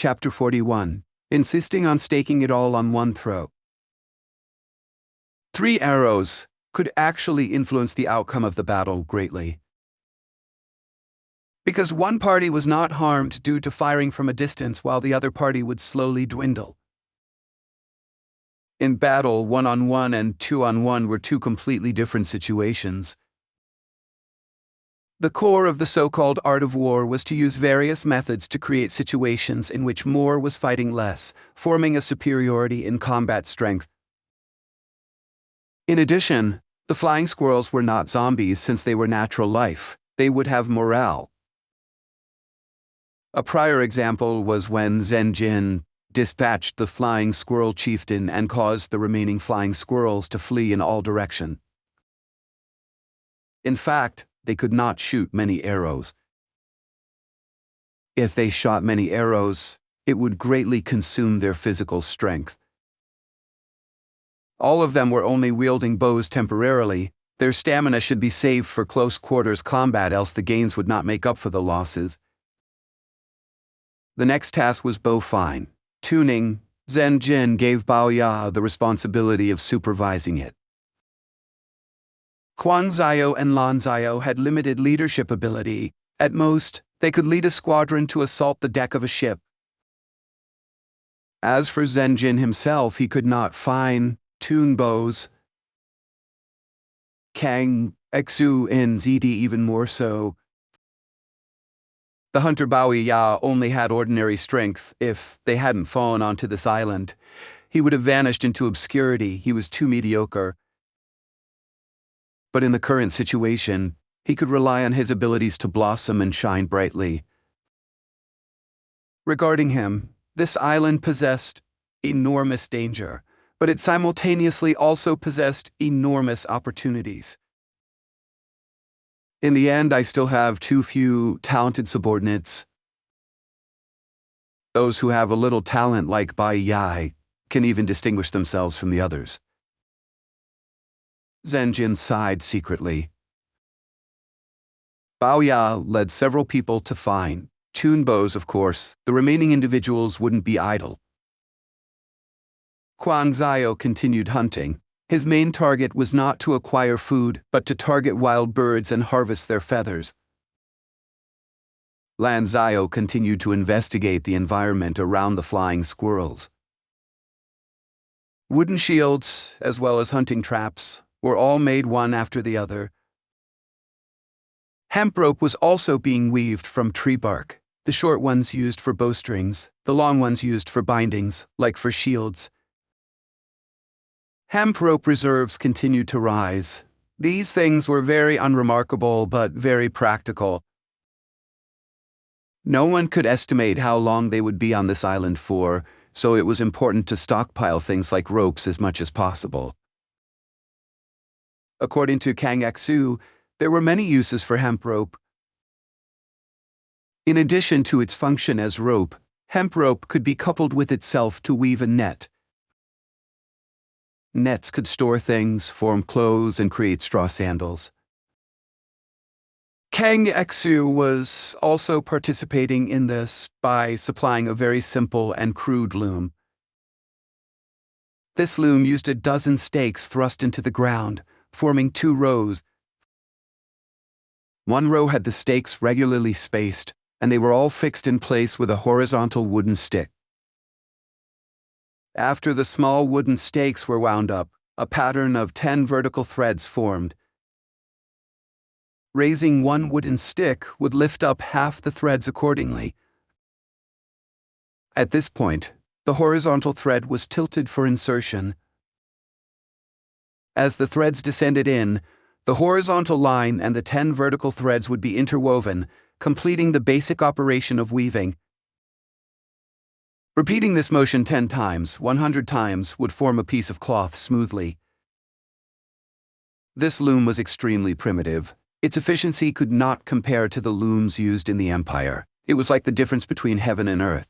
Chapter 41. Insisting on staking it all on one throw. 3 arrows could actually influence the outcome of the battle greatly. Because one party was not harmed due to firing from a distance while the other party would slowly dwindle. In battle, 1-on-1 and 2-on-1 were 2 completely different situations. The core of the so-called art of war was to use various methods to create situations in which more was fighting less, forming a superiority in combat strength. In addition, the flying squirrels were not zombies since they were natural life. They would have morale. A prior example was when Zhen Ren dispatched the flying squirrel chieftain and caused the remaining flying squirrels to flee in all directions. In fact, they could not shoot many arrows. If they shot many arrows, it would greatly consume their physical strength. All of them were only wielding bows temporarily. Their stamina should be saved for close quarters combat, else the gains would not make up for the losses. The next task was bow fine tuning. Zhen Ren gave Bao Ya the responsibility of supervising it. Quan Zhao and Lan Zhao had limited leadership ability. At most, they could lead a squadron to assault the deck of a ship. As for Zhen Ren himself, he could not fine-tune bows. Kang, Xu, and Zidi even more so. The hunter Bao Ya only had ordinary strength. If they hadn't fallen onto this island, he would have vanished into obscurity. He was too mediocre. But in the current situation, he could rely on his abilities to blossom and shine brightly. Regarding him, this island possessed enormous danger, but it simultaneously also possessed enormous opportunities. In the end, I still have too few talented subordinates. Those who have a little talent like Bai Yai can even distinguish themselves from the others. Zhen Ren sighed secretly. Bao Ya led several people to fine-tune bows, of course. The remaining individuals wouldn't be idle. Quan Zhao continued hunting. His main target was not to acquire food, but to target wild birds and harvest their feathers. Lan Zhao continued to investigate the environment around the flying squirrels. Wooden shields, as well as hunting traps, were all made one after the other. Hemp rope was also being weaved from tree bark, the short ones used for bowstrings, the long ones used for bindings, like for shields. Hemp rope reserves continued to rise. These things were very unremarkable but very practical. No one could estimate how long they would be on this island for, so it was important to stockpile things like ropes as much as possible. According to Kang Xu, there were many uses for hemp rope. In addition to its function as rope, hemp rope could be coupled with itself to weave a net. Nets could store things, form clothes, and create straw sandals. Kang Xu was also participating in this by supplying a very simple and crude loom. This loom used a dozen stakes thrust into the ground, forming 2 rows. One row had the stakes regularly spaced, and they were all fixed in place with a horizontal wooden stick. After the small wooden stakes were wound up, a pattern of 10 vertical threads formed. Raising one wooden stick would lift up half the threads accordingly. At this point, the horizontal thread was tilted for insertion. As the threads descended in, the horizontal line and the 10 vertical threads would be interwoven, completing the basic operation of weaving. Repeating this motion 10 times, 100 times, would form a piece of cloth smoothly. This loom was extremely primitive. Its efficiency could not compare to the looms used in the Empire. It was like the difference between heaven and earth.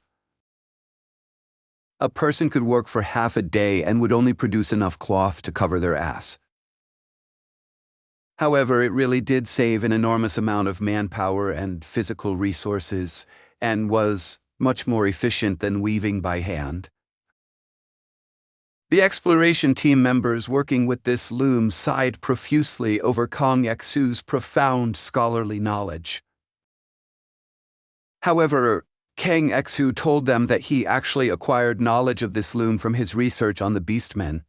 A person could work for half a day and would only produce enough cloth to cover their ass. However, it really did save an enormous amount of manpower and physical resources, and was much more efficient than weaving by hand. The exploration team members working with this loom sighed profusely over Kang Yexu's profound scholarly knowledge. However, Kang Yexu told them that he actually acquired knowledge of this loom from his research on the beastmen.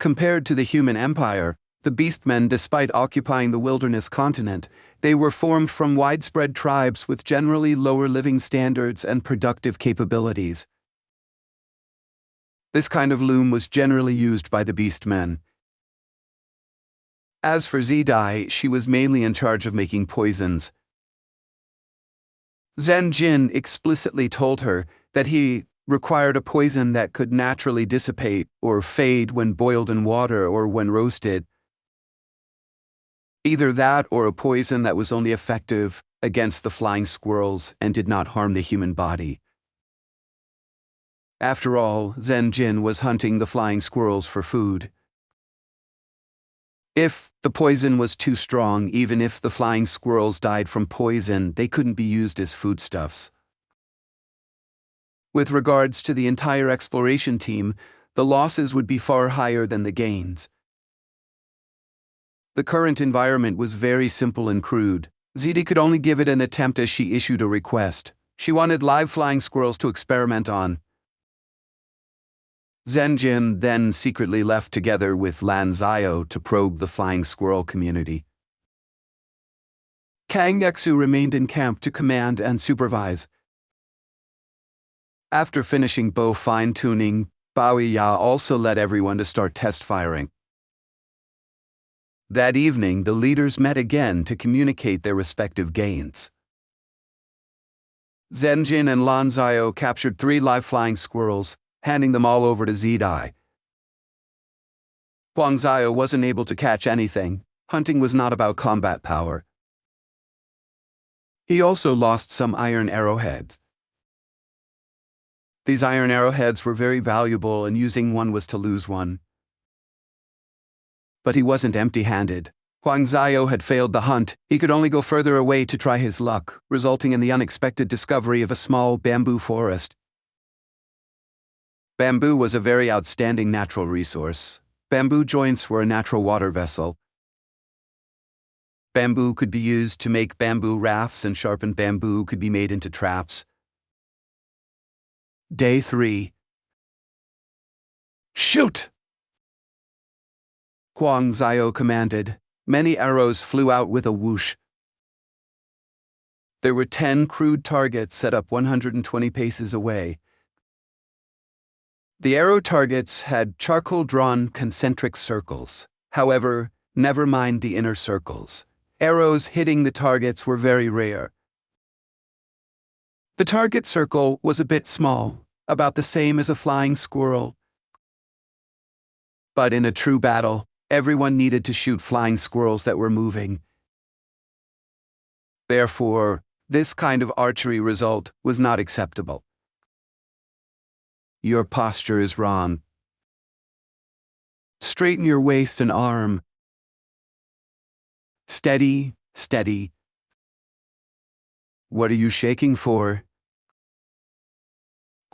Compared to the human empire, the beastmen, despite occupying the wilderness continent, they were formed from widespread tribes with generally lower living standards and productive capabilities. This kind of loom was generally used by the beastmen. As for Zidai, she was mainly in charge of making poisons. Zhen Ren explicitly told her that he required a poison that could naturally dissipate or fade when boiled in water or when roasted. Either that or a poison that was only effective against the flying squirrels and did not harm the human body. After all, Zhen Ren was hunting the flying squirrels for food. If the poison was too strong, even if the flying squirrels died from poison, they couldn't be used as foodstuffs. With regards to the entire exploration team, the losses would be far higher than the gains. The current environment was very simple and crude. Zidi could only give it an attempt as she issued a request. She wanted live flying squirrels to experiment on. Zhen Ren then secretly left together with Lan Ziao to probe the flying squirrel community. Kang Yexu remained in camp to command and supervise. After finishing bow fine-tuning, Bao Ya also led everyone to start test firing. That evening, the leaders met again to communicate their respective gains. Zhen Ren and Lan Ziao captured 3 live flying squirrels, handing them all over to Zidai. Huang Ziao wasn't able to catch anything. Hunting was not about combat power. He also lost some iron arrowheads. These iron arrowheads were very valuable, and using one was to lose one. But he wasn't empty-handed. Huang Ziao had failed the hunt. He could only go further away to try his luck, resulting in the unexpected discovery of a small bamboo forest. Bamboo was a very outstanding natural resource. Bamboo joints were a natural water vessel. Bamboo could be used to make bamboo rafts, and sharpened bamboo could be made into traps. Day 3. Shoot! Huang Ziao commanded. Many arrows flew out with a whoosh. There were 10 crude targets set up 120 paces away. The arrow targets had charcoal-drawn concentric circles. However, never mind the inner circles. Arrows hitting the targets were very rare. The target circle was a bit small, about the same as a flying squirrel. But in a true battle, everyone needed to shoot flying squirrels that were moving. Therefore, this kind of archery result was not acceptable. Your posture is wrong. Straighten your waist and arm. Steady, steady. What are you shaking for?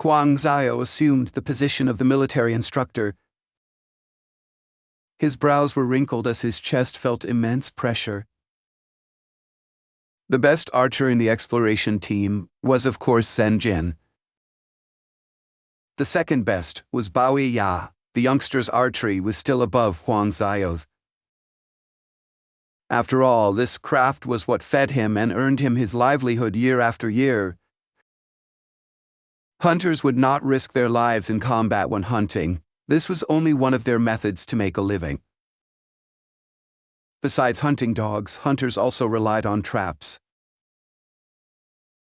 Huang Ziao assumed the position of the military instructor. His brows were wrinkled as his chest felt immense pressure. The best archer in the exploration team was, of course, Zhen Ren. The second best was Bao Ya. The youngster's archery was still above Huang Ziao's. After all, this craft was what fed him and earned him his livelihood year after year. Hunters would not risk their lives in combat when hunting. This was only one of their methods to make a living. Besides hunting dogs, hunters also relied on traps.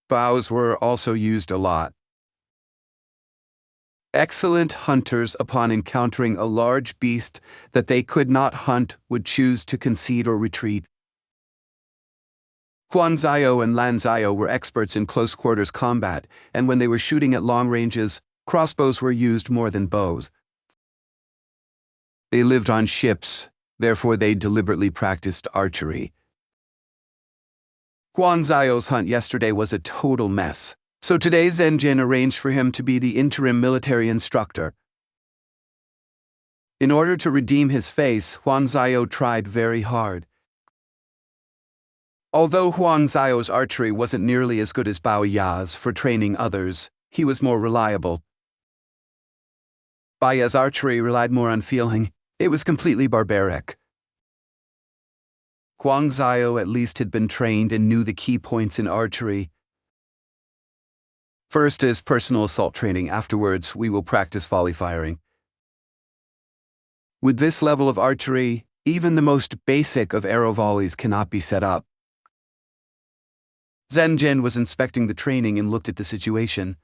Bows were also used a lot. Excellent hunters, upon encountering a large beast that they could not hunt, would choose to concede or retreat. Huang Ziao and Lan Ziao were experts in close-quarters combat, and when they were shooting at long ranges, crossbows were used more than bows. They lived on ships, therefore they deliberately practiced archery. Guan Zio's hunt yesterday was a total mess, so today Zhen Ren arranged for him to be the interim military instructor. In order to redeem his face, Huan Zio tried very hard. Although Huan Zio's archery wasn't nearly as good as Bao Ya's for training others, he was more reliable. Bao Ya's archery relied more on feeling. It was completely barbaric. Huan Zio at least had been trained and knew the key points in archery. First is personal assault training. Afterwards, we will practice volley firing. With this level of archery, even the most basic of arrow volleys cannot be set up. Zhen Ren was inspecting the training and looked at the situation.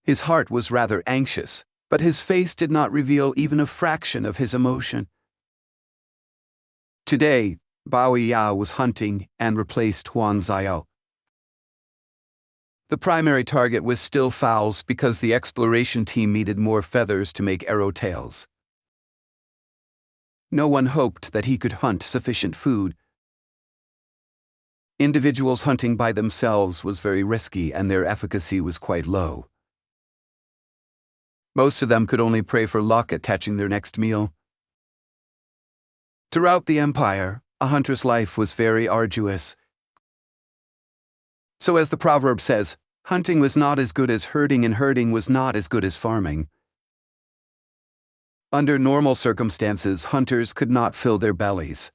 His heart was rather anxious, but his face did not reveal even a fraction of his emotion. Today, Bao Ya was hunting and replaced Huan Zio. The primary target was still fowls because the exploration team needed more feathers to make arrow tails. No one hoped that he could hunt sufficient food. Individuals hunting by themselves was very risky and their efficacy was quite low. Most of them could only pray for luck at catching their next meal. Throughout the empire, a hunter's life was very arduous. So as the proverb says, hunting was not as good as herding and herding was not as good as farming. Under normal circumstances, hunters could not fill their bellies.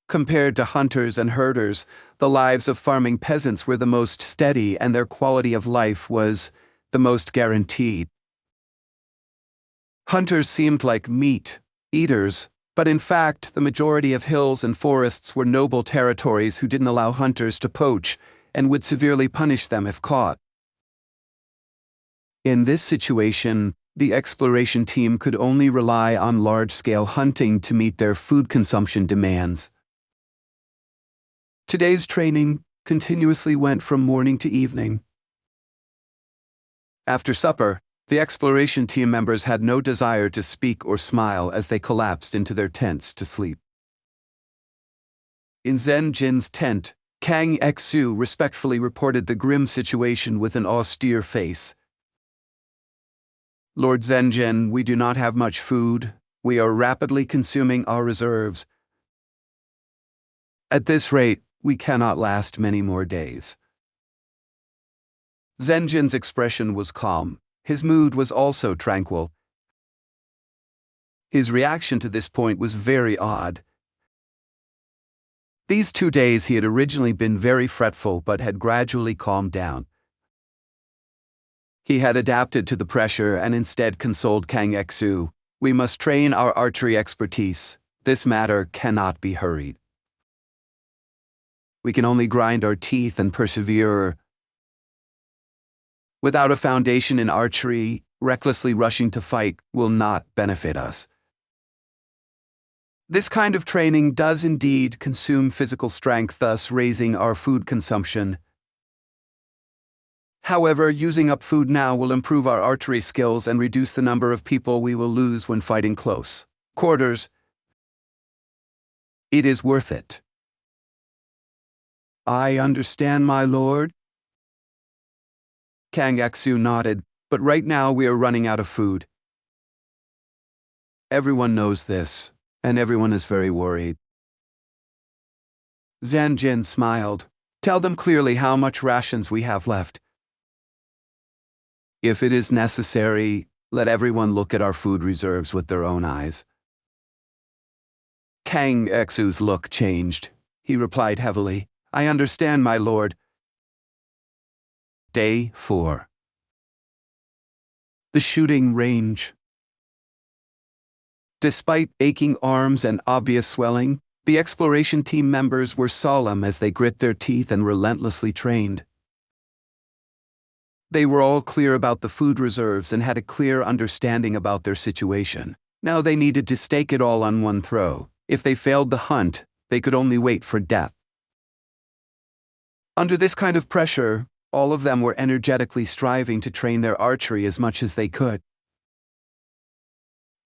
Compared to hunters and herders, the lives of farming peasants were the most steady and their quality of life was the most guaranteed. Hunters seemed like meat eaters, but in fact, the majority of hills and forests were noble territories who didn't allow hunters to poach and would severely punish them if caught. In this situation, the exploration team could only rely on large-scale hunting to meet their food consumption demands. Today's training continuously went from morning to evening. After supper, the exploration team members had no desire to speak or smile as they collapsed into their tents to sleep. In Zhen Ren's tent, Kang Xu respectfully reported the grim situation with an austere face. Lord Zhen Ren, we do not have much food. We are rapidly consuming our reserves. At this rate, we cannot last many more days. Zhen Ren's expression was calm. His mood was also tranquil. His reaction to this point was very odd. These 2 days he had originally been very fretful but had gradually calmed down. He had adapted to the pressure and instead consoled Kang Xu. We must train our archery expertise. This matter cannot be hurried. We can only grind our teeth and persevere. Without a foundation in archery, recklessly rushing to fight will not benefit us. This kind of training does indeed consume physical strength, thus raising our food consumption. However, using up food now will improve our archery skills and reduce the number of people we will lose when fighting close quarters. It is worth it. I understand, my lord. Kang Xu nodded, but right now we are running out of food. Everyone knows this, and everyone is very worried. Zhen Ren smiled. Tell them clearly how much rations we have left. If it is necessary, let everyone look at our food reserves with their own eyes. Kang Xu's look changed. He replied heavily, I understand, my lord. Day 4. The shooting range. Despite aching arms and obvious swelling, the exploration team members were solemn as they grit their teeth and relentlessly trained. They were all clear about the food reserves and had a clear understanding about their situation. Now they needed to stake it all on one throw. If they failed the hunt, they could only wait for death. Under this kind of pressure, all of them were energetically striving to train their archery as much as they could.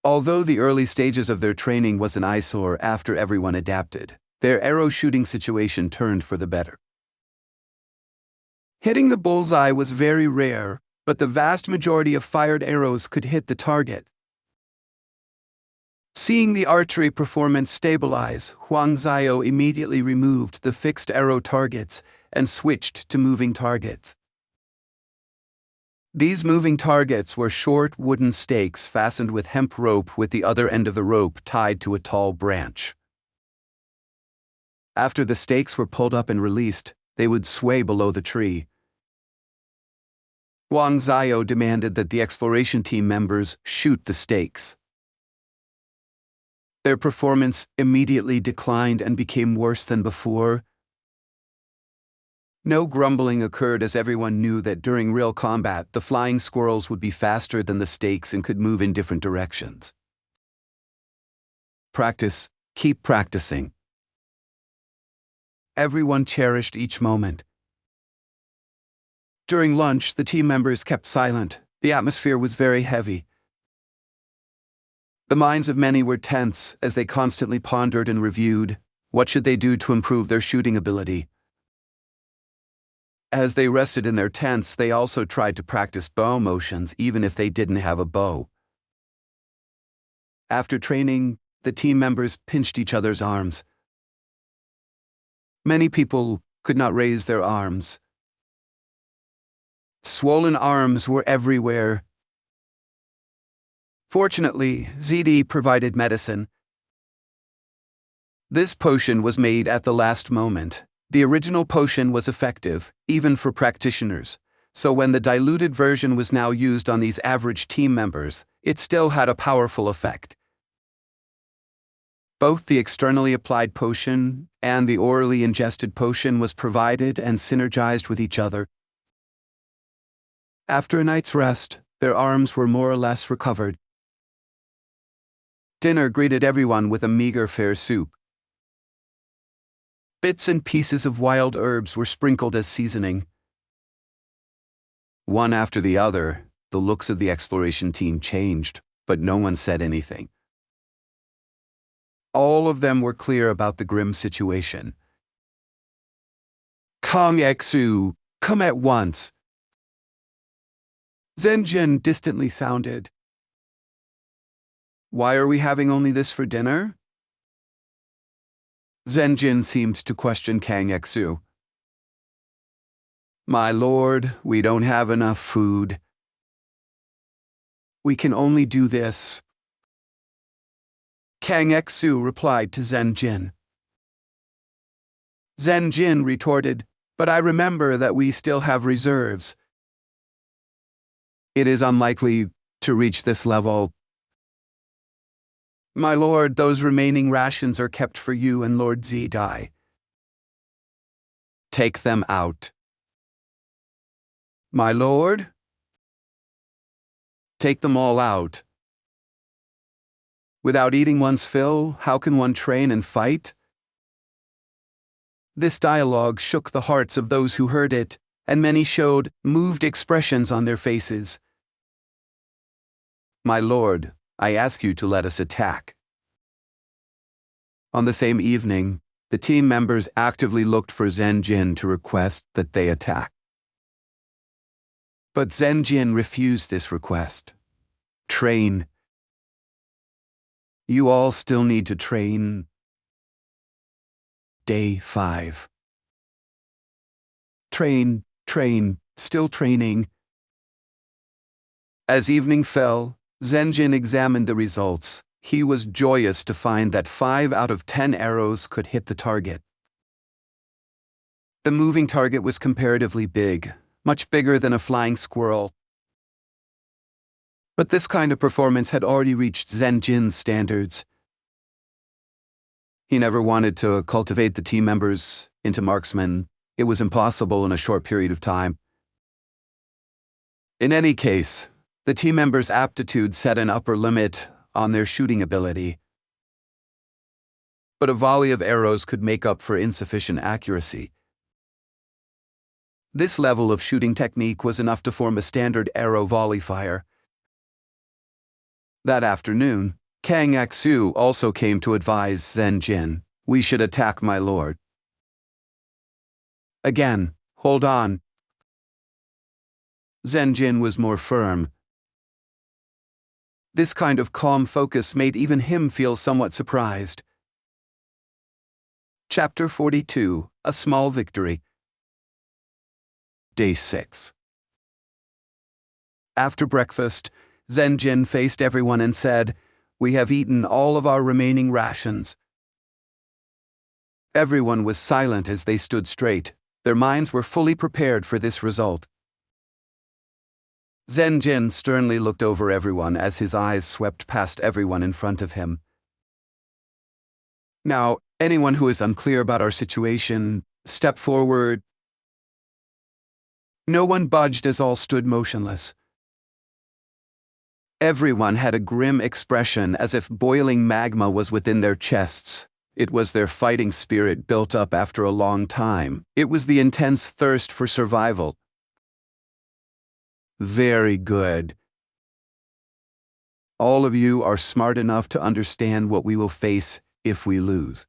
Although the early stages of their training was an eyesore after everyone adapted, their arrow shooting situation turned for the better. Hitting the bullseye was very rare, but the vast majority of fired arrows could hit the target. Seeing the archery performance stabilize, Huang Ziyo immediately removed the fixed arrow targets and switched to moving targets. These moving targets were short wooden stakes fastened with hemp rope with the other end of the rope tied to a tall branch. After the stakes were pulled up and released, they would sway below the tree. Huang Ziyo demanded that the exploration team members shoot the stakes. Their performance immediately declined and became worse than before. No grumbling occurred as everyone knew that during real combat, the flying squirrels would be faster than the stakes and could move in different directions. Practice, keep practicing. Everyone cherished each moment. During lunch, the team members kept silent. The atmosphere was very heavy. The minds of many were tense as they constantly pondered and reviewed what should they do to improve their shooting ability. As they rested in their tents, they also tried to practice bow motions even if they didn't have a bow. After training, the team members pinched each other's arms. Many people could not raise their arms. Swollen arms were everywhere. Fortunately, ZD provided medicine. This potion was made at the last moment. The original potion was effective, even for practitioners, so when the diluted version was now used on these average team members, it still had a powerful effect. Both the externally applied potion and the orally ingested potion was provided and synergized with each other. After a night's rest, their arms were more or less recovered. Dinner greeted everyone with a meager fare soup. Bits and pieces of wild herbs were sprinkled as seasoning. One after the other, the looks of the exploration team changed, but no one said anything. All of them were clear about the grim situation. Kang Exu, come at once. Zhen Ren distantly sounded. Why are we having only this for dinner? Zhen Ren seemed to question Kang Exu. My lord, we don't have enough food. We can only do this. Kang Exu replied to Zhen Ren. Zhen Ren retorted, but I remember that we still have reserves. It is unlikely to reach this level. My lord, those remaining rations are kept for you and Lord Zidai. Take them out. My lord? Take them all out. Without eating one's fill, how can one train and fight? This dialogue shook the hearts of those who heard it, and many showed moved expressions on their faces. My lord, I ask you to let us attack. On the same evening, the team members actively looked for Zhen Ren to request that they attack. But Zhen Ren refused this request. Train. You all still need to train. Day 5. Train, still training. As evening fell, Zhen Ren examined the results. He was joyous to find that 5 out of 10 arrows could hit the target. The moving target was comparatively big, much bigger than a flying squirrel. But this kind of performance had already reached Zhen Ren's standards. He never wanted to cultivate the team members into marksmen. It was impossible in a short period of time. In any case, the team members' aptitude set an upper limit on their shooting ability. But a volley of arrows could make up for insufficient accuracy. This level of shooting technique was enough to form a standard arrow volley fire. That afternoon, Kang Exu also came to advise Zhen Ren. We should attack, my lord. Again, hold on. Zhen Ren was more firm. This kind of calm focus made even him feel somewhat surprised. Chapter 42, A Small Victory. Day 6. After breakfast, Zhen Ren faced everyone and said, "We have eaten all of our remaining rations." Everyone was silent as they stood straight. Their minds were fully prepared for this result. Zhen Ren sternly looked over everyone as his eyes swept past everyone in front of him. "Now, anyone who is unclear about our situation, step forward." No one budged as all stood motionless. Everyone had a grim expression as if boiling magma was within their chests. It was their fighting spirit built up after a long time. It was the intense thirst for survival. Very good. All of you are smart enough to understand what we will face if we lose.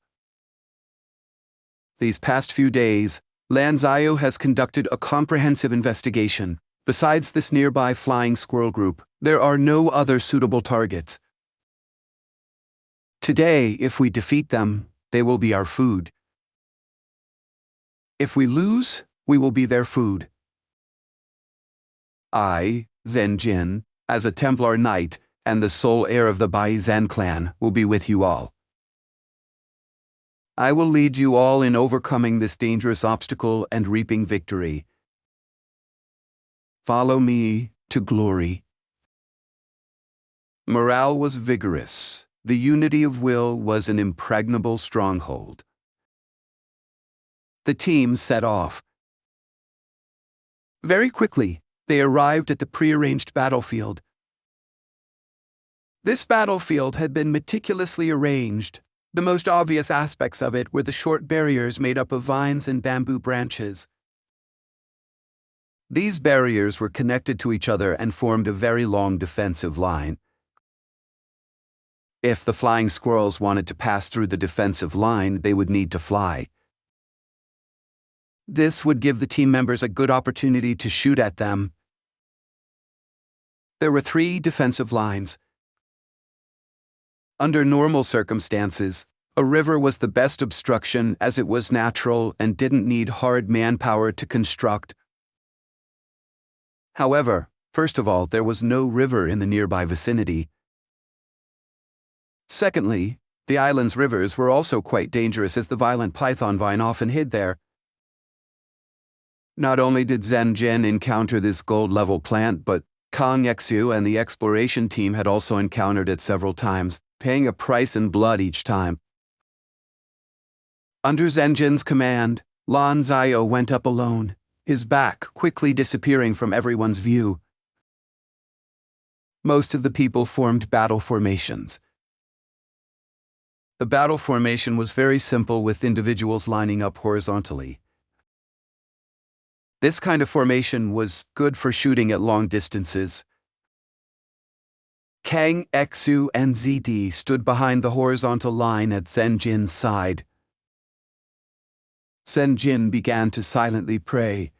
These past few days, Lan Ziyu has conducted a comprehensive investigation. Besides this nearby flying squirrel group, there are no other suitable targets. Today, if we defeat them, they will be our food. If we lose, we will be their food. I, Zhen Ren, as a Templar Knight and the sole heir of the Bai Zhen clan, will be with you all. I will lead you all in overcoming this dangerous obstacle and reaping victory. Follow me to glory. Morale was vigorous. The unity of will was an impregnable stronghold. The team set off. Very quickly, they arrived at the prearranged battlefield. This battlefield had been meticulously arranged. The most obvious aspects of it were the short barriers made up of vines and bamboo branches. These barriers were connected to each other and formed a very long defensive line. If the flying squirrels wanted to pass through the defensive line, they would need to fly. This would give the team members a good opportunity to shoot at them. There were 3 defensive lines. Under normal circumstances, a river was the best obstruction as it was natural and didn't need hard manpower to construct. However, first of all, there was no river in the nearby vicinity. Secondly, the island's rivers were also quite dangerous as the violent python vine often hid there. Not only did Zhen Ren encounter this gold-level plant, but Kang Yexu and the exploration team had also encountered it several times, paying a price in blood each time. Under Zhen Ren's command, Lan Ziyu went up alone, his back quickly disappearing from everyone's view. Most of the people formed battle formations. The battle formation was very simple, with individuals lining up horizontally. This kind of formation was good for shooting at long distances. Kang, Xu, and ZD stood behind the horizontal line at Zhen Ren's side. Zhen Ren began to silently pray.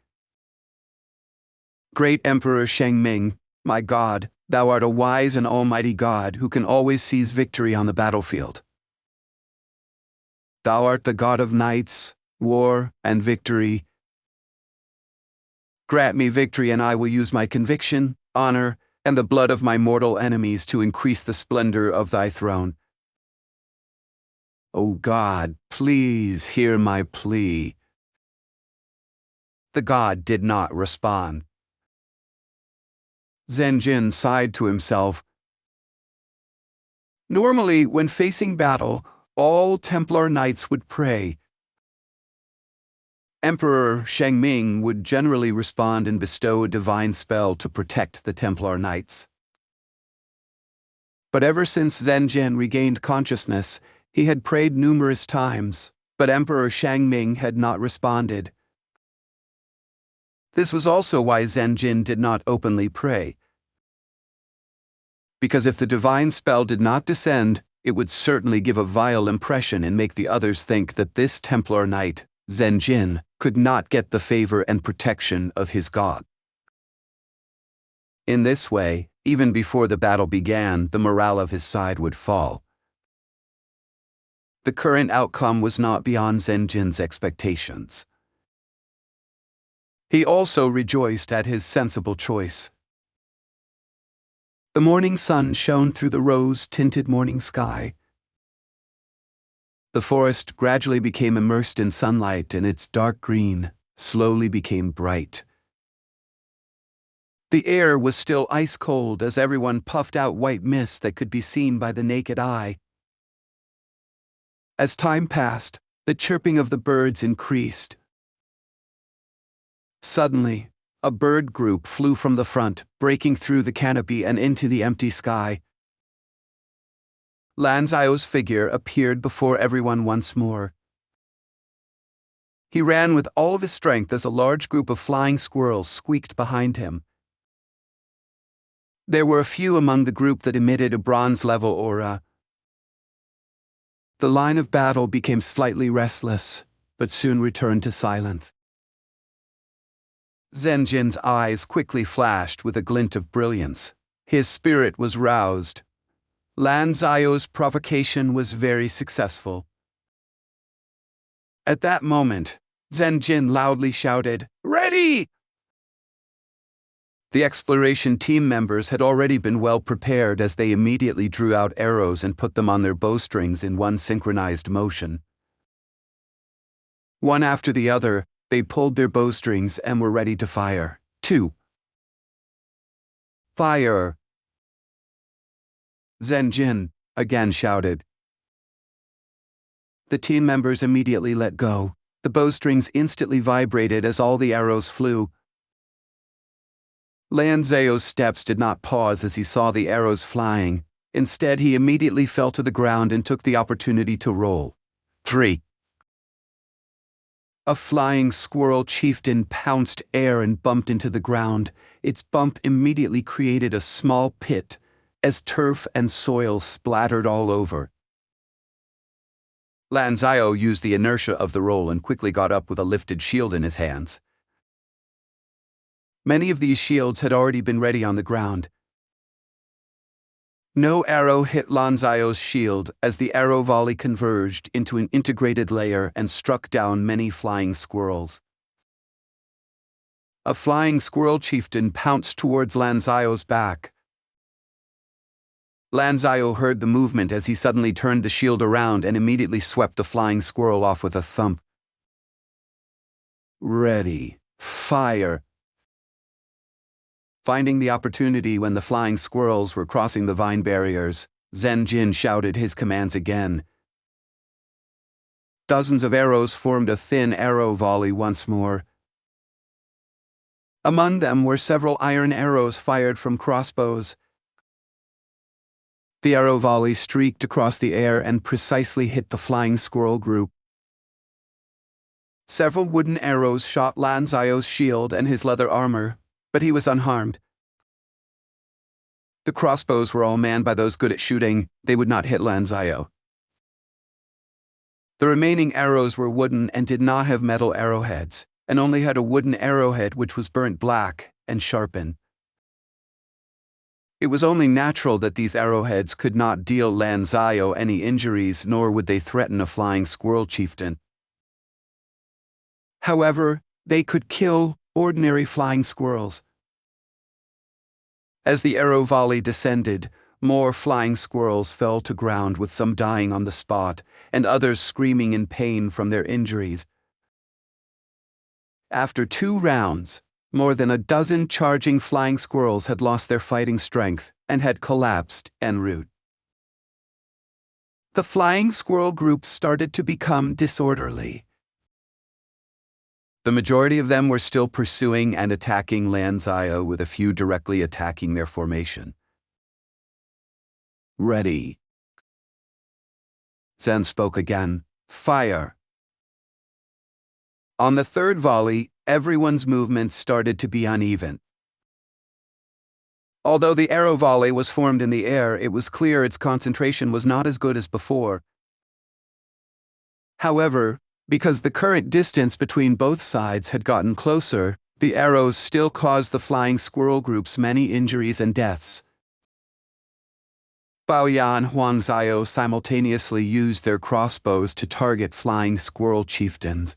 "Great Emperor Shengming, my God, thou art a wise and almighty God who can always seize victory on the battlefield. Thou art the God of knights, war, and victory. Grant me victory, and I will use my conviction, honor, and the blood of my mortal enemies to increase the splendor of thy throne. O God, please hear my plea." The god did not respond. Zhen Ren sighed to himself. Normally, when facing battle, all Templar knights would pray. Emperor Shengming would generally respond and bestow a divine spell to protect the Templar knights. But ever since Zhen Ren regained consciousness, he had prayed numerous times, but Emperor Shengming had not responded. This was also why Zhen Ren did not openly pray. Because if the divine spell did not descend, It would certainly give a vile impression and make the others think that this Templar knight, Zhen Ren, could not get the favor and protection of his god. In this way, even before the battle began, the morale of his side would fall. The current outcome was not beyond Zhen Ren's expectations. He also rejoiced at his sensible choice. The morning sun shone through the rose-tinted morning sky. The forest gradually became immersed in sunlight, and its dark green slowly became bright. The air was still ice-cold as everyone puffed out white mist that could be seen by the naked eye. As time passed, the chirping of the birds increased. Suddenly, a bird group flew from the front, breaking through the canopy and into the empty sky. Lan Zio's figure appeared before everyone once more. He ran with all of his strength as a large group of flying squirrels squeaked behind him. There were a few among the group that emitted a bronze-level aura. The line of battle became slightly restless, but soon returned to silence. Zhen Ren's eyes quickly flashed with a glint of brilliance. His spirit was roused. Lan Zio's provocation was very successful. At that moment, Zhen Ren loudly shouted, "Ready!" The exploration team members had already been well prepared as they immediately drew out arrows and put them on their bowstrings in one synchronized motion. One after the other, they pulled their bowstrings and were ready to fire. 2. Fire! Zhen Ren again shouted. The team members immediately let go. The bowstrings instantly vibrated as all the arrows flew. Lan Zio's steps did not pause as he saw the arrows flying. Instead, he immediately fell to the ground and took the opportunity to roll. 3. A flying squirrel chieftain pounced air and bumped into the ground. Its bump immediately created a small pit, as turf and soil splattered all over. Lan Zio used the inertia of the roll and quickly got up with a lifted shield in his hands. Many of these shields had already been ready on the ground. No arrow hit Lan Zio's shield as the arrow volley converged into an integrated layer and struck down many flying squirrels. A flying squirrel chieftain pounced towards Lan Zio's back. Lan Zio heard the movement as he suddenly turned the shield around and immediately swept the flying squirrel off with a thump. Ready. Fire! Finding the opportunity when the flying squirrels were crossing the vine barriers, Zhen Ren shouted his commands again. Dozens of arrows formed a thin arrow volley once more. Among them were several iron arrows fired from crossbows. The arrow volley streaked across the air and precisely hit the flying squirrel group. Several wooden arrows shot Lan Zio's shield and his leather armor, but he was unharmed. The crossbows were all manned by those good at shooting. They would not hit Lan Zio. The remaining arrows were wooden and did not have metal arrowheads, and only had a wooden arrowhead which was burnt black and sharpened. It was only natural that these arrowheads could not deal Lan Zio any injuries, nor would they threaten a flying squirrel chieftain. However, they could kill ordinary flying squirrels. As the arrow volley descended, more flying squirrels fell to ground, with some dying on the spot and others screaming in pain from their injuries. After 2 rounds, more than a dozen charging flying squirrels had lost their fighting strength and had collapsed en route. The flying squirrel group started to become disorderly. The majority of them were still pursuing and attacking Lan Zio, with a few directly attacking their formation. Ready. Zhen spoke again. Fire. On the 3rd volley, everyone's movements started to be uneven. Although the arrow volley was formed in the air, it was clear its concentration was not as good as before. However, because the current distance between both sides had gotten closer, the arrows still caused the flying squirrel groups many injuries and deaths. Bao Yan and Huang Zhao simultaneously used their crossbows to target flying squirrel chieftains.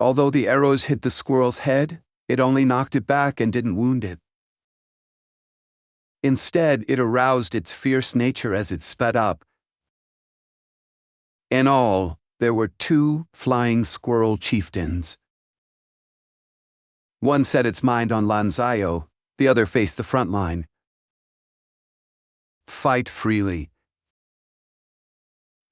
Although the arrows hit the squirrel's head, it only knocked it back and didn't wound it. Instead, it aroused its fierce nature as it sped up. In all, there were 2 flying squirrel chieftains. One set its mind on Lan Zhao, the other faced the front line. Fight freely.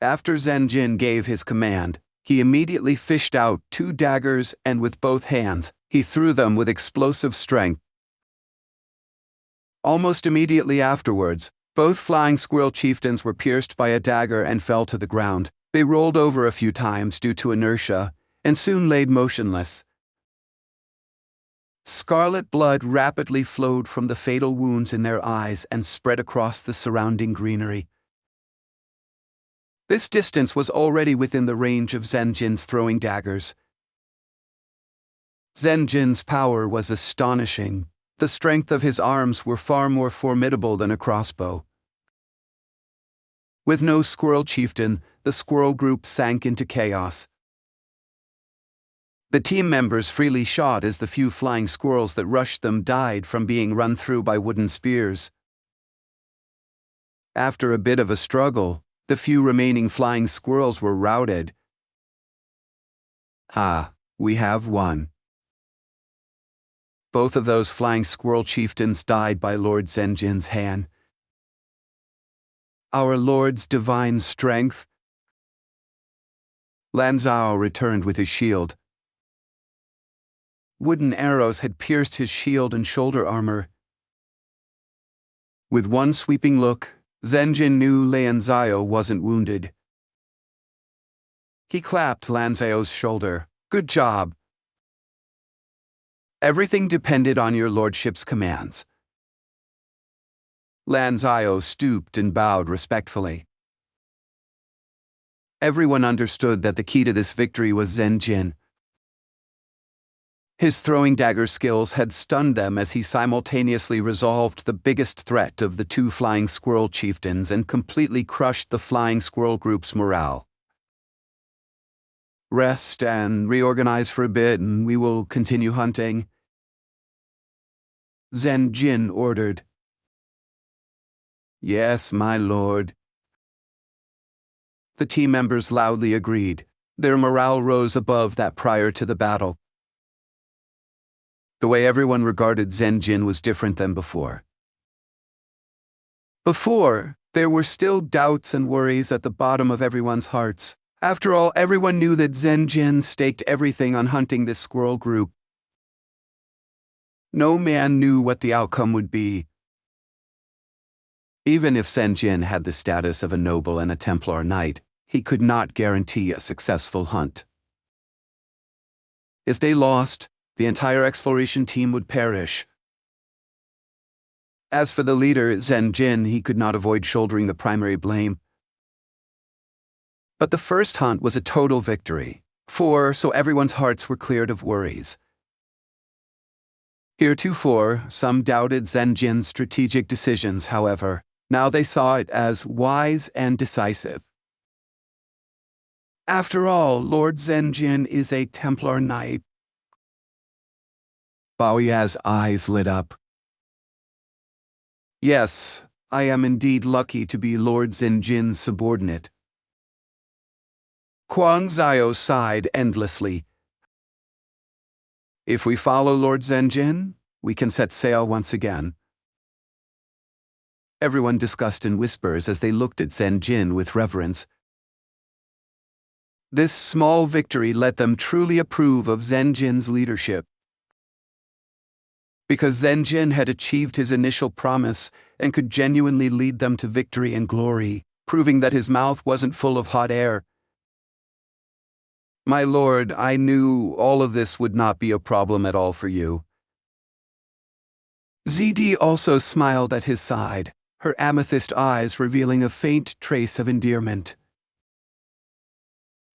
After Zhen Ren gave his command, he immediately fished out 2 daggers and with both hands, he threw them with explosive strength. Almost immediately afterwards, both flying squirrel chieftains were pierced by a dagger and fell to the ground. They rolled over a few times due to inertia, and soon laid motionless. Scarlet blood rapidly flowed from the fatal wounds in their eyes and spread across the surrounding greenery. This distance was already within the range of Zhen Ren's throwing daggers. Zhen Ren's power was astonishing. The strength of his arms were far more formidable than a crossbow. With no squirrel chieftain, the squirrel group sank into chaos. The team members freely shot as the few flying squirrels that rushed them died from being run through by wooden spears. After a bit of a struggle, the few remaining flying squirrels were routed. Ah, we have won. Both of those flying squirrel chieftains died by Lord Zhen Ren's hand. Our Lord's divine strength. Lan Zhao returned with his shield. Wooden arrows had pierced his shield and shoulder armor. With one sweeping look, Zhen Ren knew Lan Zhao wasn't wounded. He clapped Lan Zhao's shoulder. Good job. Everything depended on your lordship's commands. Lan Zhao stooped and bowed respectfully. Everyone understood that the key to this victory was Zhen Ren. His throwing dagger skills had stunned them as he simultaneously resolved the biggest threat of the 2 flying squirrel chieftains and completely crushed the flying squirrel group's morale. Rest and reorganize for a bit and we will continue hunting, Zhen Ren ordered. Yes, my lord. The team members loudly agreed. Their morale rose above that prior to the battle. The way everyone regarded Zhen Ren was different than before. Before, there were still doubts and worries at the bottom of everyone's hearts. After all, everyone knew that Zhen Ren staked everything on hunting this squirrel group. No man knew what the outcome would be. Even if Zhen Ren had the status of a noble and a Templar knight, he could not guarantee a successful hunt. If they lost, the entire exploration team would perish. As for the leader, Zhen Ren, he could not avoid shouldering the primary blame. But the first hunt was a total victory, so everyone's hearts were cleared of worries. Heretofore, some doubted Zhen Ren's strategic decisions, however. Now they saw it as wise and decisive. After all, Lord Zhen Ren is a Templar knight. Bao Ya's eyes lit up. Yes, I am indeed lucky to be Lord Zhen Ren's subordinate. Huang Zhao sighed endlessly. If we follow Lord Zhen Ren, we can set sail once again. Everyone discussed in whispers as they looked at Zhen Ren with reverence. This small victory let them truly approve of Zhen Ren's leadership. Because Zhen Ren had achieved his initial promise and could genuinely lead them to victory and glory, proving that his mouth wasn't full of hot air. My lord, I knew all of this would not be a problem at all for you. ZD also smiled at his side, her amethyst eyes revealing a faint trace of endearment.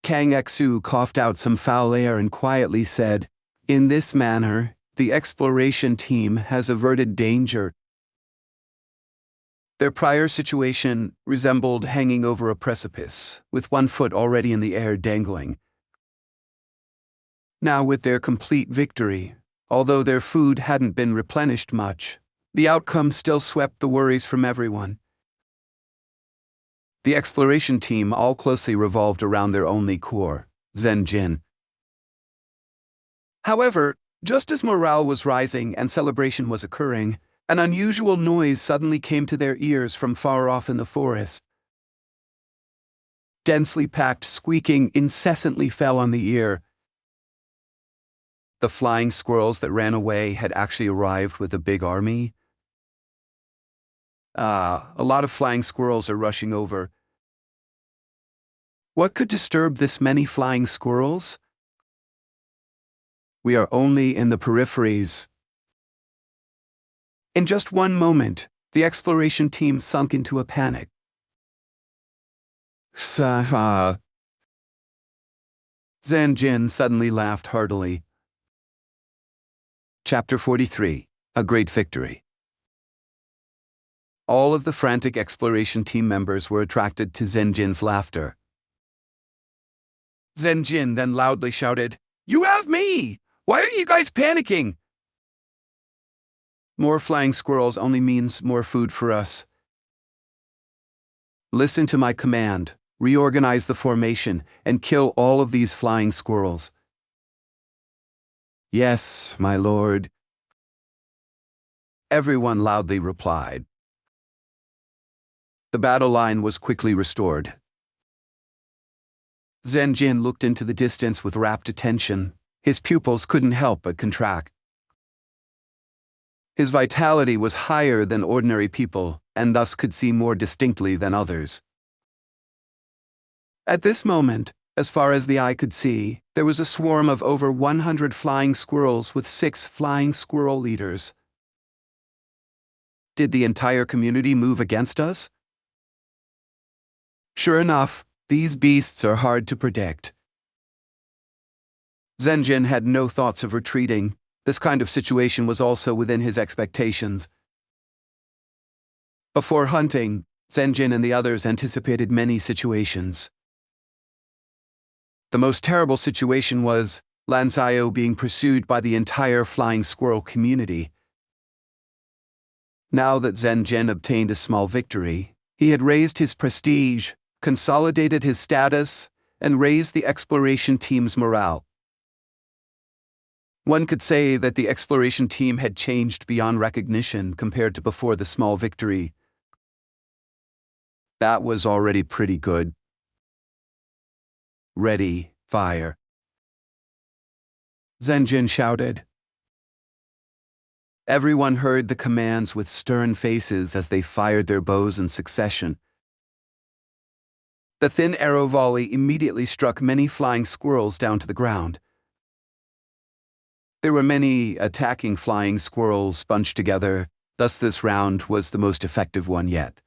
Kang Xu coughed out some foul air and quietly said, "In this manner, the exploration team has averted danger." Their prior situation resembled hanging over a precipice, with one foot already in the air dangling. Now, with their complete victory, although their food hadn't been replenished much, the outcome still swept the worries from everyone. The exploration team all closely revolved around their only core, Zhen Ren. However, just as morale was rising and celebration was occurring, an unusual noise suddenly came to their ears from far off in the forest. Densely packed squeaking incessantly fell on the ear. The flying squirrels that ran away had actually arrived with a big army. A lot of flying squirrels are rushing over. What could disturb this many flying squirrels? We are only in the peripheries. In just one moment, the exploration team sunk into a panic. Zhen Ren suddenly laughed heartily. Chapter 43, A Great Victory. All of the frantic exploration team members were attracted to Zhen Ren's laughter. Zhen Ren then loudly shouted, "You have me! Why are you guys panicking?" More flying squirrels only means more food for us. Listen to my command, reorganize the formation, and kill all of these flying squirrels. Yes, my lord. Everyone loudly replied. The battle line was quickly restored. Zhen Ren looked into the distance with rapt attention. His pupils couldn't help but contract. His vitality was higher than ordinary people, and thus could see more distinctly than others. At this moment, as far as the eye could see, there was a swarm of over 100 flying squirrels with 6 flying squirrel leaders. Did the entire community move against us? Sure enough, these beasts are hard to predict. Zhen Ren had no thoughts of retreating. This kind of situation was also within his expectations. Before hunting, Zhen Ren and the others anticipated many situations. The most terrible situation was Lan Xiao being pursued by the entire flying squirrel community. Now that Zhen Ren obtained a small victory, he had raised his prestige, consolidated his status, and raised the exploration team's morale. One could say that the exploration team had changed beyond recognition compared to before the small victory. That was already pretty good. Ready, fire. Zhen Ren shouted. Everyone heard the commands with stern faces as they fired their bows in succession. The thin arrow volley immediately struck many flying squirrels down to the ground. There were many attacking flying squirrels bunched together, thus this round was the most effective one yet.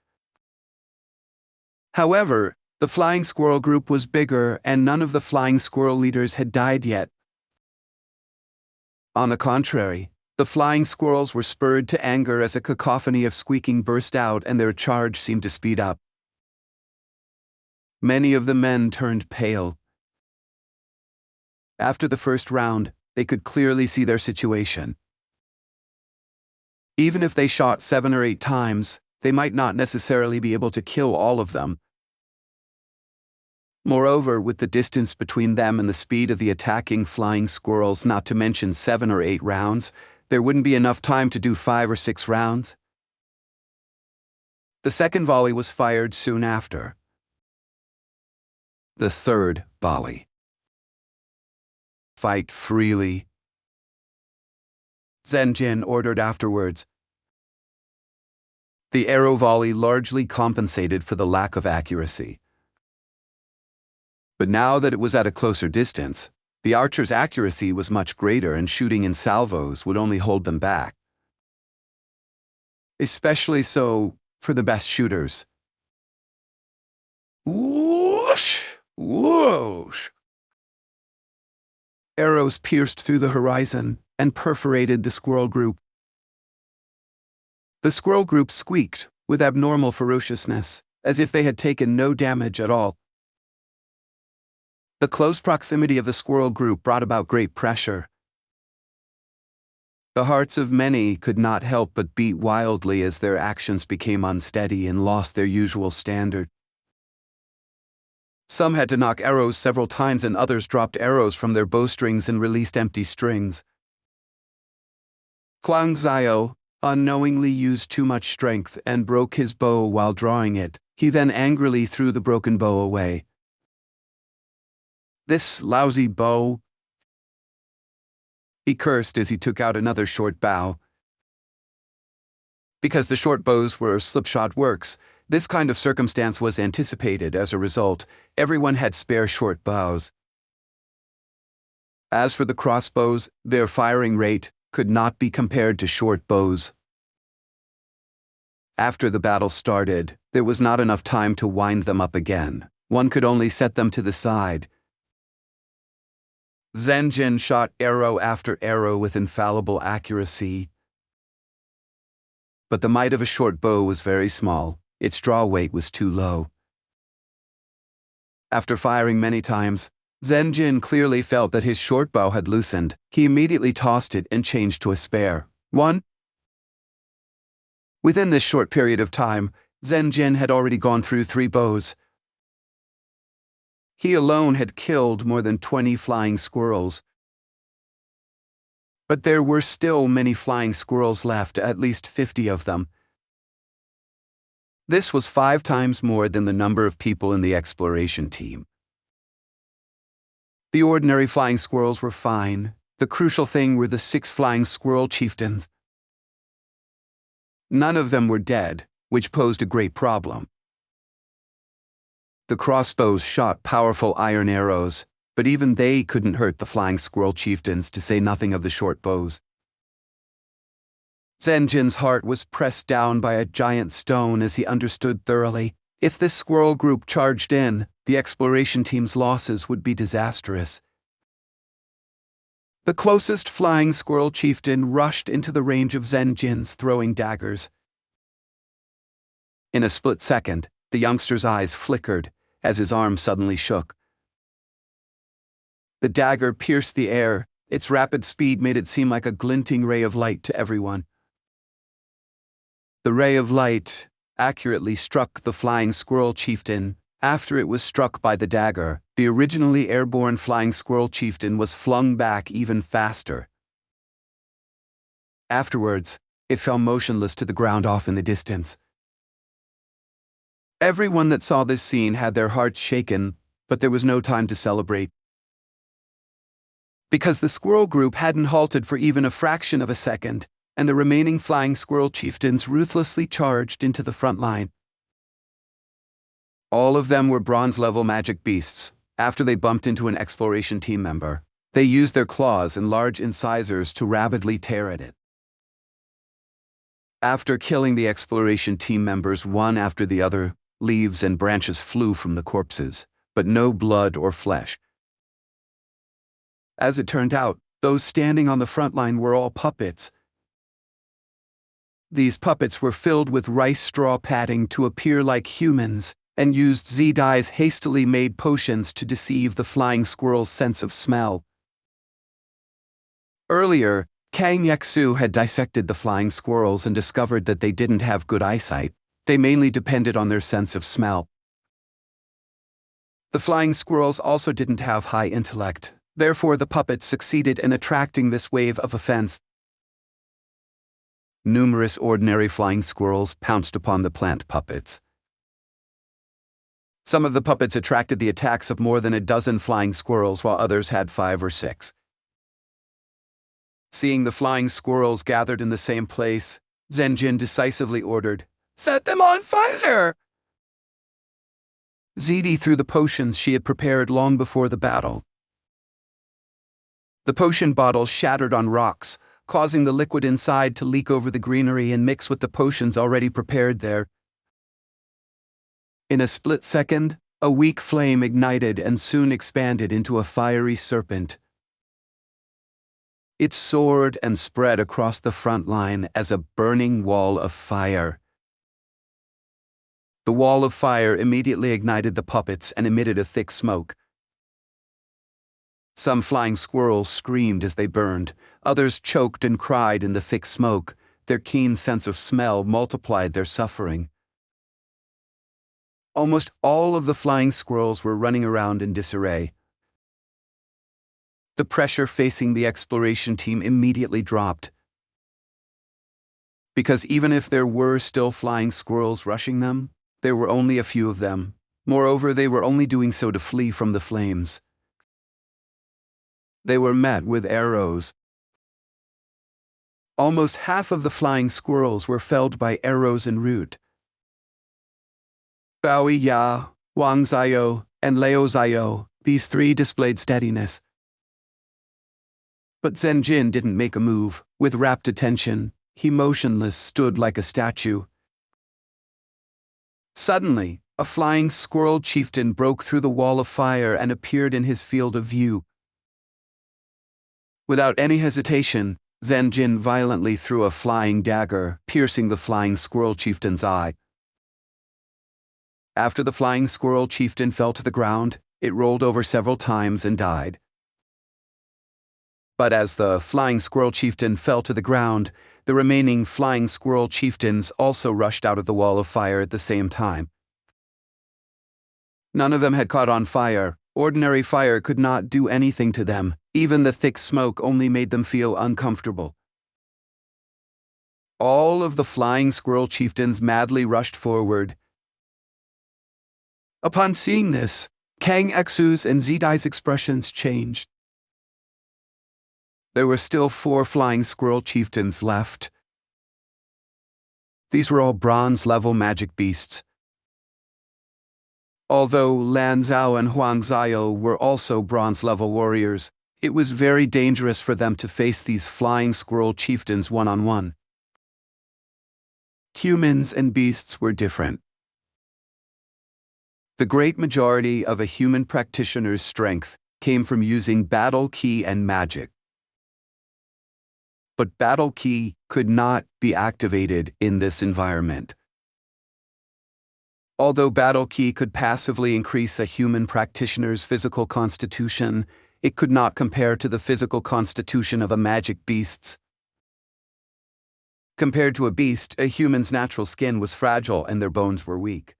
However, the flying squirrel group was bigger and none of the flying squirrel leaders had died yet. On the contrary, the flying squirrels were spurred to anger as a cacophony of squeaking burst out and their charge seemed to speed up. Many of the men turned pale. After the first round, they could clearly see their situation. Even if they shot 7 or 8 times, they might not necessarily be able to kill all of them. Moreover, with the distance between them and the speed of the attacking flying squirrels, not to mention 7 or 8 rounds, there wouldn't be enough time to do 5 or 6 rounds. The second volley was fired soon after. The third volley. Fight freely, Zhen Ren ordered afterwards. The arrow volley largely compensated for the lack of accuracy. But now that it was at a closer distance, the archer's accuracy was much greater and shooting in salvos would only hold them back. especially so for the best shooters. Whoosh! Whoosh! Arrows pierced through the horizon and perforated the squirrel group. The squirrel group squeaked with abnormal ferociousness, as if they had taken no damage at all. The close proximity of the squirrel group brought about great pressure. The hearts of many could not help but beat wildly as their actions became unsteady and lost their usual standard. Some had to knock arrows several times, and others dropped arrows from their bowstrings and released empty strings. Huang Xiao unknowingly used too much strength and broke his bow while drawing it. He then angrily threw the broken bow away. "This lousy bow," he cursed as he took out another short bow. Because the short bows were slipshod works, this kind of circumstance was anticipated. As a result, everyone had spare short bows. As for the crossbows, their firing rate could not be compared to short bows. After the battle started, there was not enough time to wind them up again. One could only set them to the side. Zhen Ren shot arrow after arrow with infallible accuracy. But the might of a short bow was very small. Its draw weight was too low. After firing many times, Zhen Ren clearly felt that his short bow had loosened. He immediately tossed it and changed to a spare one. Within this short period of time, Zhen Ren had already gone through 3 bows. He alone had killed more than 20 flying squirrels. But there were still many flying squirrels left, at least 50 of them. This was 5 times more than the number of people in the exploration team. The ordinary flying squirrels were fine. The crucial thing were the 6 flying squirrel chieftains. None of them were dead, which posed a great problem. The crossbows shot powerful iron arrows, but even they couldn't hurt the flying squirrel chieftains, to say nothing of the short bows. Zhen Ren's heart was pressed down by a giant stone as he understood thoroughly. If this squirrel group charged in, the exploration team's losses would be disastrous. The closest flying squirrel chieftain rushed into the range of Zhen Ren's throwing daggers. In a split second, the youngster's eyes flickered as his arm suddenly shook. The dagger pierced the air. Its rapid speed made it seem like a glinting ray of light to everyone. The ray of light accurately struck the flying squirrel chieftain. After it was struck by the dagger, the originally airborne flying squirrel chieftain was flung back even faster. Afterwards, it fell motionless to the ground off in the distance. Everyone that saw this scene had their hearts shaken, but there was no time to celebrate. Because the squirrel group hadn't halted for even a fraction of a second, and the remaining flying squirrel chieftains ruthlessly charged into the front line. All of them were bronze-level magic beasts. After they bumped into an exploration team member, they used their claws and large incisors to rapidly tear at it. After killing the exploration team members one after the other, leaves and branches flew from the corpses, but no blood or flesh. As it turned out, those standing on the front line were all puppets. These puppets were filled with rice straw padding to appear like humans, and used Z-Dai's hastily made potions to deceive the flying squirrel's sense of smell. Earlier, Kang Yexu had dissected the flying squirrels and discovered that they didn't have good eyesight. They mainly depended on their sense of smell. The flying squirrels also didn't have high intellect. Therefore, the puppets succeeded in attracting this wave of offense. Numerous ordinary flying squirrels pounced upon the plant puppets. Some of the puppets attracted the attacks of more than a dozen flying squirrels, while others had 5 or 6. Seeing the flying squirrels gathered in the same place, Zhen Ren decisively ordered, "Set them on fire!" Zidi threw the potions she had prepared long before the battle. The potion bottles shattered on rocks, causing the liquid inside to leak over the greenery and mix with the potions already prepared there. In a split second, a weak flame ignited and soon expanded into a fiery serpent. It soared and spread across the front line as a burning wall of fire. The wall of fire immediately ignited the puppets and emitted a thick smoke. Some flying squirrels screamed as they burned, others choked and cried in the thick smoke. Their keen sense of smell multiplied their suffering. Almost all of the flying squirrels were running around in disarray. The pressure facing the exploration team immediately dropped. Because even if there were still flying squirrels rushing them, there were only a few of them. Moreover, they were only doing so to flee from the flames. They were met with arrows. Almost half of the flying squirrels were felled by arrows en route. Baoi Ya, Wang Zio, and Lao Zio, these three displayed steadiness. But Zhen Ren didn't make a move. With rapt attention, he motionless stood like a statue. Suddenly, a flying squirrel chieftain broke through the wall of fire and appeared in his field of view. Without any hesitation, Zhen Ren violently threw a flying dagger, piercing the flying squirrel chieftain's eye. After the flying squirrel chieftain fell to the ground, it rolled over several times and died. But as the flying squirrel chieftain fell to the ground, the remaining flying squirrel chieftains also rushed out of the wall of fire at the same time. None of them had caught on fire. Ordinary fire could not do anything to them. Even the thick smoke only made them feel uncomfortable. All of the flying squirrel chieftains madly rushed forward. Upon seeing this, Kang Xu's and Zidai's expressions changed. There were still 4 flying squirrel chieftains left. These were all bronze-level magic beasts. Although Lan Zhao and Huang Zio were also bronze-level warriors, it was very dangerous for them to face these flying squirrel chieftains one-on-one. Humans and beasts were different. The great majority of a human practitioner's strength came from using battle ki and magic. But battle ki could not be activated in this environment. Although battle ki could passively increase a human practitioner's physical constitution, it could not compare to the physical constitution of a magic beast's. Compared to a beast, a human's natural skin was fragile and their bones were weak.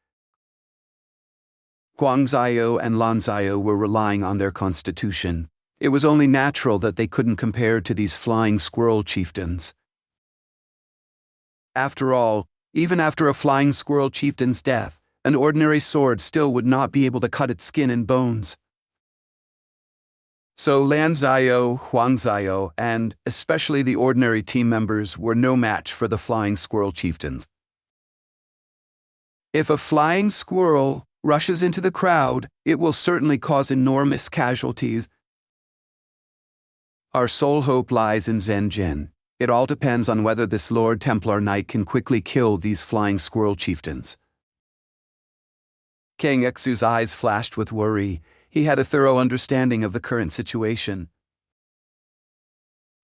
Huang Zio and Lan Zio were relying on their constitution. It was only natural that they couldn't compare to these flying squirrel chieftains. After all, even after a flying squirrel chieftain's death, an ordinary sword still would not be able to cut its skin and bones. So Lan Zio, Huang Zio, and especially the ordinary team members were no match for the flying squirrel chieftains. If a flying squirrel rushes into the crowd, it will certainly cause enormous casualties. Our sole hope lies in Zhen Ren. It all depends on whether this Lord Templar Knight can quickly kill these flying squirrel chieftains. Kang Xu's eyes flashed with worry. He had a thorough understanding of the current situation.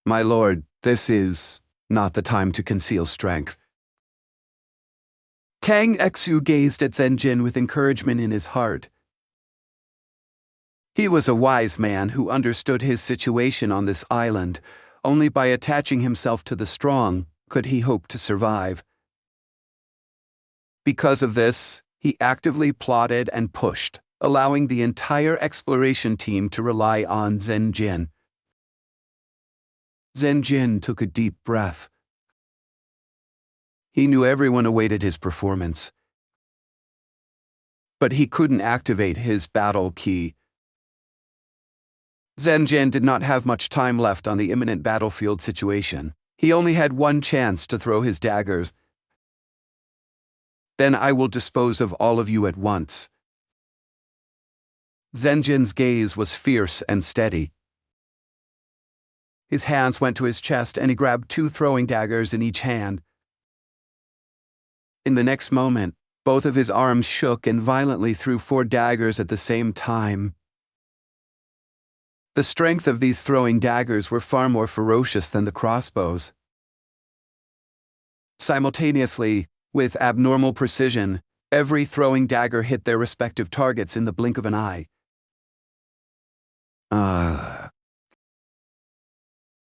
My lord, this is not the time to conceal strength. Kang Xu gazed at Zhen Ren with encouragement in his heart. He was a wise man who understood his situation on this island. Only by attaching himself to the strong could he hope to survive. Because of this, he actively plotted and pushed, allowing the entire exploration team to rely on Zhen Ren. Zhen Ren took a deep breath. He knew everyone awaited his performance. But he couldn't activate his battle ki. Zhen Ren did not have much time left on the imminent battlefield situation. He only had one chance to throw his daggers. Then I will dispose of all of you at once. Zhen Ren's gaze was fierce and steady. His hands went to his chest and he grabbed 2 throwing daggers in each hand. In the next moment, both of his arms shook and violently threw 4 daggers at the same time. The strength of these throwing daggers were far more ferocious than the crossbows. Simultaneously, with abnormal precision, every throwing dagger hit their respective targets in the blink of an eye.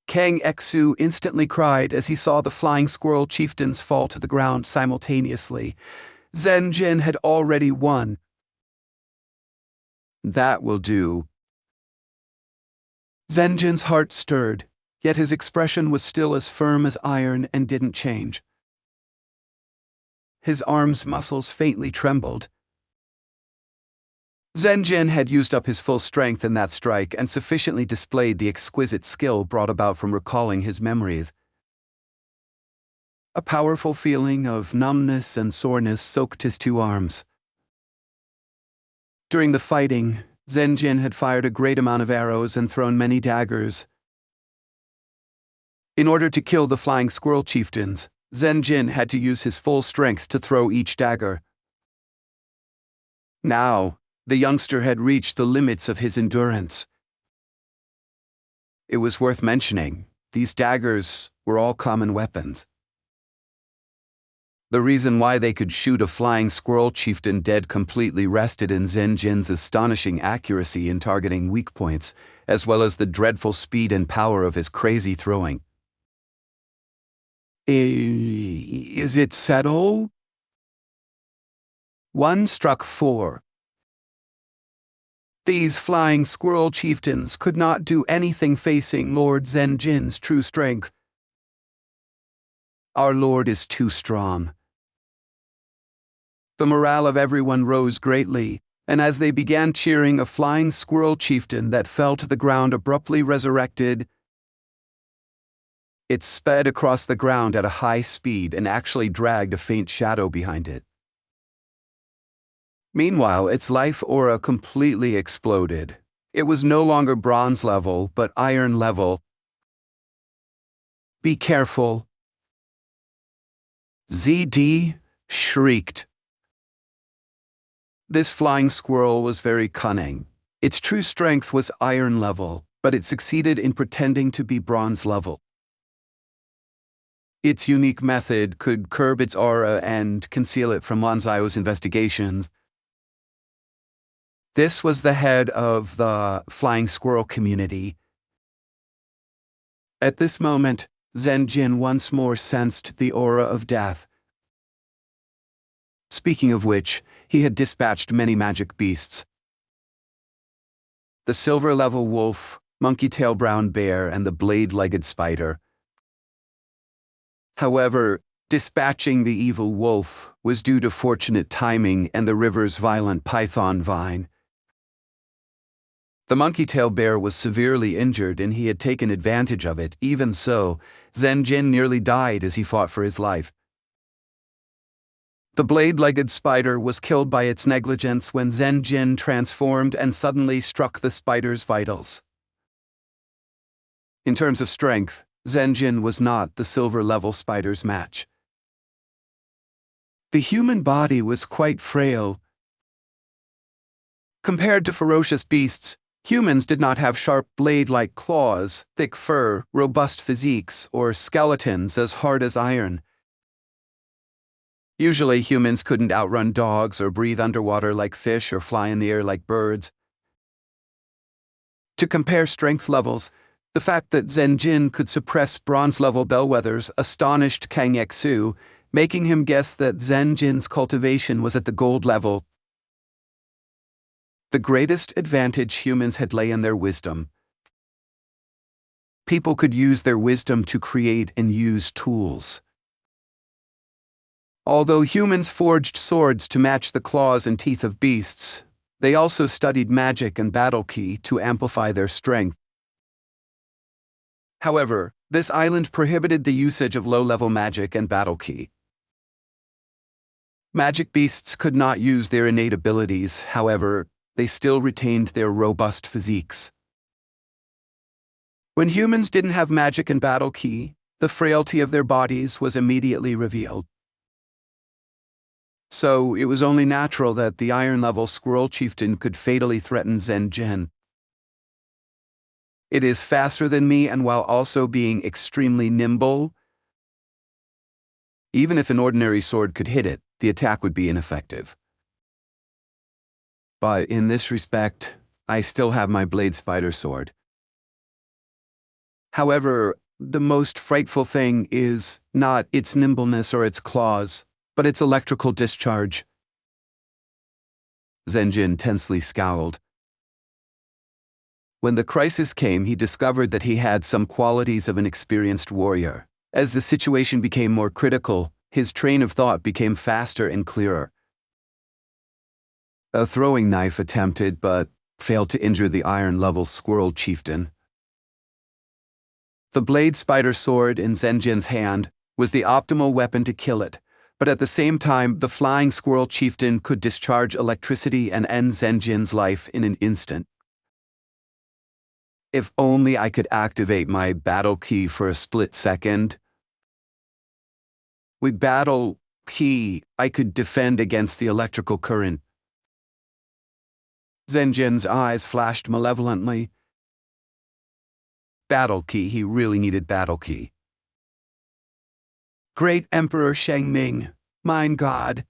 Kang Xu instantly cried as he saw the flying squirrel chieftains fall to the ground simultaneously. Zhen Ren had already won. That will do. Zhen Ren's heart stirred, yet his expression was still as firm as iron and didn't change. His arms' muscles faintly trembled. Zhen Ren had used up his full strength in that strike and sufficiently displayed the exquisite skill brought about from recalling his memories. A powerful feeling of numbness and soreness soaked his 2 arms. During the fighting, Zhen Ren had fired a great amount of arrows and thrown many daggers. In order to kill the flying squirrel chieftains, Zhen Ren had to use his full strength to throw each dagger. Now, the youngster had reached the limits of his endurance. It was worth mentioning, these daggers were all common weapons. The reason why they could shoot a flying squirrel chieftain dead completely rested in Zhen Ren's astonishing accuracy in targeting weak points, as well as the dreadful speed and power of his crazy throwing. Is it settled? 1 struck 4. These flying squirrel chieftains could not do anything facing Lord Zhen Ren's true strength. Our lord is too strong. The morale of everyone rose greatly, and as they began cheering, a flying squirrel chieftain that fell to the ground abruptly resurrected. It sped across the ground at a high speed and actually dragged a faint shadow behind it. Meanwhile, its life aura completely exploded. It was no longer bronze level, but iron level. Be careful. ZD shrieked. This flying squirrel was very cunning. Its true strength was iron level, but it succeeded in pretending to be bronze level. Its unique method could curb its aura and conceal it from Wanzio's investigations. This was the head of the flying squirrel community. At this moment, Zhen Ren once more sensed the aura of death. Speaking of which, he had dispatched many magic beasts. The silver-level wolf, monkey-tail brown bear, and the blade-legged spider. However, dispatching the evil wolf was due to fortunate timing and the river's violent python vine. The monkey-tail bear was severely injured and he had taken advantage of it. Even so, Zhen Ren nearly died as he fought for his life. The blade-legged spider was killed by its negligence when Zhen Ren transformed and suddenly struck the spider's vitals. In terms of strength, Zhen Ren was not the silver-level spider's match. The human body was quite frail. Compared to ferocious beasts, humans did not have sharp blade-like claws, thick fur, robust physiques, or skeletons as hard as iron. Usually humans couldn't outrun dogs or breathe underwater like fish or fly in the air like birds. To compare strength levels, the fact that Zhen Ren could suppress bronze-level bellwethers astonished Kang Xu, making him guess that Zhen Ren's cultivation was at the gold level. The greatest advantage humans had lay in their wisdom. People could use their wisdom to create and use tools. Although humans forged swords to match the claws and teeth of beasts, they also studied magic and battle key to amplify their strength. However, this island prohibited the usage of low-level magic and battle key. Magic beasts could not use their innate abilities, however, they still retained their robust physiques. When humans didn't have magic and battle ki, the frailty of their bodies was immediately revealed. So it was only natural that the iron-level squirrel chieftain could fatally threaten Zhen Ren. It is faster than me, and while also being extremely nimble, even if an ordinary sword could hit it, the attack would be ineffective. But in this respect, I still have my blade spider sword. However, the most frightful thing is not its nimbleness or its claws, but its electrical discharge. Zhen Ren tensely scowled. When the crisis came, he discovered that he had some qualities of an experienced warrior. As the situation became more critical, his train of thought became faster and clearer. A throwing knife attempted, but failed to injure the iron-level squirrel chieftain. The blade spider sword in Zhen Ren's hand was the optimal weapon to kill it, but at the same time, the flying squirrel chieftain could discharge electricity and end Zhen Ren's life in an instant. If only I could activate my battle ki for a split second. With battle ki, I could defend against the electrical current. Zhen Ren's eyes flashed malevolently. Battle ki, he really needed battle ki. Great Emperor Shengming, mine God.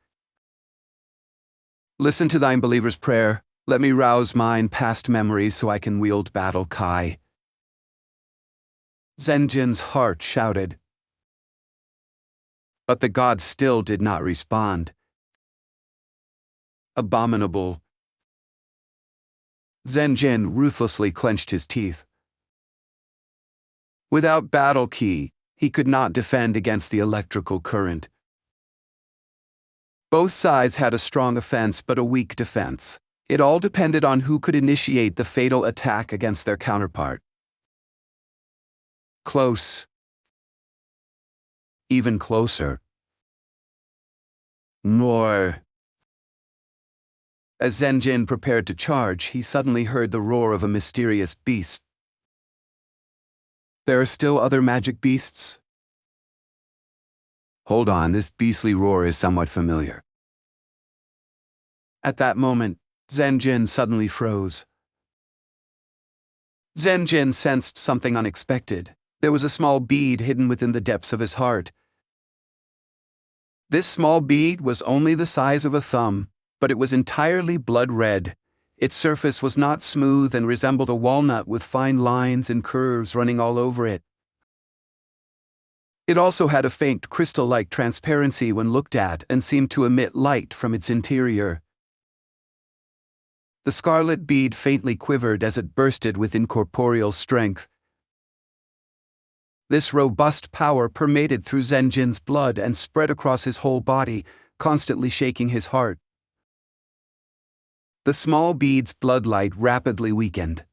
Listen to thine believer's prayer. Let me rouse mine past memories so I can wield battle kai. Zhen Ren's heart shouted. But the god still did not respond. Abominable. Zhen Ren ruthlessly clenched his teeth. Without battle ki, he could not defend against the electrical current. Both sides had a strong offense but a weak defense. It all depended on who could initiate the fatal attack against their counterpart. Close. Even closer. More. As Zhen Ren prepared to charge, he suddenly heard the roar of a mysterious beast. There are still other magic beasts? Hold on, this beastly roar is somewhat familiar. At that moment, Zhen Ren suddenly froze. Zhen Ren sensed something unexpected. There was a small bead hidden within the depths of his heart. This small bead was only the size of a thumb, but it was entirely blood red. Its surface was not smooth and resembled a walnut with fine lines and curves running all over it. It also had a faint crystal-like transparency when looked at and seemed to emit light from its interior. The scarlet bead faintly quivered as it bursted with incorporeal strength. This robust power permeated through Zhen Ren's blood and spread across his whole body, constantly shaking his heart. The small bead's bloodlight rapidly weakened.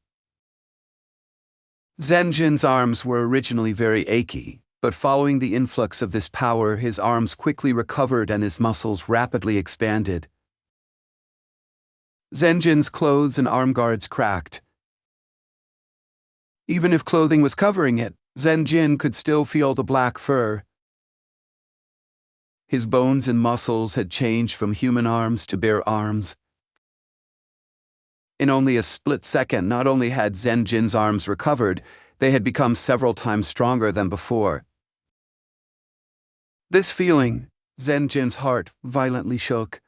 Zhen Ren's arms were originally very achy, but following the influx of this power, his arms quickly recovered and his muscles rapidly expanded. Zhen Ren's clothes and arm guards cracked. Even if clothing was covering it, Zhen Ren could still feel the black fur. His bones and muscles had changed from human arms to bare arms. In only a split second, not only had Zhen Ren's arms recovered, they had become several times stronger than before. This feeling, Zhen Ren's heart violently shook.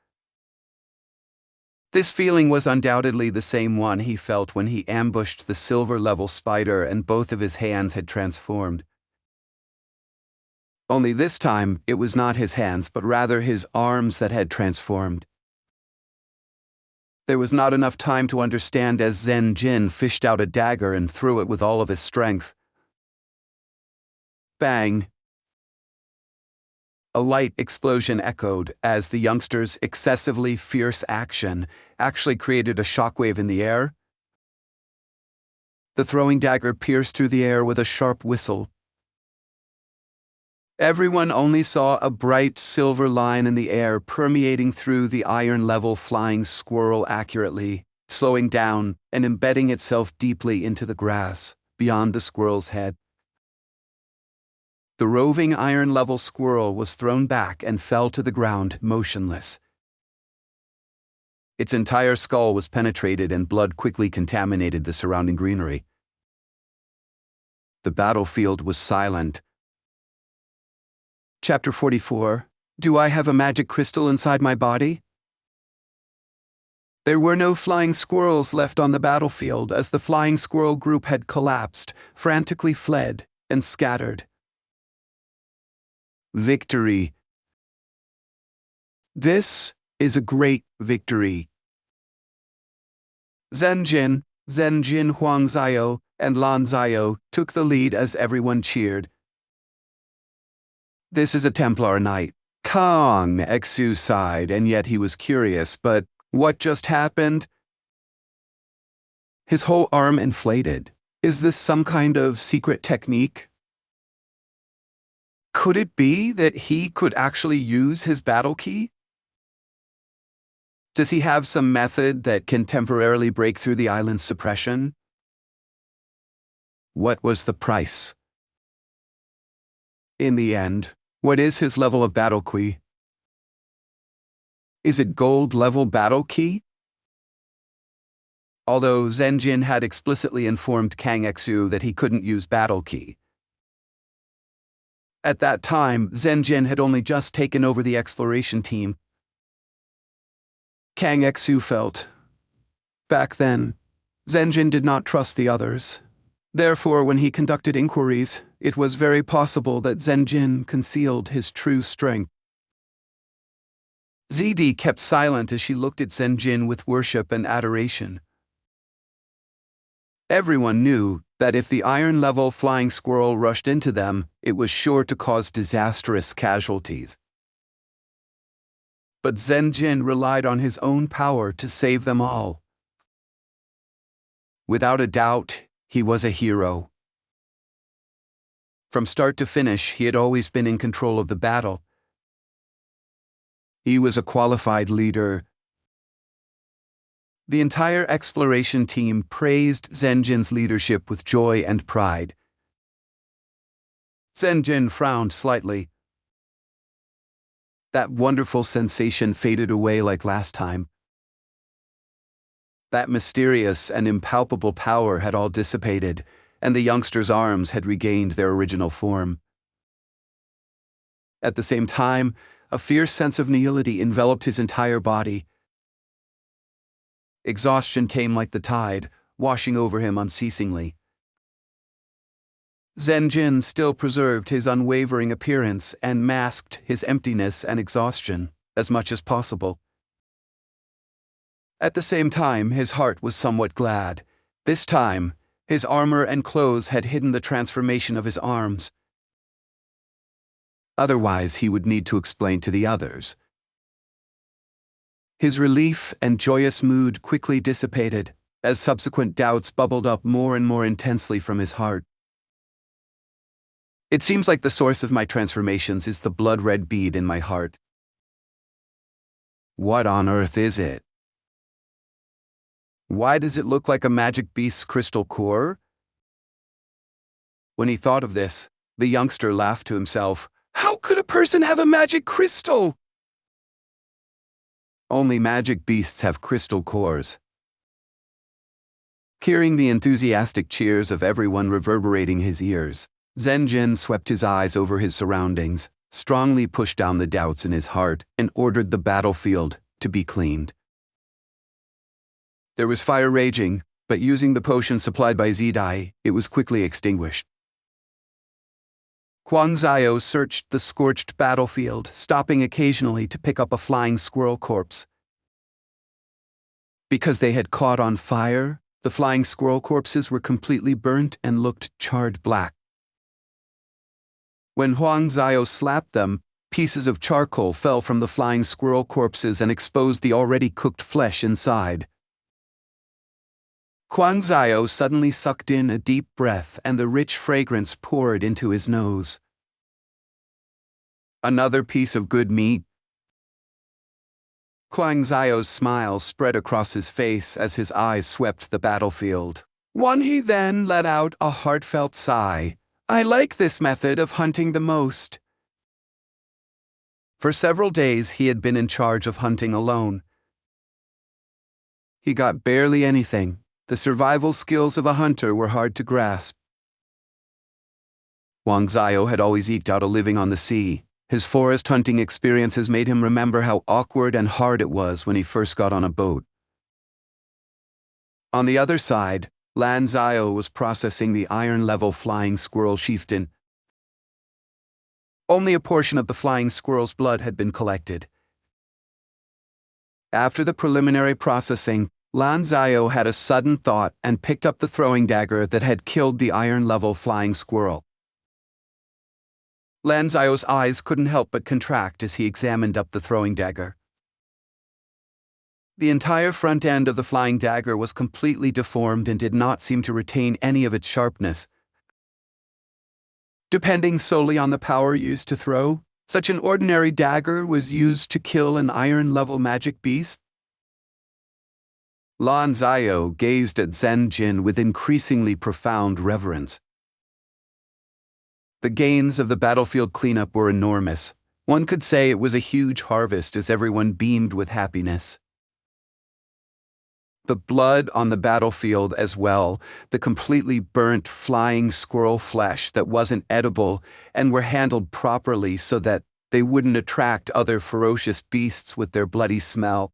This feeling was undoubtedly the same one he felt when he ambushed the silver-level spider and both of his hands had transformed. Only this time, it was not his hands, but rather his arms that had transformed. There was not enough time to understand as Zhen Ren fished out a dagger and threw it with all of his strength. Bang! A light explosion echoed as the youngster's excessively fierce action actually created a shockwave in the air. The throwing dagger pierced through the air with a sharp whistle. Everyone only saw a bright silver line in the air permeating through the iron-level flying squirrel accurately, slowing down and embedding itself deeply into the grass. beyond the squirrel's head. The roving iron-level squirrel was thrown back and fell to the ground, motionless. Its entire skull was penetrated and blood quickly contaminated the surrounding greenery. The battlefield was silent. Chapter 44. Do I have a magic crystal inside my body? There were no flying squirrels left on the battlefield, as the flying squirrel group had collapsed, frantically fled, and scattered. Victory. This is a great victory. Zhen Ren, Huang Ziyo, and Lan Ziyo took the lead as everyone cheered. This is a Templar night. Kang Xu sighed, and yet he was curious, but what just happened? His whole arm inflated. Is this some kind of secret technique? Could it be that he could actually use his battle key? Does he have some method that can temporarily break through the island's suppression? What was the price? In the end, what is his level of battle key? Is it gold-level battle key? Although Zhen Ren had explicitly informed Kang Xu that he couldn't use battle key. At that time, Zhen Ren had only just taken over the exploration team. Kang Xu felt. Back then, Zhen Ren did not trust the others. Therefore, when he conducted inquiries, it was very possible that Zhen Ren concealed his true strength. ZD kept silent as she looked at Zhen Ren with worship and adoration. Everyone knew that if the iron-level flying squirrel rushed into them, it was sure to cause disastrous casualties. But Zhen Ren relied on his own power to save them all. Without a doubt, he was a hero. From start to finish, he had always been in control of the battle. He was a qualified leader. The entire exploration team praised Zhen Ren's leadership with joy and pride. Zhen Ren frowned slightly. That wonderful sensation faded away like last time. That mysterious and impalpable power had all dissipated, and the youngster's arms had regained their original form. At the same time, a fierce sense of nihility enveloped his entire body. Exhaustion came like the tide, washing over him unceasingly. Zhen Ren still preserved his unwavering appearance and masked his emptiness and exhaustion as much as possible. At the same time, his heart was somewhat glad. This time, his armor and clothes had hidden the transformation of his arms. Otherwise, he would need to explain to the others. His relief and joyous mood quickly dissipated, as subsequent doubts bubbled up more and more intensely from his heart. It seems like the source of my transformations is the blood-red bead in my heart. What on earth is it? Why does it look like a magic beast's crystal core? When he thought of this, the youngster laughed to himself. How could a person have a magic crystal? Only magic beasts have crystal cores. Hearing the enthusiastic cheers of everyone reverberating his ears, Zhen Ren swept his eyes over his surroundings, strongly pushed down the doubts in his heart, and ordered the battlefield to be cleaned. There was fire raging, but using the potion supplied by Zidai, it was quickly extinguished. Huang Ziyo searched the scorched battlefield, stopping occasionally to pick up a flying squirrel corpse. Because they had caught on fire, the flying squirrel corpses were completely burnt and looked charred black. When Huang Ziyo slapped them, pieces of charcoal fell from the flying squirrel corpses and exposed the already cooked flesh inside. Huang Ziyo suddenly sucked in a deep breath and the rich fragrance poured into his nose. Another piece of good meat. Huang Ziyo's smile spread across his face as his eyes swept the battlefield. Wan He then let out a heartfelt sigh. I like this method of hunting the most. For several days he had been in charge of hunting alone. He got barely anything. The survival skills of a hunter were hard to grasp. Wang Zio had always eked out a living on the sea. His forest hunting experiences made him remember how awkward and hard it was when he first got on a boat. On the other side, Lan Zio was processing the iron-level flying squirrel chieftain. Only a portion of the flying squirrel's blood had been collected. After the preliminary processing, Lan Zio had a sudden thought and picked up the throwing dagger that had killed the iron-level flying squirrel. Lan Zio's eyes couldn't help but contract as he examined up the throwing dagger. The entire front end of the flying dagger was completely deformed and did not seem to retain any of its sharpness. Depending solely on the power used to throw, such an ordinary dagger was used to kill an iron-level magic beast? Lan Zio gazed at Zhen Ren with increasingly profound reverence. The gains of the battlefield cleanup were enormous. One could say it was a huge harvest as everyone beamed with happiness. The blood on the battlefield as well, the completely burnt flying squirrel flesh that wasn't edible and were handled properly so that they wouldn't attract other ferocious beasts with their bloody smell.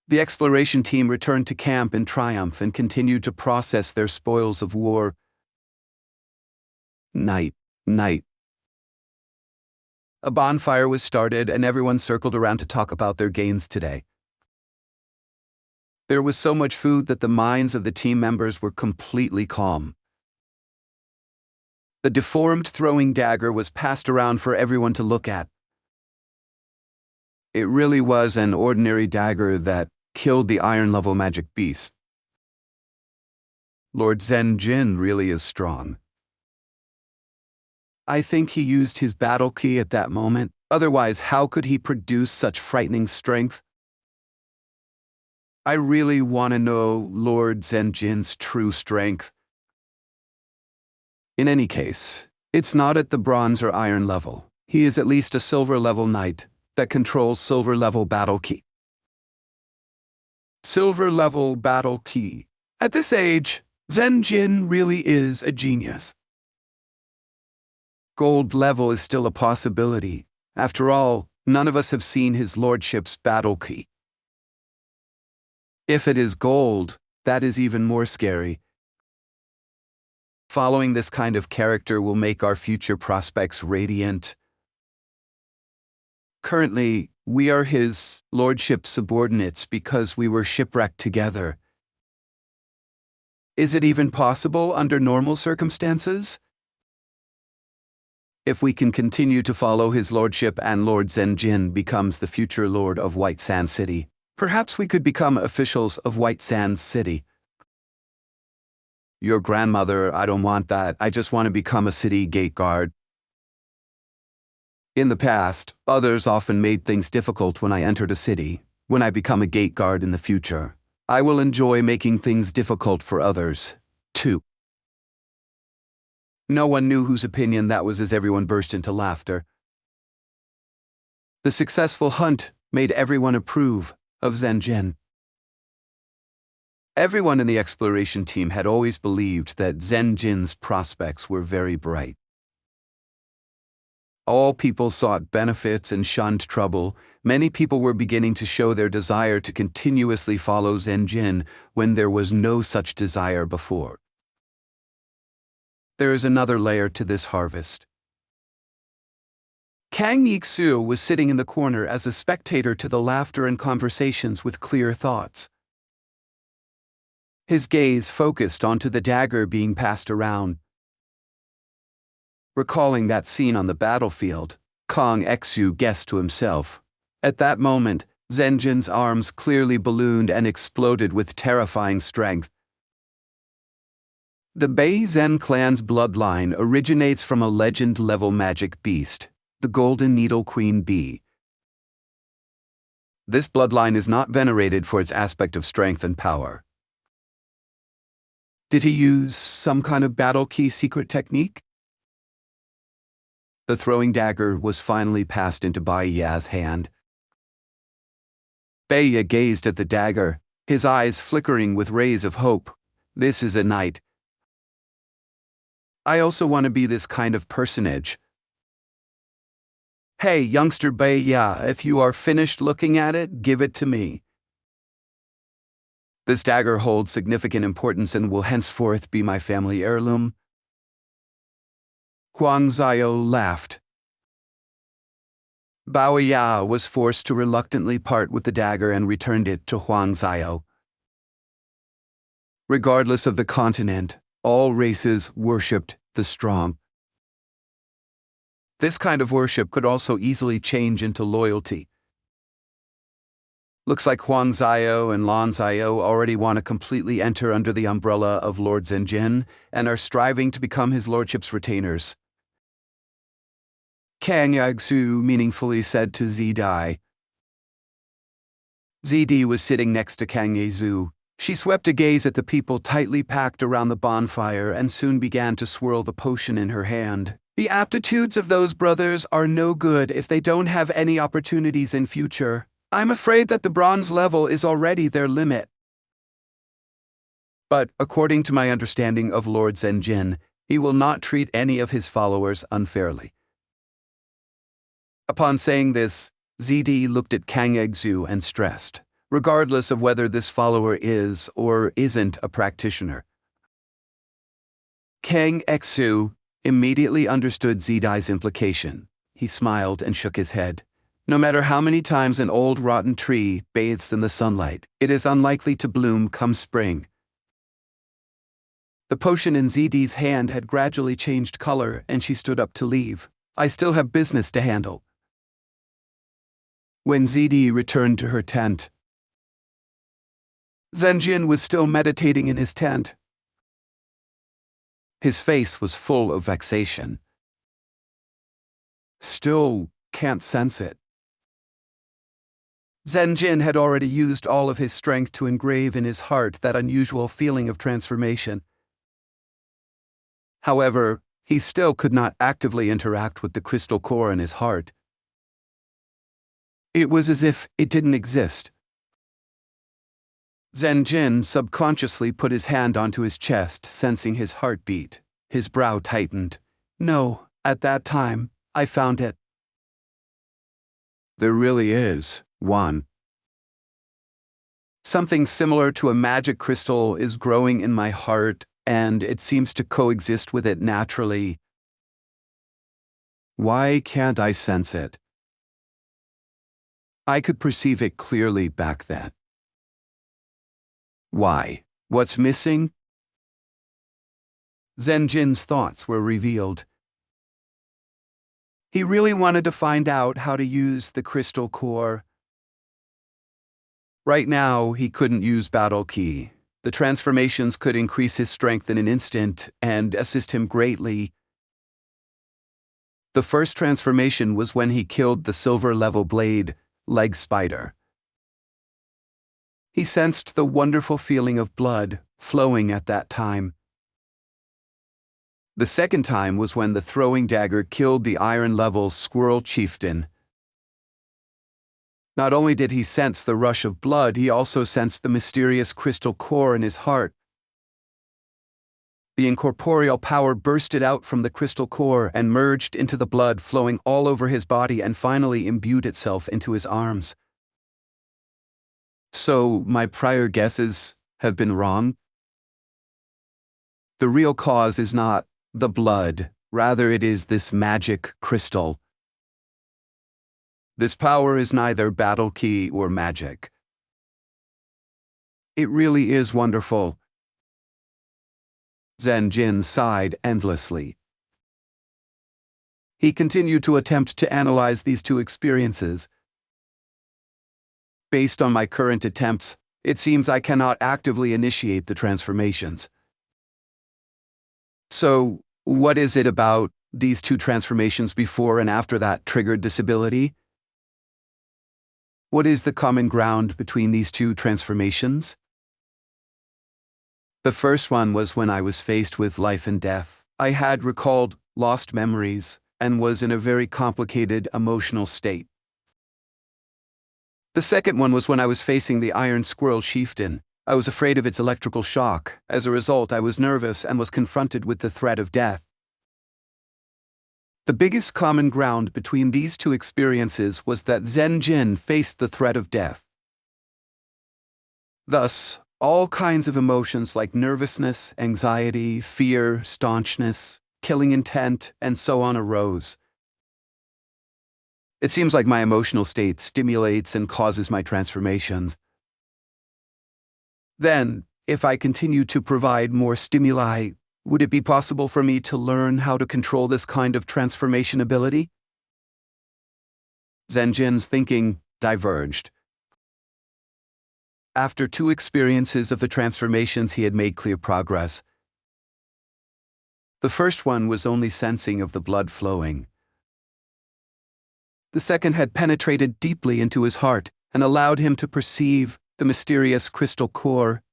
The exploration team returned to camp in triumph and continued to process their spoils of war. Night. A bonfire was started and everyone circled around to talk about their gains today. There was so much food that the minds of the team members were completely calm. The deformed throwing dagger was passed around for everyone to look at. It really was an ordinary dagger that killed the iron-level magic beast. Lord Zhen Ren really is strong. I think he used his battle key at that moment. Otherwise, how could he produce such frightening strength? I really want to know Lord Zhen Ren's true strength. In any case, it's not at the bronze or iron level. He is at least a silver level knight that controls silver level battle key. Silver level battle key. At this age, Zhen Ren really is a genius. Gold level is still a possibility. After all, none of us have seen his lordship's battle key. If it is gold, that is even more scary. Following this kind of character will make our future prospects radiant. Currently, we are his lordship's subordinates because we were shipwrecked together. Is it even possible under normal circumstances? If we can continue to follow his lordship and Lord Zhen Ren becomes the future lord of White Sand City, perhaps we could become officials of White Sand City. Your grandmother, I don't want that. I just want to become a city gate guard. In the past, others often made things difficult when I entered a city. When I become a gate guard in the future, I will enjoy making things difficult for others, too. No one knew whose opinion that was as everyone burst into laughter. The successful hunt made everyone approve of Zhen Ren. Everyone in the exploration team had always believed that Zhen Ren's prospects were very bright. All people sought benefits and shunned trouble. Many people were beginning to show their desire to continuously follow Zhen Ren when there was no such desire before. There is another layer to this harvest. Kang Yixu was sitting in the corner as a spectator to the laughter and conversations with clear thoughts. His gaze focused onto the dagger being passed around. Recalling that scene on the battlefield, Kang Yixu guessed to himself. At that moment, Zhen Ren's arms clearly ballooned and exploded with terrifying strength. The Bei Zhen clan's bloodline originates from a legend-level magic beast, the Golden Needle Queen Bee. This bloodline is not venerated for its aspect of strength and power. Did he use some kind of battle key secret technique? The throwing dagger was finally passed into Bai Ya's hand. Bai Ya gazed at the dagger, his eyes flickering with rays of hope. This is a knight. I also want to be this kind of personage. Hey, youngster Bai Ya, if you are finished looking at it, give it to me. This dagger holds significant importance and will henceforth be my family heirloom. Huang Ziyo laughed. Bao Ya was forced to reluctantly part with the dagger and returned it to Huang Ziyo. Regardless of the continent, all races worshipped the strong. This kind of worship could also easily change into loyalty. Looks like Huang Ziyo and Lan Ziyo already want to completely enter under the umbrella of Lord Zhenjin and are striving to become his lordship's retainers. Kang Yagsu meaningfully said to Zidai. Zidi was sitting next to Kang Yezu. She swept a gaze at the people tightly packed around the bonfire and soon began to swirl the potion in her hand. The aptitudes of those brothers are no good if they don't have any opportunities in future. I'm afraid that the bronze level is already their limit. But according to my understanding of Lord Zhenjin, he will not treat any of his followers unfairly. Upon saying this, Zidi looked at Kang Yagsu and stressed, regardless of whether this follower is or isn't a practitioner. Kang Yagsu immediately understood Zidai's implication. He smiled and shook his head. No matter how many times an old rotten tree bathes in the sunlight, it is unlikely to bloom come spring. The potion in Zidi's hand had gradually changed color and she stood up to leave. I still have business to handle. When Zidi returned to her tent, Zhenjin was still meditating in his tent. His face was full of vexation. Still can't sense it. Zhenjin had already used all of his strength to engrave in his heart that unusual feeling of transformation. However, he still could not actively interact with the crystal core in his heart. It was as if it didn't exist. Zhenjin subconsciously put his hand onto his chest, sensing his heartbeat. His brow tightened. No, at that time, I found it. There really is one. Something similar to a magic crystal is growing in my heart, and it seems to coexist with it naturally. Why can't I sense it? I could perceive it clearly back then. Why? What's missing? Zhenjin's thoughts were revealed. He really wanted to find out how to use the crystal core. Right now, he couldn't use Battle Key. The transformations could increase his strength in an instant and assist him greatly. The first transformation was when he killed the silver-level blade, Leg Spider. He sensed the wonderful feeling of blood flowing at that time. The second time was when the throwing dagger killed the iron-level Squirrel Chieftain. Not only did he sense the rush of blood, he also sensed the mysterious crystal core in his heart. The incorporeal power bursted out from the crystal core and merged into the blood flowing all over his body and finally imbued itself into his arms. So, my prior guesses have been wrong? The real cause is not the blood, rather it is this magic crystal. This power is neither battle key or magic. It really is wonderful. Zhenjin sighed endlessly. He continued to attempt to analyze these two experiences. Based on my current attempts, it seems I cannot actively initiate the transformations. So, what is it about these two transformations before and after that triggered disability? What is the common ground between these two transformations? The first one was when I was faced with life and death. I had recalled lost memories and was in a very complicated emotional state. The second one was when I was facing the iron squirrel chieftain. I was afraid of its electrical shock. As a result, I was nervous and was confronted with the threat of death. The biggest common ground between these two experiences was that Zhen Ren faced the threat of death. Thus, all kinds of emotions like nervousness, anxiety, fear, staunchness, killing intent, and so on arose. It seems like my emotional state stimulates and causes my transformations. Then, if I continue to provide more stimuli, would it be possible for me to learn how to control this kind of transformation ability? Zhen Ren's thinking diverged. After 2 experiences of the transformations, he had made clear progress. The first one was only sensing of the blood flowing. The second had penetrated deeply into his heart and allowed him to perceive the mysterious crystal core.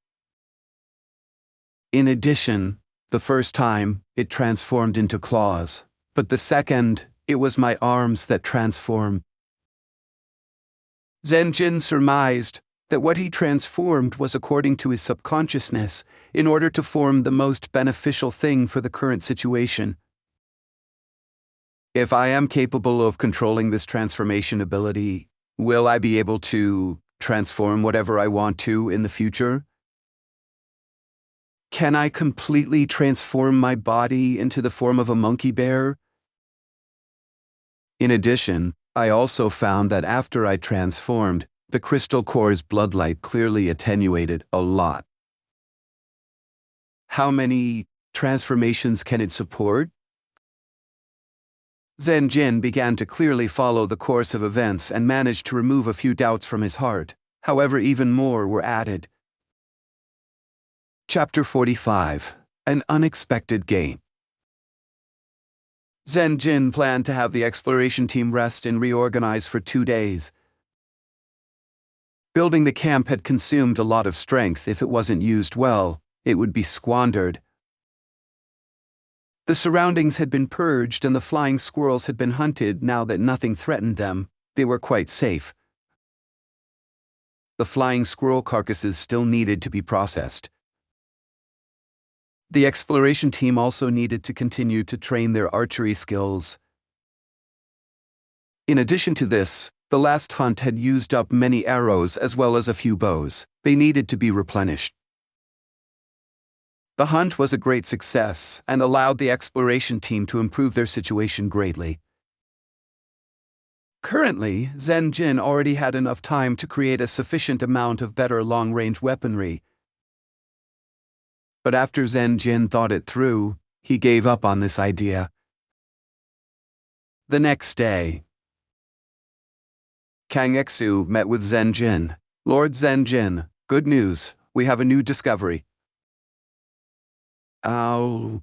In addition, the first time, it transformed into claws, but the second, it was my arms that transformed. Zhen Ren surmised that what he transformed was according to his subconsciousness in order to form the most beneficial thing for the current situation. If I am capable of controlling this transformation ability, will I be able to transform whatever I want to in the future? Can I completely transform my body into the form of a monkey bear? In addition, I also found that after I transformed, the crystal core's bloodlight clearly attenuated a lot. How many transformations can it support? Zhen Ren began to clearly follow the course of events and managed to remove a few doubts from his heart. However, even more were added. Chapter 45. An Unexpected Gain. Zhen Ren planned to have the exploration team rest and reorganize for 2 days. Building the camp had consumed a lot of strength. If it wasn't used well, it would be squandered. The surroundings had been purged and the flying squirrels had been hunted. Now that nothing threatened them, they were quite safe. The flying squirrel carcasses still needed to be processed. The exploration team also needed to continue to train their archery skills. In addition to this, the last hunt had used up many arrows as well as a few bows. They needed to be replenished. The hunt was a great success and allowed the exploration team to improve their situation greatly. Currently, Zhen Ren already had enough time to create a sufficient amount of better long-range weaponry. But after Zhen Ren thought it through, he gave up on this idea. The next day, Kang Exu met with Zhen Ren. Lord Zhen Ren, good news, we have a new discovery. Ow.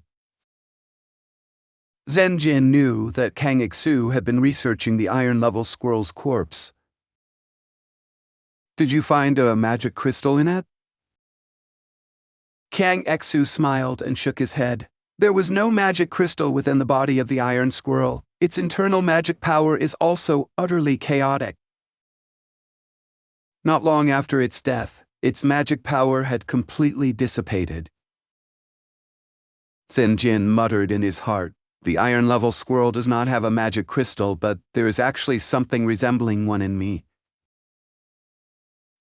Zhen Ren knew that Kang Exu had been researching the iron-level squirrel's corpse. Did you find a magic crystal in it? Kang Exu smiled and shook his head. There was no magic crystal within the body of the iron squirrel. Its internal magic power is also utterly chaotic. Not long after its death, its magic power had completely dissipated. Zhen Ren muttered in his heart, the iron-level squirrel does not have a magic crystal, but there is actually something resembling one in me.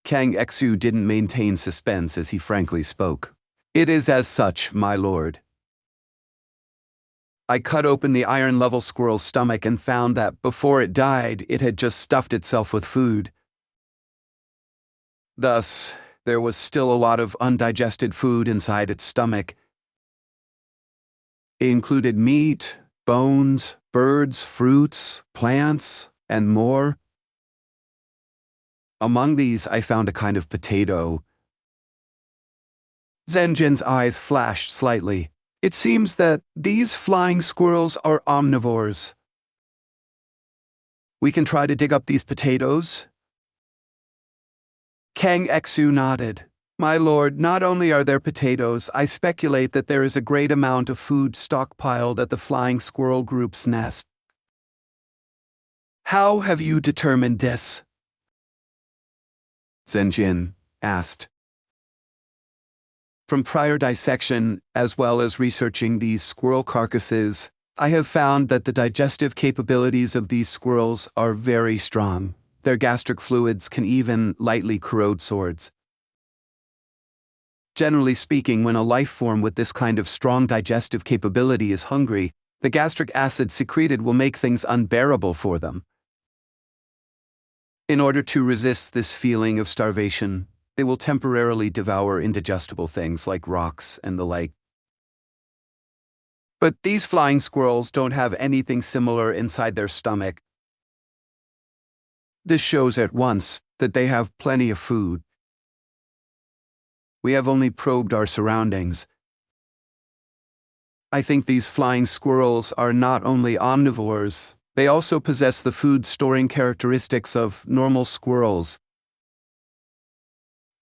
Kang Exu didn't maintain suspense as he frankly spoke. It is as such, my lord. I cut open the iron-level squirrel's stomach and found that before it died, it had just stuffed itself with food. Thus, there was still a lot of undigested food inside its stomach. It included meat, bones, birds, fruits, plants, and more. Among these, I found a kind of potato. Zhen Ren's eyes flashed slightly. It seems that these flying squirrels are omnivores. We can try to dig up these potatoes. Kang Exu nodded. My lord, not only are there potatoes, I speculate that there is a great amount of food stockpiled at the flying squirrel group's nest. How have you determined this? Zhen Ren asked. From prior dissection, as well as researching these squirrel carcasses, I have found that the digestive capabilities of these squirrels are very strong. Their gastric fluids can even lightly corrode swords. Generally speaking, when a life form with this kind of strong digestive capability is hungry, the gastric acid secreted will make things unbearable for them. In order to resist this feeling of starvation, they will temporarily devour indigestible things like rocks and the like. But these flying squirrels don't have anything similar inside their stomach. This shows at once that they have plenty of food. We have only probed our surroundings. I think these flying squirrels are not only omnivores, they also possess the food-storing characteristics of normal squirrels.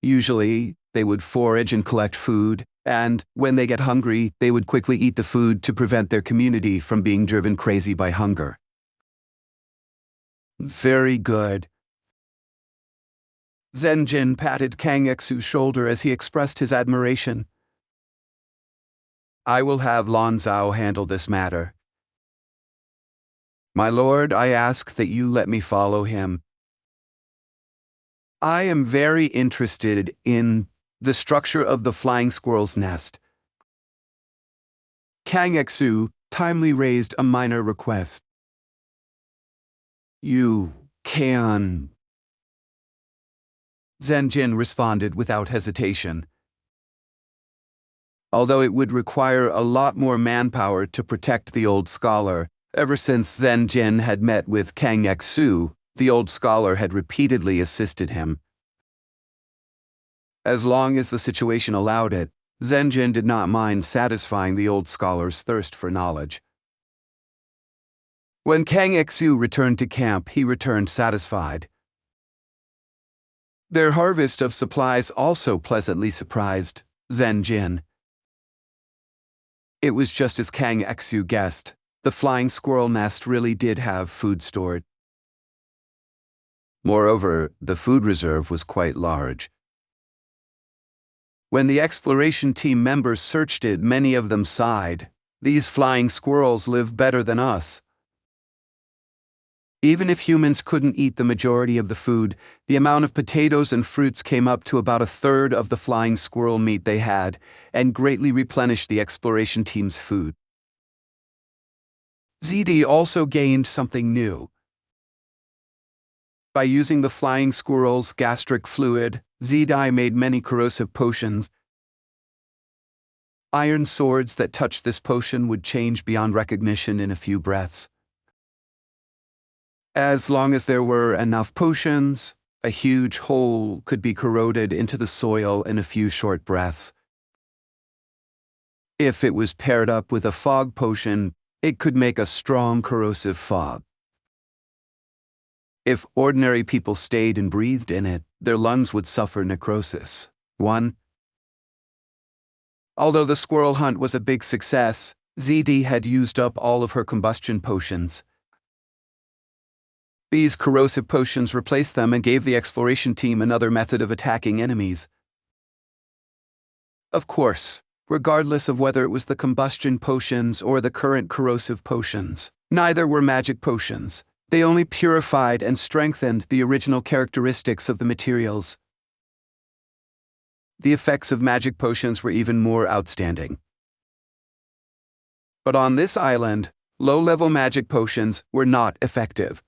Usually, they would forage and collect food, and when they get hungry, they would quickly eat the food to prevent their community from being driven crazy by hunger. Very good. Zhen Ren patted Kang Xu's shoulder as he expressed his admiration. I will have Lan Zhao handle this matter. My lord, I ask that you let me follow him. I am very interested in the structure of the flying squirrel's nest. Kang Xu timely raised a minor request. You can. Zhen Ren responded without hesitation. Although it would require a lot more manpower to protect the old scholar, ever since Zhen Ren had met with Kang Xu, the old scholar had repeatedly assisted him. As long as the situation allowed it, Zhen Ren did not mind satisfying the old scholar's thirst for knowledge. When Kang Xu returned to camp, he returned satisfied. Their harvest of supplies also pleasantly surprised Zhen Ren. It was just as Kang Xu guessed. The flying squirrel nest really did have food stored. Moreover, the food reserve was quite large. When the exploration team members searched it, many of them sighed. These flying squirrels live better than us. Even if humans couldn't eat the majority of the food, the amount of potatoes and fruits came up to about a third of the flying squirrel meat they had, and greatly replenished the exploration team's food. ZD also gained something new. By using the flying squirrel's gastric fluid, ZD made many corrosive potions. Iron swords that touched this potion would change beyond recognition in a few breaths. As long as there were enough potions, a huge hole could be corroded into the soil in a few short breaths. If it was paired up with a fog potion, it could make a strong corrosive fog. If ordinary people stayed and breathed in it, their lungs would suffer necrosis. 1. Although the squirrel hunt was a big success, ZD had used up all of her combustion potions. These corrosive potions replaced them and gave the exploration team another method of attacking enemies. Of course, regardless of whether it was the combustion potions or the current corrosive potions, neither were magic potions. They only purified and strengthened the original characteristics of the materials. The effects of magic potions were even more outstanding. But on this island, low-level magic potions were not effective.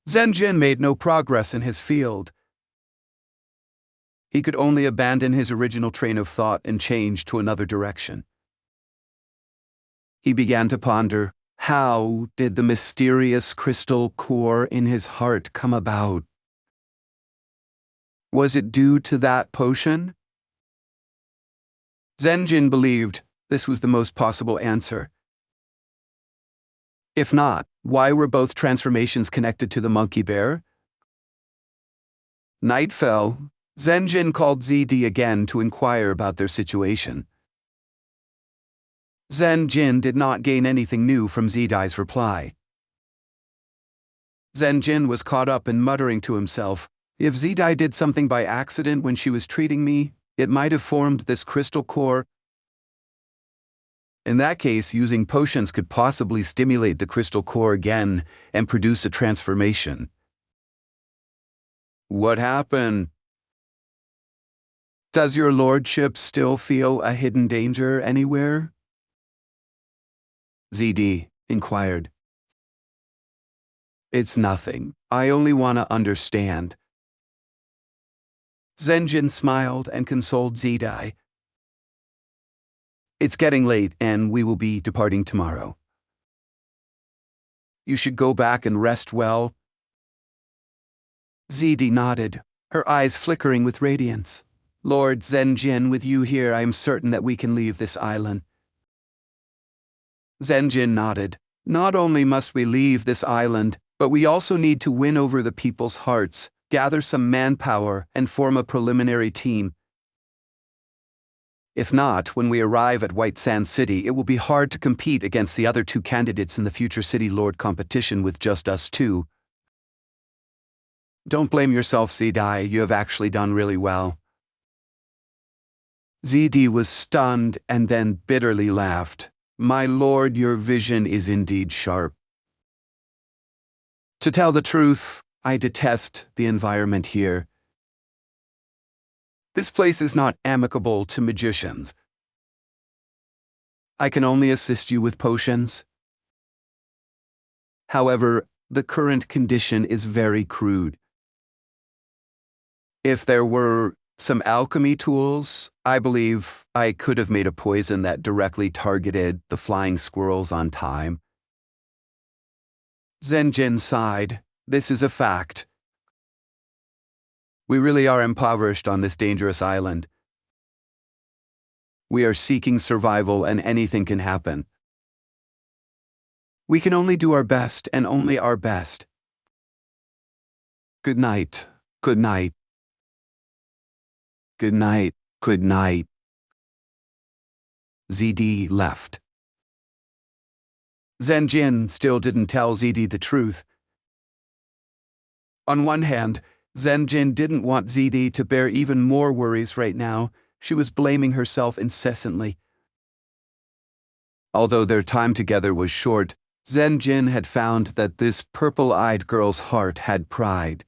Zhen Ren made no progress in his field. He could only abandon his original train of thought and change to another direction. He began to ponder, how did the mysterious crystal core in his heart come about? Was it due to that potion? Zhen Ren believed this was the most possible answer. If not, why were both transformations connected to the monkey bear? Night fell. Zhen Ren called ZD again to inquire about their situation. Zhen Ren did not gain anything new from Zidai's reply. Zhen Ren was caught up in muttering to himself, if Zidai did something by accident when she was treating me, it might have formed this crystal core. In that case, using potions could possibly stimulate the crystal core again and produce a transformation. What happened? Does your lordship still feel a hidden danger anywhere? ZD inquired. It's nothing. I only want to understand. Zhen Ren smiled and consoled Zidai. It's getting late and we will be departing tomorrow. You should go back and rest well. ZD nodded, her eyes flickering with radiance. Lord Zhen Ren, with you here, I am certain that we can leave this island. Zhen Ren nodded. Not only must we leave this island, but we also need to win over the people's hearts, gather some manpower, and form a preliminary team. If not, when we arrive at White Sand City, it will be hard to compete against the other two candidates in the future City Lord competition with just us two. Don't blame yourself, Zidai, you have actually done really well. ZD was stunned and then bitterly laughed. My lord, your vision is indeed sharp. To tell the truth, I detest the environment here. This place is not amicable to magicians. I can only assist you with potions. However, the current condition is very crude. If there were some alchemy tools, I believe I could have made a poison that directly targeted the flying squirrels on time. Zhen Ren sighed. This is a fact. We really are impoverished on this dangerous island. We are seeking survival and anything can happen. We can only do our best and only our best. Good night. Good night. Good night. Good night. ZD left. Zhen Ren still didn't tell ZD the truth. On one hand, Zhen Ren didn't want ZD to bear even more worries right now. She was blaming herself incessantly. Although their time together was short, Zhen Ren had found that this purple-eyed girl's heart had pride.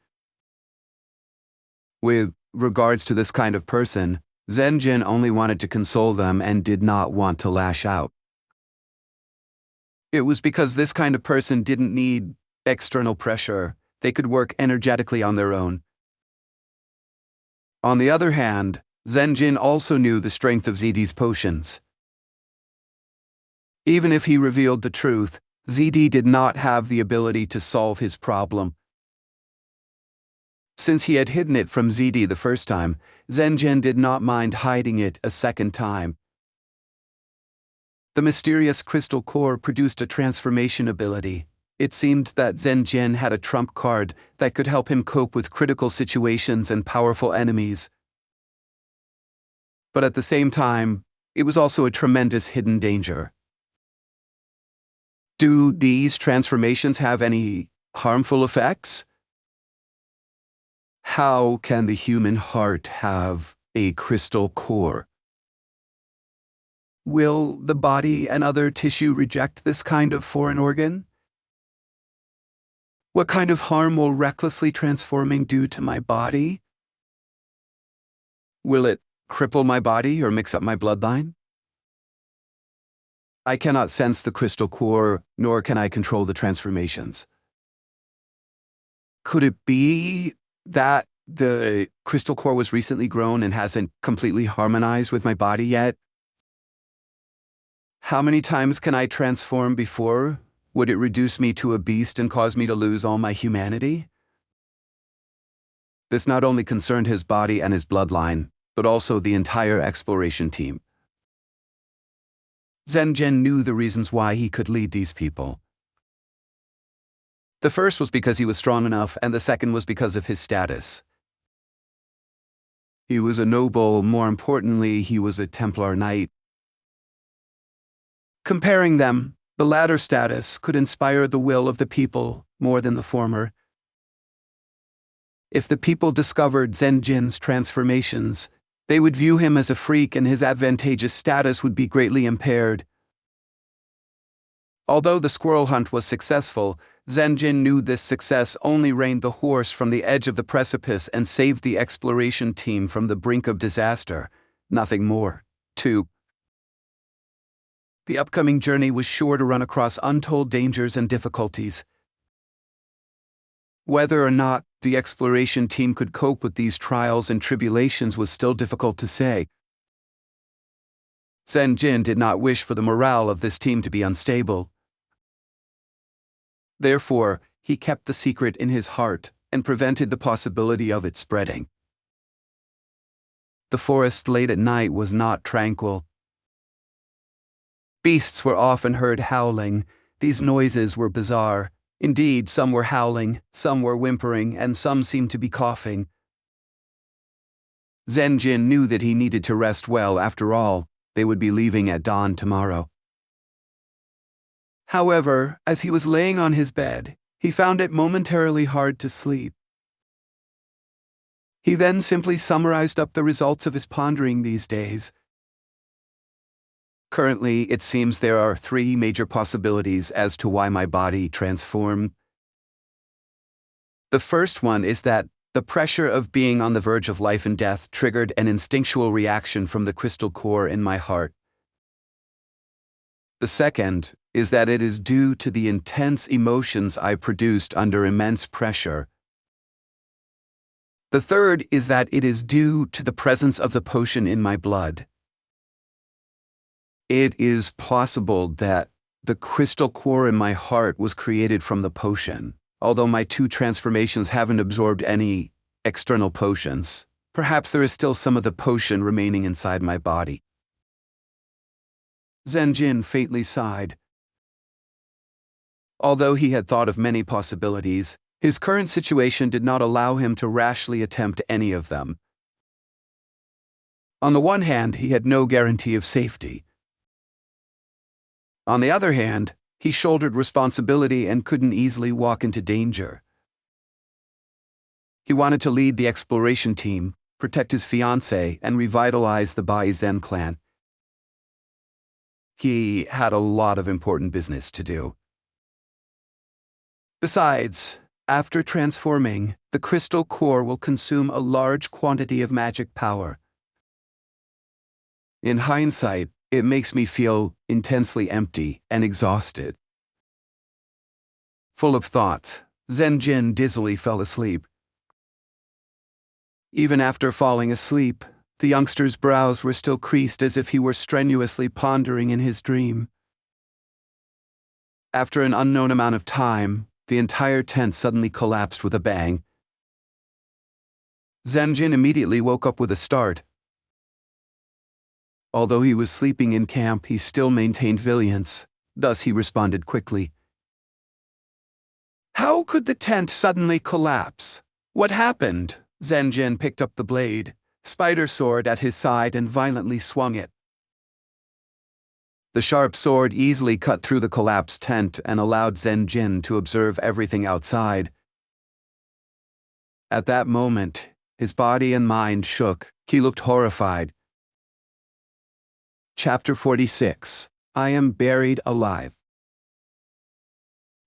With regards to this kind of person, Zhen Ren only wanted to console them and did not want to lash out. It was because this kind of person didn't need external pressure. They could work energetically on their own. On the other hand, Zhen Ren also knew the strength of ZD's potions. Even if he revealed the truth, ZD did not have the ability to solve his problem. Since he had hidden it from ZD the first time, Zhen Ren did not mind hiding it a second time. The mysterious crystal core produced a transformation ability. It seemed that Zhen Ren had a trump card that could help him cope with critical situations and powerful enemies. But at the same time, it was also a tremendous hidden danger. Do these transformations have any harmful effects? How can the human heart have a crystal core? Will the body and other tissue reject this kind of foreign organ? What kind of harm will recklessly transforming do to my body? Will it cripple my body or mix up my bloodline? I cannot sense the crystal core, nor can I control the transformations. Could it be that the crystal core was recently grown and hasn't completely harmonized with my body yet? How many times can I transform before? Would it reduce me to a beast and cause me to lose all my humanity? This not only concerned his body and his bloodline, but also the entire exploration team. Zhen Ren knew the reasons why he could lead these people. The first was because he was strong enough, and the second was because of his status. He was a noble, more importantly, he was a Templar knight. Comparing them, the latter status could inspire the will of the people more than the former. If the people discovered Zhen Jin's transformations, they would view him as a freak and his advantageous status would be greatly impaired. Although the squirrel hunt was successful, Zhen Jin knew this success only reined the horse from the edge of the precipice and saved the exploration team from the brink of disaster, nothing more. 2. The upcoming journey was sure to run across untold dangers and difficulties. Whether or not the exploration team could cope with these trials and tribulations was still difficult to say. Zhen Jin did not wish for the morale of this team to be unstable. Therefore, he kept the secret in his heart and prevented the possibility of it spreading. The forest late at night was not tranquil. Beasts were often heard howling. These noises were bizarre. Indeed, some were howling, some were whimpering, and some seemed to be coughing. Zhen Jin knew that he needed to rest well. After all, they would be leaving at dawn tomorrow. However, as he was laying on his bed, he found it momentarily hard to sleep. He then simply summarized up the results of his pondering these days. Currently, it seems there are 3 major possibilities as to why my body transformed. The first one is that the pressure of being on the verge of life and death triggered an instinctual reaction from the crystal core in my heart. The second is that it is due to the intense emotions I produced under immense pressure. The third is that it is due to the presence of the potion in my blood. It is possible that the crystal core in my heart was created from the potion. Although my 2 transformations haven't absorbed any external potions, perhaps there is still some of the potion remaining inside my body. Zhen Jin faintly sighed. Although he had thought of many possibilities, his current situation did not allow him to rashly attempt any of them. On the one hand, he had no guarantee of safety. On the other hand, he shouldered responsibility and couldn't easily walk into danger. He wanted to lead the exploration team, protect his fiancée, and revitalize the Bai Zhen clan. He had a lot of important business to do. Besides, after transforming, the crystal core will consume a large quantity of magic power. In hindsight, it makes me feel intensely empty and exhausted. Full of thoughts, Zhen Jin dizzily fell asleep. Even after falling asleep, the youngster's brows were still creased as if he were strenuously pondering in his dream. After an unknown amount of time, the entire tent suddenly collapsed with a bang. Zhen Jin immediately woke up with a start. Although he was sleeping in camp, he still maintained vigilance. Thus he responded quickly. How could the tent suddenly collapse? What happened? Zhen Jin picked up the blade, spider sword at his side, and violently swung it. The sharp sword easily cut through the collapsed tent and allowed Zhen Jin to observe everything outside. At that moment, his body and mind shook. He looked horrified. Chapter 46. I am buried alive.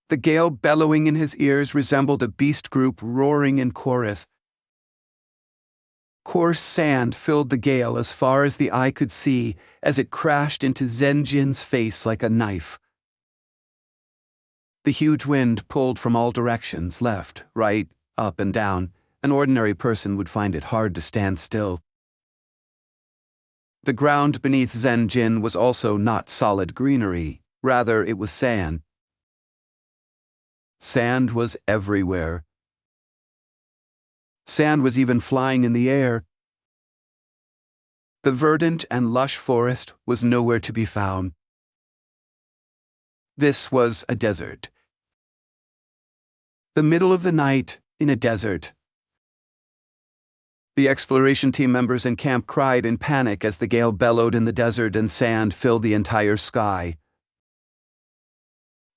The gale bellowing in his ears resembled a beast group roaring in chorus. Coarse sand filled the gale as far as the eye could see as it crashed into Zhen Jin's face like a knife. The huge wind pulled from all directions, left, right, up and down. An ordinary person would find it hard to stand still. The ground beneath Zhen Jin was also not solid greenery, rather it was sand. Sand was everywhere. Sand was even flying in the air. The verdant and lush forest was nowhere to be found. This was a desert. The middle of the night in a desert. The exploration team members in camp cried in panic as the gale bellowed in the desert and sand filled the entire sky.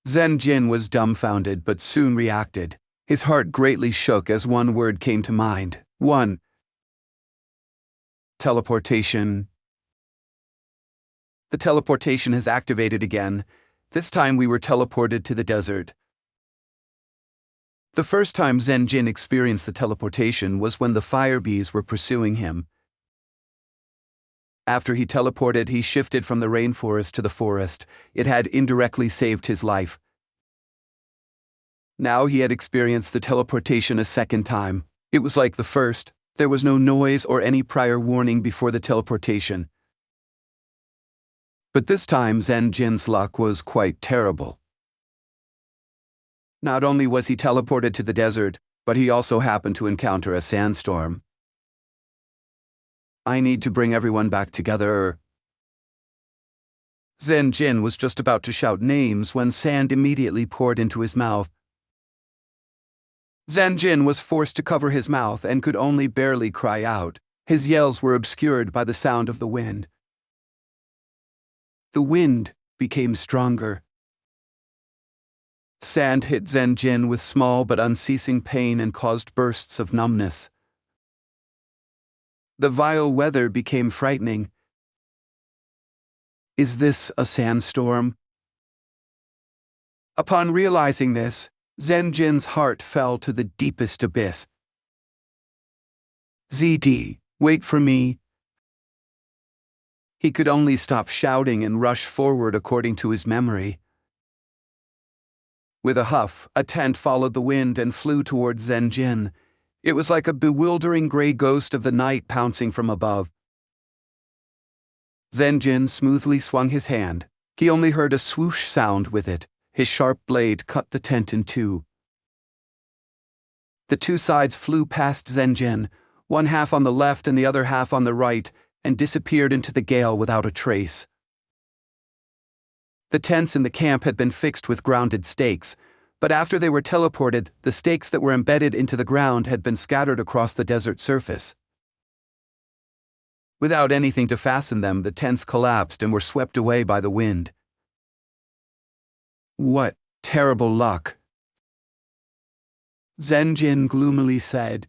Zhen Ren was dumbfounded but soon reacted. His heart greatly shook as one word came to mind. One. Teleportation. The teleportation has activated again. This time we were teleported to the desert. The first time Zhen Ren experienced the teleportation was when the fire bees were pursuing him. After he teleported, he shifted from the rainforest to the forest. It had indirectly saved his life. Now he had experienced the teleportation a second time. It was like the first. There was no noise or any prior warning before the teleportation. But this time Zhen Ren's luck was quite terrible. Not only was he teleported to the desert, but he also happened to encounter a sandstorm. I need to bring everyone back together. Zhen Ren was just about to shout names when sand immediately poured into his mouth. Zhen Ren was forced to cover his mouth and could only barely cry out. His yells were obscured by the sound of the wind. The wind became stronger. Sand hit Zhen Ren with small but unceasing pain and caused bursts of numbness. The vile weather became frightening. Is this a sandstorm? Upon realizing this, Zhen Ren's heart fell to the deepest abyss. ZD, wait for me. He could only stop shouting and rush forward according to his memory. With a huff, a tent followed the wind and flew towards Zhen Ren. It was like a bewildering gray ghost of the night pouncing from above. Zhen Ren smoothly swung his hand. He only heard a swoosh sound with it. His sharp blade cut the tent in two. The two sides flew past Zhen Ren, one half on the left and the other half on the right, and disappeared into the gale without a trace. The tents in the camp had been fixed with grounded stakes, but after they were teleported, the stakes that were embedded into the ground had been scattered across the desert surface. Without anything to fasten them, the tents collapsed and were swept away by the wind. What terrible luck! Zhen Ren gloomily said.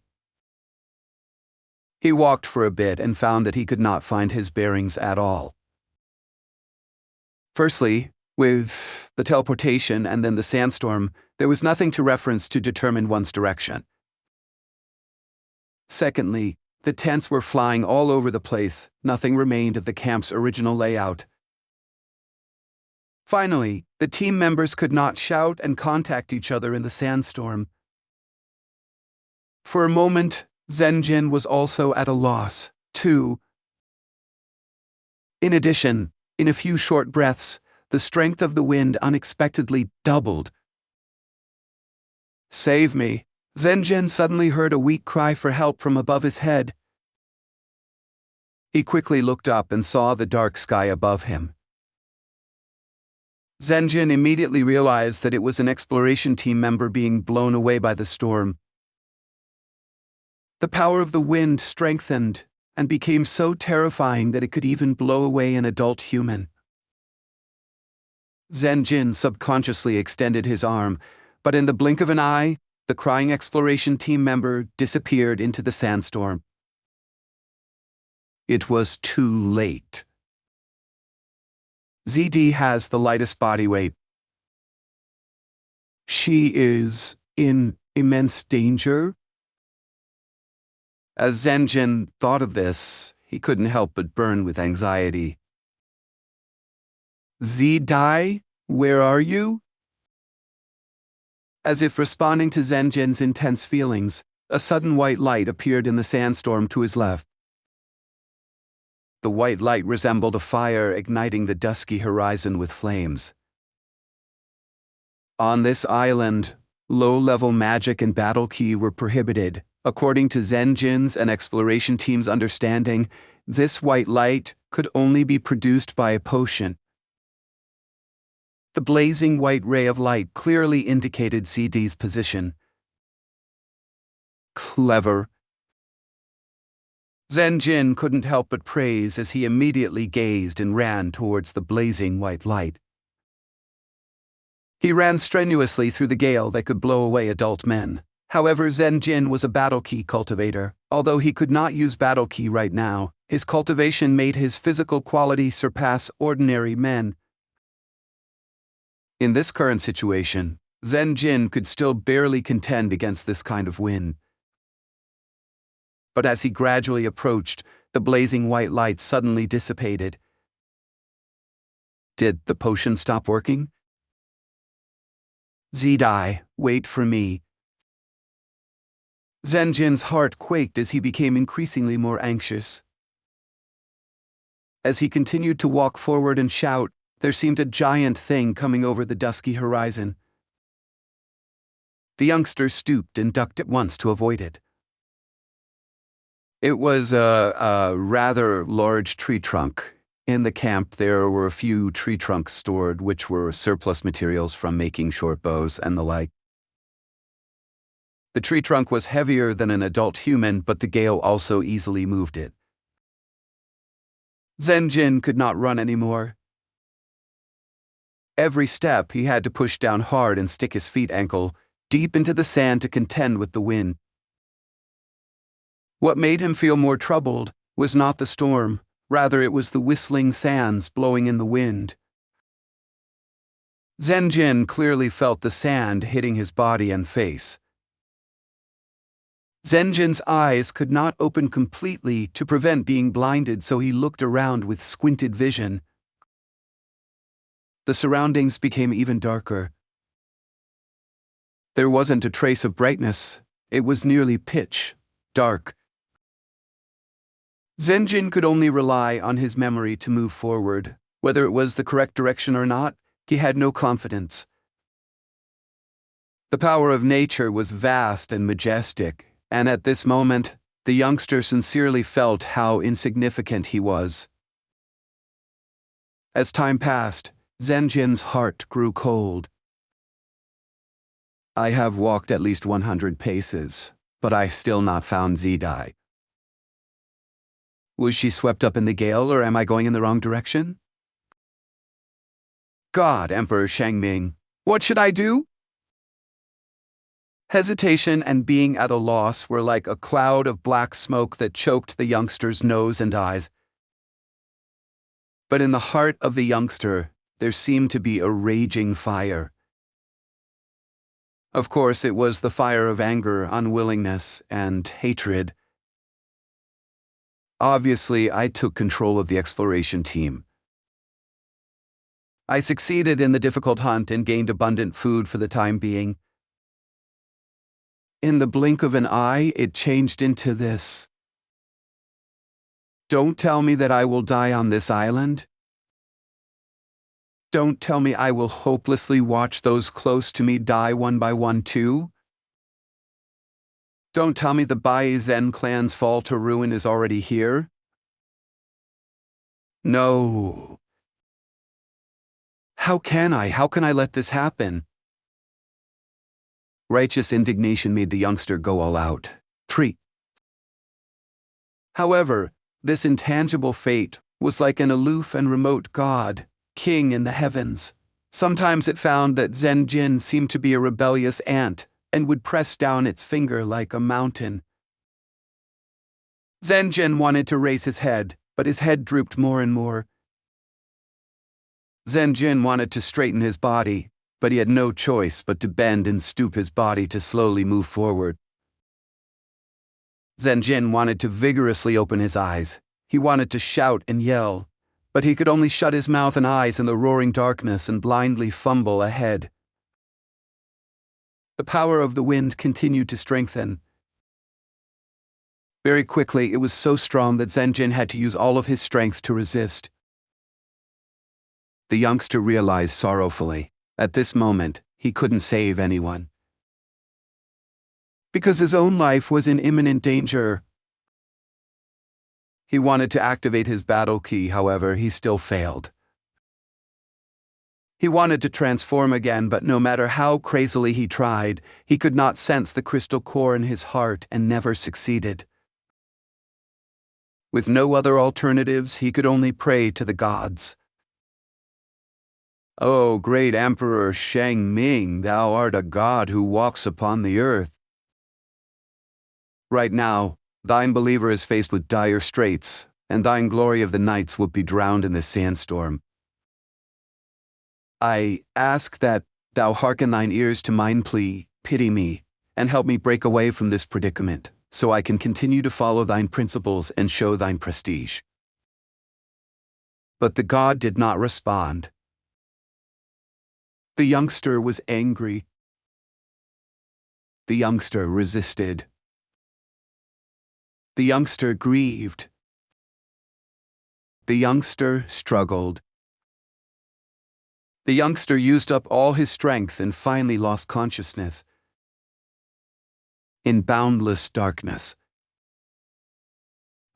He walked for a bit and found that he could not find his bearings at all. Firstly, with the teleportation and then the sandstorm, there was nothing to reference to determine one's direction. Secondly, the tents were flying all over the place. Nothing remained of the camp's original layout. Finally, the team members could not shout and contact each other in the sandstorm. For a moment, Zhen Ren was also at a loss, too. In addition, in a few short breaths, the strength of the wind unexpectedly doubled. Save me! Zhen Ren suddenly heard a weak cry for help from above his head. He quickly looked up and saw the dark sky above him. Zhen Ren immediately realized that it was an exploration team member being blown away by the storm. The power of the wind strengthened and became so terrifying that it could even blow away an adult human. Zhen Ren subconsciously extended his arm, but in the blink of an eye, the crying exploration team member disappeared into the sandstorm. It was too late. ZD has the lightest body weight. She is in immense danger? As Zhen Ren thought of this, he couldn't help but burn with anxiety. Z-Dai, where are you? As if responding to Zhen Ren's intense feelings, a sudden white light appeared in the sandstorm to his left. The white light resembled a fire igniting the dusky horizon with flames. On this island, low-level magic and battle ki were prohibited. According to Zhen Ren's and exploration team's understanding, this white light could only be produced by a potion. The blazing white ray of light clearly indicated ZD's position. Clever. Zhen Ren couldn't help but praise as he immediately gazed and ran towards the blazing white light. He ran strenuously through the gale that could blow away adult men. However, Zhen Ren was a battle key cultivator. Although he could not use battle key right now, his cultivation made his physical quality surpass ordinary men. In this current situation, Zhen Ren could still barely contend against this kind of wind. But as he gradually approached, the blazing white light suddenly dissipated. Did the potion stop working? Zidai, wait for me. Zhen Ren's heart quaked as he became increasingly more anxious. As he continued to walk forward and shout, there seemed a giant thing coming over the dusky horizon. The youngster stooped and ducked at once to avoid it. It was a rather large tree trunk. In the camp, there were a few tree trunks stored, which were surplus materials from making short bows and the like. The tree trunk was heavier than an adult human, but the gale also easily moved it. Zhen Ren could not run anymore. Every step he had to push down hard and stick his feet ankle deep into the sand to contend with the wind. What made him feel more troubled was not the storm, rather it was the whistling sands blowing in the wind. Zhen Ren clearly felt the sand hitting his body and face. Zhen Ren's eyes could not open completely to prevent being blinded, so he looked around with squinted vision. The surroundings became even darker. There wasn't a trace of brightness. It was nearly pitch dark. Zhen Ren could only rely on his memory to move forward. Whether it was the correct direction or not, he had no confidence. The power of nature was vast and majestic, and at this moment, the youngster sincerely felt how insignificant he was. As time passed, Zhen Ren's heart grew cold. I have walked at least 100 paces, but I still not found Zidai. Was she swept up in the gale, or am I going in the wrong direction? God, Emperor Shangming, what should I do? Hesitation and being at a loss were like a cloud of black smoke that choked the youngster's nose and eyes. But in the heart of the youngster, there seemed to be a raging fire. Of course, it was the fire of anger, unwillingness, and hatred. Obviously, I took control of the exploration team. I succeeded in the difficult hunt and gained abundant food for the time being. In the blink of an eye, it changed into this. Don't tell me that I will die on this island. Don't tell me I will hopelessly watch those close to me die one by one too. Don't tell me the Bai Zhen clan's fall to ruin is already here. No. How can I let this happen? Righteous indignation made the youngster go all out. However, this intangible fate was like an aloof and remote god, king in the heavens. Sometimes it found that Zhen Ren seemed to be a rebellious ant and would press down its finger like a mountain. Zhen Ren wanted to raise his head, but his head drooped more and more. Zhen Ren wanted to straighten his body, but he had no choice but to bend and stoop his body to slowly move forward. Zhen Ren wanted to vigorously open his eyes. He wanted to shout and yell, but he could only shut his mouth and eyes in the roaring darkness and blindly fumble ahead. The power of the wind continued to strengthen. Very quickly, it was so strong that Zhen Ren had to use all of his strength to resist. The youngster realized sorrowfully, at this moment, he couldn't save anyone. Because his own life was in imminent danger. He wanted to activate his battle key, however, he still failed. He wanted to transform again, but no matter how crazily he tried, he could not sense the crystal core in his heart and never succeeded. With no other alternatives, he could only pray to the gods. "O great Emperor Shang Ming, thou art a god who walks upon the earth. Right now, thine believer is faced with dire straits, and thine glory of the nights will be drowned in this sandstorm. I ask that thou hearken thine ears to mine plea, pity me, and help me break away from this predicament, so I can continue to follow thine principles and show thine prestige." But the god did not respond. The youngster was angry. The youngster resisted. The youngster grieved. The youngster struggled. The youngster used up all his strength and finally lost consciousness. In boundless darkness,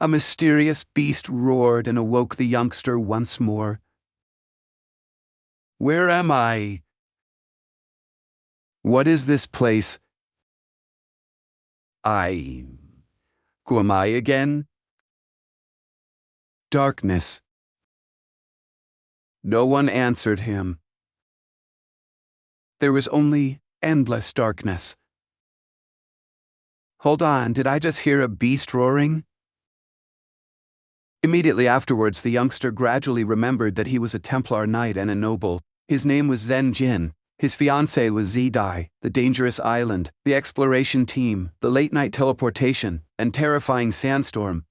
a mysterious beast roared and awoke the youngster once more. "Where am I? What is this place? Who am I again?" Darkness. No one answered him. There was only endless darkness. Hold on, did I just hear a beast roaring? Immediately afterwards, the youngster gradually remembered that he was a Templar knight and a noble. His name was Zhen Ren. His fiancée was Zidai, the dangerous island, the exploration team, the late-night teleportation, and terrifying sandstorm.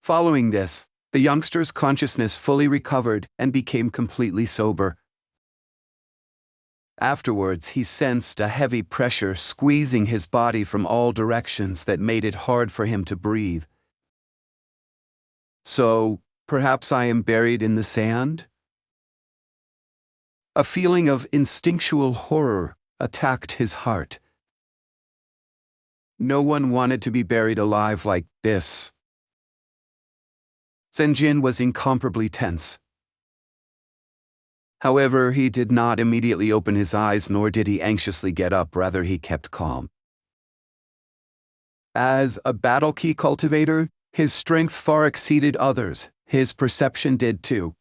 Following this, the youngster's consciousness fully recovered and became completely sober. Afterwards, he sensed a heavy pressure squeezing his body from all directions that made it hard for him to breathe. So, perhaps I am buried in the sand? A feeling of instinctual horror attacked his heart. No one wanted to be buried alive like this. Zhen Ren was incomparably tense. However, he did not immediately open his eyes, nor did he anxiously get up, rather he kept calm. As a battle key cultivator, his strength far exceeded others. His perception did too.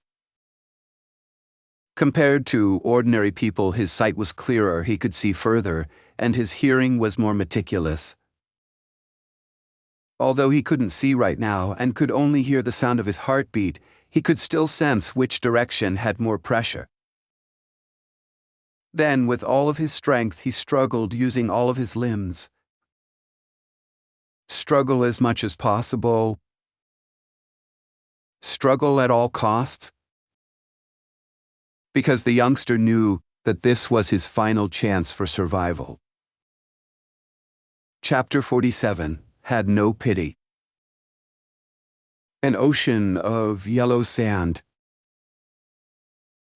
Compared to ordinary people, his sight was clearer, he could see further, and his hearing was more meticulous. Although he couldn't see right now and could only hear the sound of his heartbeat, he could still sense which direction had more pressure. Then, with all of his strength, he struggled using all of his limbs. Struggle as much as possible. Struggle at all costs. Because the youngster knew that this was his final chance for survival. Chapter 47 had no pity. An ocean of yellow sand.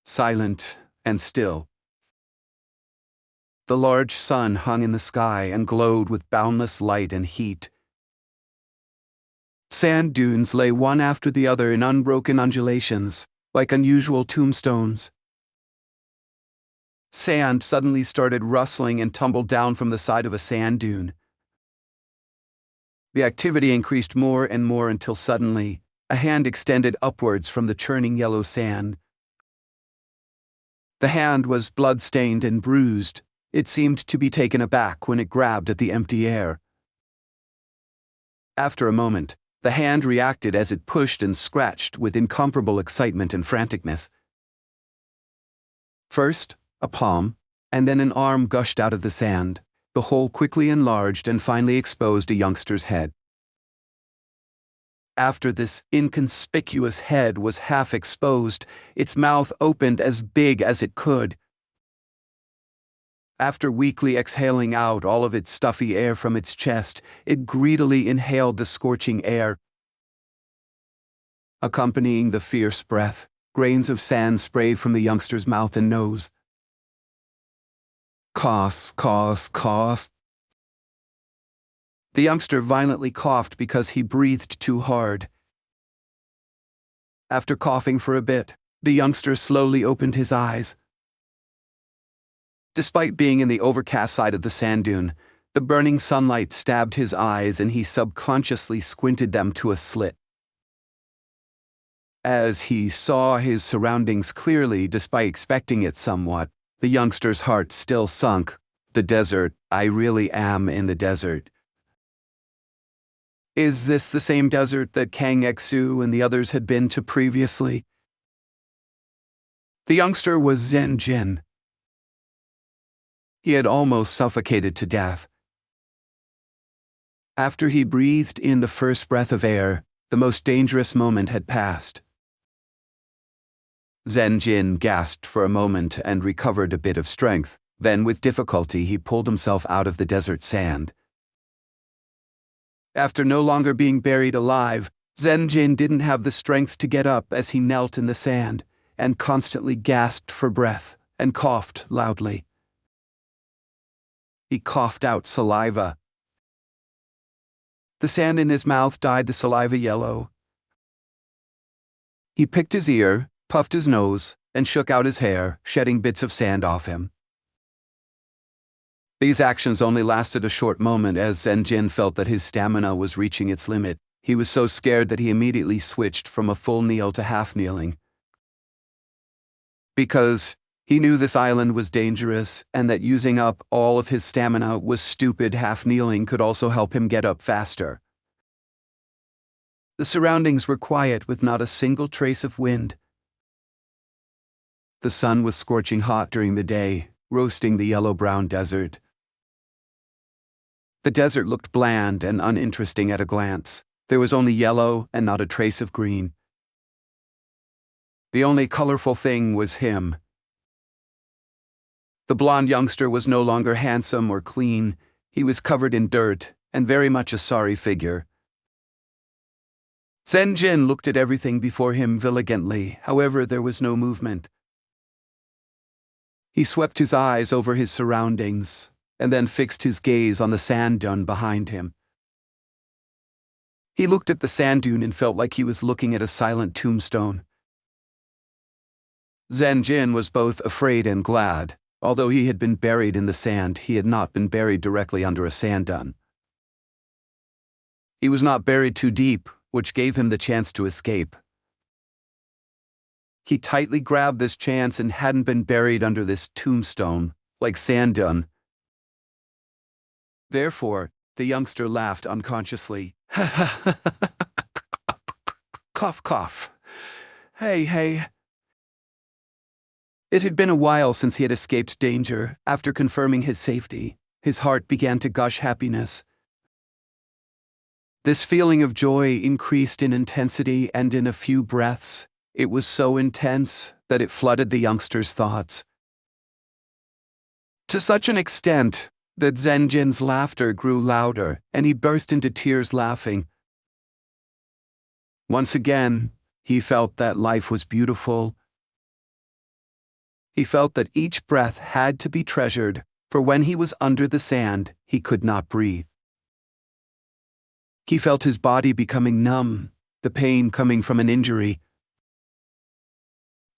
Silent and still. The large sun hung in the sky and glowed with boundless light and heat. Sand dunes lay one after the other in unbroken undulations, like unusual tombstones. Sand suddenly started rustling and tumbled down from the side of a sand dune. The activity increased more and more until suddenly, a hand extended upwards from the churning yellow sand. The hand was blood-stained and bruised. It seemed to be taken aback when it grabbed at the empty air. After a moment, the hand reacted as it pushed and scratched with incomparable excitement and franticness. First, a palm, and then an arm gushed out of the sand. The hole quickly enlarged and finally exposed a youngster's head. After this inconspicuous head was half exposed, its mouth opened as big as it could. After weakly exhaling out all of its stuffy air from its chest, it greedily inhaled the scorching air. Accompanying the fierce breath, grains of sand sprayed from the youngster's mouth and nose. Cough, cough, cough. The youngster violently coughed because he breathed too hard. After coughing for a bit, the youngster slowly opened his eyes. Despite being in the overcast side of the sand dune, The burning sunlight stabbed his eyes and he subconsciously squinted them to a slit. As he saw his surroundings clearly despite expecting it somewhat, the youngster's heart still sunk. The desert, I really am in the desert. Is this the same desert that Kang Xu and the others had been to previously? The youngster was Zhen Ren. He had almost suffocated to death. After he breathed in the first breath of air, the most dangerous moment had passed. Zhen Ren gasped for a moment and recovered a bit of strength. Then, with difficulty, he pulled himself out of the desert sand. After no longer being buried alive, Zhen Ren didn't have the strength to get up as he knelt in the sand and constantly gasped for breath and coughed loudly. He coughed out saliva. The sand in his mouth dyed the saliva yellow. He picked his ear, puffed his nose, and shook out his hair, shedding bits of sand off him. These actions only lasted a short moment as Zhen Ren felt that his stamina was reaching its limit. He was so scared that he immediately switched from a full kneel to half kneeling. Because he knew this island was dangerous and that using up all of his stamina was stupid, half kneeling could also help him get up faster. The surroundings were quiet with not a single trace of wind. The sun was scorching hot during the day, roasting the yellow-brown desert. The desert looked bland and uninteresting at a glance. There was only yellow and not a trace of green. The only colorful thing was him. The blond youngster was no longer handsome or clean. He was covered in dirt and very much a sorry figure. Zhen Ren looked at everything before him vigilantly, however there was no movement. He swept his eyes over his surroundings and then fixed his gaze on the sand dune behind him. He looked at the sand dune and felt like he was looking at a silent tombstone. Zhen Ren was both afraid and glad. Although he had been buried in the sand, he had not been buried directly under a sand dune. He was not buried too deep, which gave him the chance to escape. He tightly grabbed this chance and hadn't been buried under this tombstone, like sand dune. Therefore, the youngster laughed unconsciously. Cough, cough. Hey. It had been a while since he had escaped danger. After confirming his safety, his heart began to gush happiness. This feeling of joy increased in intensity, and in a few breaths, it was so intense that it flooded the youngster's thoughts. To such an extent that Zhen Ren's laughter grew louder, and he burst into tears laughing. Once again, he felt that life was beautiful. He felt that each breath had to be treasured, for when he was under the sand, he could not breathe. He felt his body becoming numb, the pain coming from an injury.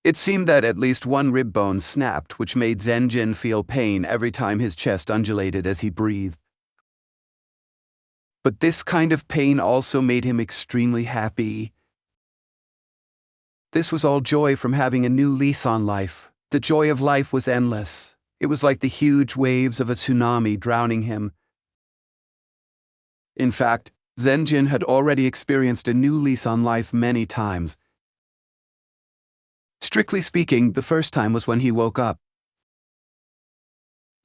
It seemed that at least one rib bone snapped, which made Zhen Ren feel pain every time his chest undulated as he breathed. But this kind of pain also made him extremely happy. This was all joy from having a new lease on life. The joy of life was endless. It was like the huge waves of a tsunami drowning him. In fact, Zhen Ren had already experienced a new lease on life many times. Strictly speaking, the first time was when he woke up.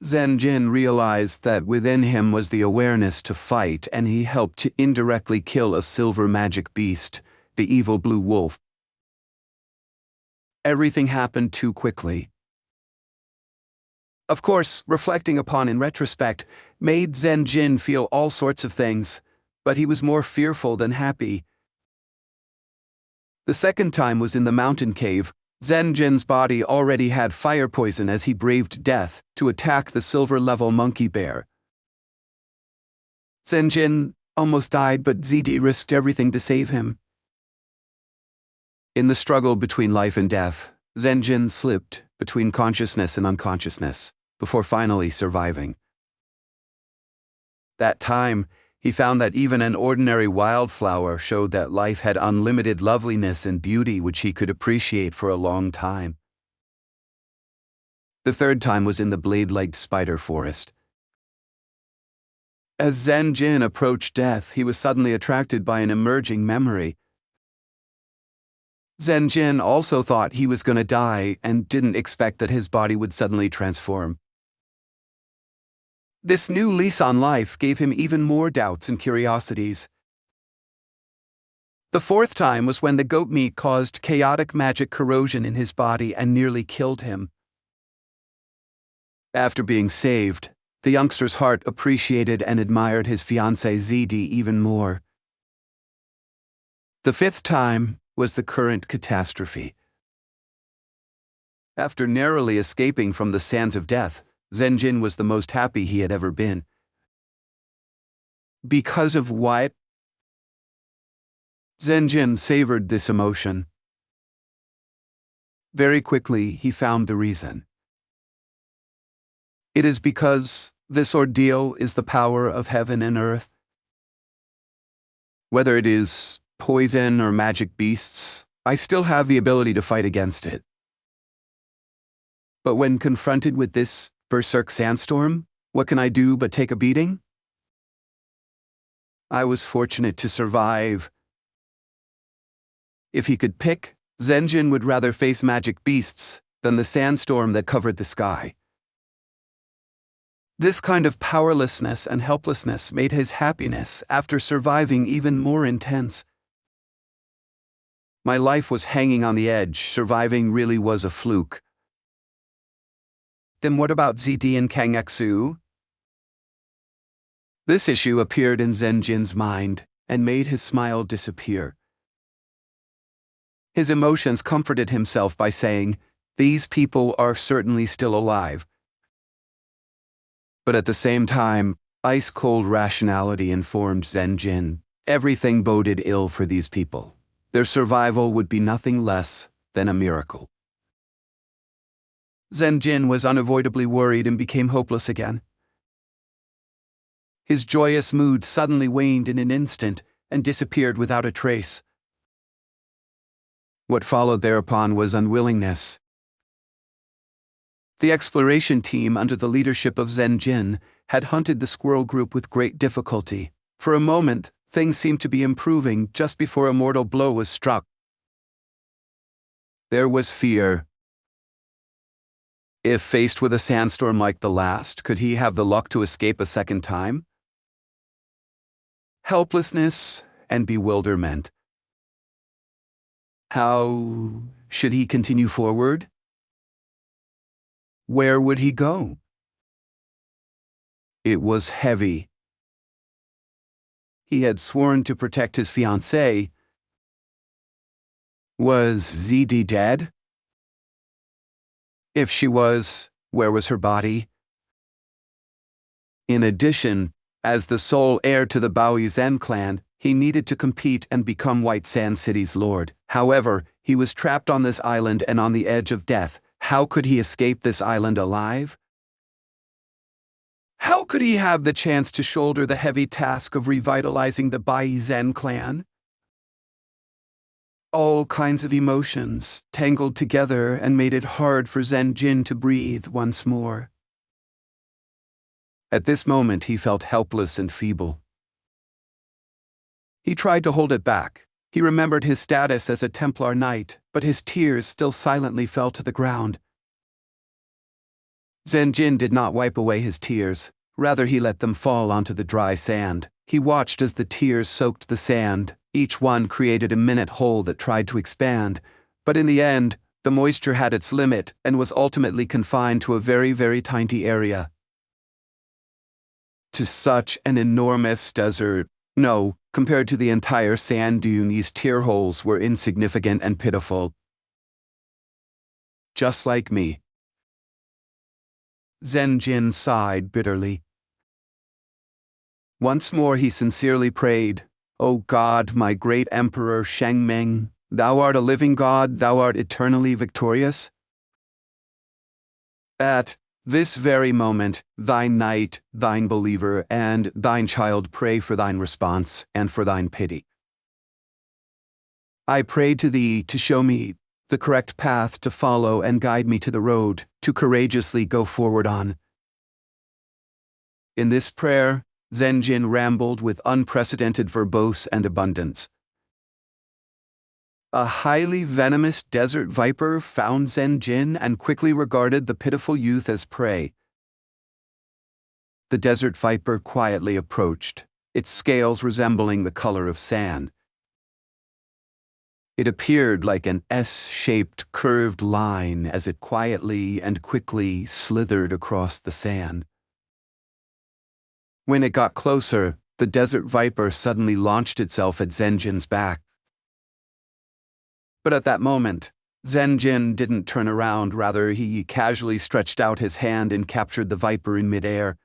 Zhen Ren realized that within him was the awareness to fight, and he helped to indirectly kill a silver magic beast, the evil blue wolf. Everything happened too quickly. Of course, reflecting upon in retrospect made Zhen Ren feel all sorts of things, but he was more fearful than happy. The second time was in the mountain cave. Zhen Ren's body already had fire poison as he braved death to attack the silver-level monkey bear. Zhen Ren almost died, but ZD risked everything to save him. In the struggle between life and death, Zhen Ren slipped between consciousness and unconsciousness before finally surviving. That time, he found that even an ordinary wildflower showed that life had unlimited loveliness and beauty which he could appreciate for a long time. The third time was in the blade-legged spider forest. As Zhen Ren approached death, he was suddenly attracted by an emerging memory. Zhen Ren also thought he was going to die and didn't expect that his body would suddenly transform. This new lease on life gave him even more doubts and curiosities. The fourth time was when the goat meat caused chaotic magic corrosion in his body and nearly killed him. After being saved, the youngster's heart appreciated and admired his fiancée ZD even more. The fifth time was the current catastrophe. After narrowly escaping from the sands of death, Zhen Ren was the most happy he had ever been. Because of what? Zhen Ren savored this emotion. Very quickly, he found the reason. It is because this ordeal is the power of heaven and earth. Whether it is poison or magic beasts, I still have the ability to fight against it. But when confronted with this berserk sandstorm, what can I do but take a beating? I was fortunate to survive. If he could pick, Zhen Ren would rather face magic beasts than the sandstorm that covered the sky. This kind of powerlessness and helplessness made his happiness after surviving even more intense. My life was hanging on the edge. Surviving really was a fluke. Then what about ZD and Kangxu? This issue appeared in Zhen Ren's mind and made his smile disappear. His emotions comforted himself by saying, "These people are certainly still alive." But at the same time, ice-cold rationality informed Zhen Ren. Everything boded ill for these people. Their survival would be nothing less than a miracle. Zhen Ren was unavoidably worried and became hopeless again. His joyous mood suddenly waned in an instant and disappeared without a trace. What followed thereupon was unwillingness. The exploration team under the leadership of Zhen Ren had hunted the squirrel group with great difficulty. For a moment, things seemed to be improving just before a mortal blow was struck. There was fear. If faced with a sandstorm like the last, could he have the luck to escape a second time? Helplessness and bewilderment. How should he continue forward? Where would he go? It was heavy. He had sworn to protect his fiancée. Was ZD dead? If she was, where was her body? In addition, as the sole heir to the Baoyi Zhen clan, he needed to compete and become White Sand City's lord. However, he was trapped on this island and on the edge of death. How could he escape this island alive? How could he have the chance to shoulder the heavy task of revitalizing the Baoyi Zhen clan? All kinds of emotions tangled together and made it hard for Zhen Ren to breathe once more. At this moment, he felt helpless and feeble. He tried to hold it back. He remembered his status as a Templar knight, but his tears still silently fell to the ground. Zhen Ren did not wipe away his tears. Rather, he let them fall onto the dry sand. He watched as the tears soaked the sand. Each one created a minute hole that tried to expand. But in the end, the moisture had its limit and was ultimately confined to a very, very tiny area. To such an enormous desert. No, compared to the entire sand dune, these tear holes were insignificant and pitiful. Just like me. Zhen Ren sighed bitterly. Once more he sincerely prayed, "O God, my great Emperor Shengmeng, thou art a living God, thou art eternally victorious." At This very moment, thine knight, thine believer, and thine child pray for thine response and for thine pity. I pray to thee to show me the correct path to follow and guide me to the road to courageously go forward on. In this prayer, Zhen Ren rambled with unprecedented verbose and abundance. A highly venomous desert viper found Zhen Ren and quickly regarded the pitiful youth as prey. The desert viper quietly approached, its scales resembling the color of sand. It appeared like an S-shaped curved line as it quietly and quickly slithered across the sand. When it got closer, the desert viper suddenly launched itself at Zhen Ren's back. But at that moment, Zhen Ren didn't turn around, rather he casually stretched out his hand and captured the viper in midair.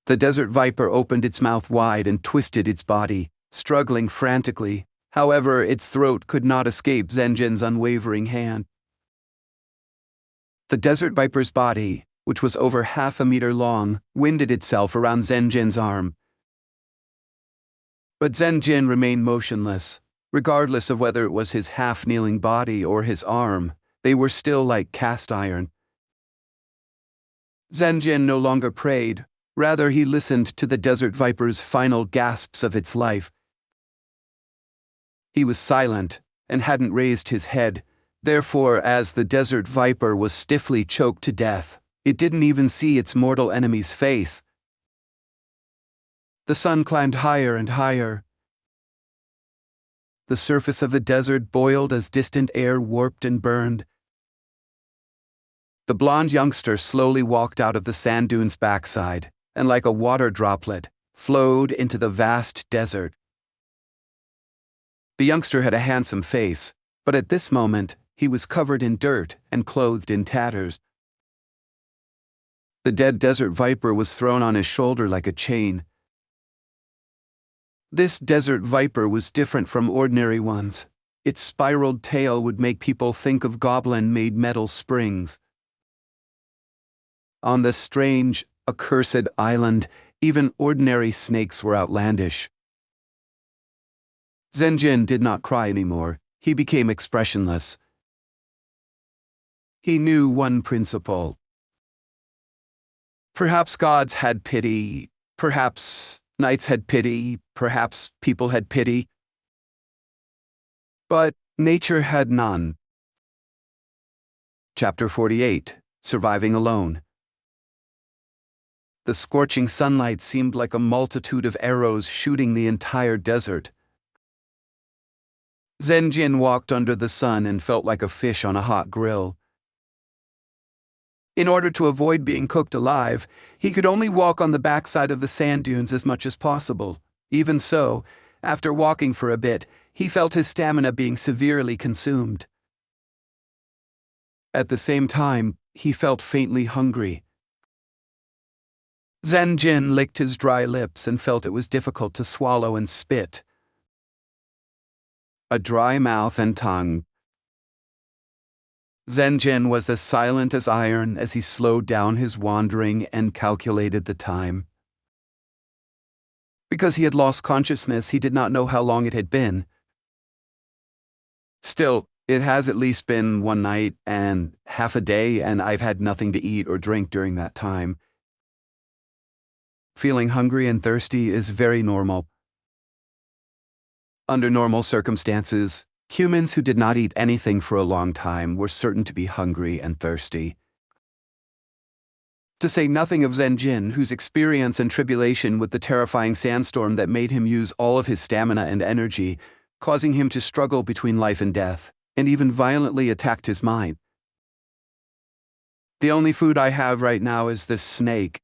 The desert viper opened its mouth wide and twisted its body, struggling frantically. However, its throat could not escape Zhen Ren's unwavering hand. The desert viper's body, which was over half a meter long, winded itself around Zhen Ren's arm. But Zhen Ren remained motionless. Regardless of whether it was his half-kneeling body or his arm, they were still like cast iron. Zhen Ren no longer prayed, rather he listened to the desert viper's final gasps of its life. He was silent and hadn't raised his head, therefore as the desert viper was stiffly choked to death, it didn't even see its mortal enemy's face. The sun climbed higher and higher. The surface of the desert boiled as distant air warped and burned. The blonde youngster slowly walked out of the sand dune's backside, and like a water droplet, flowed into the vast desert. The youngster had a handsome face, but at this moment, he was covered in dirt and clothed in tatters. The dead desert viper was thrown on his shoulder like a chain. This desert viper was different from ordinary ones. Its spiraled tail would make people think of goblin-made metal springs. On this strange, accursed island, even ordinary snakes were outlandish. Zhen Ren did not cry anymore. He became expressionless. He knew one principle. Perhaps gods had pity, perhaps knights had pity, perhaps people had pity. But nature had none. Chapter 48, Surviving Alone. The scorching sunlight seemed like a multitude of arrows shooting the entire desert. Zhen Ren walked under the sun and felt like a fish on a hot grill. In order to avoid being cooked alive, he could only walk on the backside of the sand dunes as much as possible. Even so, after walking for a bit, he felt his stamina being severely consumed. At the same time, he felt faintly hungry. Zhen Ren licked his dry lips and felt it was difficult to swallow and spit. A dry mouth and tongue. Zhen Ren was as silent as iron as he slowed down his wandering and calculated the time. Because he had lost consciousness, he did not know how long it had been. Still, it has at least been one night and half a day, and I've had nothing to eat or drink during that time. Feeling hungry and thirsty is very normal. Under normal circumstances, humans who did not eat anything for a long time were certain to be hungry and thirsty. To say nothing of Zhen Ren, whose experience and tribulation with the terrifying sandstorm that made him use all of his stamina and energy, causing him to struggle between life and death, and even violently attacked his mind. The only food I have right now is this snake.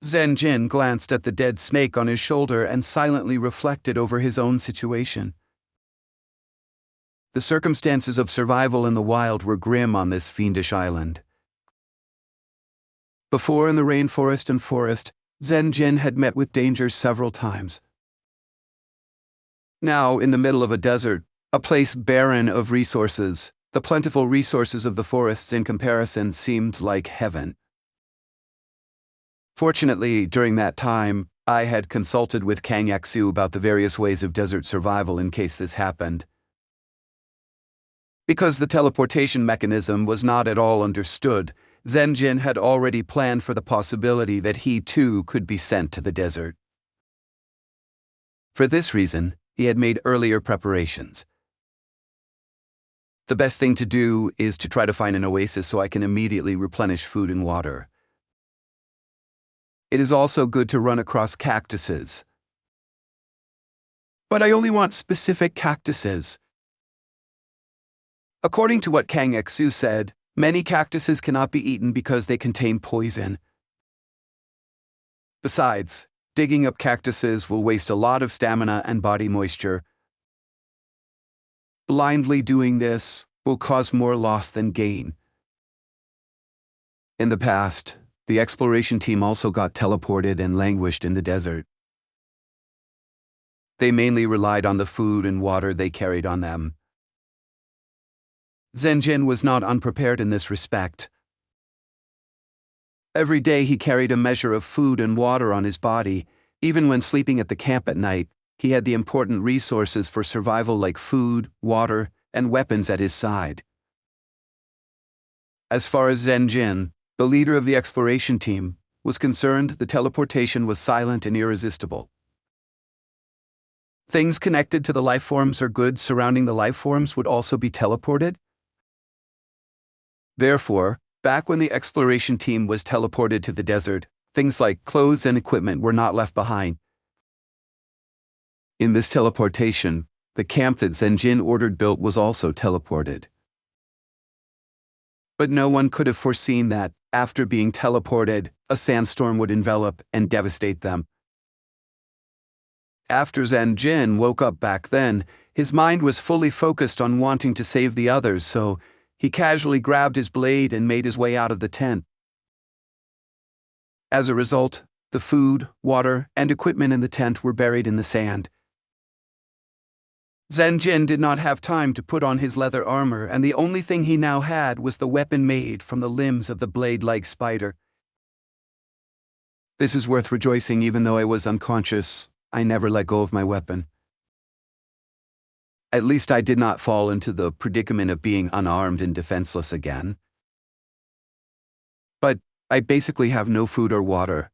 Zhen Ren glanced at the dead snake on his shoulder and silently reflected over his own situation. The circumstances of survival in the wild were grim on this fiendish island. Before in the rainforest and forest, Zhen Ren had met with dangers several times. Now, in the middle of a desert, a place barren of resources, The plentiful resources of the forests in comparison seemed like heaven. Fortunately, during that time, I had consulted with Kang Yaksu about the various ways of desert survival in case this happened. Because the teleportation mechanism was not at all understood, Zhen Ren had already planned for the possibility that he too could be sent to the desert. For this reason, he had made earlier preparations. The best thing to do is to try to find an oasis so I can immediately replenish food and water. It is also good to run across cactuses. But I only want specific cactuses. According to what Kang Eksu said, many cactuses cannot be eaten because they contain poison. Besides, digging up cactuses will waste a lot of stamina and body moisture. Blindly doing this will cause more loss than gain. In the past, the exploration team also got teleported and languished in the desert. They mainly relied on the food and water they carried on them. Zhen Ren was not unprepared in this respect. Every day he carried a measure of food and water on his body. Even when sleeping at the camp at night, he had the important resources for survival like food, water, and weapons at his side. As far as Zhen Ren, the leader of the exploration team, was concerned, the teleportation was silent and irresistible. Things connected to the life forms or goods surrounding the life forms would also be teleported. Therefore, back when the exploration team was teleported to the desert, things like clothes and equipment were not left behind. In this teleportation, the camp that Zhen Ren ordered built was also teleported. But no one could have foreseen that, after being teleported, a sandstorm would envelop and devastate them. After Zhen Ren woke up back then, his mind was fully focused on wanting to save the others, so he casually grabbed his blade and made his way out of the tent. As a result, the food, water, and equipment in the tent were buried in the sand. Zhen Ren did not have time to put on his leather armor, and the only thing he now had was the weapon made from the limbs of the blade-like spider. This is worth rejoicing. Even though I was unconscious, I never let go of my weapon. At least I did not fall into the predicament of being unarmed and defenseless again. But I basically have no food or water.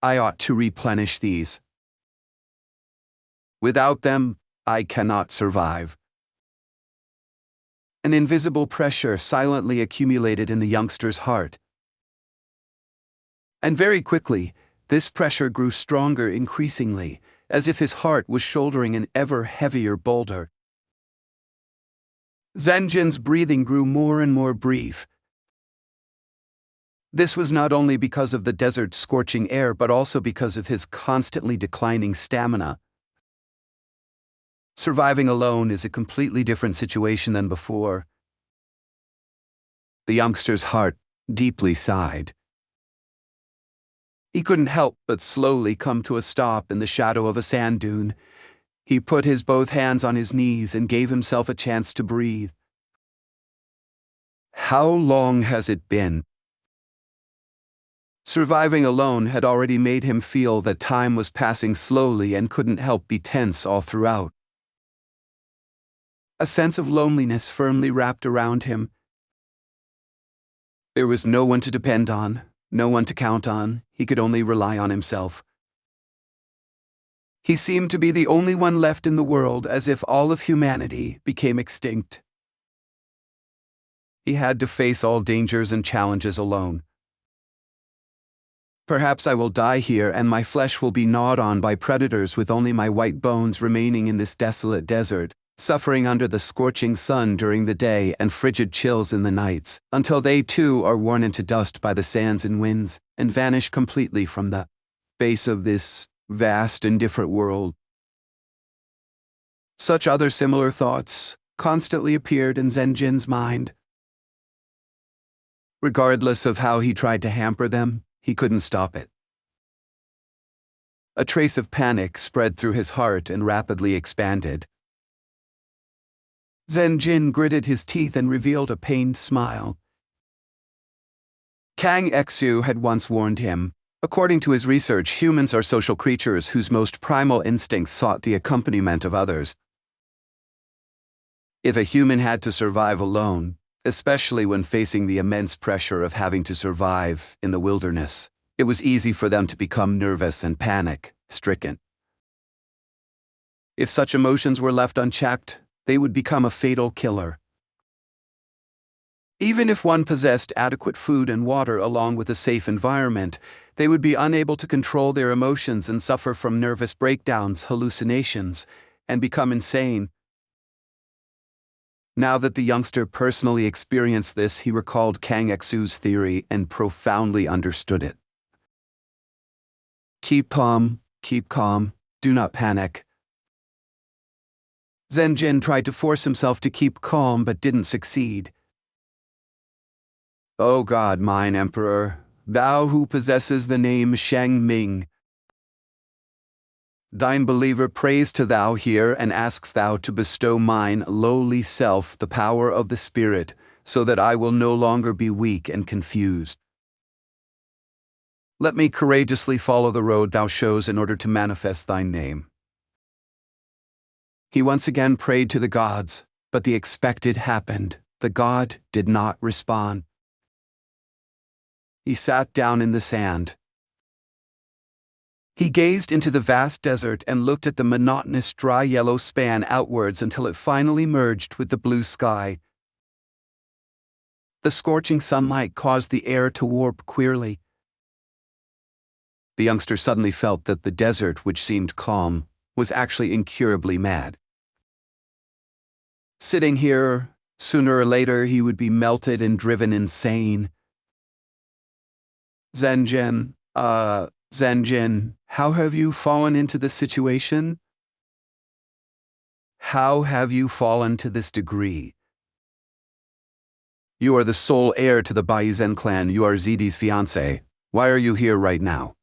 I ought to replenish these. Without them, I cannot survive. An invisible pressure silently accumulated in the youngster's heart. And very quickly, this pressure grew stronger increasingly, as if his heart was shouldering an ever heavier boulder. Zhen Ren's breathing grew more and more brief. This was not only because of the desert's scorching air, but also because of his constantly declining stamina. Surviving alone is a completely different situation than before. The youngster's heart deeply sighed. He couldn't help but slowly come to a stop in the shadow of a sand dune. He put his both hands on his knees and gave himself a chance to breathe. How long has it been? Surviving alone had already made him feel that time was passing slowly and couldn't help be tense all throughout. A sense of loneliness firmly wrapped around him. There was no one to depend on, no one to count on. He could only rely on himself. He seemed to be the only one left in the world, as if all of humanity became extinct. He had to face all dangers and challenges alone. Perhaps I will die here and my flesh will be gnawed on by predators, with only my white bones remaining in this desolate desert, suffering under the scorching sun during the day and frigid chills in the nights, until they too are worn into dust by the sands and winds, and vanish completely from the face of this vast and different world. Such other similar thoughts constantly appeared in Zhen Ren's mind. Regardless of how he tried to hamper them, he couldn't stop it. A trace of panic spread through his heart and rapidly expanded. Zhen Ren gritted his teeth and revealed a pained smile. Kang Xu had once warned him. According to his research, humans are social creatures whose most primal instincts sought the accompaniment of others. If a human had to survive alone, especially when facing the immense pressure of having to survive in the wilderness, it was easy for them to become nervous and panic-stricken. If such emotions were left unchecked, they would become a fatal killer. Even if one possessed adequate food and water along with a safe environment, they would be unable to control their emotions and suffer from nervous breakdowns, hallucinations, and become insane. Now that the youngster personally experienced this, he recalled Kang Xu's theory and profoundly understood it. Keep calm, do not panic. Zhen Ren tried to force himself to keep calm but didn't succeed. O God, mine Emperor, thou who possesses the name Shang Ming, thine believer prays to thou here and asks thou to bestow mine lowly self the power of the Spirit, so that I will no longer be weak and confused. Let me courageously follow the road thou shows in order to manifest thy name. He once again prayed to the gods, but the expected happened. The god did not respond. He sat down in the sand. He gazed into the vast desert and looked at the monotonous dry yellow span outwards until it finally merged with the blue sky. The scorching sunlight caused the air to warp queerly. The youngster suddenly felt that the desert, which seemed calm, was actually incurably mad. Sitting here, sooner or later he would be melted and driven insane. Zhen Ren, how have you fallen into this situation? How have you fallen to this degree? You are the sole heir to the Baizhen clan. You are Zidi's fiancé. Why are you here right now?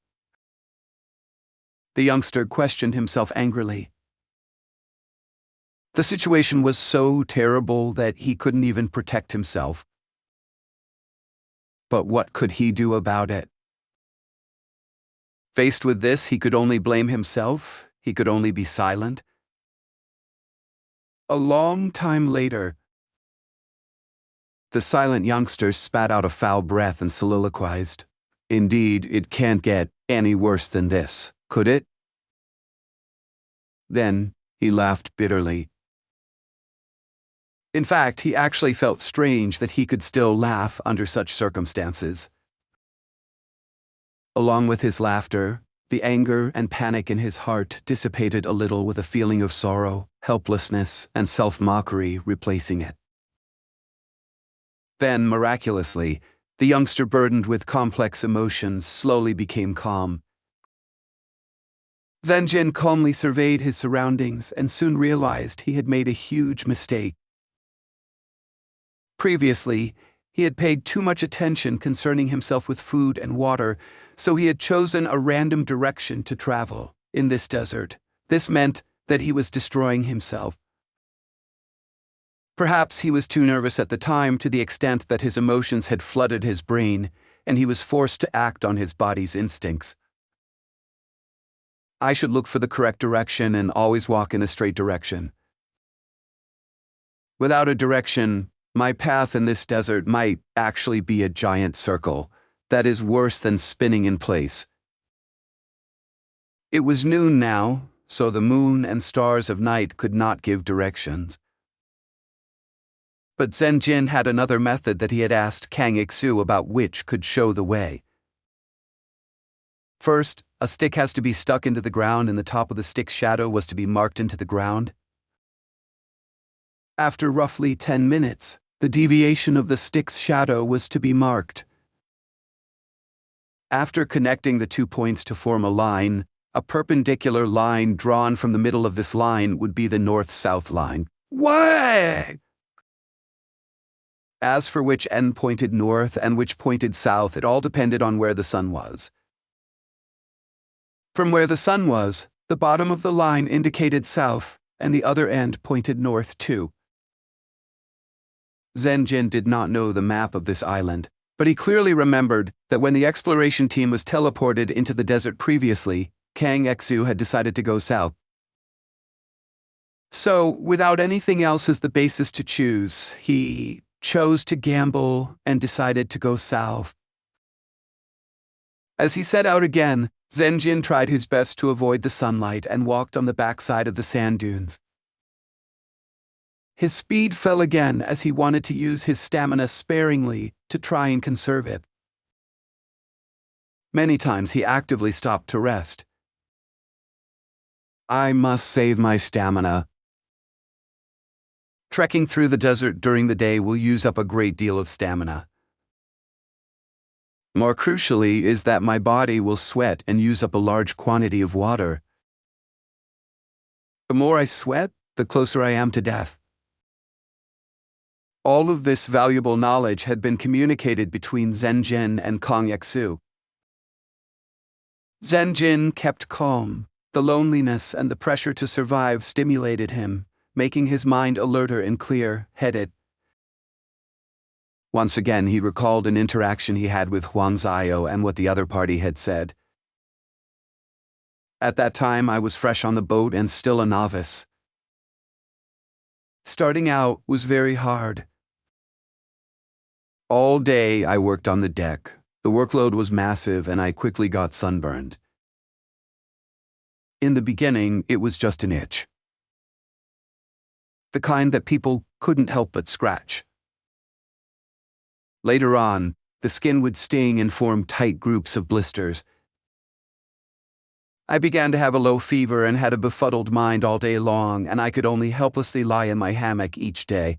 The youngster questioned himself angrily. The situation was so terrible that he couldn't even protect himself. But what could he do about it? Faced with this, he could only blame himself. He could only be silent. A long time later, the silent youngster spat out a foul breath and soliloquized. Indeed, it can't get any worse than this, could it? Then he laughed bitterly. In fact, he actually felt strange that he could still laugh under such circumstances. Along with his laughter, the anger and panic in his heart dissipated a little with a feeling of sorrow, helplessness, and self-mockery replacing it. Then, miraculously, the youngster burdened with complex emotions slowly became calm. Zhen Ren calmly surveyed his surroundings and soon realized he had made a huge mistake. Previously, he had paid too much attention concerning himself with food and water, so he had chosen a random direction to travel in this desert. This meant that he was destroying himself. Perhaps he was too nervous at the time to the extent that his emotions had flooded his brain, and he was forced to act on his body's instincts. I should look for the correct direction and always walk in a straight direction. Without a direction, my path in this desert might actually be a giant circle that is worse than spinning in place. It was noon now, so the moon and stars of night could not give directions. But Zhen Ren had another method that he had asked Kang Xu about, which could show the way. First, a stick has to be stuck into the ground and the top of the stick's shadow was to be marked into the ground. After roughly 10 minutes, the deviation of the stick's shadow was to be marked. After connecting the 2 points to form a line, a perpendicular line drawn from the middle of this line would be the north-south line. Why? As for which end pointed north and which pointed south, it all depended on where the sun was. From where the sun was, the bottom of the line indicated south, and the other end pointed north too. Zhen Ren did not know the map of this island, but he clearly remembered that when the exploration team was teleported into the desert previously, Kang Xu had decided to go south. So, without anything else as the basis to choose, he chose to gamble and decided to go south. As he set out again, Zhen Ren tried his best to avoid the sunlight and walked on the backside of the sand dunes. His speed fell again as he wanted to use his stamina sparingly to try and conserve it. Many times he actively stopped to rest. I must save my stamina. Trekking through the desert during the day will use up a great deal of stamina. More crucially is that my body will sweat and use up a large quantity of water. The more I sweat, the closer I am to death. All of this valuable knowledge had been communicated between Zhen Ren and Kang Xu. Zhen Ren kept calm. The loneliness and the pressure to survive stimulated him, making his mind alerter and clear-headed. Once again, he recalled an interaction he had with Huang Ziyo and what the other party had said. At that time, I was fresh on the boat and still a novice. Starting out was very hard. All day, I worked on the deck. The workload was massive, and I quickly got sunburned. In the beginning, it was just an itch. The kind that people couldn't help but scratch. Later on, the skin would sting and form tight groups of blisters. I began to have a low fever and had a befuddled mind all day long, and I could only helplessly lie in my hammock each day.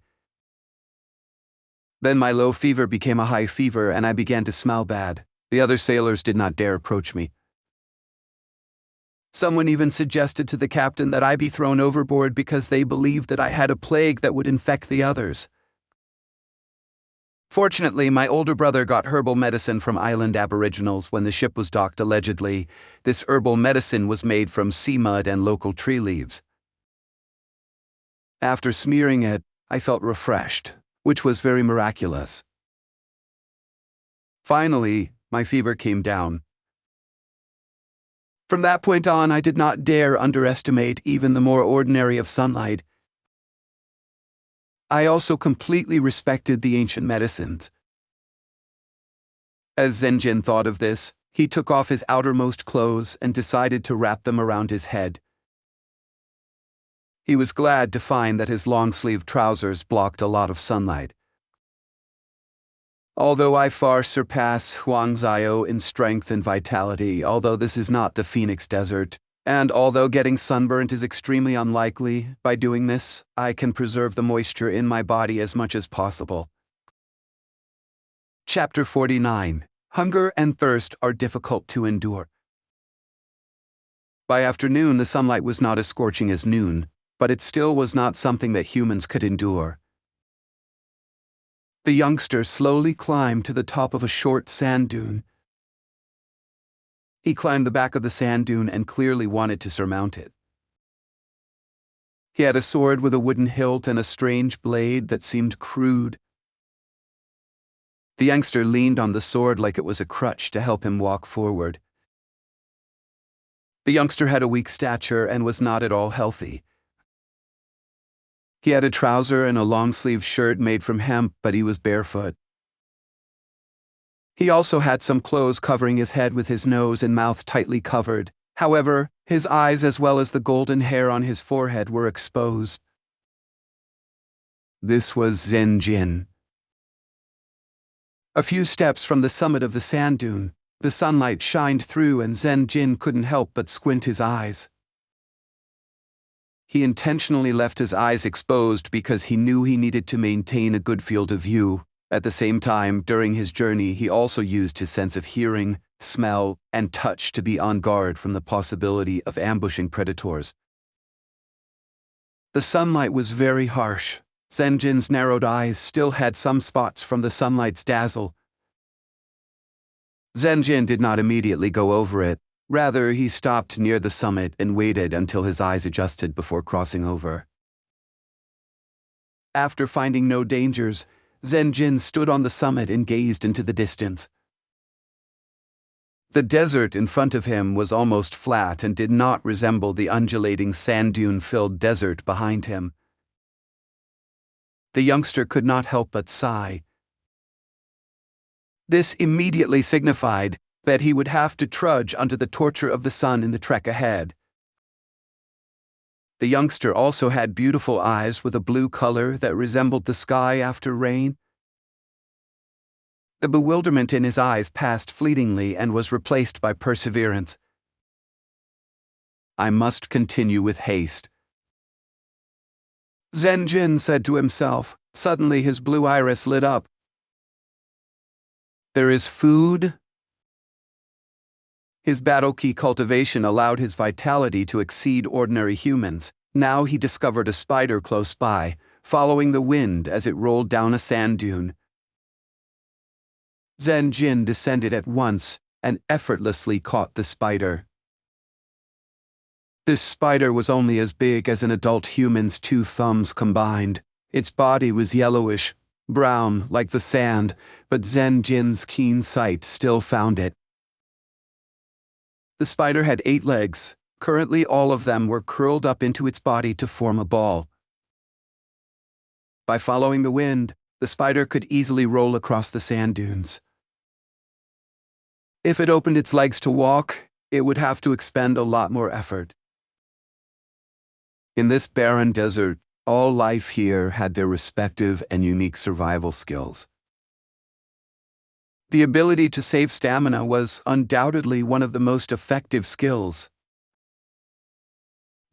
Then my low fever became a high fever, and I began to smell bad. The other sailors did not dare approach me. Someone even suggested to the captain that I be thrown overboard because they believed that I had a plague that would infect the others. Fortunately, my older brother got herbal medicine from island aboriginals when the ship was docked allegedly. This herbal medicine was made from sea mud and local tree leaves. After smearing it, I felt refreshed, which was very miraculous. Finally, my fever came down. From that point on, I did not dare underestimate even the more ordinary of sunlight. I also completely respected the ancient medicines. As Zhen Ren thought of this, he took off his outermost clothes and decided to wrap them around his head. He was glad to find that his long-sleeved trousers blocked a lot of sunlight. Although I far surpass Huang Ziyo in strength and vitality, although this is not the Phoenix Desert, and although getting sunburnt is extremely unlikely, by doing this, I can preserve the moisture in my body as much as possible. Chapter 49. Hunger and thirst are difficult to endure. By afternoon, the sunlight was not as scorching as noon, but it still was not something that humans could endure. The youngster slowly climbed to the top of a short sand dune. He climbed the back of the sand dune and clearly wanted to surmount it. He had a sword with a wooden hilt and a strange blade that seemed crude. The youngster leaned on the sword like it was a crutch to help him walk forward. The youngster had a weak stature and was not at all healthy. He had a trouser and a long-sleeved shirt made from hemp, but he was barefoot. He also had some clothes covering his head with his nose and mouth tightly covered. However, his eyes as well as the golden hair on his forehead were exposed. This was Zhen Ren. A few steps from the summit of the sand dune, the sunlight shined through and Zhen Ren couldn't help but squint his eyes. He intentionally left his eyes exposed because he knew he needed to maintain a good field of view. At the same time, during his journey, he also used his sense of hearing, smell, and touch to be on guard from the possibility of ambushing predators. The sunlight was very harsh. Zhen Ren's narrowed eyes still had some spots from the sunlight's dazzle. Zhen Ren did not immediately go over it. Rather, he stopped near the summit and waited until his eyes adjusted before crossing over. After finding no dangers, Zhen Ren stood on the summit and gazed into the distance. The desert in front of him was almost flat and did not resemble the undulating sand dune-filled desert behind him. The youngster could not help but sigh. This immediately signified that he would have to trudge under the torture of the sun in the trek ahead. The youngster also had beautiful eyes with a blue color that resembled the sky after rain. The bewilderment in his eyes passed fleetingly and was replaced by perseverance. I must continue with haste, Zhen Ren said to himself. Suddenly his blue iris lit up. There is food. His battle key cultivation allowed his vitality to exceed ordinary humans. Now he discovered a spider close by, following the wind as it rolled down a sand dune. Zhen Ren descended at once and effortlessly caught the spider. This spider was only as big as an adult human's 2 thumbs combined. Its body was yellowish, brown like the sand, but Zhen Ren's keen sight still found it. The spider had 8 legs. Currently, all of them were curled up into its body to form a ball. By following the wind, the spider could easily roll across the sand dunes. If it opened its legs to walk, it would have to expend a lot more effort. In this barren desert, all life here had their respective and unique survival skills. The ability to save stamina was undoubtedly one of the most effective skills.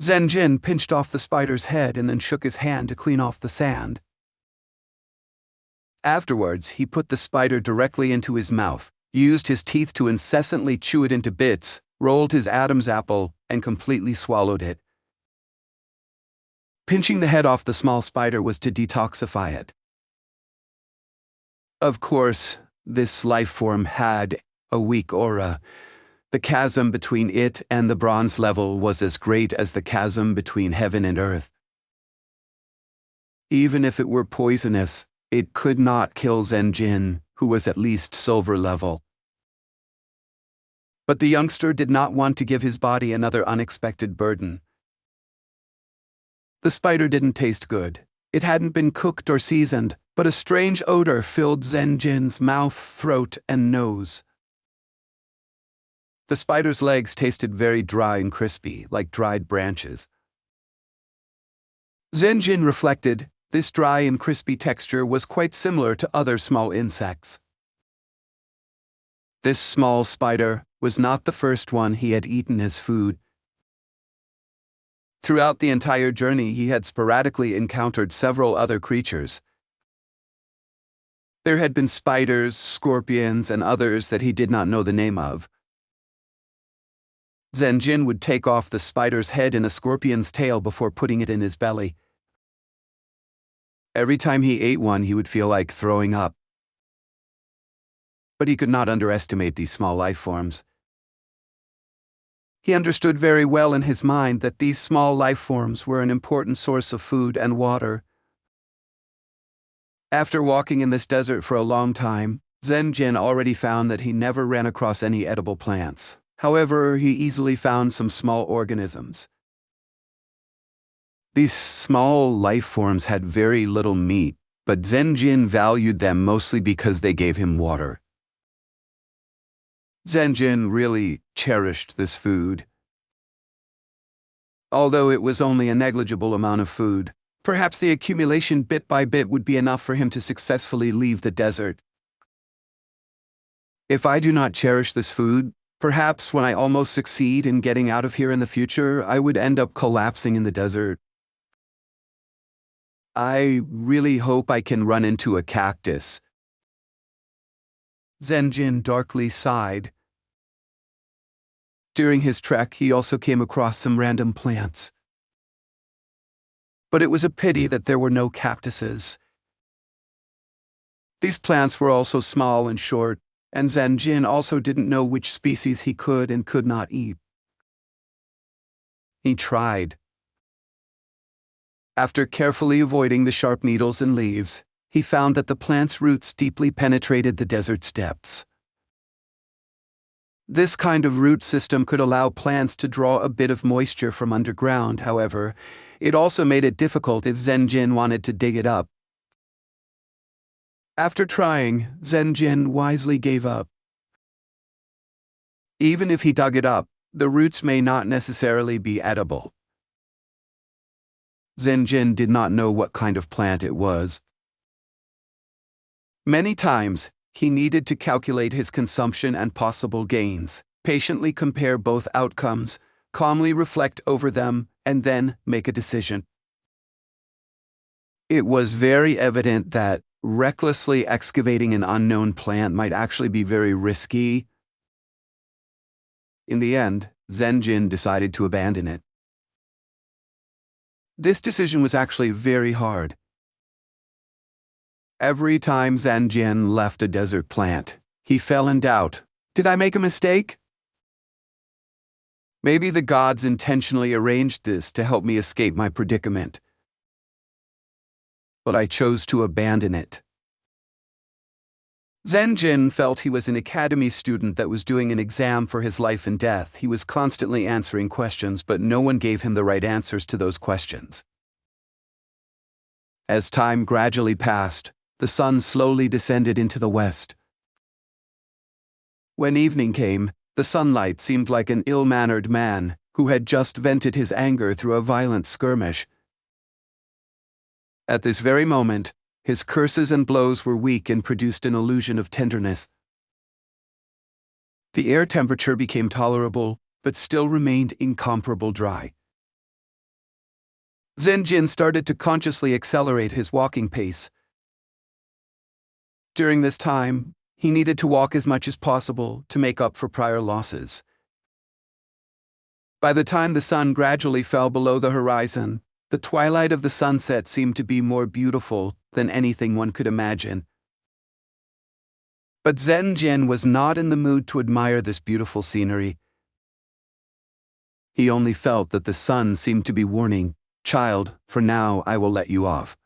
Zhen Ren pinched off the spider's head and then shook his hand to clean off the sand. Afterwards, he put the spider directly into his mouth, used his teeth to incessantly chew it into bits, rolled his Adam's apple, and completely swallowed it. Pinching the head off the small spider was to detoxify it. Of course, this life form had a weak aura. The chasm between it and the bronze level was as great as the chasm between heaven and earth. Even if it were poisonous, it could not kill Zhen Ren, who was at least silver level. But the youngster did not want to give his body another unexpected burden. The spider didn't taste good. It hadn't been cooked or seasoned, but a strange odor filled Zhen Ren's mouth, throat, and nose. The spider's legs tasted very dry and crispy, like dried branches. Zhen Ren reflected, this dry and crispy texture was quite similar to other small insects. This small spider was not the first one he had eaten as food. Throughout the entire journey, he had sporadically encountered several other creatures. There had been spiders, scorpions, and others that he did not know the name of. Zhen Ren would take off the spider's head and a scorpion's tail before putting it in his belly. Every time he ate one, he would feel like throwing up. But he could not underestimate these small life forms. He understood very well in his mind that these small life forms were an important source of food and water. After walking in this desert for a long time, Zhen Ren already found that he never ran across any edible plants. However, he easily found some small organisms. These small life forms had very little meat, but Zhen Ren valued them mostly because they gave him water. Zhen Ren really cherished this food. Although it was only a negligible amount of food, perhaps the accumulation bit by bit would be enough for him to successfully leave the desert. If I do not cherish this food, perhaps when I almost succeed in getting out of here in the future, I would end up collapsing in the desert. I really hope I can run into a cactus. Zhen Ren darkly sighed. During his trek, he also came across some random plants. But it was a pity that there were no cactuses. These plants were also small and short, and Zhen Ren also didn't know which species he could and could not eat. He tried. After carefully avoiding the sharp needles and leaves, he found that the plant's roots deeply penetrated the desert's depths. This kind of root system could allow plants to draw a bit of moisture from underground. However, it also made it difficult if Zhen Ren wanted to dig it up. After trying, Zhen Ren wisely gave up. Even if he dug it up, the roots may not necessarily be edible. Zhen Ren did not know what kind of plant it was. Many times, he needed to calculate his consumption and possible gains, patiently compare both outcomes, calmly reflect over them, and then make a decision. It was very evident that recklessly excavating an unknown plant might actually be very risky. In the end, Zhen Ren decided to abandon it. This decision was actually very hard. Every time Zhen Ren left a desert plant, he fell in doubt. Did I make a mistake? Maybe the gods intentionally arranged this to help me escape my predicament. But I chose to abandon it. Zhen Ren felt he was an academy student that was doing an exam for his life and death. He was constantly answering questions, but no one gave him the right answers to those questions. As time gradually passed, the sun slowly descended into the west. When evening came, the sunlight seemed like an ill-mannered man who had just vented his anger through a violent skirmish. At this very moment, his curses and blows were weak and produced an illusion of tenderness. The air temperature became tolerable, but still remained incomparably dry. Zhen Ren started to consciously accelerate his walking pace. During this time, he needed to walk as much as possible to make up for prior losses. By the time the sun gradually fell below the horizon, the twilight of the sunset seemed to be more beautiful than anything one could imagine. But Zhen Ren was not in the mood to admire this beautiful scenery. He only felt that the sun seemed to be warning, "Child, for now I will let you off.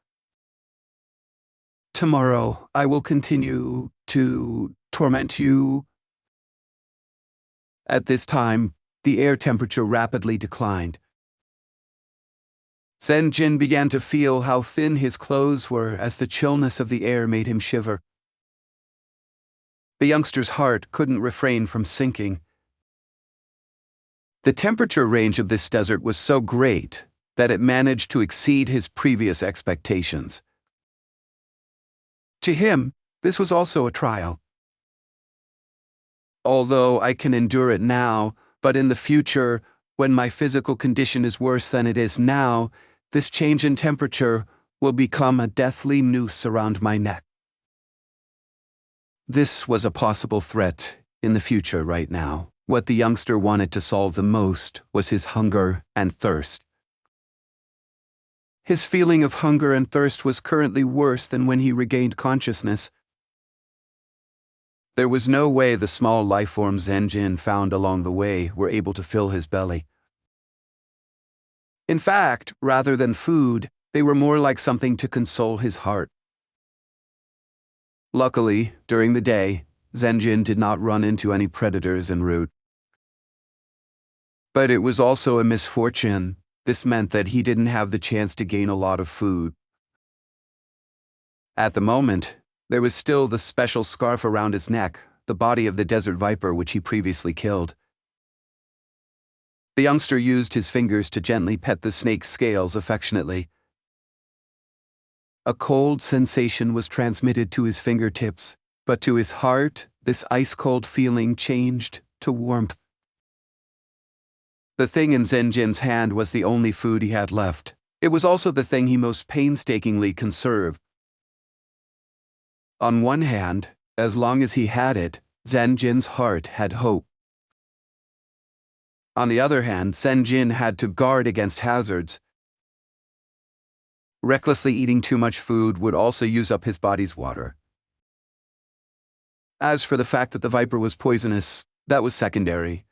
Tomorrow I will continue to torment you." At this time, the air temperature rapidly declined. Zhen Ren began to feel how thin his clothes were as the chillness of the air made him shiver. The youngster's heart couldn't refrain from sinking. The temperature range of this desert was so great that it managed to exceed his previous expectations. To him, this was also a trial. Although I can endure it now, but in the future, when my physical condition is worse than it is now, this change in temperature will become a deathly noose around my neck. This was a possible threat in the future right now. What the youngster wanted to solve the most was his hunger and thirst. His feeling of hunger and thirst was currently worse than when he regained consciousness. There was no way the small life forms Zhen Ren found along the way were able to fill his belly. In fact, rather than food, they were more like something to console his heart. Luckily, during the day, Zhen Ren did not run into any predators en route. But it was also a misfortune. This meant that he didn't have the chance to gain a lot of food. At the moment, there was still the special scarf around his neck, the body of the desert viper which he previously killed. The youngster used his fingers to gently pet the snake's scales affectionately. A cold sensation was transmitted to his fingertips, but to his heart, this ice-cold feeling changed to warmth. The thing in Zhen Ren's hand was the only food he had left. It was also the thing he most painstakingly conserved. On one hand, as long as he had it, Zhen Ren's heart had hope. On the other hand, Zhen Ren had to guard against hazards. Recklessly eating too much food would also use up his body's water. As for the fact that the viper was poisonous, that was secondary.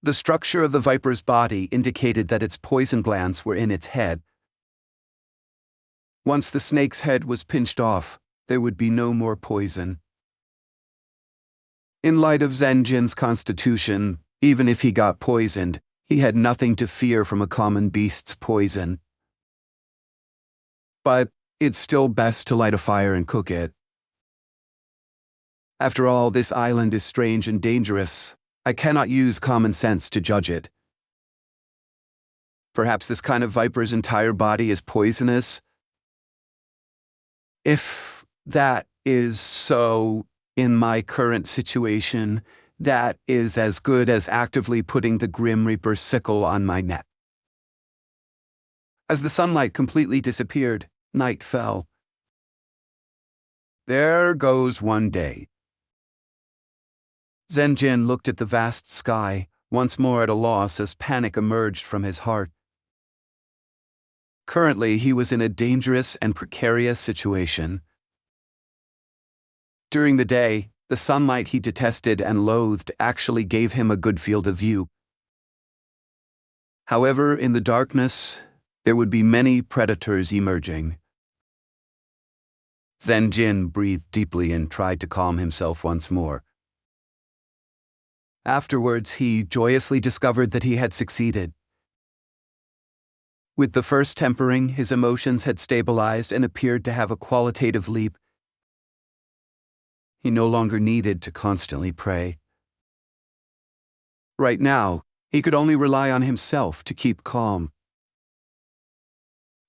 The structure of the viper's body indicated that its poison glands were in its head. Once the snake's head was pinched off, there would be no more poison. In light of Zhen Jin's constitution, even if he got poisoned, he had nothing to fear from a common beast's poison. But it's still best to light a fire and cook it. After all, this island is strange and dangerous. I cannot use common sense to judge it. Perhaps this kind of viper's entire body is poisonous? If that is so, in my current situation, that is as good as actively putting the Grim Reaper's sickle on my neck. As the sunlight completely disappeared, night fell. There goes one day. Zhen Jin looked at the vast sky, once more at a loss as panic emerged from his heart. Currently, he was in a dangerous and precarious situation. During the day, the sunlight he detested and loathed actually gave him a good field of view. However, in the darkness, there would be many predators emerging. Zhen Jin breathed deeply and tried to calm himself once more. Afterwards, he joyously discovered that he had succeeded. With the first tempering, his emotions had stabilized and appeared to have a qualitative leap. He no longer needed to constantly pray. Right now, he could only rely on himself to keep calm.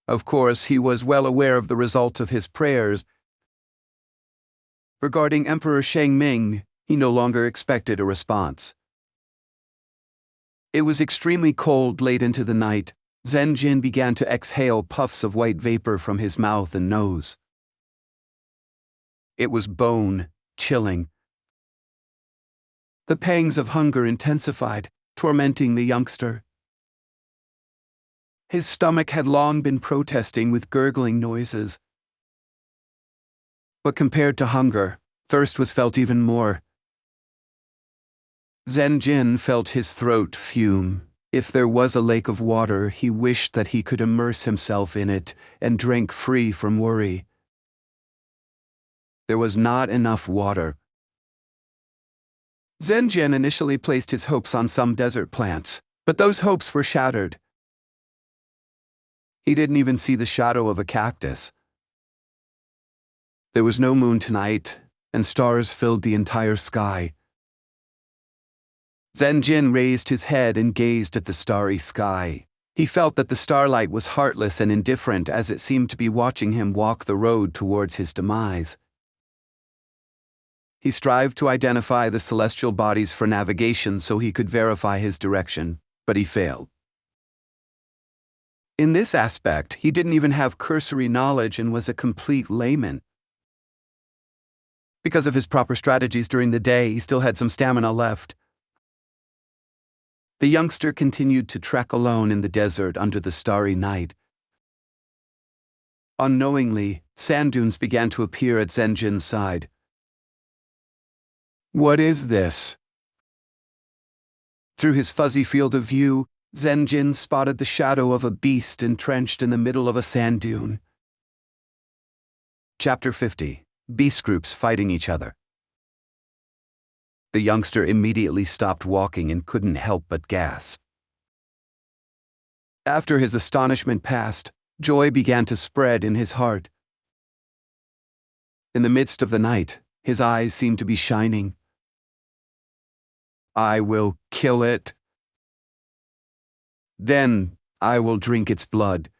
Of course, he was well aware of the result of his prayers. Regarding Emperor Shengming, he no longer expected a response. It was extremely cold late into the night. Zhen Jin began to exhale puffs of white vapor from his mouth and nose. It was bone chilling. The pangs of hunger intensified, tormenting the youngster. His stomach had long been protesting with gurgling noises. But compared to hunger, thirst was felt even more. Zhen Jin felt his throat fume. If there was a lake of water, he wished that he could immerse himself in it and drink free from worry. There was not enough water. Zhen Jin initially placed his hopes on some desert plants, but those hopes were shattered. He didn't even see the shadow of a cactus. There was no moon tonight, and stars filled the entire sky. Zhen Jin raised his head and gazed at the starry sky. He felt that the starlight was heartless and indifferent as it seemed to be watching him walk the road towards his demise. He strived to identify the celestial bodies for navigation so he could verify his direction, but he failed. In this aspect, he didn't even have cursory knowledge and was a complete layman. Because of his proper strategies during the day, he still had some stamina left. The youngster continued to trek alone in the desert under the starry night. Unknowingly, sand dunes began to appear at Zhen Jin's side. What is this? Through his fuzzy field of view, Zhen Jin spotted the shadow of a beast entrenched in the middle of a sand dune. Chapter 50. Beast groups fighting each other. The youngster immediately stopped walking and couldn't help but gasp. After his astonishment passed, joy began to spread in his heart. In the midst of the night, his eyes seemed to be shining. I will kill it. Then I will drink its blood.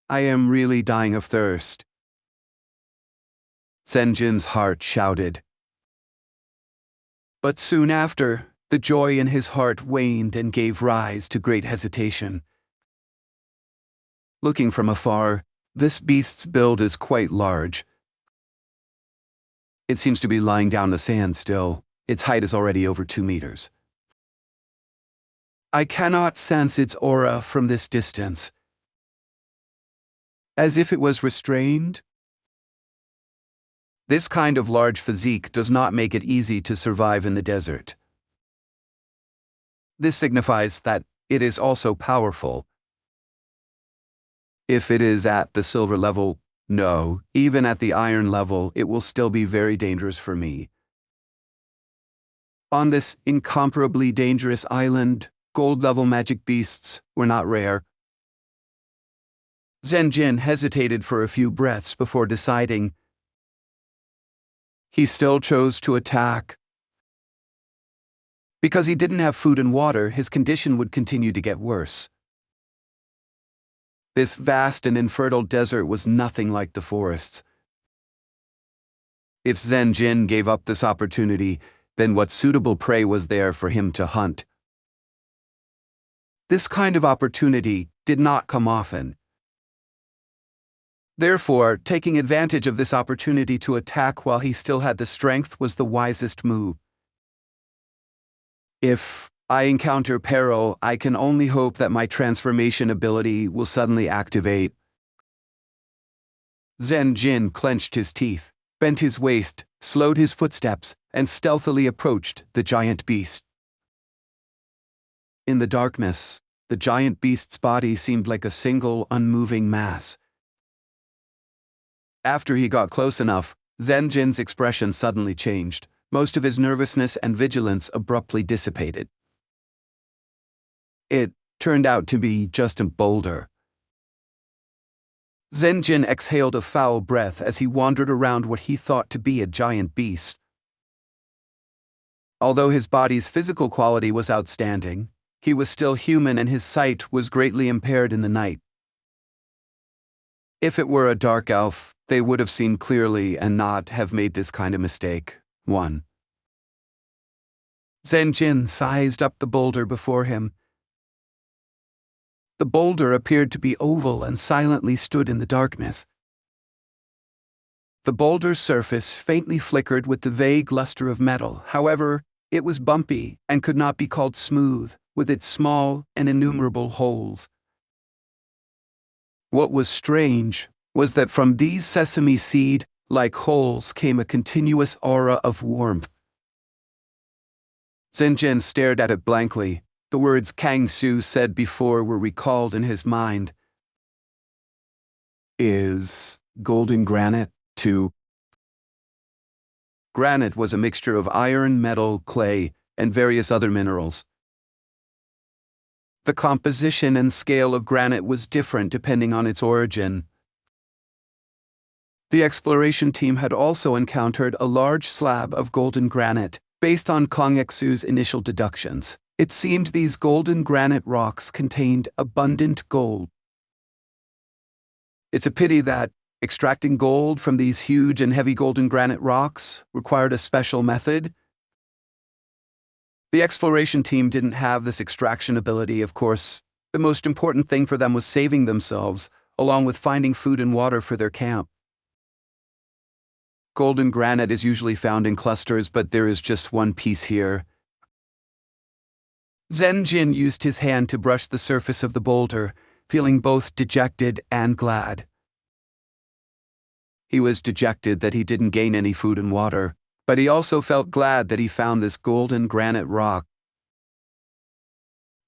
I am really dying of thirst. Zhen Jin's heart shouted. But soon after, the joy in his heart waned and gave rise to great hesitation. Looking from afar, this beast's build is quite large. It seems to be lying down the sand still. Its height is already over 2 meters. I cannot sense its aura from this distance. As if it was restrained. This kind of large physique does not make it easy to survive in the desert. This signifies that it is also powerful. If it is at the silver level, no, even at the iron level, it will still be very dangerous for me. On this incomparably dangerous island, gold-level magic beasts were not rare. Zhen Ren hesitated for a few breaths before deciding. He still chose to attack. Because he didn't have food and water, his condition would continue to get worse. This vast and infertile desert was nothing like the forests. If Zhen Ren gave up this opportunity, then what suitable prey was there for him to hunt? This kind of opportunity did not come often. Therefore, taking advantage of this opportunity to attack while he still had the strength was the wisest move. If I encounter peril, I can only hope that my transformation ability will suddenly activate. Zhen Ren clenched his teeth, bent his waist, slowed his footsteps, and stealthily approached the giant beast. In the darkness, the giant beast's body seemed like a single, unmoving mass. After he got close enough, Zhen Ren's expression suddenly changed. Most of his nervousness and vigilance abruptly dissipated. It turned out to be just a boulder. Zhen Ren exhaled a foul breath as he wandered around what he thought to be a giant beast. Although his body's physical quality was outstanding, he was still human and his sight was greatly impaired in the night. If it were a dark elf, they would have seen clearly and not have made this kind of mistake. 1. Zhen Ren sized up the boulder before him. The boulder appeared to be oval and silently stood in the darkness. The boulder's surface faintly flickered with the vague luster of metal. However, it was bumpy and could not be called smooth, with its small and innumerable holes. What was strange was that from these sesame seed-like holes came a continuous aura of warmth. Zhen Ren stared at it blankly. The words Kang Su said before were recalled in his mind. Is golden granite too? Granite was a mixture of iron, metal, clay, and various other minerals. The composition and scale of granite was different depending on its origin. The exploration team had also encountered a large slab of golden granite. Based on Kang Xu's initial deductions, it seemed these golden granite rocks contained abundant gold. It's a pity that extracting gold from these huge and heavy golden granite rocks required a special method. The exploration team didn't have this extraction ability, of course. The most important thing for them was saving themselves, along with finding food and water for their camp. Golden granite is usually found in clusters, but there is just one piece here. Zhen Ren used his hand to brush the surface of the boulder, feeling both dejected and glad. He was dejected that he didn't gain any food and water, but he also felt glad that he found this golden granite rock.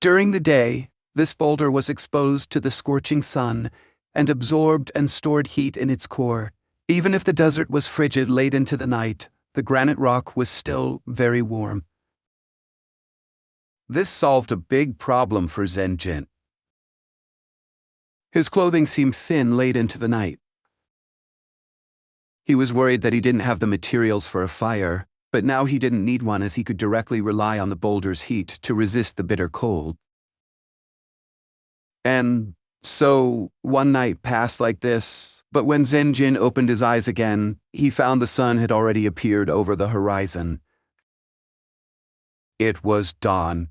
During the day, this boulder was exposed to the scorching sun and absorbed and stored heat in its core. Even if the desert was frigid late into the night, the granite rock was still very warm. This solved a big problem for Zhen Ren. His clothing seemed thin late into the night. He was worried that he didn't have the materials for a fire, but now he didn't need one as he could directly rely on the boulder's heat to resist the bitter cold. And so, one night passed like this, but when Zhen Ren opened his eyes again, he found the sun had already appeared over the horizon. It was dawn.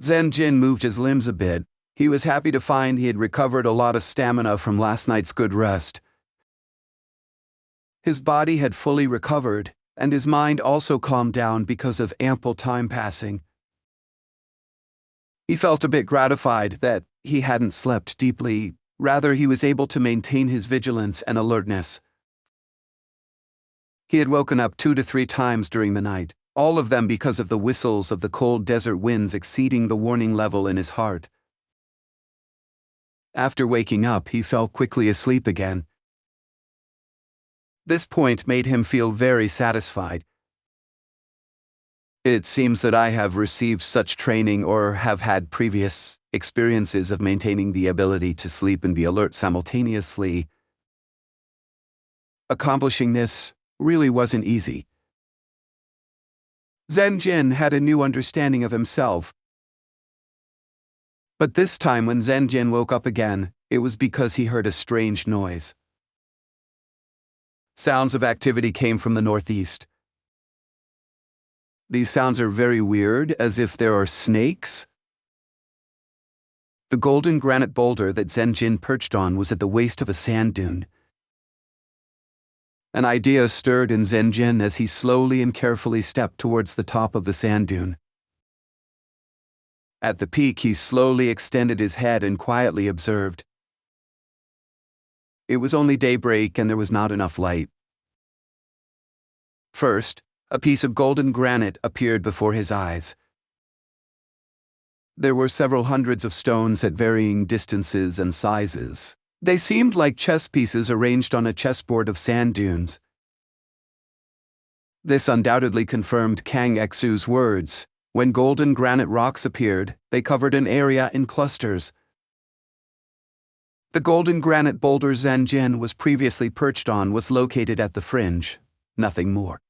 Zhen Ren moved his limbs a bit. He was happy to find he had recovered a lot of stamina from last night's good rest. His body had fully recovered, and his mind also calmed down because of ample time passing. He felt a bit gratified that he hadn't slept deeply. Rather, he was able to maintain his vigilance and alertness. He had woken up 2 to 3 times during the night, all of them because of the whistles of the cold desert winds exceeding the warning level in his heart. After waking up, he fell quickly asleep again. This point made him feel very satisfied. It seems that I have received such training or have had previous experiences of maintaining the ability to sleep and be alert simultaneously. Accomplishing this really wasn't easy. Zhen Ren had a new understanding of himself. But this time when Zhen Ren woke up again, it was because he heard a strange noise. Sounds of activity came from the northeast. These sounds are very weird, as if there are snakes. The golden granite boulder that Zhen Ren perched on was at the waist of a sand dune. An idea stirred in Zhen Ren as he slowly and carefully stepped towards the top of the sand dune. At the peak, he slowly extended his head and quietly observed. It was only daybreak and there was not enough light. First, a piece of golden granite appeared before his eyes. There were several hundreds of stones at varying distances and sizes. They seemed like chess pieces arranged on a chessboard of sand dunes. This undoubtedly confirmed Kang Exu's words. When golden granite rocks appeared, they covered an area in clusters. The golden granite boulder Zhen Ren was previously perched on was located at the fringe, nothing more.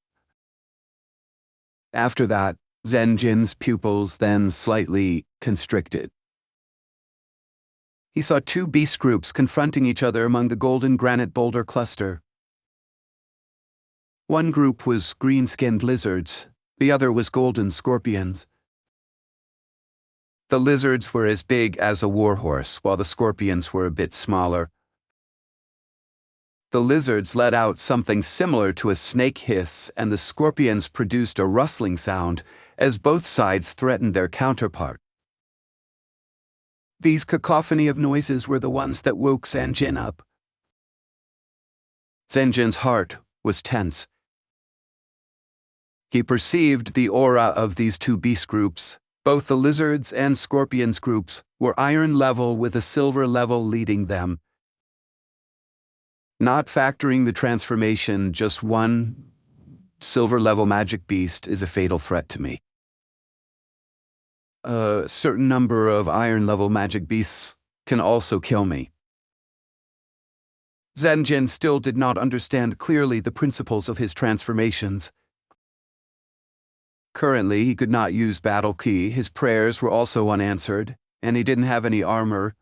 After that, Zhen Ren's pupils then slightly constricted. He saw two beast groups confronting each other among the golden granite boulder cluster. One group was green-skinned lizards, the other was golden scorpions. The lizards were as big as a warhorse, while the scorpions were a bit smaller. The lizards let out something similar to a snake hiss, and the scorpions produced a rustling sound as both sides threatened their counterpart. These cacophony of noises were the ones that woke Zhen Ren up. Zhen Ren's heart was tense. He perceived the aura of these two beast groups. Both the lizards and scorpions groups were iron level with a silver level leading them. Not factoring the transformation, just one silver level magic beast is a fatal threat to me. A certain number of iron level magic beasts can also kill me. Zhen Ren still did not understand clearly the principles of his transformations. Currently, he could not use battle ki, his prayers were also unanswered, and he didn't have any armor.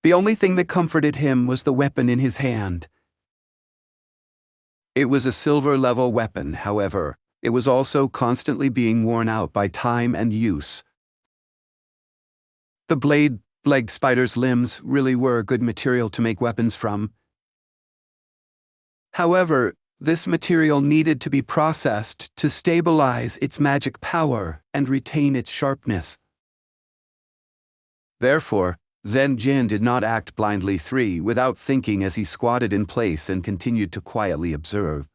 The only thing that comforted him was the weapon in his hand. It was a silver-level weapon, however. It was also constantly being worn out by time and use. The blade-legged spider's limbs really were good material to make weapons from. However, this material needed to be processed to stabilize its magic power and retain its sharpness. Therefore, Zhen Ren did not act blindly without thinking as he squatted in place and continued to quietly observe.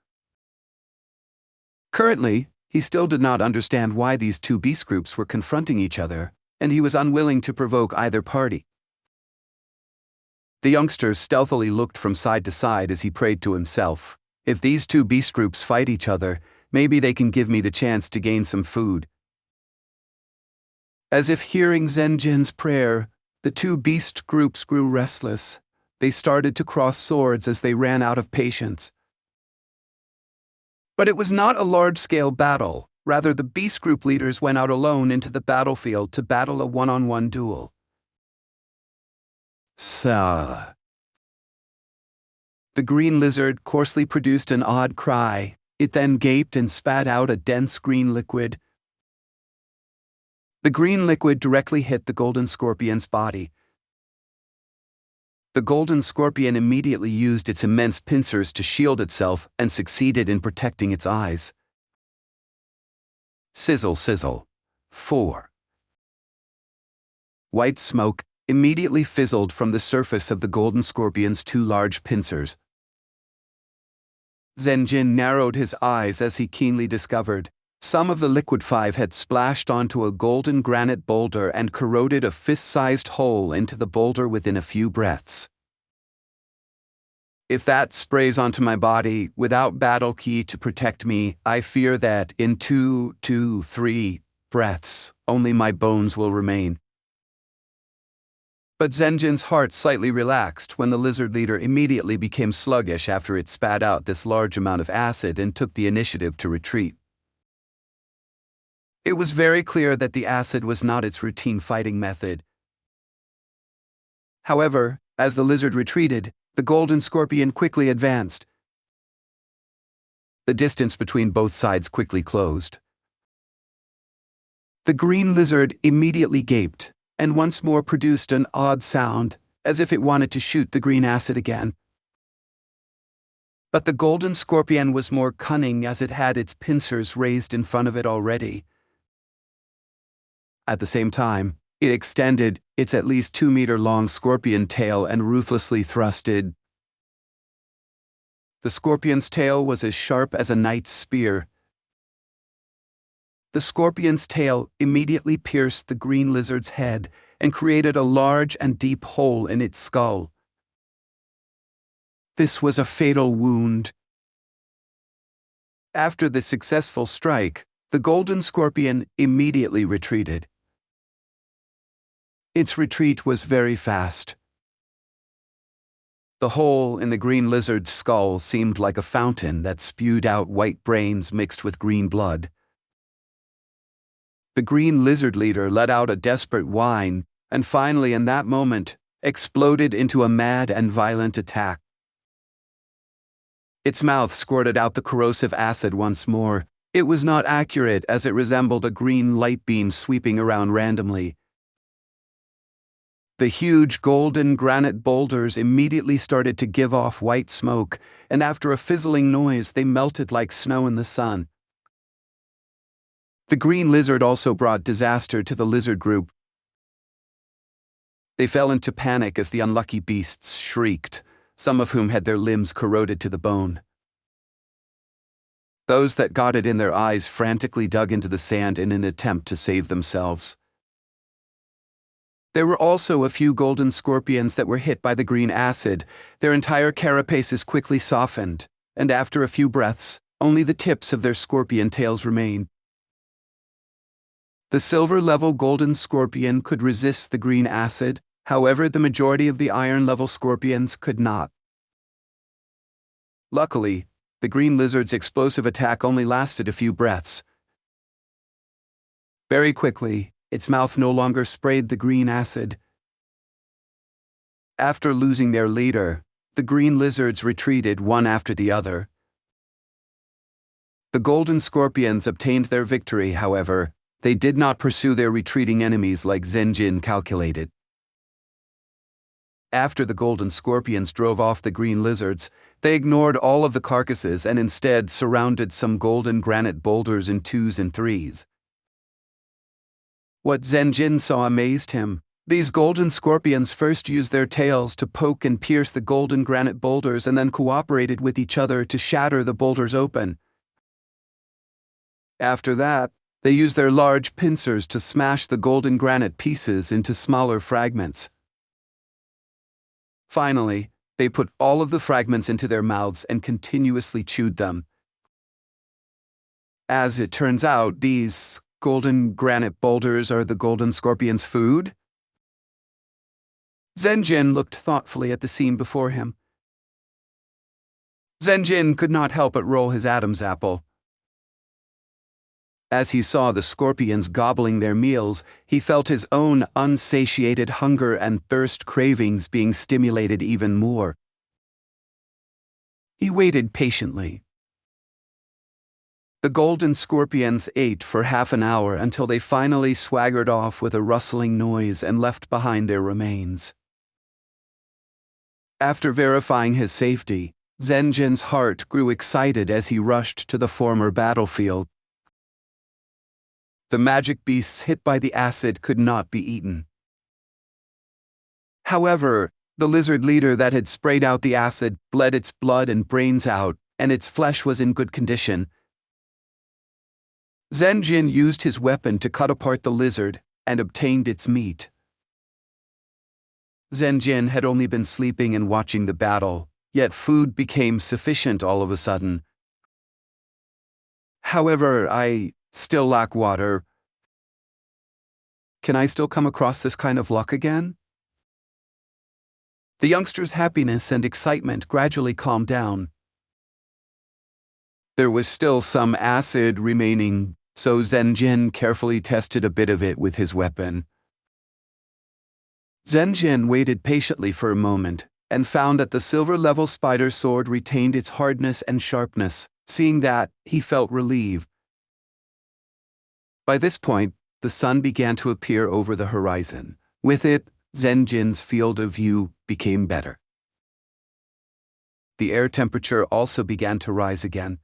Currently, he still did not understand why these two beast groups were confronting each other, and he was unwilling to provoke either party. The youngster stealthily looked from side to side as he prayed to himself. If these two beast groups fight each other, maybe they can give me the chance to gain some food. As if hearing Zhen Ren's prayer, the two beast groups grew restless. They started to cross swords as they ran out of patience. But it was not a large-scale battle. Rather, the beast group leaders went out alone into the battlefield to battle a one-on-one duel. The green lizard coarsely produced an odd cry. It then gaped and spat out a dense green liquid. The green liquid directly hit the golden scorpion's body. The golden scorpion immediately used its immense pincers to shield itself and succeeded in protecting its eyes. Sizzle, sizzle. 4. White smoke immediately fizzled from the surface of the golden scorpion's two large pincers. Zhen Ren narrowed his eyes as he keenly discovered Some of the liquid 5 had splashed onto a golden granite boulder and corroded a fist-sized hole into the boulder within a few breaths. If that sprays onto my body without battle key to protect me, I fear that in 3 breaths, only my bones will remain. But Zenjin's heart slightly relaxed when the lizard leader immediately became sluggish after it spat out this large amount of acid and took the initiative to retreat. It was very clear that the acid was not its routine fighting method. However, as the lizard retreated, the golden scorpion quickly advanced. The distance between both sides quickly closed. The green lizard immediately gaped, and once more produced an odd sound, as if it wanted to shoot the green acid again. But the golden scorpion was more cunning as it had its pincers raised in front of it already. At the same time, it extended its at least 2-meter-long scorpion tail and ruthlessly thrusted. The scorpion's tail was as sharp as a knight's spear. The scorpion's tail immediately pierced the green lizard's head and created a large and deep hole in its skull. This was a fatal wound. After the successful strike, the golden scorpion immediately retreated. Its retreat was very fast. The hole in the green lizard's skull seemed like a fountain that spewed out white brains mixed with green blood. The green lizard leader let out a desperate whine, and finally in that moment, exploded into a mad and violent attack. Its mouth squirted out the corrosive acid once more. It was not accurate as it resembled a green light beam sweeping around randomly. The huge golden granite boulders immediately started to give off white smoke, and after a fizzling noise they melted like snow in the sun. The green lizard also brought disaster to the lizard group. They fell into panic as the unlucky beasts shrieked, some of whom had their limbs corroded to the bone. Those that got it in their eyes frantically dug into the sand in an attempt to save themselves. There were also a few golden scorpions that were hit by the green acid. Their entire carapaces quickly softened, and after a few breaths, only the tips of their scorpion tails remained. The silver-level golden scorpion could resist the green acid, however the majority of the iron-level scorpions could not. Luckily, the green lizard's explosive attack only lasted a few breaths. Very quickly, its mouth no longer sprayed the green acid. After losing their leader, the green lizards retreated one after the other. The golden scorpions obtained their victory, however. They did not pursue their retreating enemies like Zenjin calculated. After the golden scorpions drove off the green lizards, they ignored all of the carcasses and instead surrounded some golden granite boulders in 2s and 3s. What Zenjin saw amazed him. These golden scorpions first used their tails to poke and pierce the golden granite boulders and then cooperated with each other to shatter the boulders open. After that, they used their large pincers to smash the golden granite pieces into smaller fragments. Finally, they put all of the fragments into their mouths and continuously chewed them. As it turns out, these golden granite boulders are the golden scorpion's food. Zenjin looked thoughtfully at the scene before him. Zenjin could not help but roll his Adam's apple. As he saw the scorpions gobbling their meals, he felt his own unsatiated hunger and thirst cravings being stimulated even more. He waited patiently. The golden scorpions ate for half an hour until they finally swaggered off with a rustling noise and left behind their remains. After verifying his safety, Zenjin's heart grew excited as he rushed to the former battlefield. The magic beasts hit by the acid could not be eaten. However, the lizard leader that had sprayed out the acid bled its blood and brains out, and its flesh was in good condition. Zhen Ren used his weapon to cut apart the lizard and obtained its meat. Zhen Ren had only been sleeping and watching the battle, yet food became sufficient all of a sudden. However, I still lack water. Can I still come across this kind of luck again? The youngster's happiness and excitement gradually calmed down. There was still some acid remaining, so Zhen Ren carefully tested a bit of it with his weapon. Zhen Ren waited patiently for a moment and found that the silver-level spider sword retained its hardness and sharpness. Seeing that, he felt relieved. By this point, the sun began to appear over the horizon. With it, Zhen Ren's field of view became better. The air temperature also began to rise again.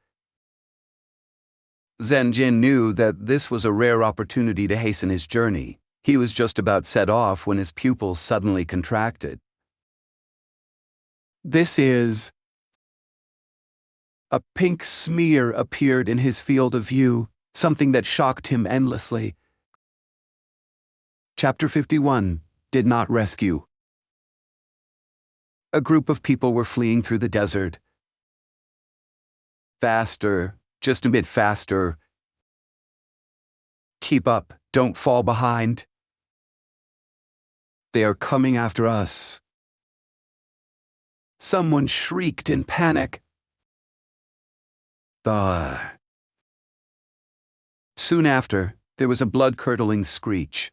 Zhen Ren knew that this was a rare opportunity to hasten his journey. He was just about set off when his pupils suddenly contracted. This is... A pink smear appeared in his field of view, something that shocked him endlessly. Chapter 51. Did not rescue. A group of people were fleeing through the desert. Faster, just a bit faster. Keep up, don't fall behind. They are coming after us. Someone shrieked in panic. Soon after, there was a blood-curdling screech.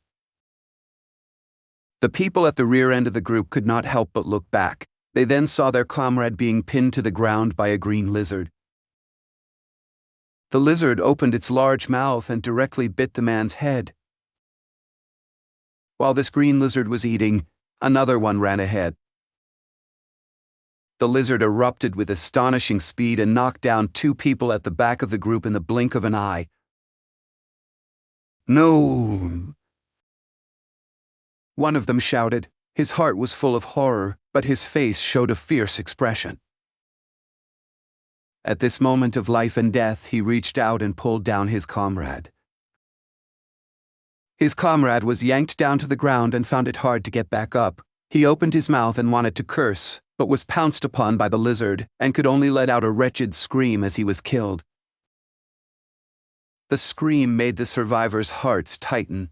The people at the rear end of the group could not help but look back. They then saw their comrade being pinned to the ground by a green lizard. The lizard opened its large mouth and directly bit the man's head. While this green lizard was eating, another one ran ahead. The lizard erupted with astonishing speed and knocked down 2 people at the back of the group in the blink of an eye. No! One of them shouted. His heart was full of horror, but his face showed a fierce expression. At this moment of life and death, he reached out and pulled down his comrade. His comrade was yanked down to the ground and found it hard to get back up. He opened his mouth and wanted to curse, but was pounced upon by the lizard and could only let out a wretched scream as he was killed. The scream made the survivors' hearts tighten.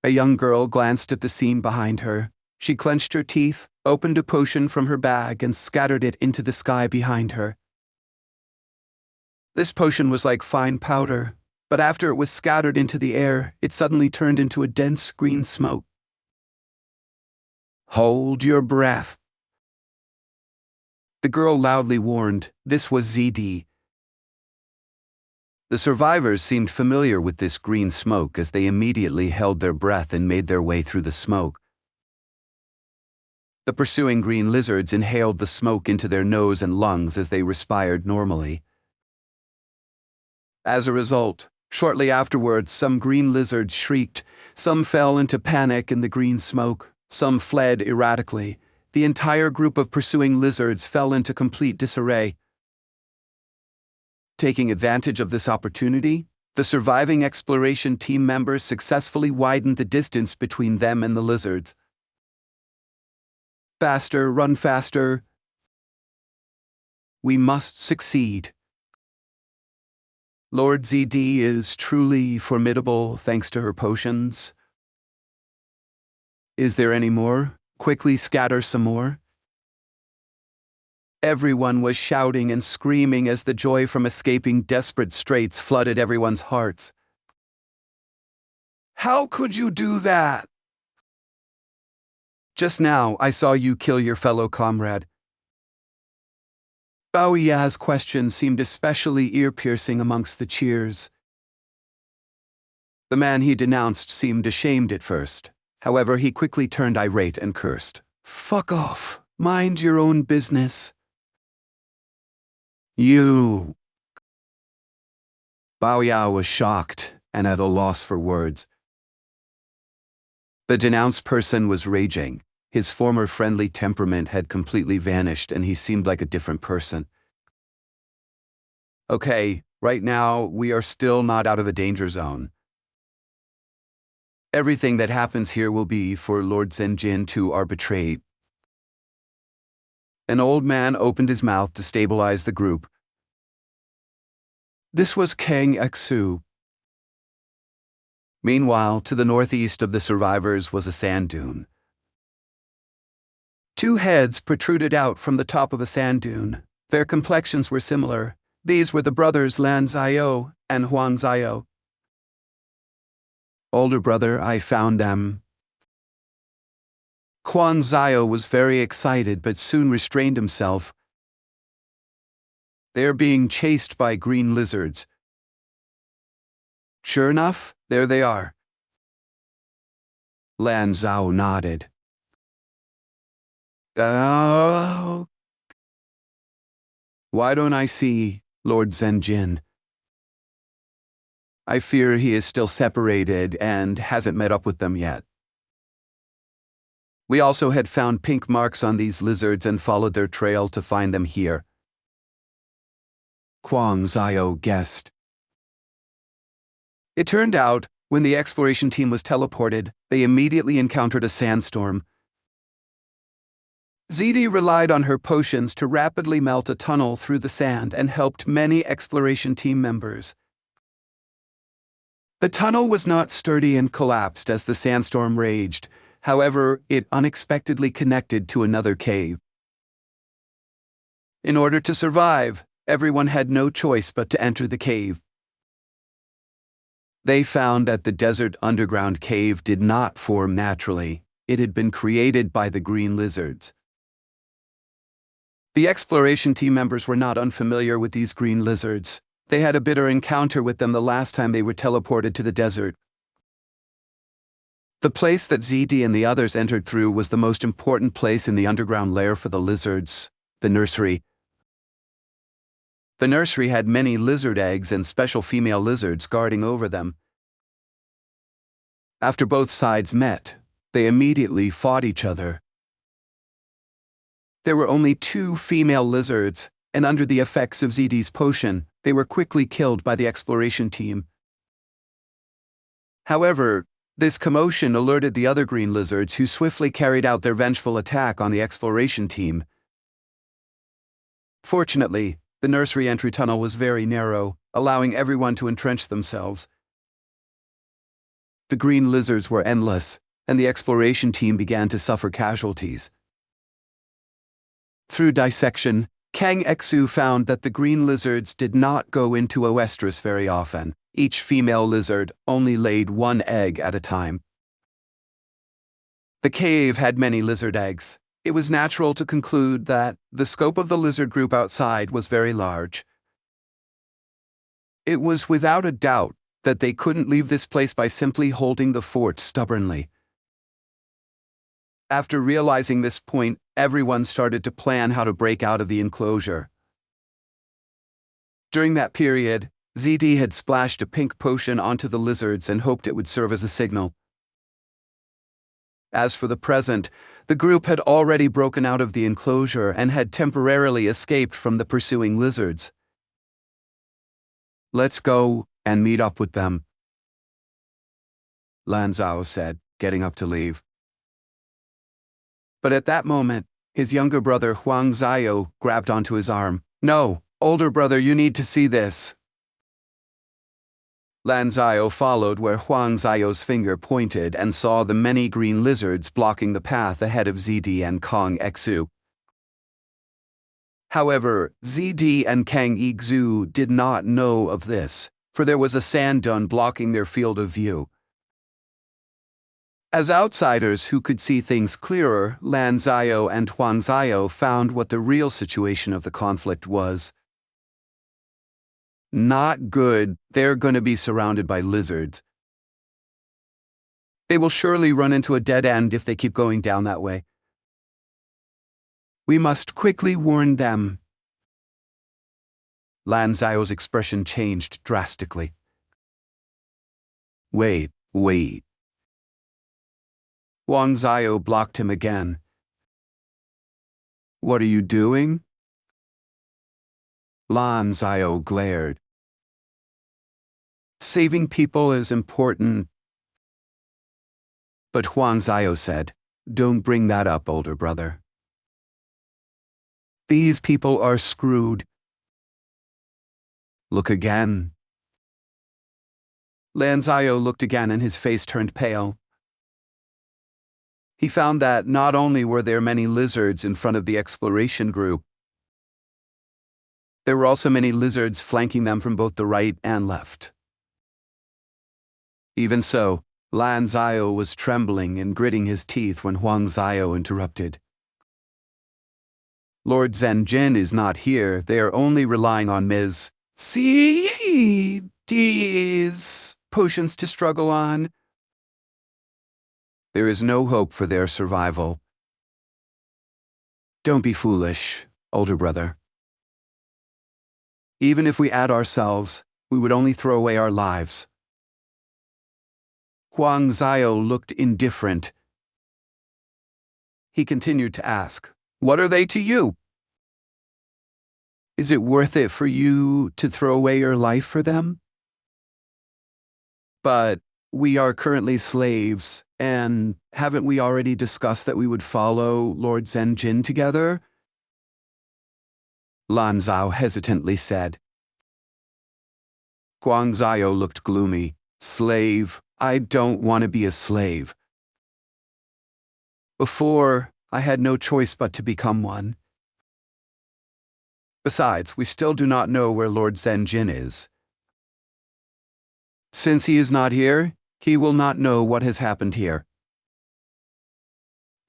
A young girl glanced at the scene behind her. She clenched her teeth, opened a potion from her bag, and scattered it into the sky behind her. This potion was like fine powder, but after it was scattered into the air, it suddenly turned into a dense green smoke. Hold your breath. The girl loudly warned. This was ZD. The survivors seemed familiar with this green smoke as they immediately held their breath and made their way through the smoke. The pursuing green lizards inhaled the smoke into their nose and lungs as they respired normally. As a result, shortly afterwards, some green lizards shrieked, some fell into panic in the green smoke, some fled erratically. The entire group of pursuing lizards fell into complete disarray. Taking advantage of this opportunity, the surviving exploration team members successfully widened the distance between them and the lizards. Faster, run faster. We must succeed. Lord ZD is truly formidable thanks to her potions. Is there any more? Quickly scatter some more. Everyone was shouting and screaming as the joy from escaping desperate straits flooded everyone's hearts. How could you do that? Just now, I saw you kill your fellow comrade. Bao Ya's question seemed especially ear-piercing amongst the cheers. The man he denounced seemed ashamed at first. However, he quickly turned irate and cursed. Fuck off. Mind your own business. You. Bao Ya was shocked and at a loss for words. The denounced person was raging. His former friendly temperament had completely vanished and he seemed like a different person. Okay, Right now, we are still not out of the danger zone. Everything that happens here will be for Lord Zhen Ren to arbitrate. An old man opened his mouth to stabilize the group. This was Kang Xu. Meanwhile, to the northeast of the survivors was a sand dune. Two heads protruded out from the top of a sand dune. Their complexions were similar. These were the brothers Lan Ziao and Huang Ziao. Older brother, I found them. Huang Ziao was very excited but soon restrained himself. They're being chased by green lizards. Sure enough, there they are. Lan Zhao nodded. Oh. Why don't I see Lord Zhen Ren? I fear he is still separated and hasn't met up with them yet. We also had found pink marks on these lizards and followed their trail to find them here. Huang Ziao guessed. It turned out, when the exploration team was teleported, they immediately encountered a sandstorm. ZD relied on her potions to rapidly melt a tunnel through the sand and helped many exploration team members. The tunnel was not sturdy and collapsed as the sandstorm raged. However, it unexpectedly connected to another cave. In order to survive, everyone had no choice but to enter the cave. They found that the desert underground cave did not form naturally. It had been created by the green lizards. The exploration team members were not unfamiliar with these green lizards. They had a bitter encounter with them the last time they were teleported to the desert. The place that ZD and the others entered through was the most important place in the underground lair for the lizards, the nursery. The nursery had many lizard eggs and special female lizards guarding over them. After both sides met, they immediately fought each other. There were only 2 female lizards, and under the effects of ZD's potion, they were quickly killed by the exploration team. However, this commotion alerted the other green lizards, who swiftly carried out their vengeful attack on the exploration team. Fortunately, the nursery entry tunnel was very narrow, allowing everyone to entrench themselves. The green lizards were endless, and the exploration team began to suffer casualties. Through dissection, Kang Xu found that the green lizards did not go into oestrus very often. Each female lizard only laid 1 egg at a time. The cave had many lizard eggs. It was natural to conclude that the scope of the lizard group outside was very large. It was without a doubt that they couldn't leave this place by simply holding the fort stubbornly. After realizing this point, everyone started to plan how to break out of the enclosure. During that period, ZD had splashed a pink potion onto the lizards and hoped it would serve as a signal. As for the present, the group had already broken out of the enclosure and had temporarily escaped from the pursuing lizards. Let's go and meet up with them, Lan Zhao said, getting up to leave. But at that moment, his younger brother Huang Ziao grabbed onto his arm. No, older brother, you need to see this. Lan Zhao followed where Huang Zhao's finger pointed and saw the many green lizards blocking the path ahead of ZD and Kang Xu. However, ZD and Kang Xu did not know of this, for there was a sand dune blocking their field of view. As outsiders who could see things clearer, Lan Zhao and Huang Zhao found what the real situation of the conflict was. Not good. They're going to be surrounded by lizards. They will surely run into a dead end if they keep going down that way. We must quickly warn them. Lan Zhao's expression changed drastically. Wait. Huang Zhao blocked him again. What are you doing? Lan Zhao glared. Saving people is important. But Huang Zio said, "Don't bring that up, older brother. These people are screwed. Look again." Lan Zio looked again and his face turned pale. He found that not only were there many lizards in front of the exploration group, there were also many lizards flanking them from both the right and left. Even so, Lan Zio was trembling and gritting his teeth when Huang Zio interrupted. "Lord Zhen Ren is not here. They are only relying on Ms. C.D.'s potions to struggle on. There is no hope for their survival. Don't be foolish, older brother. Even if we add ourselves, we would only throw away our lives." Huang Zio looked indifferent. He continued to ask, "What are they to you? Is it worth it for you to throw away your life for them?" "But we are currently slaves, and haven't we already discussed that we would follow Lord Zhen Ren together?" Lan Zhao hesitantly said. Huang Zio looked gloomy. "Slave? I don't want to be a slave. Before, I had no choice but to become one. Besides, we still do not know where Lord Zhen Ren is. Since he is not here, he will not know what has happened here.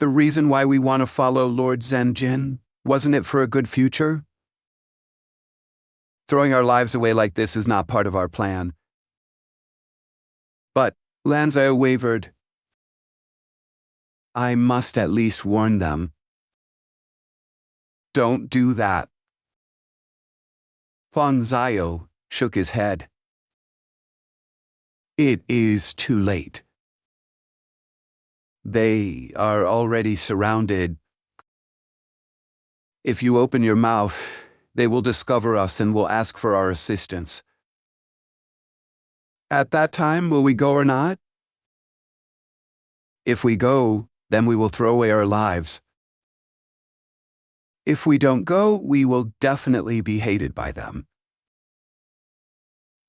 The reason why we want to follow Lord Zhen Ren, wasn't it for a good future? Throwing our lives away like this is not part of our plan." But Lan Zio wavered. "I must at least warn them." "Don't do that." Huang Zio shook his head. "It is too late. They are already surrounded. If you open your mouth, they will discover us and will ask for our assistance. At that time, will we go or not? If we go, then we will throw away our lives. If we don't go, we will definitely be hated by them.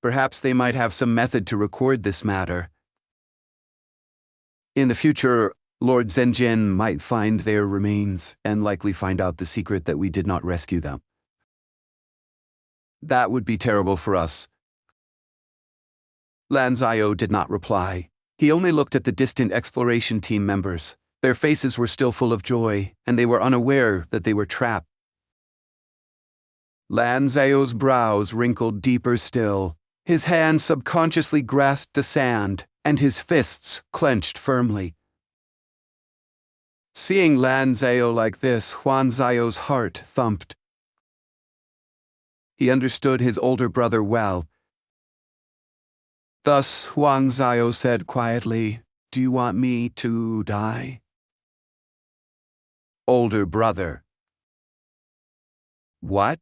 Perhaps they might have some method to record this matter. In the future, Lord Zhen Ren might find their remains and likely find out the secret that we did not rescue them. That would be terrible for us." Lan Zio did not reply. He only looked at the distant exploration team members. Their faces were still full of joy, and they were unaware that they were trapped. Lan Zio's brows wrinkled deeper still. His hand subconsciously grasped the sand, and his fists clenched firmly. Seeing Lan Zio like this, Huang Zio's heart thumped. He understood his older brother well. Thus, Huang Zio said quietly, "Do you want me to die?" "Older brother." What?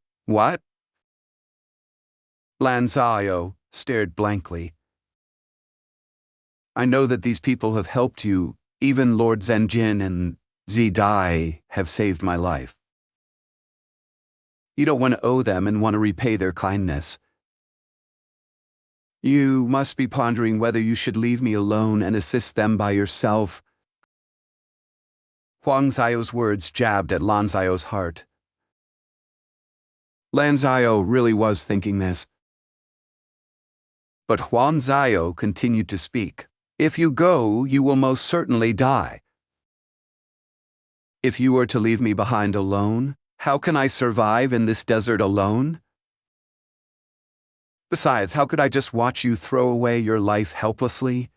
Lan Zio stared blankly. "I know that these people have helped you. Even Lord Zhen Ren and Zi Dai have saved my life. You don't want to owe them and want to repay their kindness. You must be pondering whether you should leave me alone and assist them by yourself." Huang Zio's words jabbed at Lan Zio's heart. Lan Zio really was thinking this. But Huang Zio continued to speak. "If you go, you will most certainly die. If you were to leave me behind alone, how can I survive in this desert alone? Besides, how could I just watch you throw away your life helplessly?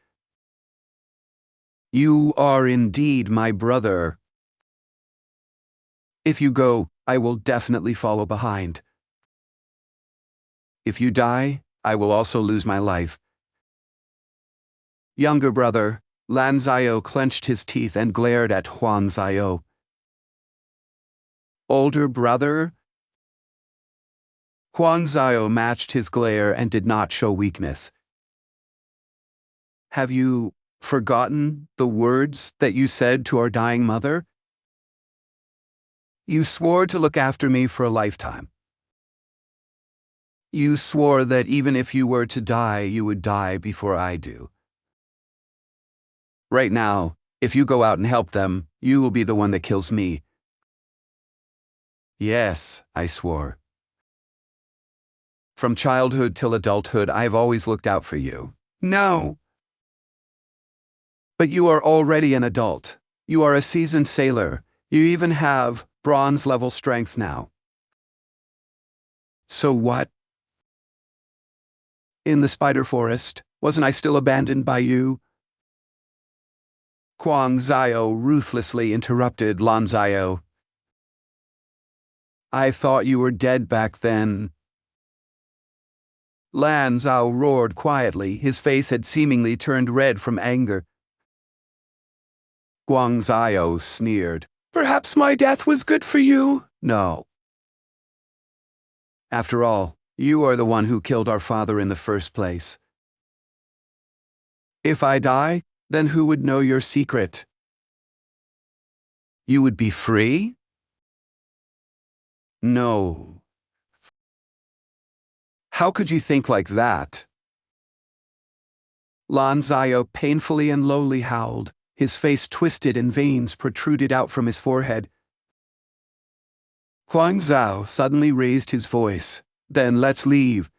You are indeed my brother. If you go, I will definitely follow behind. If you die, I will also lose my life." Younger brother, Lan Zio clenched his teeth and glared at Huang Zio. "Older brother?" Huang Zio matched his glare and did not show weakness. Have you forgotten the words that you said to our dying mother? You swore to look after me for a lifetime. You swore that even if you were to die, you would die before I do. Right now, if you go out and help them, you will be the one that kills me. Yes, I swore. From childhood till adulthood, I've always looked out for you. No. But you are already an adult. You are a seasoned sailor. You even have bronze-level strength now. So what? In the spider forest, wasn't I still abandoned by you? Huang Zio ruthlessly interrupted Lan Zio. I thought you were dead back then. Lan Zhao roared quietly. His face had seemingly turned red from anger. Guang Zio sneered. Perhaps my death was good for you? No. After all, you are the one who killed our father in the first place. If I die, then who would know your secret? You would be free? No. How could you think like that? Lan Zio painfully and lowly howled. His face twisted and veins protruded out from his forehead. Huang Zhao suddenly raised his voice. Then let's leave.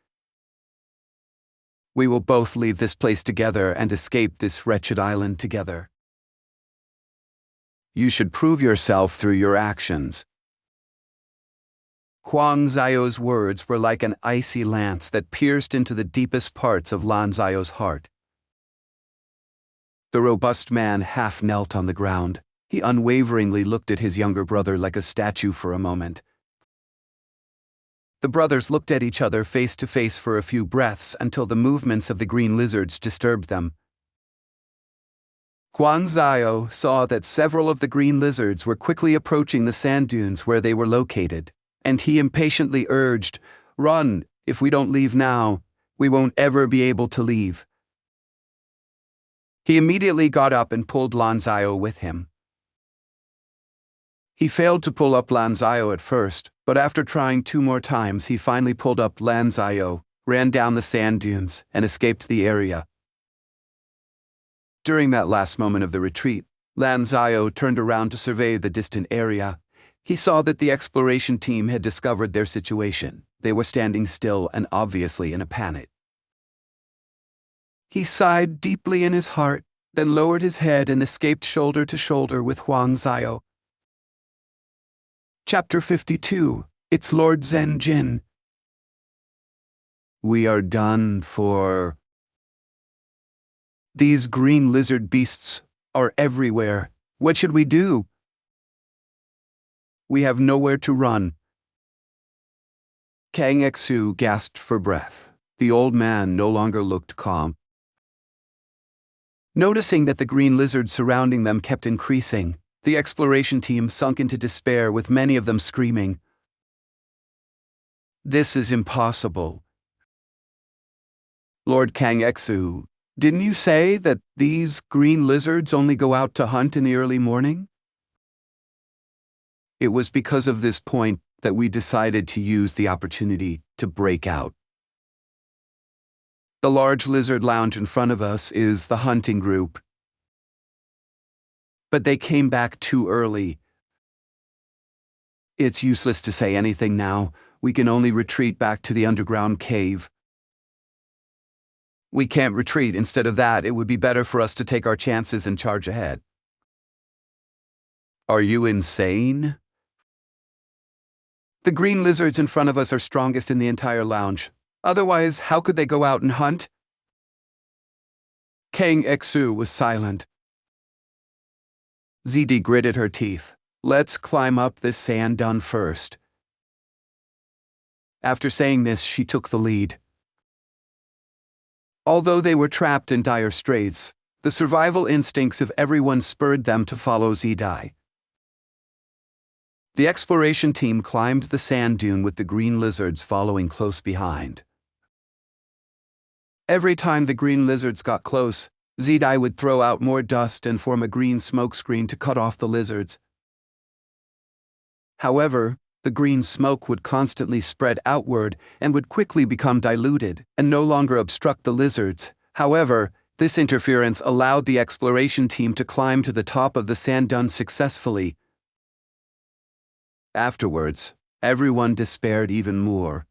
We will both leave this place together and escape this wretched island together. You should prove yourself through your actions. Huang Zio's words were like an icy lance that pierced into the deepest parts of Lan Zio's heart. The robust man half knelt on the ground. He unwaveringly looked at his younger brother like a statue for a moment. The brothers looked at each other face to face for a few breaths until the movements of the green lizards disturbed them. Huang Zio saw that several of the green lizards were quickly approaching the sand dunes where they were located, and he impatiently urged, "Run! If we don't leave now, we won't ever be able to leave." He immediately got up and pulled Lan Zio with him. He failed to pull up Lan Zio at first, but after trying 2 more times, he finally pulled up Lan Zio, ran down the sand dunes, and escaped the area. During that last moment of the retreat, Lan Zio turned around to survey the distant area. He saw that the exploration team had discovered their situation. They were standing still and obviously in a panic. He sighed deeply in his heart, then lowered his head and escaped shoulder to shoulder with Huang Zio. Chapter 52. It's Lord Zhen Ren. We are done for. These green lizard beasts are everywhere. What should we do? We have nowhere to run. Kang Xu gasped for breath. The old man no longer looked calm. Noticing that the green lizards surrounding them kept increasing, the exploration team sunk into despair with many of them screaming, "This is impossible." Lord Kang Xu, didn't you say that these green lizards only go out to hunt in the early morning? It was because of this point that we decided to use the opportunity to break out. The large lizard lounge in front of us is the hunting group. But they came back too early. It's useless to say anything now. We can only retreat back to the underground cave. We can't retreat. Instead of that, it would be better for us to take our chances and charge ahead. Are you insane? The green lizards in front of us are strongest in the entire lounge. Otherwise, how could they go out and hunt? Kang Xu was silent. ZD gritted her teeth. Let's climb up this sand dune first. After saying this, she took the lead. Although they were trapped in dire straits, the survival instincts of everyone spurred them to follow Zidai. The exploration team climbed the sand dune with the green lizards following close behind. Every time the green lizards got close, Zedai would throw out more dust and form a green smokescreen to cut off the lizards. However, the green smoke would constantly spread outward and would quickly become diluted and no longer obstruct the lizards. However, this interference allowed the exploration team to climb to the top of the sand dune successfully. Afterwards, everyone despaired even more.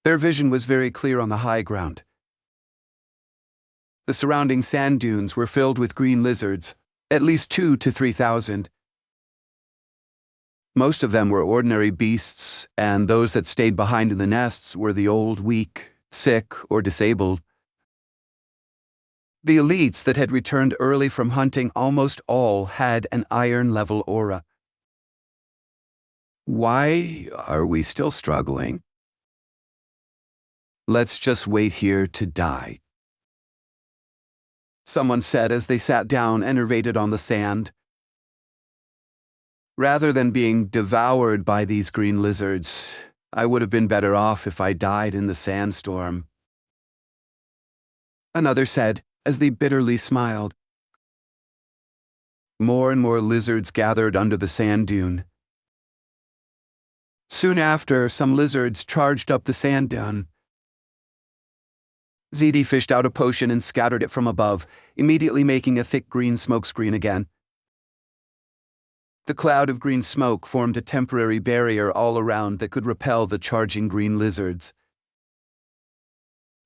Their vision was very clear on the high ground. The surrounding sand dunes were filled with green lizards, at least 2,000 to 3,000. Most of them were ordinary beasts, and those that stayed behind in the nests were the old, weak, sick, or disabled. The elites that had returned early from hunting almost all had an iron-level aura. Why are we still struggling? Let's just wait here to die, someone said as they sat down enervated on the sand. Rather than being devoured by these green lizards, I would have been better off if I died in the sandstorm, another said as they bitterly smiled. More and more lizards gathered under the sand dune. Soon after, some lizards charged up the sand dune. Zedai fished out a potion and scattered it from above, immediately making a thick green smokescreen again. The cloud of green smoke formed a temporary barrier all around that could repel the charging green lizards.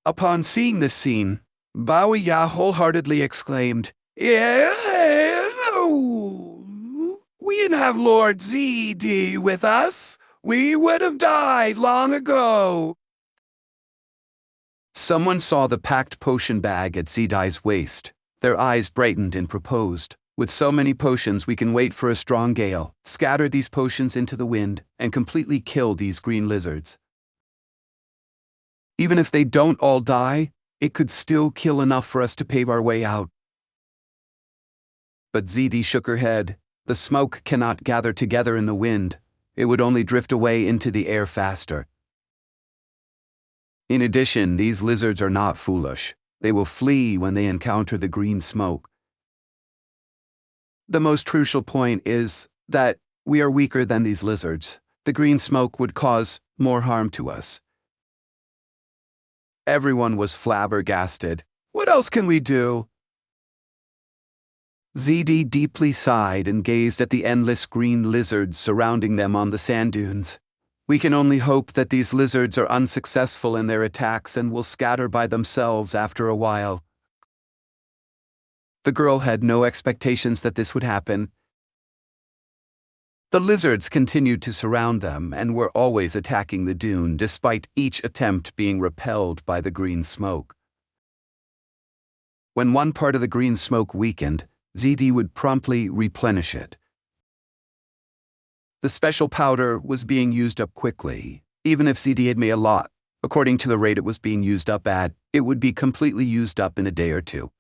Upon seeing this scene, Baoya wholeheartedly exclaimed, "Yeah, we didn't have Lord Zedai with us. We would have died long ago." Someone saw the packed potion bag at Zedai's waist. Their eyes brightened and proposed, "With so many potions, we can wait for a strong gale, scatter these potions into the wind, and completely kill these green lizards. Even if they don't all die, it could still kill enough for us to pave our way out." But Zedai shook her head. The smoke cannot gather together in the wind. It would only drift away into the air faster. In addition, these lizards are not foolish. They will flee when they encounter the green smoke. The most crucial point is that we are weaker than these lizards. The green smoke would cause more harm to us. Everyone was flabbergasted. What else can we do? Zedai deeply sighed and gazed at the endless green lizards surrounding them on the sand dunes. We can only hope that these lizards are unsuccessful in their attacks and will scatter by themselves after a while. The girl had no expectations that this would happen. The lizards continued to surround them and were always attacking the dune, despite each attempt being repelled by the green smoke. When one part of the green smoke weakened, Zedai would promptly replenish it. The special powder was being used up quickly. Even if Zedai had made a lot, according to the rate it was being used up at, it would be completely used up in a day or two.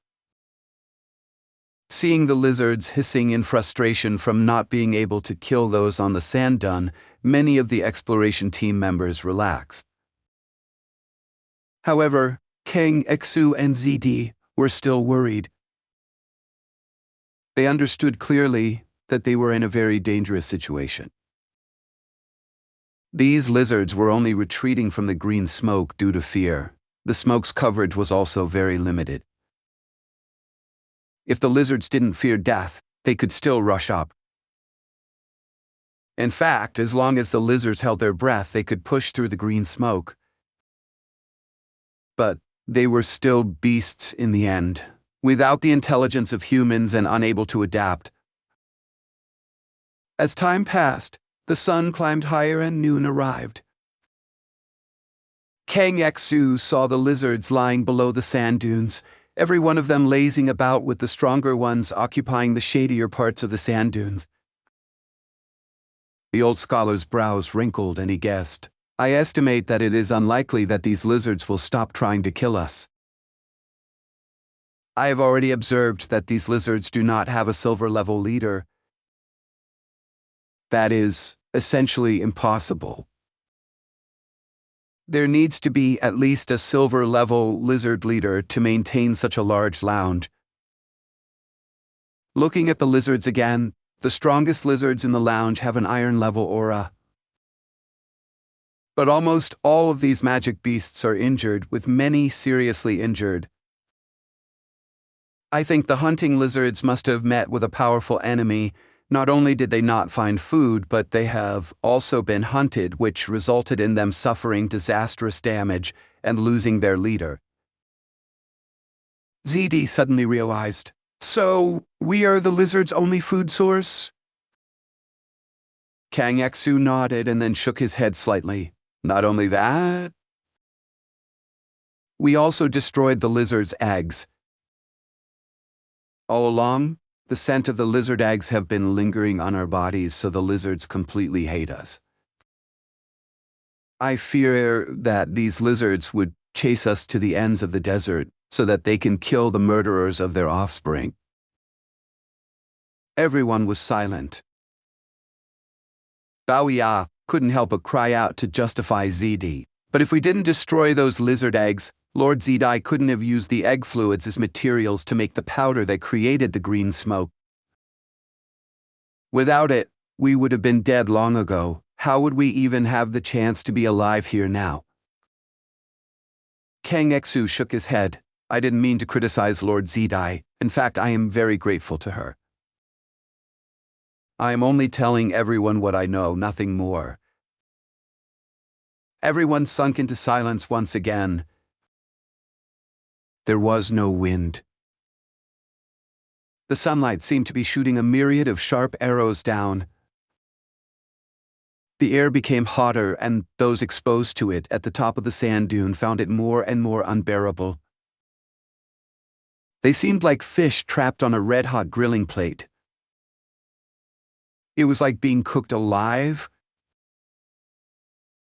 Seeing the lizards hissing in frustration from not being able to kill those on the sand dune, many of the exploration team members relaxed. However, Kang, Exu, and Zedai were still worried. They understood clearly that they were in a very dangerous situation. These lizards were only retreating from the green smoke due to fear. The smoke's coverage was also very limited. If the lizards didn't fear death, they could still rush up. In fact, as long as the lizards held their breath, they could push through the green smoke. But they were still beasts in the end, without the intelligence of humans and unable to adapt. As time passed, the sun climbed higher and noon arrived. Kang Exu saw the lizards lying below the sand dunes, every one of them lazing about with the stronger ones occupying the shadier parts of the sand dunes. The old scholar's brows wrinkled and he guessed, "I estimate that it is unlikely that these lizards will stop trying to kill us. I have already observed that these lizards do not have a silver-level leader. That is essentially impossible." There needs to be at least a silver-level lizard leader to maintain such a large lounge. Looking at the lizards again, the strongest lizards in the lounge have an iron-level aura. But almost all of these magic beasts are injured, with many seriously injured. I think the hunting lizards must have met with a powerful enemy. Not only did they not find food, but they have also been hunted, which resulted in them suffering disastrous damage and losing their leader. ZD suddenly realized, "So, we are the lizard's only food source?" Kang Xu nodded and then shook his head slightly. "Not only that, we also destroyed the lizard's eggs. All along, the scent of the lizard eggs have been lingering on our bodies, so the lizards completely hate us. I fear that these lizards would chase us to the ends of the desert so that they can kill the murderers of their offspring." Everyone was silent. Bao Ya couldn't help but cry out to justify ZD. "But if we didn't destroy those lizard eggs, Lord Zedai couldn't have used the egg fluids as materials to make the powder that created the green smoke. Without it, we would have been dead long ago. How would we even have the chance to be alive here now?" Kang Xu shook his head. "I didn't mean to criticize Lord Zedai. In fact, I am very grateful to her. I am only telling everyone what I know, nothing more." Everyone sunk into silence once again. There was no wind. The sunlight seemed to be shooting a myriad of sharp arrows down. The air became hotter, and those exposed to it at the top of the sand dune found it more and more unbearable. They seemed like fish trapped on a red-hot grilling plate. It was like being cooked alive.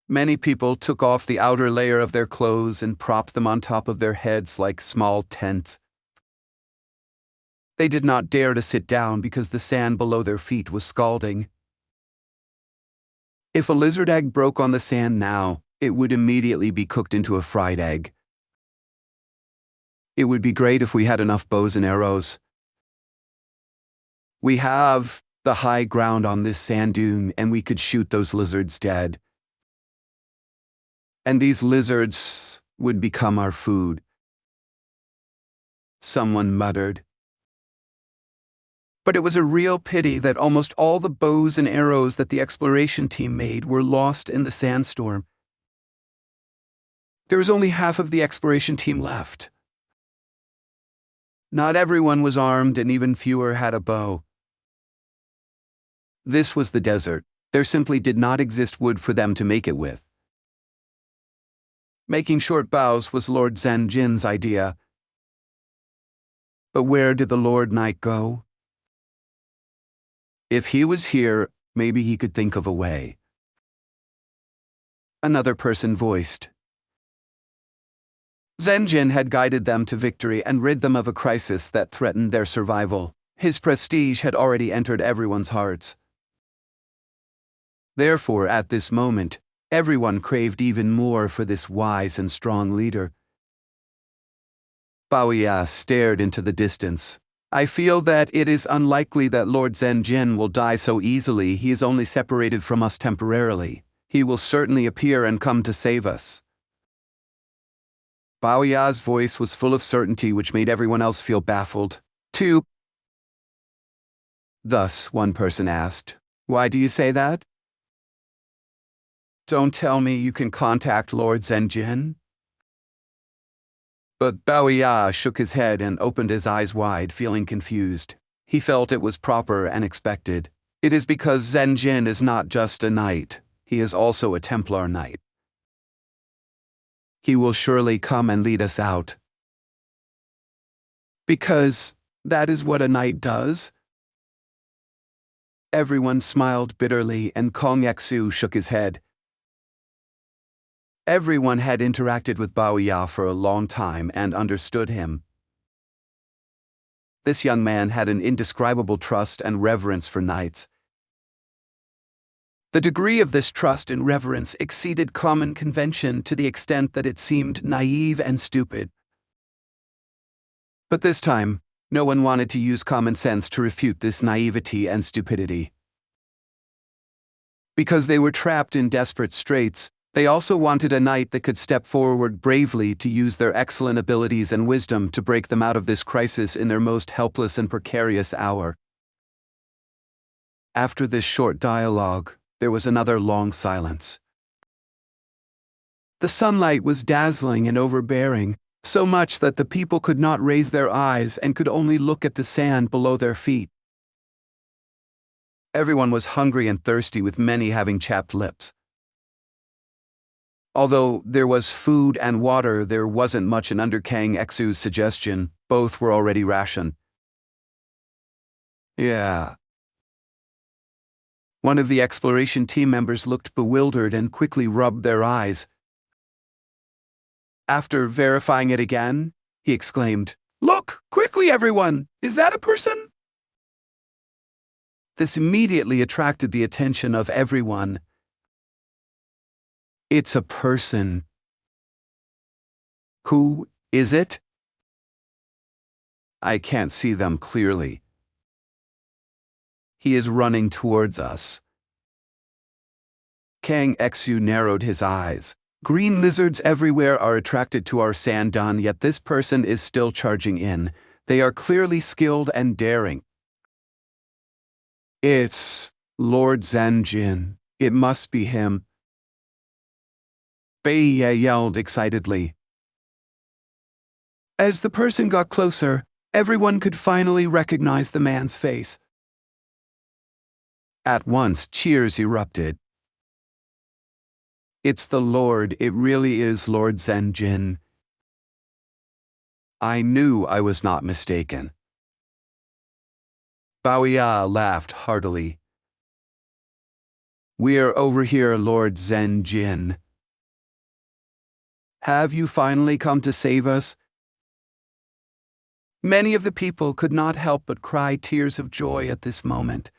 Many people took off the outer layer of their clothes and propped them on top of their heads like small tents. They did not dare to sit down because the sand below their feet was scalding. If a lizard egg broke on the sand now, it would immediately be cooked into a fried egg. It would be great if we had enough bows and arrows. We have the high ground on this sand dune, and we could shoot those lizards dead. And these lizards would become our food." Someone muttered. But it was a real pity that almost all the bows and arrows that the exploration team made were lost in the sandstorm. There was only half of the exploration team left. Not everyone was armed, and even fewer had a bow. This was the desert. There simply did not exist wood for them to make it with. Making short bows was Lord Zhen Jin's idea. But where did the Lord Knight go? If he was here, maybe he could think of a way. Another person voiced. Zhen Jin had guided them to victory and rid them of a crisis that threatened their survival. His prestige had already entered everyone's hearts. Therefore, at this moment, everyone craved even more for this wise and strong leader. Bao Ya stared into the distance. "I feel that it is unlikely that Lord Zhen Jin will die so easily. He is only separated from us temporarily. He will certainly appear and come to save us." Bao Ya's voice was full of certainty, which made everyone else feel baffled. "Too." Thus, one person asked, "Why do you say that?" "Don't tell me you can contact Lord Zhen Jin?" But Bao Ya shook his head and opened his eyes wide, feeling confused. He felt it was proper and expected. It is because Zhen Jin is not just a knight, he is also a Templar knight. He will surely come and lead us out. Because that is what a knight does? Everyone smiled bitterly, and Kang Xu shook his head. Everyone had interacted with Bao Ya for a long time and understood him. This young man had an indescribable trust and reverence for knights. The degree of this trust and reverence exceeded common convention to the extent that it seemed naive and stupid. But this time, no one wanted to use common sense to refute this naivety and stupidity. Because they were trapped in desperate straits, they also wanted a knight that could step forward bravely to use their excellent abilities and wisdom to break them out of this crisis in their most helpless and precarious hour. After this short dialogue, there was another long silence. The sunlight was dazzling and overbearing, so much that the people could not raise their eyes and could only look at the sand below their feet. Everyone was hungry and thirsty, with many having chapped lips. Although there was food and water, there wasn't much under Kang Exu's suggestion. Both were already rationed. Yeah. One of the exploration team members looked bewildered and quickly rubbed their eyes. After verifying it again, he exclaimed, "Look, quickly everyone! Is that a person?" This immediately attracted the attention of everyone. It's a person. Who is it? I can't see them clearly. He is running towards us. Kang Exu narrowed his eyes. Green lizards everywhere are attracted to our sand dun, yet this person is still charging in. They are clearly skilled and daring. It's Lord Zhen Ren. It must be him. Beiye yelled excitedly. As the person got closer, everyone could finally recognize the man's face. At once, cheers erupted. It's the Lord. It really is Lord Zhen Ren. I knew I was not mistaken. Baoya laughed heartily. We're over here, Lord Zhen Ren. Have you finally come to save us? Many of the people could not help but cry tears of joy at this moment.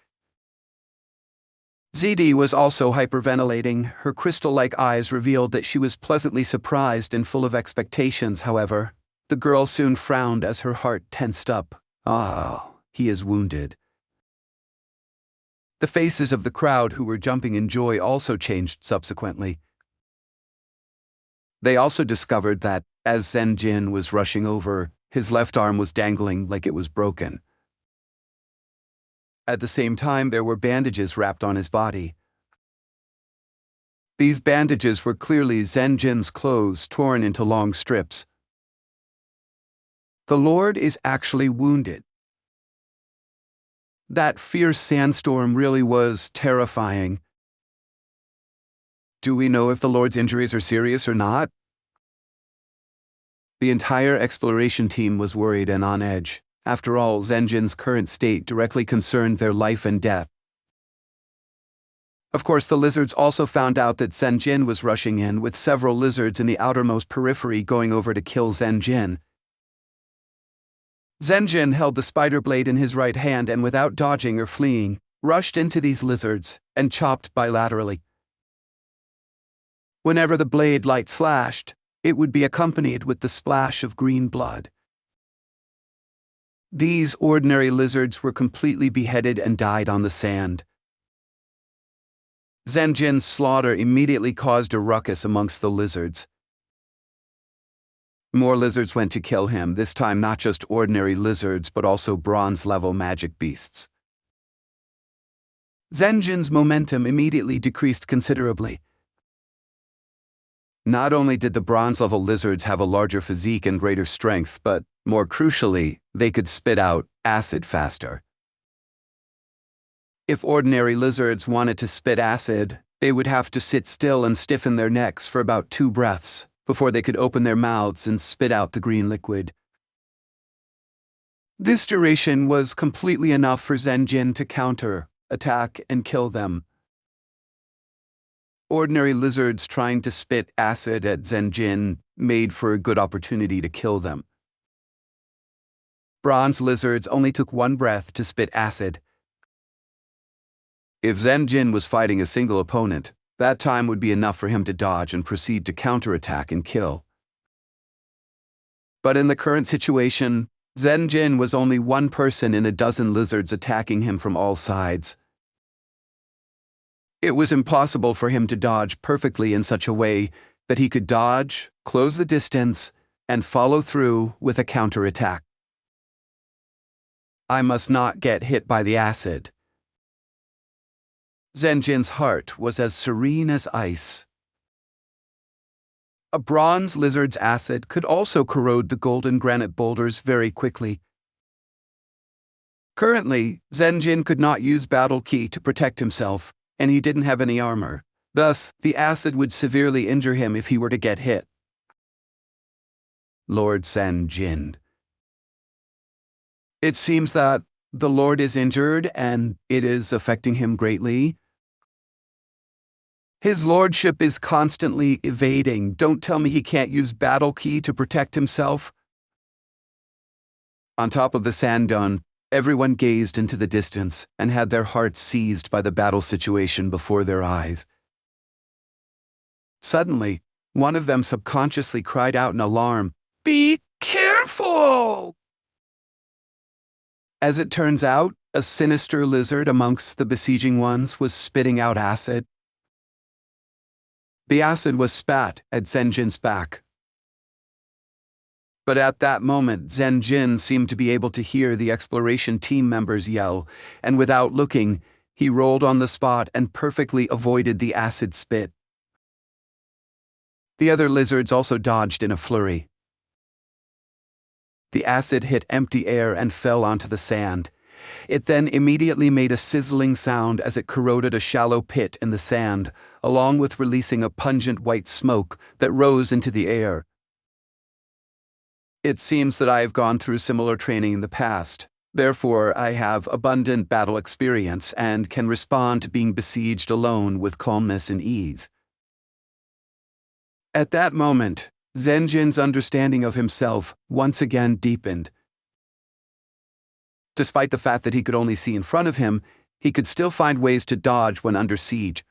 ZD was also hyperventilating. Her crystal-like eyes revealed that she was pleasantly surprised and full of expectations. However, the girl soon frowned as her heart tensed up. He is wounded. The faces of the crowd who were jumping in joy also changed subsequently. They also discovered that, as Zhen Ren was rushing over, his left arm was dangling like it was broken. At the same time, there were bandages wrapped on his body. These bandages were clearly Zhen Ren's clothes torn into long strips. The Lord is actually wounded. That fierce sandstorm really was terrifying. Do we know if the Lord's injuries are serious or not? The entire exploration team was worried and on edge. After all, Zhen Ren's current state directly concerned their life and death. Of course, the lizards also found out that Zhen Ren was rushing in, with several lizards in the outermost periphery going over to kill Zhen Ren. Zhen Ren held the spider blade in his right hand and, without dodging or fleeing, rushed into these lizards and chopped bilaterally. Whenever the blade light slashed, it would be accompanied with the splash of green blood. These ordinary lizards were completely beheaded and died on the sand. Zhen Ren's slaughter immediately caused a ruckus amongst the lizards. More lizards went to kill him, this time not just ordinary lizards but also bronze-level magic beasts. Zhen Ren's momentum immediately decreased considerably. Not only did the bronze-level lizards have a larger physique and greater strength, but, more crucially, they could spit out acid faster. If ordinary lizards wanted to spit acid, they would have to sit still and stiffen their necks for about 2 breaths before they could open their mouths and spit out the green liquid. This duration was completely enough for Zhen Ren to counter, attack, and kill them. Ordinary lizards trying to spit acid at Zhen Ren made for a good opportunity to kill them. Bronze lizards only took 1 breath to spit acid. If Zhen Ren was fighting a single opponent, that time would be enough for him to dodge and proceed to counterattack and kill. But in the current situation, Zhen Ren was only one person in a dozen lizards attacking him from all sides. It was impossible for him to dodge perfectly in such a way that he could dodge, close the distance, and follow through with a counterattack. I must not get hit by the acid. Zhen Ren's heart was as serene as ice. A bronze lizard's acid could also corrode the golden granite boulders very quickly. Currently, Zhen Ren could not use battle ki to protect himself, and he didn't have any armor. Thus, the acid would severely injure him if he were to get hit. Lord Zhen Ren. It seems that the Lord is injured and it is affecting him greatly. His lordship is constantly evading. Don't tell me he can't use battle ki to protect himself. On top of the sand dune, everyone gazed into the distance and had their hearts seized by the battle situation before their eyes. Suddenly, one of them subconsciously cried out in alarm, "Be careful!" As it turns out, a sinister lizard amongst the besieging ones was spitting out acid. The acid was spat at Zhen Ren's back. But at that moment, Zhen Ren seemed to be able to hear the exploration team members yell, and without looking, he rolled on the spot and perfectly avoided the acid spit. The other lizards also dodged in a flurry. The acid hit empty air and fell onto the sand. It then immediately made a sizzling sound as it corroded a shallow pit in the sand, along with releasing a pungent white smoke that rose into the air. It seems that I have gone through similar training in the past. Therefore, I have abundant battle experience and can respond to being besieged alone with calmness and ease. At that moment, Zhen Ren's understanding of himself once again deepened. Despite the fact that he could only see in front of him, he could still find ways to dodge when under siege.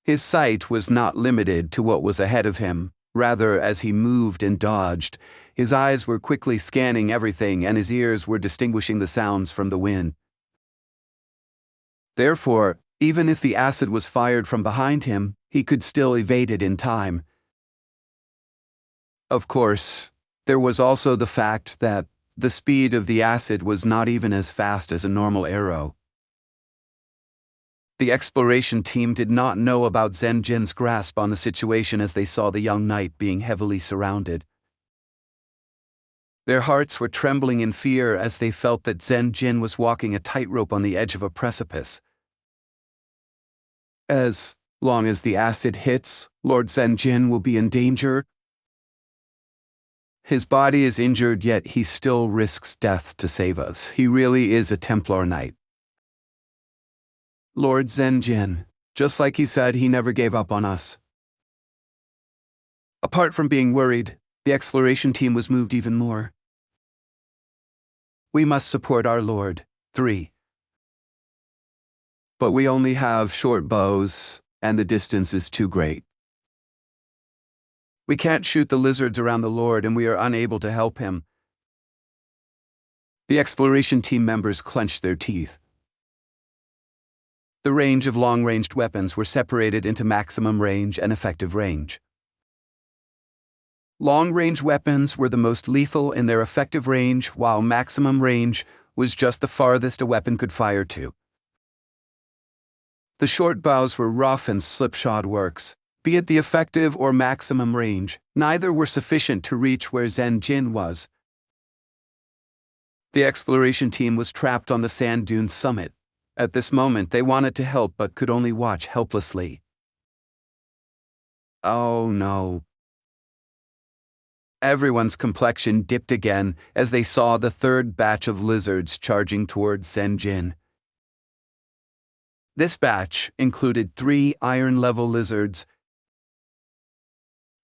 His sight was not limited to what was ahead of him. Rather, as he moved and dodged, his eyes were quickly scanning everything and his ears were distinguishing the sounds from the wind. Therefore, even if the acid was fired from behind him, he could still evade it in time. Of course, there was also the fact that the speed of the acid was not even as fast as a normal arrow. The exploration team did not know about Zhen Ren's grasp on the situation as they saw the young knight being heavily surrounded. Their hearts were trembling in fear as they felt that Zhen Ren was walking a tightrope on the edge of a precipice. As long as the acid hits, Lord Zhen Ren will be in danger. His body is injured, yet he still risks death to save us. He really is a Templar knight. Lord Zhen Ren, just like he said, he never gave up on us. Apart from being worried, the exploration team was moved even more. We must support our Lord. 3. But we only have short bows, and the distance is too great. We can't shoot the lizards around the Lord, and we are unable to help him. The exploration team members clenched their teeth. The range of long-ranged weapons were separated into maximum range and effective range. Long-range weapons were the most lethal in their effective range, while maximum range was just the farthest a weapon could fire to. The short bows were rough and slipshod works. Be it the effective or maximum range, neither were sufficient to reach where Zhen Ren was. The exploration team was trapped on the sand dune summit. At this moment, they wanted to help but could only watch helplessly. Oh no. Everyone's complexion dipped again as they saw the third batch of lizards charging towards Zhen Ren. This batch included 3 iron-level lizards.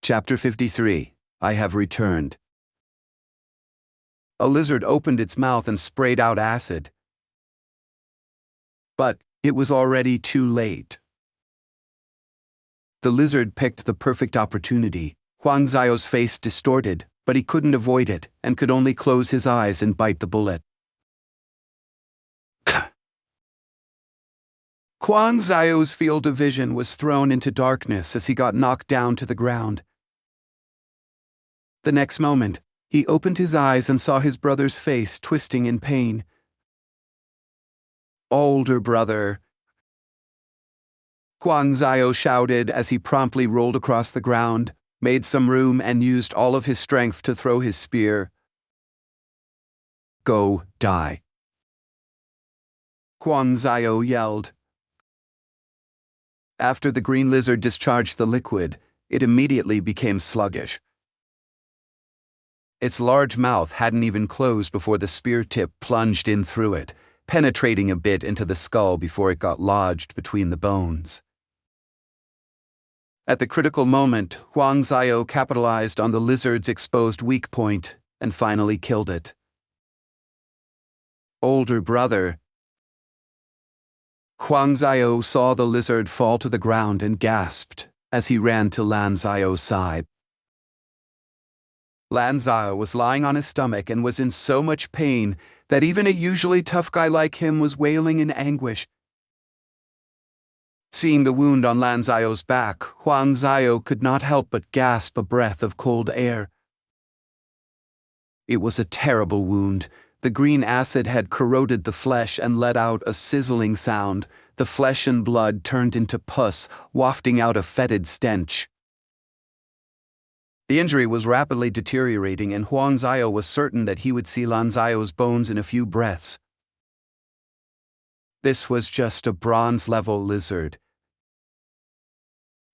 Chapter 53. I have returned. A lizard opened its mouth and sprayed out acid. But it was already too late. The lizard picked the perfect opportunity. Huang Zhao's face distorted, but he couldn't avoid it and could only close his eyes and bite the bullet. Huang Zhao's field of vision was thrown into darkness as he got knocked down to the ground. The next moment, he opened his eyes and saw his brother's face twisting in pain. "Older brother," Huang Zhao shouted as he promptly rolled across the ground, made some room and used all of his strength to throw his spear. "Go, die," Huang Zhao yelled. After the green lizard discharged the liquid, it immediately became sluggish. Its large mouth hadn't even closed before the spear tip plunged in through it, penetrating a bit into the skull before it got lodged between the bones. At the critical moment, Huang Zhao capitalized on the lizard's exposed weak point and finally killed it. "Older brother." Huang Zhao saw the lizard fall to the ground and gasped as he ran to Lan Zhao's side. Lan Zhao was lying on his stomach and was in so much pain that even a usually tough guy like him was wailing in anguish. Seeing the wound on Lan Zhao's back, Huang Zhao could not help but gasp a breath of cold air. It was a terrible wound. The green acid had corroded the flesh and let out a sizzling sound. The flesh and blood turned into pus, wafting out a fetid stench. The injury was rapidly deteriorating, and Huang Zhao was certain that he would see Lan Zhao's bones in a few breaths. This was just a bronze-level lizard.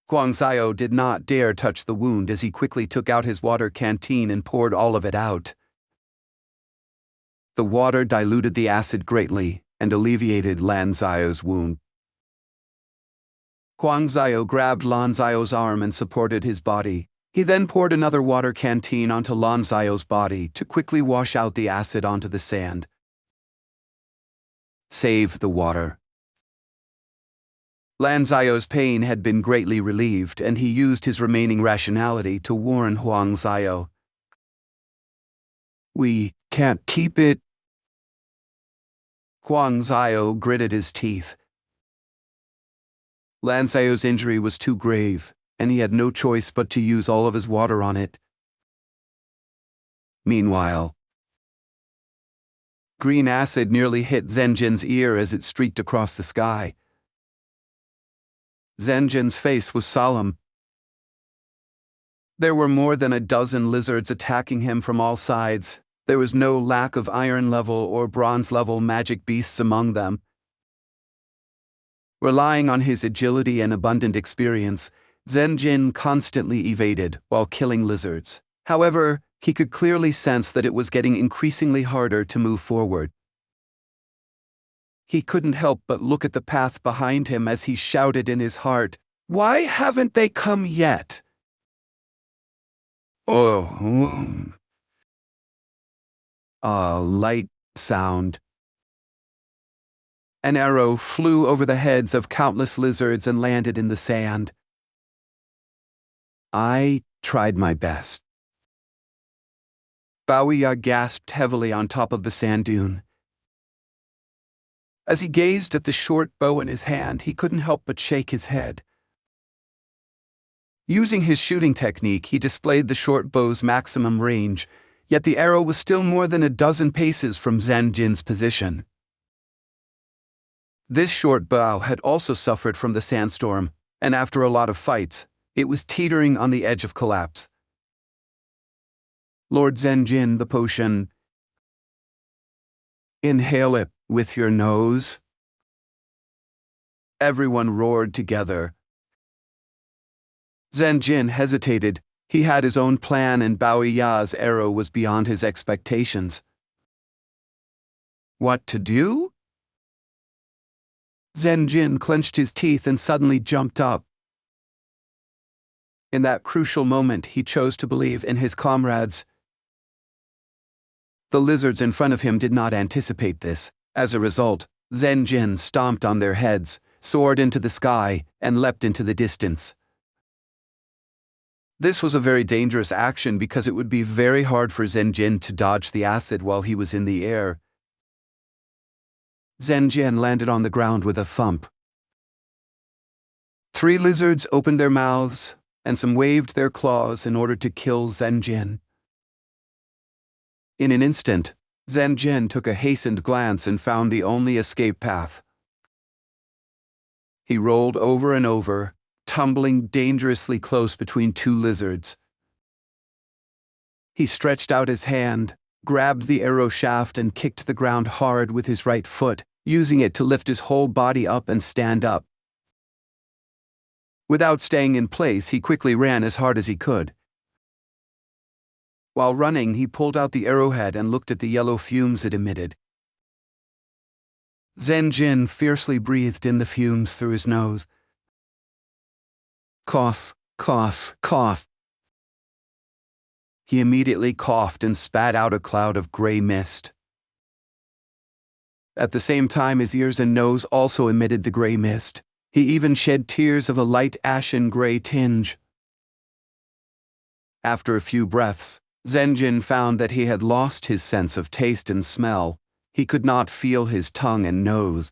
Huang Zhao did not dare touch the wound as he quickly took out his water canteen and poured all of it out. The water diluted the acid greatly and alleviated Lan Zhao's wound. Huang Zhao grabbed Lan Zhao's arm and supported his body. He then poured another water canteen onto Lan Zhao's body to quickly wash out the acid onto the sand. Save the water. Lan Zhao's pain had been greatly relieved, and he used his remaining rationality to warn Huang Zhao. "We can't keep it." Huang Zhao gritted his teeth. Lan Zhao's injury was too grave, and he had no choice but to use all of his water on it. Meanwhile, green acid nearly hit Zhen Ren's ear as it streaked across the sky. Zhen Ren's face was solemn. There were more than a dozen lizards attacking him from all sides. There was no lack of iron-level or bronze-level magic beasts among them. Relying on his agility and abundant experience, Zhen Ren constantly evaded while killing lizards. However, he could clearly sense that it was getting increasingly harder to move forward. He couldn't help but look at the path behind him as he shouted in his heart, "Why haven't they come yet?" "Oh." A light sound. An arrow flew over the heads of countless lizards and landed in the sand. "I tried my best." Baoya gasped heavily on top of the sand dune. As he gazed at the short bow in his hand, he couldn't help but shake his head. Using his shooting technique, he displayed the short bow's maximum range, yet the arrow was still more than a dozen paces from Zhen Ren's position. This short bow had also suffered from the sandstorm, and after a lot of fights, it was teetering on the edge of collapse. "Lord Zhen Ren, the potion. Inhale it with your nose." Everyone roared together. Zhen Ren hesitated. He had his own plan, and Baoya's arrow was beyond his expectations. What to do? Zhen Ren clenched his teeth and suddenly jumped up. In that crucial moment, he chose to believe in his comrades. The lizards in front of him did not anticipate this. As a result, Zhen Ren stomped on their heads, soared into the sky, and leapt into the distance. This was a very dangerous action because it would be very hard for Zhen Ren to dodge the acid while he was in the air. Zhen Ren landed on the ground with a thump. 3 lizards opened their mouths, and some waved their claws in order to kill Zhen Ren. In an instant, Zhen Ren took a hastened glance and found the only escape path. He rolled over and over, tumbling dangerously close between 2 lizards. He stretched out his hand, grabbed the arrow shaft and kicked the ground hard with his right foot, using it to lift his whole body up and stand up. Without staying in place, he quickly ran as hard as he could. While running, he pulled out the arrowhead and looked at the yellow fumes it emitted. Zhen Ren fiercely breathed in the fumes through his nose. Cough, cough, cough. He immediately coughed and spat out a cloud of gray mist. At the same time, his ears and nose also emitted the gray mist. He even shed tears of a light ashen gray tinge. After a few breaths, Zhen Ren found that he had lost his sense of taste and smell. He could not feel his tongue and nose.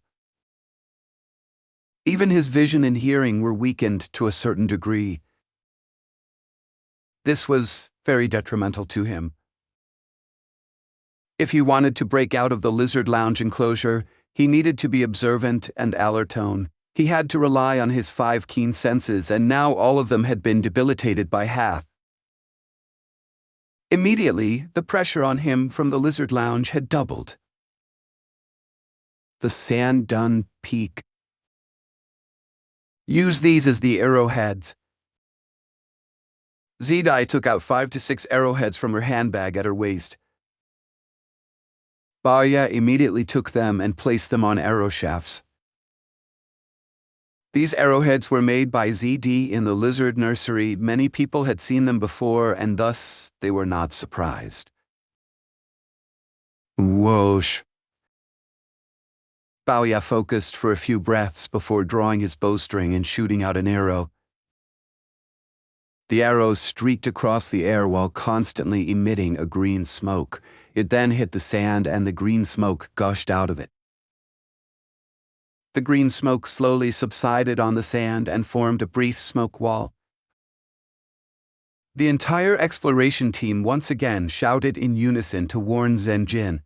Even his vision and hearing were weakened to a certain degree. This was very detrimental to him. If he wanted to break out of the lizard lounge enclosure, he needed to be observant and alert-tone. He had to rely on his 5 keen senses, and now all of them had been debilitated by Hath. Immediately, the pressure on him from the lizard lounge had doubled. The sand dun peak. Use these as the arrowheads. Zidai took out 5 to 6 arrowheads from her handbag at her waist. Baya immediately took them and placed them on arrow shafts. These arrowheads were made by ZD in the lizard nursery. Many people had seen them before, and thus they were not surprised. Whoosh. Baoya focused for a few breaths before drawing his bowstring and shooting out an arrow. The arrow streaked across the air while constantly emitting a green smoke. It then hit the sand and the green smoke gushed out of it. The green smoke slowly subsided on the sand and formed a brief smoke wall. The entire exploration team once again shouted in unison to warn Zhen Ren.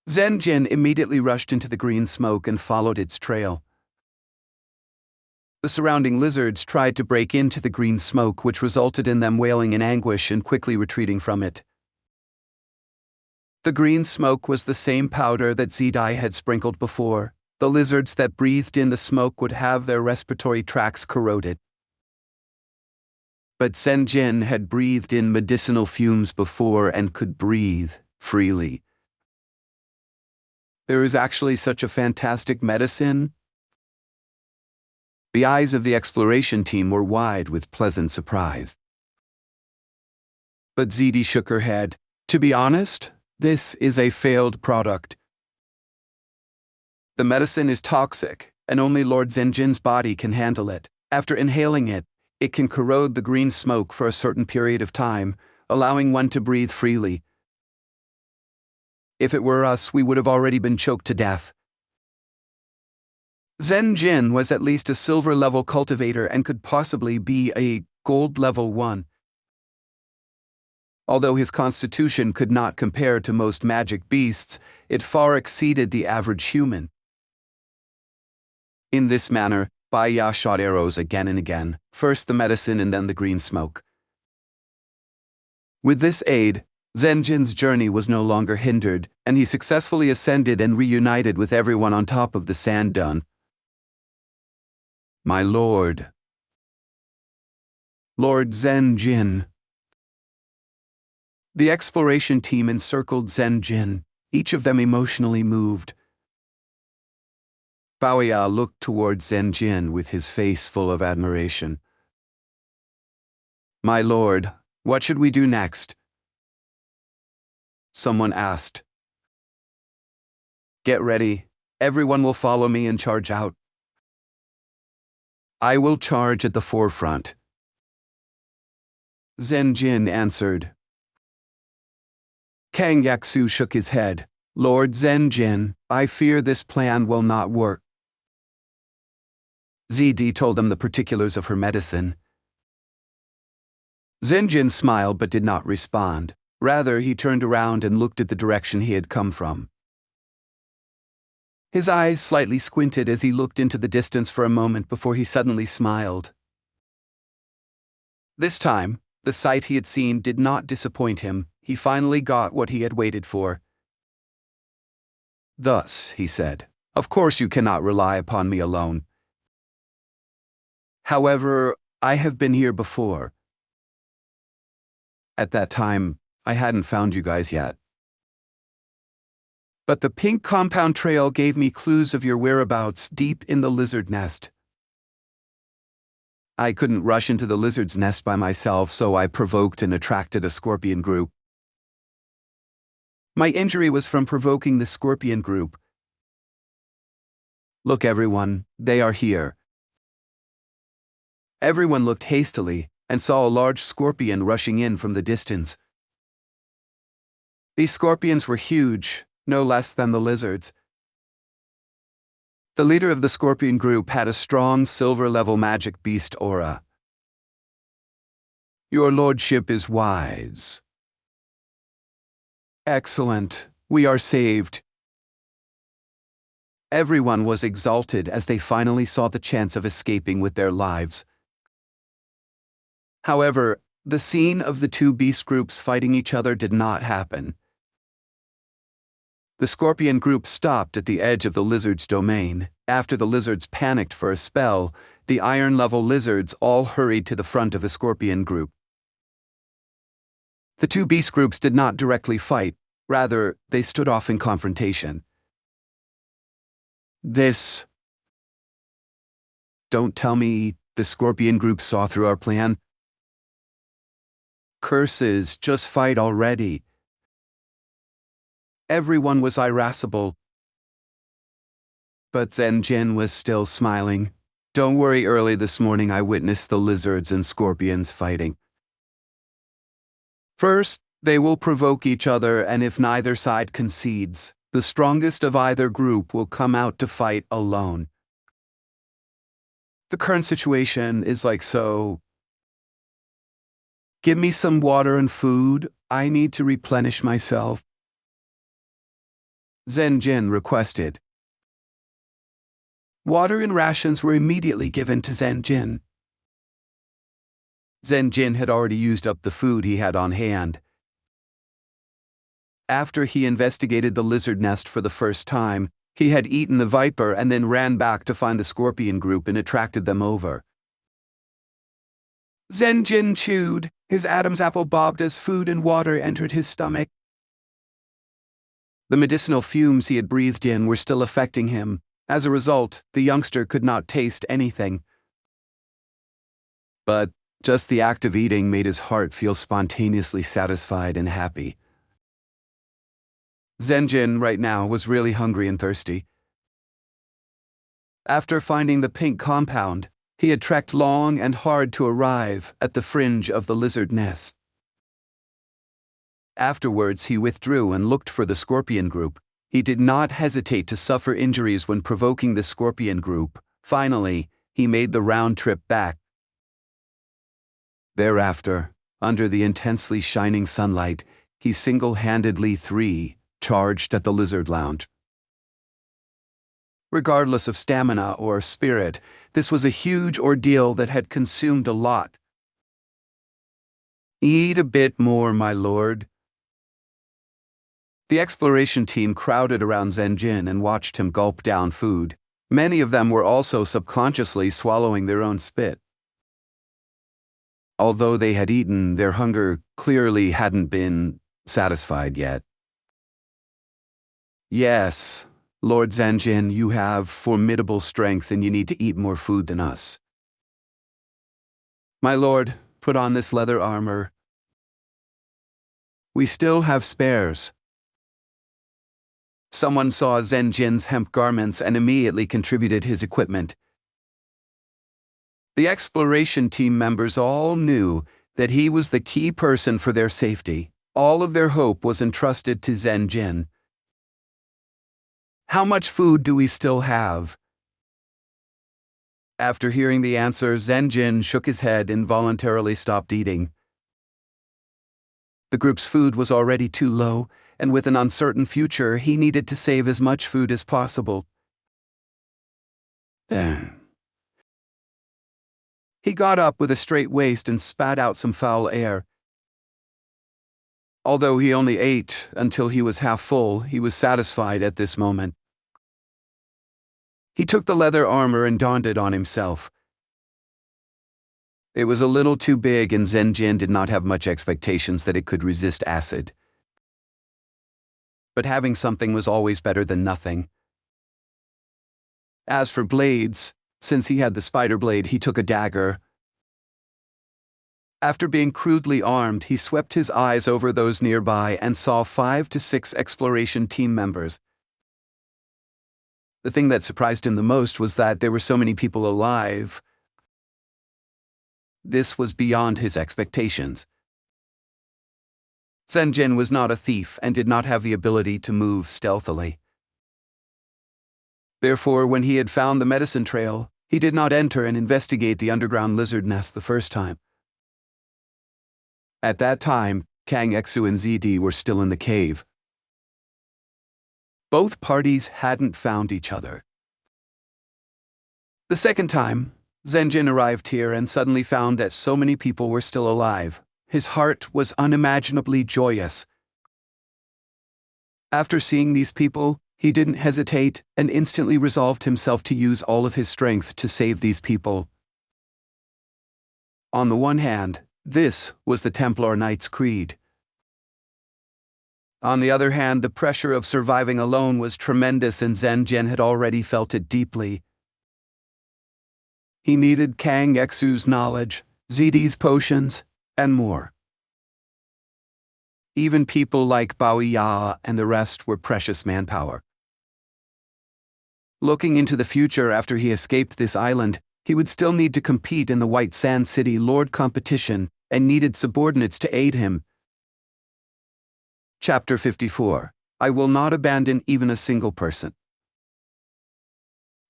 Zhen Ren immediately rushed into the green smoke and followed its trail. The surrounding lizards tried to break into the green smoke, which resulted in them wailing in anguish and quickly retreating from it. The green smoke was the same powder that Zidai had sprinkled before. The lizards that breathed in the smoke would have their respiratory tracts corroded. But Zhen Ren had breathed in medicinal fumes before and could breathe freely. There is actually such a fantastic medicine. The eyes of the exploration team were wide with pleasant surprise. But Zidi shook her head. To be honest, this is a failed product. The medicine is toxic, and only Lord Zhen Ren's body can handle it. After inhaling it, it can corrode the green smoke for a certain period of time, allowing one to breathe freely. If it were us, we would have already been choked to death. Zhen Ren was at least a silver-level cultivator and could possibly be a gold level 1. Although his constitution could not compare to most magic beasts, it far exceeded the average human. In this manner, Baya shot arrows again and again, first the medicine and then the green smoke. With this aid, Zhen Ren's journey was no longer hindered, and he successfully ascended and reunited with everyone on top of the sand dun. My lord. Lord Zhen Ren. The exploration team encircled Zhen Ren, each of them emotionally moved. Baoya looked toward Zhen Ren with his face full of admiration. My lord, what should we do next? Someone asked. Get ready. Everyone will follow me and charge out. I will charge at the forefront. Zhen Ren answered. Kang Yaksu shook his head. Lord Zhen Ren, I fear this plan will not work. ZD told him the particulars of her medicine. Zhen Ren smiled but did not respond. Rather, he turned around and looked at the direction he had come from. His eyes slightly squinted as he looked into the distance for a moment before he suddenly smiled. This time, the sight he had seen did not disappoint him. He finally got what he had waited for. Thus, he said, of course you cannot rely upon me alone. However, I have been here before. At that time, I hadn't found you guys yet. But the pink compound trail gave me clues of your whereabouts deep in the lizard nest. I couldn't rush into the lizard's nest by myself, so I provoked and attracted a scorpion group. My injury was from provoking the scorpion group. Look, everyone, they are here. Everyone looked hastily and saw a large scorpion rushing in from the distance. These scorpions were huge, no less than the lizards. The leader of the scorpion group had a strong silver-level magic beast aura. Your lordship is wise. Excellent. We are saved. Everyone was exalted as they finally saw the chance of escaping with their lives. However, the scene of the two beast groups fighting each other did not happen. The scorpion group stopped at the edge of the lizard's domain. After the lizards panicked for a spell, the iron-level lizards all hurried to the front of the scorpion group. The two beast groups did not directly fight, rather, they stood off in confrontation. Don't tell me the scorpion group saw through our plan. Curses, just fight already. Everyone was irascible. But Zhen Ren was still smiling. Don't worry, early this morning I witnessed the lizards and scorpions fighting. First, they will provoke each other, and if neither side concedes, the strongest of either group will come out to fight alone. The current situation is like so. Give me some water and food. I need to replenish myself. Zhen Ren requested. Water and rations were immediately given to Zhen Ren. Zhen Ren had already used up the food he had on hand. After he investigated the lizard nest for the first time, he had eaten the viper and then ran back to find the scorpion group and attracted them over. Zhen Ren chewed. His Adam's apple bobbed as food and water entered his stomach. The medicinal fumes he had breathed in were still affecting him. As a result, the youngster could not taste anything. But just the act of eating made his heart feel spontaneously satisfied and happy. Zhen Ren right now was really hungry and thirsty. After finding the pink compound, he had trekked long and hard to arrive at the fringe of the lizard nest. Afterwards, he withdrew and looked for the scorpion group. He did not hesitate to suffer injuries when provoking the scorpion group. Finally, he made the round trip back. Thereafter, under the intensely shining sunlight, he single-handedly charged at the lizard lounge. Regardless of stamina or spirit, this was a huge ordeal that had consumed a lot. Eat a bit more, my lord. The exploration team crowded around Zhen Ren and watched him gulp down food. Many of them were also subconsciously swallowing their own spit. Although they had eaten, their hunger clearly hadn't been satisfied yet. Yes, Lord Zhen Ren, you have formidable strength and you need to eat more food than us. My lord, put on this leather armor. We still have spares. Someone saw Zhen Jin's hemp garments and immediately contributed his equipment. The exploration team members all knew that he was the key person for their safety. All of their hope was entrusted to Zhen Jin. "How much food do we still have?" After hearing the answer, Zhen Jin shook his head and voluntarily stopped eating. The group's food was already too low, and with an uncertain future, he needed to save as much food as possible. He got up with a straight waist and spat out some foul air. Although he only ate until he was half full, he was satisfied at this moment. He took the leather armor and donned it on himself. It was a little too big, and Zhen Jin did not have much expectations that it could resist acid. But having something was always better than nothing. As for blades, since he had the spider blade, he took a dagger. After being crudely armed, he swept his eyes over those nearby and saw 5 to 6 exploration team members. The thing that surprised him the most was that there were so many people alive. This was beyond his expectations. Zhen Jin was not a thief and did not have the ability to move stealthily. Therefore, when he had found the medicine trail, he did not enter and investigate the underground lizard nest the first time. At that time, Kang Exu and ZD were still in the cave. Both parties hadn't found each other. The second time, Zhen Jin arrived here and suddenly found that so many people were still alive. His heart was unimaginably joyous. After seeing these people, he didn't hesitate and instantly resolved himself to use all of his strength to save these people. On the one hand, this was the Templar Knight's creed. On the other hand, the pressure of surviving alone was tremendous, and Zhen Jin had already felt it deeply. He needed Kang Exu's knowledge, ZD's potions, and more. Even people like Bao Ya and the rest were precious manpower. Looking into the future after he escaped this island, he would still need to compete in the White Sand City Lord competition and needed subordinates to aid him. Chapter 54. I will not abandon even a single person.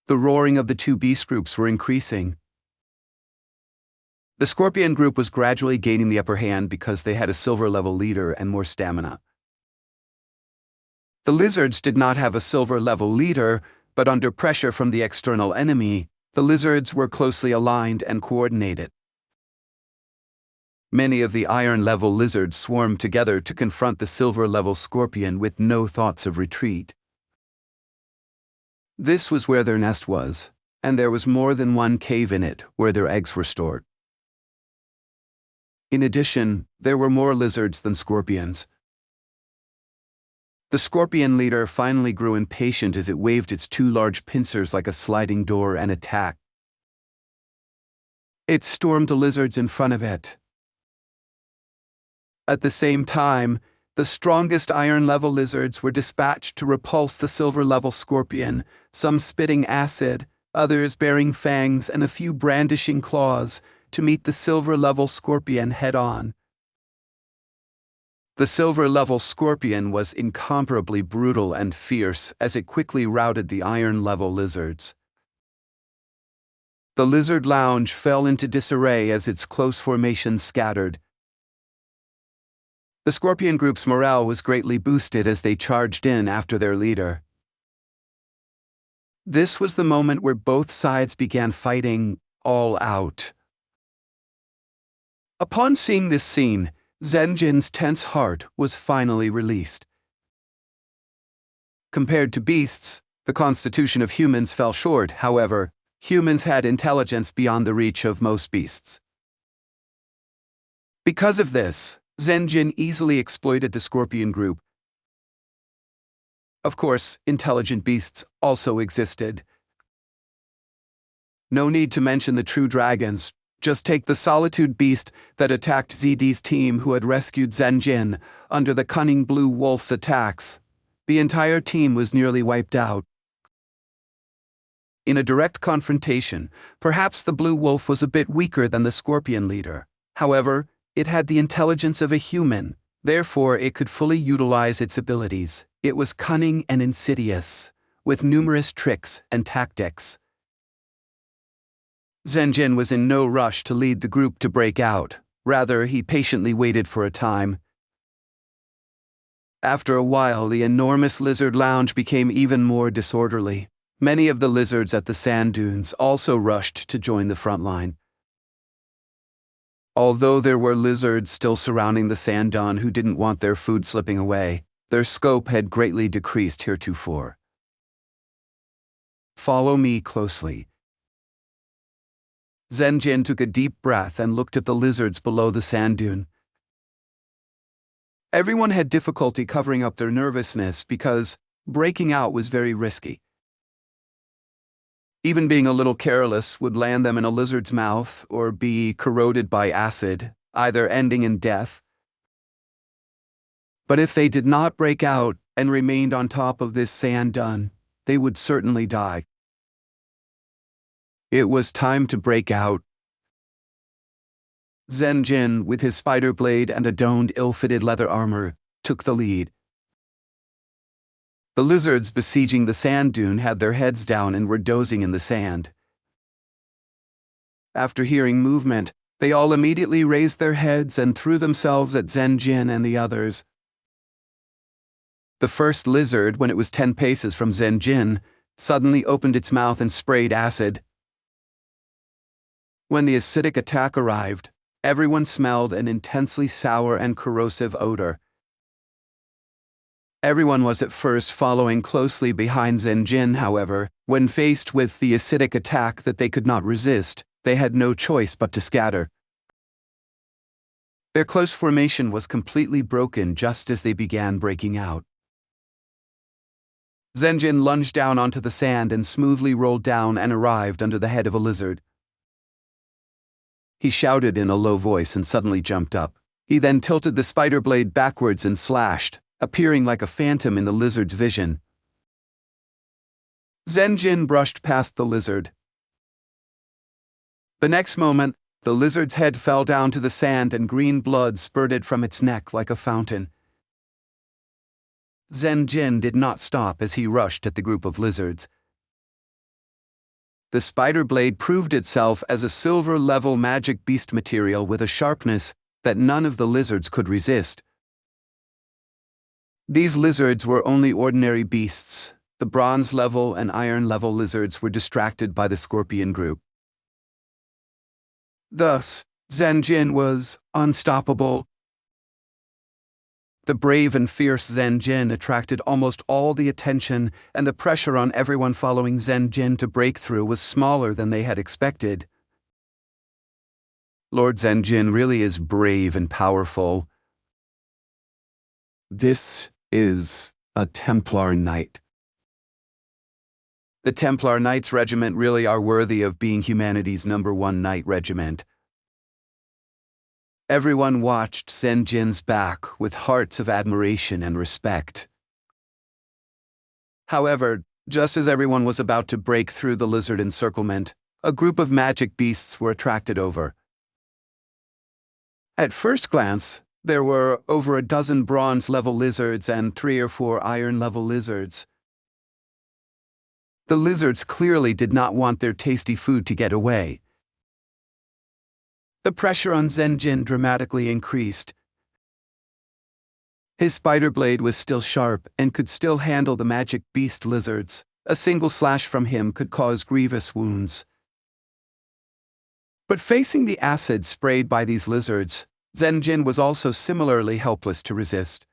The roaring of the two beast groups were increasing. The Scorpion group was gradually gaining the upper hand because they had a silver-level leader and more stamina. The lizards did not have a silver-level leader, but under pressure from the external enemy, the lizards were closely aligned and coordinated. Many of the iron-level lizards swarmed together to confront the silver-level scorpion with no thoughts of retreat. This was where their nest was, and there was more than one cave in it where their eggs were stored. In addition, there were more lizards than scorpions. The scorpion leader finally grew impatient as it waved its two large pincers like a sliding door and attacked. It stormed the lizards in front of it. At the same time, the strongest iron-level lizards were dispatched to repulse the silver-level scorpion, some spitting acid, others bearing fangs and a few brandishing claws, to meet the silver-level scorpion head-on. The silver-level scorpion was incomparably brutal and fierce as it quickly routed the iron-level lizards. The lizard lounge fell into disarray as its close formations scattered. The scorpion group's morale was greatly boosted as they charged in after their leader. This was the moment where both sides began fighting all out. Upon seeing this scene, Zhen Jin's tense heart was finally released. Compared to beasts, the constitution of humans fell short. However, humans had intelligence beyond the reach of most beasts. Because of this, Zhen Jin easily exploited the scorpion group. Of course, intelligent beasts also existed. No need to mention the true dragons. Just take the Solitude beast that attacked ZD's team who had rescued Zhen Jin under the cunning Blue Wolf's attacks. The entire team was nearly wiped out. In a direct confrontation, perhaps the blue wolf was a bit weaker than the scorpion leader. However, it had the intelligence of a human, therefore it could fully utilize its abilities. It was cunning and insidious, with numerous tricks and tactics. Zhen Ren was in no rush to lead the group to break out. Rather, he patiently waited for a time. After a while, the enormous lizard lounge became even more disorderly. Many of the lizards at the sand dunes also rushed to join the front line. Although there were lizards still surrounding the sand dune who didn't want their food slipping away, their scope had greatly decreased heretofore. Follow me closely. Zhen Ren took a deep breath and looked at the lizards below the sand dune. Everyone had difficulty covering up their nervousness because breaking out was very risky. Even being a little careless would land them in a lizard's mouth or be corroded by acid, either ending in death. But if they did not break out and remained on top of this sand dune, they would certainly die. It was time to break out. Zhen Ren, with his spider blade and adorned ill-fitted leather armor, took the lead. The lizards besieging the sand dune had their heads down and were dozing in the sand. After hearing movement, they all immediately raised their heads and threw themselves at Zhen Ren and the others. The first lizard, when it was 10 paces from Zhen Ren, suddenly opened its mouth and sprayed acid. When the acidic attack arrived, everyone smelled an intensely sour and corrosive odor. Everyone was at first following closely behind Zhen Ren, however. When faced with the acidic attack that they could not resist, they had no choice but to scatter. Their close formation was completely broken just as they began breaking out. Zhen Ren lunged down onto the sand and smoothly rolled down and arrived under the head of a lizard. He shouted in a low voice and suddenly jumped up. He then tilted the spider blade backwards and slashed, appearing like a phantom in the lizard's vision. Zhen Ren brushed past the lizard. The next moment, the lizard's head fell down to the sand and green blood spurted from its neck like a fountain. Zhen Ren did not stop as he rushed at the group of lizards. The spider blade proved itself as a silver-level magic beast material with a sharpness that none of the lizards could resist. These lizards were only ordinary beasts. The bronze-level and iron-level lizards were distracted by the scorpion group. Thus, Zhen Ren was unstoppable. The brave and fierce Zhen Ren attracted almost all the attention, and the pressure on everyone following Zhen Ren to break through was smaller than they had expected. Lord Zhen Ren really is brave and powerful. This is a Templar Knight. The Templar Knights Regiment really are worthy of being humanity's #1 knight regiment. Everyone watched Zhen Ren's back with hearts of admiration and respect. However, just as everyone was about to break through the lizard encirclement, a group of magic beasts were attracted over. At first glance, there were over a dozen bronze-level lizards and 3 or 4 iron-level lizards. The lizards clearly did not want their tasty food to get away. The pressure on Zhen Ren dramatically increased. His spider blade was still sharp and could still handle the magic beast lizards. A single slash from him could cause grievous wounds. But facing the acid sprayed by these lizards, Zhen Ren was also similarly helpless to resist.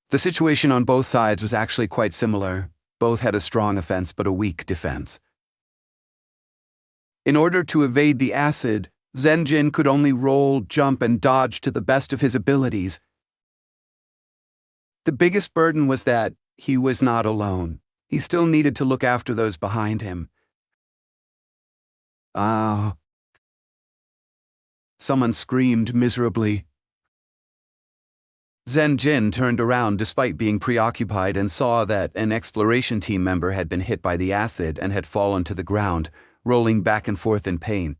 The situation on both sides was actually quite similar. Both had a strong offense but a weak defense. In order to evade the acid, Zhen Ren could only roll, jump, and dodge to the best of his abilities. The biggest burden was that he was not alone. He still needed to look after those behind him. Ah! Someone screamed miserably. Zhen Ren turned around despite being preoccupied and saw that an exploration team member had been hit by the acid and had fallen to the ground, rolling back and forth in pain.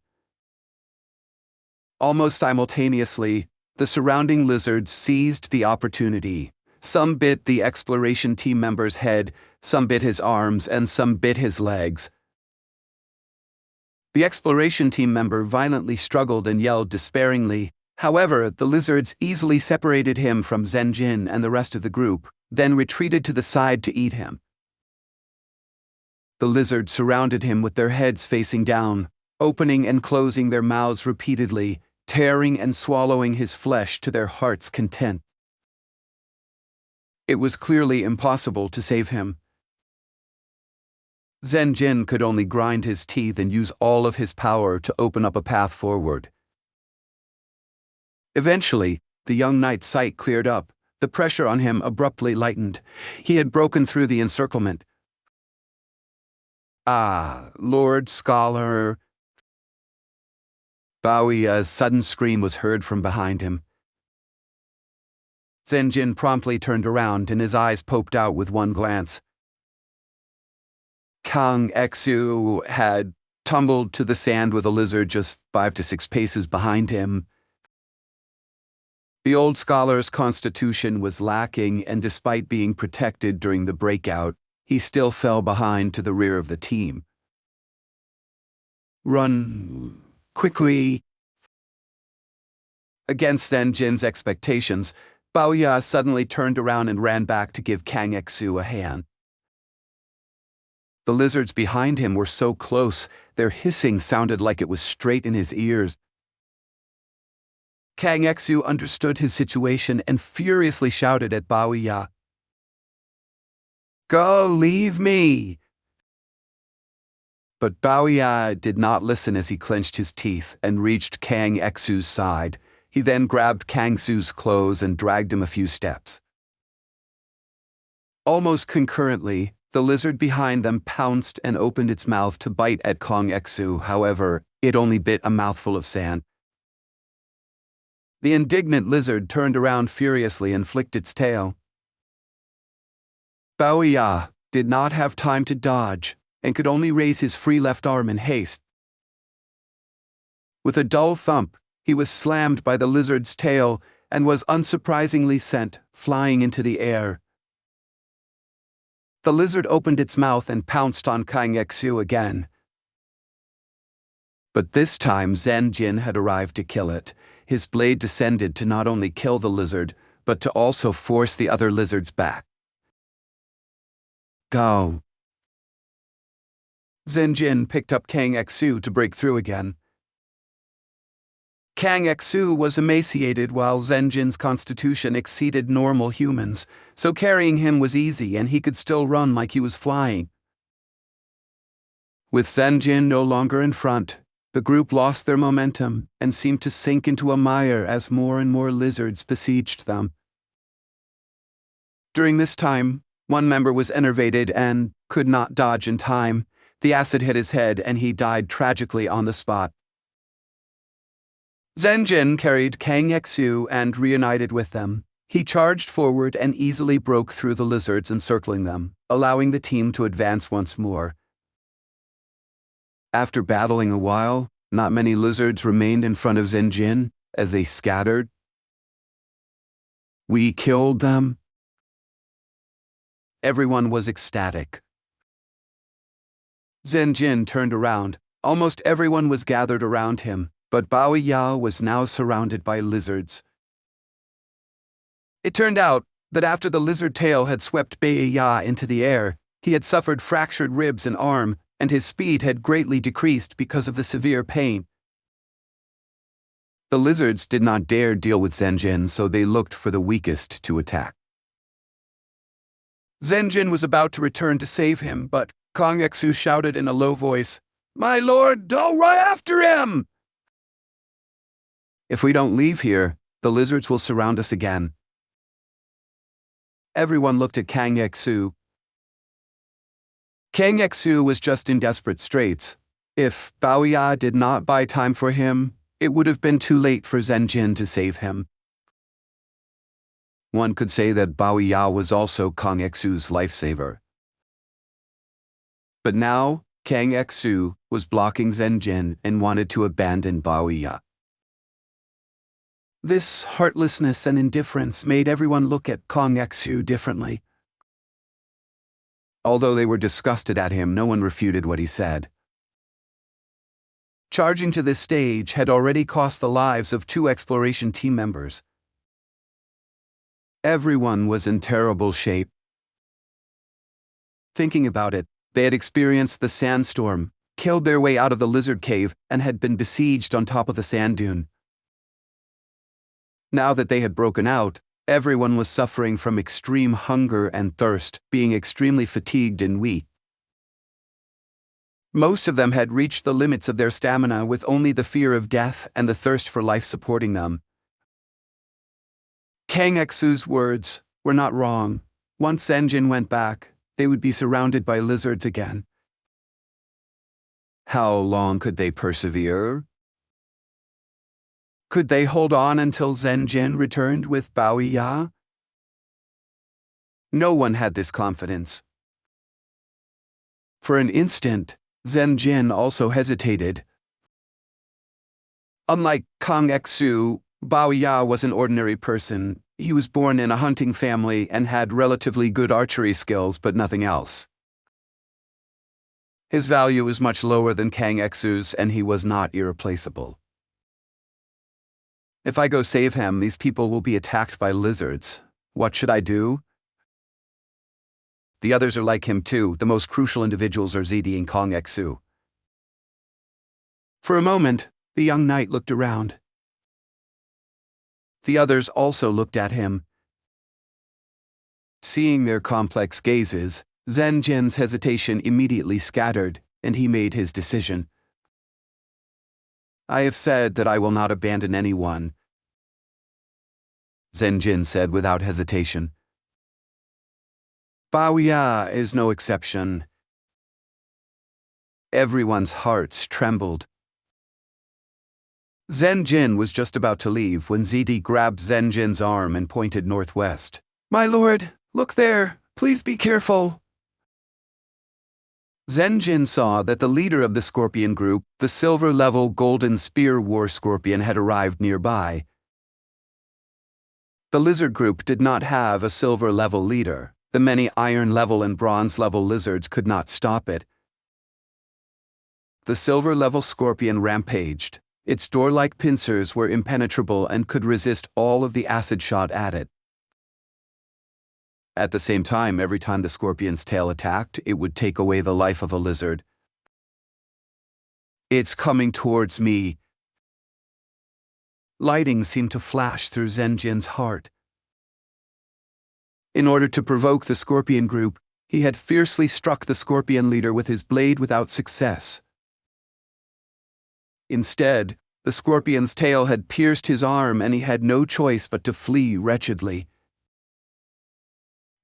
Almost simultaneously, the surrounding lizards seized the opportunity. Some bit the exploration team member's head, some bit his arms, and some bit his legs. The exploration team member violently struggled and yelled despairingly. However, the lizards easily separated him from Zhen Ren and the rest of the group, then retreated to the side to eat him. The lizards surrounded him with their heads facing down, opening and closing their mouths repeatedly, tearing and swallowing his flesh to their heart's content. It was clearly impossible to save him. Zhen Ren could only grind his teeth and use all of his power to open up a path forward. Eventually, the young knight's sight cleared up. The pressure on him abruptly lightened. He had broken through the encirclement. "Ah, Lord Scholar." Baoya's sudden scream was heard from behind him. Zhen Ren promptly turned around and his eyes poked out with one glance. Kang Xu had tumbled to the sand with a lizard just 5 to 6 paces behind him. The old scholar's constitution was lacking, and despite being protected during the breakout, he still fell behind to the rear of the team. "Run quickly." Against Zhen Ren's expectations, Baoya suddenly turned around and ran back to give Kang Xu a hand. The lizards behind him were so close, their hissing sounded like it was straight in his ears. Kang Xu understood his situation and furiously shouted at Baoya, "Go, leave me!" But Baoya did not listen as he clenched his teeth and reached Kang Xu's side. He then grabbed Kang Xu's clothes and dragged him a few steps. Almost concurrently, the lizard behind them pounced and opened its mouth to bite at Kang Xu. However, it only bit a mouthful of sand. The indignant lizard turned around furiously and flicked its tail. Baoya did not have time to dodge and could only raise his free left arm in haste. With a dull thump, he was slammed by the lizard's tail and was unsurprisingly sent flying into the air. The lizard opened its mouth and pounced on Kang Xu again. But this time Zhen Ren had arrived to kill it. His blade descended to not only kill the lizard, but to also force the other lizards back. "Go." Zhen Ren picked up Kang Xu to break through again. Kang Xu was emaciated while Zhen Ren's constitution exceeded normal humans, so carrying him was easy and he could still run like he was flying. With Zhen Ren no longer in front, the group lost their momentum and seemed to sink into a mire as more and more lizards besieged them. During this time, one member was enervated and could not dodge in time. The acid hit his head and he died tragically on the spot. Zhen Ren carried Kang Xu and reunited with them. He charged forward and easily broke through the lizards encircling them, allowing the team to advance once more. After battling a while, not many lizards remained in front of Zhen Ren as they scattered. "We killed them." Everyone was ecstatic. Zhen Ren turned around. Almost everyone was gathered around him, but Baoya was now surrounded by lizards. It turned out that after the lizard tail had swept Baoya into the air, he had suffered fractured ribs and arm, and his speed had greatly decreased because of the severe pain. The lizards did not dare deal with Zhen Ren, so they looked for the weakest to attack. Zhen Ren was about to return to save him, but Kang Xu shouted in a low voice, "My lord, don't run after him!" "If we don't leave here, the lizards will surround us again." Everyone looked at Kang Xu. Kang Xu was just in desperate straits. If Baoya did not buy time for him, it would have been too late for Zhen Ren to save him. One could say that Bao Ya was also Kang Xu's lifesaver. But now, Kang Xu was blocking Zhen Ren and wanted to abandon Bao Ya. This heartlessness and indifference made everyone look at Kang Xu differently. Although they were disgusted at him, no one refuted what he said. Charging to this stage had already cost the lives of 2 exploration team members. Everyone was in terrible shape. Thinking about it, they had experienced the sandstorm, killed their way out of the lizard cave, and had been besieged on top of the sand dune. Now that they had broken out, everyone was suffering from extreme hunger and thirst, being extremely fatigued and weak. Most of them had reached the limits of their stamina with only the fear of death and the thirst for life supporting them. Kang Xu's words were not wrong. Once Zhen Ren went back, they would be surrounded by lizards again. How long could they persevere? Could they hold on until Zhen Ren returned with Bao Ya? No one had this confidence. For an instant, Zhen Ren also hesitated. Unlike Kang Xu, Bao Ya was an ordinary person. He was born in a hunting family and had relatively good archery skills, but nothing else. His value was much lower than Kang Xu's, and he was not irreplaceable. If I go save him, these people will be attacked by lizards. What should I do? The others are like him too. The most crucial individuals are ZD and Kang Xu. For a moment, the young knight looked around. The others also looked at him. Seeing their complex gazes, Zhen Ren's hesitation immediately scattered, and he made his decision. I have said that I will not abandon anyone, Zhen Ren said without hesitation. Bao Ya is no exception. Everyone's hearts trembled. Zhen Ren was just about to leave when ZD grabbed Zhen Ren's arm and pointed northwest. My lord, look there. Please be careful. Zhen Ren saw that the leader of the Scorpion group, the silver-level Golden Spear War Scorpion, had arrived nearby. The lizard group did not have a silver-level leader. The many iron-level and bronze-level lizards could not stop it. The silver-level Scorpion rampaged. Its door-like pincers were impenetrable and could resist all of the acid shot at it. At the same time, every time the Scorpion's tail attacked, it would take away the life of a lizard. It's coming towards me. Lighting seemed to flash through Zhen Ren's heart. In order to provoke the Scorpion group, he had fiercely struck the Scorpion leader with his blade without success. Instead, the Scorpion's tail had pierced his arm and he had no choice but to flee wretchedly.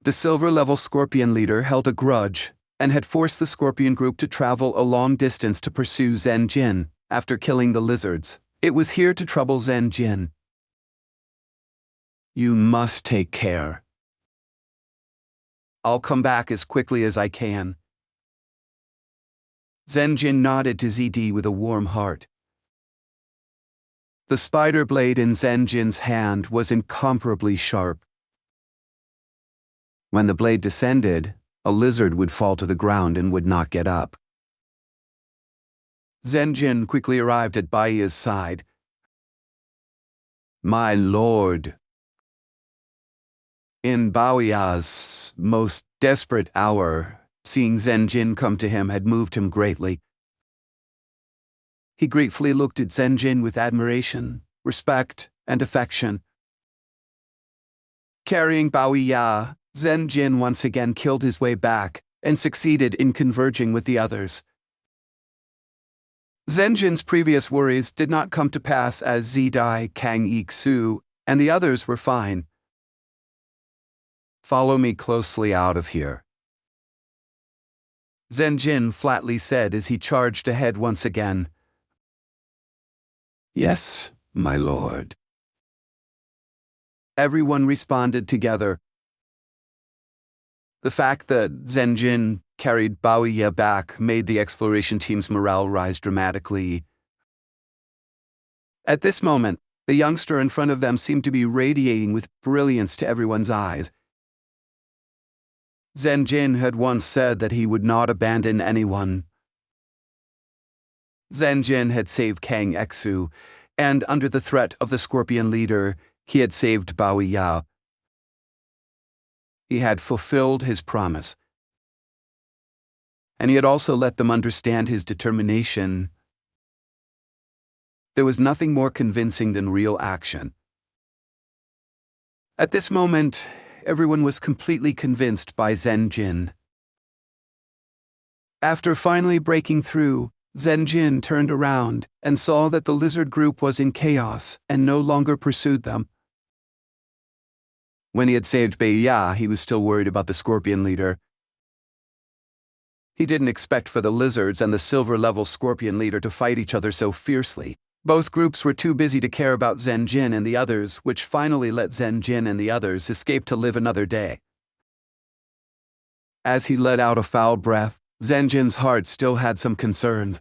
The silver-level Scorpion leader held a grudge and had forced the Scorpion group to travel a long distance to pursue Zhen Ren after killing the lizards. It was here to trouble Zhen Ren. You must take care. I'll come back as quickly as I can. Zhen Ren nodded to ZD with a warm heart. The spider blade in Zhen Ren's hand was incomparably sharp. When the blade descended, a lizard would fall to the ground and would not get up. Zhen Ren quickly arrived at Bao Ya's side. My lord. In Bao Ya's most desperate hour, seeing Zhen Ren come to him had moved him greatly. He gratefully looked at Zhen Ren with admiration, respect, and affection. Carrying Bao Ya, Zhen Ren once again killed his way back and succeeded in converging with the others. Zhen Ren's previous worries did not come to pass as Zidai, Kang Xu, and the others were fine. Follow me closely out of here, Zhen Ren flatly said as he charged ahead once again. Yes, my lord. Everyone responded together. The fact that Zhen Ren carried Baoya back made the exploration team's morale rise dramatically. At this moment, the youngster in front of them seemed to be radiating with brilliance to everyone's eyes. Zhen Ren had once said that he would not abandon anyone. Zhen Ren had saved Kang Exu, and under the threat of the Scorpion leader, he had saved Baoya. He had fulfilled his promise. And he had also let them understand his determination. There was nothing more convincing than real action. At this moment, everyone was completely convinced by Zhen Ren. After finally breaking through, Zhen Ren turned around and saw that the lizard group was in chaos and no longer pursued them. When he had saved Baoya, he was still worried about the Scorpion leader. He didn't expect for the lizards and the silver-level Scorpion leader to fight each other so fiercely. Both groups were too busy to care about Zhen Ren and the others, which finally let Zhen Ren and the others escape to live another day. As he let out a foul breath, Zhen Ren's heart still had some concerns.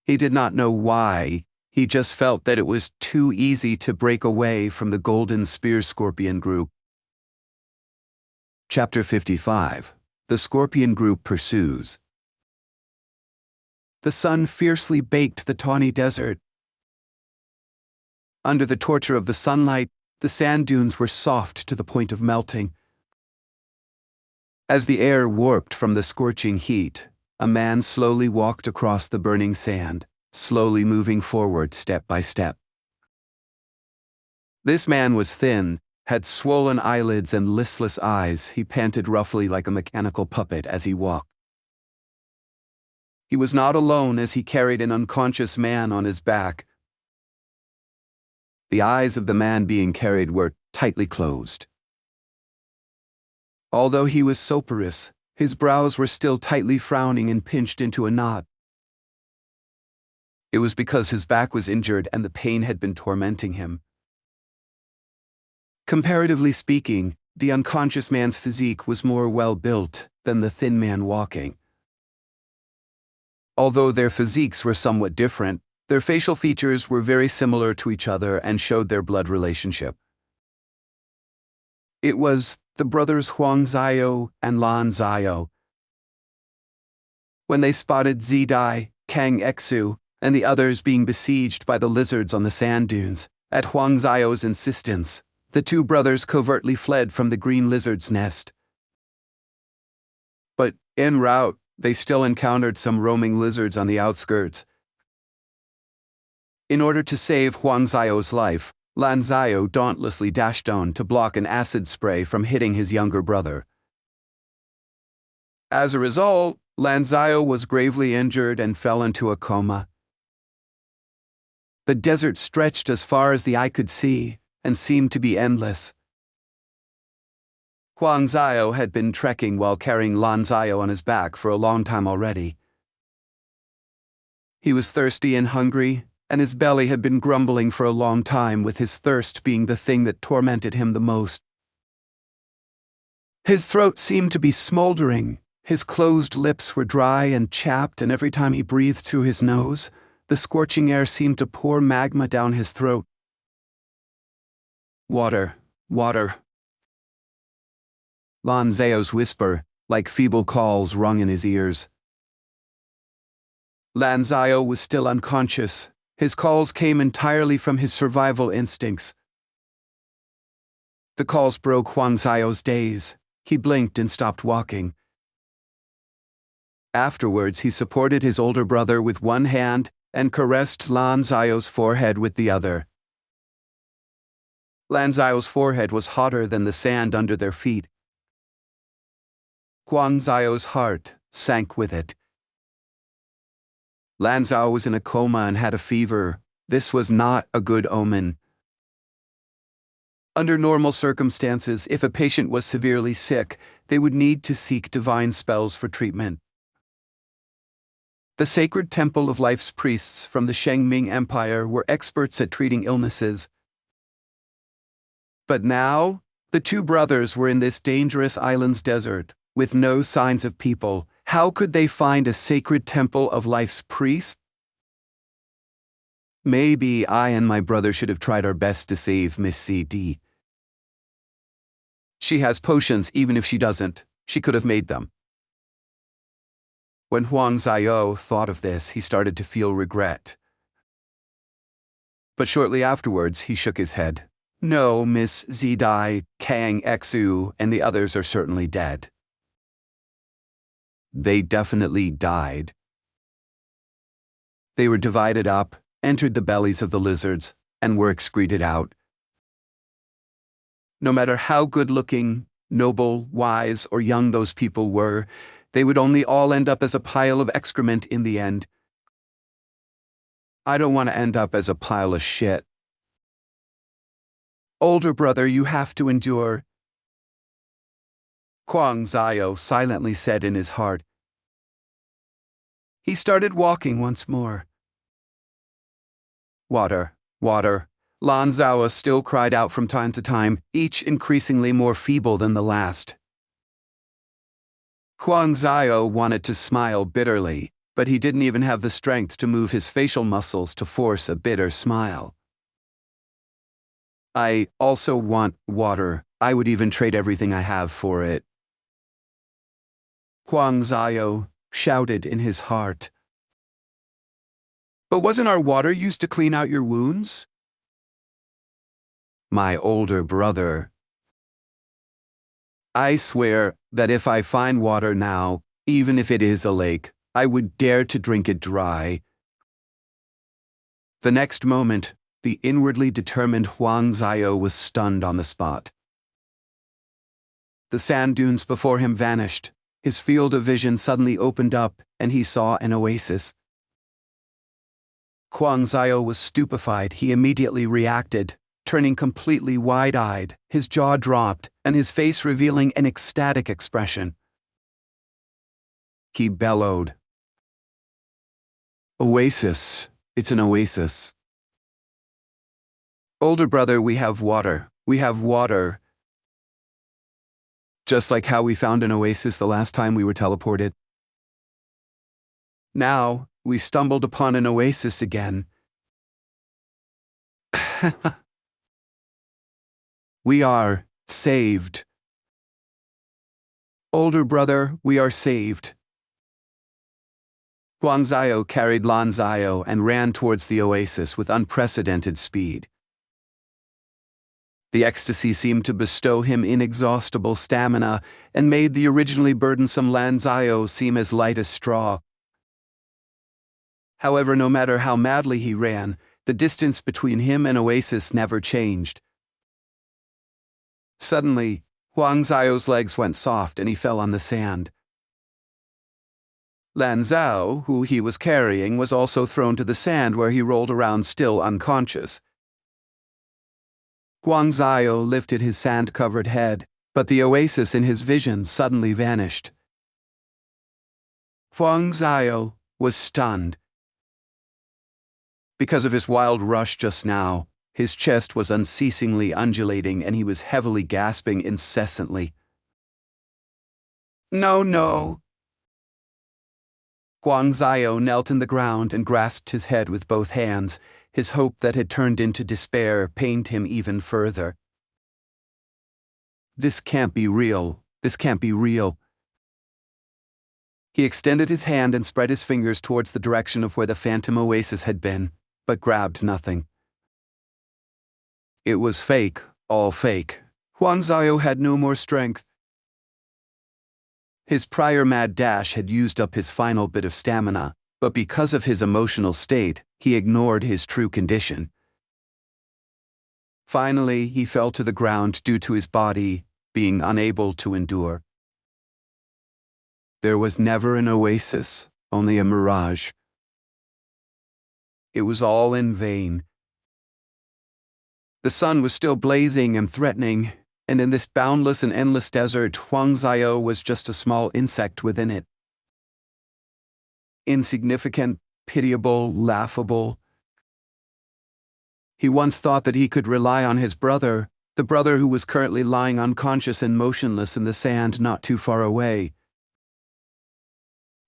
He did not know why. He just felt that it was too easy to break away from the Golden Spear Scorpion group. Chapter 55. The Scorpion Group Pursues. The sun fiercely baked the tawny desert. Under the torture of the sunlight, the sand dunes were soft to the point of melting. As the air warped from the scorching heat, a man slowly walked across the burning sand, slowly moving forward step by step. This man was thin, had swollen eyelids and listless eyes. He panted roughly like a mechanical puppet as he walked. He was not alone as he carried an unconscious man on his back. The eyes of the man being carried were tightly closed. Although he was soporous, his brows were still tightly frowning and pinched into a knot. It was because his back was injured and the pain had been tormenting him. Comparatively speaking, the unconscious man's physique was more well-built than the thin man walking. Although their physiques were somewhat different, their facial features were very similar to each other and showed their blood relationship. It was the brothers Huang Ziyo and Lan Ziyo. When they spotted Zidai, Kang Exu, and the others being besieged by the lizards on the sand dunes, at Huang Ziyo's insistence, the two brothers covertly fled from the green lizard's nest. But en route, they still encountered some roaming lizards on the outskirts. In order to save Huang Ziyo's life, Lan Ziyo dauntlessly dashed on to block an acid spray from hitting his younger brother. As a result, Lan Ziyo was gravely injured and fell into a coma. The desert stretched as far as the eye could see and seemed to be endless. Huang Ziyo had been trekking while carrying Lan Ziyo on his back for a long time already. He was thirsty and hungry, and his belly had been grumbling for a long time, with his thirst being the thing that tormented him the most. His throat seemed to be smoldering, his closed lips were dry and chapped, and every time he breathed through his nose, the scorching air seemed to pour magma down his throat. Water, water. Lan Ziyo's whisper, like feeble calls, rung in his ears. Lan Ziyo was still unconscious. His calls came entirely from his survival instincts. The calls broke Huang Ziyo's daze. He blinked and stopped walking. Afterwards, he supported his older brother with one hand and caressed Lan Ziyo's forehead with the other. Lan Ziyo's forehead was hotter than the sand under their feet. Huang Ziyo's heart sank with it. Lan Ziyo was in a coma and had a fever. This was not a good omen. Under normal circumstances, if a patient was severely sick, they would need to seek divine spells for treatment. The sacred temple of life's priests from the Sheng Ming Empire were experts at treating illnesses. But now, the two brothers were in this dangerous island's desert, with no signs of people. How could they find a sacred temple of life's priest? Maybe I and my brother should have tried our best to save Miss CD. She has potions even if she doesn't. She could have made them. When Huang Xiao thought of this, he started to feel regret. But shortly afterwards, he shook his head. No, Miss Zidai, Kang Xu, and the others are certainly dead. They definitely died. They were divided up, entered the bellies of the lizards, and were excreted out. No matter how good-looking, noble, wise, or young those people were, they would only all end up as a pile of excrement in the end. I don't want to end up as a pile of shit. Older brother, you have to endure, Huang Xiao silently said in his heart. He started walking once more. Water, water. Lan Zhao still cried out from time to time, each increasingly more feeble than the last. Huang Xiao wanted to smile bitterly, but he didn't even have the strength to move his facial muscles to force a bitter smile. I also want water. I would even trade everything I have for it. Huang Xiao shouted in his heart. But wasn't our water used to clean out your wounds? My older brother. I swear that if I find water now, even if it is a lake, I would dare to drink it dry. The next moment, the inwardly determined Huang Xiao was stunned on the spot. The sand dunes before him vanished. His field of vision suddenly opened up, and he saw an oasis. Huang Xiao was stupefied. He immediately reacted, turning completely wide-eyed, his jaw dropped, and his face revealing an ecstatic expression. He bellowed. Oasis. It's an oasis. Older brother, we have water. We have water. Just like how we found an oasis the last time we were teleported. Now, we stumbled upon an oasis again. We are saved. Older brother, we are saved. Huang Xiao carried Lan Xiao and ran towards the oasis with unprecedented speed. The ecstasy seemed to bestow him inexhaustible stamina and made the originally burdensome Lan Xiao seem as light as straw. However, no matter how madly he ran, the distance between him and Oasis never changed. Suddenly, Huang Xiao's legs went soft and he fell on the sand. Lan Zhao, who he was carrying, was also thrown to the sand where he rolled around still unconscious. Huang Xiao lifted his sand-covered head, but the oasis in his vision suddenly vanished. Huang Xiao was stunned. Because of his wild rush just now, his chest was unceasingly undulating and he was heavily gasping incessantly. No, no. Huang Xiao knelt in the ground and grasped his head with both hands. His hope that had turned into despair pained him even further. This can't be real. This can't be real. He extended his hand and spread his fingers towards the direction of where the phantom oasis had been, but grabbed nothing. It was fake, all fake. Huang Xiao had no more strength. His prior mad dash had used up his final bit of stamina, but because of his emotional state, he ignored his true condition. Finally, he fell to the ground due to his body being unable to endure. There was never an oasis, only a mirage. It was all in vain. The sun was still blazing and threatening, and in this boundless and endless desert, Huang Xiao was just a small insect within it. Insignificant, pitiable, laughable. He once thought that he could rely on his brother, the brother who was currently lying unconscious and motionless in the sand not too far away.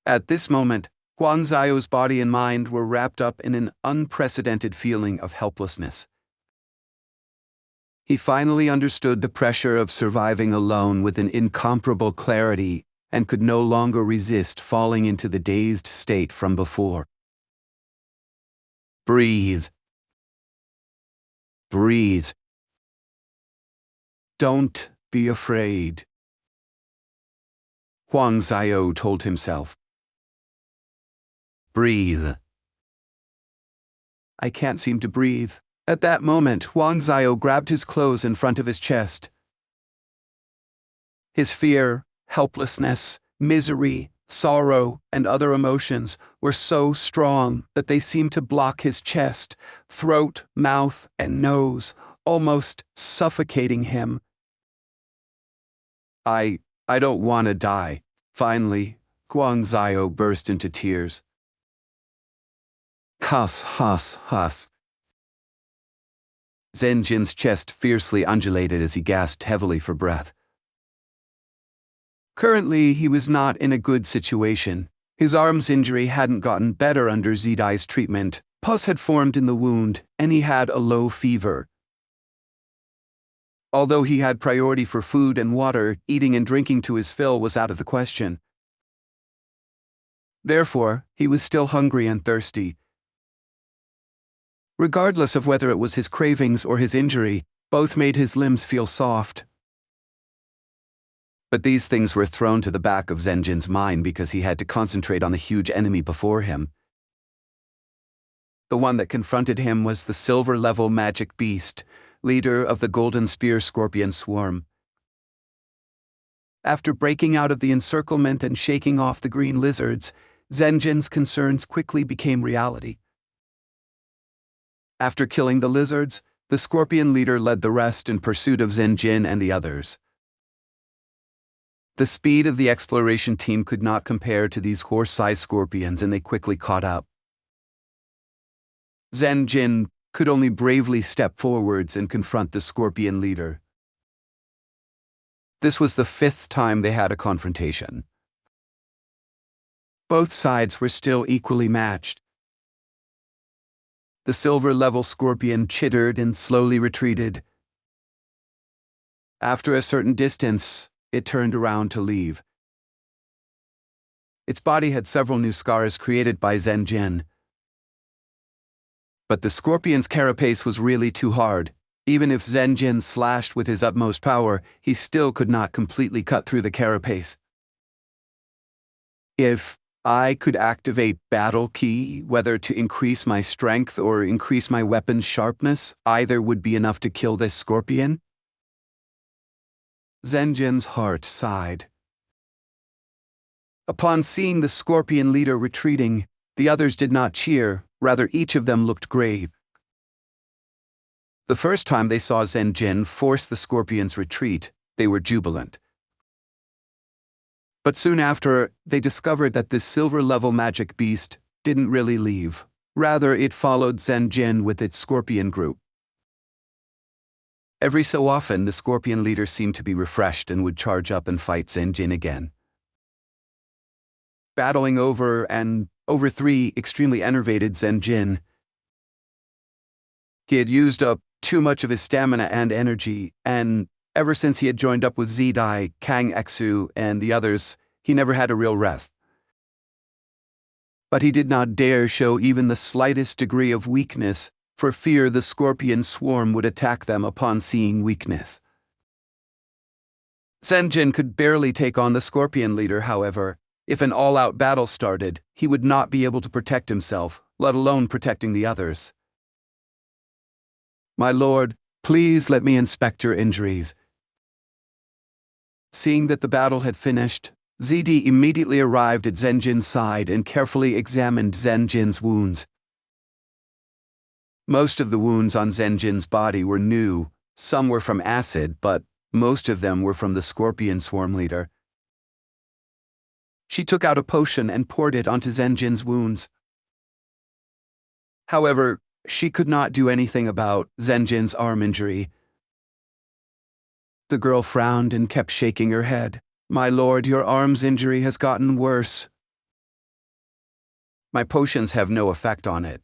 At this moment, Huang Zhao's body and mind were wrapped up in an unprecedented feeling of helplessness. He finally understood the pressure of surviving alone with an incomparable clarity and could no longer resist falling into the dazed state from before. Breathe. Breathe. Don't be afraid, Huang Zhao told himself. Breathe. I can't seem to breathe. At that moment, Huang Zhao grabbed his clothes in front of his chest. His fear, helplessness, misery, sorrow, and other emotions were so strong that they seemed to block his chest, throat, mouth, and nose, almost suffocating him. I don't want to die. Finally, Huang Zhao burst into tears. Huss, huss, huss. Zhen Jin's chest fiercely undulated as he gasped heavily for breath. Currently, he was not in a good situation. His arm's injury hadn't gotten better under Zidai's treatment. Pus had formed in the wound, and he had a low fever. Although he had priority for food and water, eating and drinking to his fill was out of the question. Therefore, he was still hungry and thirsty. Regardless of whether it was his cravings or his injury, both made his limbs feel soft. But these things were thrown to the back of Zhen Jin's mind because he had to concentrate on the huge enemy before him. The one that confronted him was the silver-level magic beast, leader of the Golden Spear Scorpion Swarm. After breaking out of the encirclement and shaking off the green lizards, Zhen Jin's concerns quickly became reality. After killing the lizards, the scorpion leader led the rest in pursuit of Zhen Jin and the others. The speed of the exploration team could not compare to these horse-sized scorpions, and they quickly caught up. Zhen Jin could only bravely step forwards and confront the scorpion leader. This was the 5th time they had a confrontation. Both sides were still equally matched. The silver-level scorpion chittered and slowly retreated. After a certain distance, it turned around to leave. Its body had several new scars created by Zhen Jin. But the scorpion's carapace was really too hard. Even if Zhen Jin slashed with his utmost power, he still could not completely cut through the carapace. If I could activate Battle Key, whether to increase my strength or increase my weapon's sharpness, either would be enough to kill this scorpion. Zhen Jin's heart sighed. Upon seeing the scorpion leader retreating, the others did not cheer, rather each of them looked grave. The first time they saw Zhen Jin force the scorpion's retreat, they were jubilant. But soon after, they discovered that this silver-level magic beast didn't really leave. Rather, it followed Zhen Jin with its scorpion group. Every so often, the scorpion leader seemed to be refreshed and would charge up and fight Zhen Jin again. Battling over and over 3 extremely enervated Zhen Jin. He had used up too much of his stamina and energy, and ever since he had joined up with Zidai, Kang Exu, and the others, he never had a real rest. But he did not dare show even the slightest degree of weakness, for fear the scorpion swarm would attack them upon seeing weakness. Zhen Jin could barely take on the scorpion leader, however. If an all-out battle started, he would not be able to protect himself, let alone protecting the others. My lord, please let me inspect your injuries. Seeing that the battle had finished, Zidi immediately arrived at Zhen Jin's side and carefully examined Zhen Jin's wounds. Most of the wounds on Zhen Jin's body were new, some were from acid, but most of them were from the scorpion swarm leader. She took out a potion and poured it onto Zhen Jin's wounds. However, she could not do anything about Zhen Jin's arm injury. The girl frowned and kept shaking her head. My lord, your arm's injury has gotten worse. My potions have no effect on it.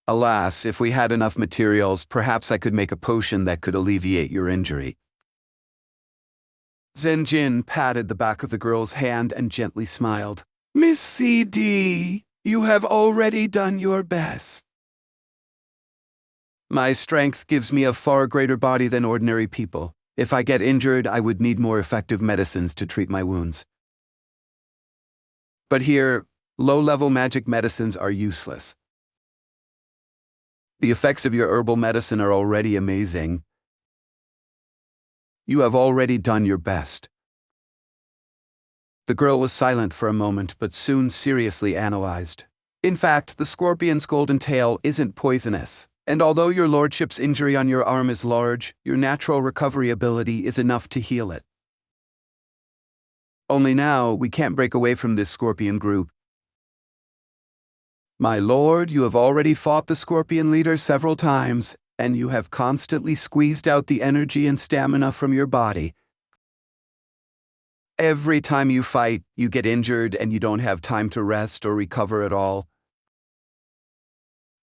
Alas, if we had enough materials, perhaps I could make a potion that could alleviate your injury. Zhen Ren patted the back of the girl's hand and gently smiled. Miss CD, you have already done your best. My strength gives me a far greater body than ordinary people. If I get injured, I would need more effective medicines to treat my wounds. But here, low-level magic medicines are useless. The effects of your herbal medicine are already amazing. You have already done your best. The girl was silent for a moment, but soon seriously analyzed. In fact, the scorpion's golden tail isn't poisonous, and although your lordship's injury on your arm is large, your natural recovery ability is enough to heal it. Only now, we can't break away from this scorpion group. My lord, you have already fought the scorpion leader several times, and you have constantly squeezed out the energy and stamina from your body. Every time you fight, you get injured and you don't have time to rest or recover at all.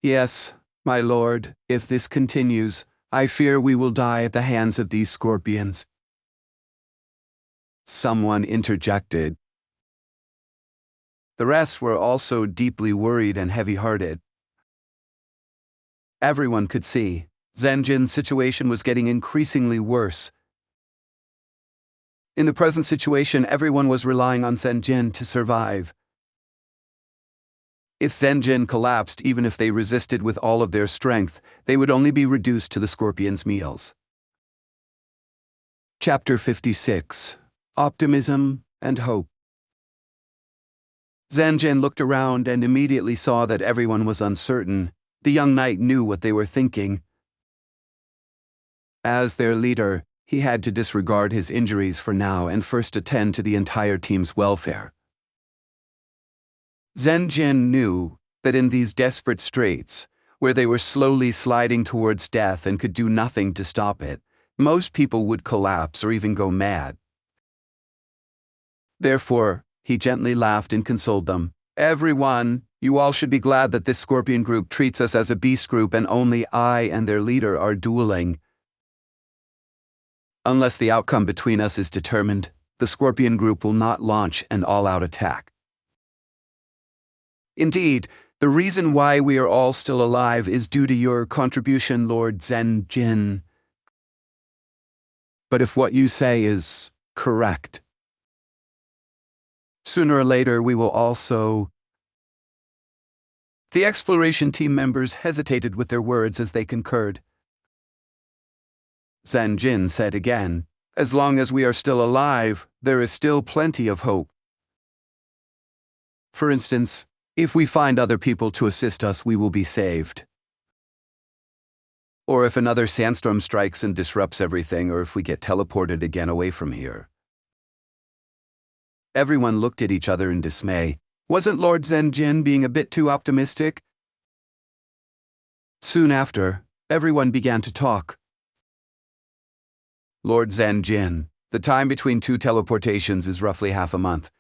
Yes, my lord, if this continues, I fear we will die at the hands of these scorpions. Someone interjected. The rest were also deeply worried and heavy-hearted. Everyone could see Zhen Ren's situation was getting increasingly worse. In the present situation, everyone was relying on Zhen Ren to survive. If Zhen Ren collapsed, even if they resisted with all of their strength, they would only be reduced to the scorpion's meals. Chapter 56. Optimism and Hope. Zhen Ren looked around and immediately saw that everyone was uncertain. The young knight knew what they were thinking. As their leader, he had to disregard his injuries for now and first attend to the entire team's welfare. Zhen Ren knew that in these desperate straits, where they were slowly sliding towards death and could do nothing to stop it, most people would collapse or even go mad. Therefore, he gently laughed and consoled them. Everyone, you all should be glad that this scorpion group treats us as a beast group and only I and their leader are dueling. Unless the outcome between us is determined, the scorpion group will not launch an all-out attack. Indeed, the reason why we are all still alive is due to your contribution, Lord Zhen Ren. But if what you say is correct, sooner or later we will also... The exploration team members hesitated with their words as they concurred. Zhen Ren said again, as long as we are still alive, there is still plenty of hope. For instance, if we find other people to assist us, we will be saved. Or if another sandstorm strikes and disrupts everything, or if we get teleported again away from here. Everyone looked at each other in dismay. Wasn't Lord Zhen Ren being a bit too optimistic? Soon after, everyone began to talk. Lord Zhen Ren, the time between two teleportations is roughly half a month.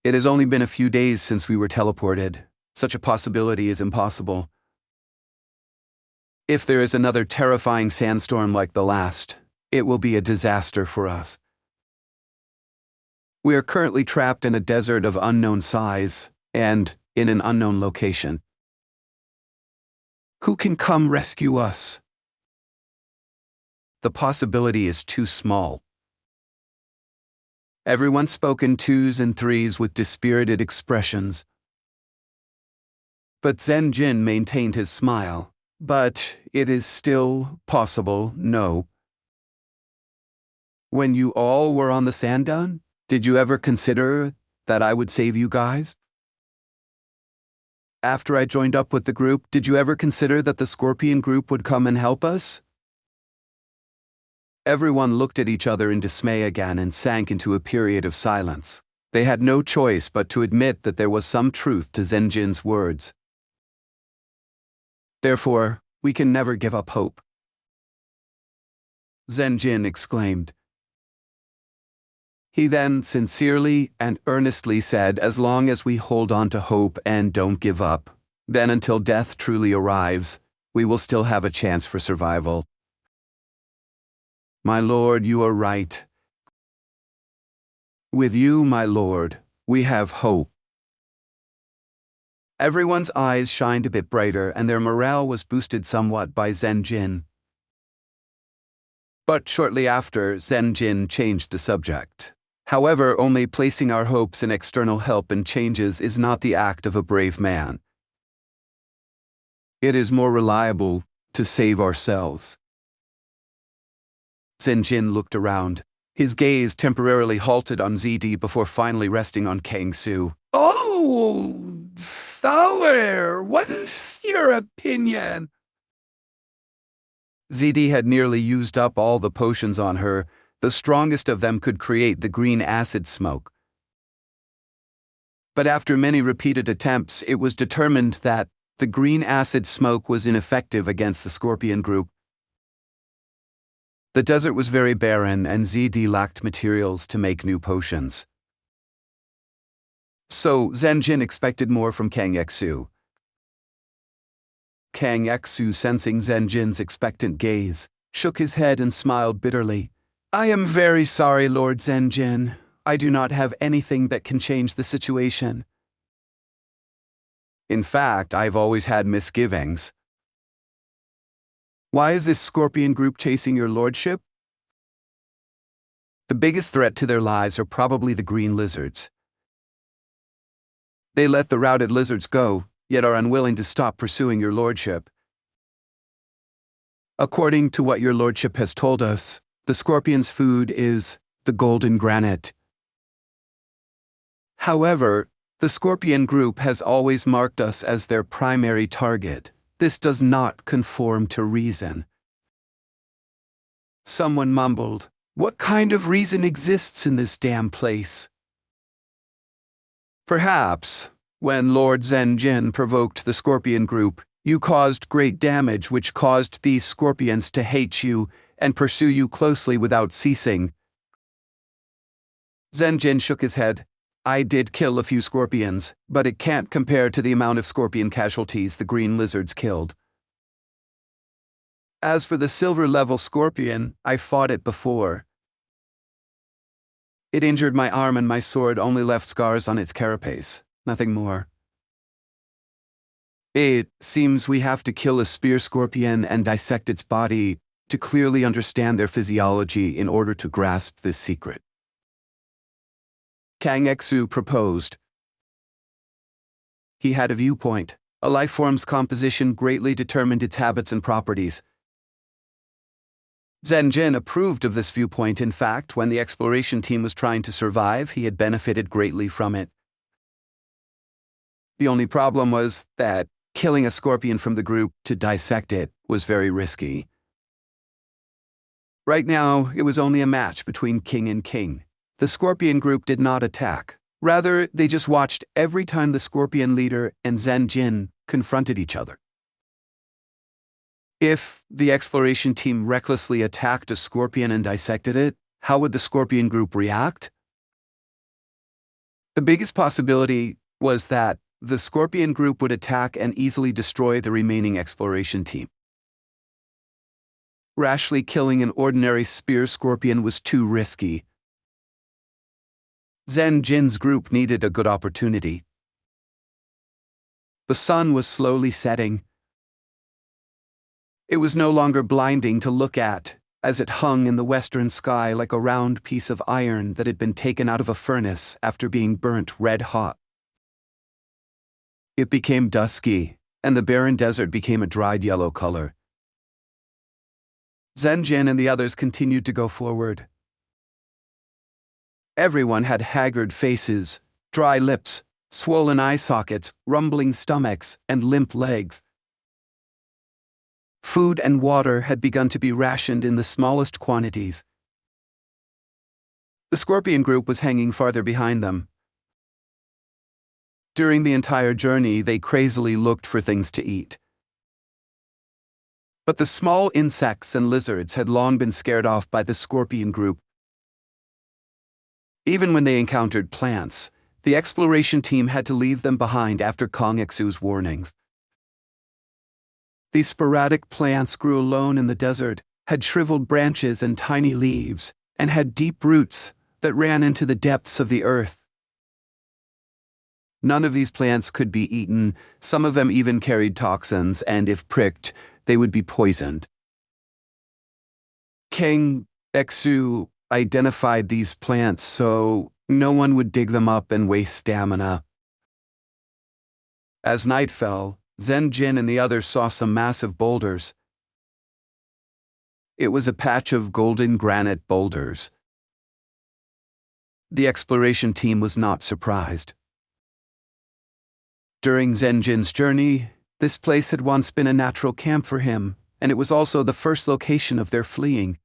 It has only been a few days since we were teleported. Such a possibility is impossible. If there is another terrifying sandstorm like the last, it will be a disaster for us. We are currently trapped in a desert of unknown size and in an unknown location. Who can come rescue us? The possibility is too small. Everyone spoke in twos and threes with dispirited expressions. But Zhen Ren maintained his smile. But it is still possible, no. When you all were on the sand dune, did you ever consider that I would save you guys? After I joined up with the group, did you ever consider that the Scorpion group would come and help us? Everyone looked at each other in dismay again and sank into a period of silence. They had no choice but to admit that there was some truth to Zhen Ren's words. Therefore, we can never give up hope. Zhen Ren exclaimed. He then sincerely and earnestly said, as long as we hold on to hope and don't give up, then until death truly arrives, we will still have a chance for survival. My lord, you are right. With you, my lord, we have hope. Everyone's eyes shined a bit brighter, and their morale was boosted somewhat by Zhen Ren. But shortly after, Zhen Ren changed the subject. However, only placing our hopes in external help and changes is not the act of a brave man. It is more reliable to save ourselves. Zhen Ren looked around. His gaze temporarily halted on ZD before finally resting on Kang Su. Oh, Thaler, what is your opinion? ZD had nearly used up all the potions on her. The strongest of them could create the green acid smoke. But after many repeated attempts, it was determined that the green acid smoke was ineffective against the Scorpion group. The desert was very barren, and ZD lacked materials to make new potions. So Zhen Ren expected more from Kang Xu. Kang Xu, sensing Zhen Ren's expectant gaze, shook his head and smiled bitterly. I am very sorry, Lord Zhen Ren. I do not have anything that can change the situation. In fact, I've always had misgivings. Why is this Scorpion group chasing your lordship? The biggest threat to their lives are probably the green lizards. They let the routed lizards go, yet are unwilling to stop pursuing your lordship. According to what your lordship has told us, the Scorpion's food is the golden granite. However, the Scorpion group has always marked us as their primary target. This does not conform to reason. Someone mumbled, What kind of reason exists in this damn place? Perhaps, when Lord Zhen Ren provoked the Scorpion group, you caused great damage, which caused these scorpions to hate you and pursue you closely without ceasing. Zhen Ren shook his head. I did kill a few scorpions, but it can't compare to the amount of scorpion casualties the green lizards killed. As for the silver-level scorpion, I fought it before. It injured my arm, and my sword only left scars on its carapace, nothing more. It seems we have to kill a spear scorpion and dissect its body to clearly understand their physiology in order to grasp this secret. Kang Xu proposed. He had a viewpoint. A life form's composition greatly determined its habits and properties. Zhen Ren approved of this viewpoint. In fact, when the exploration team was trying to survive, he had benefited greatly from it. The only problem was that killing a scorpion from the group to dissect it was very risky. Right now, it was only a match between king and king. The Scorpion group did not attack. Rather, they just watched every time the Scorpion leader and Zhen Ren confronted each other. If the exploration team recklessly attacked a scorpion and dissected it, how would the Scorpion group react? The biggest possibility was that the Scorpion group would attack and easily destroy the remaining exploration team. Rashly killing an ordinary spear scorpion was too risky. Zhen Ren's group needed a good opportunity. The sun was slowly setting. It was no longer blinding to look at, as it hung in the western sky like a round piece of iron that had been taken out of a furnace after being burnt red hot. It became dusky, and the barren desert became a dried yellow color. Zhen Ren and the others continued to go forward. Everyone had haggard faces, dry lips, swollen eye sockets, rumbling stomachs, and limp legs. Food and water had begun to be rationed in the smallest quantities. The Scorpion group was hanging farther behind them. During the entire journey, they crazily looked for things to eat. But the small insects and lizards had long been scared off by the scorpion group. Even when they encountered plants, the exploration team had to leave them behind after Kong Xu's warnings. These sporadic plants grew alone in the desert, had shriveled branches and tiny leaves, and had deep roots that ran into the depths of the earth. None of these plants could be eaten, some of them even carried toxins, and if pricked, they would be poisoned. Kang Xu identified these plants so no one would dig them up and waste stamina. As night fell, Zhen Ren and the others saw some massive boulders. It was a patch of golden granite boulders. The exploration team was not surprised. During Zhen Ren's journey, this place had once been a natural camp for him, and it was also the first location of their fleeing.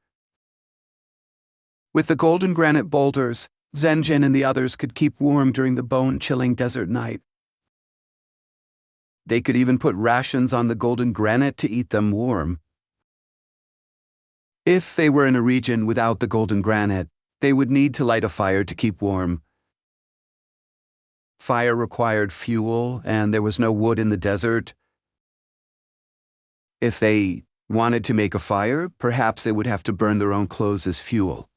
With the golden granite boulders, Zhen Ren and the others could keep warm during the bone-chilling desert night. They could even put rations on the golden granite to eat them warm. If they were in a region without the golden granite, they would need to light a fire to keep warm. Fire required fuel, and there was no wood in the desert. If they wanted to make a fire, perhaps they would have to burn their own clothes as fuel.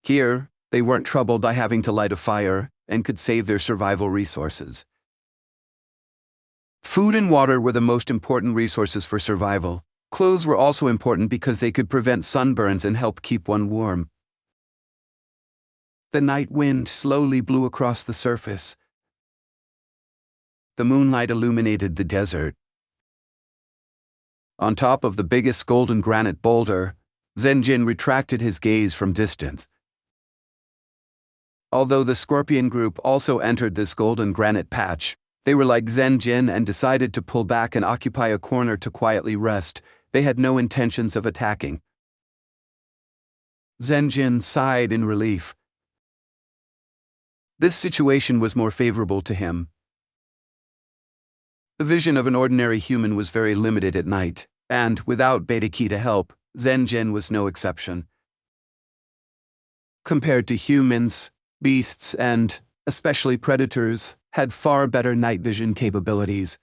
Here, they weren't troubled by having to light a fire and could save their survival resources. Food and water were the most important resources for survival. Clothes were also important because they could prevent sunburns and help keep one warm. The night wind slowly blew across the surface. The moonlight illuminated the desert. On top of the biggest golden granite boulder, Zhen Ren retracted his gaze from distance. Although the scorpion group also entered this golden granite patch, they were like Zhen Ren and decided to pull back and occupy a corner to quietly rest. They had no intentions of attacking. Zhen Ren sighed in relief. This situation was more favorable to him. The vision of an ordinary human was very limited at night, and without Beta Key to help, Zhen Ren was no exception. Compared to humans, beasts, and especially predators had far better night vision capabilities.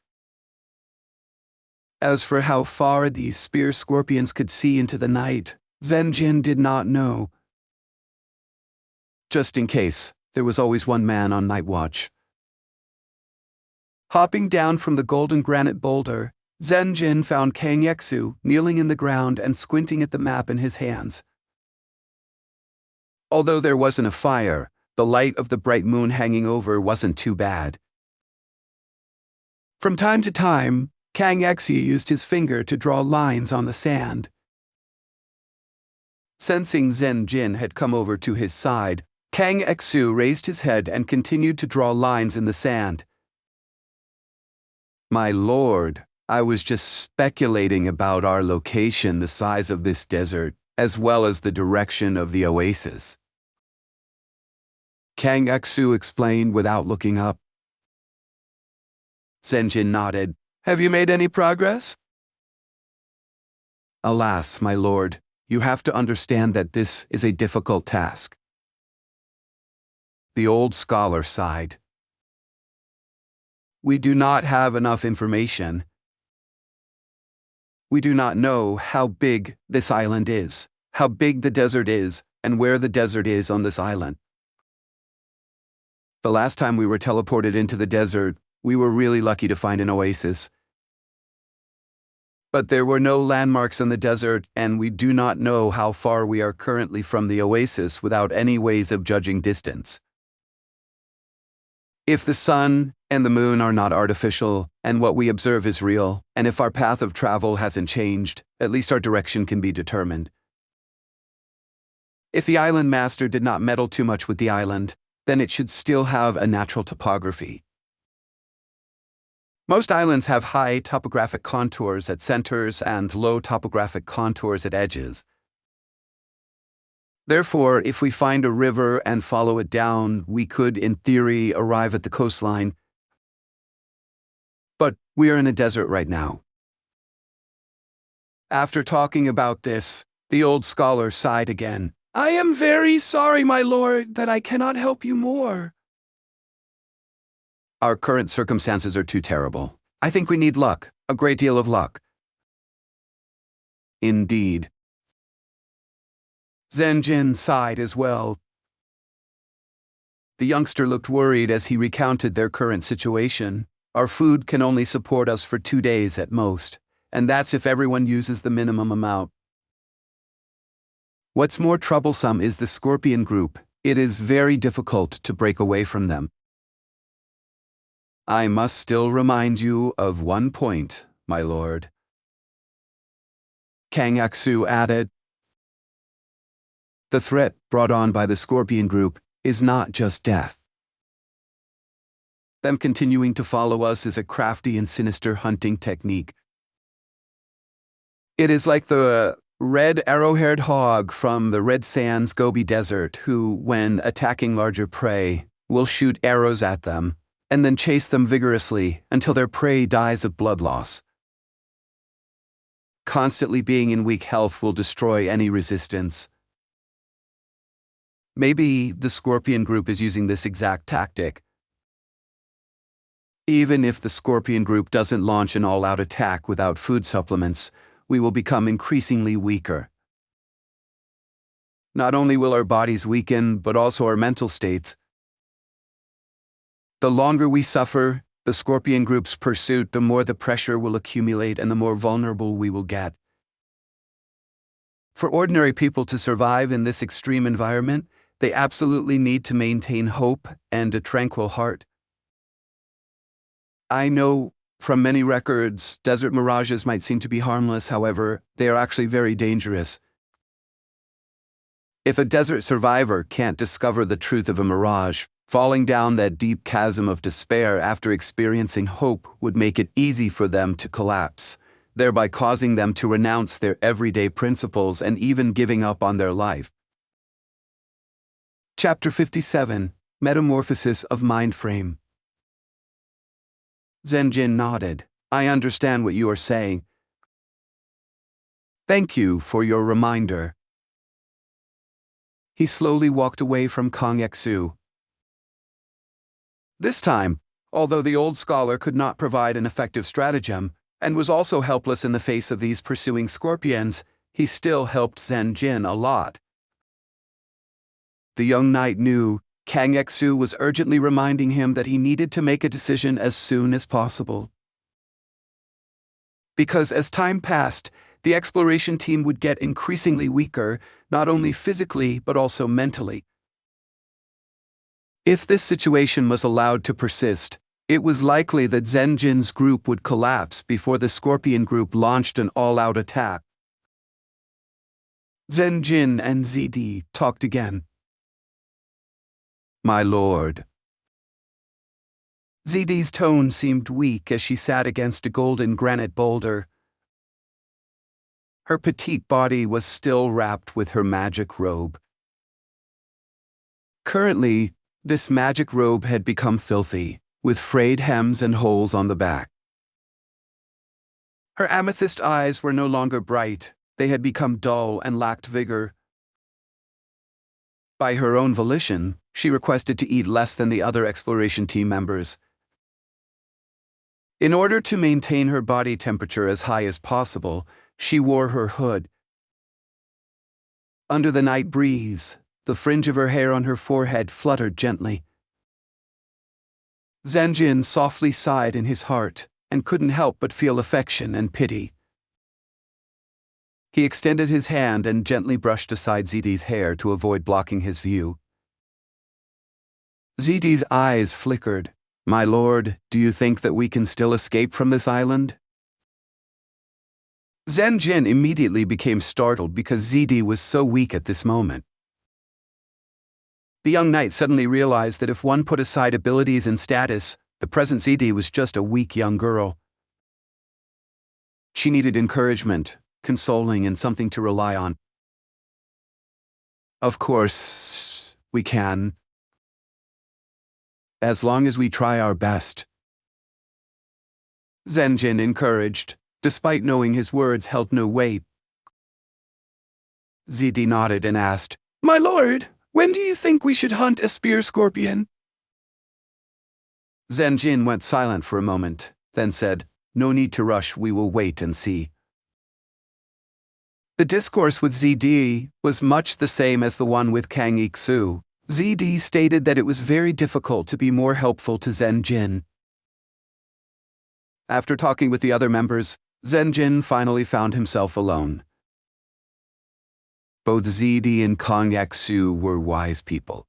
As for how far these spear scorpions could see into the night, Zhen Ren did not know. Just in case, there was always one man on night watch. Hopping down from the golden granite boulder, Zhen Ren found Kang Xu kneeling in the ground and squinting at the map in his hands. Although there wasn't a fire, the light of the bright moon hanging over wasn't too bad. From time to time, Kang Xu used his finger to draw lines on the sand. Sensing Zhen Ren had come over to his side, Kang Xu raised his head and continued to draw lines in the sand. "My lord, I was just speculating about our location, the size of this desert, as well as the direction of the oasis," Kang Xu explained without looking up. Zhen Ren nodded. "Have you made any progress?" "Alas, my lord, you have to understand that this is a difficult task." The old scholar sighed. "We do not have enough information. We do not know how big this island is, how big the desert is, and where the desert is on this island. The last time we were teleported into the desert, we were really lucky to find an oasis. But there were no landmarks in the desert, and we do not know how far we are currently from the oasis without any ways of judging distance. If the sun and the moon are not artificial, and what we observe is real, and if our path of travel hasn't changed, at least our direction can be determined. If the island master did not meddle too much with the island, then it should still have a natural topography. Most islands have high topographic contours at centers and low topographic contours at edges. Therefore, if we find a river and follow it down, we could, in theory, arrive at the coastline. But we are in a desert right now. After talking about this, the old scholar sighed again. I am very sorry, my lord, that I cannot help you more. Our current circumstances are too terrible. I think we need luck, a great deal of luck. Indeed. Zhen Ren sighed as well. The youngster looked worried as he recounted their current situation. Our food can only support us for 2 days at most, and that's if everyone uses the minimum amount. What's more troublesome is the Scorpion group. It is very difficult to break away from them. I must still remind you of one point, my lord. Kang Aksu added. The threat brought on by the Scorpion group is not just death. Them continuing to follow us is a crafty and sinister hunting technique. It is like the red arrow-haired hog from the Red Sands Gobi Desert who, when attacking larger prey, will shoot arrows at them and then chase them vigorously until their prey dies of blood loss. Constantly being in weak health will destroy any resistance. Maybe the Scorpion group is using this exact tactic. Even if the Scorpion group doesn't launch an all-out attack without food supplements, we will become increasingly weaker. Not only will our bodies weaken, but also our mental states. The longer we suffer the Scorpion group's pursuit, the more the pressure will accumulate and the more vulnerable we will get. For ordinary people to survive in this extreme environment, they absolutely need to maintain hope and a tranquil heart. I know from many records, desert mirages might seem to be harmless, however, they are actually very dangerous. If a desert survivor can't discover the truth of a mirage, falling down that deep chasm of despair after experiencing hope would make it easy for them to collapse, thereby causing them to renounce their everyday principles and even giving up on their life. Chapter 57, Metamorphosis of Mind Frame. Zhen Ren nodded. I understand what you are saying. Thank you for your reminder. He slowly walked away from Kang Eksu. This time, although the old scholar could not provide an effective stratagem, and was also helpless in the face of these pursuing scorpions, he still helped Zhen Ren a lot. The young knight knew Kang Eksu was urgently reminding him that he needed to make a decision as soon as possible. Because as time passed, the exploration team would get increasingly weaker, not only physically but also mentally. If this situation was allowed to persist, it was likely that Zhen Ren's group would collapse before the Scorpion group launched an all-out attack. Zhen Ren and ZD talked again. My lord. ZD's tone seemed weak as she sat against a golden granite boulder. Her petite body was still wrapped with her magic robe. Currently, this magic robe had become filthy, with frayed hems and holes on the back. Her amethyst eyes were no longer bright, they had become dull and lacked vigor. By her own volition, she requested to eat less than the other exploration team members. In order to maintain her body temperature as high as possible, she wore her hood. Under the night breeze, the fringe of her hair on her forehead fluttered gently. Zhen Ren softly sighed in his heart and couldn't help but feel affection and pity. He extended his hand and gently brushed aside ZD's hair to avoid blocking his view. ZD's eyes flickered. My lord, do you think that we can still escape from this island? Zhen Ren immediately became startled because ZD was so weak at this moment. The young knight suddenly realized that if one put aside abilities and status, the present ZD was just a weak young girl. She needed encouragement, consoling, and something to rely on. Of course, we can. As long as we try our best. Zhen Ren encouraged. despite knowing his words held no weight. ZD nodded and asked, "My lord, when do you think we should hunt a spear scorpion?" Zhen Ren went silent for a moment, then said, "No need to rush, we will wait and see." The discourse with ZD was much the same as the one with Kang Iksu. ZD stated that it was very difficult to be more helpful to Zhen Ren. After talking with the other members, Zhen Ren finally found himself alone. Both ZD and Kang Iksu were wise people.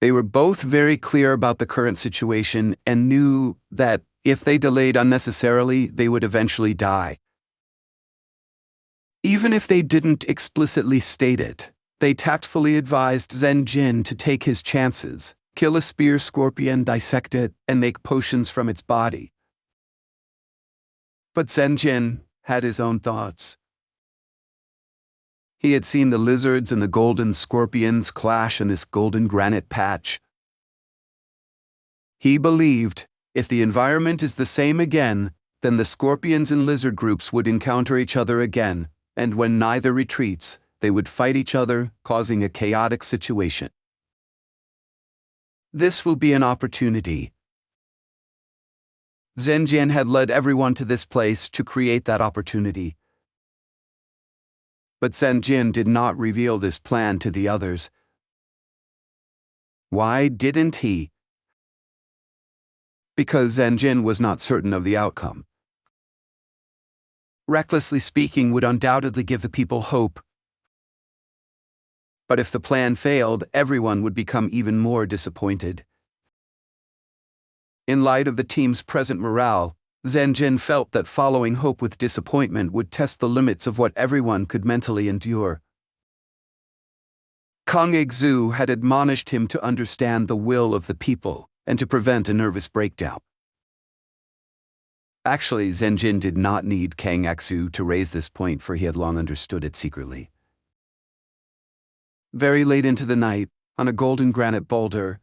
They were both very clear about the current situation and knew that if they delayed unnecessarily, they would eventually die. Even if they didn't explicitly state it, they tactfully advised Zhen Ren to take his chances, kill a spear scorpion, dissect it, and make potions from its body. But Zhen Ren had his own thoughts. He had seen the lizards and the golden scorpions clash in this golden granite patch. He believed if the environment is the same again, then the scorpions and lizard groups would encounter each other again, and when neither retreats, they would fight each other, causing a chaotic situation. This will be an opportunity. Zhen Ren had led everyone to this place to create that opportunity. But Zhen Ren did not reveal this plan to the others. Why didn't he? Because Zhen Ren was not certain of the outcome. Recklessly speaking would undoubtedly give the people hope. But if the plan failed, everyone would become even more disappointed. In light of the team's present morale, Zhen Ren felt that following hope with disappointment would test the limits of what everyone could mentally endure. Kang Iksu had admonished him to understand the will of the people and to prevent a nervous breakdown. Actually, Zhen Ren did not need Kang Iksu to raise this point, for he had long understood it secretly. Very late into the night, on a golden granite boulder,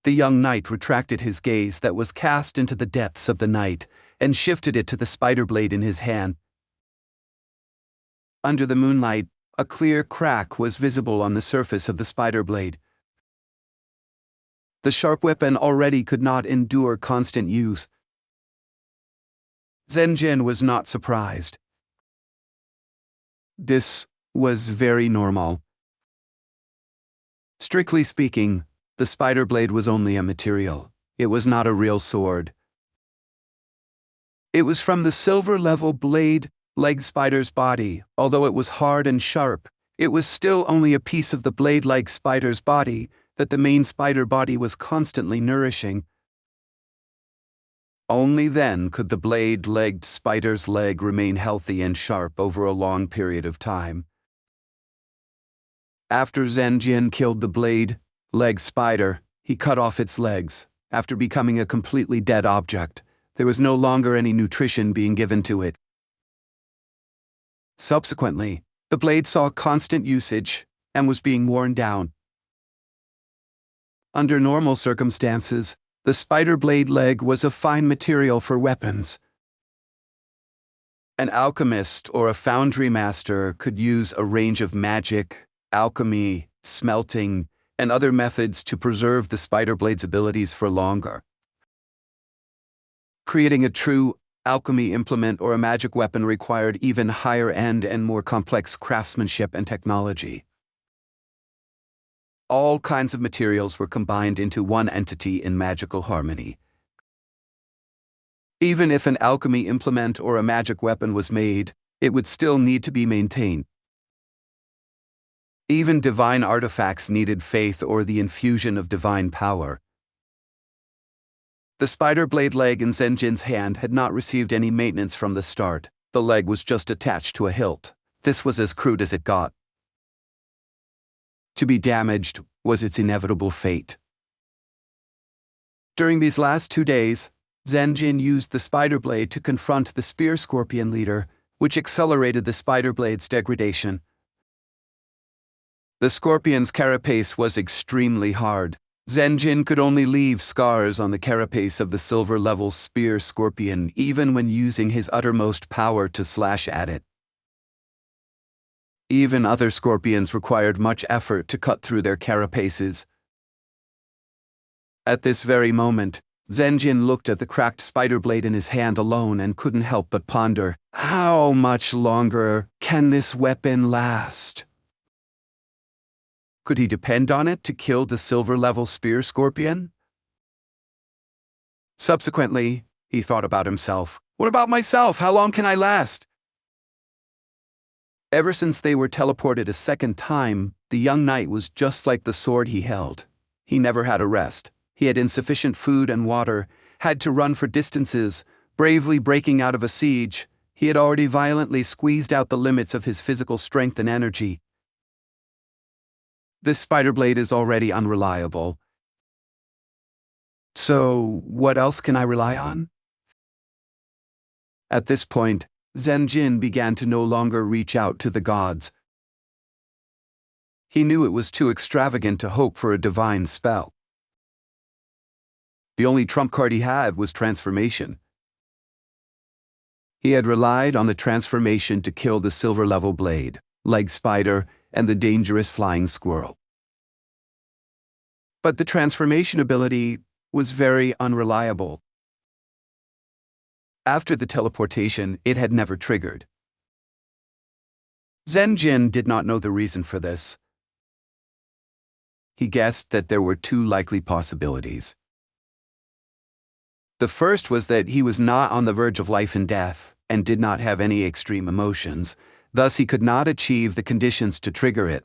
the young knight retracted his gaze that was cast into the depths of the night and shifted it to the spider blade in his hand. Under the moonlight, a clear crack was visible on the surface of the spider blade. The sharp weapon already could not endure constant use. Zhen Ren was not surprised. This was very normal. Strictly speaking, the spider blade was only a material. It was not a real sword. It was from the silver-level blade-like spider's body. Although it was hard and sharp, it was still only a piece of the blade-like spider's body that the main spider body was constantly nourishing. Only then could the blade-legged spider's leg remain healthy and sharp over a long period of time. After Zhen Ren killed the blade-leg spider, he cut off its legs. After becoming a completely dead object, there was no longer any nutrition being given to it. Subsequently, the blade saw constant usage and was being worn down. Under normal circumstances, the spider blade leg was a fine material for weapons. An alchemist or a foundry master could use a range of magic, alchemy, smelting, and other methods to preserve the spider blade's abilities for longer. Creating a true alchemy implement or a magic weapon required even higher-end and more complex craftsmanship and technology. All kinds of materials were combined into one entity in magical harmony. Even if an alchemy implement or a magic weapon was made, it would still need to be maintained. Even divine artifacts needed faith or the infusion of divine power. The spider blade leg in Zhen Ren's hand had not received any maintenance from the start. The leg was just attached to a hilt. This was as crude as it got. To be damaged was its inevitable fate. During these last 2 days, Zhen Ren used the spider blade to confront the spear scorpion leader, which accelerated the spider blade's degradation. The scorpion's carapace was extremely hard. Zhen Ren could only leave scars on the carapace of the silver-level spear scorpion even when using his uttermost power to slash at it. Even other scorpions required much effort to cut through their carapaces. At this very moment, Zhen Ren looked at the cracked spider blade in his hand alone and couldn't help but ponder, how much longer can this weapon last? Could he depend on it to kill the silver-level spear scorpion? Subsequently, he thought about himself. What about myself? How long can I last? Ever since they were teleported a second time, the young knight was just like the sword he held. He never had a rest. He had insufficient food and water, had to run for distances, bravely breaking out of a siege. He had already violently squeezed out the limits of his physical strength and energy. This spider blade is already unreliable. So, what else can I rely on? At this point, Zhen Ren began to no longer reach out to the gods. He knew it was too extravagant to hope for a divine spell. The only trump card he had was transformation. He had relied on the transformation to kill the silver-level blade, leg spider, and the dangerous flying squirrel. But the transformation ability was very unreliable. After the teleportation, it had never triggered. Zhen Ren did not know the reason for this. He guessed that there were two likely possibilities. The first was that he was not on the verge of life and death and did not have any extreme emotions, thus he could not achieve the conditions to trigger it.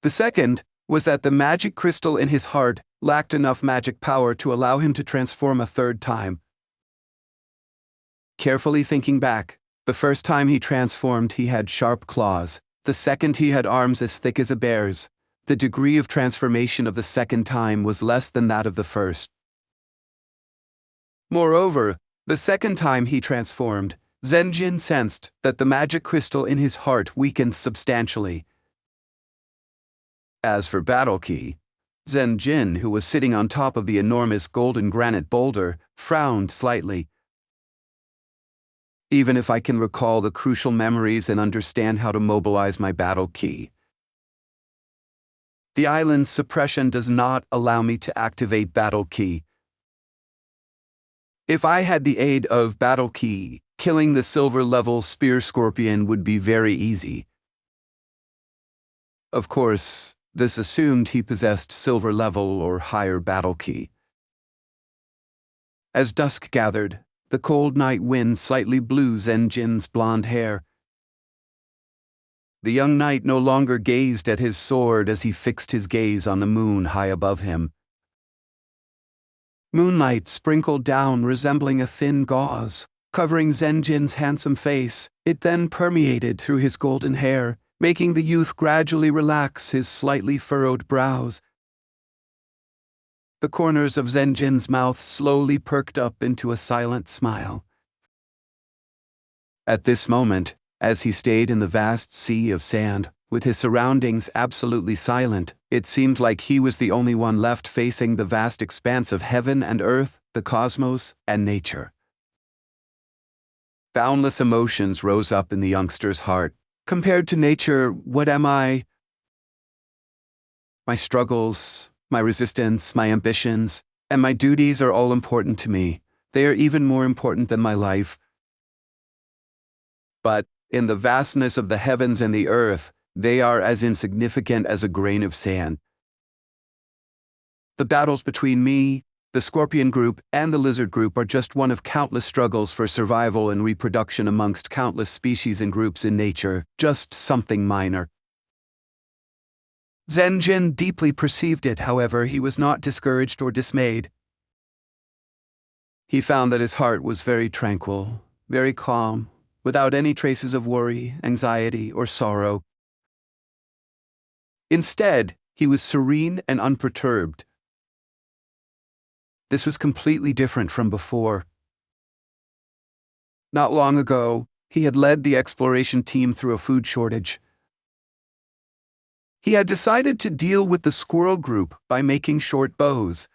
The second was that the magic crystal in his heart lacked enough magic power to allow him to transform a third time. Carefully thinking back, the first time he transformed he had sharp claws, the second he had arms as thick as a bear's. The degree of transformation of the second time was less than that of the first. Moreover, the second time he transformed, Zhen Ren sensed that the magic crystal in his heart weakened substantially. As for Battle Key, Zhen Ren, who was sitting on top of the enormous golden granite boulder, frowned slightly. Even if I can recall the crucial memories and understand how to mobilize my Battle Key, the island's suppression does not allow me to activate Battle Key. If I had the aid of Battle Key, killing the silver-level spear scorpion would be very easy. Of course, this assumed he possessed silver-level or higher Battle Key. As dusk gathered, the cold night wind slightly blew Zhen Ren's blonde hair. The young knight no longer gazed at his sword as he fixed his gaze on the moon high above him. Moonlight sprinkled down resembling a thin gauze, covering Zhen Ren's handsome face. It then permeated through his golden hair, making the youth gradually relax his slightly furrowed brows. The corners of Zhen Ren's mouth slowly perked up into a silent smile. At this moment, as he stayed in the vast sea of sand, with his surroundings absolutely silent, it seemed like he was the only one left facing the vast expanse of heaven and earth, the cosmos, and nature. Boundless emotions rose up in the youngster's heart. Compared to nature, what am I? My struggles, my resistance, my ambitions, and my duties are all important to me. They are even more important than my life. But in the vastness of the heavens and the earth, they are as insignificant as a grain of sand. The battles between me, the Scorpion group, and the Lizard group are just one of countless struggles for survival and reproduction amongst countless species and groups in nature, just something minor. Zhen Ren deeply perceived it, however, he was not discouraged or dismayed. He found that his heart was very tranquil, very calm, without any traces of worry, anxiety, or sorrow. Instead, he was serene and unperturbed. This was completely different from before. Not long ago, he had led the exploration team through a food shortage. He had decided to deal with the squirrel group by making short bows.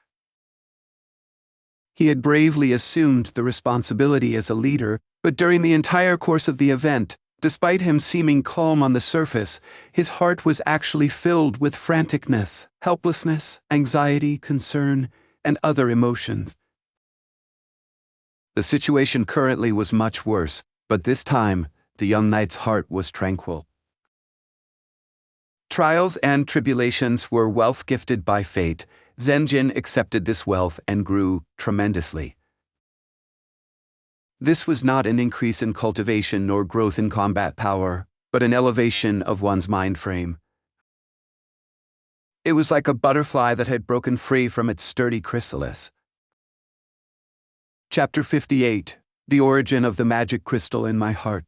He had bravely assumed the responsibility as a leader, but during the entire course of the event, despite him seeming calm on the surface, his heart was actually filled with franticness, helplessness, anxiety, concern, and other emotions. The situation currently was much worse, but this time, the young knight's heart was tranquil. Trials and tribulations were wealth gifted by fate. Zhen Ren accepted this wealth and grew tremendously. This was not an increase in cultivation nor growth in combat power, but an elevation of one's mind frame. It was like a butterfly that had broken free from its sturdy chrysalis. Chapter 58: The Origin of the Magic Crystal in My Heart.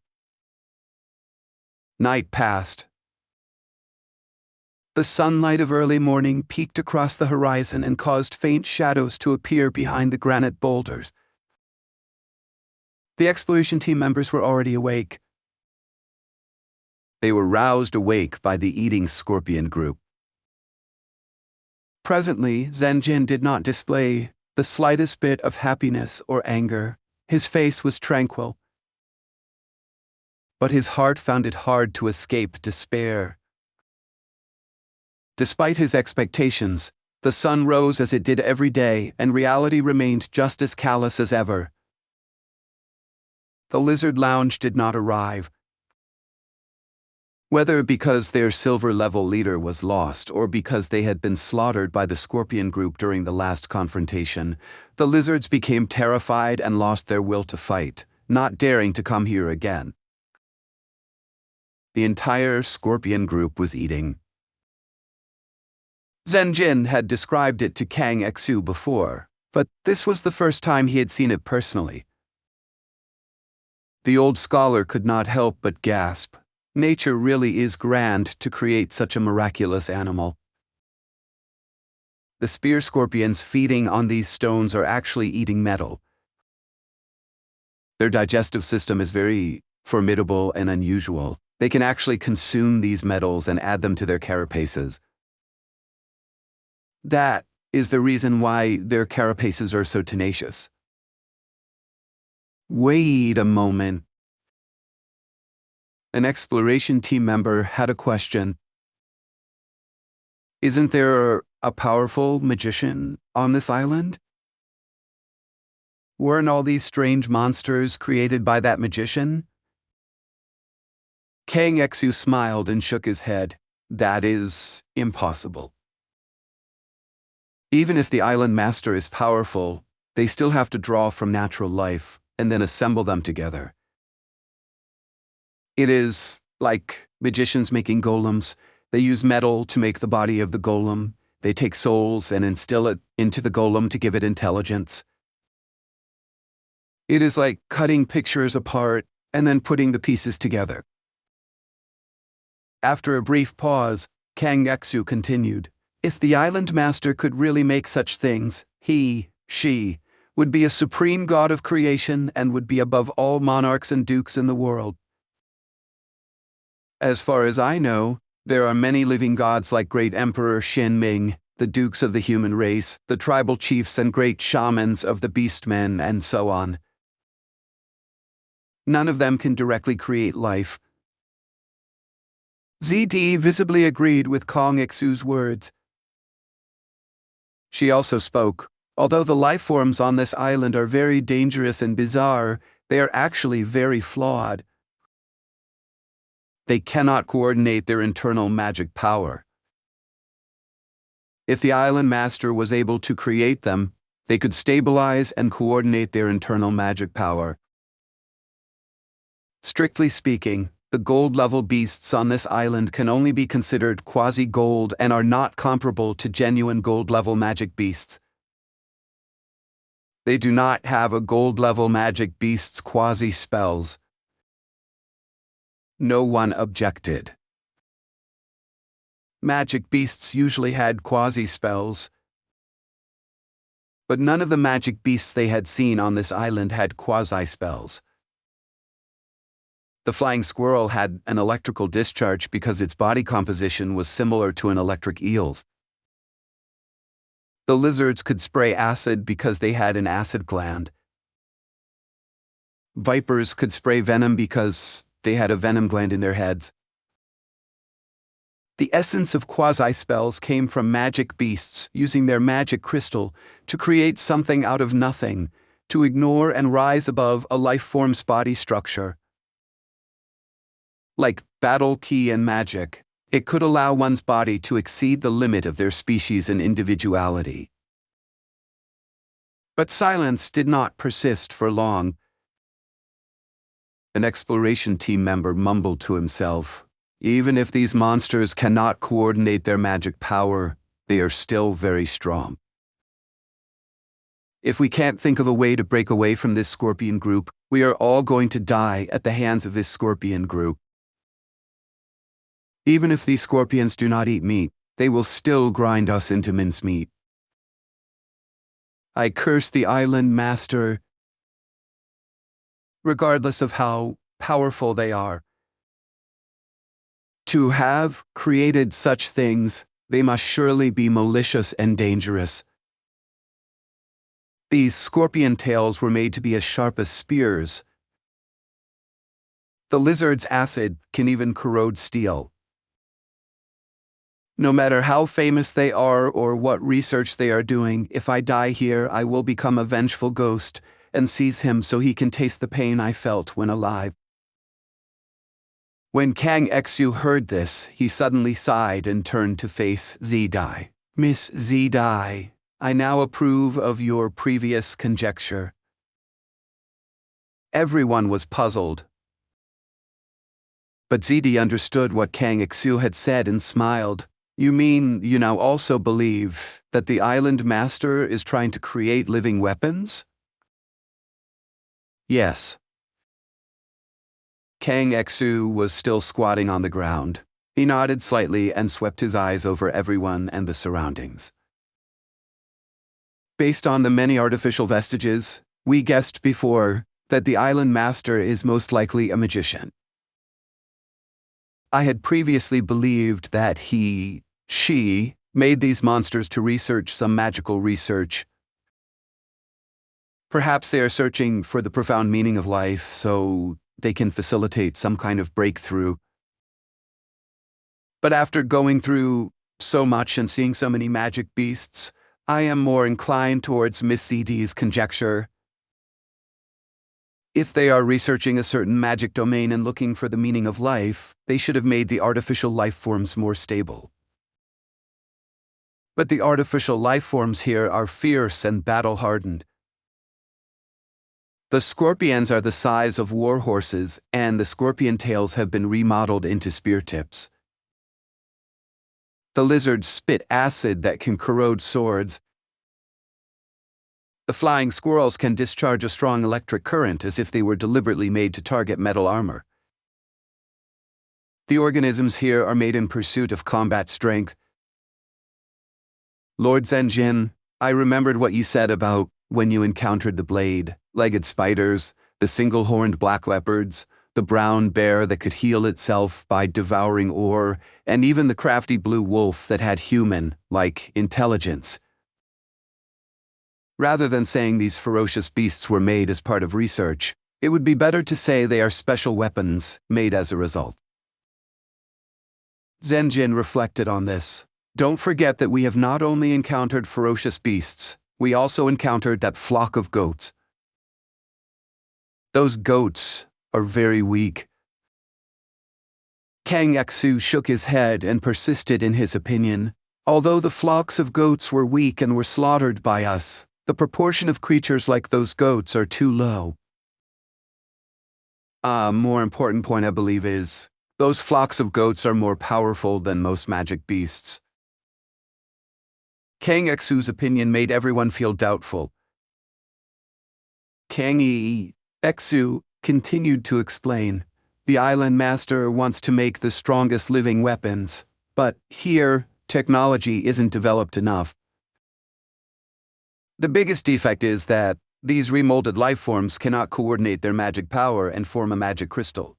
Night passed. The sunlight of early morning peeked across the horizon and caused faint shadows to appear behind the granite boulders. The exploration team members were already awake. They were roused awake by the eating scorpion group. Presently, Zhen Ren did not display the slightest bit of happiness or anger. His face was tranquil. But his heart found it hard to escape despair. Despite his expectations, the sun rose as it did every day, and reality remained just as callous as ever. The Lizard Lounge did not arrive. Whether because their silver-level leader was lost or because they had been slaughtered by the Scorpion group during the last confrontation, the lizards became terrified and lost their will to fight, not daring to come here again. The entire Scorpion group was eating. Zhen Ren had described it to Kang Xu before, but this was the first time he had seen it personally. The old scholar could not help but gasp. Nature really is grand to create such a miraculous animal. The spear scorpions feeding on these stones are actually eating metal. Their digestive system is very formidable and unusual. They can actually consume these metals and add them to their carapaces. That is the reason why their carapaces are so tenacious. Wait a moment. An exploration team member had a question. Isn't there a powerful magician on this island? Weren't all these strange monsters created by that magician? Kang Xu smiled and shook his head. That is impossible. Even if the island master is powerful, they still have to draw from natural life and then assemble them together. It is like magicians making golems. They use metal to make the body of the golem. They take souls and instill it into the golem to give it intelligence. It is like cutting pictures apart and then putting the pieces together. After a brief pause, Kang Xu continued. If the island master could really make such things, she, would be a supreme god of creation and would be above all monarchs and dukes in the world. As far as I know, there are many living gods like Great Emperor Xin Ming, the dukes of the human race, the tribal chiefs and great shamans of the beastmen, and so on. None of them can directly create life. ZD visibly agreed with Kang Xu's words. She also spoke. Although the life forms on this island are very dangerous and bizarre, they are actually very flawed. They cannot coordinate their internal magic power. If the island master was able to create them, they could stabilize and coordinate their internal magic power. Strictly speaking, the gold-level beasts on this island can only be considered quasi-gold and are not comparable to genuine gold-level magic beasts. They do not have a gold-level magic beast's quasi-spells. No one objected. Magic beasts usually had quasi-spells, but none of the magic beasts they had seen on this island had quasi-spells. The flying squirrel had an electrical discharge because its body composition was similar to an electric eel's. The lizards could spray acid because they had an acid gland. Vipers could spray venom because they had a venom gland in their heads. The essence of quasi-spells came from magic beasts using their magic crystal to create something out of nothing, to ignore and rise above a life form's body structure. Like battle key and magic, it could allow one's body to exceed the limit of their species and individuality. But silence did not persist for long. An exploration team member mumbled to himself, "Even if these monsters cannot coordinate their magic power, they are still very strong. If we can't think of a way to break away from this scorpion group, we are all going to die at the hands of this scorpion group. Even if these scorpions do not eat meat, they will still grind us into mincemeat. I curse the island master, regardless of how powerful they are. To have created such things, they must surely be malicious and dangerous. These scorpion tails were made to be as sharp as spears. The lizard's acid can even corrode steel. No matter how famous they are or what research they are doing, if I die here, I will become a vengeful ghost and seize him so he can taste the pain I felt when alive." When Kang Xu heard this, he suddenly sighed and turned to face Zidai. "Miss Zidai, I now approve of your previous conjecture." Everyone was puzzled. But Zidi understood what Kang Xu had said and smiled. "You mean you now also believe that the island master is trying to create living weapons?" "Yes." Kang Xu was still squatting on the ground. He nodded slightly and swept his eyes over everyone and the surroundings. "Based on the many artificial vestiges, we guessed before that the island master is most likely a magician. I had previously believed that she made these monsters to research some magical research. Perhaps they are searching for the profound meaning of life so they can facilitate some kind of breakthrough. But after going through so much and seeing so many magic beasts, I am more inclined towards Miss CD's conjecture. If they are researching a certain magic domain and looking for the meaning of life, they should have made the artificial life forms more stable. But the artificial life forms here are fierce and battle-hardened. The scorpions are the size of war horses, and the scorpion tails have been remodeled into spear tips. The lizards spit acid that can corrode swords. The flying squirrels can discharge a strong electric current as if they were deliberately made to target metal armor. The organisms here are made in pursuit of combat strength. Lord Zhen Ren, I remembered what you said about when you encountered the blade-legged spiders, the single-horned black leopards, the brown bear that could heal itself by devouring ore, and even the crafty blue wolf that had human-like intelligence. Rather than saying these ferocious beasts were made as part of research, it would be better to say they are special weapons made as a result. Zhen Ren reflected on this. Don't forget that we have not only encountered ferocious beasts, we also encountered that flock of goats. Those goats are very weak. Kang Xu shook his head and persisted in his opinion. Although the flocks of goats were weak and were slaughtered by us, the proportion of creatures like those goats are too low. A more important point, I believe, is those flocks of goats are more powerful than most magic beasts. Kang Xu's opinion made everyone feel doubtful. Kang Xu continued to explain. The island master wants to make the strongest living weapons, but here, technology isn't developed enough. The biggest defect is that these remolded life forms cannot coordinate their magic power and form a magic crystal.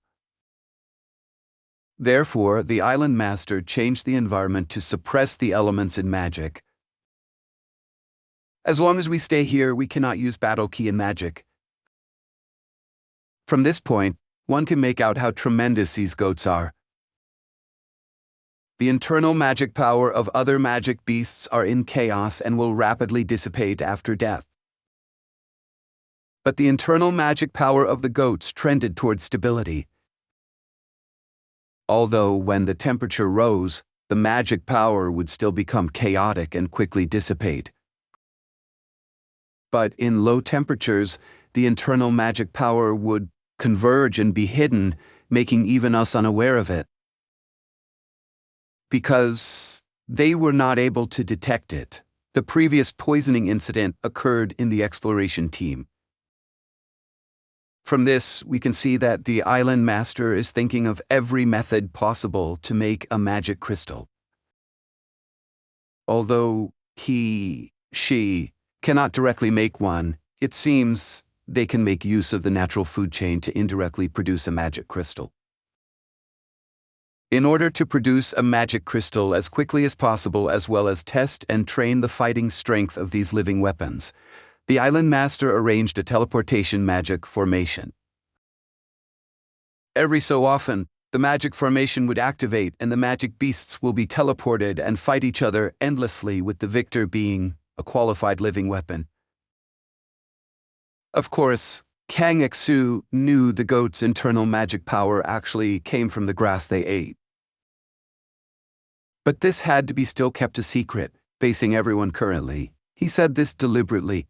Therefore, the island master changed the environment to suppress the elements in magic. As long as we stay here, we cannot use battle key in magic. From this point, one can make out how tremendous these goats are. The internal magic power of other magic beasts are in chaos and will rapidly dissipate after death. But the internal magic power of the goats trended toward stability. Although when the temperature rose, the magic power would still become chaotic and quickly dissipate. But in low temperatures, the internal magic power would converge and be hidden, making even us unaware of it. Because they were not able to detect it. The previous poisoning incident occurred in the exploration team. From this, we can see that the island master is thinking of every method possible to make a magic crystal. Although she cannot directly make one, it seems they can make use of the natural food chain to indirectly produce a magic crystal. In order to produce a magic crystal as quickly as possible, as well as test and train the fighting strength of these living weapons, the island master arranged a teleportation magic formation. Every so often, the magic formation would activate and the magic beasts will be teleported and fight each other endlessly, with the victor being a qualified living weapon. Of course, Kang Xu knew the goats' internal magic power actually came from the grass they ate. But this had to be still kept a secret, facing everyone currently. He said this deliberately,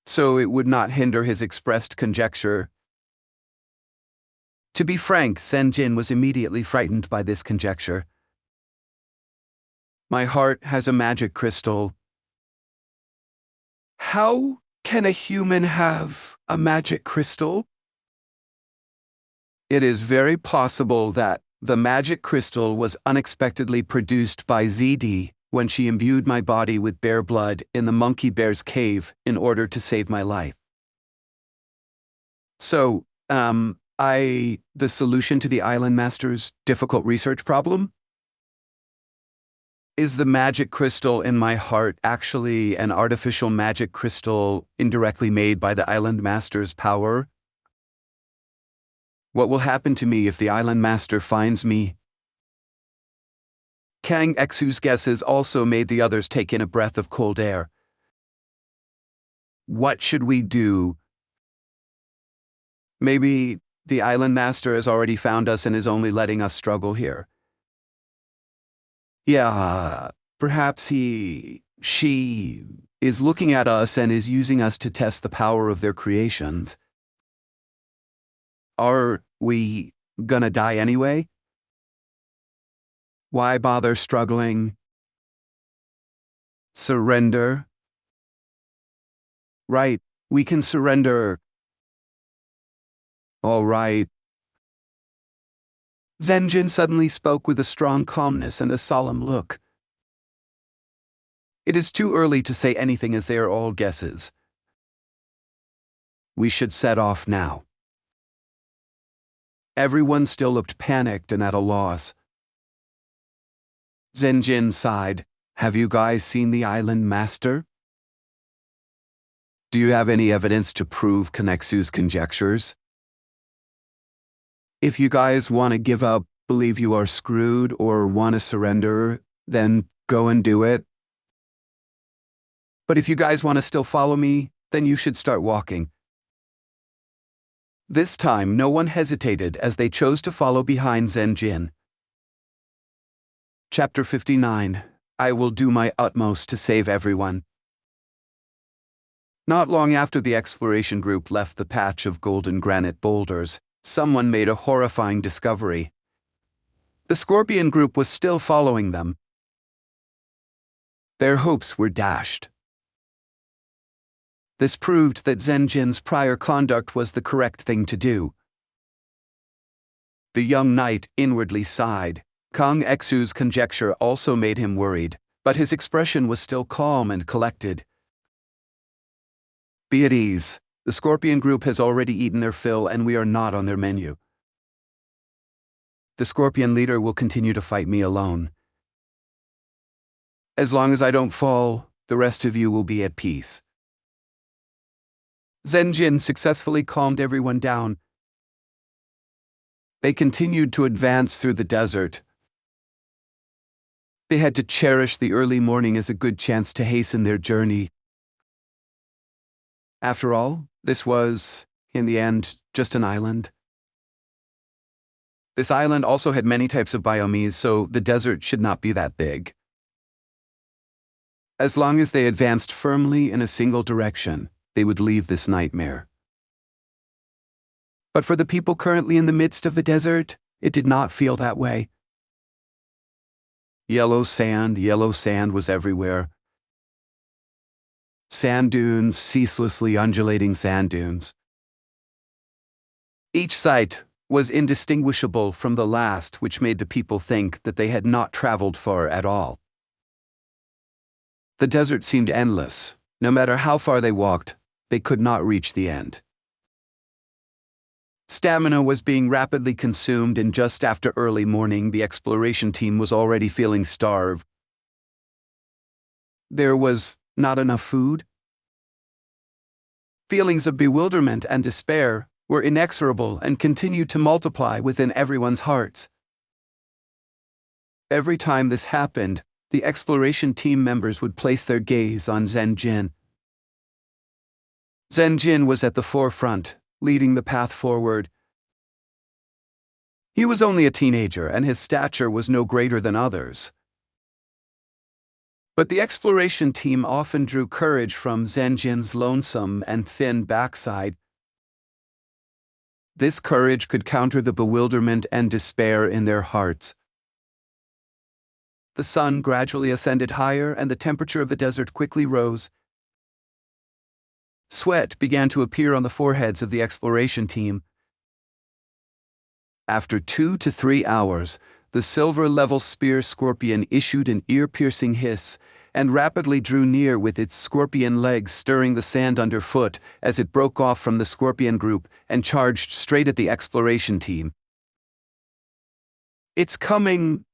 so it would not hinder his expressed conjecture. To be frank, Zhen Ren was immediately frightened by this conjecture. My heart has a magic crystal. How can a human have a magic crystal? It is very possible that the magic crystal was unexpectedly produced by ZD when she imbued my body with bear blood in the monkey bear's cave in order to save my life. So, the solution to the island master's difficult research problem? Is the magic crystal in my heart actually an artificial magic crystal indirectly made by the island master's power? What will happen to me if the island master finds me? Kang Xu's guesses also made the others take in a breath of cold air. What should we do? Maybe the island master has already found us and is only letting us struggle here. Yeah, perhaps she is looking at us and is using us to test the power of their creations. Are we gonna die anyway? Why bother struggling? Surrender? Right, we can surrender. All right. Zhen Ren suddenly spoke with a strong calmness and a solemn look. It is too early to say anything, as they are all guesses. We should set off now. Everyone still looked panicked and at a loss. Zhen Ren sighed. Have you guys seen the island master? Do you have any evidence to prove Kanexu's conjectures? If you guys want to give up, believe you are screwed, or want to surrender, then go and do it. But if you guys want to still follow me, then you should start walking. This time, no one hesitated as they chose to follow behind Zhen Ren. Chapter 59. I will do my utmost to save everyone. Not long after the exploration group left the patch of golden granite boulders, someone made a horrifying discovery. The Scorpion group was still following them. Their hopes were dashed. This proved that Zhen Ren's prior conduct was the correct thing to do. The young knight inwardly sighed. Kang Xu's conjecture also made him worried, but his expression was still calm and collected. Be at ease. The Scorpion group has already eaten their fill and we are not on their menu. the scorpion leader will continue to fight me alone. As long as I don't fall, the rest of you will be at peace. Zhen Ren successfully calmed everyone down. They continued to advance through the desert. They had to cherish the early morning as a good chance to hasten their journey. After all, this was, in the end, just an island. This island also had many types of biomes, so the desert should not be that big. As long as they advanced firmly in a single direction, they would leave this nightmare. But for the people currently in the midst of the desert, it did not feel that way. Yellow sand was everywhere. Sand dunes, ceaselessly undulating sand dunes. Each sight was indistinguishable from the last, which made the people think that they had not traveled far at all. The desert seemed endless. No matter how far they walked, they could not reach the end. Stamina was being rapidly consumed, and just after early morning, the exploration team was already feeling starved. There was not enough food. Feelings of bewilderment and despair were inexorable and continued to multiply within everyone's hearts. Every time this happened, the exploration team members would place their gaze on Zhen Ren. Zhen Ren was at the forefront, leading the path forward. He was only a teenager, and his stature was no greater than others. But the exploration team often drew courage from Zhen Ren's lonesome and thin backside. This courage could counter the bewilderment and despair in their hearts. The sun gradually ascended higher, and the temperature of the desert quickly rose. Sweat began to appear on the foreheads of the exploration team. After 2 to 3 hours, the silver-level spear scorpion issued an ear-piercing hiss and rapidly drew near with its scorpion legs stirring the sand underfoot as it broke off from the scorpion group and charged straight at the exploration team. "It's coming!"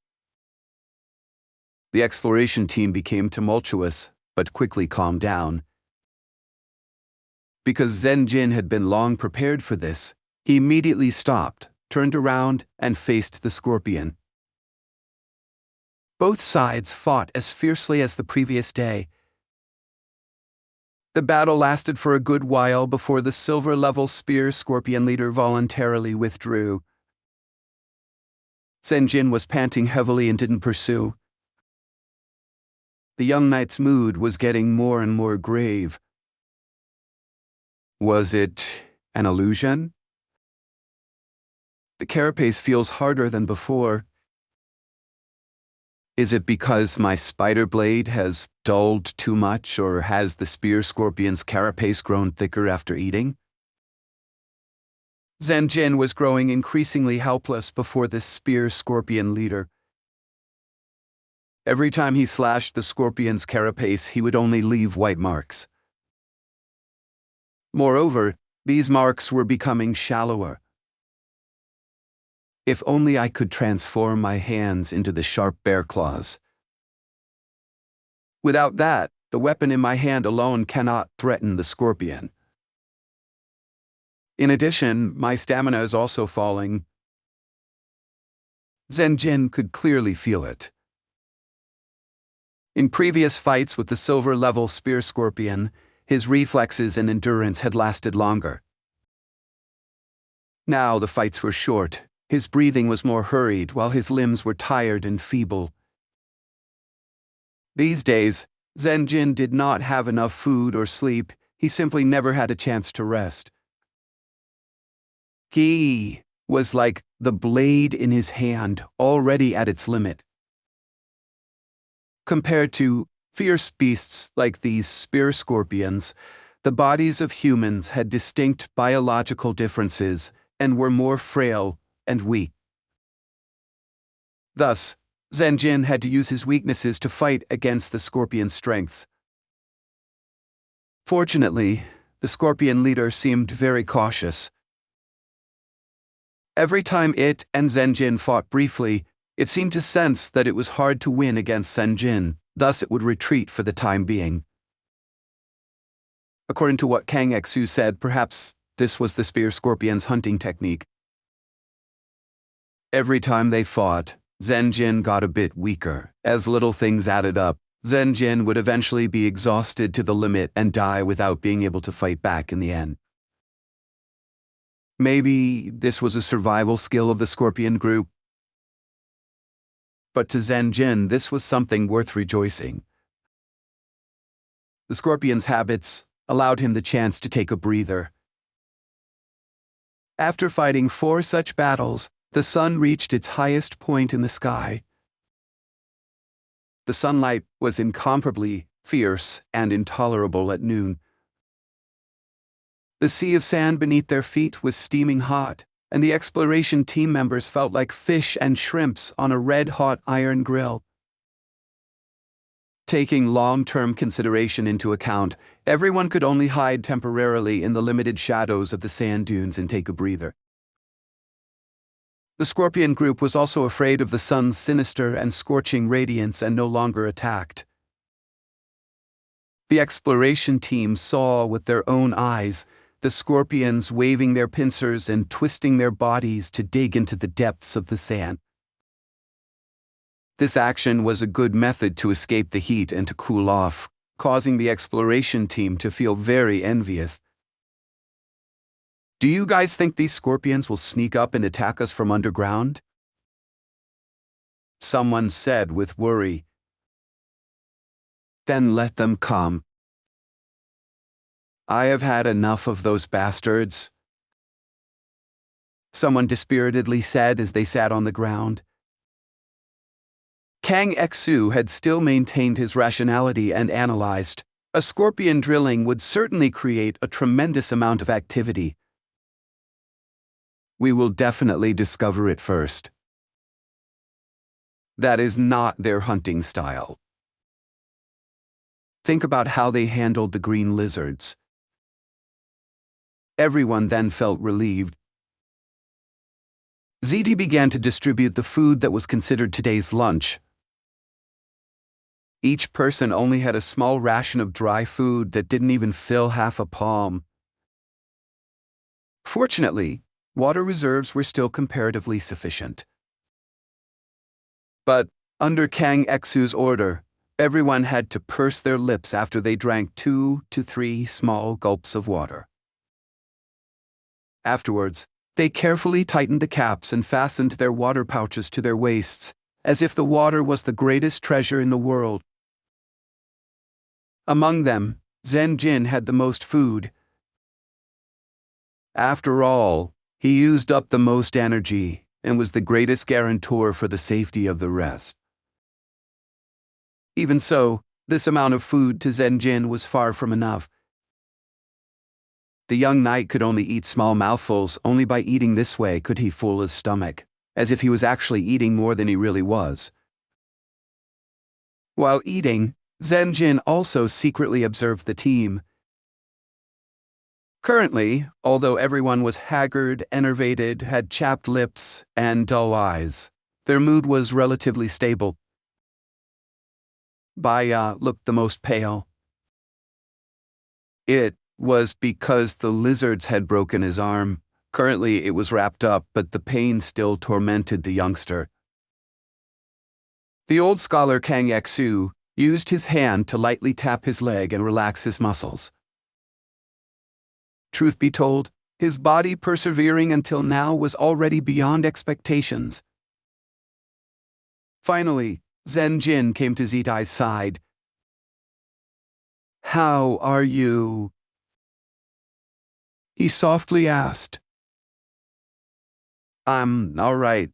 The exploration team became tumultuous, but quickly calmed down. Because Zhen Ren had been long prepared for this, he immediately stopped, turned around, and faced the scorpion. Both sides fought as fiercely as the previous day. The battle lasted for a good while before the silver-level spear scorpion leader voluntarily withdrew. Zhen Ren was panting heavily and didn't pursue. The young knight's mood was getting more and more grave. Was it an illusion? The carapace feels harder than before. Is it because my spider blade has dulled too much, or has the spear scorpion's carapace grown thicker after eating? Zhen Ren was growing increasingly helpless before this spear scorpion leader. Every time he slashed the scorpion's carapace, he would only leave white marks. Moreover, these marks were becoming shallower. If only I could transform my hands into the sharp bear claws. Without that, the weapon in my hand alone cannot threaten the scorpion. In addition, my stamina is also falling. Zhen Ren could clearly feel it. In previous fights with the silver-level spear scorpion, his reflexes and endurance had lasted longer. Now the fights were short. His breathing was more hurried, while his limbs were tired and feeble. These days, Zhen Ren did not have enough food or sleep. He simply never had a chance to rest. He was like the blade in his hand, already at its limit. Compared to fierce beasts like these spear scorpions, the bodies of humans had distinct biological differences and were more frail and weak. Thus, Zhen Ren had to use his weaknesses to fight against the scorpion's strengths. Fortunately, the scorpion leader seemed very cautious. Every time it and Zhen Jin fought briefly, it seemed to sense that it was hard to win against Zhen Jin, thus it would retreat for the time being. According to what Kang Xu said, perhaps this was the spear scorpion's hunting technique. Every time they fought, Zhen Jin got a bit weaker. As little things added up, Zhen Jin would eventually be exhausted to the limit and die without being able to fight back in the end. Maybe this was a survival skill of the Scorpion group. But to Zhen Jin, this was something worth rejoicing. The Scorpion's habits allowed him the chance to take a breather. After fighting 4 such battles, the sun reached its highest point in the sky. The sunlight was incomparably fierce and intolerable at noon. The sea of sand beneath their feet was steaming hot, and the exploration team members felt like fish and shrimps on a red-hot iron grill. Taking long-term consideration into account, everyone could only hide temporarily in the limited shadows of the sand dunes and take a breather. The Scorpion group was also afraid of the sun's sinister and scorching radiance and no longer attacked. The exploration team saw with their own eyes the scorpions waving their pincers and twisting their bodies to dig into the depths of the sand. This action was a good method to escape the heat and to cool off, causing the exploration team to feel very envious. Do you guys think these scorpions will sneak up and attack us from underground? Someone said with worry. Then let them come. I have had enough of those bastards, someone dispiritedly said as they sat on the ground. Kang Xu had still maintained his rationality and analyzed. A scorpion drilling would certainly create a tremendous amount of activity. We will definitely discover it first. That is not their hunting style. Think about how they handled the green lizards. Everyone then felt relieved. ZD began to distribute the food that was considered today's lunch. Each person only had a small ration of dry food that didn't even fill half a palm. Fortunately, water reserves were still comparatively sufficient. But under Kang Xu's order, everyone had to purse their lips after they drank 2 to 3 small gulps of water. Afterwards, they carefully tightened the caps and fastened their water pouches to their waists, as if the water was the greatest treasure in the world. Among them, Zhen Jin had the most food. After all, he used up the most energy and was the greatest guarantor for the safety of the rest. Even so, this amount of food to Zhen Jin was far from enough. The young knight could only eat small mouthfuls. Only by eating this way could he fool his stomach, as if he was actually eating more than he really was. While eating, Zhen Jin also secretly observed the team. Currently, although everyone was haggard, enervated, had chapped lips, and dull eyes, their mood was relatively stable. Baya looked the most pale. It was because the lizards had broken his arm. Currently, it was wrapped up, but the pain still tormented the youngster. The old scholar Kang Xu used his hand to lightly tap his leg and relax his muscles. Truth be told, his body persevering until now was already beyond expectations. Finally, Zhen Jin came to Zidai's side. "How are you?" he softly asked. "I'm all right."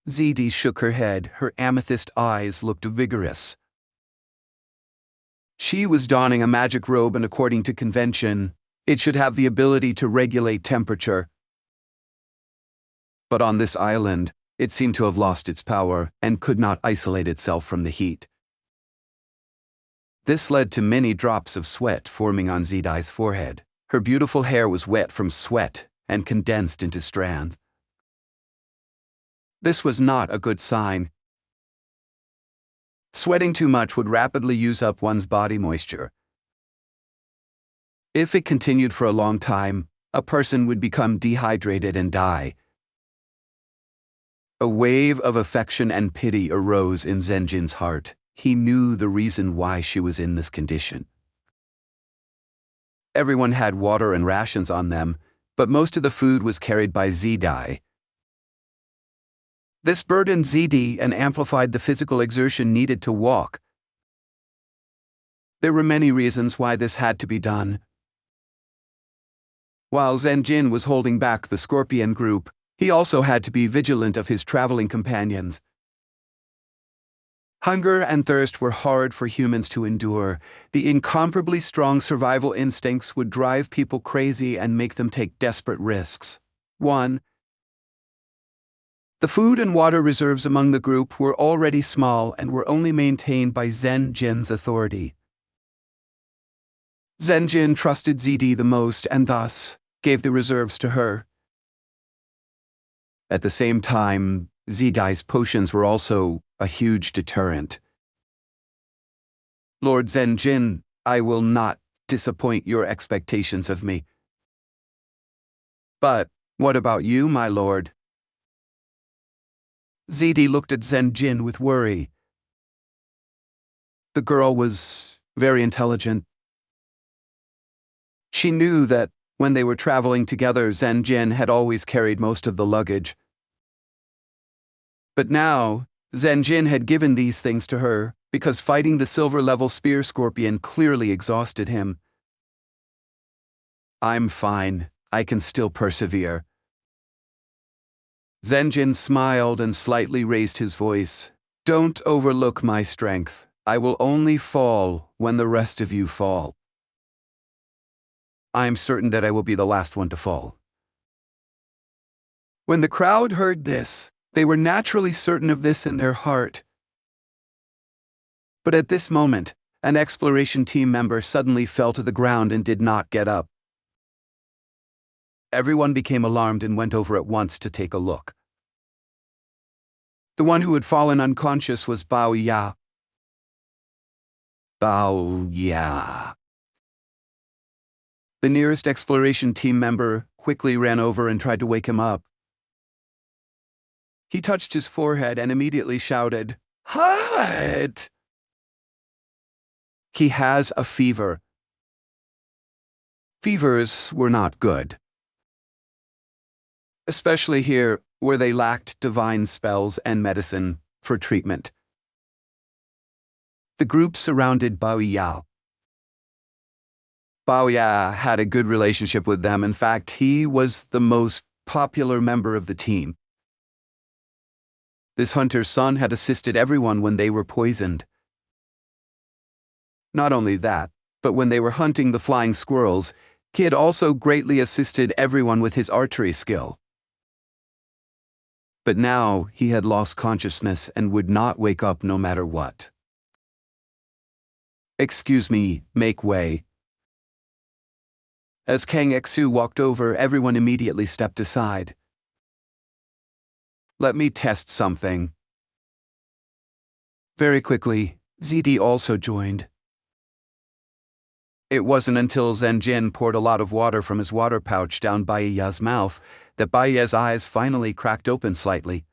Zidi shook her head. Her amethyst eyes looked vigorous. She was donning a magic robe, and according to convention, it should have the ability to regulate temperature. But on this island, it seemed to have lost its power and could not isolate itself from the heat. This led to many drops of sweat forming on Zidai's forehead. Her beautiful hair was wet from sweat, and condensed into strands. This was not a good sign. Sweating too much would rapidly use up one's body moisture. If it continued for a long time, a person would become dehydrated and die. A wave of affection and pity arose in Zhen Ren's heart. He knew the reason why she was in this condition. Everyone had water and rations on them, but most of the food was carried by Zidai. This burdened Zidi and amplified the physical exertion needed to walk. There were many reasons why this had to be done. While Zhen Ren was holding back the Scorpion group, he also had to be vigilant of his traveling companions. Hunger and thirst were hard for humans to endure. The incomparably strong survival instincts would drive people crazy and make them take desperate risks. 1. The food and water reserves among the group were already small and were only maintained by Zhen Ren's authority. Zhen Ren trusted Zidi the most and thus gave the reserves to her. At the same time, Zidai's potions were also a huge deterrent. Lord Zhen Ren, I will not disappoint your expectations of me. But what about you, my lord? Zidi looked at Zhen Ren with worry. The girl was very intelligent. She knew that when they were traveling together, Zhen Ren had always carried most of the luggage. But now, Zhen Ren had given these things to her because fighting the silver-level spear scorpion clearly exhausted him. I'm fine. I can still persevere. Zhen Ren smiled and slightly raised his voice. Don't overlook my strength. I will only fall when the rest of you fall. I am certain that I will be the last one to fall. When the crowd heard this, they were naturally certain of this in their heart. But at this moment, an exploration team member suddenly fell to the ground and did not get up. Everyone became alarmed and went over at once to take a look. The one who had fallen unconscious was Bao Ya. Bao Ya. The nearest exploration team member quickly ran over and tried to wake him up. He touched his forehead and immediately shouted, "Hide!" He has a fever. Fevers were not good, especially here where they lacked divine spells and medicine for treatment. The group surrounded Bao Ya. Bao Ya had a good relationship with them. In fact, he was the most popular member of the team. This hunter's son had assisted everyone when they were poisoned. Not only that, but when they were hunting the flying squirrels, he had also greatly assisted everyone with his archery skill. But now he had lost consciousness and would not wake up no matter what. Excuse me, make way. As Kang Xu walked over, everyone immediately stepped aside. Let me test something. Very quickly, Zidi also joined. It wasn't until Zhen Ren poured a lot of water from his water pouch down Bai Ya's mouth that Bai Ya's eyes finally cracked open slightly.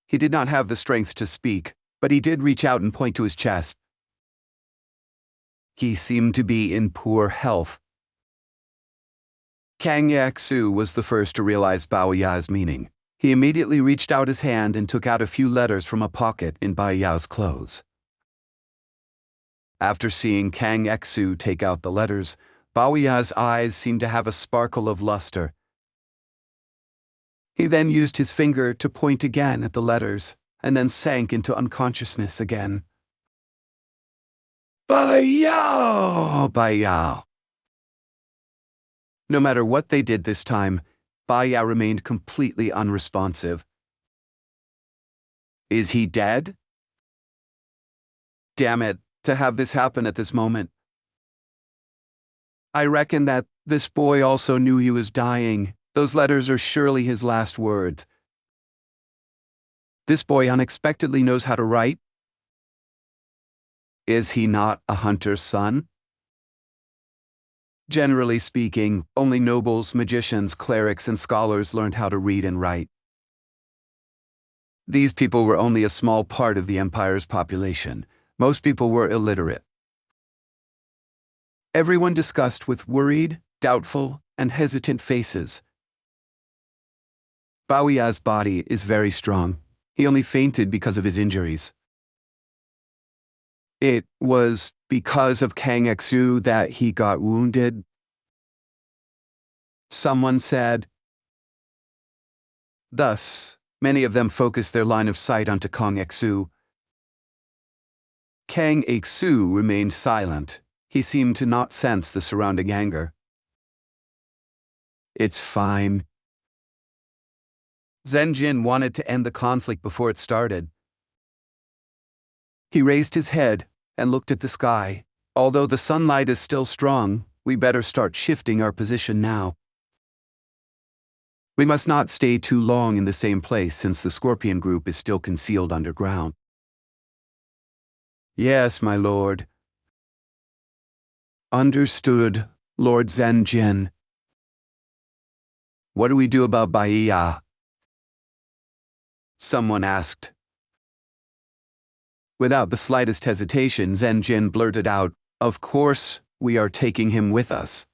He did not have the strength to speak, but he did reach out and point to his chest. He seemed to be in poor health. Kang Xu was the first to realize Bao Ya's meaning. He immediately reached out his hand and took out a few letters from a pocket in Bai Ya's clothes. After seeing Kang Xu take out the letters, Bao Ya's eyes seemed to have a sparkle of luster. He then used his finger to point again at the letters, and then sank into unconsciousness again. Bai Yao! Bai Yao! No matter what they did this time, Bai Ya remained completely unresponsive. Is he dead? Damn it, to have this happen at this moment. I reckon that This boy also knew he was dying. Those letters are surely his last words. This boy unexpectedly knows how to write. Is he not a hunter's son? Generally speaking, only nobles, magicians, clerics, and scholars learned how to read and write. These people were only a small part of the empire's population. Most people were illiterate. Everyone discussed with worried, doubtful, and hesitant faces. Baoya's body is very strong. He only fainted because of his injuries. It was because of Kang Xu that he got wounded, someone said. Thus, many of them focused their line of sight onto Kang Xu. Kang Xu remained silent. He seemed to not sense the surrounding anger. It's fine. Zhen Ren wanted to end the conflict before it started. He raised his head and looked at the sky. Although the sunlight is still strong, we better start shifting our position now. We must not stay too long in the same place since the Scorpion group is still concealed underground. Yes, my lord. Understood, Lord Zhen Ren. What do we do about Baiya? Someone asked. Without the slightest hesitation, Zhen Ren blurted out, "Of course, we are taking him with us.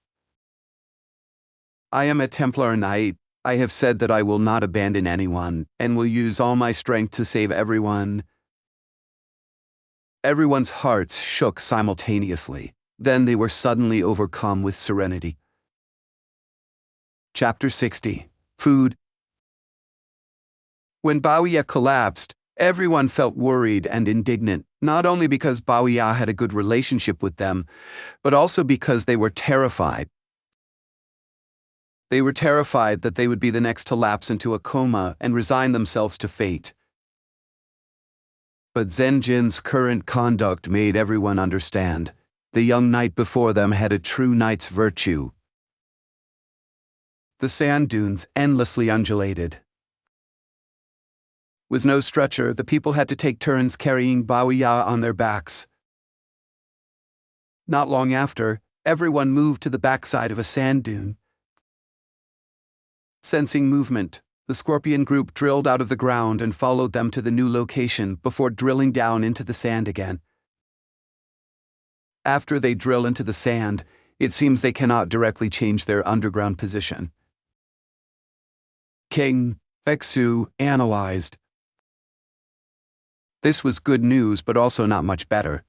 I am a Templar Knight. I have said that I will not abandon anyone, and will use all my strength to save everyone." Everyone's hearts shook simultaneously. Then they were suddenly overcome with serenity. Chapter 60. Food. When Baoya collapsed, everyone felt worried and indignant, not only because Baoya had a good relationship with them, but also because they were terrified. They were terrified that they would be the next to lapse into a coma and resign themselves to fate. But Zhen Ren's current conduct made everyone understand. The young knight before them had a true knight's virtue. The sand dunes endlessly undulated. With no stretcher, the people had to take turns carrying Baoya on their backs. Not long after, everyone moved to the backside of a sand dune. Sensing movement, the Scorpion group drilled out of the ground and followed them to the new location before drilling down into the sand again. After they drill into the sand, it seems they cannot directly change their underground position. Kang Xu analyzed. This was good news, but also not much better.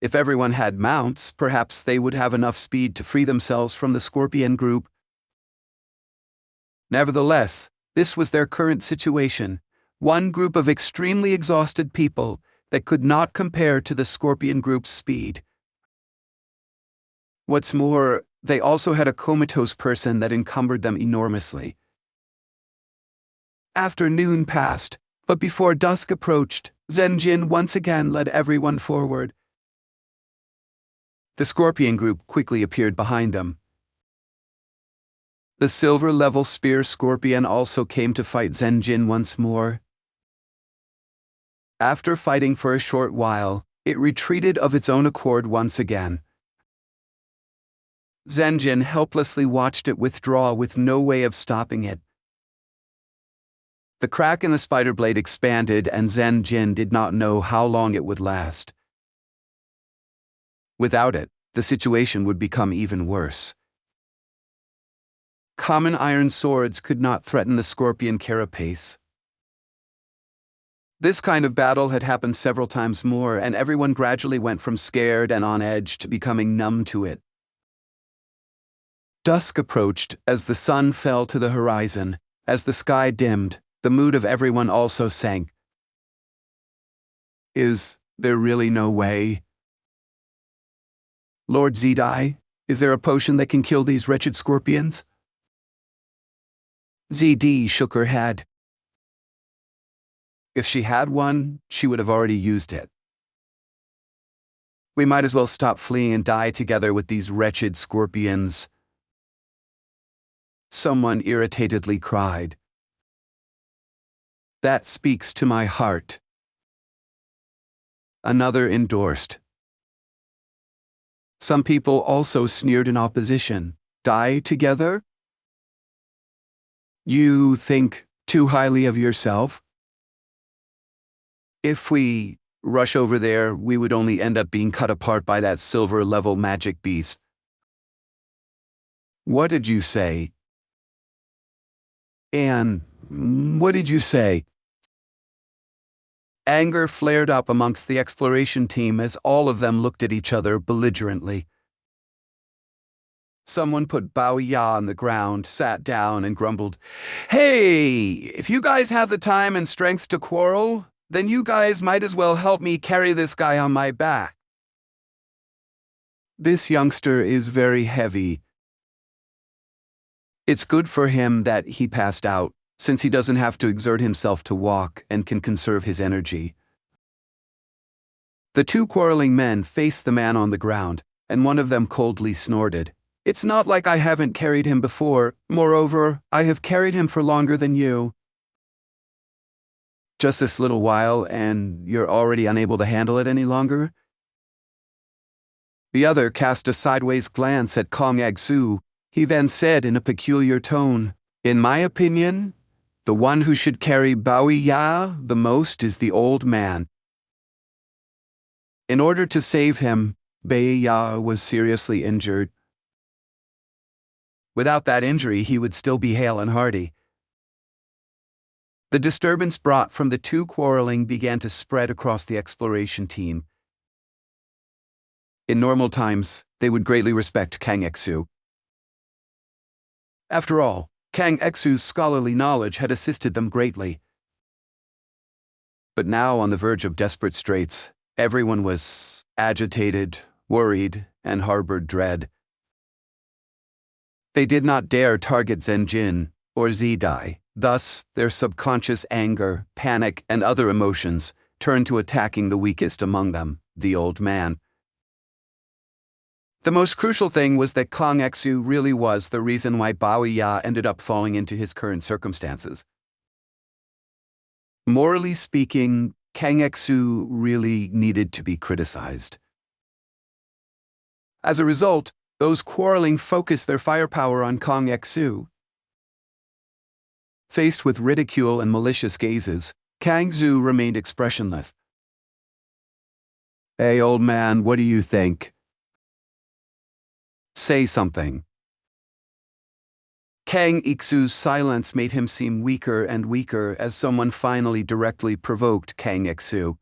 If everyone had mounts, perhaps they would have enough speed to free themselves from the Scorpion group. Nevertheless, this was their current situation, one group of extremely exhausted people that could not compare to the Scorpion group's speed. What's more, they also had a comatose person that encumbered them enormously. Afternoon passed, but before dusk approached, Zhen Ren once again led everyone forward. The Scorpion group quickly appeared behind them. The silver-level spear Scorpion also came to fight Zhen Ren once more. After fighting for a short while, it retreated of its own accord once again. Zhen Ren helplessly watched it withdraw with no way of stopping it. The crack in the spider blade expanded, and Zhen Ren did not know how long it would last. Without it, the situation would become even worse. Common iron swords could not threaten the Scorpion carapace. This kind of battle had happened several times more, and everyone gradually went from scared and on edge to becoming numb to it. Dusk approached as the sun fell to the horizon. As the sky dimmed, the mood of everyone also sank. Is there really no way? Lord Zidai, is there a potion that can kill these wretched scorpions? ZD shook her head. If she had one, she would have already used it. We might as well stop fleeing and die together with these wretched scorpions. Someone irritatedly cried. That speaks to my heart. Another endorsed. Some people also sneered in opposition. Die together? You think too highly of yourself? If we rush over there, we would only end up being cut apart by that silver-level magic beast. What did you say? Anne, what did you say? Anger flared up amongst the exploration team as all of them looked at each other belligerently. Someone put Bao Ya on the ground, sat down, and grumbled, Hey, if you guys have the time and strength to quarrel, then you guys might as well help me carry this guy on my back. This youngster is very heavy. It's good for him that he passed out, since he doesn't have to exert himself to walk and can conserve his energy. The two quarreling men faced the man on the ground, and one of them coldly snorted. It's not like I haven't carried him before. Moreover, I have carried him for longer than you. Just this little while, and you're already unable to handle it any longer? The other cast a sideways glance at Kong Ag-su. He then said in a peculiar tone, In my opinion, the one who should carry Bao Ya the most is the old man. In order to save him, Bao Ya was seriously injured. Without that injury, he would still be hale and hearty. The disturbance brought from the two quarreling began to spread across the exploration team. In normal times, they would greatly respect Kang Eksu. After all, Kang Eksu's scholarly knowledge had assisted them greatly. But now, on the verge of desperate straits, everyone was agitated, worried, and harbored dread. They did not dare target Zhen Jin or Zidai. Thus, their subconscious anger, panic, and other emotions turned to attacking the weakest among them, the old man. The most crucial thing was that Kang Eksu really was the reason why Bao Ya ended up falling into his current circumstances. Morally speaking, Kang Eksu really needed to be criticized. As a result, those quarreling focused their firepower on Kang Eksu. Faced with ridicule and malicious gazes, Kang Zu remained expressionless. Hey, old man, what do you think? Say something. Kang Iksu's silence made him seem weaker and weaker as someone finally directly provoked Kang Eksu.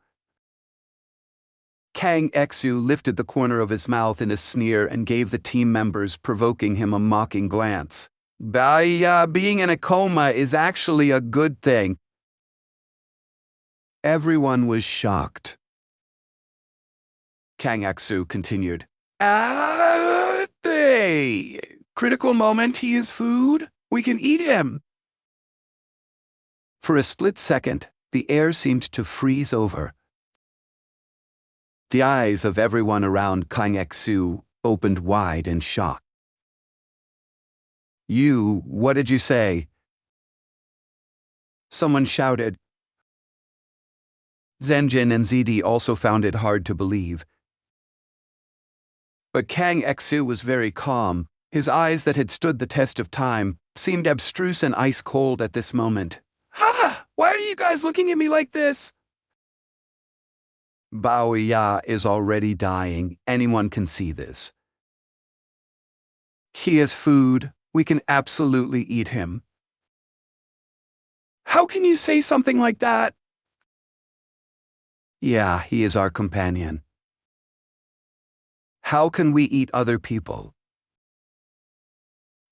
Kang Eksu lifted the corner of his mouth in a sneer and gave the team members provoking him a mocking glance. Bao Ya being in a coma is actually a good thing. Everyone was shocked. Kang Eksu continued. Critical moment, he is food. We can eat him. For a split second, the air seemed to freeze over. The eyes of everyone around Kang Eksu opened wide in shock. What did you say? Someone shouted. Zenjin and Zidi also found it hard to believe. But Kang Eksu was very calm. His eyes that had stood the test of time seemed abstruse and ice-cold at this moment. Why are you guys looking at me like this? Bao Ya is already dying. Anyone can see this. He is food. We can absolutely eat him. How can you say something like that? Yeah, he is our companion. How can we eat other people?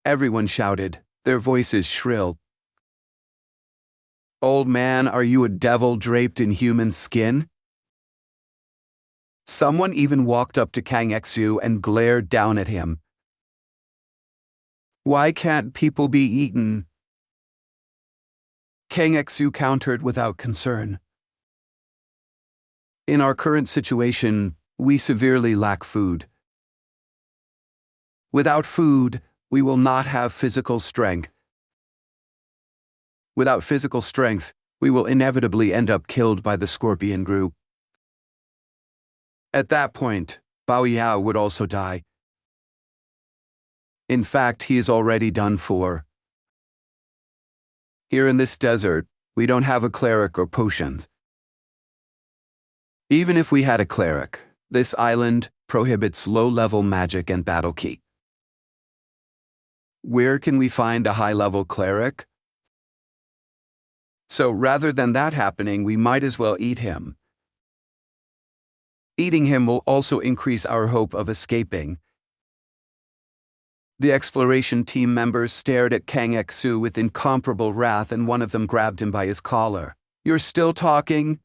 Everyone shouted, their voices shrill. Old man, are you a devil draped in human skin? Someone even walked up to Kang Eksu and glared down at him. Why can't people be eaten? Kang Eksu countered without concern. In our current situation, We severely lack food. Without food, we will not have physical strength. Without physical strength, we will inevitably end up killed by the scorpion group. At that point, Bao Yao would also die. In fact, he is already done for. Here in this desert, we don't have a cleric or potions. Even if we had a cleric, this island prohibits low-level magic and battle key. Where can we find a high-level cleric? So rather than that happening, we might as well eat him. Eating him will also increase our hope of escaping. The exploration team members stared at Kang Xu with incomparable wrath, and one of them grabbed him by his collar. "You're still talking?"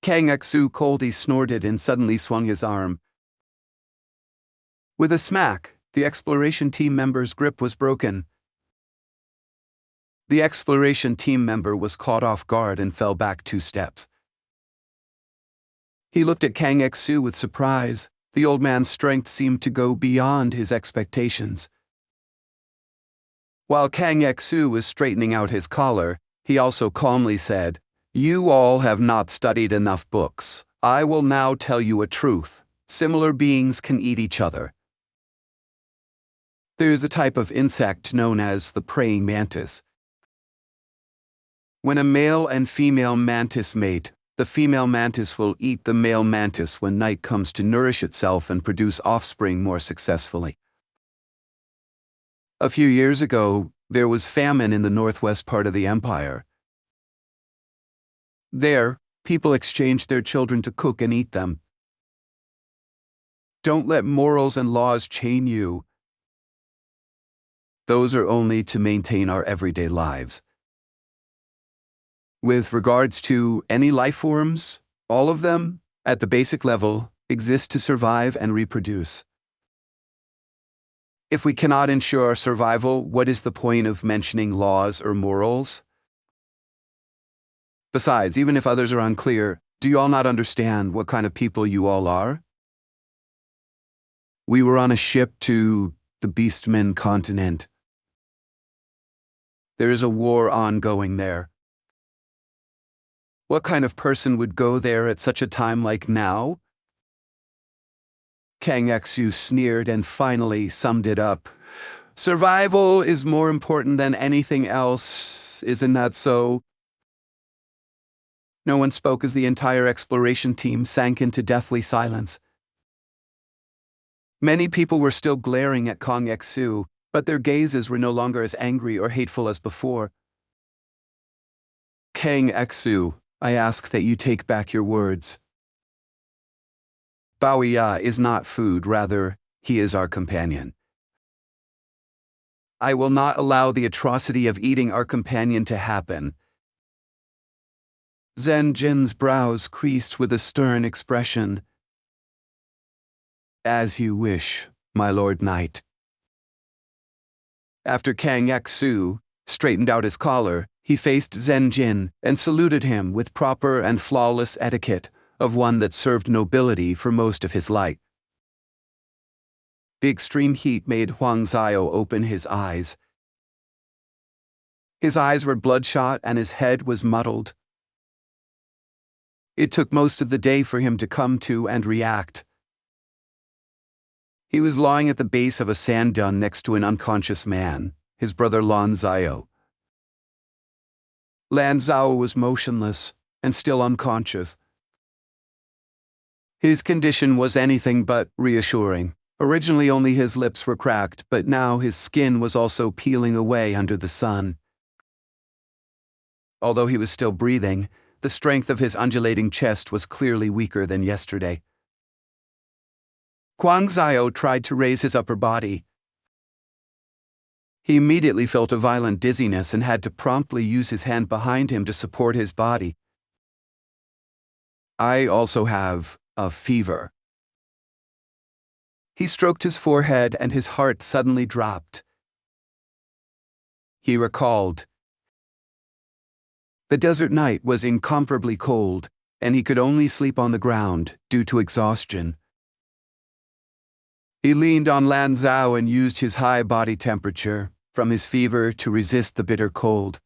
Kang Xu coldly snorted and suddenly swung his arm. With a smack, the exploration team member's grip was broken. The exploration team member was caught off guard and fell back 2 steps. He looked at Kang Xu with surprise. The old man's strength seemed to go beyond his expectations. While Kang Xu was straightening out his collar, he also calmly said, "You all have not studied enough books. I will now tell you a truth. Similar beings can eat each other. There's a type of insect known as the praying mantis. When a male and female mantis mate, the female mantis will eat the male mantis when night comes to nourish itself and produce offspring more successfully. A few years ago, there was famine in the northwest part of the empire. There, people exchanged their children to cook and eat them. Don't let morals and laws chain you. Those are only to maintain our everyday lives. With regards to any life forms, all of them, at the basic level, exist to survive and reproduce. If we cannot ensure our survival, what is the point of mentioning laws or morals? Besides, even if others are unclear, do you all not understand what kind of people you all are? We were on a ship to the Beastmen continent. There is a war ongoing there. What kind of person would go there at such a time like now? Kang Xu sneered and finally summed it up. Survival is more important than anything else, isn't that so? No one spoke as the entire exploration team sank into deathly silence. Many people were still glaring at Kang Xu, but their gazes were no longer as angry or hateful as before. Kang Xu, I ask that you take back your words. Bao Ya is not food, rather, he is our companion. I will not allow the atrocity of eating our companion to happen. Zhen Ren's brows creased with a stern expression. As you wish, my Lord Knight. After Kang Xu straightened out his collar, he faced Zhen Ren and saluted him with proper and flawless etiquette of one that served nobility for most of his life. The extreme heat made Huang Xiao open his eyes. His eyes were bloodshot and his head was muddled. It took most of the day for him to come to and react. He was lying at the base of a sand dune next to an unconscious man, his brother Lan Xiao. Lan Xiao was motionless and still unconscious. His condition was anything but reassuring. Originally only his lips were cracked, but now his skin was also peeling away under the sun. Although he was still breathing, the strength of his undulating chest was clearly weaker than yesterday. Huang Xiao tried to raise his upper body. He immediately felt a violent dizziness and had to promptly use his hand behind him to support his body. I also have a fever. He stroked his forehead and his heart suddenly dropped. He recalled. The desert night was incomparably cold, and he could only sleep on the ground due to exhaustion. He leaned on Lan Zhao and used his high body temperature from his fever to resist the bitter cold.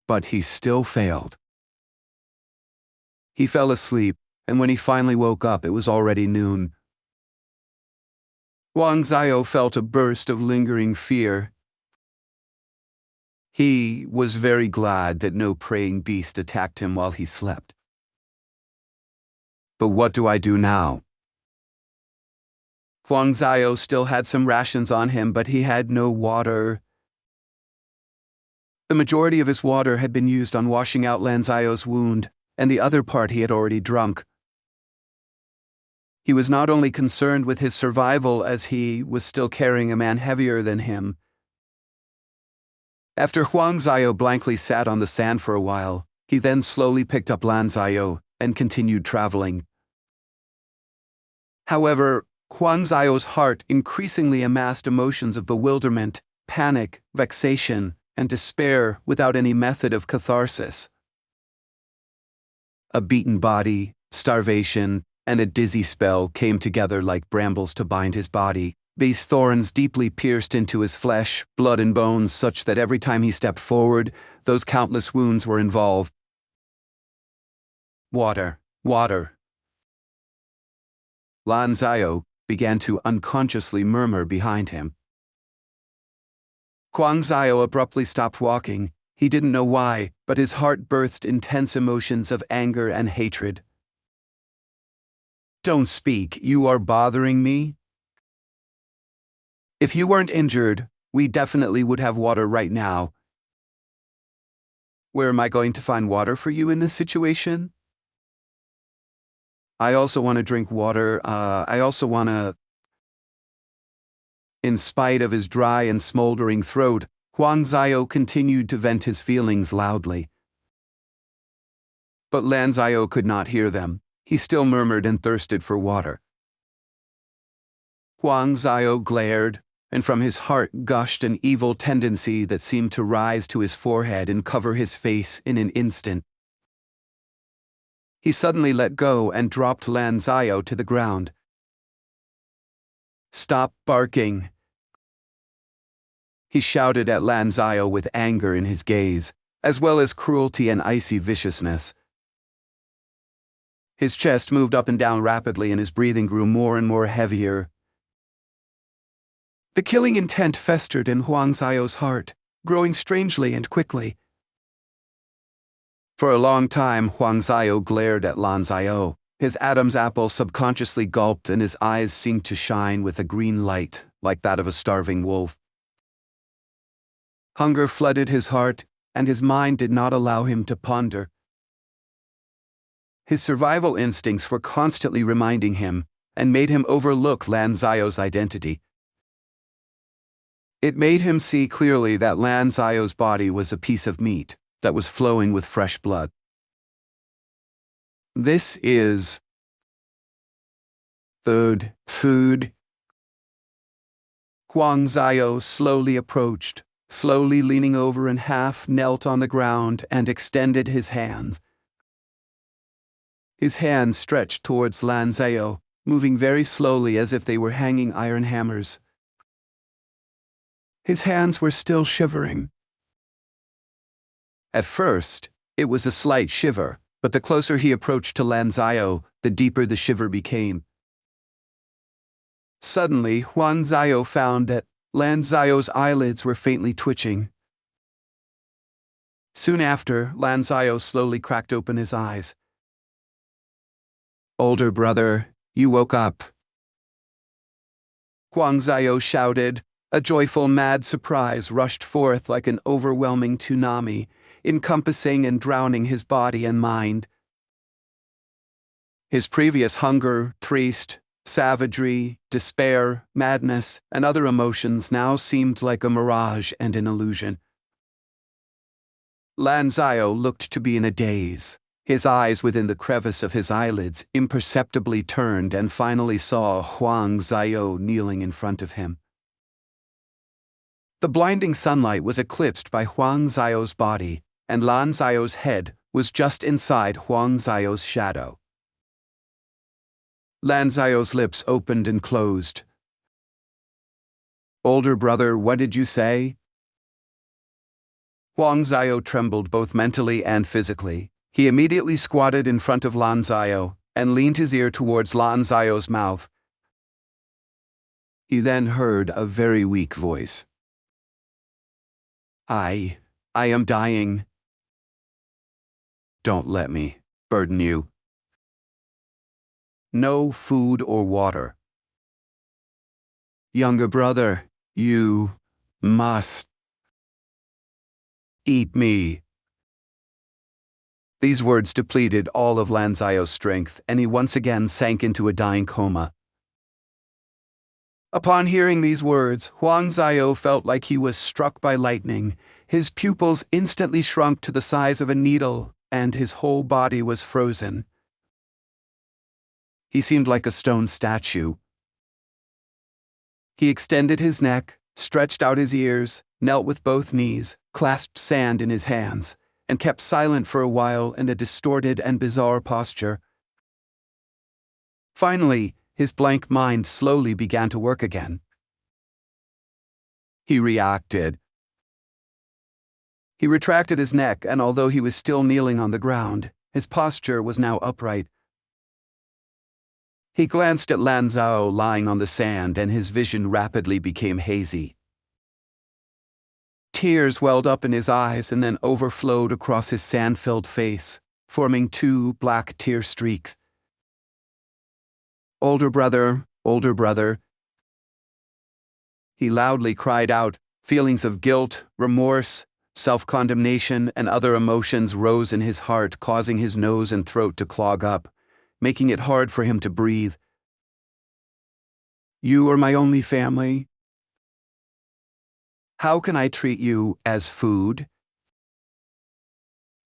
But he still failed. He fell asleep, and when he finally woke up, it was already noon. Huang Zhao felt a burst of lingering fear. He was very glad that no preying beast attacked him while he slept. But what do I do now? Huang Zhao still had some rations on him, but he had no water. The majority of his water had been used on washing out Lan Zhao's wound, and the other part he had already drunk. He was not only concerned with his survival as he was still carrying a man heavier than him. After Huang Zhao blankly sat on the sand for a while, he then slowly picked up Lan Zhao and continued traveling. However, Huang Zhao's heart increasingly amassed emotions of bewilderment, panic, vexation, and despair without any method of catharsis. A beaten body, starvation, and a dizzy spell came together like brambles to bind his body. These thorns deeply pierced into his flesh, blood and bones, such that every time he stepped forward, those countless wounds were involved. Water, water. Lan Zhao began to unconsciously murmur behind him. Huang Zhao abruptly stopped walking. He didn't know why, but his heart birthed intense emotions of anger and hatred. Don't speak, you are bothering me. If you weren't injured, we definitely would have water right now. Where am I going to find water for you in this situation? I also want to drink water. In spite of his dry and smoldering throat, Huang Zhao continued to vent his feelings loudly. But Lan Zhao could not hear them. He still murmured and thirsted for water. Huang Zhao glared, and from his heart gushed an evil tendency that seemed to rise to his forehead and cover his face in an instant. He suddenly let go and dropped Lan Zhao to the ground. Stop barking. He shouted at Lan Zhao with anger in his gaze, as well as cruelty and icy viciousness. His chest moved up and down rapidly and his breathing grew more and more heavier. The killing intent festered in Huang Zhao's heart, growing strangely and quickly. For a long time, Huang Zhao glared at Lan Zhao. His Adam's apple subconsciously gulped and his eyes seemed to shine with a green light, like that of a starving wolf. Hunger flooded his heart, and his mind did not allow him to ponder. His survival instincts were constantly reminding him, and made him overlook Lan Zhao's identity. It made him see clearly that Lan Zhao's body was a piece of meat that was flowing with fresh blood. This is food. Huang Zhao slowly approached, slowly leaning over and half knelt on the ground and extended his hands. His hands stretched towards Lan Zhao, moving very slowly as if they were hanging iron hammers. His hands were still shivering. At first, it was a slight shiver, but the closer he approached to Lan Zhao, the deeper the shiver became. Suddenly, Huang Zhao found that Lan Zhao's eyelids were faintly twitching. Soon after, Lan Zhao slowly cracked open his eyes. "Older brother, you woke up." Huang Zhao shouted. A joyful, mad surprise rushed forth like an overwhelming tsunami, encompassing and drowning his body and mind. His previous hunger, thirst, savagery, despair, madness, and other emotions now seemed like a mirage and an illusion. Lan Zhao looked to be in a daze. His eyes within the crevice of his eyelids imperceptibly turned and finally saw Huang Zhao kneeling in front of him. The blinding sunlight was eclipsed by Huang Zhao's body, and Lan Zhao's head was just inside Huang Zio's shadow. Lan Zio's lips opened and closed. "Older brother, what did you say?" Huang Zio trembled both mentally and physically. He immediately squatted in front of Lan Zio and leaned his ear towards Lan Zio's mouth. He then heard a very weak voice. I am dying. Don't let me burden you. No food or water. Younger brother, you must eat me. These words depleted all of Lan Zio's strength, and he once again sank into a dying coma. Upon hearing these words, Huang Zio felt like he was struck by lightning. His pupils instantly shrunk to the size of a needle, and his whole body was frozen. He seemed like a stone statue. He extended his neck, stretched out his ears, knelt with both knees, clasped sand in his hands, and kept silent for a while in a distorted and bizarre posture. Finally, his blank mind slowly began to work again. He reacted. He retracted his neck, and although he was still kneeling on the ground, his posture was now upright. He glanced at Lan Zio lying on the sand, and his vision rapidly became hazy. Tears welled up in his eyes and then overflowed across his sand-filled face, forming 2 black tear streaks. Older brother, older brother. He loudly cried out. Feelings of guilt, remorse, self-condemnation, and other emotions rose in his heart, causing his nose and throat to clog up, making it hard for him to breathe. You are my only family. How can I treat you as food?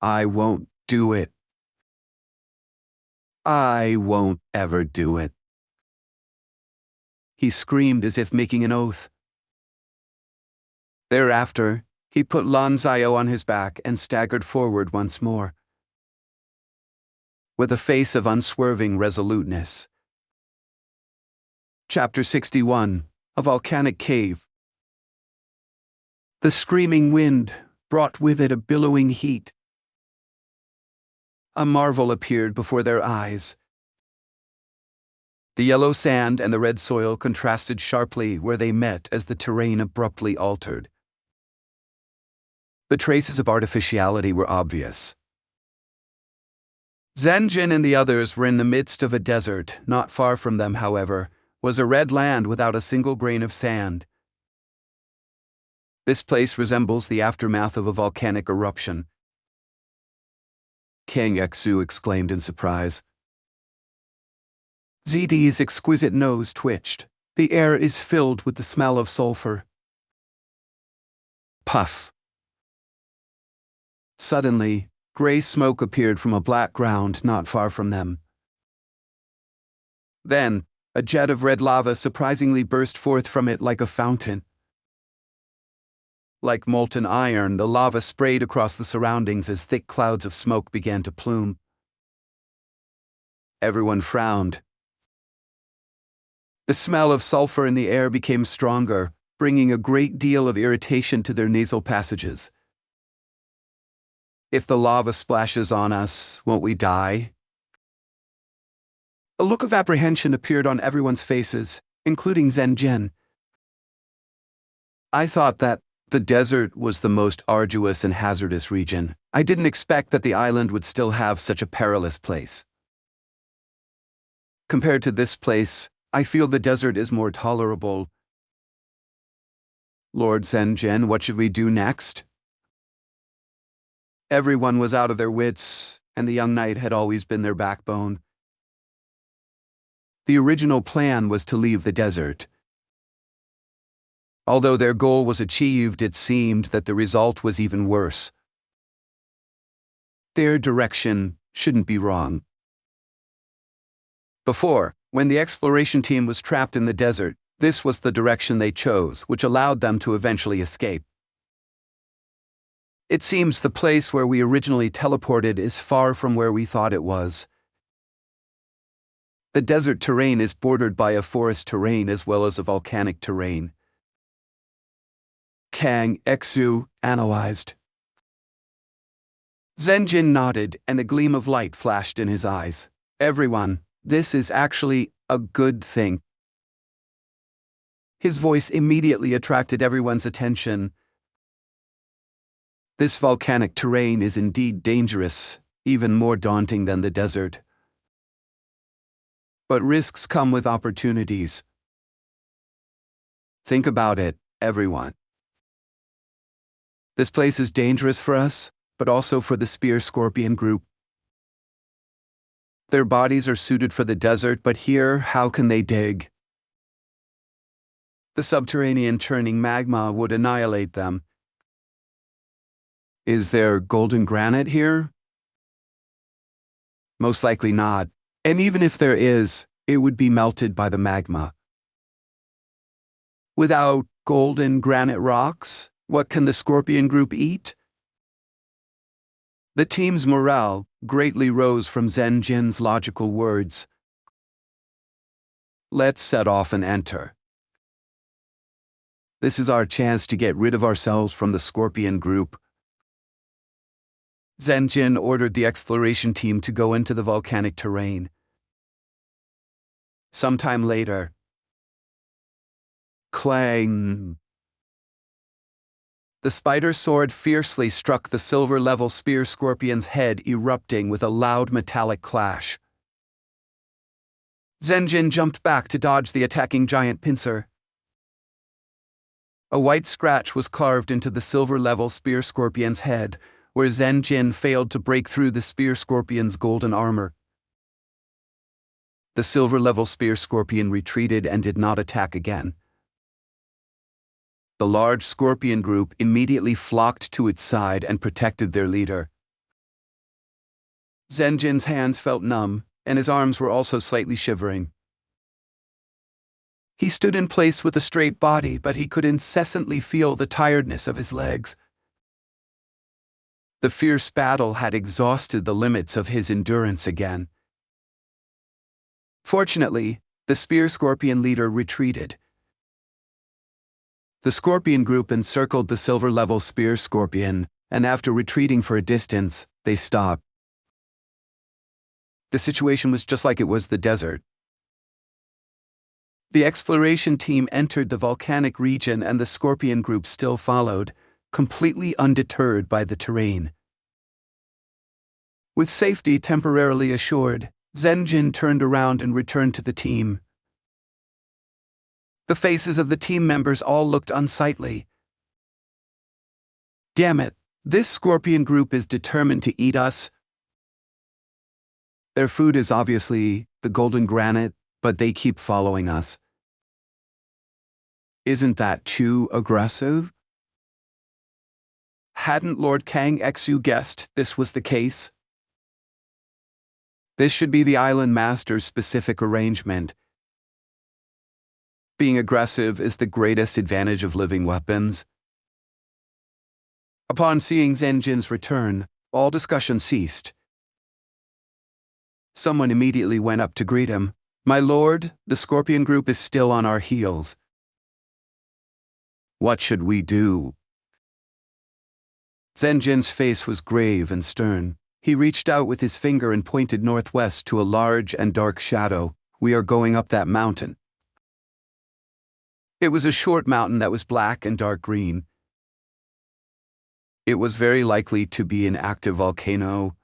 I won't do it. I won't ever do it. He screamed as if making an oath. Thereafter, he put Lan Zio on his back and staggered forward once more. With a face of unswerving resoluteness. Chapter 61, A Volcanic Cave. The screaming wind brought with it a billowing heat. A marvel appeared before their eyes. The yellow sand and the red soil contrasted sharply where they met as the terrain abruptly altered. The traces of artificiality were obvious. Zhen Ren and the others were in the midst of a desert. Not far from them, however, was a red land without a single grain of sand. This place resembles the aftermath of a volcanic eruption. Kang Yexu exclaimed in surprise. ZD's exquisite nose twitched. The air is filled with the smell of sulfur. Puff. Suddenly, gray smoke appeared from a black ground not far from them. Then, a jet of red lava surprisingly burst forth from it like a fountain. Like molten iron, the lava sprayed across the surroundings as thick clouds of smoke began to plume. Everyone frowned. The smell of sulfur in the air became stronger, bringing a great deal of irritation to their nasal passages. If the lava splashes on us, won't we die? A look of apprehension appeared on everyone's faces, including Zhen Ren. I thought that the desert was the most arduous and hazardous region. I didn't expect that the island would still have such a perilous place. Compared to this place, I feel the desert is more tolerable. Lord Zhen Ren, what should we do next? Everyone was out of their wits, and the young knight had always been their backbone. The original plan was to leave the desert. Although their goal was achieved, it seemed that the result was even worse. Their direction shouldn't be wrong. Before, when the exploration team was trapped in the desert, this was the direction they chose, which allowed them to eventually escape. It seems the place where we originally teleported is far from where we thought it was. The desert terrain is bordered by a forest terrain as well as a volcanic terrain. Kang Xu analyzed. Zhen Ren nodded, and a gleam of light flashed in his eyes. Everyone, this is actually a good thing. His voice immediately attracted everyone's attention. This volcanic terrain is indeed dangerous, even more daunting than the desert. But risks come with opportunities. Think about it, everyone. This place is dangerous for us, but also for the Spear Scorpion group. Their bodies are suited for the desert, but here, how can they dig? The subterranean churning magma would annihilate them. Is there golden granite here? Most likely not, and even if there is, it would be melted by the magma. Without golden granite rocks, what can the Scorpion group eat? The team's morale greatly rose from Zhen Ren's logical words. Let's set off and enter. This is our chance to get rid of ourselves from the Scorpion group. Zhen Ren ordered the exploration team to go into the volcanic terrain. Sometime later, clang! The spider sword fiercely struck the silver-level spear scorpion's head, erupting with a loud metallic clash. Zhen Ren jumped back to dodge the attacking giant pincer. A white scratch was carved into the silver-level spear scorpion's head, where Zhen Ren failed to break through the spear scorpion's golden armor. The silver-level spear scorpion retreated and did not attack again. The large scorpion group immediately flocked to its side and protected their leader. Zhen Ren's hands felt numb, and his arms were also slightly shivering. He stood in place with a straight body, but he could incessantly feel the tiredness of his legs. The fierce battle had exhausted the limits of his endurance again. Fortunately, the spear scorpion leader retreated. The scorpion group encircled the silver-level spear scorpion, and after retreating for a distance, they stopped. The situation was just like it was the desert. The exploration team entered the volcanic region and the scorpion group still followed, completely undeterred by the terrain. With safety temporarily assured, Zhen Ren turned around and returned to the team. The faces of the team members all looked unsightly. Damn it, this scorpion group is determined to eat us. Their food is obviously the golden granite, but they keep following us. Isn't that too aggressive? Hadn't Lord Kang Xu guessed this was the case? This should be the island master's specific arrangement. Being aggressive is the greatest advantage of living weapons. Upon seeing Zhen Ren's return, all discussion ceased. Someone immediately went up to greet him. My lord, the scorpion group is still on our heels. What should we do? Zhen Ren's face was grave and stern. He reached out with his finger and pointed northwest to a large and dark shadow. We are going up that mountain. It was a short mountain that was black and dark green. It was very likely to be an active volcano.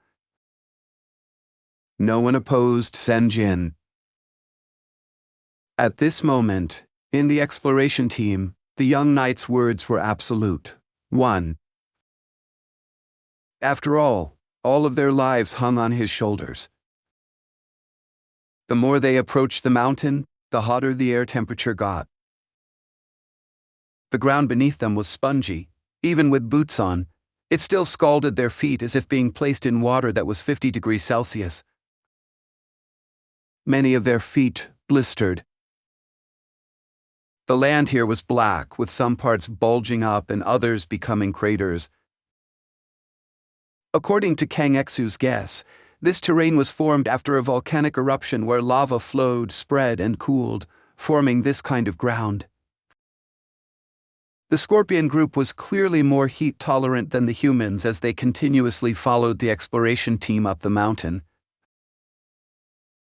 No one opposed Zhen Ren. At this moment, in the exploration team, the young knight's words were absolute. 1. After all of their lives hung on his shoulders. The more they approached the mountain, the hotter the air temperature got. The ground beneath them was spongy. Even with boots on, it still scalded their feet as if being placed in water that was 50 degrees Celsius. Many of their feet blistered. The land here was black, with some parts bulging up and others becoming craters. According to Kang Exu's guess, this terrain was formed after a volcanic eruption where lava flowed, spread, and cooled, forming this kind of ground. The Scorpion group was clearly more heat-tolerant than the humans as they continuously followed the exploration team up the mountain.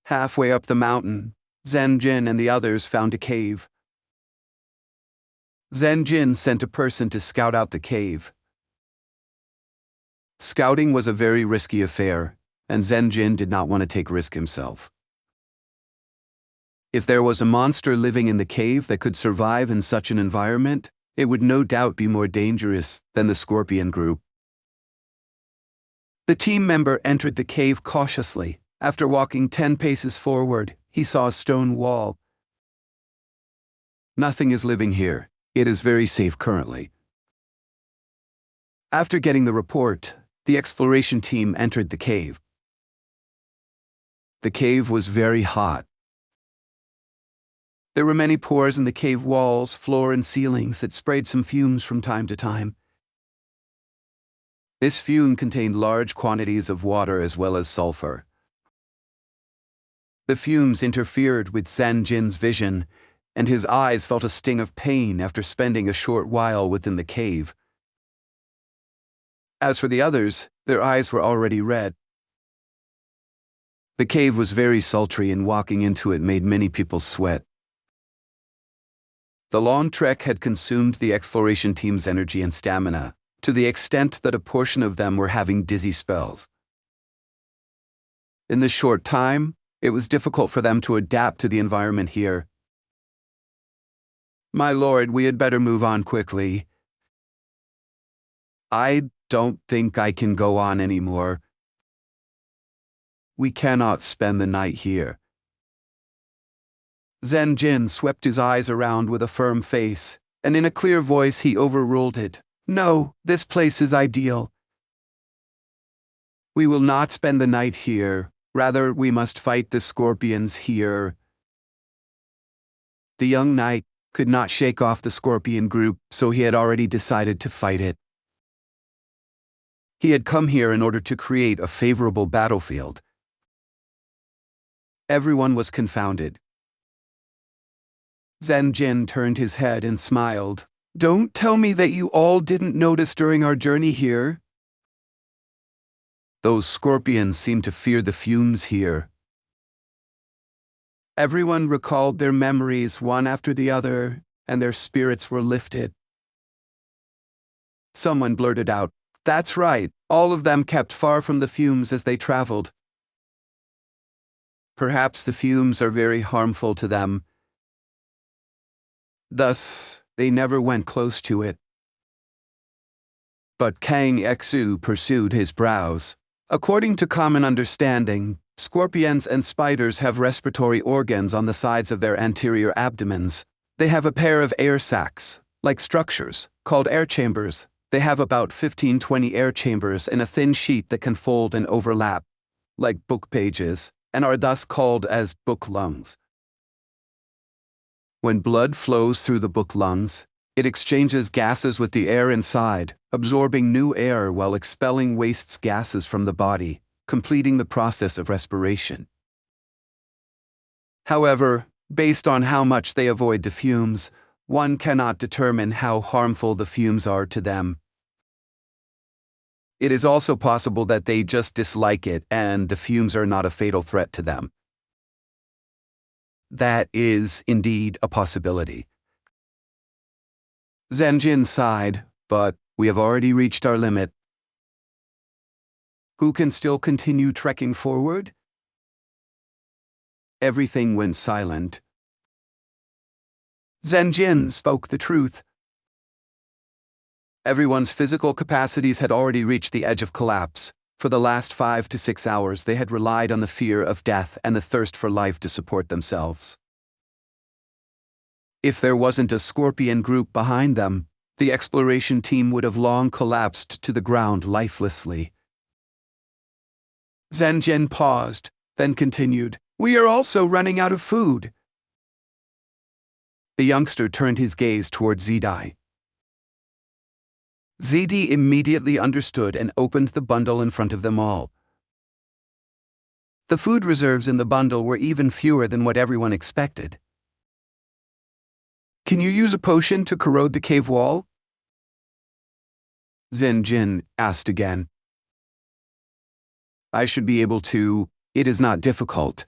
Halfway up the mountain, Zhen Ren and the others found a cave. Zhen Ren sent a person to scout out the cave. Scouting was a very risky affair, and Zhen Ren did not want to take risk himself. If there was a monster living in the cave that could survive in such an environment, it would no doubt be more dangerous than the Scorpion group. The team member entered the cave cautiously. After walking 10 paces forward, he saw a stone wall. Nothing is living here. It is very safe currently. After getting the report, the exploration team entered the cave. The cave was very hot. There were many pores in the cave walls, floor, and ceilings that sprayed some fumes from time to time. This fume contained large quantities of water as well as sulfur. The fumes interfered with Zhen Ren's vision, and his eyes felt a sting of pain after spending a short while within the cave. As for the others, their eyes were already red. The cave was very sultry, and walking into it made many people sweat. The long trek had consumed the exploration team's energy and stamina, to the extent that a portion of them were having dizzy spells. In this short time, it was difficult for them to adapt to the environment here. "My lord, we had better move on quickly." "I don't think I can go on anymore. We cannot spend the night here." Zhen Ren swept his eyes around with a firm face, and in a clear voice he overruled it. "No, this place is ideal. We will not spend the night here. Rather, we must fight the scorpions here." The young knight could not shake off the Scorpion group, so he had already decided to fight it. He had come here in order to create a favorable battlefield. Everyone was confounded. Zhen Ren turned his head and smiled. "Don't tell me that you all didn't notice during our journey here. Those scorpions seem to fear the fumes here." Everyone recalled their memories one after the other, and their spirits were lifted. Someone blurted out, "That's right, all of them kept far from the fumes as they traveled. Perhaps the fumes are very harmful to them. Thus, they never went close to it." But Kang Exu pursued his brows. "According to common understanding, scorpions and spiders have respiratory organs on the sides of their anterior abdomens. They have a pair of air sacs, like structures, called air chambers. They have about 15-20 air chambers in a thin sheet that can fold and overlap, like book pages, and are thus called as book lungs. When blood flows through the book lungs, it exchanges gases with the air inside, absorbing new air while expelling waste gases from the body, completing the process of respiration. However, based on how much they avoid the fumes, one cannot determine how harmful the fumes are to them. It is also possible that they just dislike it and the fumes are not a fatal threat to them. That is indeed a possibility." Zhen Ren sighed, "But we have already reached our limit. Who can still continue trekking forward?" Everything went silent. Zhen Ren spoke the truth. Everyone's physical capacities had already reached the edge of collapse. For the last 5 to 6 hours, they had relied on the fear of death and the thirst for life to support themselves. If there wasn't a scorpion group behind them, the exploration team would have long collapsed to the ground lifelessly. Zhen Ren paused, then continued, "We are also running out of food." The youngster turned his gaze toward Zidai. ZD immediately understood and opened the bundle in front of them all. The food reserves in the bundle were even fewer than what everyone expected. "Can you use a potion to corrode the cave wall?" Zhen Ren asked again. "I should be able to. It is not difficult.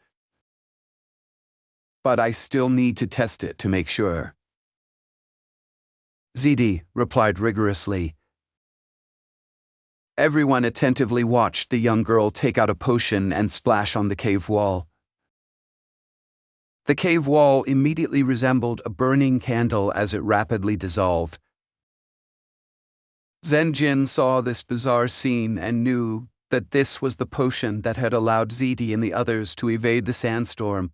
But I still need to test it to make sure." ZD replied rigorously. Everyone attentively watched the young girl take out a potion and splash on the cave wall. The cave wall immediately resembled a burning candle as it rapidly dissolved. Zhen Ren saw this bizarre scene and knew that this was the potion that had allowed ZD and the others to evade the sandstorm.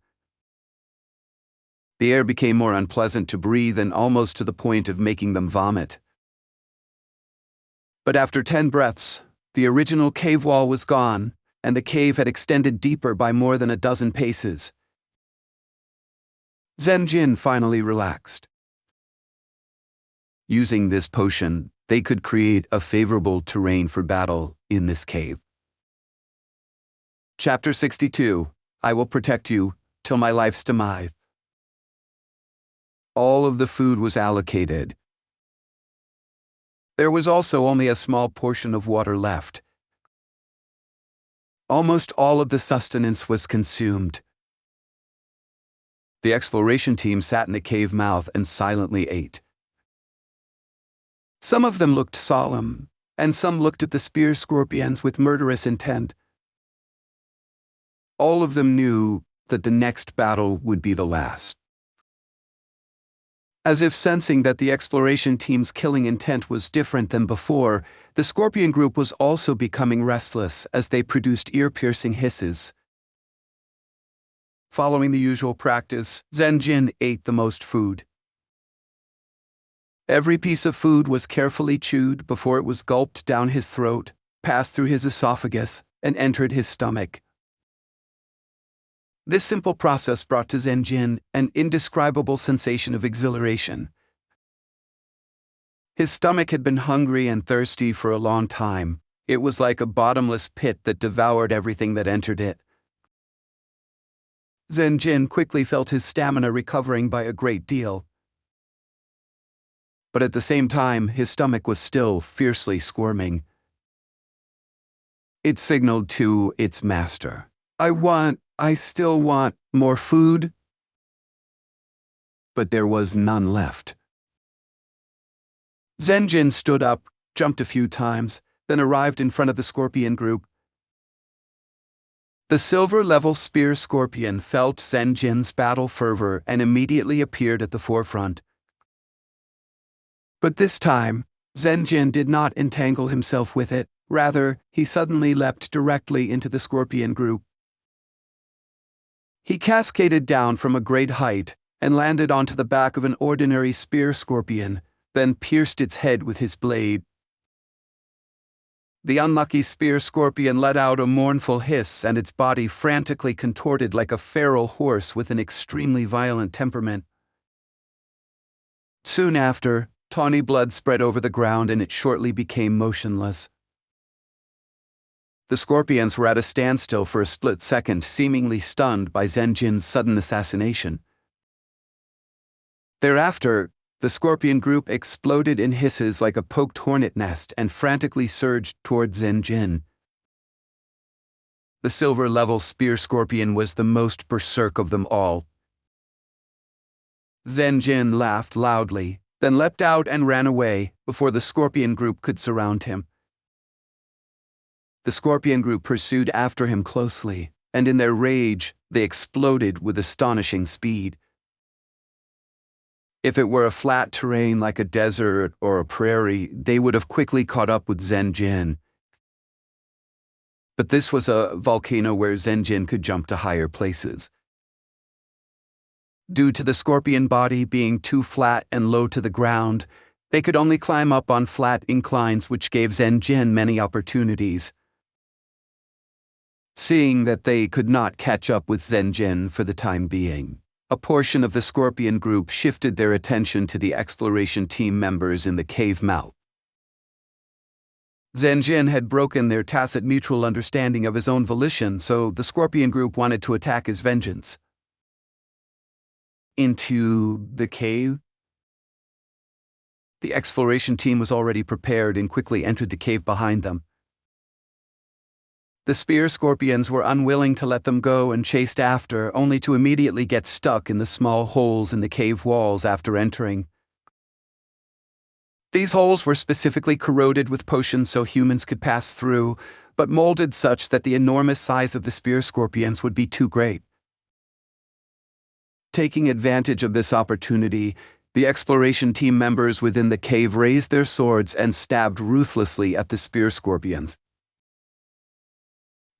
The air became more unpleasant to breathe and almost to the point of making them vomit. But after 10 breaths, the original cave wall was gone, and the cave had extended deeper by more than a dozen paces. Zhen Ren finally relaxed. Using this potion, they could create a favorable terrain for battle in this cave. Chapter 62. I will protect you till my life's demise. All of the food was allocated. There was also only a small portion of water left. Almost all of the sustenance was consumed. The exploration team sat in the cave mouth and silently ate. Some of them looked solemn, and some looked at the spear scorpions with murderous intent. All of them knew that the next battle would be the last. As if sensing that the exploration team's killing intent was different than before, the scorpion group was also becoming restless as they produced ear-piercing hisses. Following the usual practice, Zhen Ren ate the most food. Every piece of food was carefully chewed before it was gulped down his throat, passed through his esophagus, and entered his stomach. This simple process brought to Zhen Ren an indescribable sensation of exhilaration. His stomach had been hungry and thirsty for a long time. It was like a bottomless pit that devoured everything that entered it. Zhen Ren quickly felt his stamina recovering by a great deal. But at the same time, his stomach was still fiercely squirming. It signaled to its master, I still want more food." But there was none left. Zhen Ren stood up, jumped a few times, then arrived in front of the scorpion group. The silver-level spear scorpion felt Zhen Ren's battle fervor and immediately appeared at the forefront. But this time, Zhen Ren did not entangle himself with it. Rather, he suddenly leapt directly into the scorpion group. He cascaded down from a great height and landed onto the back of an ordinary spear scorpion, then pierced its head with his blade. The unlucky spear scorpion let out a mournful hiss, and its body frantically contorted like a feral horse with an extremely violent temperament. Soon after, tawny blood spread over the ground and it shortly became motionless. The scorpions were at a standstill for a split second, seemingly stunned by Zhen Ren's sudden assassination. Thereafter, the scorpion group exploded in hisses like a poked hornet nest and frantically surged toward Zhen Ren. The silver-level spear scorpion was the most berserk of them all. Zhen Ren laughed loudly, then leapt out and ran away before the scorpion group could surround him. The scorpion group pursued after him closely, and in their rage, they exploded with astonishing speed. If it were a flat terrain like a desert or a prairie, they would have quickly caught up with Zhen Ren. But this was a volcano where Zhen Ren could jump to higher places. Due to the scorpion body being too flat and low to the ground, they could only climb up on flat inclines, which gave Zhen Ren many opportunities. Seeing that they could not catch up with Zhen Ren for the time being, a portion of the scorpion group shifted their attention to the exploration team members in the cave mouth. Zhen Ren had broken their tacit mutual understanding of his own volition, so the Scorpion group wanted to attack his vengeance. Into the cave? The exploration team was already prepared and quickly entered the cave behind them. The spear scorpions were unwilling to let them go and chased after, only to immediately get stuck in the small holes in the cave walls after entering. These holes were specifically corroded with potions so humans could pass through, but molded such that the enormous size of the spear scorpions would be too great. Taking advantage of this opportunity, the exploration team members within the cave raised their swords and stabbed ruthlessly at the spear scorpions.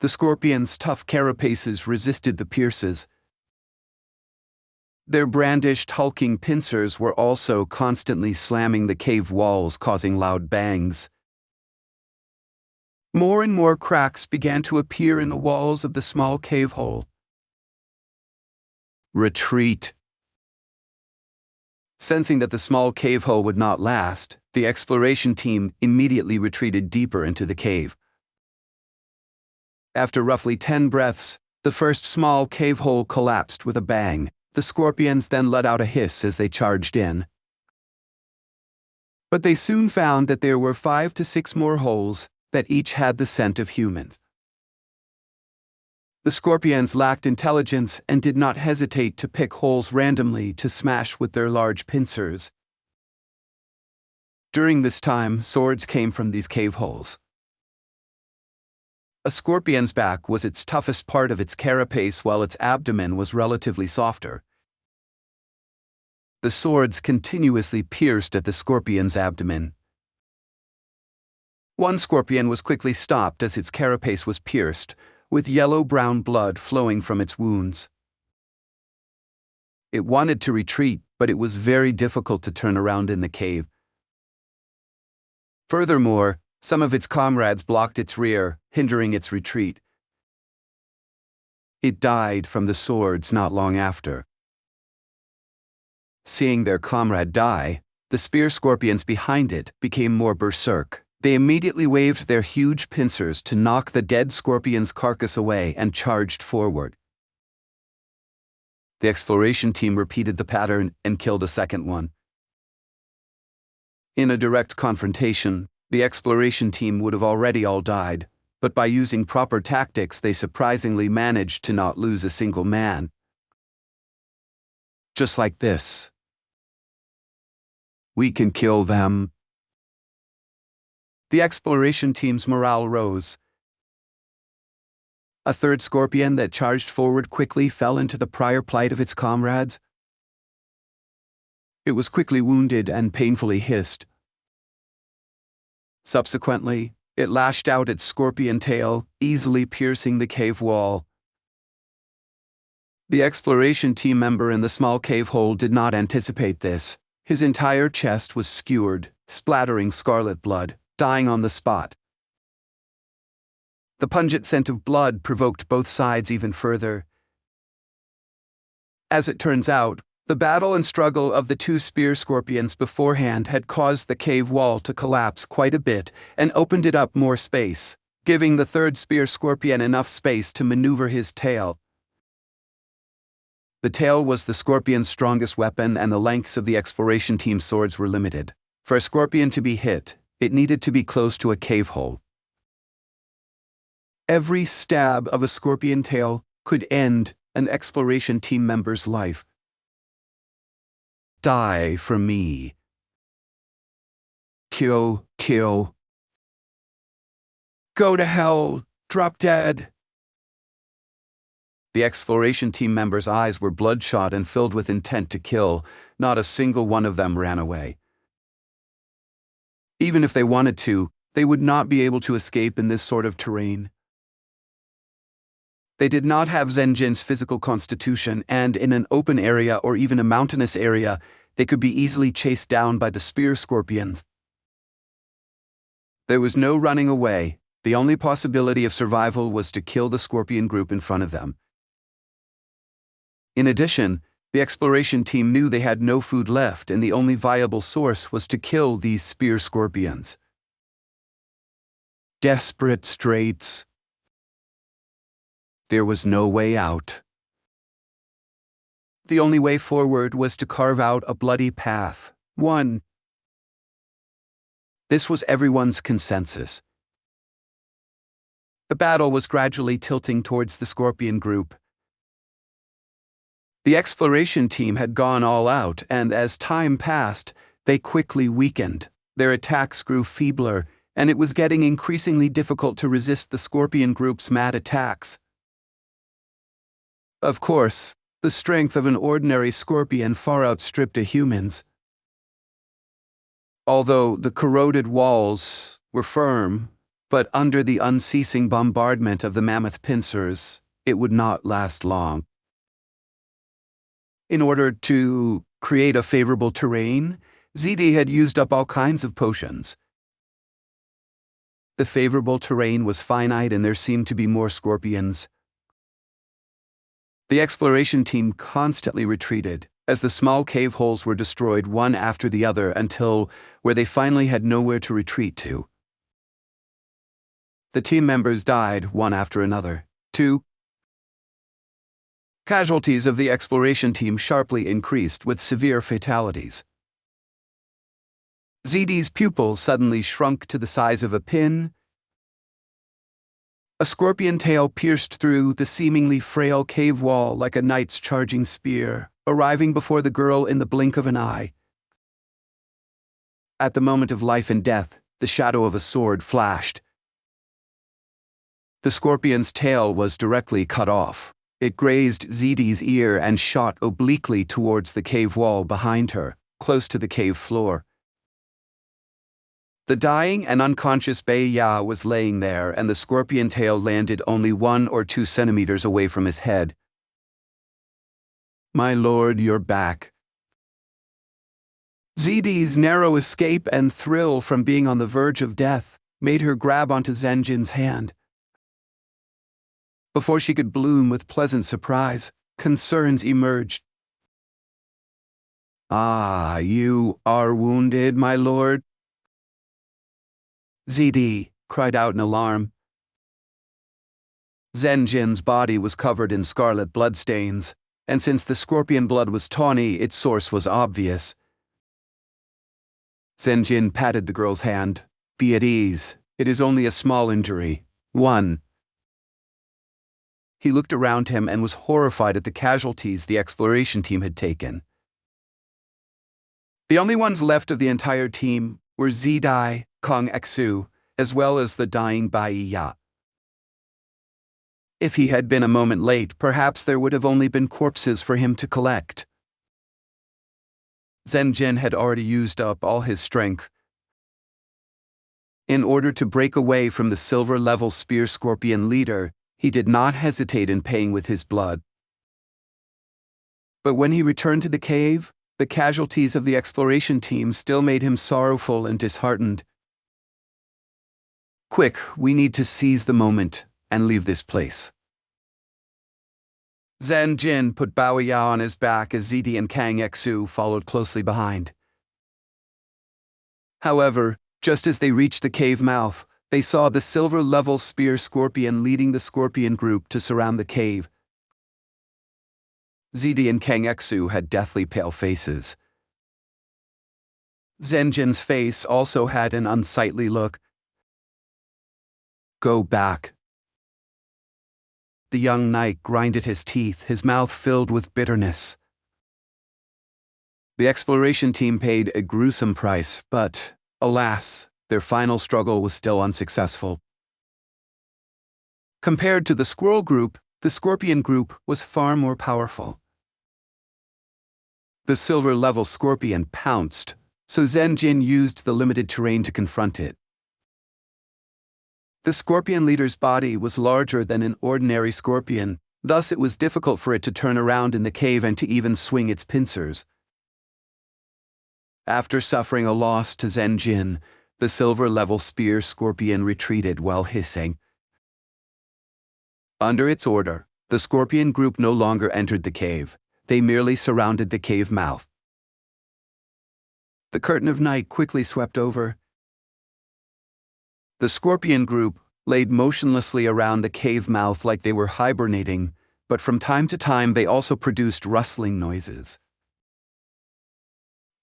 The scorpions' tough carapaces resisted the pierces. Their brandished, hulking pincers were also constantly slamming the cave walls, causing loud bangs. More and more cracks began to appear in the walls of the small cave hole. Retreat. Sensing that the small cave hole would not last, the exploration team immediately retreated deeper into the cave. After roughly 10 breaths, the first small cave hole collapsed with a bang. The scorpions then let out a hiss as they charged in. But they soon found that there were 5 to 6 more holes that each had the scent of humans. The scorpions lacked intelligence and did not hesitate to pick holes randomly to smash with their large pincers. During this time, swords came from these cave holes. A scorpion's back was its toughest part of its carapace, while its abdomen was relatively softer. The swords continuously pierced at the scorpion's abdomen. One scorpion was quickly stopped as its carapace was pierced, with yellow-brown blood flowing from its wounds. It wanted to retreat, but it was very difficult to turn around in the cave. Furthermore, some of its comrades blocked its rear, hindering its retreat. It died from the swords not long after. Seeing their comrade die, the spear scorpions behind it became more berserk. They immediately waved their huge pincers to knock the dead scorpion's carcass away and charged forward. The exploration team repeated the pattern and killed a second one. In a direct confrontation, the exploration team would have already all died, but by using proper tactics they surprisingly managed to not lose a single man. Just like this. We can kill them. The exploration team's morale rose. A third scorpion that charged forward quickly fell into the prior plight of its comrades. It was quickly wounded and painfully hissed. Subsequently, it lashed out its scorpion tail, easily piercing the cave wall. The exploration team member in the small cave hole did not anticipate this. His entire chest was skewered, splattering scarlet blood, dying on the spot. The pungent scent of blood provoked both sides even further. As it turns out, the battle and struggle of the two spear scorpions beforehand had caused the cave wall to collapse quite a bit and opened it up more space, giving the third spear scorpion enough space to maneuver his tail. The tail was the scorpion's strongest weapon, and the lengths of the exploration team's swords were limited. For a scorpion to be hit, it needed to be close to a cave hole. Every stab of a scorpion tail could end an exploration team member's life. Die for me. Kill, kill. Go to hell, drop dead. The exploration team members' eyes were bloodshot and filled with intent to kill. Not a single one of them ran away. Even if they wanted to, they would not be able to escape in this sort of terrain. They did not have Zhen Ren's physical constitution, and in an open area or even a mountainous area, they could be easily chased down by the spear scorpions. There was no running away. The only possibility of survival was to kill the scorpion group in front of them. In addition, the exploration team knew they had no food left, and the only viable source was to kill these spear scorpions. desperate straits. There was no way out. The only way forward was to carve out a bloody path. One. This was everyone's consensus. The battle was gradually tilting towards the Scorpion group. The exploration team had gone all out, and as time passed, they quickly weakened. Their attacks grew feebler, and it was getting increasingly difficult to resist the Scorpion group's mad attacks. Of course, the strength of an ordinary scorpion far outstripped a human's. Although the corroded walls were firm, but under the unceasing bombardment of the mammoth pincers, it would not last long. In order to create a favorable terrain, ZD had used up all kinds of potions. The favorable terrain was finite and there seemed to be more scorpions. The exploration team constantly retreated, as the small cave holes were destroyed one after the other until where they finally had nowhere to retreat to. The team members died one after another. 2. Casualties of the exploration team sharply increased with severe fatalities. ZD's pupil suddenly shrunk to the size of a pin. A scorpion tail pierced through the seemingly frail cave wall like a knight's charging spear, arriving before the girl in the blink of an eye. At the moment of life and death, the shadow of a sword flashed. The scorpion's tail was directly cut off. It grazed ZD's ear and shot obliquely towards the cave wall behind her, close to the cave floor. The dying and unconscious Bai Ya was laying there, and the scorpion tail landed only 1 or 2 centimeters away from his head. "My lord, you're back." ZD's narrow escape and thrill from being on the verge of death made her grab onto Zhen Ren's hand. Before she could bloom with pleasant surprise, concerns emerged. "Ah, you are wounded, my lord?" ZD cried out in alarm. Zhen Ren's body was covered in scarlet bloodstains, and since the scorpion blood was tawny, its source was obvious. Zhen Ren patted the girl's hand. "Be at ease. It is only a small injury. 1. He looked around him and was horrified at the casualties the exploration team had taken. The only ones left of the entire team were Zidai, Kong Xu, as well as the dying Bai Ya. If he had been a moment late, perhaps there would have only been corpses for him to collect. Zhen Ren had already used up all his strength. In order to break away from the silver-level spear scorpion leader, he did not hesitate in paying with his blood. But when he returned to the cave, the casualties of the exploration team still made him sorrowful and disheartened. "Quick, we need to seize the moment and leave this place." Zhen Ren put Bao Ya on his back as ZD and Kang Xu followed closely behind. However, just as they reached the cave mouth, they saw the silver-level spear scorpion leading the scorpion group to surround the cave. ZD and Kang Xu had deathly pale faces. Zhen Ren's face also had an unsightly look. "Go back." The young knight grinded his teeth, his mouth filled with bitterness. The exploration team paid a gruesome price, but, alas, their final struggle was still unsuccessful. Compared to the squirrel group, the scorpion group was far more powerful. The silver-level scorpion pounced, so Zhen Ren used the limited terrain to confront it. The scorpion leader's body was larger than an ordinary scorpion, thus it was difficult for it to turn around in the cave and to even swing its pincers. After suffering a loss to Zhen Ren, the silver-level spear scorpion retreated while hissing. Under its order, the scorpion group no longer entered the cave. They merely surrounded the cave mouth. The curtain of night quickly swept over. The scorpion group laid motionlessly around the cave mouth like they were hibernating, but from time to time they also produced rustling noises.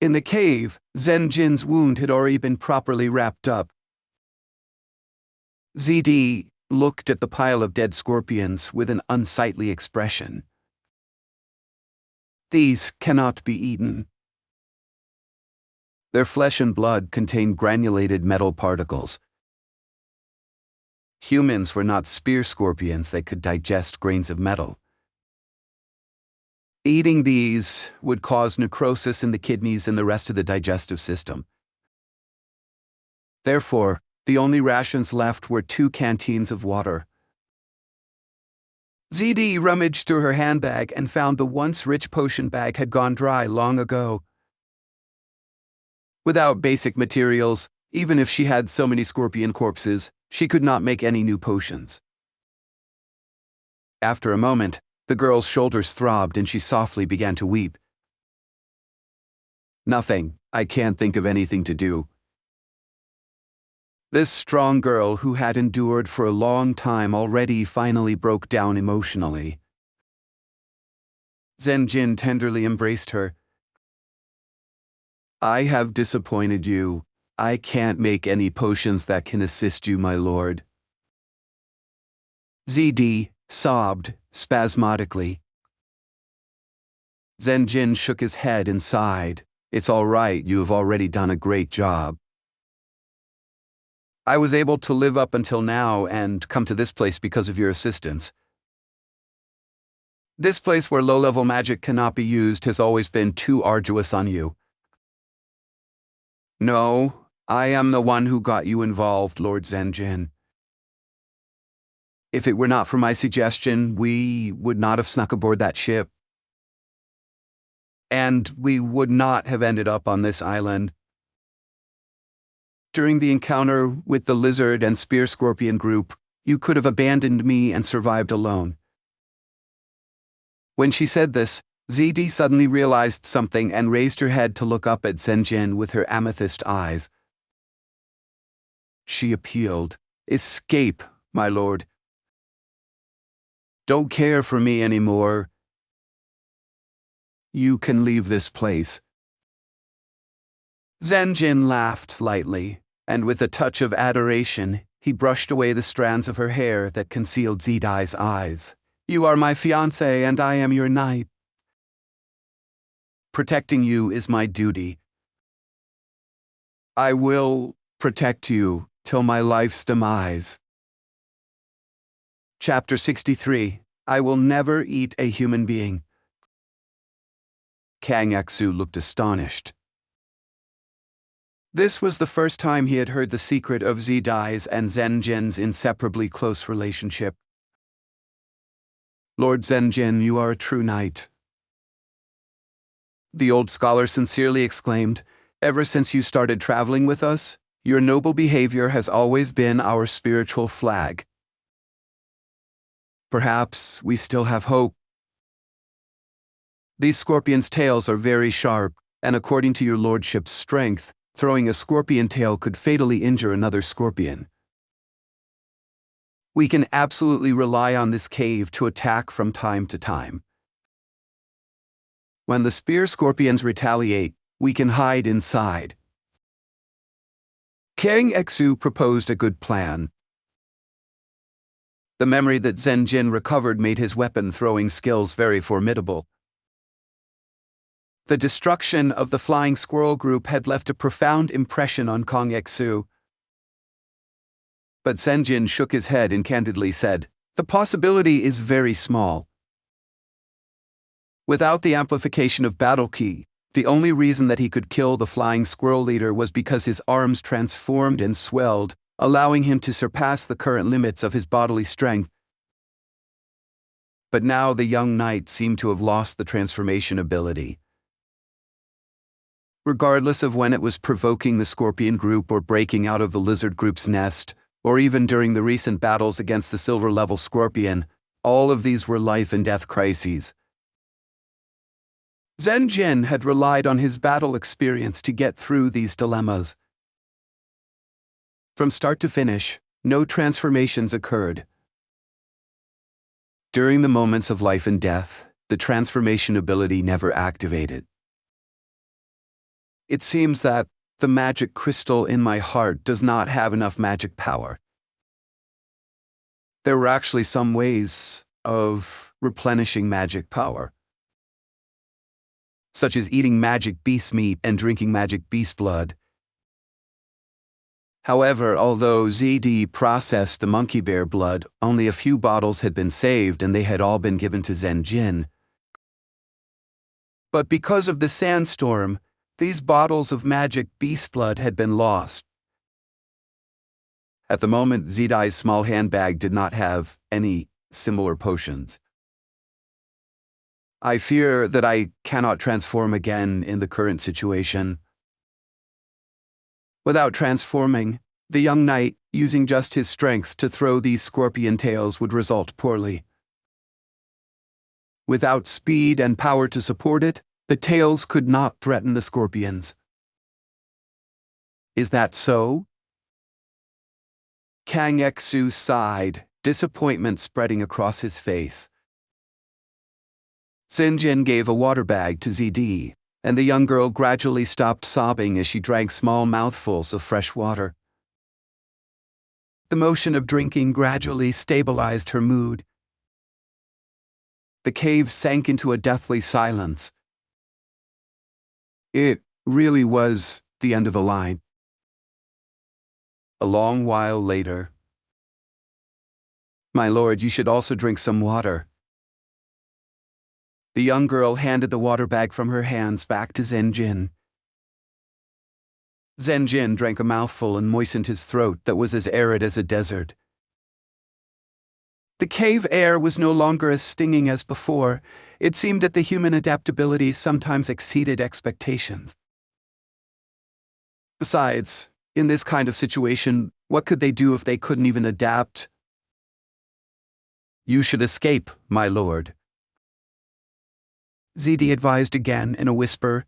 In the cave, Zhen Jin's wound had already been properly wrapped up. ZD looked at the pile of dead scorpions with an unsightly expression. These cannot be eaten. Their flesh and blood contain granulated metal particles. Humans were not spear scorpions that could digest grains of metal. Eating these would cause necrosis in the kidneys and the rest of the digestive system. Therefore, the only rations left were 2 canteens of water. ZD rummaged through her handbag and found the once rich potion bag had gone dry long ago. Without basic materials, even if she had so many scorpion corpses, she could not make any new potions. After a moment, the girl's shoulders throbbed and she softly began to weep. Nothing. I can't think of anything to do. This strong girl who had endured for a long time already finally broke down emotionally. Zhen Jin tenderly embraced her. I have disappointed you. I can't make any potions that can assist you, my lord. ZD sobbed spasmodically. Zhen Jin shook his head and sighed. It's all right, you have already done a great job. I was able to live up until now and come to this place because of your assistance. This place where low-level magic cannot be used has always been too arduous on you. No, I am the one who got you involved, Lord Zhen Jin. If it were not for my suggestion, we would not have snuck aboard that ship. And we would not have ended up on this island. During the encounter with the lizard and spear scorpion group, you could have abandoned me and survived alone. When she said this, ZD suddenly realized something and raised her head to look up at Zhen Jin with her amethyst eyes. She appealed, "Escape, my lord. Don't care for me anymore. You can leave this place." Zhen Jin laughed lightly, and with a touch of adoration, he brushed away the strands of her hair that concealed ZD's eyes. "You are my fiancé and I am your knight. Protecting you is my duty. I will protect you till my life's demise." Chapter 63. I will never eat a human being. Kang Xu looked astonished. This was the first time he had heard the secret of ZD's and Zhen Jin's inseparably close relationship. "Lord Zhen Jin, you are a true knight," the old scholar sincerely exclaimed. "Ever since you started traveling with us, your noble behavior has always been our spiritual flag. Perhaps we still have hope. These scorpions' tails are very sharp, and according to your lordship's strength, throwing a scorpion tail could fatally injure another scorpion. We can absolutely rely on this cave to attack from time to time. When the spear scorpions retaliate, we can hide inside." Kang Xu proposed a good plan. The memory that Zhen Jin recovered made his weapon-throwing skills very formidable. The destruction of the flying squirrel group had left a profound impression on Kang Xu. But Zhen Jin shook his head and candidly said, "The possibility is very small. Without the amplification of Battle Key, the only reason that he could kill the flying squirrel leader was because his arms transformed and swelled, allowing him to surpass the current limits of his bodily strength. But now the young knight seemed to have lost the transformation ability. Regardless of when it was provoking the scorpion group or breaking out of the lizard group's nest, or even during the recent battles against the silver-level scorpion, all of these were life-and-death crises. Zhen Jin had relied on his battle experience to get through these dilemmas. From start to finish, no transformations occurred. During the moments of life and death, the transformation ability never activated. It seems that the magic crystal in my heart does not have enough magic power. There were actually some ways of replenishing magic power, such as eating magic beast meat and drinking magic beast blood. However, although ZD processed the monkey bear blood, only a few bottles had been saved and they had all been given to Zhen Ren. But because of the sandstorm, these bottles of magic beast blood had been lost. At the moment, Zidai's small handbag did not have any similar potions. I fear that I cannot transform again in the current situation. Without transforming, the young knight, using just his strength to throw these scorpion tails, would result poorly. Without speed and power to support it, the tails could not threaten the scorpions. Is that so? Kang Xu sighed, disappointment spreading across his face. Zhen Ren gave a water bag to ZD, and the young girl gradually stopped sobbing as she drank small mouthfuls of fresh water. The motion of drinking gradually stabilized her mood. The cave sank into a deathly silence. It really was the end of the line. A long while later. "My lord, you should also drink some water." The young girl handed the water bag from her hands back to Zhen Ren. Zhen Ren drank a mouthful and moistened his throat that was as arid as a desert. The cave air was no longer as stinging as before. It seemed that the human adaptability sometimes exceeded expectations. Besides, in this kind of situation, what could they do if they couldn't even adapt? "You should escape, my lord," ZD advised again in a whisper.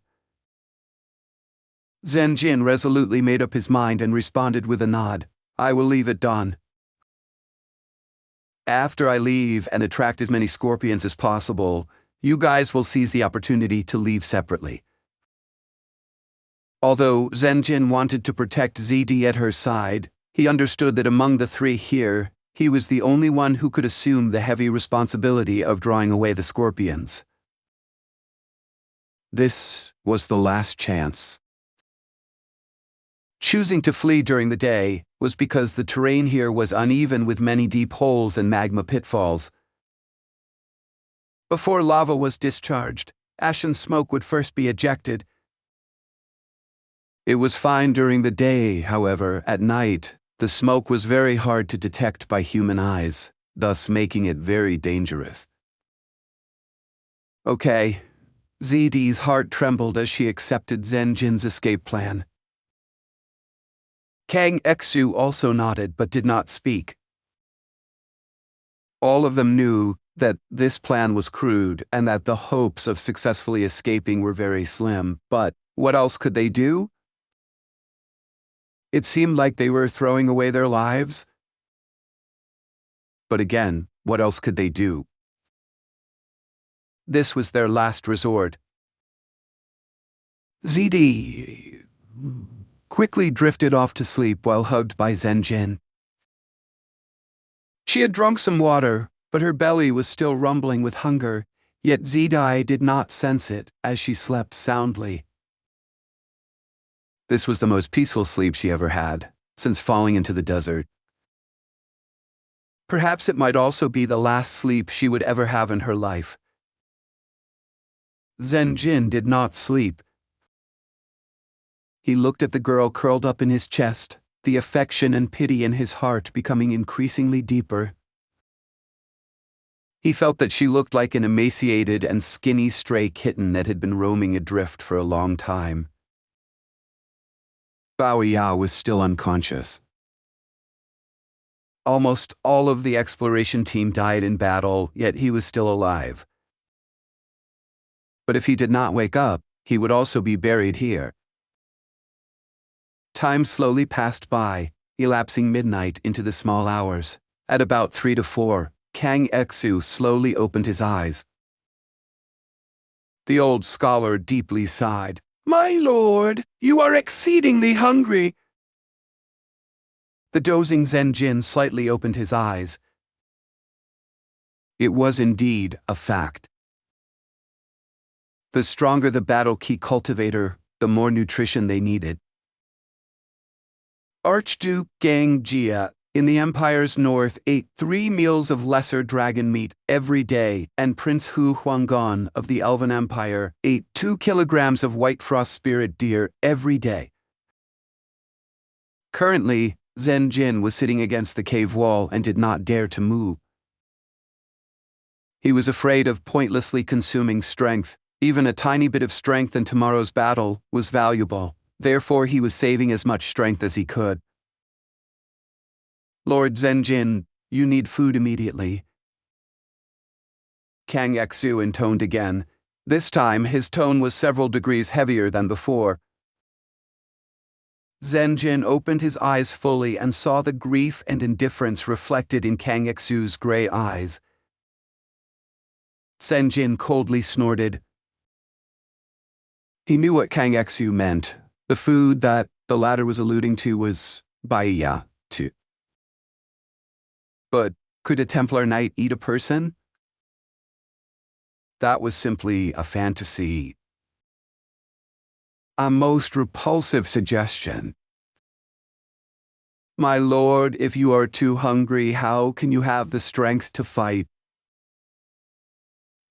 Zhen Ren resolutely made up his mind and responded with a nod. "I will leave at dawn. After I leave and attract as many scorpions as possible, you guys will seize the opportunity to leave separately." Although Zhen Ren wanted to protect ZD at her side, he understood that among the three here, he was the only one who could assume the heavy responsibility of drawing away the scorpions. This was the last chance. Choosing to flee during the day was because the terrain here was uneven with many deep holes and magma pitfalls. Before lava was discharged, ash and smoke would first be ejected. It was fine during the day, however, at night, the smoke was very hard to detect by human eyes, thus making it very dangerous. Okay. ZD's heart trembled as she accepted Zhen Ren's escape plan. Kang Xu also nodded but did not speak. All of them knew that this plan was crude and that the hopes of successfully escaping were very slim, but what else could they do? It seemed like they were throwing away their lives. But again, what else could they do? This was their last resort. ZD quickly drifted off to sleep while hugged by Zhen Ren. She had drunk some water, but her belly was still rumbling with hunger, yet Zidai did not sense it as she slept soundly. This was the most peaceful sleep she ever had, since falling into the desert. Perhaps it might also be the last sleep she would ever have in her life. Zhen Ren did not sleep. He looked at the girl curled up in his chest, the affection and pity in his heart becoming increasingly deeper. He felt that she looked like an emaciated and skinny stray kitten that had been roaming adrift for a long time. Bao Yao was still unconscious. Almost all of the exploration team died in battle, yet he was still alive. But if he did not wake up, he would also be buried here. Time slowly passed by, elapsing midnight into the small hours. At about 3 to 4, Kang Xu slowly opened his eyes. The old scholar deeply sighed. "My lord, you are exceedingly hungry." The dozing Zhen Ren slightly opened his eyes. It was indeed a fact. The stronger the battle key cultivator, the more nutrition they needed. Archduke Gang Jia, in the Empire's north, ate 3 meals of lesser dragon meat every day, and Prince Hu Huanggan of the Elven Empire ate 2 kilograms of white frost spirit deer every day. Currently, Zhen Ren was sitting against the cave wall and did not dare to move. He was afraid of pointlessly consuming strength. Even a tiny bit of strength in tomorrow's battle was valuable. Therefore, he was saving as much strength as he could. "Lord Zhen Ren, you need food immediately." Kang Xu intoned again. This time, his tone was several degrees heavier than before. Zhen Ren opened his eyes fully and saw the grief and indifference reflected in Kang Xu's gray eyes. Zhen Ren coldly snorted. He knew what Kang Xu meant. The food that the latter was alluding to was Baiya, too. But could a Templar knight eat a person? That was simply a fantasy. A most repulsive suggestion. "My lord, if you are too hungry, how can you have the strength to fight?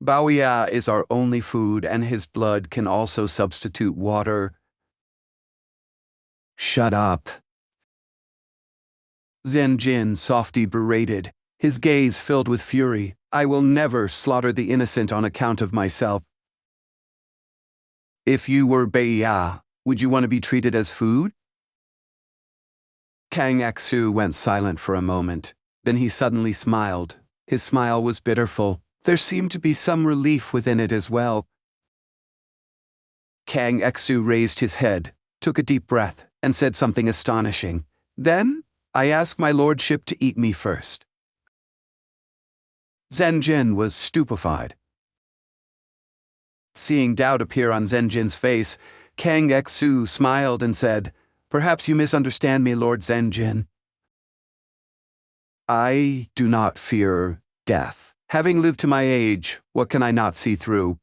Baiya is our only food, and his blood can also substitute water." "Shut up." Zhen Ren softly berated, his gaze filled with fury. "I will never slaughter the innocent on account of myself." "If you were Baiya, would you want to be treated as food?" Kang Xu went silent for a moment. Then he suddenly smiled. His smile was bitterful. There seemed to be some relief within it as well. Kang Xu raised his head, took a deep breath, and said something astonishing. "Then, I ask my lordship to eat me first." Zhen Ren was stupefied. Seeing doubt appear on Zhen Ren's face, Kang Xu smiled and said, "Perhaps you misunderstand me, Lord Zhen Ren. I do not fear death. Having lived to my age, what can I not see through?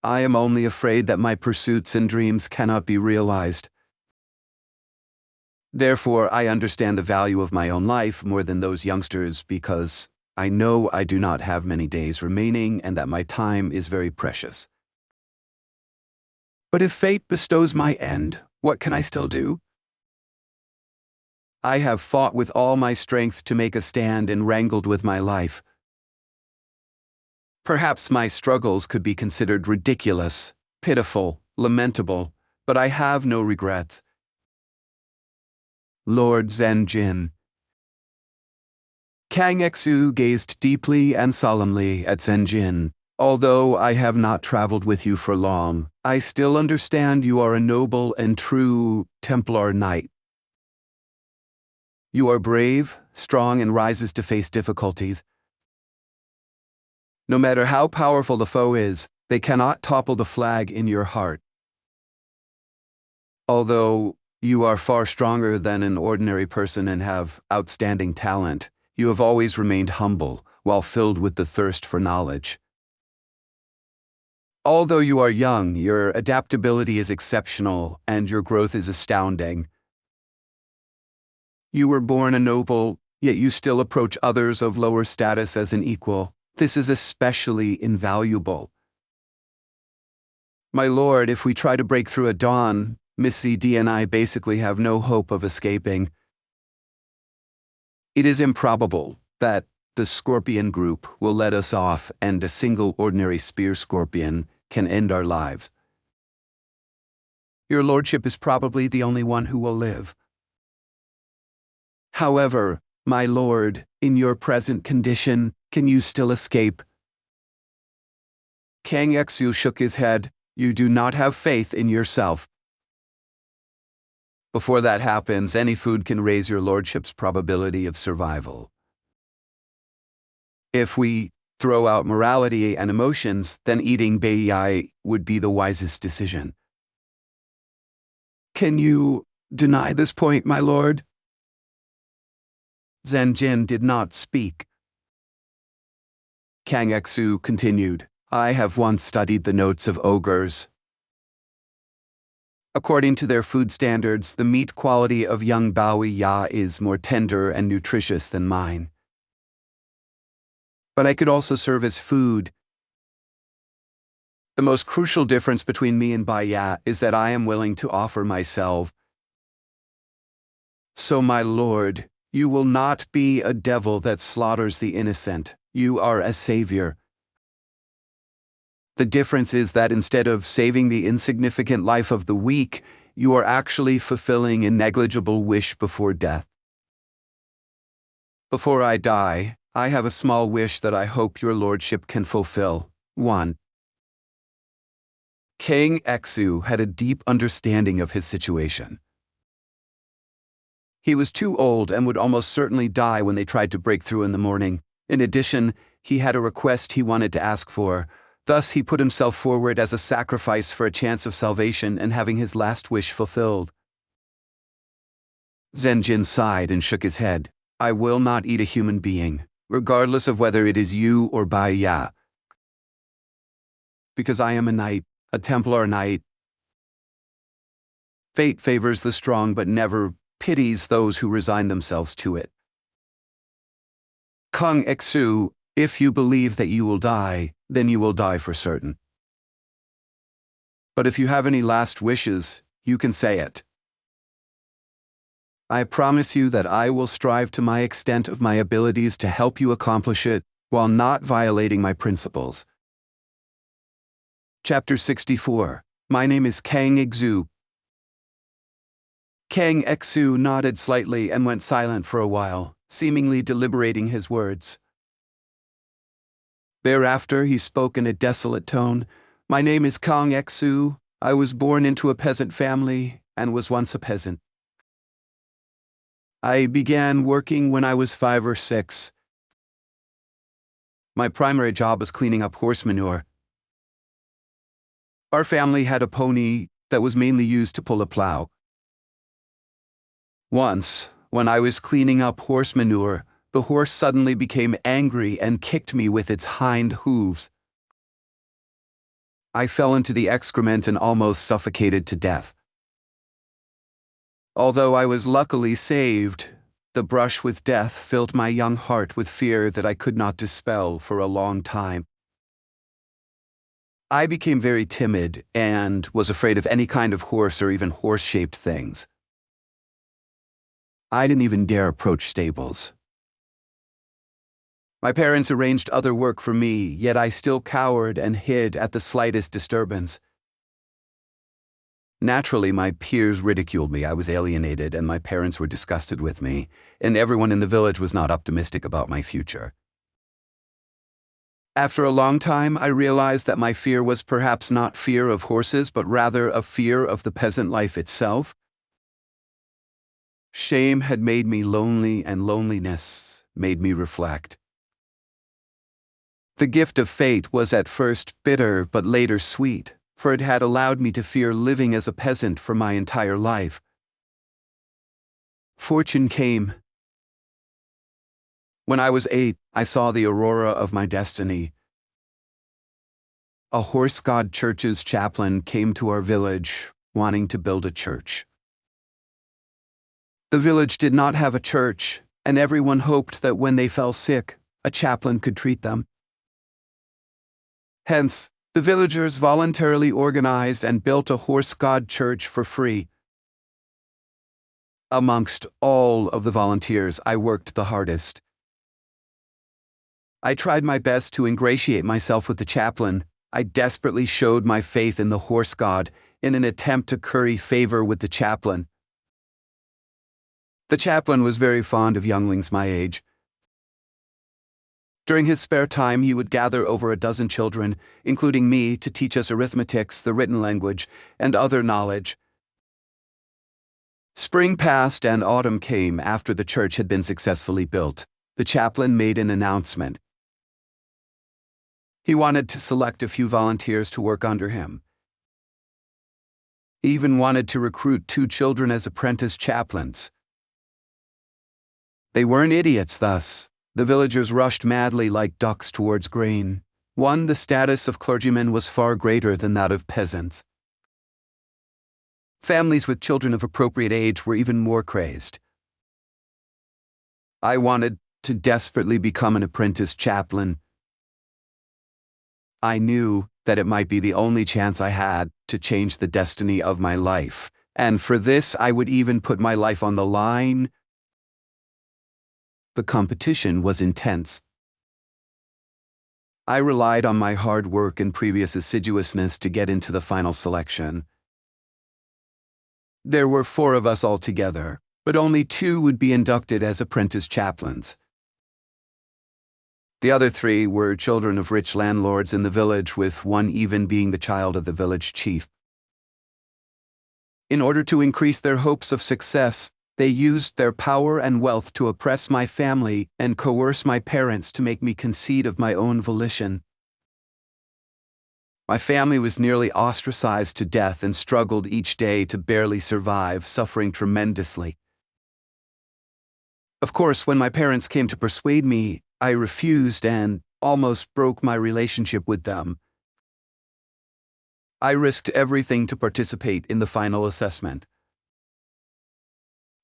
I am only afraid that my pursuits and dreams cannot be realized. Therefore, I understand the value of my own life more than those youngsters because I know I do not have many days remaining and that my time is very precious. But if fate bestows my end, what can I still do? I have fought with all my strength to make a stand and wrangled with my life. Perhaps my struggles could be considered ridiculous, pitiful, lamentable, but I have no regrets. Lord Zhen Ren." Kang Xu gazed deeply and solemnly at Zhen Ren. "Although I have not traveled with you for long, I still understand you are a noble and true Templar knight. You are brave, strong, and rises to face difficulties. No matter how powerful the foe is, they cannot topple the flag in your heart. Although you are far stronger than an ordinary person and have outstanding talent, you have always remained humble while filled with the thirst for knowledge. Although you are young, your adaptability is exceptional and your growth is astounding. You were born a noble, yet you still approach others of lower status as an equal. This is especially invaluable. My lord, if we try to break through at dawn, Miss CD and I basically have no hope of escaping. It is improbable that the Scorpion group will let us off and a single ordinary spear scorpion can end our lives. Your lordship is probably the only one who will live. However, my lord, in your present condition, can you still escape?" Kang Xu shook his head. "You do not have faith in yourself." Before that happens, any food can raise your lordship's probability of survival. If we throw out morality and emotions, then eating beiyai would be the wisest decision. Can you deny this point, my lord? Zhen Ren did not speak. Kang Xu continued, I have once studied the notes of ogres. According to their food standards, the meat quality of young Baoyi Ya is more tender and nutritious than mine. But I could also serve as food. The most crucial difference between me and Bai Ya is that I am willing to offer myself. So, my lord, you will not be a devil that slaughters the innocent. You are a savior. The difference is that instead of saving the insignificant life of the weak, you are actually fulfilling a negligible wish before death. Before I die, I have a small wish that I hope your lordship can fulfill. 1. Kang Xu had a deep understanding of his situation. He was too old and would almost certainly die when they tried to break through in the morning. In addition, he had a request he wanted to ask for. Thus, he put himself forward as a sacrifice for a chance of salvation and having his last wish fulfilled. Zhen Ren sighed and shook his head. I will not eat a human being, regardless of whether it is you or Bai Ya. Because I am a knight, a Templar knight. Fate favors the strong but never pities those who resign themselves to it. Kang Xu, if you believe that you will die, then you will die for certain. But if you have any last wishes, you can say it. I promise you that I will strive to my extent of my abilities to help you accomplish it while not violating my principles. Chapter 64. My name is Kang Xu. Kang Xu nodded slightly and went silent for a while, seemingly deliberating his words. Thereafter he spoke in a desolate tone. My name is Kang Xu. I was born into a peasant family and was once a peasant. I began working when I was 5 or 6. My primary job was cleaning up horse manure. Our family had a pony that was mainly used to pull a plow. Once, when I was cleaning up horse manure, the horse suddenly became angry and kicked me with its hind hooves. I fell into the excrement and almost suffocated to death. Although I was luckily saved, the brush with death filled my young heart with fear that I could not dispel for a long time. I became very timid and was afraid of any kind of horse or even horse-shaped things. I didn't even dare approach stables. My parents arranged other work for me, yet I still cowered and hid at the slightest disturbance. Naturally, my peers ridiculed me. I was alienated, and my parents were disgusted with me, and everyone in the village was not optimistic about my future. After a long time, I realized that my fear was perhaps not fear of horses, but rather a fear of the peasant life itself. Shame had made me lonely, and loneliness made me reflect. The gift of fate was at first bitter but later sweet, for it had allowed me to fear living as a peasant for my entire life. Fortune came. When I was 8, I saw the aurora of my destiny. A horse god church's chaplain came to our village, wanting to build a church. The village did not have a church, and everyone hoped that when they fell sick, a chaplain could treat them. Hence, the villagers voluntarily organized and built a horse god church for free. Amongst all of the volunteers, I worked the hardest. I tried my best to ingratiate myself with the chaplain. I desperately showed my faith in the horse god in an attempt to curry favor with the chaplain. The chaplain was very fond of younglings my age. During his spare time, he would gather over a dozen children, including me, to teach us arithmetics, the written language, and other knowledge. Spring passed and autumn came after the church had been successfully built. The chaplain made an announcement. He wanted to select a few volunteers to work under him. He even wanted to recruit 2 children as apprentice chaplains. They weren't idiots, thus. The villagers rushed madly like ducks towards grain. The status of clergymen was far greater than that of peasants. Families with children of appropriate age were even more crazed. I wanted to desperately become an apprentice chaplain. I knew that it might be the only chance I had to change the destiny of my life, and for this I would even put my life on the line. The competition was intense. I relied on my hard work and previous assiduousness to get into the final selection. There were 4 of us altogether, but only 2 would be inducted as apprentice chaplains. The other 3 were children of rich landlords in the village, with one even being the child of the village chief. In order to increase their hopes of success, they used their power and wealth to oppress my family and coerce my parents to make me concede of my own volition. My family was nearly ostracized to death and struggled each day to barely survive, suffering tremendously. Of course, when my parents came to persuade me, I refused and almost broke my relationship with them. I risked everything to participate in the final assessment.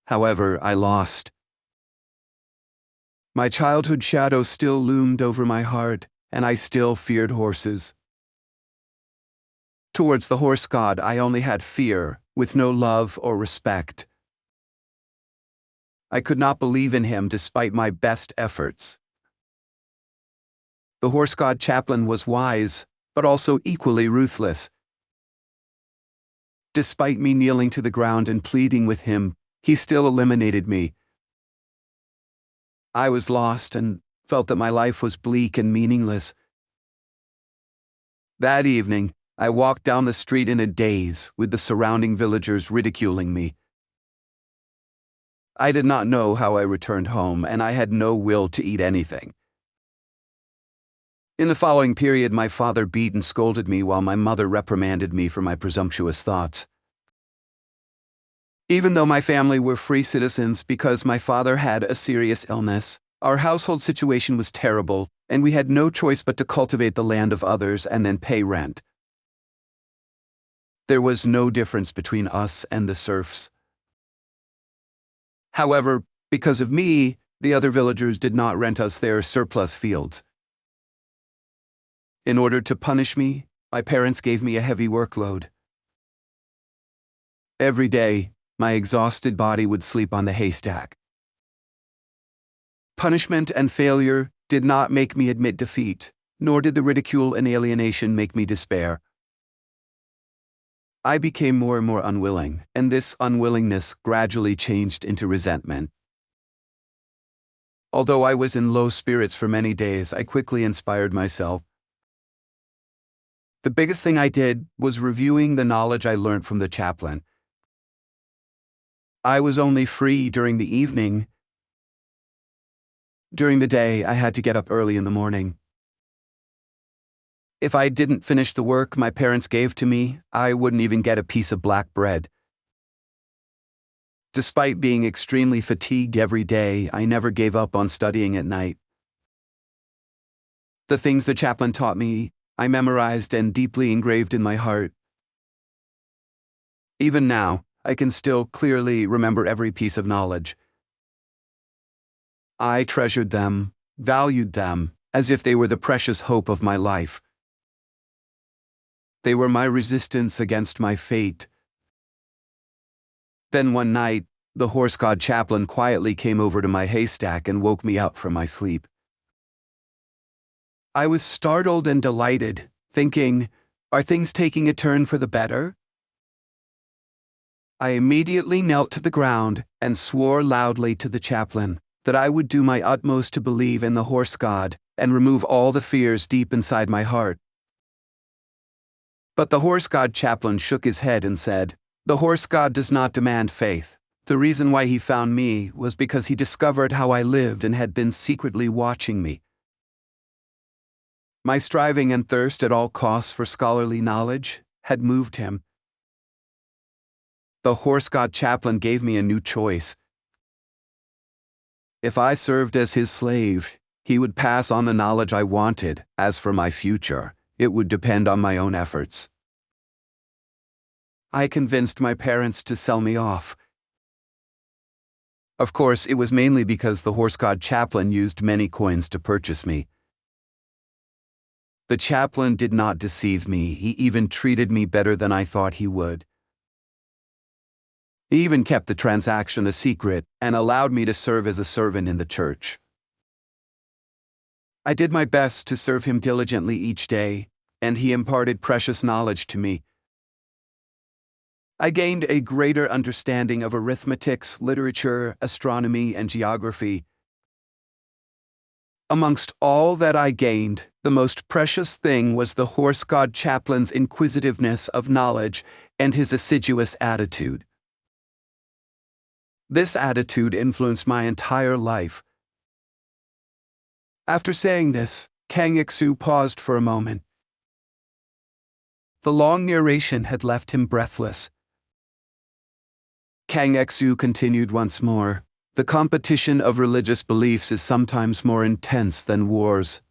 However, I lost. My childhood shadow still loomed over my heart, and I still feared horses. Towards the horse god, I only had fear, with no love or respect. I could not believe in him despite my best efforts. The horse god chaplain was wise, but also equally ruthless. Despite me kneeling to the ground and pleading with him, he still eliminated me. I was lost and felt that my life was bleak and meaningless. That evening, I walked down the street in a daze, with the surrounding villagers ridiculing me. I did not know how I returned home, and I had no will to eat anything. In the following period, my father beat and scolded me while my mother reprimanded me for my presumptuous thoughts. Even though my family were free citizens because my father had a serious illness, our household situation was terrible, and we had no choice but to cultivate the land of others and then pay rent. There was no difference between us and the serfs. However, because of me, the other villagers did not rent us their surplus fields. In order to punish me, my parents gave me a heavy workload. Every day, my exhausted body would sleep on the haystack. Punishment and failure did not make me admit defeat, nor did the ridicule and alienation make me despair. I became more and more unwilling, and this unwillingness gradually changed into resentment. Although I was in low spirits for many days, I quickly inspired myself. The biggest thing I did was reviewing the knowledge I learned from the chaplain. I was only free during the evening. During the day, I had to get up early in the morning. If I didn't finish the work my parents gave to me, I wouldn't even get a piece of black bread. Despite being extremely fatigued every day, I never gave up on studying at night. The things the chaplain taught me, I memorized and deeply engraved in my heart. Even now, I can still clearly remember every piece of knowledge. I treasured them, valued them, as if they were the precious hope of my life. They were my resistance against my fate. Then one night, the horse god chaplain quietly came over to my haystack and woke me up from my sleep. I was startled and delighted, thinking, are things taking a turn for the better? I immediately knelt to the ground and swore loudly to the chaplain that I would do my utmost to believe in the horse god and remove all the fears deep inside my heart. But the horse god chaplain shook his head and said, "The horse god does not demand faith. The reason why he found me was because he discovered how I lived and had been secretly watching me. My striving and thirst at all costs for scholarly knowledge had moved him. The horse god chaplain gave me a new choice. If I served as his slave, he would pass on the knowledge I wanted. As for my future, it would depend on my own efforts. I convinced my parents to sell me off. Of course, it was mainly because the horse god chaplain used many coins to purchase me. The chaplain did not deceive me. He even treated me better than I thought he would. He even kept the transaction a secret and allowed me to serve as a servant in the church. I did my best to serve him diligently each day, and he imparted precious knowledge to me. I gained a greater understanding of arithmetics, literature, astronomy, and geography. Amongst all that I gained, the most precious thing was the horse god chaplain's inquisitiveness of knowledge and his assiduous attitude. This attitude influenced my entire life. After saying this, Kang Ixu paused for a moment. The long narration had left him breathless. Kang Ixu continued once more. The competition of religious beliefs is sometimes more intense than wars.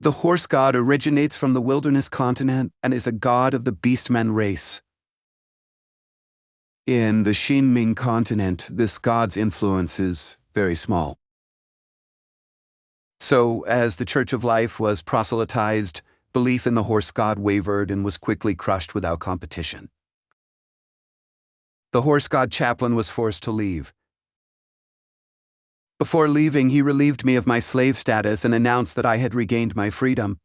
The horse god originates from the wilderness continent and is a god of the beastmen race. In the Xinming continent, this god's influence is very small. So, as the Church of Life was proselytized, belief in the horse god wavered and was quickly crushed without competition. The horse god chaplain was forced to leave. Before leaving, he relieved me of my slave status and announced that I had regained my freedom.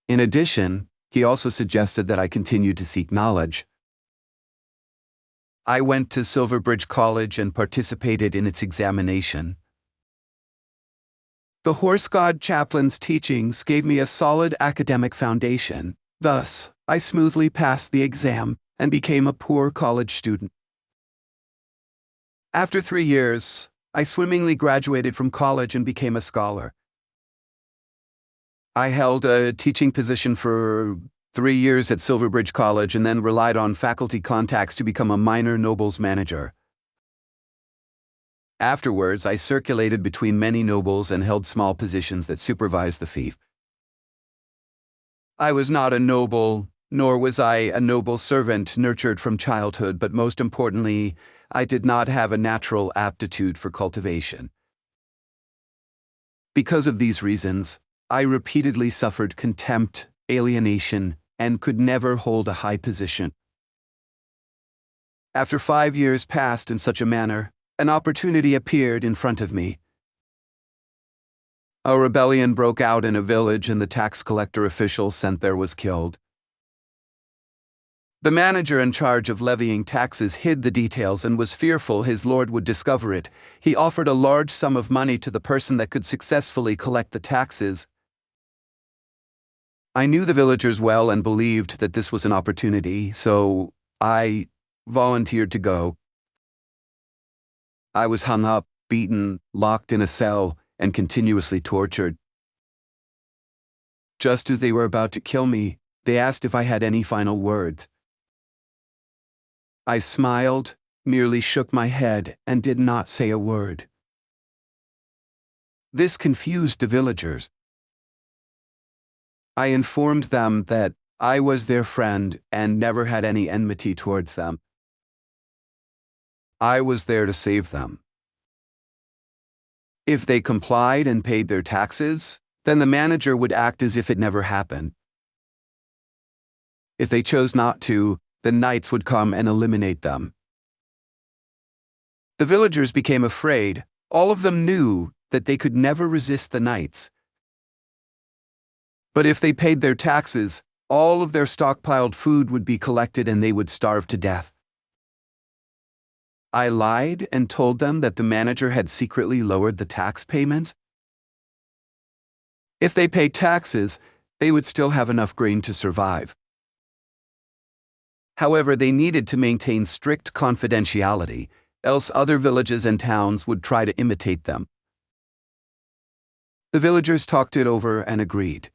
In addition, he also suggested that I continue to seek knowledge. I went to Silverbridge College and participated in its examination. The horse god chaplain's teachings gave me a solid academic foundation. Thus, I smoothly passed the exam and became a poor college student. After 3 years, I swimmingly graduated from college and became a scholar. I held a teaching position for 3 years at Silverbridge College and then relied on faculty contacts to become a minor nobles manager. Afterwards, I circulated between many nobles and held small positions that supervised the fief. I was not a noble, nor was I a noble servant nurtured from childhood, but most importantly, I did not have a natural aptitude for cultivation. Because of these reasons, I repeatedly suffered contempt, alienation, and could never hold a high position. After 5 years passed in such a manner, an opportunity appeared in front of me. A rebellion broke out in a village and the tax collector official sent there was killed. The manager in charge of levying taxes hid the details and was fearful his lord would discover it. He offered a large sum of money to the person that could successfully collect the taxes. I knew the villagers well and believed that this was an opportunity, so I volunteered to go. I was hung up, beaten, locked in a cell, and continuously tortured. Just as they were about to kill me, they asked if I had any final words. I smiled, merely shook my head, and did not say a word. This confused the villagers. I informed them that I was their friend and never had any enmity towards them. I was there to save them. If they complied and paid their taxes, then the manager would act as if it never happened. If they chose not to, the knights would come and eliminate them. The villagers became afraid. All of them knew that they could never resist the knights. But if they paid their taxes, all of their stockpiled food would be collected and they would starve to death. I lied and told them that the manager had secretly lowered the tax payments. If they paid taxes, they would still have enough grain to survive. However, they needed to maintain strict confidentiality, else other villages and towns would try to imitate them. The villagers talked it over and agreed.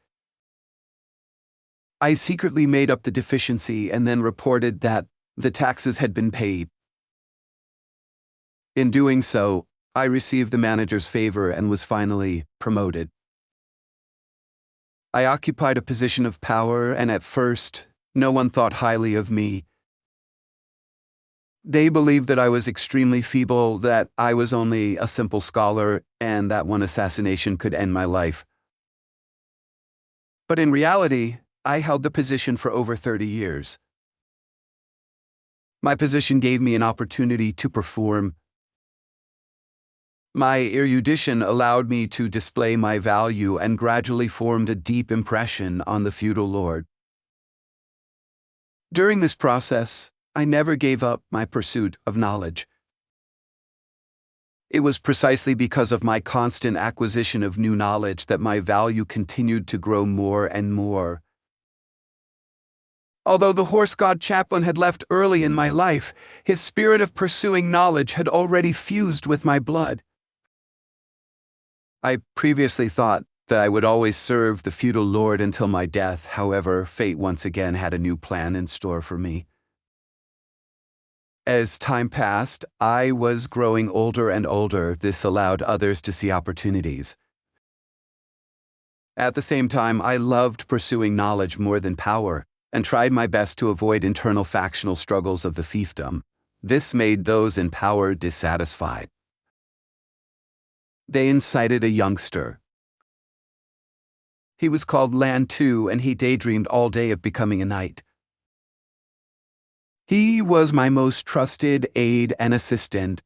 I secretly made up the deficiency and then reported that the taxes had been paid. In doing so, I received the manager's favor and was finally promoted. I occupied a position of power, and at first, no one thought highly of me. They believed that I was extremely feeble, that I was only a simple scholar, and that one assassination could end my life. But in reality, I held the position for over 30 years. My position gave me an opportunity to perform. My erudition allowed me to display my value and gradually formed a deep impression on the feudal lord. During this process, I never gave up my pursuit of knowledge. It was precisely because of my constant acquisition of new knowledge that my value continued to grow more and more. Although the horse god chaplain had left early in my life, his spirit of pursuing knowledge had already fused with my blood. I previously thought that I would always serve the feudal lord until my death. However, fate once again had a new plan in store for me. As time passed, I was growing older and older. This allowed others to see opportunities. At the same time, I loved pursuing knowledge more than power, and tried my best to avoid internal factional struggles of the fiefdom. This made those in power dissatisfied. They incited a youngster. He was called Lan Tu, and he daydreamed all day of becoming a knight. He was my most trusted aide and assistant.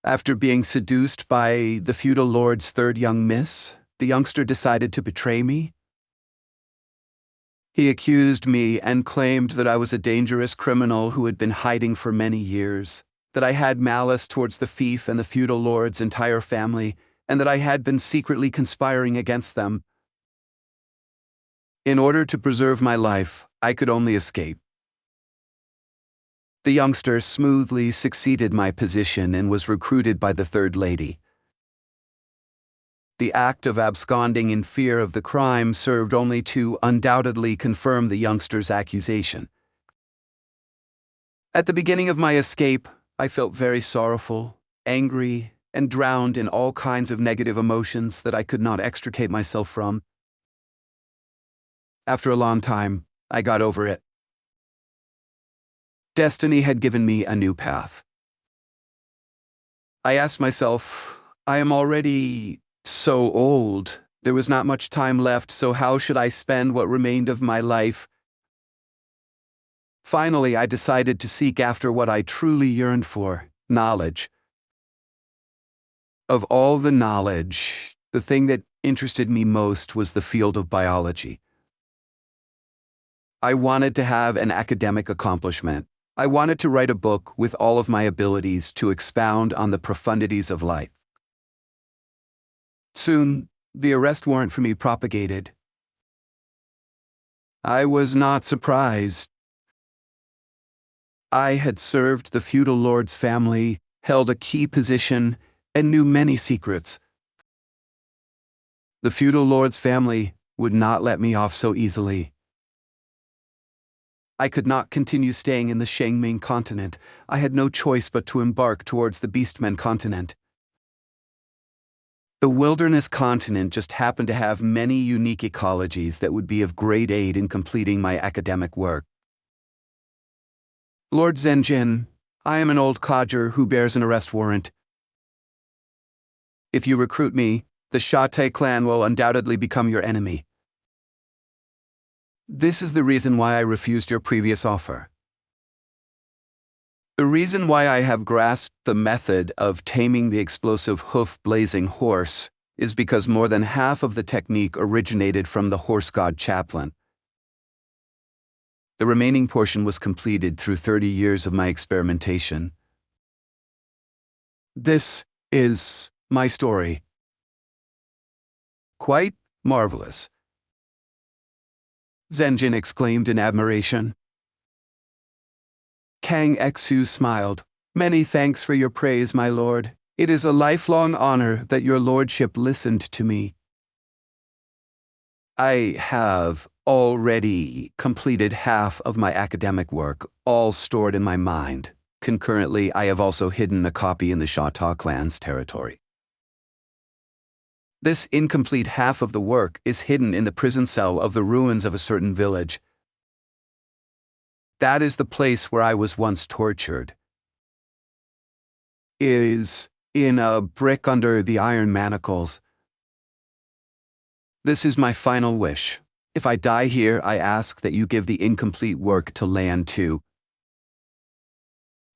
After being seduced by the feudal lord's third young miss, the youngster decided to betray me. He accused me and claimed that I was a dangerous criminal who had been hiding for many years, that I had malice towards the fief and the feudal lord's entire family, and that I had been secretly conspiring against them. In order to preserve my life, I could only escape. The youngster smoothly succeeded my position and was recruited by the third lady. The act of absconding in fear of the crime served only to undoubtedly confirm the youngster's accusation. At the beginning of my escape, I felt very sorrowful, angry, and drowned in all kinds of negative emotions that I could not extricate myself from. After a long time, I got over it. Destiny had given me a new path. I asked myself, I am already so old. There was not much time left, so how should I spend what remained of my life? Finally, I decided to seek after what I truly yearned for, knowledge. Of all the knowledge, the thing that interested me most was the field of biology. I wanted to have an academic accomplishment. I wanted to write a book with all of my abilities to expound on the profundities of life. Soon, the arrest warrant for me propagated. I was not surprised. I had served the feudal lord's family, held a key position, and knew many secrets. The feudal lord's family would not let me off so easily. I could not continue staying in the Shangming continent. I had no choice but to embark towards the Beastmen continent. The wilderness continent just happened to have many unique ecologies that would be of great aid in completing my academic work. Lord Zhen Ren, I am an old codger who bears an arrest warrant. If you recruit me, the Shate clan will undoubtedly become your enemy. This is the reason why I refused your previous offer. The reason why I have grasped the method of taming the explosive hoof-blazing horse is because more than half of the technique originated from the horse god chaplain. The remaining portion was completed through 30 years of my experimentation. This is my story. Quite marvelous, Zhen Ren exclaimed in admiration. Kang Xu smiled. Many thanks for your praise, my lord. It is a lifelong honor that your lordship listened to me. I have already completed half of my academic work, all stored in my mind. Concurrently, I have also hidden a copy in the Chata clan's territory. This incomplete half of the work is hidden in the prison cell of the ruins of a certain village. That is the place where I was once tortured. Is in a brick under the iron manacles. This is my final wish. If I die here, I ask that you give the incomplete work to Lan Tu.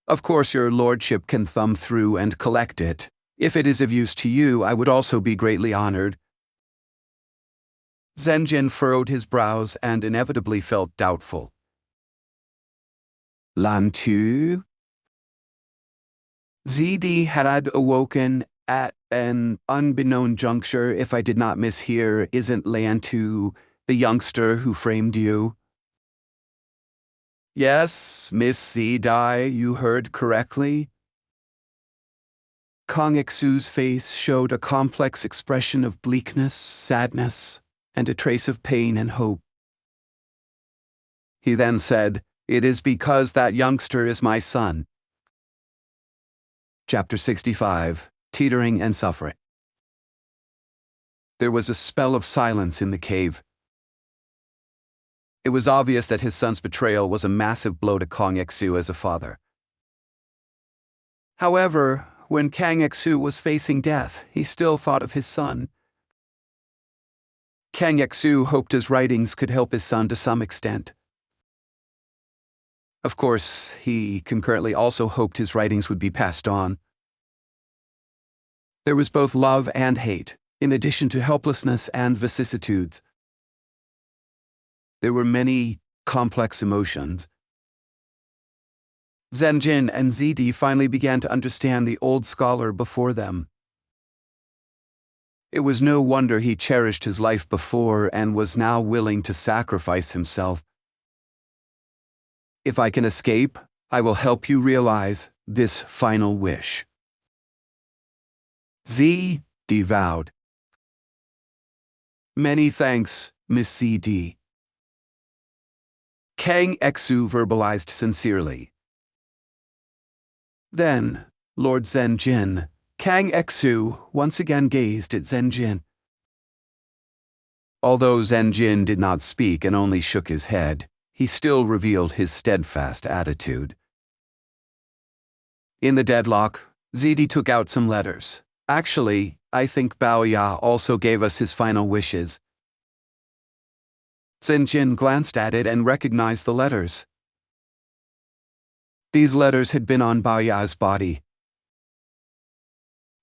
Of course, your lordship can thumb through and collect it. If it is of use to you, I would also be greatly honored. Zhen Ren furrowed his brows and inevitably felt doubtful. Lan Tu? ZD had awoken at an unbeknown juncture. If I did not mishear, isn't Lan Tu the youngster who framed you? Yes, Miss Zidai, you heard correctly. Kang Xu's face showed a complex expression of bleakness, sadness, and a trace of pain and hope. He then said, "It is because that youngster is my son." Chapter 65, Teetering and Suffering. There was a spell of silence in the cave. It was obvious that his son's betrayal was a massive blow to Kang Xu as a father. However, when Kang Xu was facing death, he still thought of his son. Kang Xu hoped his writings could help his son to some extent. Of course, he concurrently also hoped his writings would be passed on. There was both love and hate, in addition to helplessness and vicissitudes. There were many complex emotions. Zhen Ren and ZD finally began to understand the old scholar before them. It was no wonder he cherished his life before and was now willing to sacrifice himself. If I can escape, I will help you realize this final wish. ZD vowed. Many thanks, Miss CD. Kang Xu verbalized sincerely. Then, Lord Zhen Ren, Kang Xu once again gazed at Zhen Ren. Although Zhen Ren did not speak and only shook his head, he still revealed his steadfast attitude. In the deadlock, ZD took out some letters. Actually, I think Bao Ya also gave us his final wishes. Zhen Ren glanced at it and recognized the letters. These letters had been on Bao Ya's body.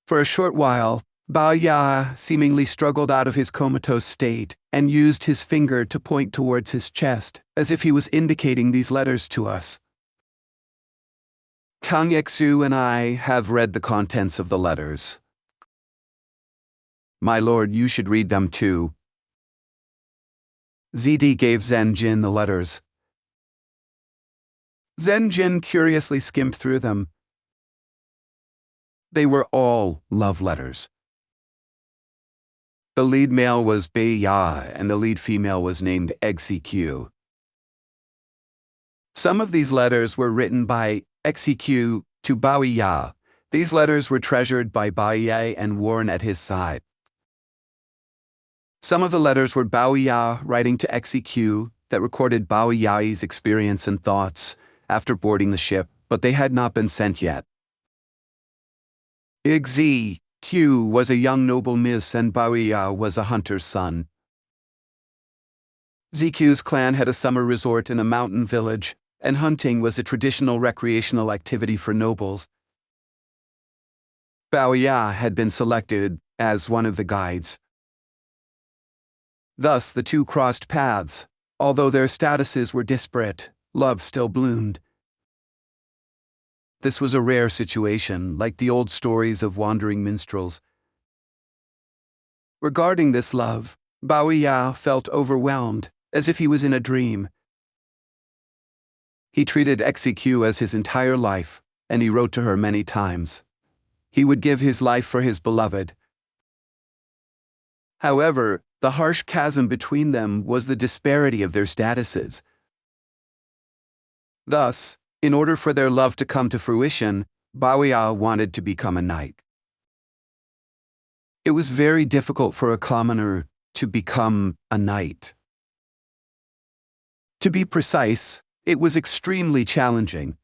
For a short while, Bao Ya seemingly struggled out of his comatose state and used his finger to point towards his chest, as if he was indicating these letters to us. Kang Xu and I have read the contents of the letters. My lord, you should read them too. ZD gave Zhen Ren the letters. Zhen Ren curiously skimmed through them. They were all love letters. The lead male was Bei Ya and the lead female was named XEQ. Some of these letters were written by XEQ to Bao Ya. These letters were treasured by Bao Ya and worn at his side. Some of the letters were Bao Ya writing to XEQ that recorded Bao Ya's experience and thoughts after boarding the ship, but they had not been sent yet. XEQ was a young noble miss and Bao Ya was a hunter's son. ZQ's clan had a summer resort in a mountain village, and hunting was a traditional recreational activity for nobles. Bao Ya had been selected as one of the guides. Thus the two crossed paths. Although their statuses were disparate, love still bloomed. This was a rare situation, like the old stories of wandering minstrels. Regarding this love, Bao Ya felt overwhelmed, as if he was in a dream. He treated Execu as his entire life, and he wrote to her many times. He would give his life for his beloved. However, the harsh chasm between them was the disparity of their statuses. Thus, in order for their love to come to fruition, Baoya wanted to become a knight. It was very difficult for a commoner to become a knight. To be precise, it was extremely challenging.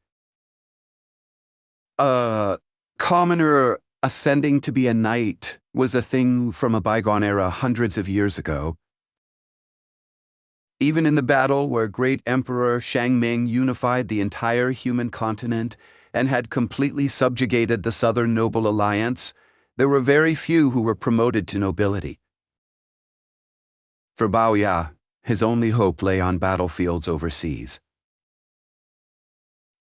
A commoner ascending to be a knight was a thing from a bygone era hundreds of years ago. Even in the battle where great Emperor Shangming unified the entire human continent and had completely subjugated the Southern Noble Alliance, there were very few who were promoted to nobility. For Baoya, his only hope lay on battlefields overseas.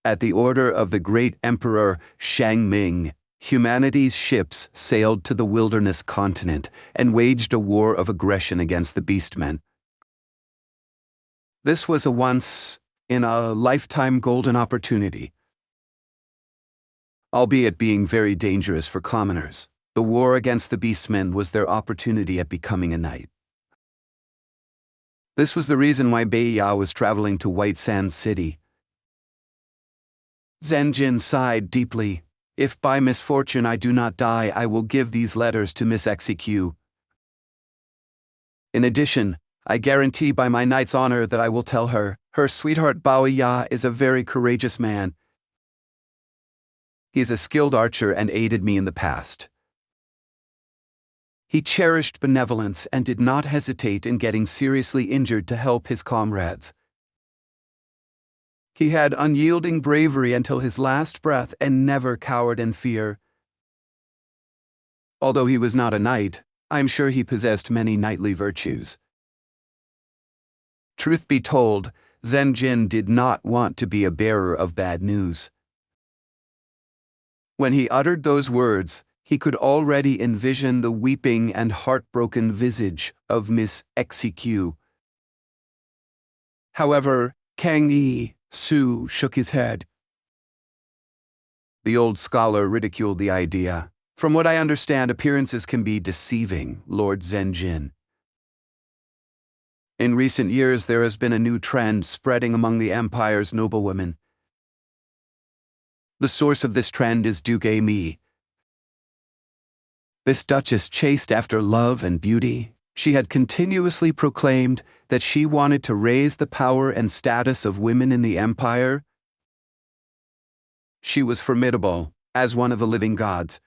At the order of the great Emperor Shangming, humanity's ships sailed to the wilderness continent and waged a war of aggression against the beastmen. This was a once-in-a-lifetime golden opportunity. Albeit being very dangerous for commoners, the war against the beastmen was their opportunity at becoming a knight. This was the reason why Baoya was traveling to White Sands City. Zhen Ren sighed deeply. If by misfortune I do not die, I will give these letters to Miss Execu. In addition, I guarantee by my knight's honor that I will tell her, her sweetheart Baoya is a very courageous man. He is a skilled archer and aided me in the past. He cherished benevolence and did not hesitate in getting seriously injured to help his comrades. He had unyielding bravery until his last breath and never cowered in fear. Although he was not a knight, I am sure he possessed many knightly virtues. Truth be told, Zhen Ren did not want to be a bearer of bad news. When he uttered those words, he could already envision the weeping and heartbroken visage of Miss Execu. However, Kang Yi-su shook his head. The old scholar ridiculed the idea. From what I understand, appearances can be deceiving, Lord Zhen Ren. In recent years, there has been a new trend spreading among the Empire's noblewomen. The source of this trend is Duke Mi. This duchess chased after love and beauty. She had continuously proclaimed that she wanted to raise the power and status of women in the Empire. She was formidable, as one of the living gods.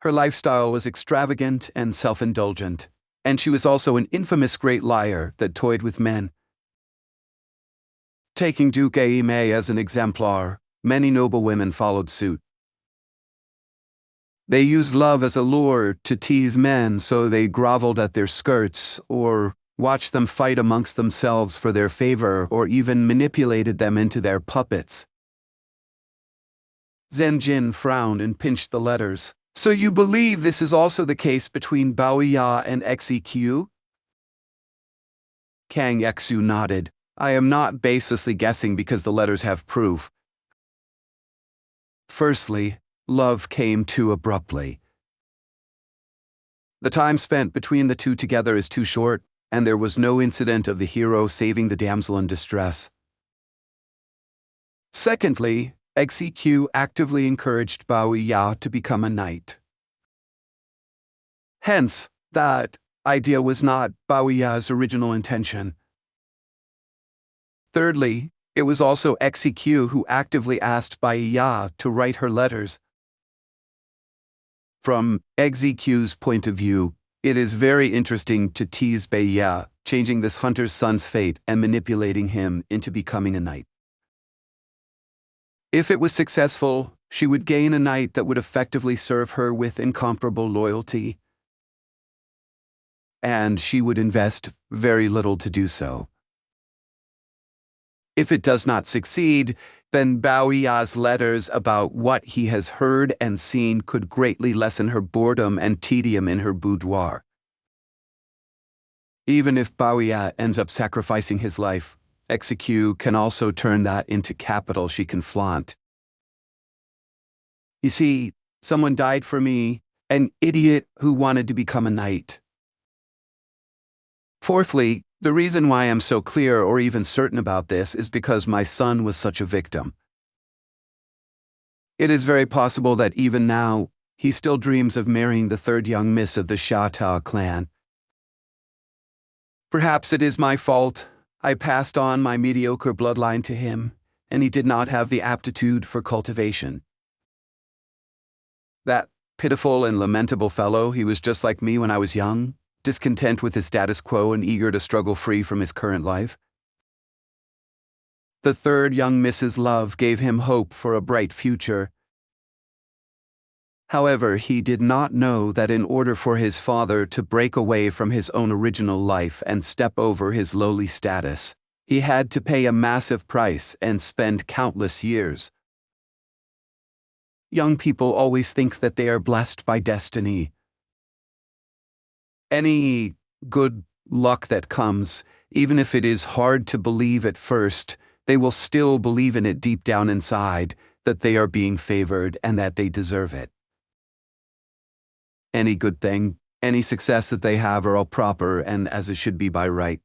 Her lifestyle was extravagant and self-indulgent, and she was also an infamous great liar that toyed with men. Taking Duke Aime as an exemplar, many noble women followed suit. They used love as a lure to tease men, so they groveled at their skirts, or watched them fight amongst themselves for their favor, or even manipulated them into their puppets. Zhen Ren frowned and pinched the letters. So you believe this is also the case between Baoya and Execu? Kang Yexu nodded. I am not baselessly guessing because the letters have proof. Firstly, love came too abruptly. The time spent between the two together is too short, and there was no incident of the hero saving the damsel in distress. Secondly, Execu actively encouraged Baoya to become a knight. Hence, that idea was not Baoya's original intention. Thirdly, it was also Execu who actively asked Baoya to write her letters. From Execu's point of view, it is very interesting to tease Baoya, changing this hunter's son's fate and manipulating him into becoming a knight. If it was successful, she would gain a knight that would effectively serve her with incomparable loyalty, and she would invest very little to do so. If it does not succeed, then Baoya's letters about what he has heard and seen could greatly lessen her boredom and tedium in her boudoir. Even if Baoya ends up sacrificing his life, Execute can also turn that into capital she can flaunt. You see, someone died for me, an idiot who wanted to become a knight. Fourthly, the reason why I'm so clear or even certain about this is because my son was such a victim. It is very possible that even now, he still dreams of marrying the third young miss of the Shata clan. Perhaps it is my fault. I passed on my mediocre bloodline to him, and he did not have the aptitude for cultivation. That pitiful and lamentable fellow, he was just like me when I was young, discontent with his status quo and eager to struggle free from his current life. The third young Mrs. Love gave him hope for a bright future. However, he did not know that in order for his father to break away from his own original life and step over his lowly status, he had to pay a massive price and spend countless years. Young people always think that they are blessed by destiny. Any good luck that comes, even if it is hard to believe at first, they will still believe in it deep down inside, that they are being favored and that they deserve it. Any good thing, any success that they have are all proper and as it should be by right.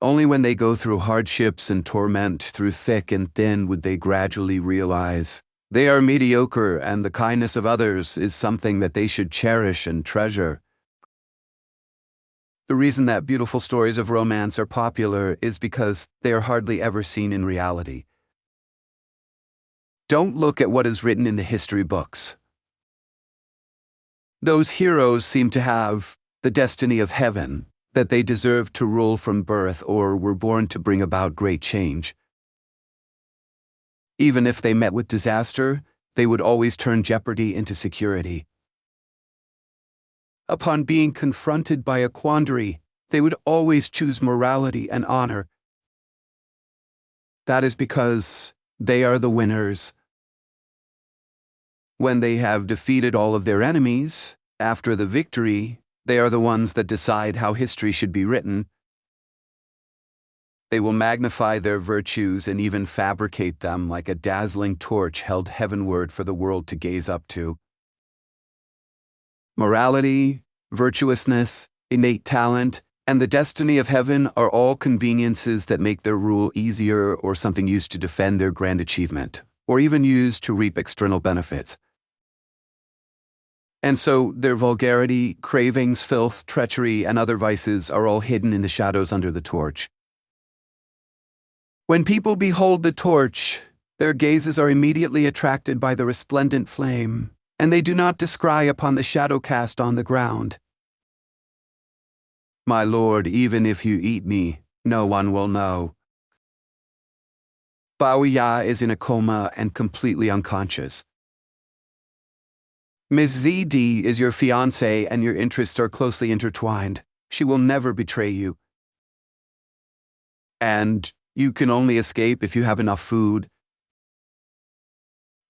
Only when they go through hardships and torment through thick and thin would they gradually realize they are mediocre and the kindness of others is something that they should cherish and treasure. The reason that beautiful stories of romance are popular is because they are hardly ever seen in reality. Don't look at what is written in the history books. Those heroes seem to have the destiny of heaven, that they deserved to rule from birth or were born to bring about great change. Even if they met with disaster, they would always turn jeopardy into security. Upon being confronted by a quandary, they would always choose morality and honor. That is because they are the winners. When they have defeated all of their enemies, after the victory, they are the ones that decide how history should be written. They will magnify their virtues and even fabricate them like a dazzling torch held heavenward for the world to gaze up to. Morality, virtuousness, innate talent, and the destiny of heaven are all conveniences that make their rule easier or something used to defend their grand achievement, or even used to reap external benefits. And so their vulgarity, cravings, filth, treachery, and other vices are all hidden in the shadows under the torch. When people behold the torch, their gazes are immediately attracted by the resplendent flame, and they do not descry upon the shadow cast on the ground. My lord, even if you eat me, no one will know. Baoya is in a coma and completely unconscious. Miss ZD is your fiancée and your interests are closely intertwined. She will never betray you. And you can only escape if you have enough food.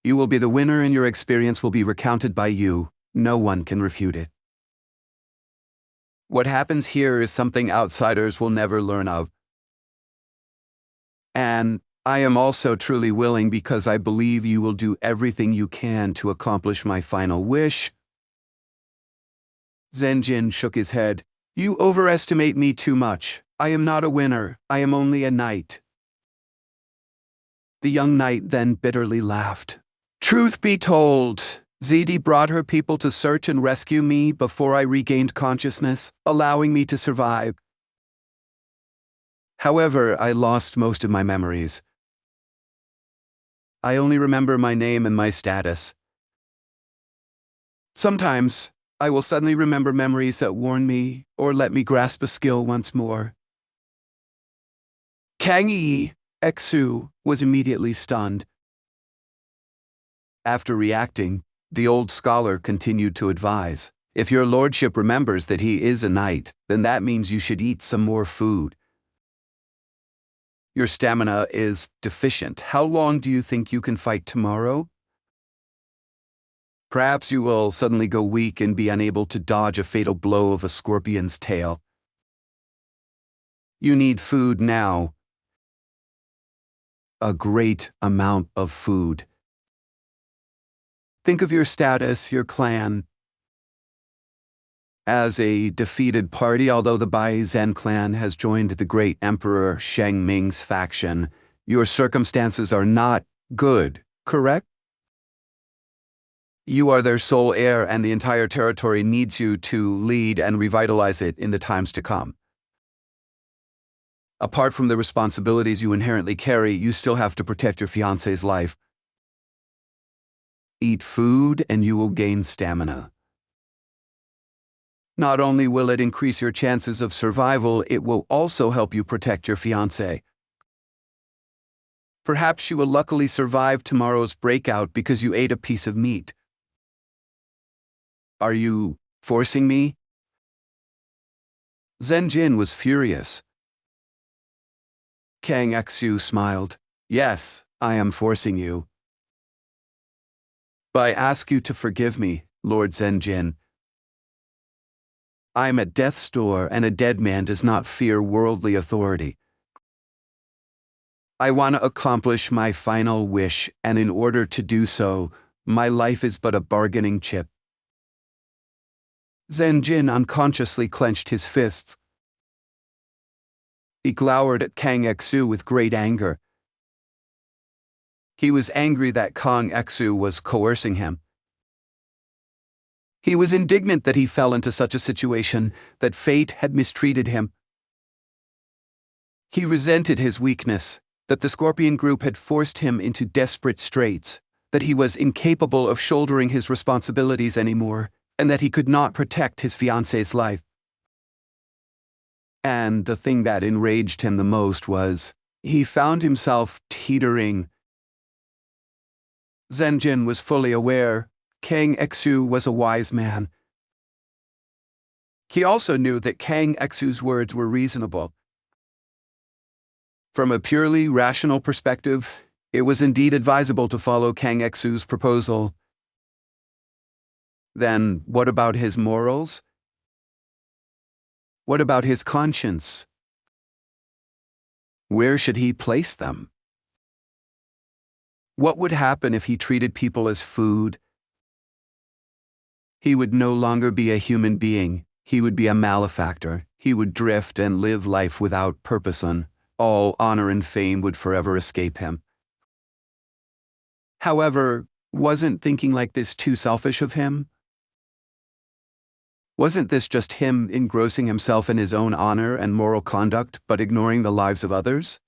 You will be the winner and your experience will be recounted by you. No one can refute it. What happens here is something outsiders will never learn of. And I am also truly willing because I believe you will do everything you can to accomplish my final wish. Zhen Ren shook his head. You overestimate me too much. I am not a winner. I am only a knight. The young knight then bitterly laughed. Truth be told, ZD brought her people to search and rescue me before I regained consciousness, allowing me to survive. However, I lost most of my memories. I only remember my name and my status. Sometimes, I will suddenly remember memories that warn me or let me grasp a skill once more. Kang Yi, Exu, was immediately stunned. After reacting, the old scholar continued to advise, if your lordship remembers that he is a knight, then that means you should eat some more food. Your stamina is deficient. How long do you think you can fight tomorrow? Perhaps you will suddenly go weak and be unable to dodge a fatal blow of a scorpion's tail. You need food now. A great amount of food. Think of your status, your clan, as a defeated party. Although the Bai Zhen clan has joined the great Emperor Sheng Ming's faction, your circumstances are not good, correct? You are their sole heir, and the entire territory needs you to lead and revitalize it in the times to come. Apart from the responsibilities you inherently carry, you still have to protect your fiancé's life. Eat food and you will gain stamina. Not only will it increase your chances of survival, it will also help you protect your fiancé. Perhaps she will luckily survive tomorrow's breakout because you ate a piece of meat. Are you forcing me? Zhen Ren was furious. Kang Xu smiled. Yes, I am forcing you. But I ask you to forgive me, Lord Zhen Ren. I am at death's door, and a dead man does not fear worldly authority. I want to accomplish my final wish, and in order to do so, my life is but a bargaining chip. Zhen Ren unconsciously clenched his fists. He glowered at Kang Xu with great anger. He was angry that Kang Xu was coercing him. He was indignant that he fell into such a situation, that fate had mistreated him. He resented his weakness, that the Scorpion group had forced him into desperate straits, that he was incapable of shouldering his responsibilities anymore, and that he could not protect his fiancé's life. And the thing that enraged him the most was, he found himself teetering. Zhen Ren was fully aware Kang Xu was a wise man. He also knew that Kang Xu's words were reasonable. From a purely rational perspective, it was indeed advisable to follow Kang Xu's proposal. Then, what about his morals? What about his conscience? Where should he place them? What would happen if he treated people as food? He would no longer be a human being. He would be a malefactor. He would drift and live life without purpose. All honor and fame would forever escape him. However, wasn't thinking like this too selfish of him? Wasn't this just him engrossing himself in his own honor and moral conduct, but ignoring the lives of others?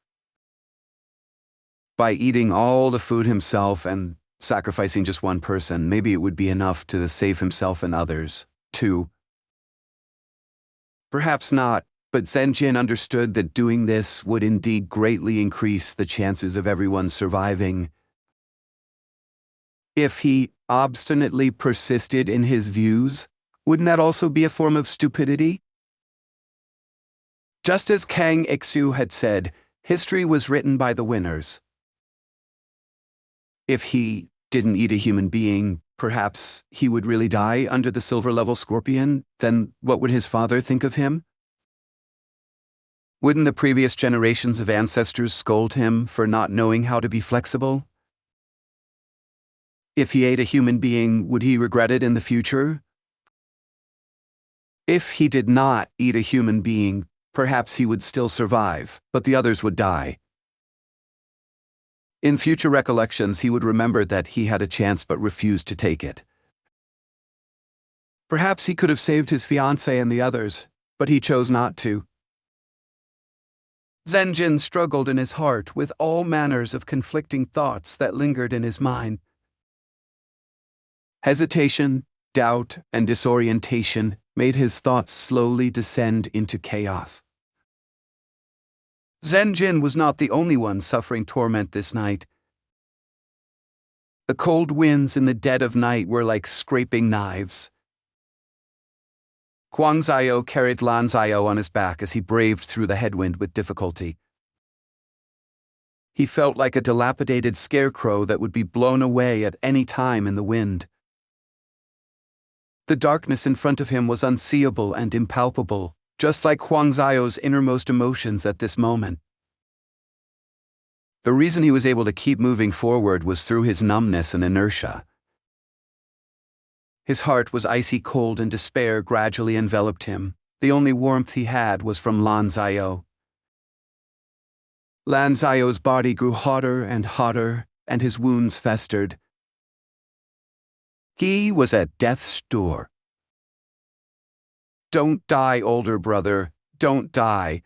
By eating all the food himself and sacrificing just one person, maybe it would be enough to save himself and others, too. Perhaps not, but Zhen Ren understood that doing this would indeed greatly increase the chances of everyone surviving. If he obstinately persisted in his views, wouldn't that also be a form of stupidity? Just as Kang Xu had said, history was written by the winners. If he didn't eat a human being, perhaps he would really die under the silver-level scorpion. Then what would his father think of him? Wouldn't the previous generations of ancestors scold him for not knowing how to be flexible? If he ate a human being, would he regret it in the future? If he did not eat a human being, perhaps he would still survive, but the others would die. In future recollections, he would remember that he had a chance but refused to take it. Perhaps he could have saved his fiancée and the others, but he chose not to. Zhen Ren struggled in his heart with all manners of conflicting thoughts that lingered in his mind. Hesitation, doubt, and disorientation made his thoughts slowly descend into chaos. Zhen Ren was not the only one suffering torment this night. The cold winds in the dead of night were like scraping knives. Guang Ziyo carried Lan Ziyo on his back as he braved through the headwind with difficulty. He felt like a dilapidated scarecrow that would be blown away at any time in the wind. The darkness in front of him was unseeable and impalpable, just like Huang Zio's innermost emotions at this moment. The reason he was able to keep moving forward was through his numbness and inertia. His heart was icy cold and despair gradually enveloped him. The only warmth he had was from Lan Zio. Lan Zio's body grew hotter, and his wounds festered. He was at death's door. "Don't die, older brother, don't die.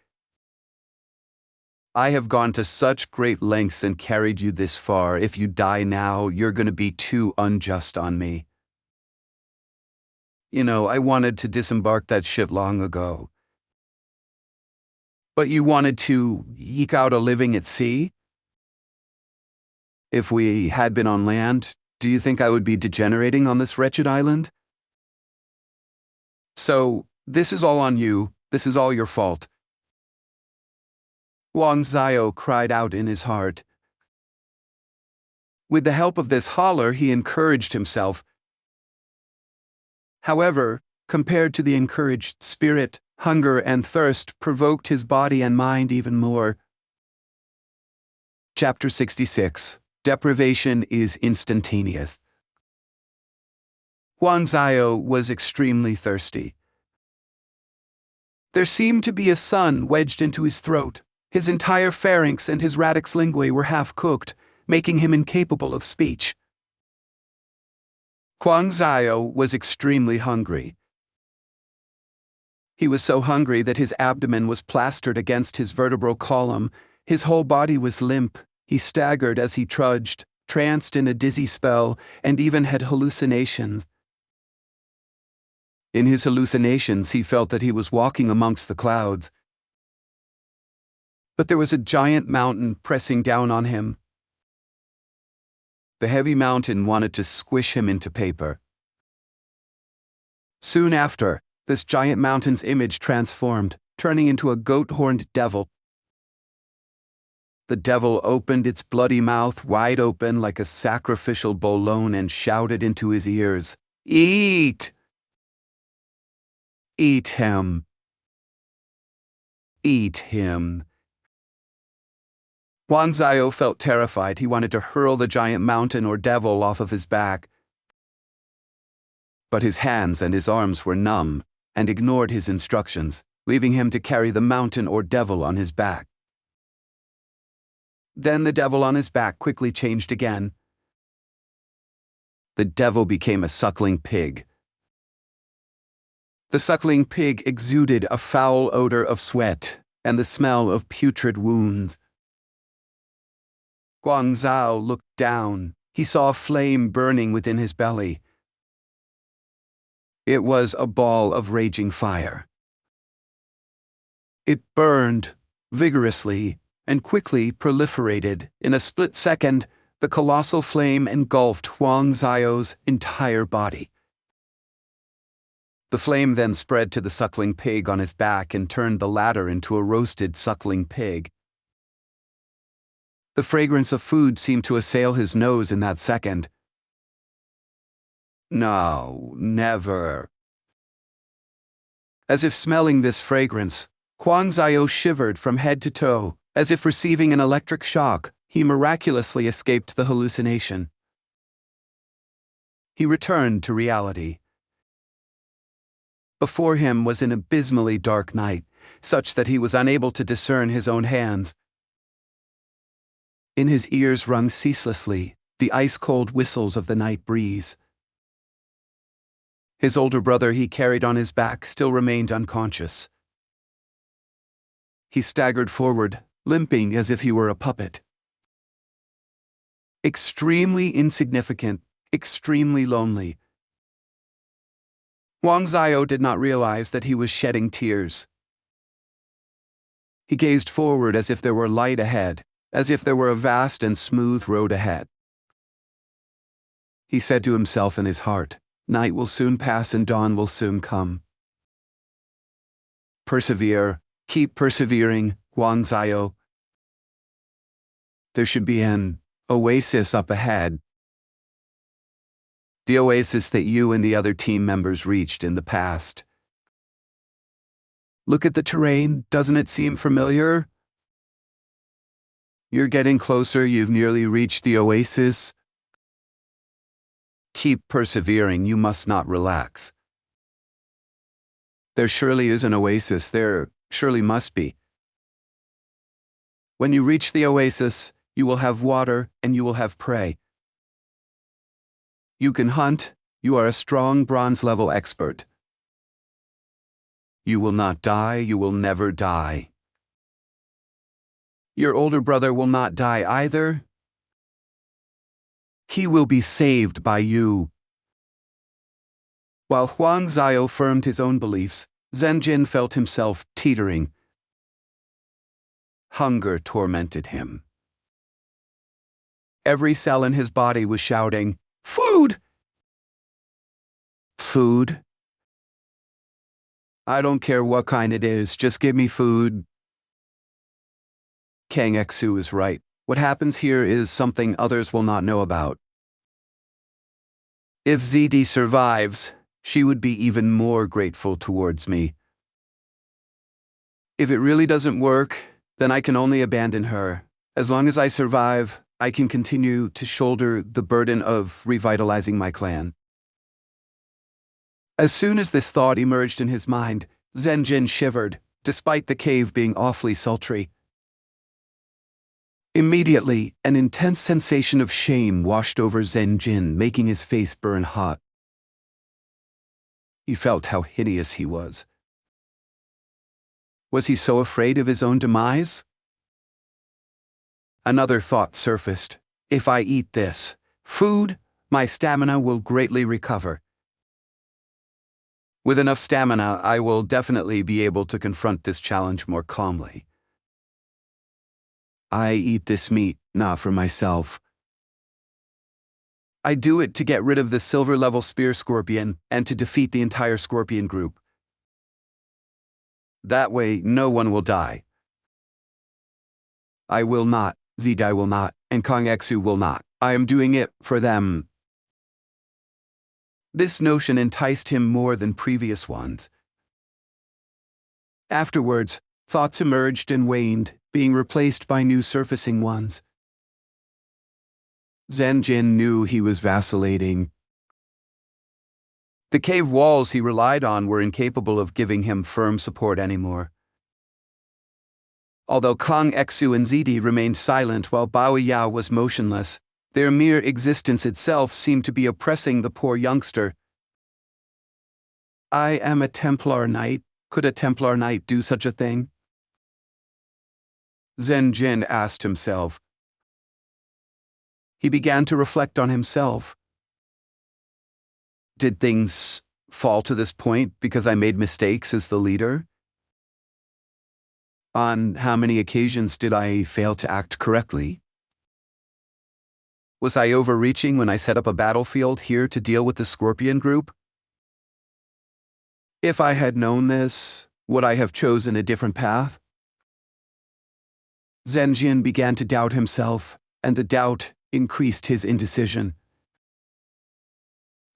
I have gone to such great lengths and carried you this far. If you die now, you're going to be too unjust on me. I wanted to disembark that ship long ago. But you wanted to eke out a living at sea? If we had been on land, do you think I would be degenerating on this wretched island? So, this is all on you. This is all your fault." Huang Zio cried out in his heart. With the help of this holler, he encouraged himself. However, compared to the encouraged spirit, hunger and thirst provoked his body and mind even more. Chapter 66. Deprivation is instantaneous. Huang Zio was extremely thirsty. There seemed to be a sun wedged into his throat. His entire pharynx and his radix linguae were half-cooked, making him incapable of speech. Huang Zio was extremely hungry. He was so hungry that his abdomen was plastered against his vertebral column. His whole body was limp. He staggered as he trudged, tranced in a dizzy spell, and even had hallucinations. In his hallucinations, he felt that he was walking amongst the clouds. But there was a giant mountain pressing down on him. The heavy mountain wanted to squish him into paper. Soon after, this giant mountain's image transformed, turning into a goat-horned devil. The devil opened its bloody mouth wide open like a sacrificial bologna and shouted into his ears, "Eat! Eat him! Eat him!" Huang Zio felt terrified. He wanted to hurl the giant mountain or devil off of his back. But his hands and his arms were numb and ignored his instructions, leaving him to carry the mountain or devil on his back. Then the devil on his back quickly changed again. The devil became a suckling pig. The suckling pig exuded a foul odor of sweat and the smell of putrid wounds. Huang Zio looked down. He saw a flame burning within his belly. It was a ball of raging fire. It burned vigorously and quickly proliferated. In a split second, the colossal flame engulfed Huang Zio's entire body. The flame then spread to the suckling pig on his back and turned the latter into a roasted suckling pig. The fragrance of food seemed to assail his nose in that second. No, never. As if smelling this fragrance, Huang Zio shivered from head to toe. As if receiving an electric shock, he miraculously escaped the hallucination. He returned to reality. Before him was an abysmally dark night, such that he was unable to discern his own hands. In his ears rung ceaselessly the ice-cold whistles of the night breeze. His older brother he carried on his back still remained unconscious. He staggered forward, limping as if he were a puppet. Extremely insignificant, extremely lonely. Huang Zio did not realize that he was shedding tears. He gazed forward as if there were light ahead, as if there were a vast and smooth road ahead. He said to himself in his heart, "Night will soon pass and dawn will soon come." Persevere, keep persevering, Huang Zio. There should be an oasis up ahead. The oasis that you and the other team members reached in the past. Look at the terrain, doesn't it seem familiar? You're getting closer, you've nearly reached the oasis. Keep persevering, you must not relax. There surely is an oasis, there surely must be. When you reach the oasis, you will have water and you will have prey. You can hunt, you are a strong bronze-level expert. You will not die, you will never die. Your older brother will not die either. He will be saved by you. While Huang Zhao affirmed his own beliefs, Zhen Jin felt himself teetering. Hunger tormented him. Every cell in his body was shouting, "Food! Food? I don't care what kind it is, just give me food." Kang Xu is right. What happens here is something others will not know about. If ZD survives, she would be even more grateful towards me. If it really doesn't work, then I can only abandon her. As long as I survive, I can continue to shoulder the burden of revitalizing my clan. As soon as this thought emerged in his mind, Zhen Jin shivered, despite the cave being awfully sultry. Immediately, an intense sensation of shame washed over Zhen Jin, making his face burn hot. He felt how hideous he was. Was he so afraid of his own demise? Another thought surfaced. If I eat this food, my stamina will greatly recover. With enough stamina, I will definitely be able to confront this challenge more calmly. I eat this meat, not for myself. I do it to get rid of the silver-level spear scorpion and to defeat the entire scorpion group. That way, no one will die. I will not, Zidai will not, and Kang Xu will not. I am doing it for them. This notion enticed him more than previous ones. Afterwards, thoughts emerged and waned, being replaced by new surfacing ones. Zhen Jin knew he was vacillating. The cave walls he relied on were incapable of giving him firm support anymore. Although Kang Xu and Zidi remained silent while Bao Yao was motionless, their mere existence itself seemed to be oppressing the poor youngster. I am a Templar Knight. Could a Templar Knight do such a thing? Zhen Jin asked himself. He began to reflect on himself. Did things fall to this point because I made mistakes as the leader? On how many occasions did I fail to act correctly? Was I overreaching when I set up a battlefield here to deal with the Scorpion group? If I had known this, would I have chosen a different path? Zhen Jin began to doubt himself, and the doubt increased his indecision.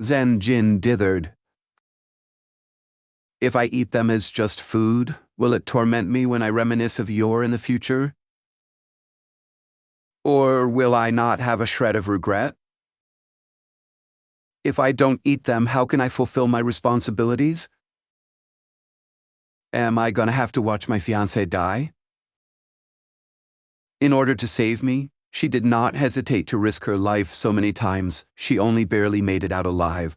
Zhen Jin dithered. If I eat them as just food, will it torment me when I reminisce of yore in the future? Or will I not have a shred of regret? If I don't eat them, how can I fulfill my responsibilities? Am I gonna have to watch my fiancée die? In order to save me, she did not hesitate to risk her life so many times. She only barely made it out alive.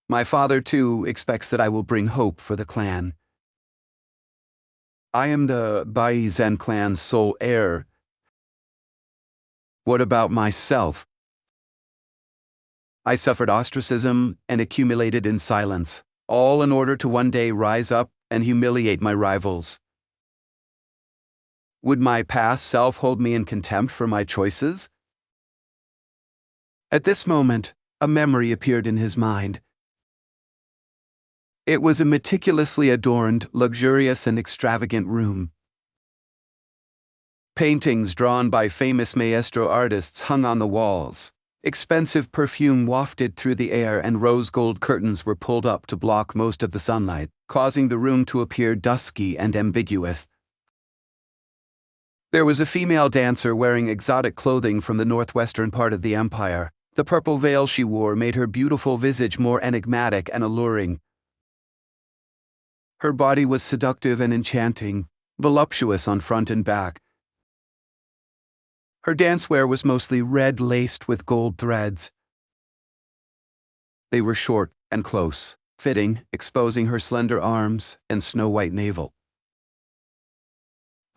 My father, too, expects that I will bring hope for the clan. I am the Bai Zhen clan's sole heir. What about myself? I suffered ostracism and accumulated in silence, all in order to one day rise up and humiliate my rivals. Would my past self hold me in contempt for my choices? At this moment, a memory appeared in his mind. It was a meticulously adorned, luxurious and extravagant room. Paintings drawn by famous maestro artists hung on the walls, Expensive perfume wafted through the air and rose-gold curtains were pulled up to block most of the sunlight, causing the room to appear dusky and ambiguous. There was a female dancer wearing exotic clothing from the northwestern part of the empire. The purple veil she wore made her beautiful visage more enigmatic and alluring. Her body was seductive and enchanting, voluptuous on front and back. Her dancewear was mostly red laced with gold threads. They were short and close, fitting, exposing her slender arms and snow-white navel.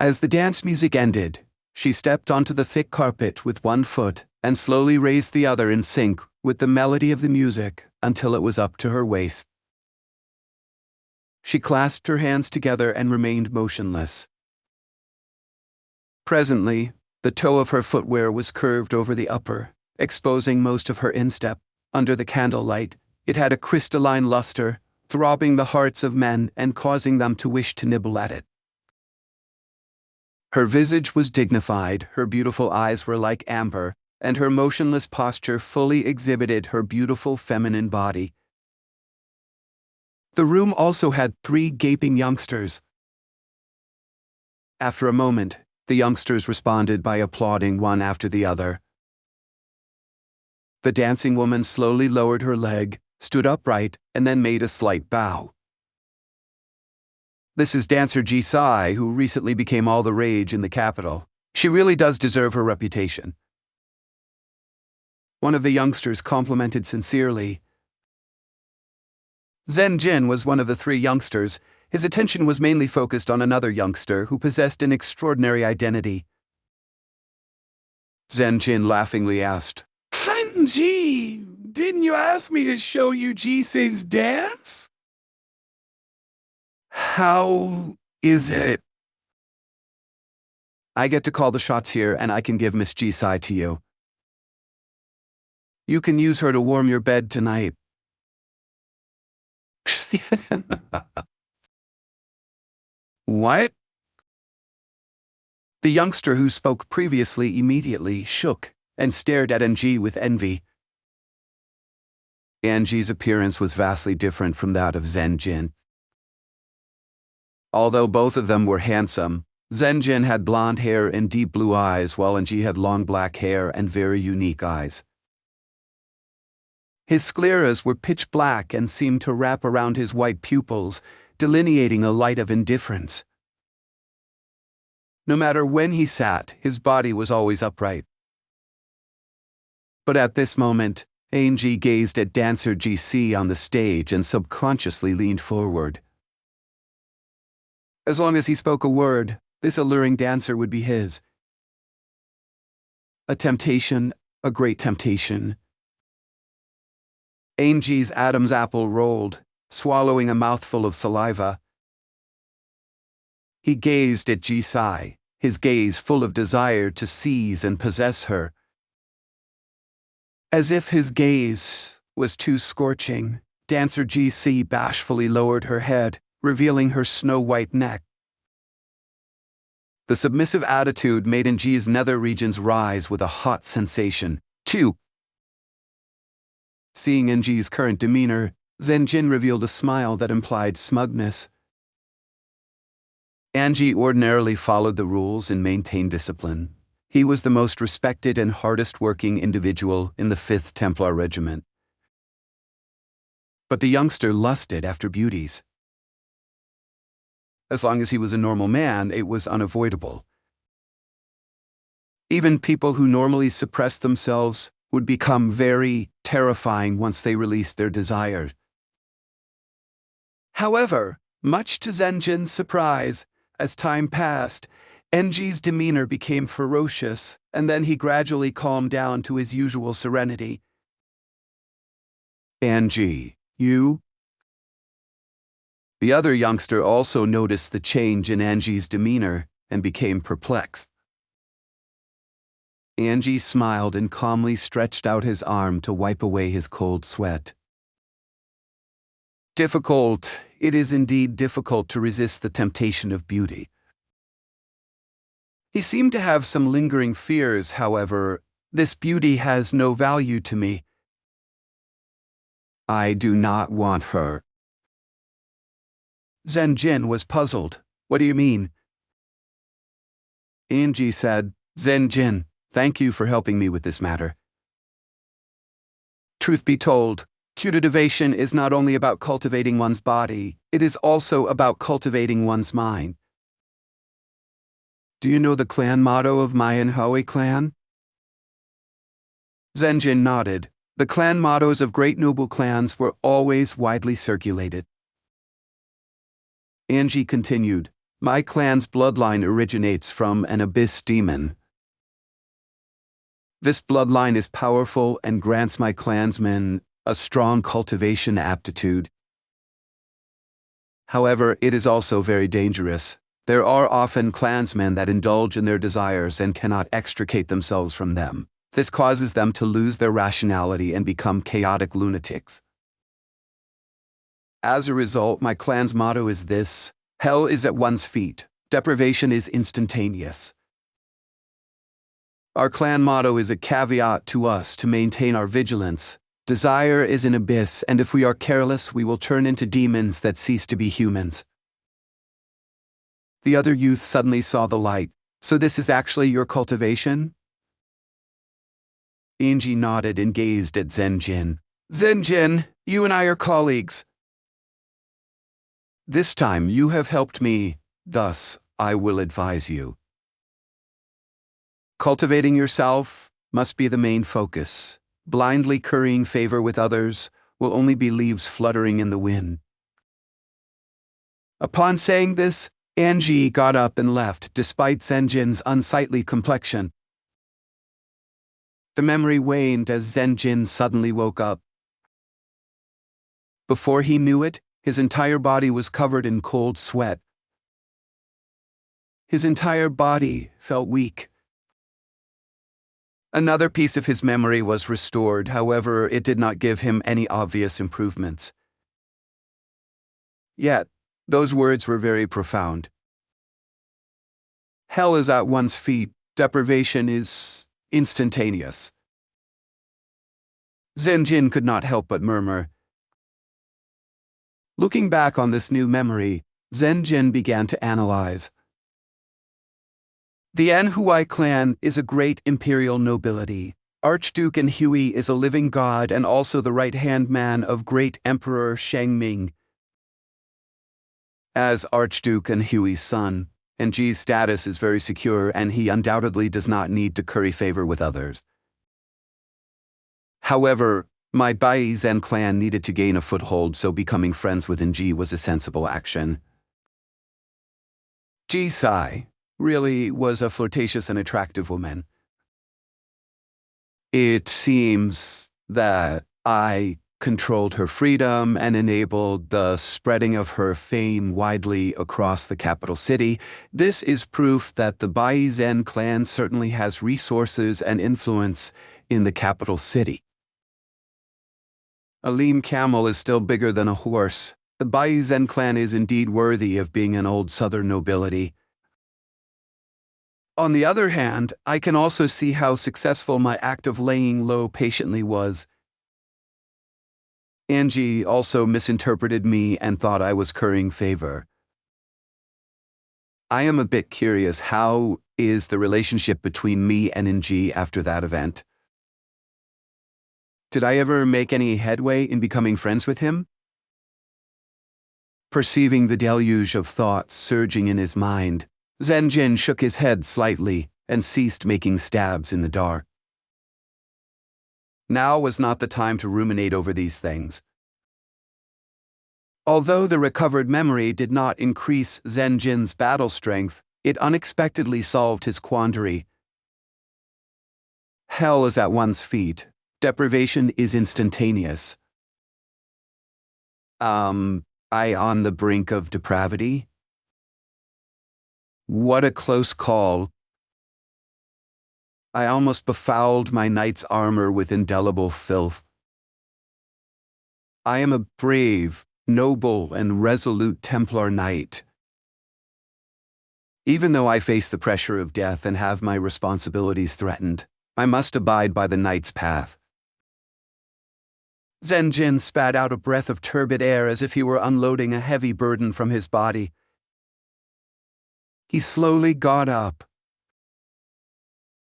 As the dance music ended, she stepped onto the thick carpet with one foot and slowly raised the other in sync with the melody of the music until it was up to her waist. She clasped her hands together and remained motionless. Presently, the toe of her footwear was curved over the upper, exposing most of her instep. Under the candlelight, it had a crystalline luster, throbbing the hearts of men and causing them to wish to nibble at it. Her visage was dignified, her beautiful eyes were like amber, and her motionless posture fully exhibited her beautiful feminine body. The room also had 3 gaping youngsters. After a moment, the youngsters responded by applauding one after the other. The dancing woman slowly lowered her leg, stood upright, and then made a slight bow. This is dancer Ji Sai, who recently became all the rage in the capital. She really does deserve her reputation. One of the youngsters complimented sincerely. Zhen Ren was one of the 3 youngsters. His attention was mainly focused on another youngster who possessed an extraordinary identity. Zhen Ren laughingly asked, "Ji, didn't you ask me to show you Ji Sai's dance? How is it?" "I get to call the shots here, and I can give Miss Ji Sai to you. You can use her to warm your bed tonight." "What?" The youngster who spoke previously immediately shook and stared at Anji with envy. Anji's appearance was vastly different from that of Zhen Ren. Although both of them were handsome, Zhen Ren had blonde hair and deep blue eyes, while Anji had long black hair and very unique eyes. His scleras were pitch black and seemed to wrap around his white pupils, delineating a light of indifference. No matter when he sat, his body was always upright. But at this moment, Anji gazed at dancer GC on the stage and subconsciously leaned forward. As long as he spoke a word, this alluring dancer would be his. A temptation, a great temptation. Anji's Adam's apple rolled, swallowing a mouthful of saliva. He gazed at Ji Sai, his gaze full of desire to seize and possess her. As if his gaze was too scorching, dancer GC bashfully lowered her head, revealing her snow-white neck. The submissive attitude made Anji's nether regions rise with a hot sensation. 2. Seeing Anji's current demeanor, Zhen Ren revealed a smile that implied smugness. Anji ordinarily followed the rules and maintained discipline. He was the most respected and hardest-working individual in the 5th Templar Regiment. But the youngster lusted after beauties. As long as he was a normal man, it was unavoidable. Even people who normally suppress themselves would become very terrifying once they released their desire. However, much to Zhen Ren's surprise, as time passed, Anji's demeanor became ferocious, and then he gradually calmed down to his usual serenity. "Anji, you?" The other youngster also noticed the change in Anji's demeanor and became perplexed. Anji smiled and calmly stretched out his arm to wipe away his cold sweat. "Difficult, it is indeed difficult to resist the temptation of beauty." He seemed to have some lingering fears, however. This beauty has no value to me. I do not want her. Zhen Ren was puzzled. What do you mean? Angie said, Zhen Ren, thank you for helping me with this matter. Truth be told, cultivation is not only about cultivating one's body, it is also about cultivating one's mind. Do you know the clan motto of Mayan Hui clan? Zhen Ren nodded. The clan mottos of great noble clans were always widely circulated. Angie continued, my clan's bloodline originates from an abyss demon. This bloodline is powerful and grants my clansmen a strong cultivation aptitude. However, it is also very dangerous. There are often clansmen that indulge in their desires and cannot extricate themselves from them. This causes them to lose their rationality and become chaotic lunatics. As a result, my clan's motto is this: hell is at one's feet, deprivation is instantaneous. Our clan motto is a caveat to us to maintain our vigilance. Desire is an abyss, and if we are careless, we will turn into demons that cease to be humans. The other youth suddenly saw the light. So this is actually your cultivation? Angie nodded and gazed at Zhen Ren. Zhen Ren, you and I are colleagues. This time you have helped me, thus I will advise you. Cultivating yourself must be the main focus. Blindly currying favor with others will only be leaves fluttering in the wind. Upon saying this, Angie got up and left, despite Zhen Ren's unsightly complexion. The memory waned as Zhen Ren suddenly woke up. Before he knew it, his entire body was covered in cold sweat. His entire body felt weak. Another piece of his memory was restored, however, it did not give him any obvious improvements. Yet, those words were very profound. Hell is at one's feet, deprivation is instantaneous. Zhen Ren could not help but murmur. Looking back on this new memory, Zhen Ren began to analyze. The Anhui clan is a great imperial nobility. Archduke Anhui is a living god and also the right-hand man of great Emperor Shangming. As Archduke Anhui's son, Ng's status is very secure and he undoubtedly does not need to curry favor with others. However, my Bai Zhen clan needed to gain a foothold, so becoming friends with Ng was a sensible action. Ji Sai really was a flirtatious and attractive woman. It seems that I controlled her freedom and enabled the spreading of her fame widely across the capital city. This is proof that the Bai Zhen clan certainly has resources and influence in the capital city. A lean camel is still bigger than a horse. The Bai Zhen clan is indeed worthy of being an old southern nobility. On the other hand, I can also see how successful my act of laying low patiently was. Angie also misinterpreted me and thought I was currying favor. I am a bit curious, how is the relationship between me and Ng after that event? Did I ever make any headway in becoming friends with him? Perceiving the deluge of thoughts surging in his mind, Zhen Ren shook his head slightly and ceased making stabs in the dark. Now was not the time to ruminate over these things. Although the recovered memory did not increase Zhen Ren's battle strength, it unexpectedly solved his quandary. Hell is at one's feet. Deprivation is instantaneous. I on the brink of depravity? What a close call. I almost befouled my knight's armor with indelible filth. I am a brave, noble, and resolute Templar knight. Even though I face the pressure of death and have my responsibilities threatened, I must abide by the night's path. Zhen Ren spat out a breath of turbid air as if he were unloading a heavy burden from his body. He slowly got up.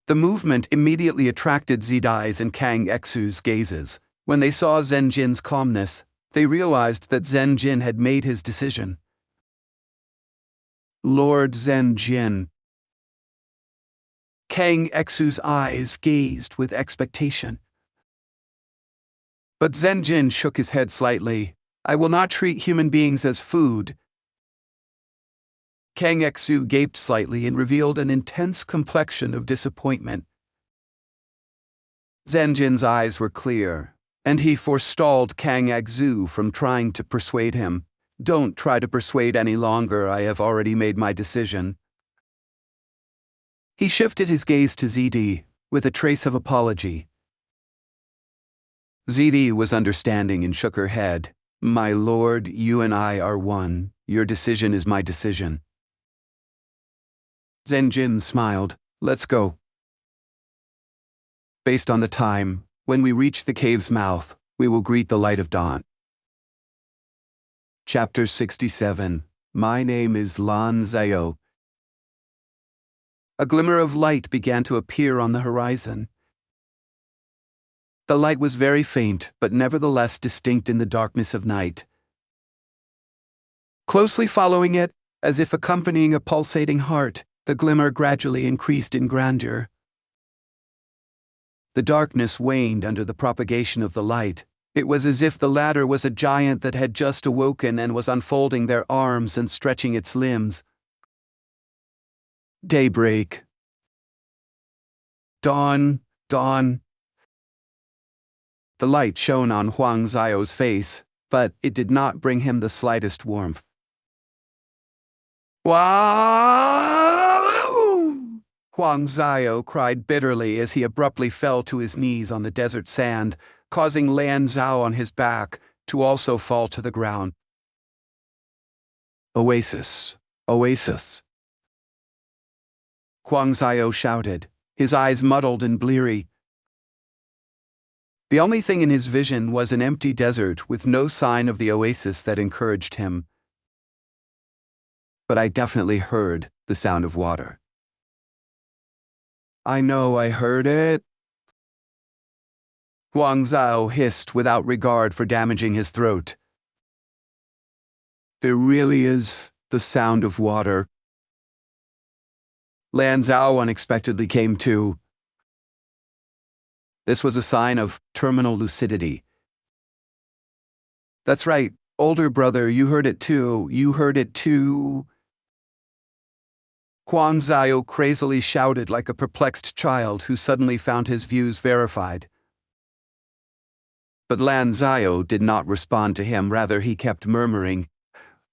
The movement immediately attracted Zidai's and Kang Exu's gazes. When they saw Zhen Ren's calmness, they realized that Zhen Ren had made his decision. Lord Zhen Ren. Kang Exu's eyes gazed with expectation. But Zhen Ren shook his head slightly. I will not treat human beings as food. Kang Exu gaped slightly and revealed an intense complexion of disappointment. Zhen Ren's eyes were clear, and he forestalled Kang Exu from trying to persuade him. Don't try to persuade any longer, I have already made my decision. He shifted his gaze to Zidi, with a trace of apology. Zidi was understanding and shook her head. My lord, you and I are one. Your decision is my decision. Zhen Ren smiled. Let's go. Based on the time, when we reach the cave's mouth, we will greet the light of dawn. Chapter 67. My name is Lan Xiao. A glimmer of light began to appear on the horizon. The light was very faint, but nevertheless distinct in the darkness of night. Closely following it, as if accompanying a pulsating heart, the glimmer gradually increased in grandeur. The darkness waned under the propagation of the light. It was as if the latter was a giant that had just awoken and was unfolding their arms and stretching its limbs. Daybreak. Dawn, dawn. The light shone on Huang Xiao's face, but it did not bring him the slightest warmth. Wow! Huang Xiao cried bitterly as he abruptly fell to his knees on the desert sand, causing Lan Zhao on his back to also fall to the ground. Oasis, oasis. Huang Xiao shouted, his eyes muddled and bleary. The only thing in his vision was an empty desert with no sign of the oasis that encouraged him. But I definitely heard the sound of water. I know I heard it. Huang Zhao hissed without regard for damaging his throat. There really is the sound of water. Lan Zhao unexpectedly came to. This was a sign of terminal lucidity. That's right, older brother, you heard it too. You heard it too. Huang Xiao crazily shouted like a perplexed child who suddenly found his views verified. But Lan Xiao did not respond to him, rather he kept murmuring,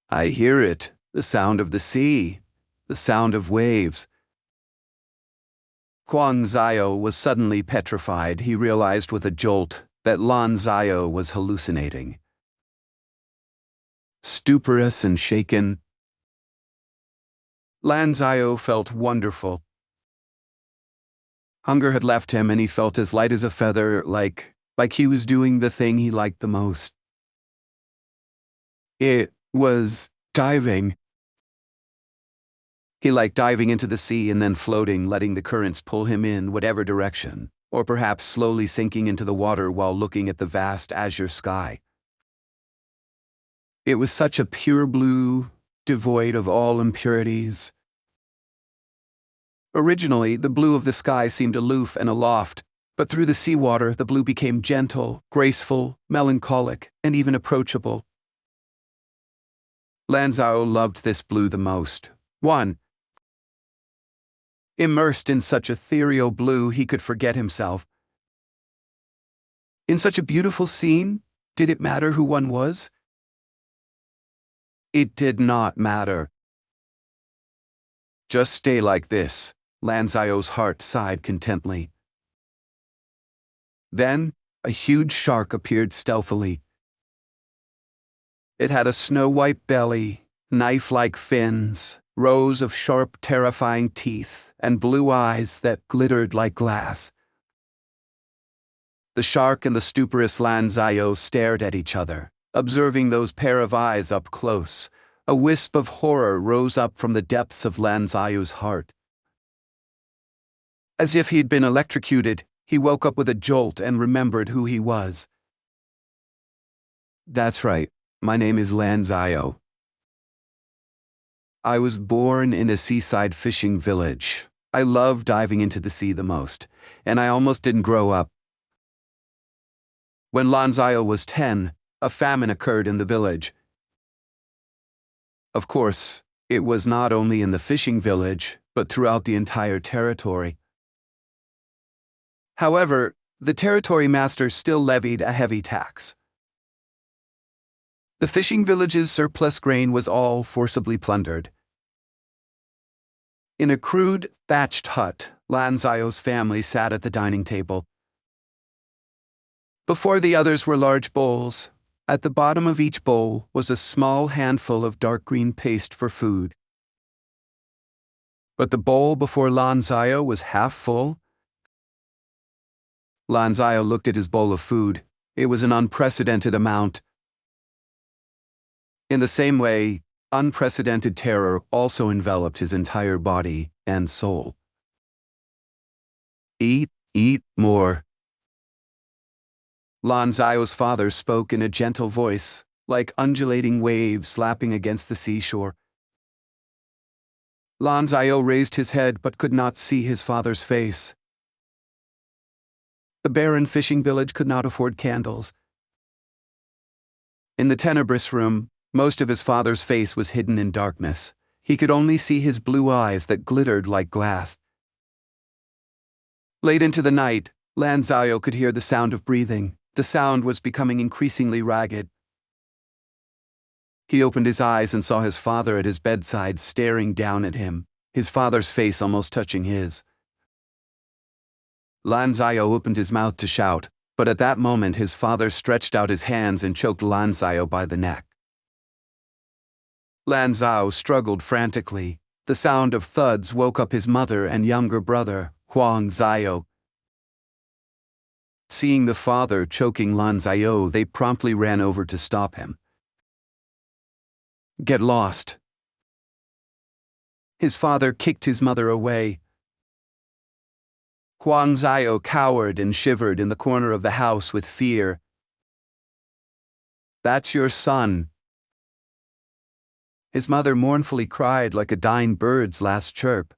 I hear it, the sound of the sea, the sound of waves. Huang Xiao was suddenly petrified. He realized with a jolt that Lan Xiao was hallucinating. Stuporous and shaken, Lan Xiao felt wonderful. Hunger had left him and he felt as light as a feather, like he was doing the thing he liked the most. It was diving. He liked diving into the sea and then floating, letting the currents pull him in whatever direction, or perhaps slowly sinking into the water while looking at the vast azure sky. It was such a pure blue, devoid of all impurities. Originally, the blue of the sky seemed aloof and aloft, but through the seawater, the blue became gentle, graceful, melancholic, and even approachable. Lan Zhao loved this blue the most. 1. Immersed in such ethereal blue, he could forget himself. In such a beautiful scene, did it matter who one was? It did not matter. Just stay like this, Lan Xiao's heart sighed contently. Then, a huge shark appeared stealthily. It had a snow-white belly, knife-like fins, rows of sharp, terrifying teeth, and blue eyes that glittered like glass. The shark and the stuporous Lan Zio stared at each other, observing those pair of eyes up close. A wisp of horror rose up from the depths of Lan Zio's heart. As if he'd been electrocuted, he woke up with a jolt and remembered who he was. That's right, my name is Lan Zio. I was born in a seaside fishing village. I love diving into the sea the most, and I almost didn't grow up. When Lan Zio was 10, a famine occurred in the village. Of course, it was not only in the fishing village, but throughout the entire territory. However, the territory master still levied a heavy tax. The fishing village's surplus grain was all forcibly plundered. In a crude, thatched hut, Lan Zio's family sat at the dining table. Before the others were large bowls. At the bottom of each bowl was a small handful of dark green paste for food. But the bowl before Lan Zio was half full. Lan Zio looked at his bowl of food. It was an unprecedented amount. In the same way, unprecedented terror also enveloped his entire body and soul. Eat more. Lan Zio's father spoke in a gentle voice, like undulating waves lapping against the seashore. Lan Zio raised his head but could not see his father's face. The barren fishing village could not afford candles. In the tenebrous room, most of his father's face was hidden in darkness. He could only see his blue eyes that glittered like glass. Late into the night, Lan Zio could hear the sound of breathing. The sound was becoming increasingly ragged. He opened his eyes and saw his father at his bedside staring down at him, his father's face almost touching his. Lan Zio opened his mouth to shout, but at that moment his father stretched out his hands and choked Lan Zio by the neck. Lan Zio struggled frantically. The sound of thuds woke up his mother and younger brother, Huang Zio. Seeing the father choking Lan Zio, they promptly ran over to stop him. Get lost. His father kicked his mother away. Huang Zio cowered and shivered in the corner of the house with fear. That's your son. His mother mournfully cried like a dying bird's last chirp.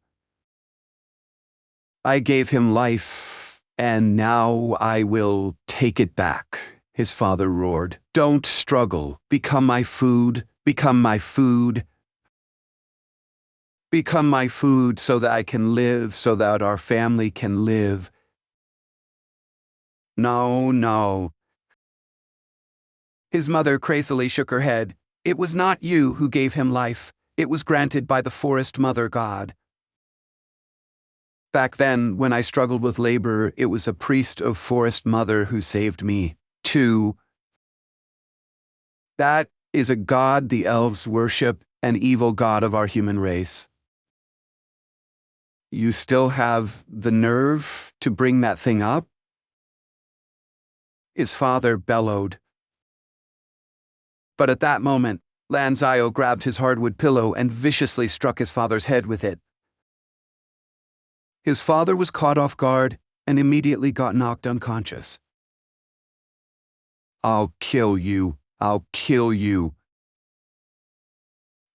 I gave him life, and now I will take it back, his father roared. Don't struggle. Become my food. Become my food. Become my food so that I can live, so that our family can live. No. His mother crazily shook her head. It was not you who gave him life. It was granted by the Forest Mother God. Back then, when I struggled with labor, it was a priest of Forest Mother who saved me, too. That is a god the elves worship, an evil god of our human race. You still have the nerve to bring that thing up? His father bellowed. But at that moment, Lan Zio grabbed his hardwood pillow and viciously struck his father's head with it. His father was caught off guard and immediately got knocked unconscious. I'll kill you. I'll kill you.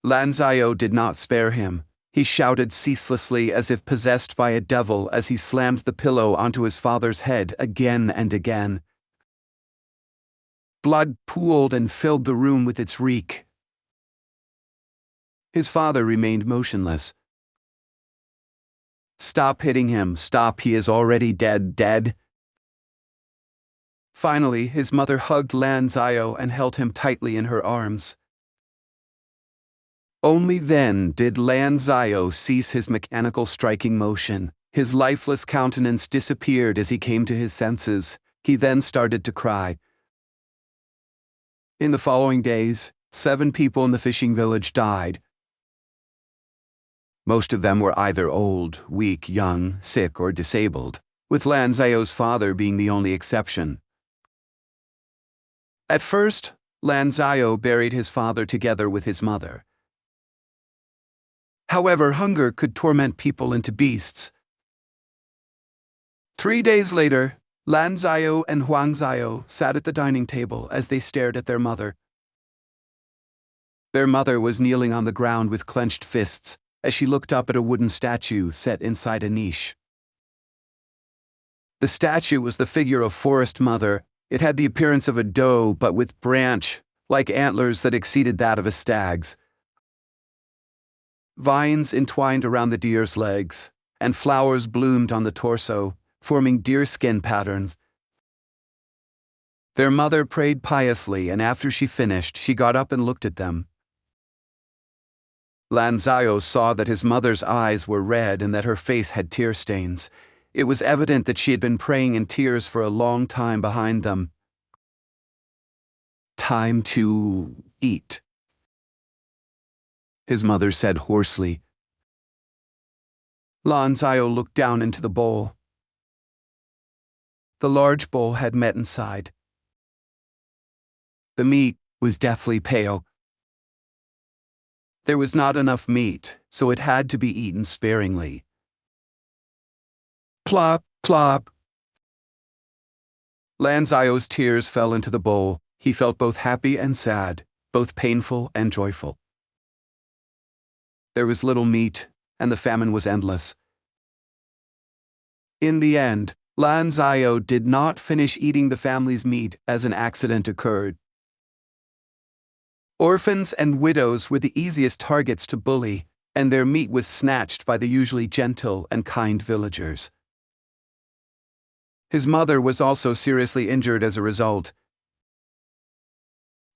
Lan Zio did not spare him. He shouted ceaselessly as if possessed by a devil as he slammed the pillow onto his father's head again and again. Blood pooled and filled the room with its reek. His father remained motionless. Stop hitting him. Stop, he is already dead. Finally, his mother hugged Lan Zio and held him tightly in her arms. Only then did Lan Zio cease his mechanical striking motion. His lifeless countenance disappeared as he came to his senses. He then started to cry. In the following days, 7 people in the fishing village died. Most of them were either old, weak, young, sick, or disabled. with Lan Zhao's father being the only exception. At first, Lan Zhao buried his father together with his mother. However, hunger could torment people into beasts. 3 days later, Lan Zhao and Huang Zhao sat at the dining table as they stared at their mother. Their mother was kneeling on the ground with clenched fists as she looked up at a wooden statue set inside a niche. The statue was the figure of Forest Mother. It had the appearance of a doe, but with branch-like antlers that exceeded that of a stag's. Vines entwined around the deer's legs, and flowers bloomed on the torso, forming deerskin patterns. Their mother prayed piously, and after she finished, she got up and looked at them. Lan Zhao saw that his mother's eyes were red and that her face had tear stains. It was evident that she had been praying in tears for a long time behind them. "Time to eat," his mother said hoarsely. Lan Zhao looked down into the bowl. The large bowl had meat inside. The meat was deathly pale. There was not enough meat, so it had to be eaten sparingly. Plop, plop. Lan Zhao's tears fell into the bowl. He felt both happy and sad, both painful and joyful. There was little meat, and the famine was endless. In the end, Lan Zhao did not finish eating the family's meat as an accident occurred. Orphans and widows were the easiest targets to bully, and their meat was snatched by the usually gentle and kind villagers. His mother was also seriously injured as a result.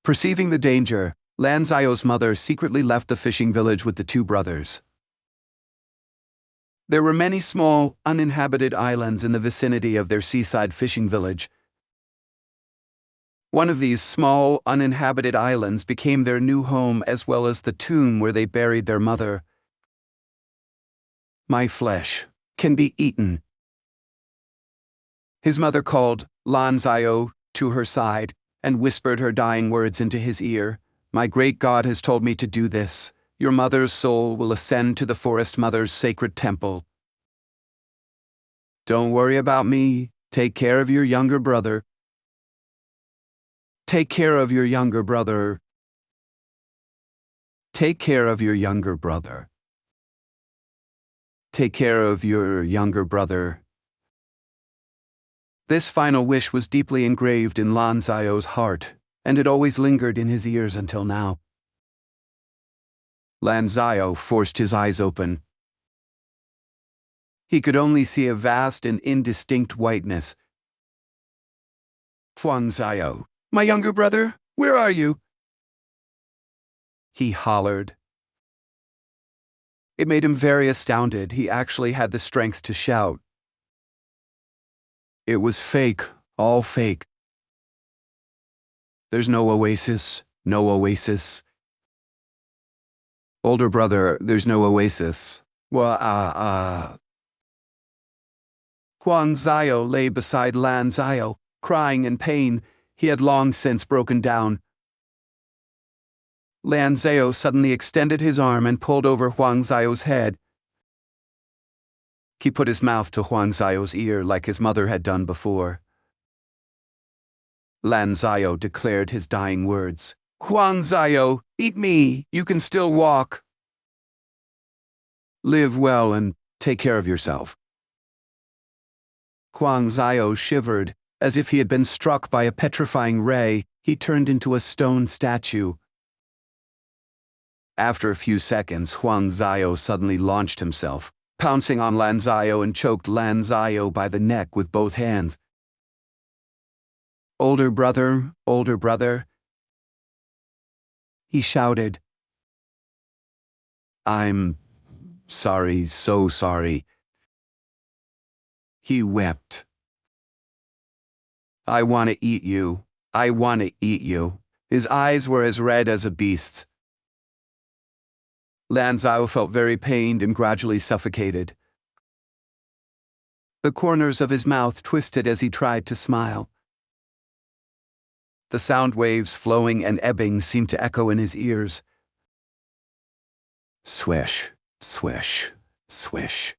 Perceiving the danger, Lan Zhao's mother secretly left the fishing village with the two brothers. There were many small, uninhabited islands in the vicinity of their seaside fishing village. One of these small, uninhabited islands became their new home, as well as the tomb where they buried their mother. "My flesh can be eaten." His mother called Lan Zhao to her side and whispered her dying words into his ear. "My great God has told me to do this. Your mother's soul will ascend to the Forest Mother's sacred temple. Don't worry about me. Take care of your younger brother. Take care of your younger brother. Take care of your younger brother. Take care of your younger brother." This final wish was deeply engraved in Lan Zhao's heart, and it always lingered in his ears until now. Lan Zhao forced his eyes open. He could only see a vast and indistinct whiteness. "Huang Zhao, my younger brother, where are you?" he hollered. It made him very astounded. He actually had the strength to shout. It was fake, all fake. There's no oasis, no oasis. Older brother, there's no oasis. Huang Zhao lay beside Lan Zhao, crying in pain. He had long since broken down. Lan Zhao suddenly extended his arm and pulled over Huang Zhao's head. He put his mouth to Huang Zhao's ear like his mother had done before. Lan Zhao declared his dying words. "Huang Zhao, eat me, you can still walk. Live well and take care of yourself." Huang Zhao shivered, as if he had been struck by a petrifying ray. He turned into a stone statue. After a few seconds, Huang Zhao suddenly launched himself, pouncing on Lan Zhao and choked Lan Zhao by the neck with both hands. Older brother, he shouted. "I'm sorry, so sorry." He wept. "I want to eat you. I want to eat you." His eyes were as red as a beast's. Lan Zhao felt very pained and gradually suffocated. The corners of his mouth twisted as he tried to smile. The sound waves flowing and ebbing seemed to echo in his ears. Swish, swish, swish.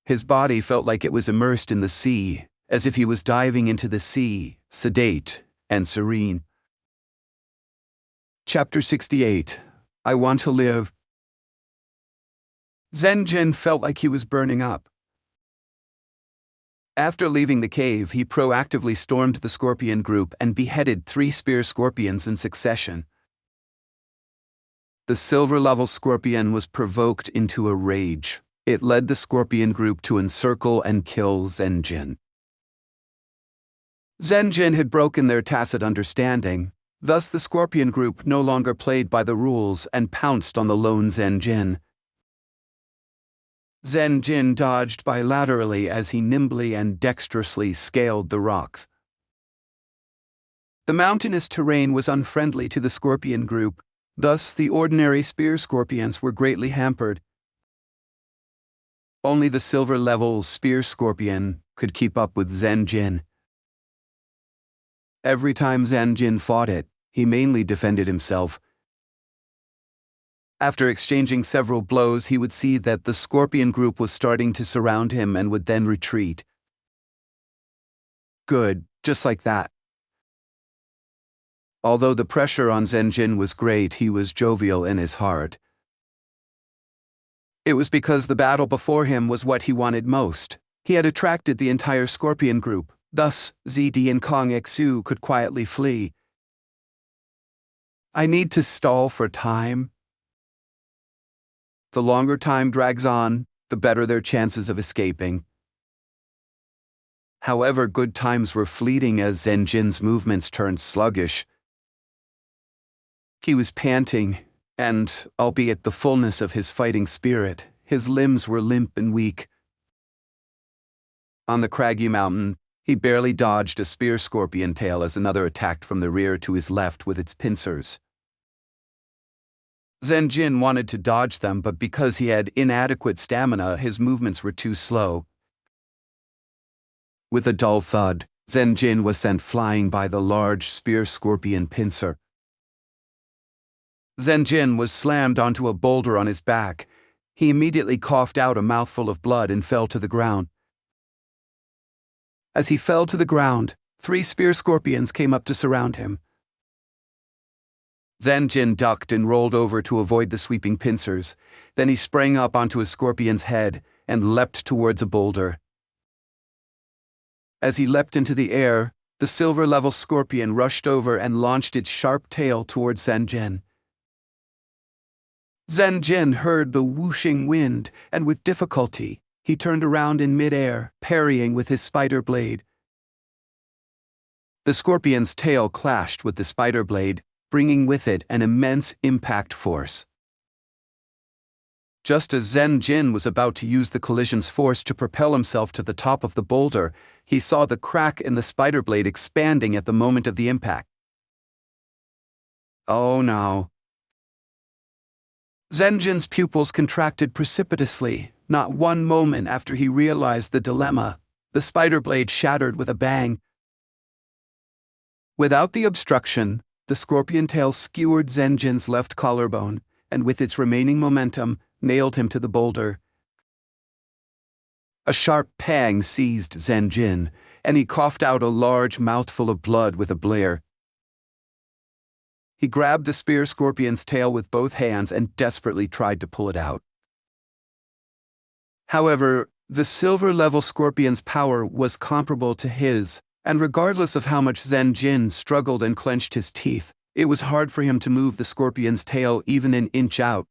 His body felt like it was immersed in the sea, as if he was diving into the sea, sedate and serene. Chapter 68. I Want to Live. Zhen Ren felt like he was burning up. After leaving the cave, he proactively stormed the scorpion group and beheaded 3 spear scorpions in succession. The silver-level scorpion was provoked into a rage. It led the scorpion group to encircle and kill Zhen Ren. Zhen Ren had broken their tacit understanding. Thus the scorpion group no longer played by the rules and pounced on the lone Zhen Ren. Zhen Ren dodged bilaterally as he nimbly and dexterously scaled the rocks. The mountainous terrain was unfriendly to the scorpion group, thus the ordinary spear scorpions were greatly hampered. Only the silver-level spear scorpion could keep up with Zhen Ren. Every time Zhen Ren fought it, he mainly defended himself. After exchanging several blows, he would see that the scorpion group was starting to surround him and would then retreat. Good, just like that. Although the pressure on Zhen Ren was great, he was jovial in his heart. It was because the battle before him was what he wanted most. He had attracted the entire scorpion group, thus ZD and Kong Xu could quietly flee. I need to stall for time. The longer time drags on, the better their chances of escaping. However, good times were fleeting as Zhen Ren's movements turned sluggish. He was panting, and, albeit the fullness of his fighting spirit, his limbs were limp and weak. On the craggy mountain, he barely dodged a spear scorpion tail as another attacked from the rear to his left with its pincers. Zhen Ren wanted to dodge them, but because he had inadequate stamina, his movements were too slow. With a dull thud, Zhen Ren was sent flying by the large spear scorpion pincer. Zhen Ren was slammed onto a boulder on his back. He immediately coughed out a mouthful of blood and fell to the ground. As he fell to the ground, 3 spear scorpions came up to surround him. Zhen Ren ducked and rolled over to avoid the sweeping pincers. Then he sprang up onto a scorpion's head and leapt towards a boulder. As he leapt into the air, the silver-level scorpion rushed over and launched its sharp tail towards Zhen Ren. Zhen Ren heard the whooshing wind, and with difficulty, he turned around in mid-air, parrying with his spider blade. The scorpion's tail clashed with the spider blade, bringing with it an immense impact force. Just as Zhen Ren was about to use the collision's force to propel himself to the top of the boulder, he saw the crack in the spider blade expanding at the moment of the impact. Oh no. Zhen Ren's pupils contracted precipitously. Not one moment after he realized the dilemma, the spider blade shattered with a bang. Without the obstruction, the scorpion tail skewered Zhen Ren's left collarbone, and with its remaining momentum, nailed him to the boulder. A sharp pang seized Zhen Ren, and he coughed out a large mouthful of blood with a blare. He grabbed the spear scorpion's tail with both hands and desperately tried to pull it out. However, the silver-level scorpion's power was comparable to his, and regardless of how much Zhen Ren struggled and clenched his teeth, it was hard for him to move the scorpion's tail even an inch out.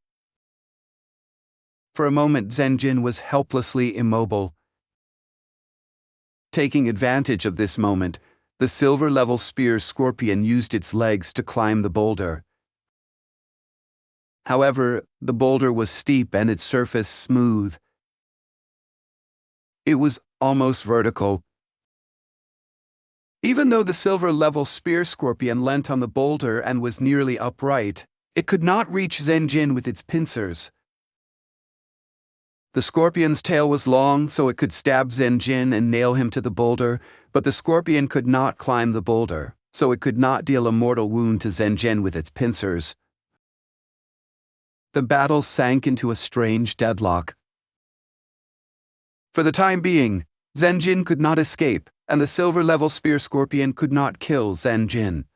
For a moment, Zhen Ren was helplessly immobile. Taking advantage of this moment, the silver-level spear scorpion used its legs to climb the boulder. However, the boulder was steep and its surface smooth. It was almost vertical. Even though the silver-level spear scorpion leant on the boulder and was nearly upright, it could not reach Zhen Ren with its pincers. The scorpion's tail was long, so it could stab Zhen Jin and nail him to the boulder, but the scorpion could not climb the boulder, so it could not deal a mortal wound to Zhen Jin with its pincers. The battle sank into a strange deadlock. For the time being, Zhen Jin could not escape, and the silver-level spear scorpion could not kill Zhen Jin.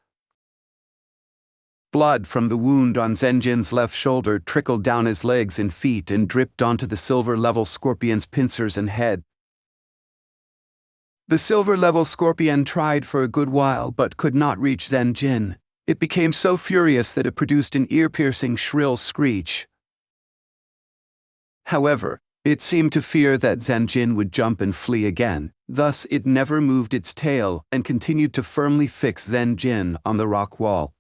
Blood from the wound on Zhen Jin's left shoulder trickled down his legs and feet and dripped onto the silver-level scorpion's pincers and head. The silver-level scorpion tried for a good while but could not reach Zhen Jin. It became so furious that it produced an ear-piercing shrill screech. However, it seemed to fear that Zhen Jin would jump and flee again, thus it never moved its tail and continued to firmly fix Zhen Jin on the rock wall.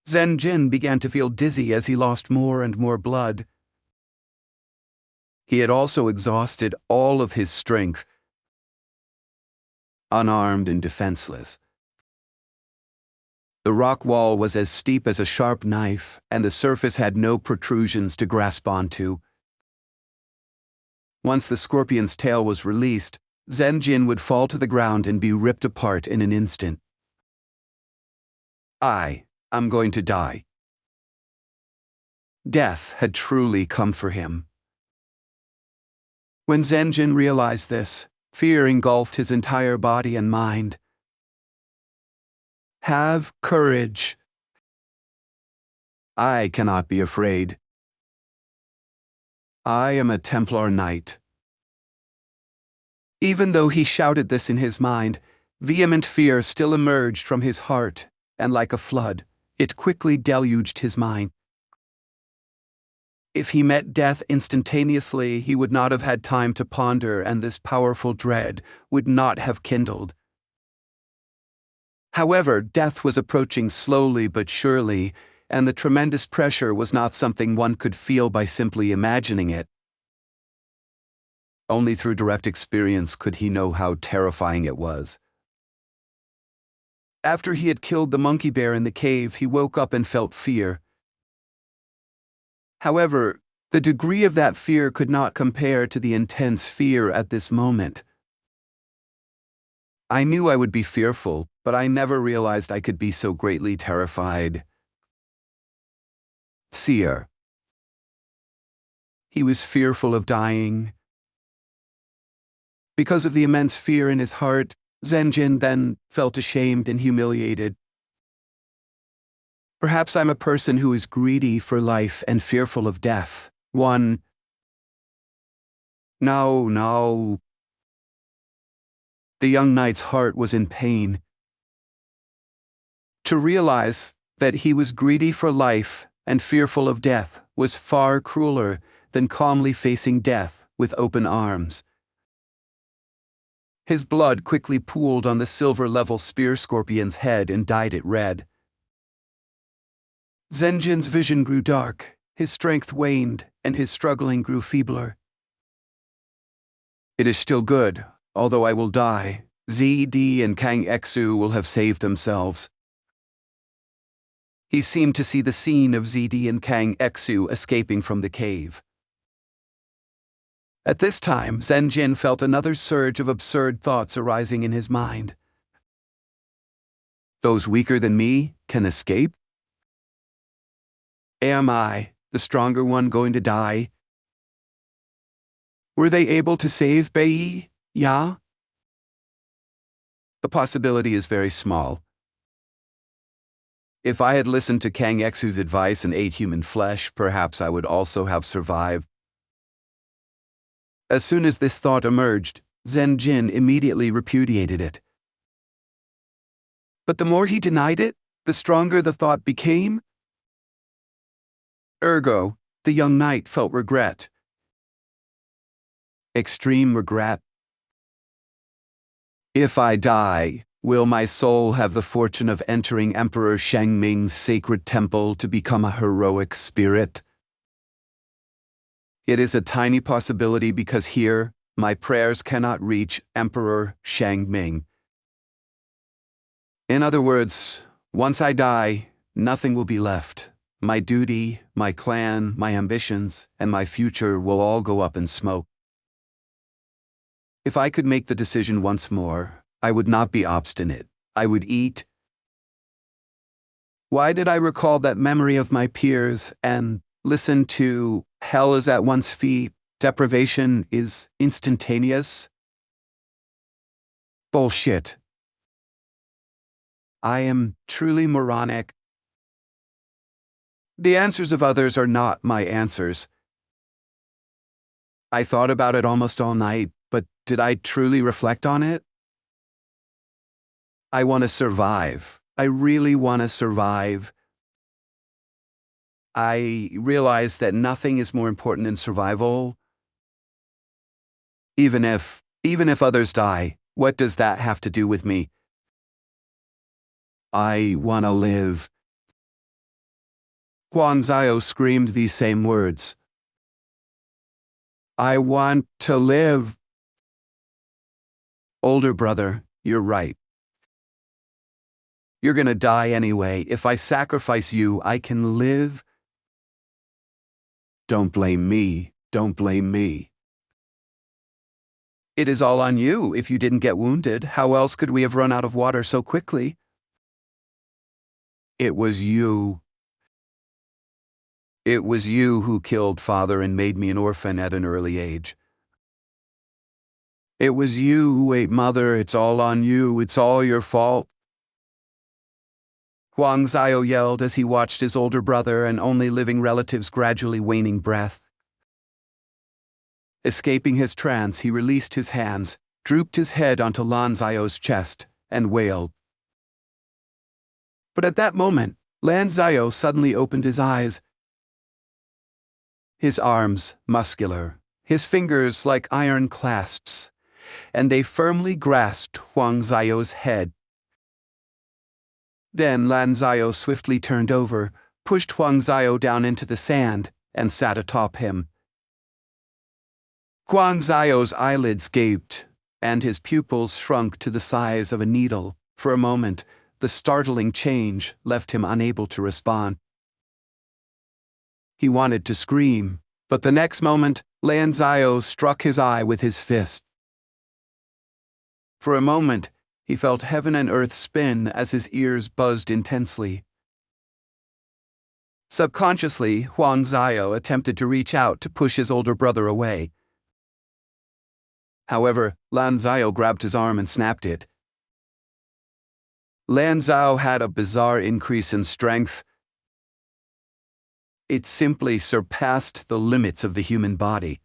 Zhen Jin began to feel dizzy as he lost more and more blood. He had also exhausted all of his strength, unarmed and defenseless. The rock wall was as steep as a sharp knife, and the surface had no protrusions to grasp onto. Once the scorpion's tail was released, Zhen Jin would fall to the ground and be ripped apart in an instant. I'm going to die. Death had truly come for him. When Zhen Jin realized this, fear engulfed his entire body and mind. Have courage. I cannot be afraid. I am a Templar Knight. Even though he shouted this in his mind, vehement fear still emerged from his heart, and like a flood, it quickly deluged his mind. If he met death instantaneously, he would not have had time to ponder, and this powerful dread would not have kindled. However, death was approaching slowly but surely, and the tremendous pressure was not something one could feel by simply imagining it. Only through direct experience could he know how terrifying it was. After he had killed the monkey bear in the cave, he woke up and felt fear. However, the degree of that fear could not compare to the intense fear at this moment. I knew I would be fearful, but I never realized I could be so greatly terrified. Fear. He was fearful of dying. Because of the immense fear in his heart, Zhen Jin then felt ashamed and humiliated. Perhaps I'm a person who is greedy for life and fearful of death. No. The young knight's heart was in pain. To realize that he was greedy for life and fearful of death was far crueler than calmly facing death with open arms. His blood quickly pooled on the silver-level spear scorpion's head and dyed it red. Zhen Jin's vision grew dark, his strength waned, and his struggling grew feebler. It is still good, although I will die. ZD and Kang Exu will have saved themselves. He seemed to see the scene of ZD and Kang Exu escaping from the cave. At this time, Zhen Jin felt another surge of absurd thoughts arising in his mind. Those weaker than me can escape? Am I, the stronger one, going to die? Were they able to save Bai? Ya? The possibility is very small. If I had listened to Kang Exu's advice and ate human flesh, perhaps I would also have survived. As soon as this thought emerged, Zhen Jin immediately repudiated it. But the more he denied it, the stronger the thought became. Ergo, the young knight felt regret. Extreme regret. If I die, will my soul have the fortune of entering Emperor Shangming's sacred temple to become a heroic spirit? It is a tiny possibility because here, my prayers cannot reach Emperor Shangming. In other words, once I die, nothing will be left, My duty, my clan, my ambitions, and my future will all go up in smoke. If I could make the decision once more, I would not be obstinate. I would eat. Why did I recall that memory of my peers and listen to hell is at one's feet, deprivation is instantaneous? Bullshit. I am truly moronic. The answers of others are not my answers. I thought about it almost all night, but did I truly reflect on it? I want to survive. I really want to survive. I realize that nothing is more important than survival. Even if others die, what does that have to do with me? I want to live. Huang Zhao screamed these same words. I want to live. Older brother, you're right. You're gonna die anyway. If I sacrifice you, I can live. Don't blame me. Don't blame me. It is all on you. If you didn't get wounded, how else could we have run out of water so quickly? It was you. It was you who killed father and made me an orphan at an early age. It was you who ate mother. It's all on you. It's all your fault. Huang Zhao yelled as he watched his older brother and only living relatives gradually waning breath. Escaping his trance, he released his hands, drooped his head onto Lan Zhao's chest, and wailed. But at that moment, Lan Zhao suddenly opened his eyes. His arms, muscular, his fingers like iron clasps, and they firmly grasped Huang Zhao's head. Then Lan Zhao swiftly turned over, pushed Huang Zhao down into the sand, and sat atop him. Huang Zhao's eyelids gaped, and his pupils shrunk to the size of a needle. For a moment, the startling change left him unable to respond. He wanted to scream, but the next moment, Lan Zhao struck his eye with his fist. For a moment, he felt heaven and earth spin as his ears buzzed intensely. Subconsciously, Huang Zhao attempted to reach out to push his older brother away. However, Lan Zhao grabbed his arm and snapped it. Lan Zhao had a bizarre increase in strength. It simply surpassed the limits of the human body.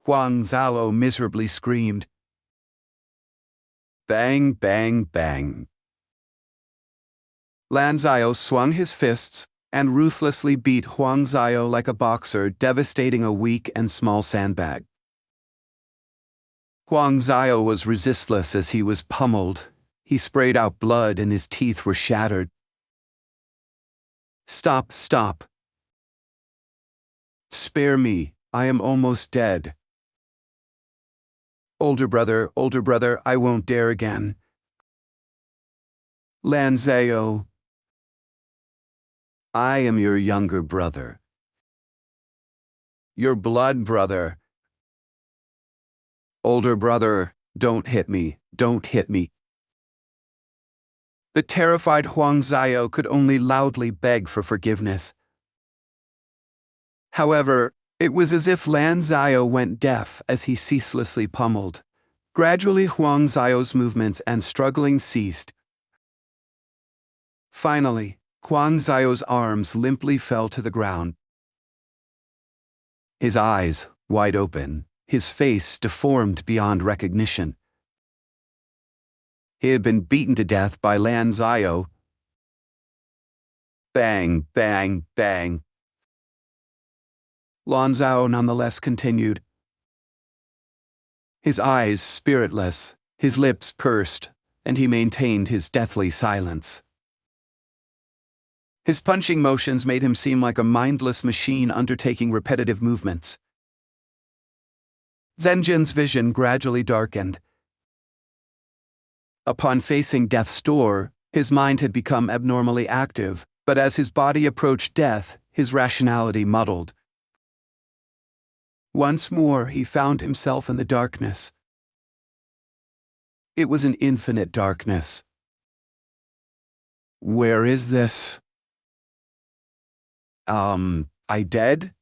Huang Zhao miserably screamed. Bang, bang, bang. Lan Zhao swung his fists and ruthlessly beat Huang Zhao like a boxer, devastating a weak and small sandbag. Huang Zhao was resistless as he was pummeled. He sprayed out blood and his teeth were shattered. Stop, stop. Spare me, I am almost dead. Older brother, I won't dare again. Lan Zhao, I am your younger brother. Your blood brother. Older brother, don't hit me, don't hit me. The terrified Huang Zhao could only loudly beg for forgiveness. However, it was as if Lan Zhao went deaf as he ceaselessly pummeled. Gradually, Huang Zhao's movements and struggling ceased. Finally, Huang Zhao's arms limply fell to the ground. His eyes, wide open, his face deformed beyond recognition. He had been beaten to death by Lan Zhao. Bang, bang, bang. Lan Zhao nonetheless continued. His eyes spiritless, his lips pursed, and he maintained his deathly silence. His punching motions made him seem like a mindless machine undertaking repetitive movements. Zhen Ren's vision gradually darkened. Upon facing death's door, his mind had become abnormally active, but as his body approached death, his rationality muddled. Once more he found himself in the darkness. It was an infinite darkness. Where is this? I dead?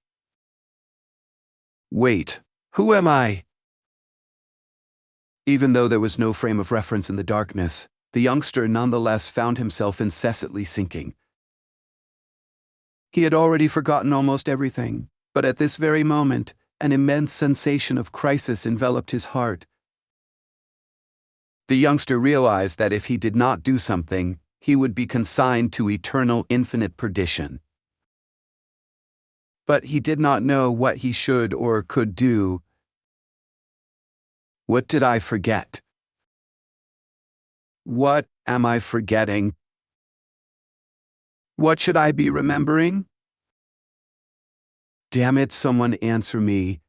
Wait, who am I? Even though there was no frame of reference in the darkness, the youngster nonetheless found himself incessantly sinking. He had already forgotten almost everything, but at this very moment, an immense sensation of crisis enveloped his heart. The youngster realized that if he did not do something, he would be consigned to eternal infinite perdition. But he did not know what he should or could do. What did I forget? What am I forgetting? What should I be remembering? Damn it, someone answer me.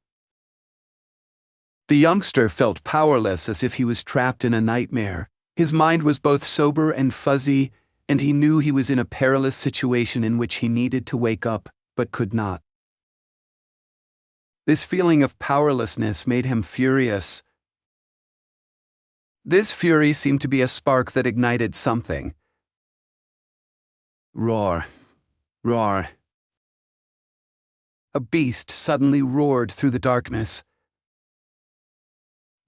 The youngster felt powerless, as if he was trapped in a nightmare. His mind was both sober and fuzzy, and he knew he was in a perilous situation in which he needed to wake up, but could not. This feeling of powerlessness made him furious. This fury seemed to be a spark that ignited something. Roar, roar. A beast suddenly roared through the darkness.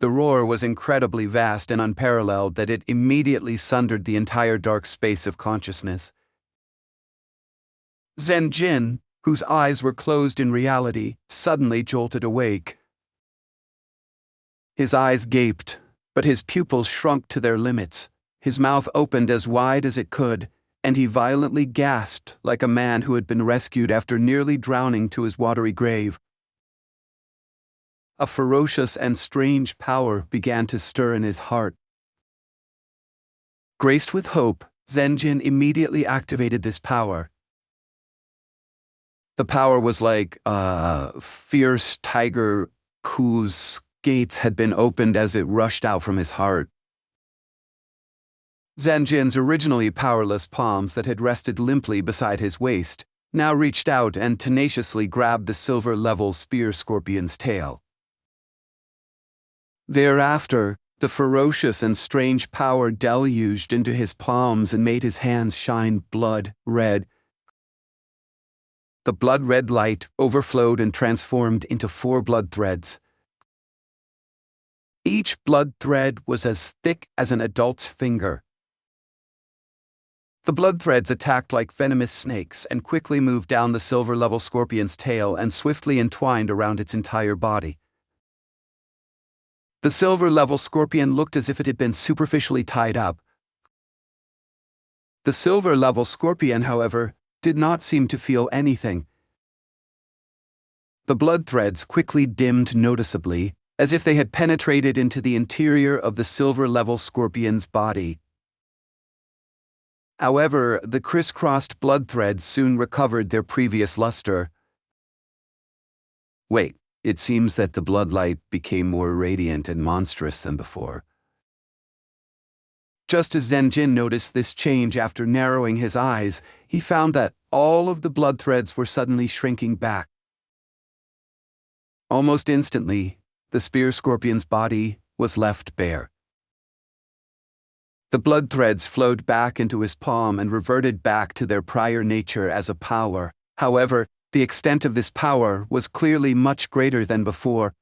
The roar was incredibly vast and unparalleled that it immediately sundered the entire dark space of consciousness. Zhen Ren, whose eyes were closed in reality, suddenly jolted awake. His eyes gaped, but his pupils shrunk to their limits. His mouth opened as wide as it could, and he violently gasped like a man who had been rescued after nearly drowning to his watery grave. A ferocious and strange power began to stir in his heart. Graced with hope, Zhen Ren immediately activated this power. The power was like a fierce tiger whose gates had been opened as it rushed out from his heart. Zhen Ren's originally powerless palms that had rested limply beside his waist now reached out and tenaciously grabbed the silver-level spear scorpion's tail. Thereafter, the ferocious and strange power deluged into his palms and made his hands shine blood red. The blood-red light overflowed and transformed into 4 blood threads. Each blood thread was as thick as an adult's finger. The blood threads attacked like venomous snakes and quickly moved down the silver-level scorpion's tail and swiftly entwined around its entire body. The silver-level scorpion looked as if it had been superficially tied up. The silver-level scorpion, however, did not seem to feel anything. The blood threads quickly dimmed noticeably, as if they had penetrated into the interior of the silver-level scorpion's body. However, the crisscrossed blood threads soon recovered their previous luster. Wait, it seems that the bloodlight became more radiant and monstrous than before. Just as Zhen Ren noticed this change after narrowing his eyes, he found that all of the blood threads were suddenly shrinking back. Almost instantly, the spear scorpion's body was left bare. The blood threads flowed back into his palm and reverted back to their prior nature as a power. However, the extent of this power was clearly much greater than before.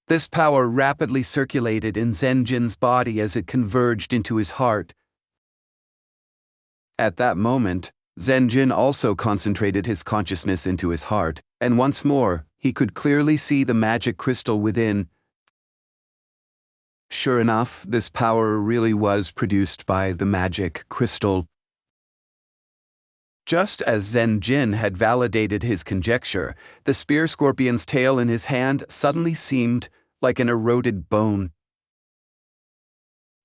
This power rapidly circulated in Zhen Ren's body as it converged into his heart. At that moment, Zhen Ren also concentrated his consciousness into his heart, and once more, he could clearly see the magic crystal within. Sure enough, this power really was produced by the magic crystal. Just as Zhen Ren had validated his conjecture, the spear scorpion's tail in his hand suddenly seemed like an eroded bone.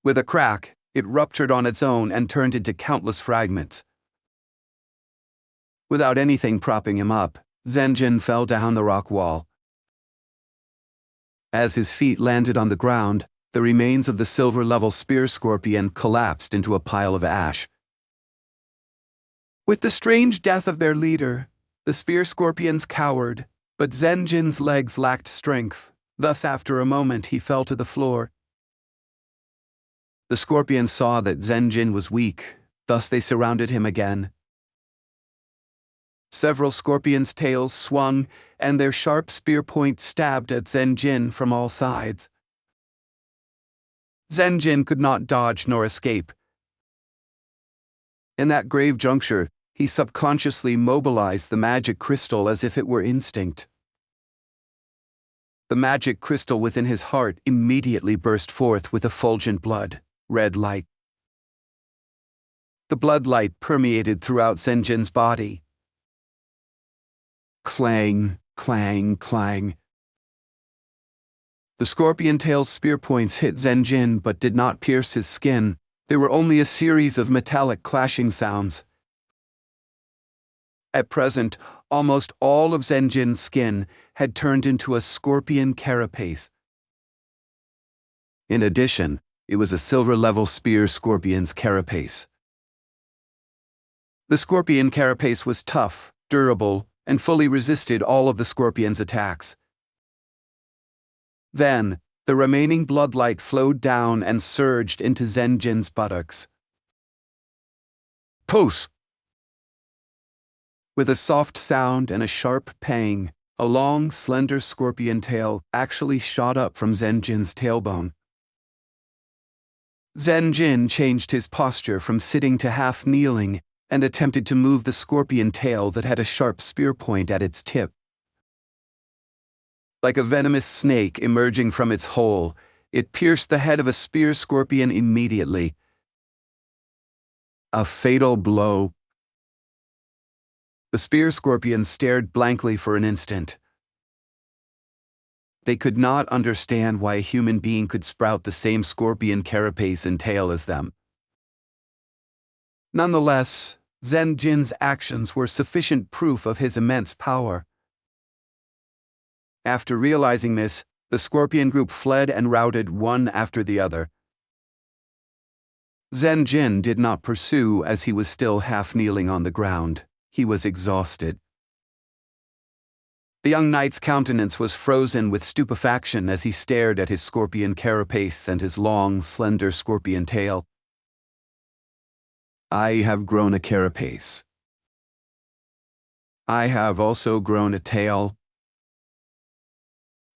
With a crack, it ruptured on its own and turned into countless fragments. Without anything propping him up, Zhen Ren fell down the rock wall. As his feet landed on the ground, the remains of the silver-level spear scorpion collapsed into a pile of ash. With the strange death of their leader, the spear scorpions cowered, but Zhen Jin's legs lacked strength. Thus, after a moment, he fell to the floor. The scorpions saw that Zhen Jin was weak, thus they surrounded him again. Several scorpions' tails swung, and their sharp spear points stabbed at Zhen Jin from all sides. Zhen Jin could not dodge nor escape. In that grave juncture, he subconsciously mobilized the magic crystal as if it were instinct. The magic crystal within his heart immediately burst forth with effulgent blood, red light. The blood light permeated throughout Zhen Jin's body. Clang, clang, clang. The scorpion tail's spear points hit Zhen Jin but did not pierce his skin. They were only a series of metallic clashing sounds. At present, almost all of Zhen Jin's skin had turned into a scorpion carapace. In addition, it was a silver-level spear scorpion's carapace. The scorpion carapace was tough, durable, and fully resisted all of the scorpion's attacks. Then, the remaining bloodlight flowed down and surged into Zhen Jin's buttocks. Puss! With a soft sound and a sharp pang, a long, slender scorpion tail actually shot up from Zhen Jin's tailbone. Zhen Jin changed his posture from sitting to half kneeling and attempted to move the scorpion tail that had a sharp spear point at its tip. Like a venomous snake emerging from its hole, it pierced the head of a spear scorpion immediately. A fatal blow. The spear scorpions stared blankly for an instant. They could not understand why a human being could sprout the same scorpion carapace and tail as them. Nonetheless, Zhen Jin's actions were sufficient proof of his immense power. After realizing this, the scorpion group fled and routed one after the other. Zhen Jin did not pursue as he was still half kneeling on the ground. He was exhausted. The young knight's countenance was frozen with stupefaction as he stared at his scorpion carapace and his long, slender scorpion tail. I have grown a carapace. I have also grown a tail.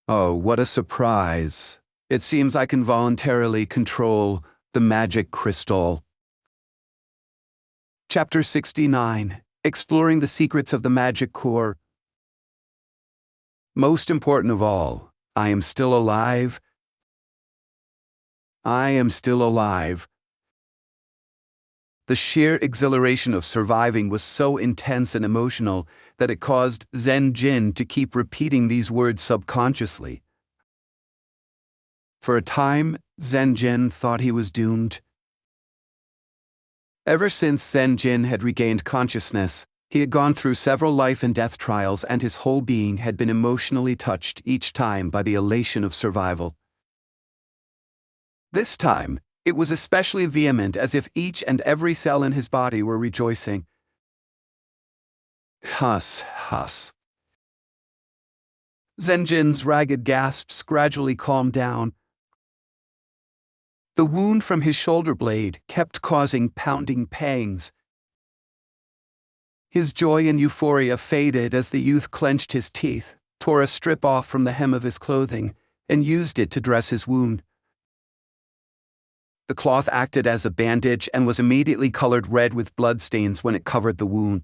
Oh, what a surprise. It seems I can voluntarily control the magic crystal. Chapter 69. Exploring the secrets of the magic core. Most important of all, I am still alive. I am still alive. The sheer exhilaration of surviving was so intense and emotional that it caused Zhen Jin to keep repeating these words subconsciously. For a time, Zhen Jin thought he was doomed. Ever since Zhen Jin had regained consciousness, he had gone through several life and death trials, and his whole being had been emotionally touched each time by the elation of survival. This time, it was especially vehement, as if each and every cell in his body were rejoicing. Huss, huss. Zhen Jin's ragged gasps gradually calmed down. The wound from his shoulder blade kept causing pounding pangs. His joy and euphoria faded as the youth clenched his teeth, tore a strip off from the hem of his clothing, and used it to dress his wound. The cloth acted as a bandage and was immediately colored red with bloodstains when it covered the wound.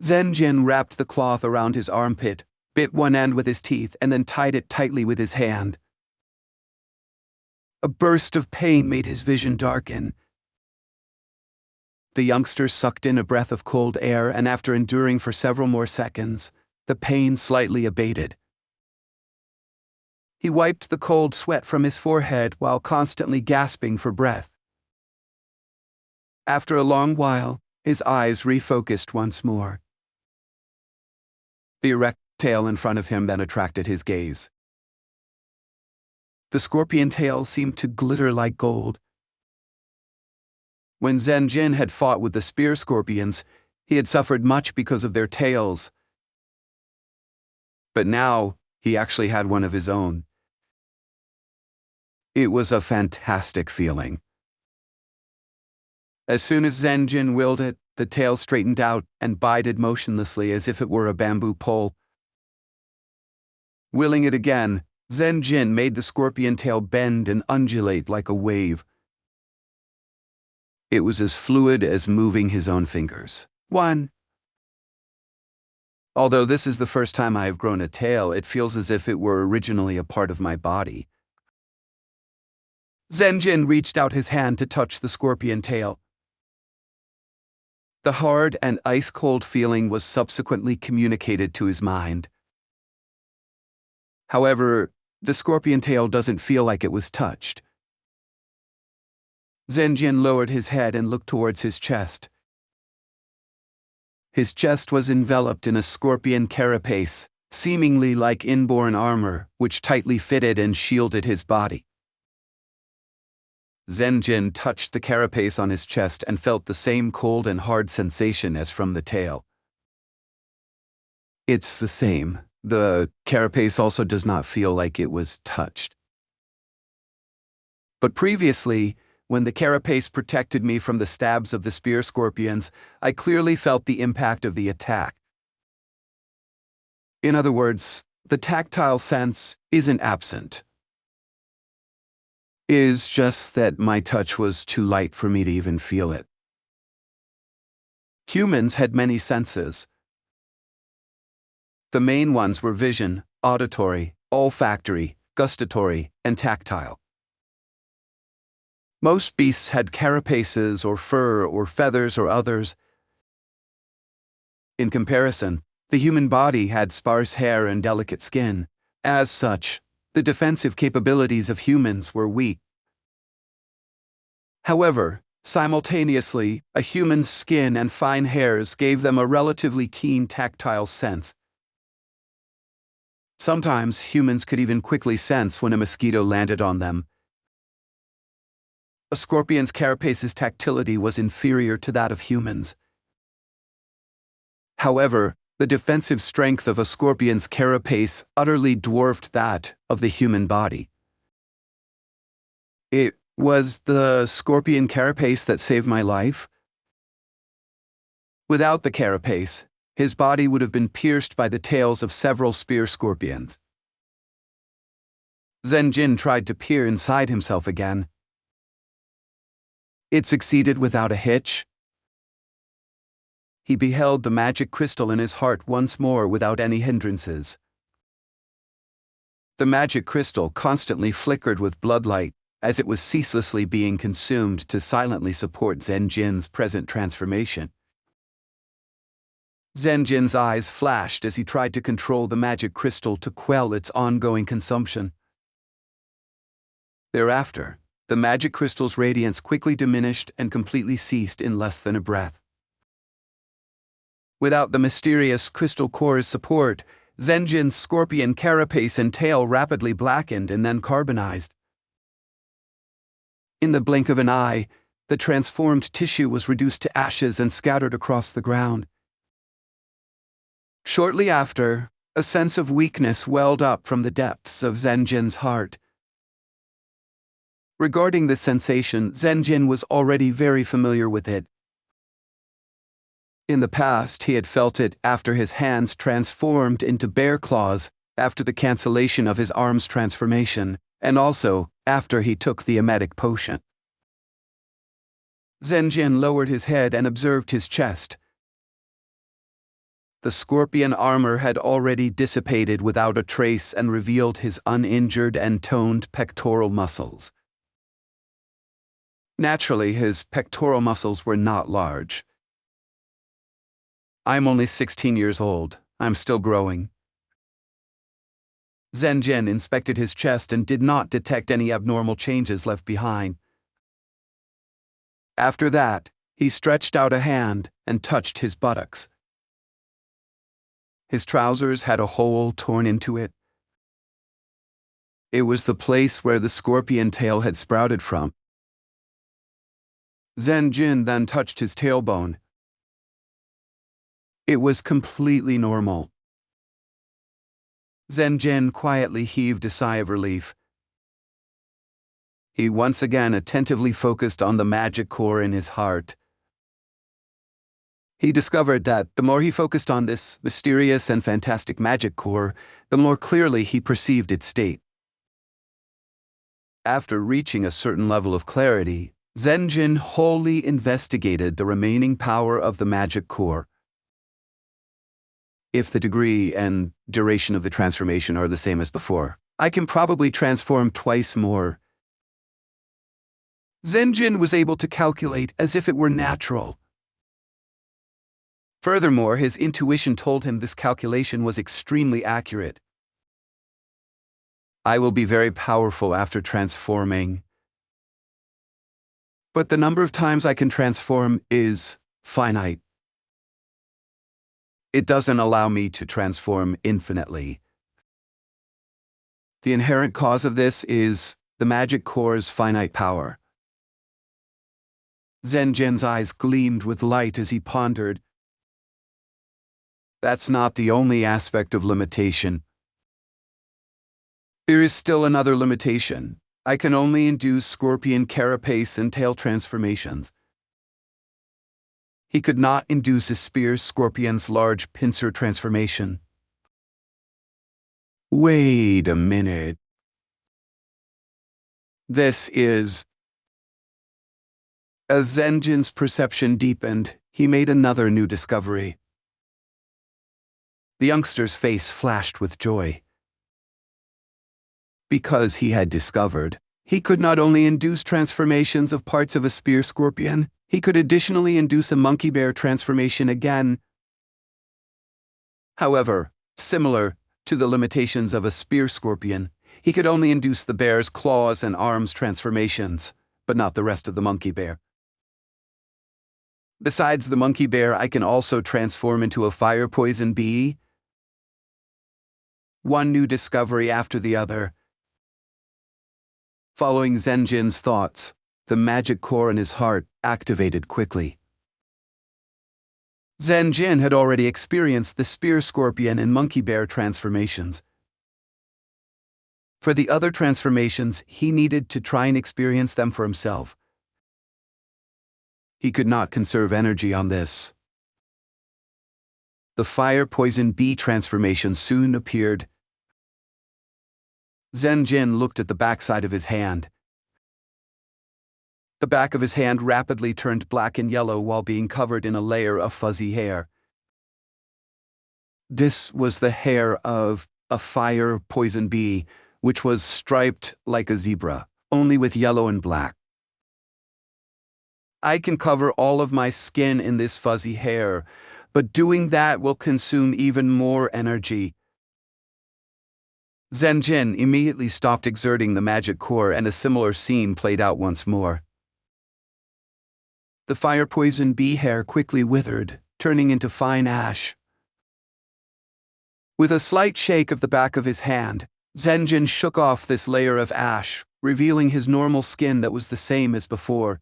Zhen Jin wrapped the cloth around his armpit, bit one end with his teeth, and then tied it tightly with his hand. A burst of pain made his vision darken. The youngster sucked in a breath of cold air, and after enduring for several more seconds, the pain slightly abated. He wiped the cold sweat from his forehead while constantly gasping for breath. After a long while, his eyes refocused once more. The erect tail in front of him then attracted his gaze. The scorpion tail seemed to glitter like gold. When Zhen Ren had fought with the spear scorpions, he had suffered much because of their tails. But now, he actually had one of his own. It was a fantastic feeling. As soon as Zhen Ren willed it, the tail straightened out and bided motionlessly as if it were a bamboo pole. Willing it again, Zhen Ren made the scorpion tail bend and undulate like a wave. It was as fluid as moving his own fingers. 1. Although this is the first time I have grown a tail, it feels as if it were originally a part of my body. Zhen Ren reached out his hand to touch the scorpion tail. The hard and ice-cold feeling was subsequently communicated to his mind. However, the scorpion tail doesn't feel like it was touched. Zhen Ren lowered his head and looked towards his chest. His chest was enveloped in a scorpion carapace, seemingly like inborn armor, which tightly fitted and shielded his body. Zhen Ren touched the carapace on his chest and felt the same cold and hard sensation as from the tail. It's the same. The carapace also does not feel like it was touched. But previously, when the carapace protected me from the stabs of the spear scorpions, I clearly felt the impact of the attack. In other words, the tactile sense isn't absent. It's just that my touch was too light for me to even feel it. Humans had many senses. The main ones were vision, auditory, olfactory, gustatory, and tactile. Most beasts had carapaces or fur or feathers or others. In comparison, the human body had sparse hair and delicate skin. As such, the defensive capabilities of humans were weak. However, simultaneously, a human's skin and fine hairs gave them a relatively keen tactile sense. Sometimes humans could even quickly sense when a mosquito landed on them. A scorpion's carapace's tactility was inferior to that of humans. However, the defensive strength of a scorpion's carapace utterly dwarfed that of the human body. It was the scorpion carapace that saved my life. Without the carapace, his body would have been pierced by the tails of several spear scorpions. Zhen Ren tried to peer inside himself again. It succeeded without a hitch. He beheld the magic crystal in his heart once more without any hindrances. The magic crystal constantly flickered with bloodlight as it was ceaselessly being consumed to silently support Zhen Ren's present transformation. Zhen Ren's eyes flashed as he tried to control the magic crystal to quell its ongoing consumption. Thereafter, the magic crystal's radiance quickly diminished and completely ceased in less than a breath. Without the mysterious crystal core's support, Zhen Ren's scorpion carapace and tail rapidly blackened and then carbonized. In the blink of an eye, the transformed tissue was reduced to ashes and scattered across the ground. Shortly after, a sense of weakness welled up from the depths of Zhen Ren's heart. Regarding this sensation, Zhen Ren was already very familiar with it. In the past, he had felt it after his hands transformed into bear claws, after the cancellation of his arm's transformation, and also after he took the emetic potion. Zhen Ren lowered his head and observed his chest. The scorpion armor had already dissipated without a trace and revealed his uninjured and toned pectoral muscles. Naturally, his pectoral muscles were not large. I'm only 16 years old. I'm still growing. Zhen Ren inspected his chest and did not detect any abnormal changes left behind. After that, he stretched out a hand and touched his buttocks. His trousers had a hole torn into it. It was the place where the scorpion tail had sprouted from. Zhen Ren then touched his tailbone. It was completely normal. Zhen Ren quietly heaved a sigh of relief. He once again attentively focused on the magic core in his heart. He discovered that the more he focused on this mysterious and fantastic magic core, the more clearly he perceived its state. After reaching a certain level of clarity, Zhen Ren wholly investigated the remaining power of the magic core. If the degree and duration of the transformation are the same as before, I can probably transform twice more. Zhen Ren was able to calculate as if it were natural. Furthermore, his intuition told him this calculation was extremely accurate. I will be very powerful after transforming. But the number of times I can transform is finite. It doesn't allow me to transform infinitely. The inherent cause of this is the magic core's finite power. Zhen Ren's eyes gleamed with light as he pondered. That's not the only aspect of limitation. There is still another limitation. I can only induce scorpion carapace and tail transformations. He could not induce a spear scorpion's large pincer transformation. Wait a minute. This is... As Zhen Ren's perception deepened, he made another new discovery. The youngster's face flashed with joy. Because he had discovered, he could not only induce transformations of parts of a spear scorpion, he could additionally induce a monkey bear transformation again. However, similar to the limitations of a spear scorpion, he could only induce the bear's claws and arms transformations, but not the rest of the monkey bear. Besides the monkey bear, I can also transform into a fire poison bee. One new discovery after the other. Following Zhen Ren's thoughts, the magic core in his heart activated quickly. Zhen Ren had already experienced the spear scorpion and monkey bear transformations. For the other transformations, he needed to try and experience them for himself. He could not conserve energy on this. The fire poison bee transformation soon appeared. Zhen Ren looked at the backside of his hand. The back of his hand rapidly turned black and yellow while being covered in a layer of fuzzy hair. This was the hair of a fire poison bee, which was striped like a zebra, only with yellow and black. I can cover all of my skin in this fuzzy hair, but doing that will consume even more energy. Zhen Ren immediately stopped exerting the magic core, and a similar scene played out once more. The fire poison bee hair quickly withered, turning into fine ash. With a slight shake of the back of his hand, Zhen Ren shook off this layer of ash, revealing his normal skin that was the same as before.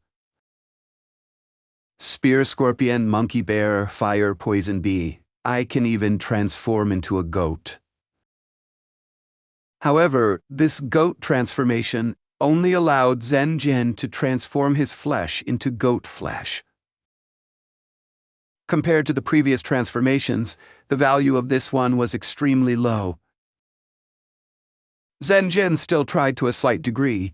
Spear scorpion, monkey bear, fire poison bee. I can even transform into a goat. However, this goat transformation only allowed Zhen Ren to transform his flesh into goat flesh. Compared to the previous transformations, the value of this one was extremely low. Zhen Ren still tried to a slight degree.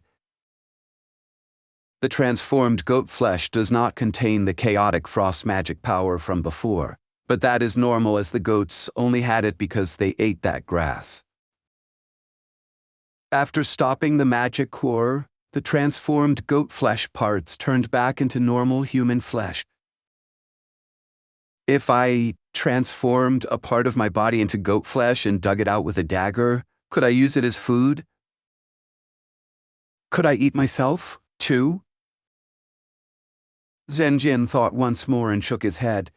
The transformed goat flesh does not contain the chaotic frost magic power from before, but that is normal as the goats only had it because they ate that grass. After stopping the magic core, the transformed goat flesh parts turned back into normal human flesh. If I transformed a part of my body into goat flesh and dug it out with a dagger, could I use it as food? Could I eat myself, too? Zhen Ren thought once more and shook his head.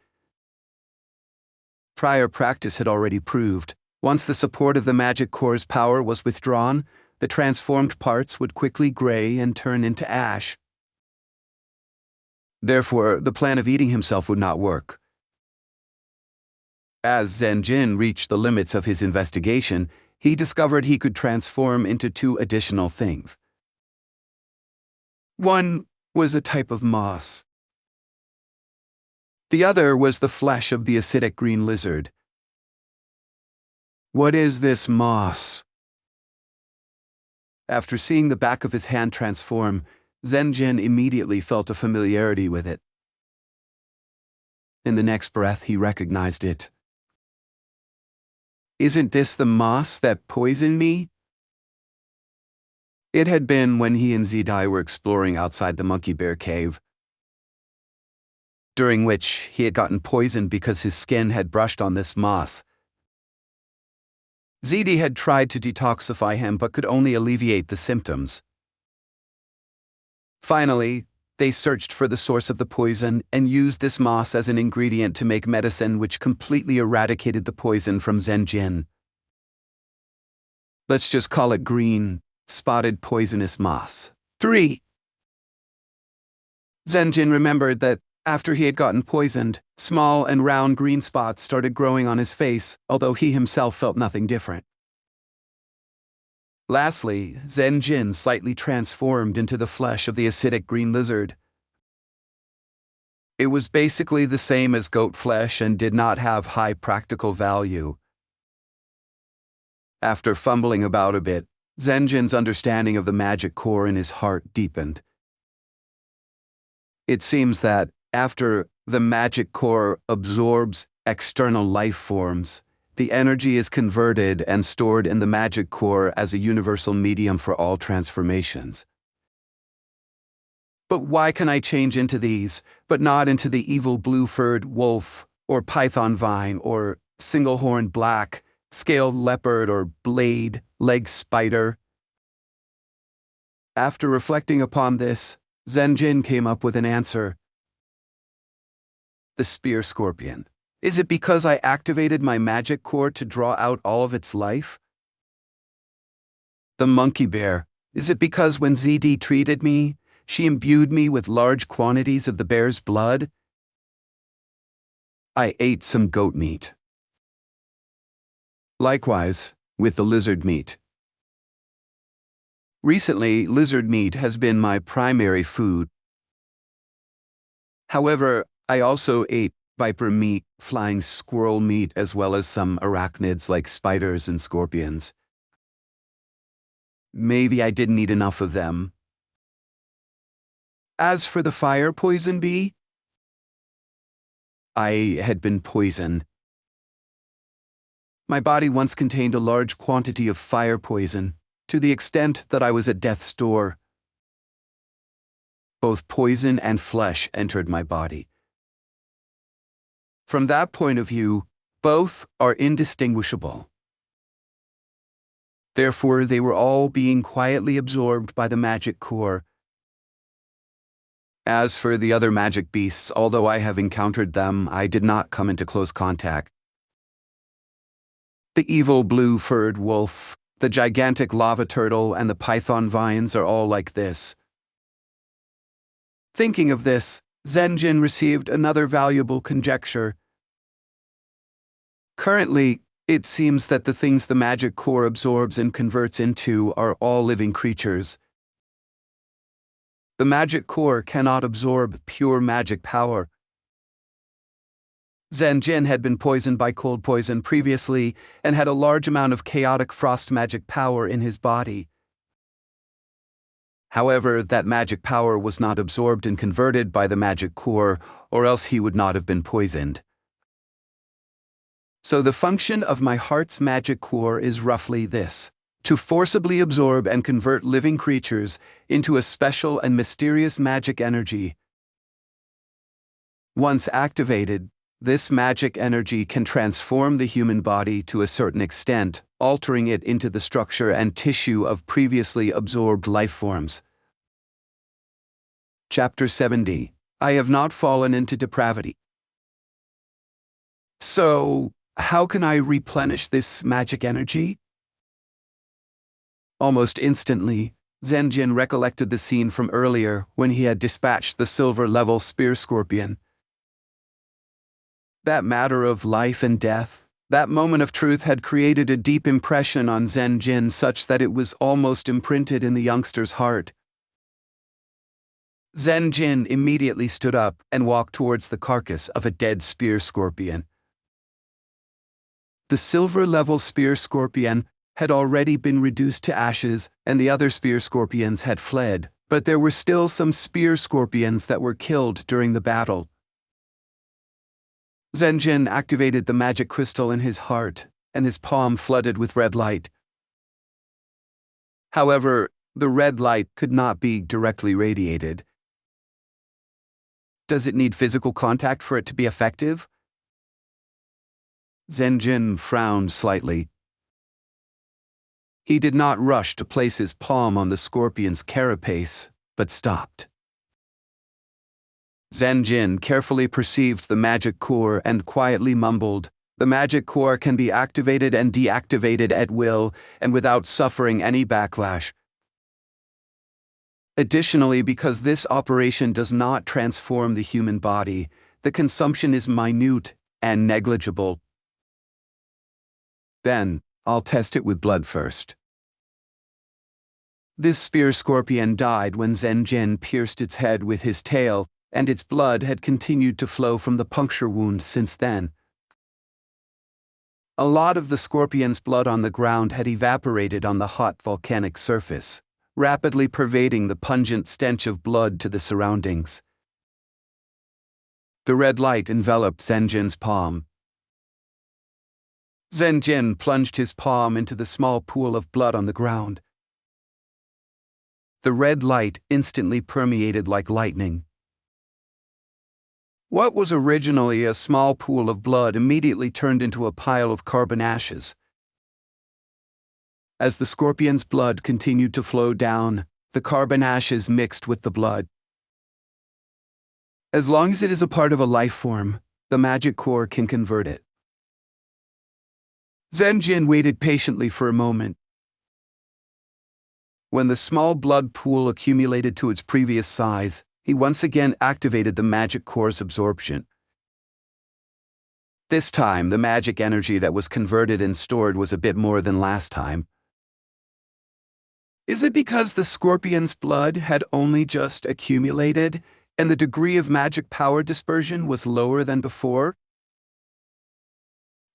Prior practice had already proved, once the support of the magic core's power was withdrawn, the transformed parts would quickly gray and turn into ash. Therefore, the plan of eating himself would not work. As Zhen Ren reached the limits of his investigation, he discovered he could transform into two additional things. One was a type of moss. The other was the flesh of the acidic green lizard. What is this moss? After seeing the back of his hand transform, Zhen Ren immediately felt a familiarity with it. In the next breath, he recognized it. Isn't this the moss that poisoned me? It had been when he and Zidai were exploring outside the monkey bear cave, during which he had gotten poisoned because his skin had brushed on this moss. Zidi had tried to detoxify him but could only alleviate the symptoms. Finally, they searched for the source of the poison and used this moss as an ingredient to make medicine which completely eradicated the poison from Zhen Ren. Let's just call it green, spotted poisonous moss. 3. Zhen Ren remembered that after he had gotten poisoned, small and round green spots started growing on his face, although he himself felt nothing different. Lastly, Zhen Ren slightly transformed into the flesh of the acidic green lizard. It was basically the same as goat flesh and did not have high practical value. After fumbling about a bit, Zhen Ren's understanding of the magic core in his heart deepened. It seems that after the magic core absorbs external life forms, the energy is converted and stored in the magic core as a universal medium for all transformations. But why can I change into these, but not into the evil blue-furred wolf, or python vine, or single-horned black, scaled leopard, or blade-legged spider? After reflecting upon this, Zhen Ren came up with an answer. The spear scorpion. Is it because I activated my magic core to draw out all of its life? The monkey bear. Is it because when ZD treated me, she imbued me with large quantities of the bear's blood? I ate some goat meat. Likewise, with the lizard meat. Recently, lizard meat has been my primary food. However, I also ate viper meat, flying squirrel meat, as well as some arachnids like spiders and scorpions. Maybe I didn't eat enough of them. As for the fire poison bee, I had been poisoned. My body once contained a large quantity of fire poison, to the extent that I was at death's door. Both poison and flesh entered my body. From that point of view, both are indistinguishable. Therefore, they were all being quietly absorbed by the magic core. As for the other magic beasts, although I have encountered them, I did not come into close contact. The evil blue-furred wolf, the gigantic lava turtle, and the python vines are all like this. Thinking of this, Zhen Ren received another valuable conjecture. Currently, it seems that the things the magic core absorbs and converts into are all living creatures. The magic core cannot absorb pure magic power. Zhen Ren had been poisoned by cold poison previously and had a large amount of chaotic frost magic power in his body. However, that magic power was not absorbed and converted by the magic core, or else he would not have been poisoned. So the function of my heart's magic core is roughly this: to forcibly absorb and convert living creatures into a special and mysterious magic energy. Once activated, this magic energy can transform the human body to a certain extent, altering it into the structure and tissue of previously absorbed life forms. Chapter 70. I have not fallen into depravity. So, how can I replenish this magic energy? Almost instantly, Zhen Ren recollected the scene from earlier when he had dispatched the silver-level spear scorpion. That matter of life and death, that moment of truth had created a deep impression on Zhen Ren such that it was almost imprinted in the youngster's heart. Zhen Ren immediately stood up and walked towards the carcass of a dead spear scorpion. The silver-level spear scorpion had already been reduced to ashes, and the other spear scorpions had fled, but there were still some spear scorpions that were killed during the battle. Zhen Ren activated the magic crystal in his heart, and his palm flooded with red light. However, the red light could not be directly radiated. Does it need physical contact for it to be effective? Zhen Ren frowned slightly. He did not rush to place his palm on the scorpion's carapace, but stopped. Zhen Ren carefully perceived the magic core and quietly mumbled, "The magic core can be activated and deactivated at will and without suffering any backlash. Additionally, because this operation does not transform the human body, the consumption is minute and negligible. Then, I'll test it with blood first." This spear scorpion died when Zhen Ren pierced its head with his tail, and its blood had continued to flow from the puncture wound since then. A lot of the scorpion's blood on the ground had evaporated on the hot volcanic surface, rapidly pervading the pungent stench of blood to the surroundings. The red light enveloped Zhen Ren's palm. Zhen Ren plunged his palm into the small pool of blood on the ground. The red light instantly permeated like lightning. What was originally a small pool of blood immediately turned into a pile of carbon ashes. As the scorpion's blood continued to flow down, the carbon ashes mixed with the blood. As long as it is a part of a life form, the magic core can convert it. Zhen Ren waited patiently for a moment. When the small blood pool accumulated to its previous size, he once again activated the magic core's absorption. This time, the magic energy that was converted and stored was a bit more than last time. Is it because the scorpion's blood had only just accumulated, and the degree of magic power dispersion was lower than before?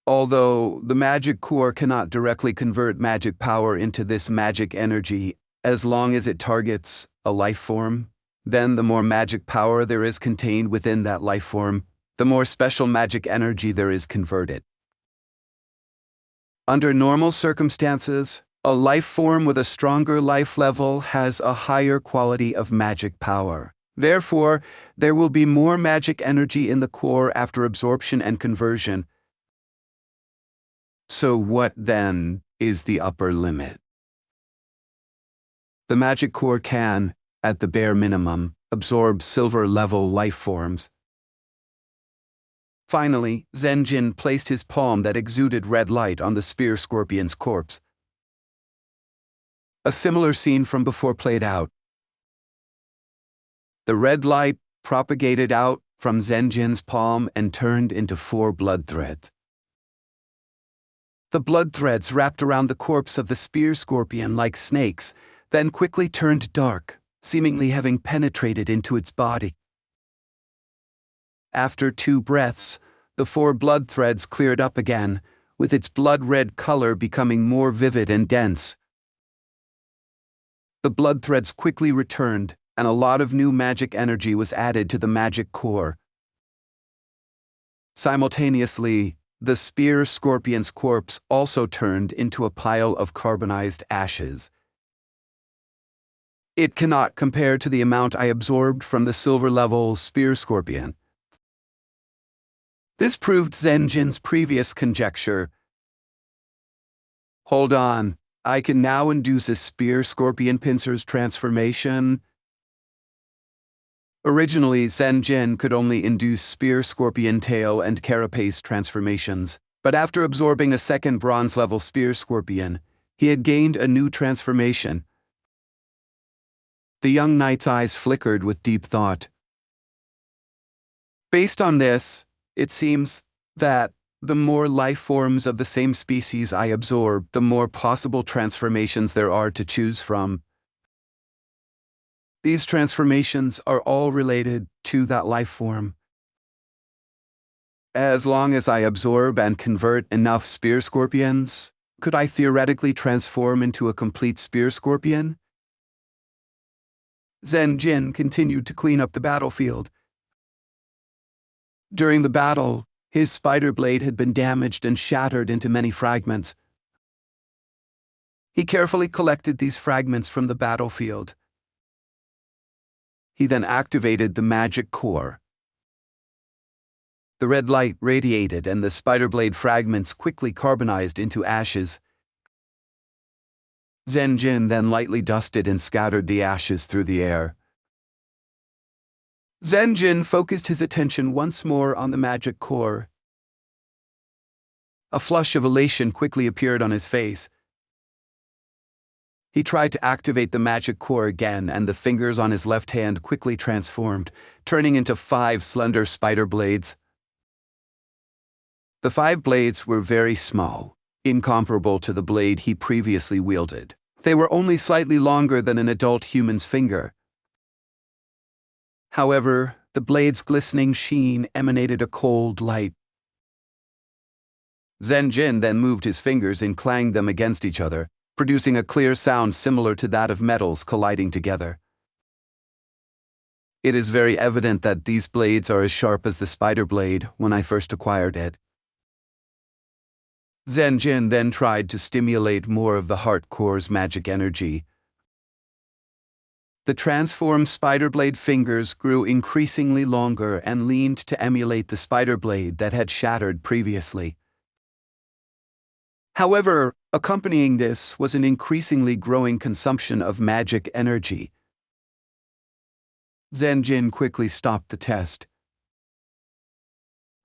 Although the magic core cannot directly convert magic power into this magic energy as long as it targets a life form, then the more magic power there is contained within that life form, the more special magic energy there is converted. Under normal circumstances, a life form with a stronger life level has a higher quality of magic power. Therefore, there will be more magic energy in the core after absorption and conversion. So what, then, is the upper limit? The magic core can, at the bare minimum, absorb silver-level life forms. Finally, Zhen Ren placed his palm that exuded red light on the spear scorpion's corpse. A similar scene from before played out. The red light propagated out from Zhen Ren's palm and turned into 4 blood threads. The blood threads wrapped around the corpse of the spear scorpion like snakes, then quickly turned dark, seemingly having penetrated into its body. After 2 breaths, the 4 blood threads cleared up again, with its blood-red color becoming more vivid and dense. The blood threads quickly returned, and a lot of new magic energy was added to the magic core. Simultaneously, the spear scorpion's corpse also turned into a pile of carbonized ashes. It cannot compare to the amount I absorbed from the silver-level spear scorpion. This proved Zhen Ren's previous conjecture. Hold on, I can now induce a spear scorpion pincer's transformation. Originally, Zhen Ren could only induce spear scorpion tail and carapace transformations, but after absorbing a second bronze-level spear scorpion, He had gained a new transformation. The young knight's eyes flickered with deep thought. Based on this, it seems that the more life forms of the same species I absorb, the more possible transformations there are to choose from. These transformations are all related to that life form. As long as I absorb and convert enough spear scorpions, could I theoretically transform into a complete spear scorpion? Zhen Ren continued to clean up the battlefield. During the battle, his spider blade had been damaged and shattered into many fragments. He carefully collected these fragments from the battlefield. He then activated the magic core. The red light radiated and the spider blade fragments quickly carbonized into ashes. Zhen Ren then lightly dusted and scattered the ashes through the air. Zhen Ren focused his attention once more on the magic core. A flush of elation quickly appeared on his face. He tried to activate the magic core again, and the fingers on his left hand quickly transformed, turning into 5 slender spider blades. The 5 blades were very small, incomparable to the blade he previously wielded. They were only slightly longer than an adult human's finger. However, the blade's glistening sheen emanated a cold light. Zhen Ren then moved his fingers and clanged them against each other, producing a clear sound similar to that of metals colliding together. It is very evident that these blades are as sharp as the spider blade when I first acquired it. Zhen Ren then tried to stimulate more of the heart core's magic energy. The transformed spider blade fingers grew increasingly longer and leaned to emulate the spider blade that had shattered previously. However, accompanying this was an increasingly growing consumption of magic energy. Zhen Ren quickly stopped the test.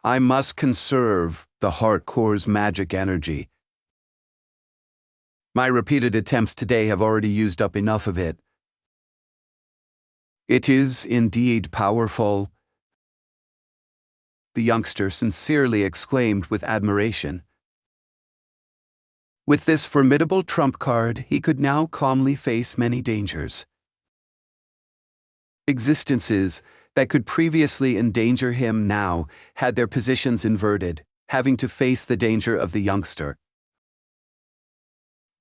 I must conserve the heart core's magic energy. My repeated attempts today have already used up enough of it. It is indeed powerful, the youngster sincerely exclaimed with admiration. With this formidable trump card, he could now calmly face many dangers. Existences that could previously endanger him now had their positions inverted, having to face the danger of the youngster.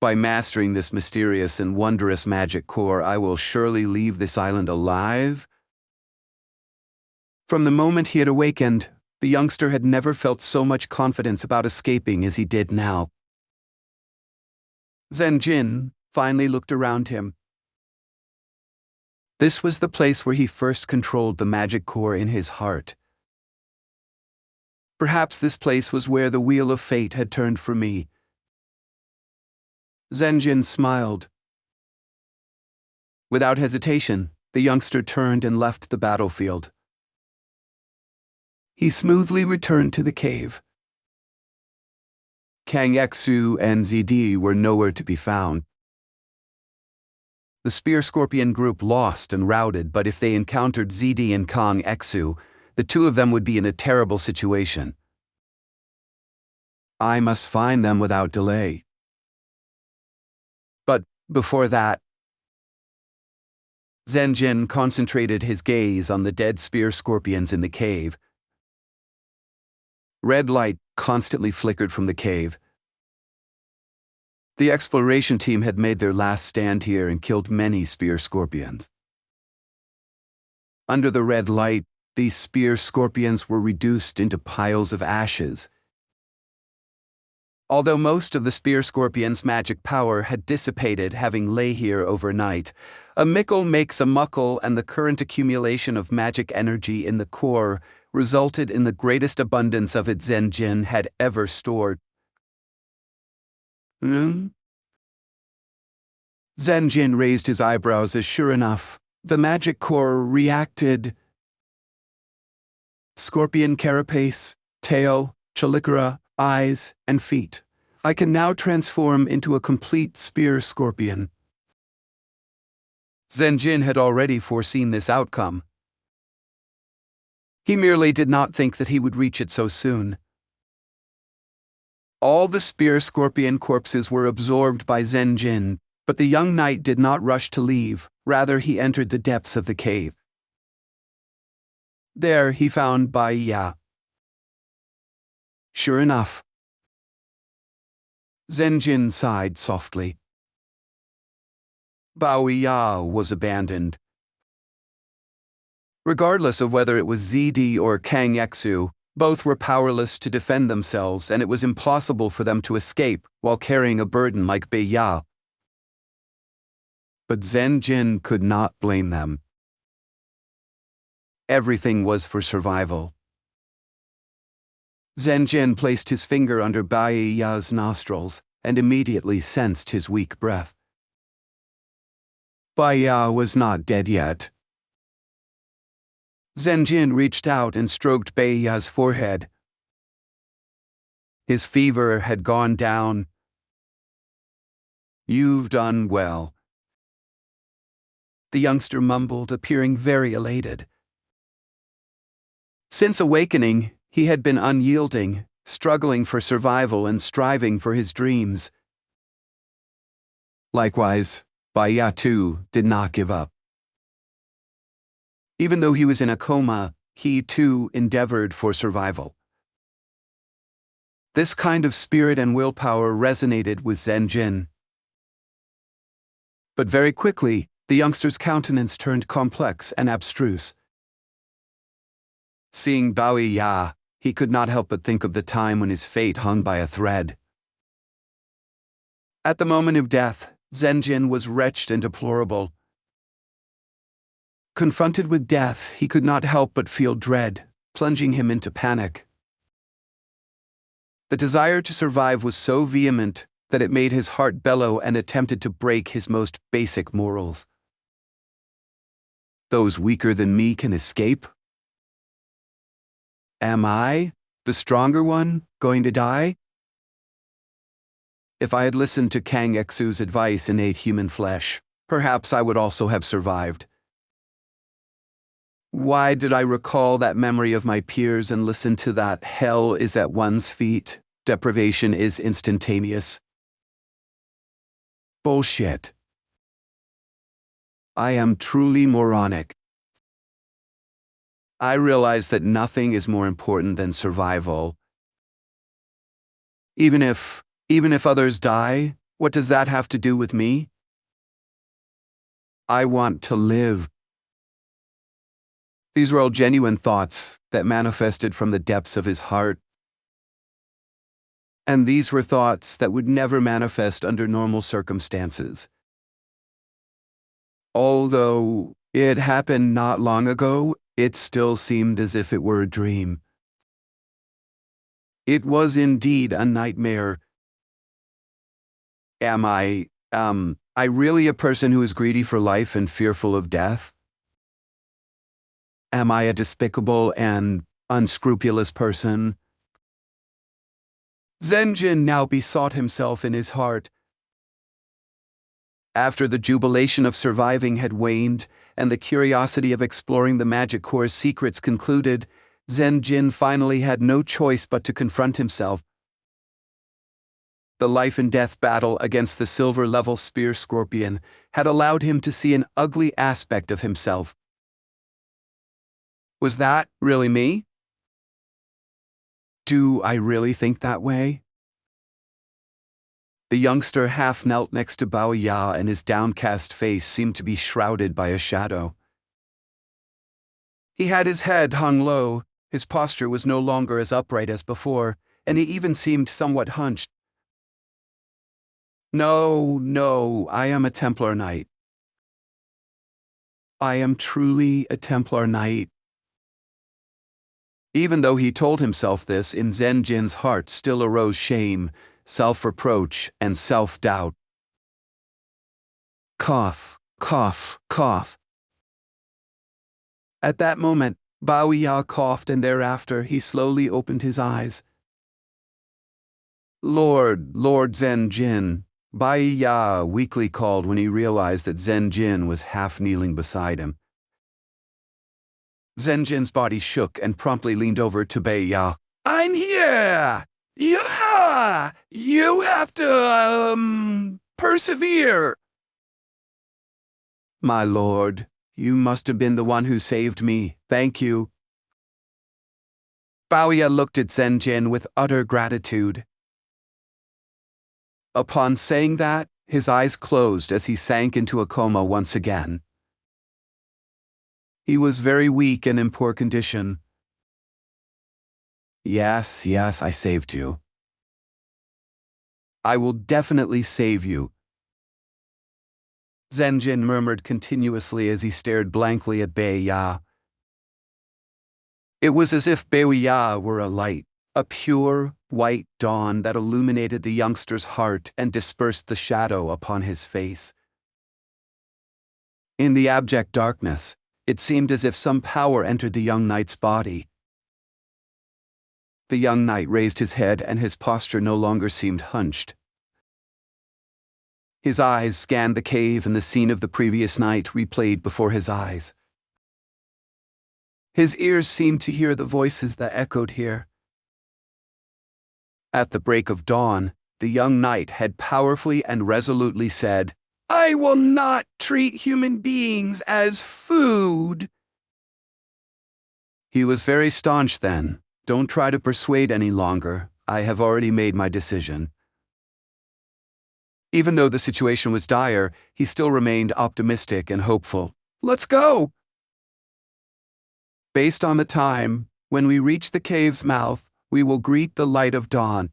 By mastering this mysterious and wondrous magic core, I will surely leave this island alive. From the moment he had awakened, the youngster had never felt so much confidence about escaping as he did now. Zhen Ren finally looked around him. This was the place where he first controlled the magic core in his heart. Perhaps this place was where the wheel of fate had turned for me. Zhen Ren smiled. Without hesitation, the youngster turned and left the battlefield. He smoothly returned to the cave. Kang Xu and ZD were nowhere to be found. The Spear Scorpion group lost and routed, but if they encountered ZD and Kang Xu, the two of them would be in a terrible situation. I must find them without delay. But before that, Zhen Ren concentrated his gaze on the dead spear scorpions in the cave. Red light constantly flickered from the cave. The exploration team had made their last stand here and killed many spear scorpions. Under the red light, these spear scorpions were reduced into piles of ashes. Although most of the spear scorpion's magic power had dissipated having lay here overnight, a mickle makes a muckle, and the current accumulation of magic energy in the core resulted in the greatest abundance of it Zhen Ren had ever stored. Zhen Ren raised his eyebrows as sure enough, the magic core reacted. Scorpion carapace, tail, chelicera, eyes, and feet. I can now transform into a complete spear scorpion. Zhen Ren had already foreseen this outcome. He merely did not think that he would reach it so soon. All the spear scorpion corpses were absorbed by Zhen Ren, but the young knight did not rush to leave, rather he entered the depths of the cave. There he found Bai Ya. Sure enough. Zhen Ren sighed softly. Bao Ya was abandoned. Regardless of whether it was ZD or Kang Yexu, both were powerless to defend themselves, and it was impossible for them to escape while carrying a burden like Bai Ya. But Zhen Ren could not blame them. Everything was for survival. Zhen Ren placed his finger under Bai Ya's nostrils and immediately sensed his weak breath. Bai Ya was not dead yet. Zhen Ren reached out and stroked Bai Ya's forehead. His fever had gone down. You've done well. The youngster mumbled, appearing very elated. Since awakening, he had been unyielding, struggling for survival and striving for his dreams. Likewise, Bai Ya too did not give up. Even though he was in a coma, he too endeavored for survival. This kind of spirit and willpower resonated with Zhen Ren. But very quickly, the youngster's countenance turned complex and abstruse. Seeing Bai Ya, he could not help but think of the time when his fate hung by a thread. At the moment of death, Zhen Ren was wretched and deplorable. Confronted with death, he could not help but feel dread, plunging him into panic. The desire to survive was so vehement that it made his heart bellow and attempted to break his most basic morals. Those weaker than me can escape? Am I, the stronger one, going to die? If I had listened to Kang Yexu's advice and ate human flesh, perhaps I would also have survived. Why did I recall that memory of my peers and listen to that hell is at one's feet, deprivation is instantaneous? Bullshit. I am truly moronic. I realize that nothing is more important than survival. Even if others die, what does that have to do with me? I want to live. These were all genuine thoughts that manifested from the depths of his heart. And these were thoughts that would never manifest under normal circumstances. Although it happened not long ago, it still seemed as if it were a dream. It was indeed a nightmare. Am I really a person who is greedy for life and fearful of death? Am I a despicable and unscrupulous person? Zhen Ren now besought himself in his heart. After the jubilation of surviving had waned, and the curiosity of exploring the magic core's secrets concluded, Zhen Ren finally had no choice but to confront himself. The life and death battle against the silver-level spear scorpion had allowed him to see an ugly aspect of himself. Was that really me? Do I really think that way? The youngster half knelt next to Bao Ya, and his downcast face seemed to be shrouded by a shadow. He had his head hung low, his posture was no longer as upright as before, and he even seemed somewhat hunched. No, I am a Templar Knight. I am truly a Templar Knight. Even though he told himself this, in Zhen Ren's heart still arose shame, self-reproach, and self-doubt. Cough, cough, cough. At that moment, Bao Ya coughed, and thereafter he slowly opened his eyes. Lord Zhen Jin, Bai Ya weakly called when he realized that Zhen Jin was half kneeling beside him. Zhen Jin's body shook and promptly leaned over to Bai Ya. I'm here! Yeah! You have to, persevere! My lord, you must have been the one who saved me. Thank you. Baoya looked at Zhen Jin with utter gratitude. Upon saying that, his eyes closed as he sank into a coma once again. He was very weak and in poor condition. Yes, I saved you. I will definitely save you. Zhen Jin murmured continuously as he stared blankly at Bai Ya. It was as if Bai Ya were a light, a pure, white dawn that illuminated the youngster's heart and dispersed the shadow upon his face. In the abject darkness, it seemed as if some power entered the young knight's body. The young knight raised his head and his posture no longer seemed hunched. His eyes scanned the cave and the scene of the previous night replayed before his eyes. His ears seemed to hear the voices that echoed here. At the break of dawn, the young knight had powerfully and resolutely said, I will not treat human beings as food. He was very staunch then. Don't try to persuade any longer. I have already made my decision. Even though the situation was dire, he still remained optimistic and hopeful. Let's go! Based on the time, when we reach the cave's mouth, we will greet the light of dawn.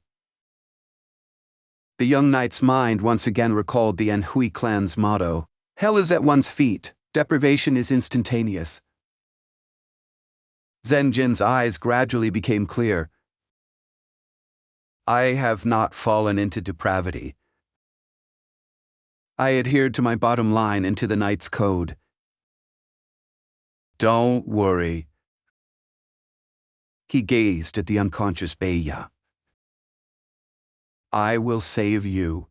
The young knight's mind once again recalled the Anhui clan's motto, Hell is at one's feet, deprivation is instantaneous. Zhen Jin's eyes gradually became clear. I have not fallen into depravity. I adhered to my bottom line and to the knight's code. Don't worry. He gazed at the unconscious Bai Ya. I will save you.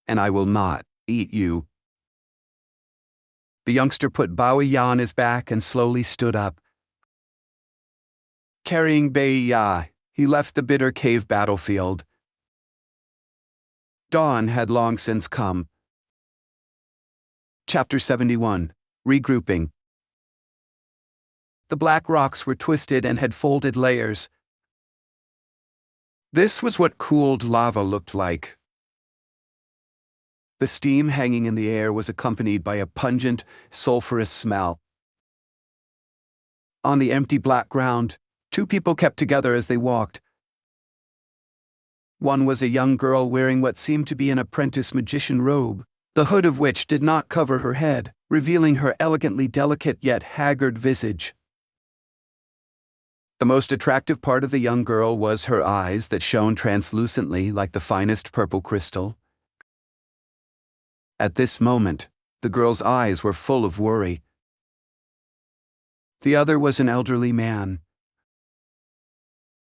And I will not eat you. The youngster put Baoya on his back and slowly stood up. Carrying Bai Ya, he left the bitter cave battlefield. Dawn had long since come. Chapter 71. Regrouping. The black rocks were twisted and had folded layers. This was what cooled lava looked like. The steam hanging in the air was accompanied by a pungent, sulfurous smell. On the empty black ground, two people kept together as they walked. One was a young girl wearing what seemed to be an apprentice magician robe, the hood of which did not cover her head, revealing her elegantly delicate yet haggard visage. The most attractive part of the young girl was her eyes that shone translucently like the finest purple crystal. At this moment, the girl's eyes were full of worry. The other was an elderly man.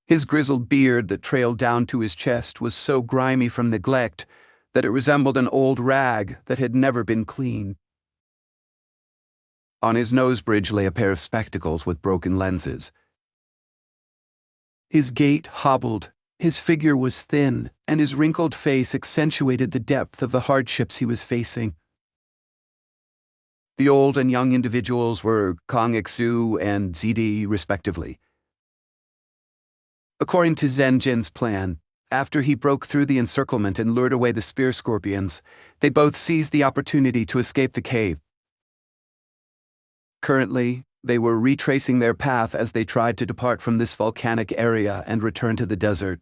His grizzled beard that trailed down to his chest was so grimy from neglect that it resembled an old rag that had never been cleaned. On his nose bridge lay a pair of spectacles with broken lenses. His gait hobbled, his figure was thin, and his wrinkled face accentuated the depth of the hardships he was facing. The old and young individuals were Kang Xu and Zidi, respectively. According to Zhen Jin's plan, after he broke through the encirclement and lured away the spear scorpions, they both seized the opportunity to escape the cave. Currently, they were retracing their path as they tried to depart from this volcanic area and return to the desert.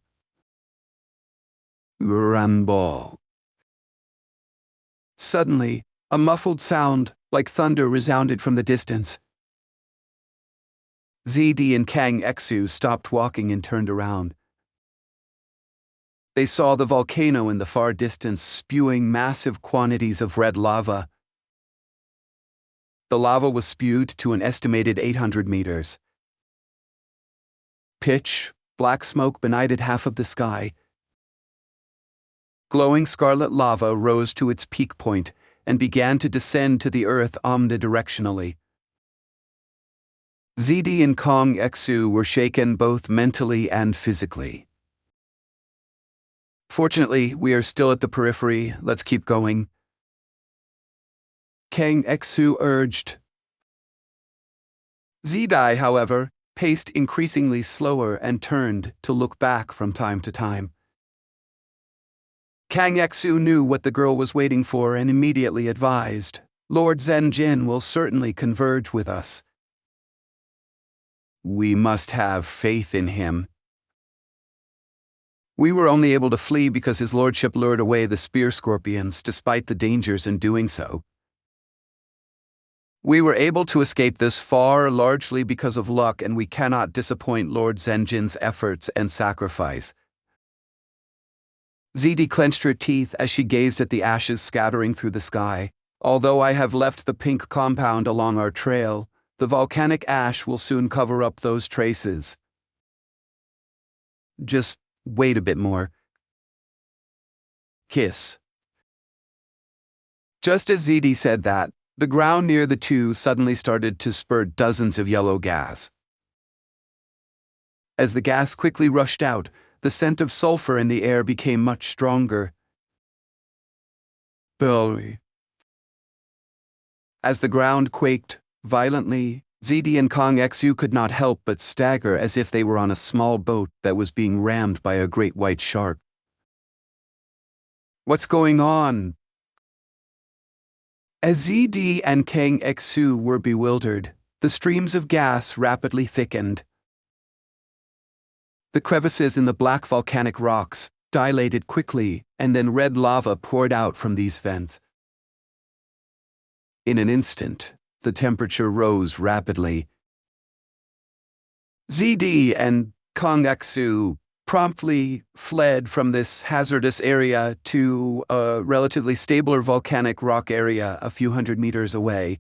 Rambo. Suddenly, a muffled sound, like thunder, resounded from the distance. Zidi and Kang Xu stopped walking and turned around. They saw the volcano in the far distance spewing massive quantities of red lava. The lava was spewed to an estimated 800 meters. Pitch black smoke benighted half of the sky. Glowing scarlet lava rose to its peak point and began to descend to the earth omnidirectionally. ZD and Kong Xu were shaken both mentally and physically. Fortunately, we are still at the periphery. Let's keep going, Kang Xu urged. Zidai, however, paced increasingly slower and turned to look back from time to time. Kang Xu knew what the girl was waiting for and immediately advised, "Lord Zhen Ren will certainly converge with us. We must have faith in him. We were only able to flee because his lordship lured away the spear scorpions despite the dangers in doing so. We were able to escape this far largely because of luck, and we cannot disappoint Lord Zhen Ren's efforts and sacrifice." ZD clenched her teeth as she gazed at the ashes scattering through the sky. "Although I have left the pink compound along our trail, the volcanic ash will soon cover up those traces. Just wait a bit more. Kiss." Just as ZD said that, the ground near the two suddenly started to spurt dozens of yellow gas. As the gas quickly rushed out, the scent of sulfur in the air became much stronger. Billy. As the ground quaked violently, ZD and Kong Xu could not help but stagger as if they were on a small boat that was being rammed by a great white shark. "What's going on?" As ZD and Kang Xu were bewildered, the streams of gas rapidly thickened. The crevices in the black volcanic rocks dilated quickly, and then red lava poured out from these vents. In an instant, the temperature rose rapidly. ZD and Kong Xu promptly fled from this hazardous area to a relatively stabler volcanic rock area a few hundred meters away.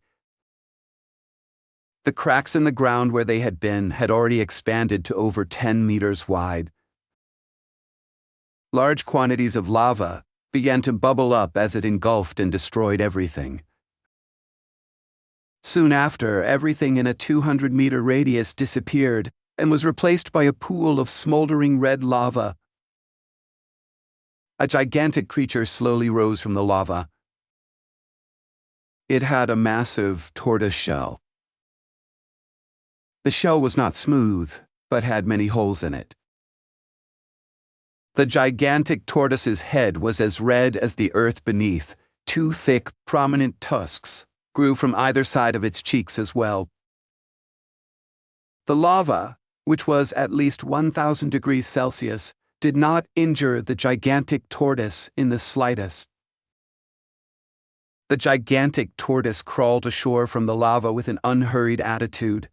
The cracks in the ground where they had been had already expanded to over 10 meters wide. Large quantities of lava began to bubble up as it engulfed and destroyed everything. Soon after, everything in a 200-meter radius disappeared and was replaced by a pool of smoldering red lava. A gigantic creature slowly rose from the lava. It had a massive tortoise shell. The shell was not smooth, but had many holes in it. The gigantic tortoise's head was as red as the earth beneath. Two thick, prominent tusks grew from either side of its cheeks as well. The lava, which was at least 1,000 degrees Celsius, did not injure the gigantic tortoise in the slightest. The gigantic tortoise crawled ashore from the lava with an unhurried attitude.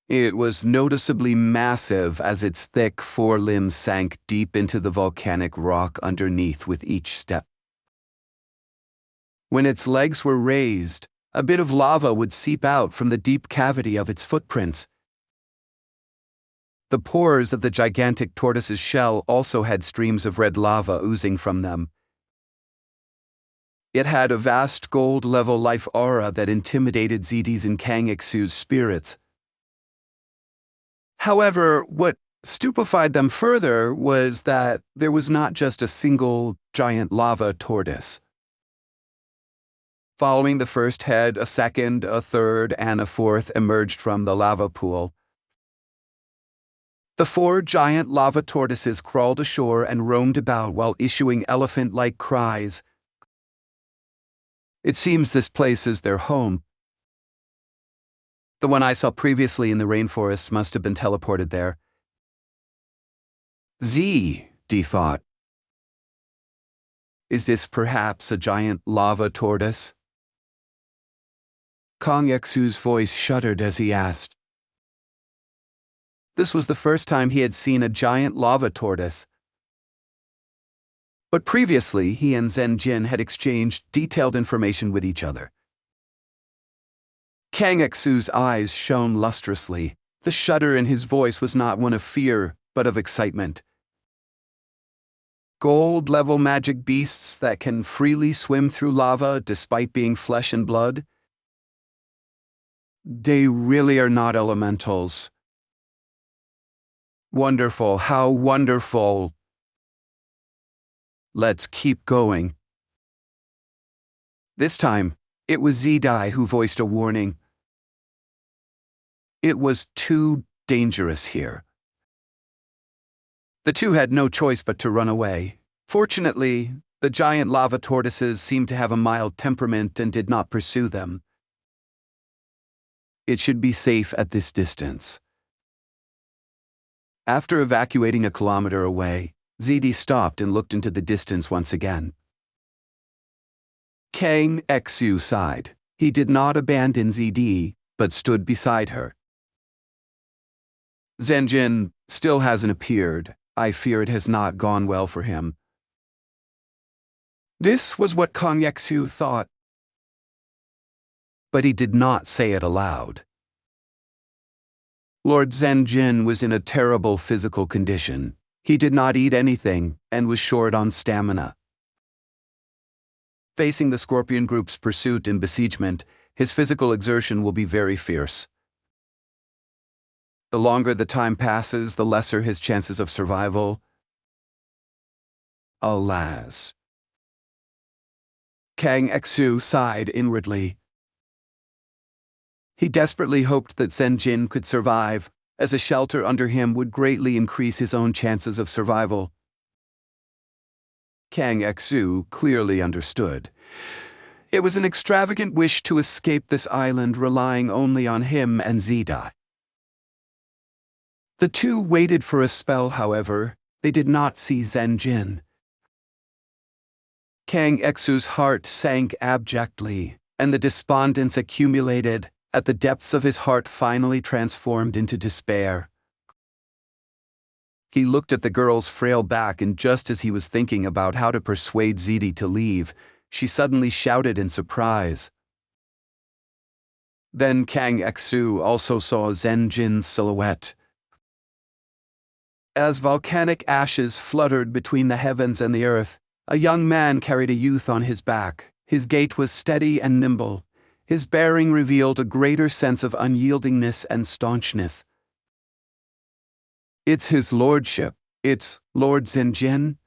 It was noticeably massive as its thick forelimbs sank deep into the volcanic rock underneath with each step. When its legs were raised, a bit of lava would seep out from the deep cavity of its footprints. The pores of the gigantic tortoise's shell also had streams of red lava oozing from them. It had a vast gold-level life aura that intimidated ZD's and Kang Xu's spirits. However, what stupefied them further was that there was not just a single giant lava tortoise. Following the first head, a second, a third, and a fourth emerged from the lava pool. The 4 giant lava tortoises crawled ashore and roamed about while issuing elephant-like cries. It seems this place is their home. The one I saw previously in the rainforest must have been teleported there. ZD thought. Is this perhaps a giant lava tortoise? Kong Xu's voice shuddered as he asked. This was the first time he had seen a giant lava tortoise. But previously, he and Zhen Ren had exchanged detailed information with each other. Kang Xu's eyes shone lustrously. The shudder in his voice was not one of fear, but of excitement. Gold-level magic beasts that can freely swim through lava despite being flesh and blood? They really are not elementals. Wonderful, how wonderful. Let's keep going. This time, it was Zedai who voiced a warning. It was too dangerous here. The two had no choice but to run away. Fortunately, the giant lava tortoises seemed to have a mild temperament and did not pursue them. It should be safe at this distance. After evacuating a kilometer away, Zedi stopped and looked into the distance once again. Kang Xu sighed. He did not abandon Zedi, but stood beside her. Zhen Ren still hasn't appeared. I fear it has not gone well for him. This was what Kang Xu thought. But he did not say it aloud. Lord Zhen Ren was in a terrible physical condition. He did not eat anything and was short on stamina. Facing the Scorpion Group's pursuit and besiegement, his physical exertion will be very fierce. The longer the time passes, the lesser his chances of survival. Alas. Kang Xu sighed inwardly. He desperately hoped that Zhen Ren could survive, as a shelter under him would greatly increase his own chances of survival. Kang Xu clearly understood. It was an extravagant wish to escape this island relying only on him and Zedai. The two waited for a spell, however. They did not see Zhen Ren. Kang Xu's heart sank abjectly, and the despondence accumulated at the depths of his heart finally transformed into despair. He looked at the girl's frail back, and just as he was thinking about how to persuade Zedi to leave, she suddenly shouted in surprise. Then Kang Xu also saw Zhen Ren's silhouette. As volcanic ashes fluttered between the heavens and the earth, a young man carried a youth on his back. His gait was steady and nimble. His bearing revealed a greater sense of unyieldingness and staunchness. It's his lordship. It's Lord Zhen Ren.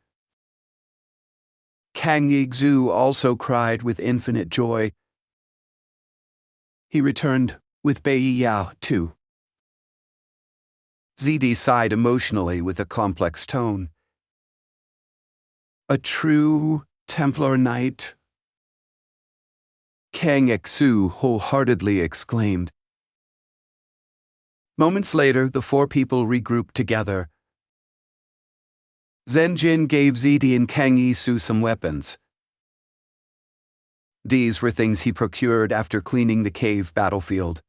Kang Xu also cried with infinite joy. He returned with Bai Yao too. Zedi sighed emotionally with a complex tone. A true Templar knight? Kang Xu wholeheartedly exclaimed. Moments later, the four people regrouped together. Zhen Ren gave Zedi and Kang Xu some weapons. These were things he procured after cleaning the cave battlefield.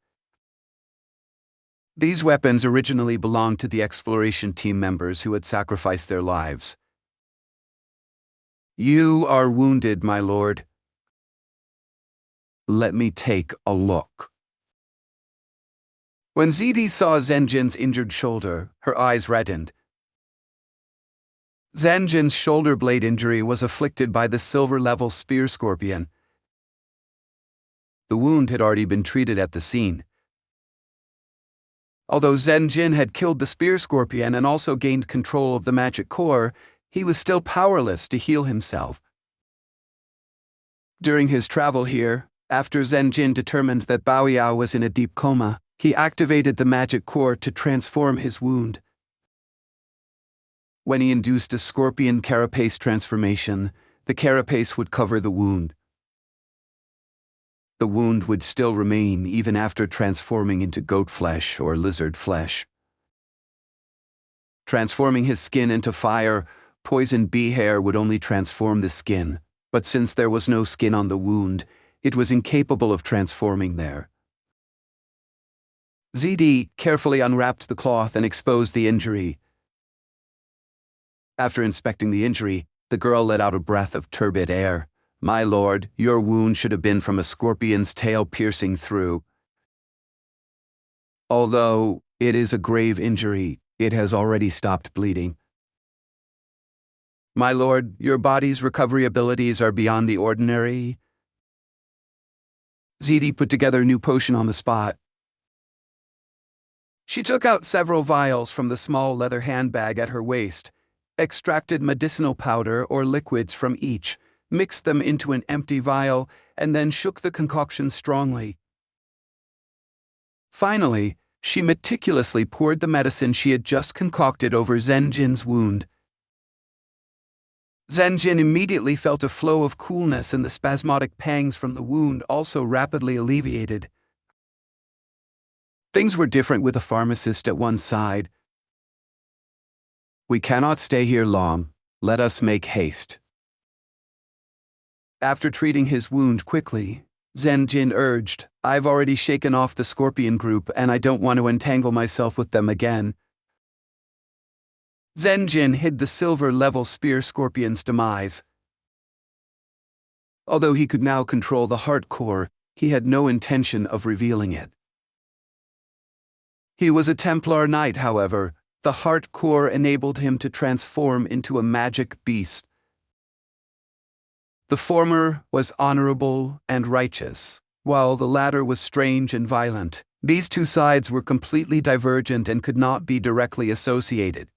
These weapons originally belonged to the exploration team members who had sacrificed their lives. You are wounded, my lord. Let me take a look. When Zedi saw Zhen Ren's injured shoulder, her eyes reddened. Zhen Ren's shoulder blade injury was afflicted by the silver-level spear scorpion. The wound had already been treated at the scene. Although Zhen Ren had killed the spear scorpion and also gained control of the magic core, he was still powerless to heal himself. During his travel here, after Zhen Ren determined that Bao Yao was in a deep coma, he activated the magic core to transform his wound. When he induced a scorpion carapace transformation, the carapace would cover the wound. The wound would still remain even after transforming into goat flesh or lizard flesh. Transforming his skin into fire, poison bee hair would only transform the skin, but since there was no skin on the wound, it was incapable of transforming there. Zedi carefully unwrapped the cloth and exposed the injury. After inspecting the injury, the girl let out a breath of turbid air. My lord, your wound should have been from a scorpion's tail piercing through. Although It is a grave injury. It has already stopped bleeding. My lord, your body's recovery abilities are beyond the ordinary. Zidi put together a new potion on the spot. She took out several vials from the small leather handbag at her waist, extracted medicinal powder or liquids from each, mixed them into an empty vial, and then shook the concoction strongly. Finally, she meticulously poured the medicine she had just concocted over Zhen Jin's wound. Zhen Jin immediately felt a flow of coolness, and the spasmodic pangs from the wound also rapidly alleviated. Things were different with a pharmacist at one side. We cannot stay here long. Let us make haste. After treating his wound quickly, Zhen Jin urged, I've already shaken off the scorpion group and I don't want to entangle myself with them again. Zhen Jin hid the silver-level spear scorpion's demise. Although he could now control the heart core, he had no intention of revealing it. He was a Templar knight, however. The heart core enabled him to transform into a magic beast. The former was honorable and righteous, while the latter was strange and violent. These two sides were completely divergent and could not be directly associated.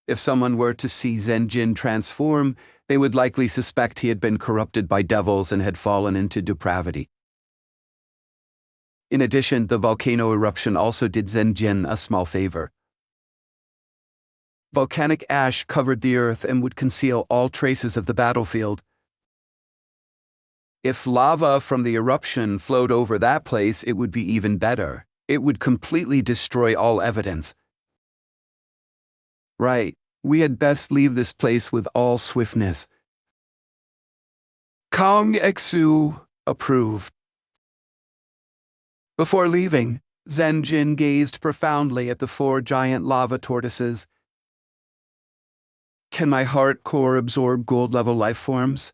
If someone were to see Zhen Jin transform, they would likely suspect he had been corrupted by devils and had fallen into depravity. In addition, the volcano eruption also did Zhen Jin a small favor. Volcanic ash covered the earth and would conceal all traces of the battlefield. If lava from the eruption flowed over that place, it would be even better. It would completely destroy all evidence. Right, we had best leave this place with all swiftness. Kong Exu approved. Before leaving, Zhen Jin gazed profoundly at the 4 giant lava tortoises. Can my heart core absorb gold-level life forms?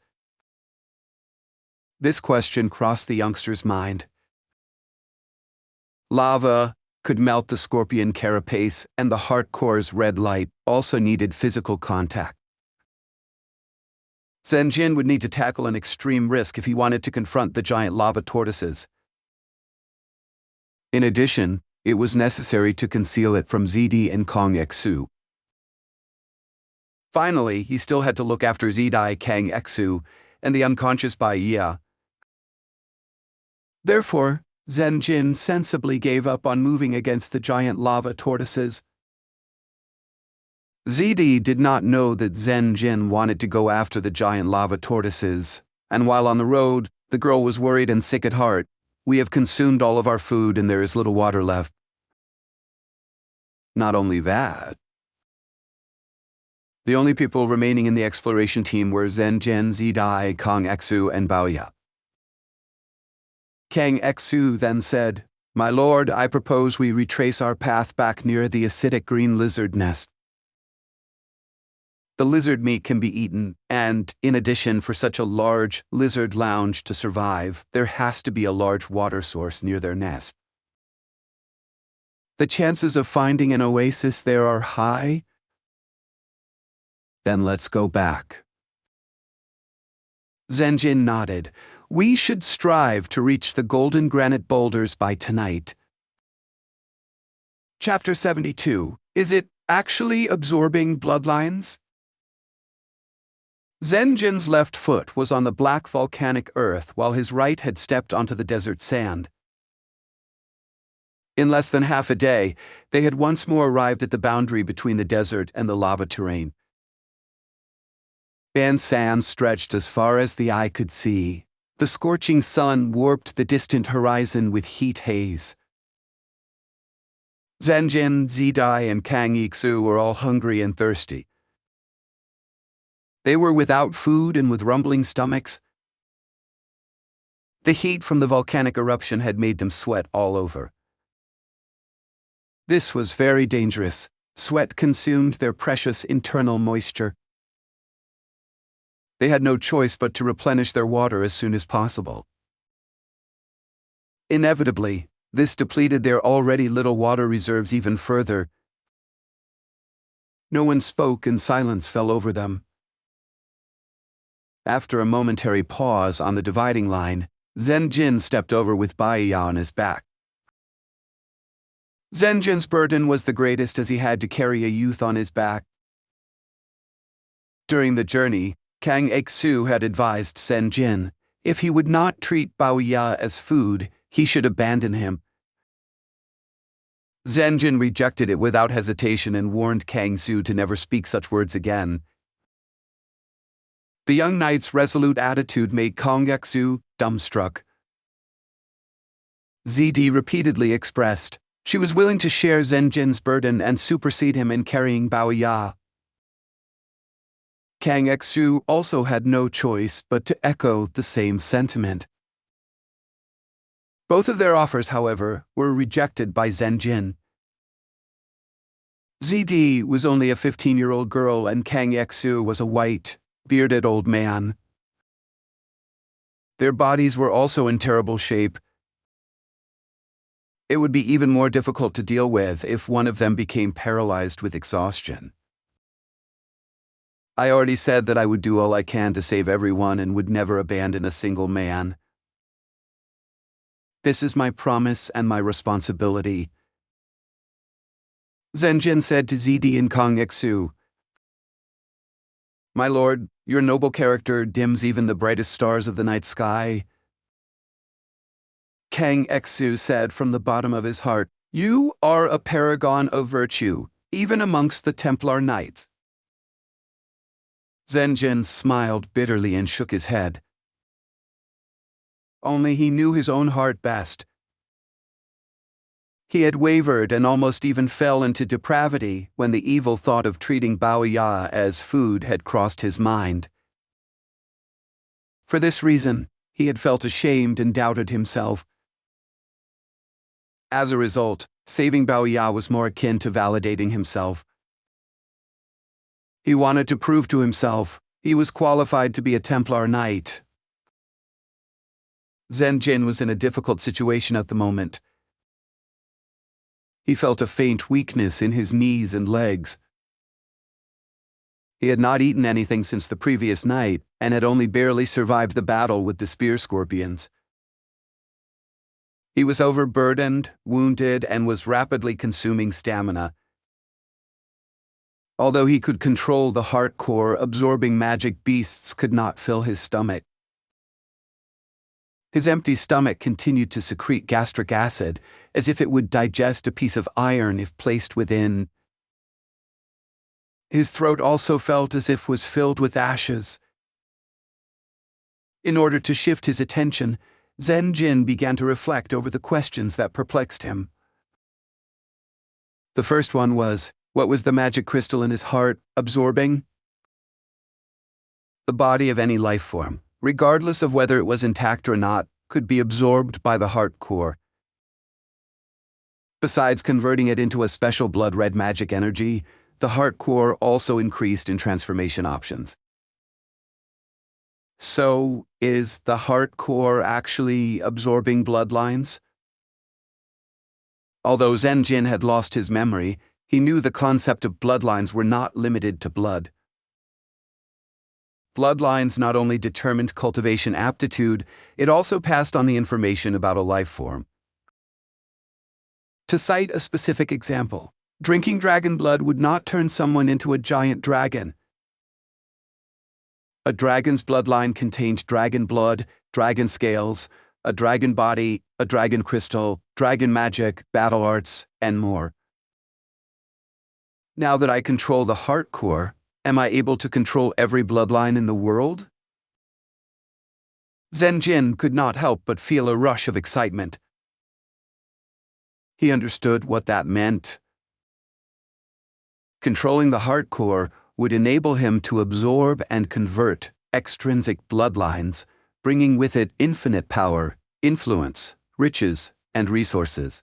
This question crossed the youngster's mind. Lava could melt the scorpion carapace, and the heart core's red light also needed physical contact. Zhen Jin would need to tackle an extreme risk if he wanted to confront the giant lava tortoises. In addition, it was necessary to conceal it from Zidi and Kong Exu. Finally, he still had to look after Zidai, Kang Exu, and the unconscious Bai Yia. Therefore, Zhen Jin sensibly gave up on moving against the giant lava tortoises. Zidi did not know that Zhen Jin wanted to go after the giant lava tortoises, and while on the road, the girl was worried and sick at heart. We have consumed all of our food and there is little water left. Not only that, the only people remaining in the exploration team were Zhen Jin, Zidai, Kang Exu, and Baoya. Kang Exu then said, My lord, I propose we retrace our path back near the acidic green lizard nest. The lizard meat can be eaten, and, in addition, for such a large lizard lounge to survive, there has to be a large water source near their nest. The chances of finding an oasis there are high. Then let's go back. Zhen Jin nodded. We should strive to reach the golden granite boulders by tonight. Chapter 72. Is it actually absorbing bloodlines? Zhen Jin's left foot was on the black volcanic earth while his right had stepped onto the desert sand. In less than half a day, they had once more arrived at the boundary between the desert and the lava terrain. And sand stretched as far as the eye could see. The scorching sun warped the distant horizon with heat haze. Zhen Jin, Zidai, and Kang Exu were all hungry and thirsty. They were without food and with rumbling stomachs. The heat from the volcanic eruption had made them sweat all over. This was very dangerous. Sweat consumed their precious internal moisture. They had no choice but to replenish their water as soon as possible. Inevitably, This depleted their already little water reserves even further. No one spoke and silence fell over them. After a momentary pause on the dividing line, Zhen Ren stepped over with Bai Ya on his back. Zhen Ren's burden was the greatest as he had to carry a youth on his back. During the journey, Kang Xu had advised Zhen Ren, if he would not treat Bao Ya as food, he should abandon him. Zhen Ren rejected it without hesitation and warned Kang Xu to never speak such words again. The young knight's resolute attitude made Kang Xu dumbstruck. ZD repeatedly expressed she was willing to share Zhen Ren's burden and supersede him in carrying Bao Ya. Kang Xu also had no choice but to echo the same sentiment. Both of their offers, however, were rejected by Zhen Ren. ZD was only a 15-year-old girl and Kang Xu was a white, bearded old man. Their bodies were also in terrible shape. It would be even more difficult to deal with if one of them became paralyzed with exhaustion. I already said that I would do all I can to save everyone and would never abandon a single man. This is my promise and my responsibility. Zhen Ren said to ZD and Kang Xu, "My lord, your noble character dims even the brightest stars of the night sky." Kang Xu said from the bottom of his heart, "You are a paragon of virtue, even amongst the Templar Knights." Zhen Ren smiled bitterly and shook his head. Only he knew his own heart best. He had wavered and almost even fell into depravity when the evil thought of treating Bao Ya as food had crossed his mind. For this reason, he had felt ashamed and doubted himself. As a result, saving Bao Ya was more akin to validating himself. He wanted to prove to himself he was qualified to be a Templar Knight. Zhen Ren was in a difficult situation at the moment. He felt a faint weakness in his knees and legs. He had not eaten anything since the previous night and had only barely survived the battle with the spear scorpions. He was overburdened, wounded, and was rapidly consuming stamina. Although he could control the heart core, absorbing magic beasts could not fill his stomach. His empty stomach continued to secrete gastric acid, as if it would digest a piece of iron if placed within. His throat also felt as if was filled with ashes. In order to shift his attention, Zhen Ren began to reflect over the questions that perplexed him. The first one was, what was the magic crystal in his heart absorbing? The body of any life form, regardless of whether it was intact or not, could be absorbed by the heart core. Besides converting it into a special blood-red magic energy, the heart core also increased in transformation options. So, is the heart core actually absorbing bloodlines? Although Zhen Ren had lost his memory, he knew the concept of bloodlines were not limited to blood. Bloodlines not only determined cultivation aptitude, it also passed on the information about a life form. To cite a specific example, drinking dragon blood would not turn someone into a giant dragon. A dragon's bloodline contained dragon blood, dragon scales, a dragon body, a dragon crystal, dragon magic, battle arts, and more. Now that I control the heart core, am I able to control every bloodline in the world? Zhen Ren could not help but feel a rush of excitement. He understood what that meant. Controlling the heart core would enable him to absorb and convert extrinsic bloodlines, bringing with it infinite power, influence, riches, and resources.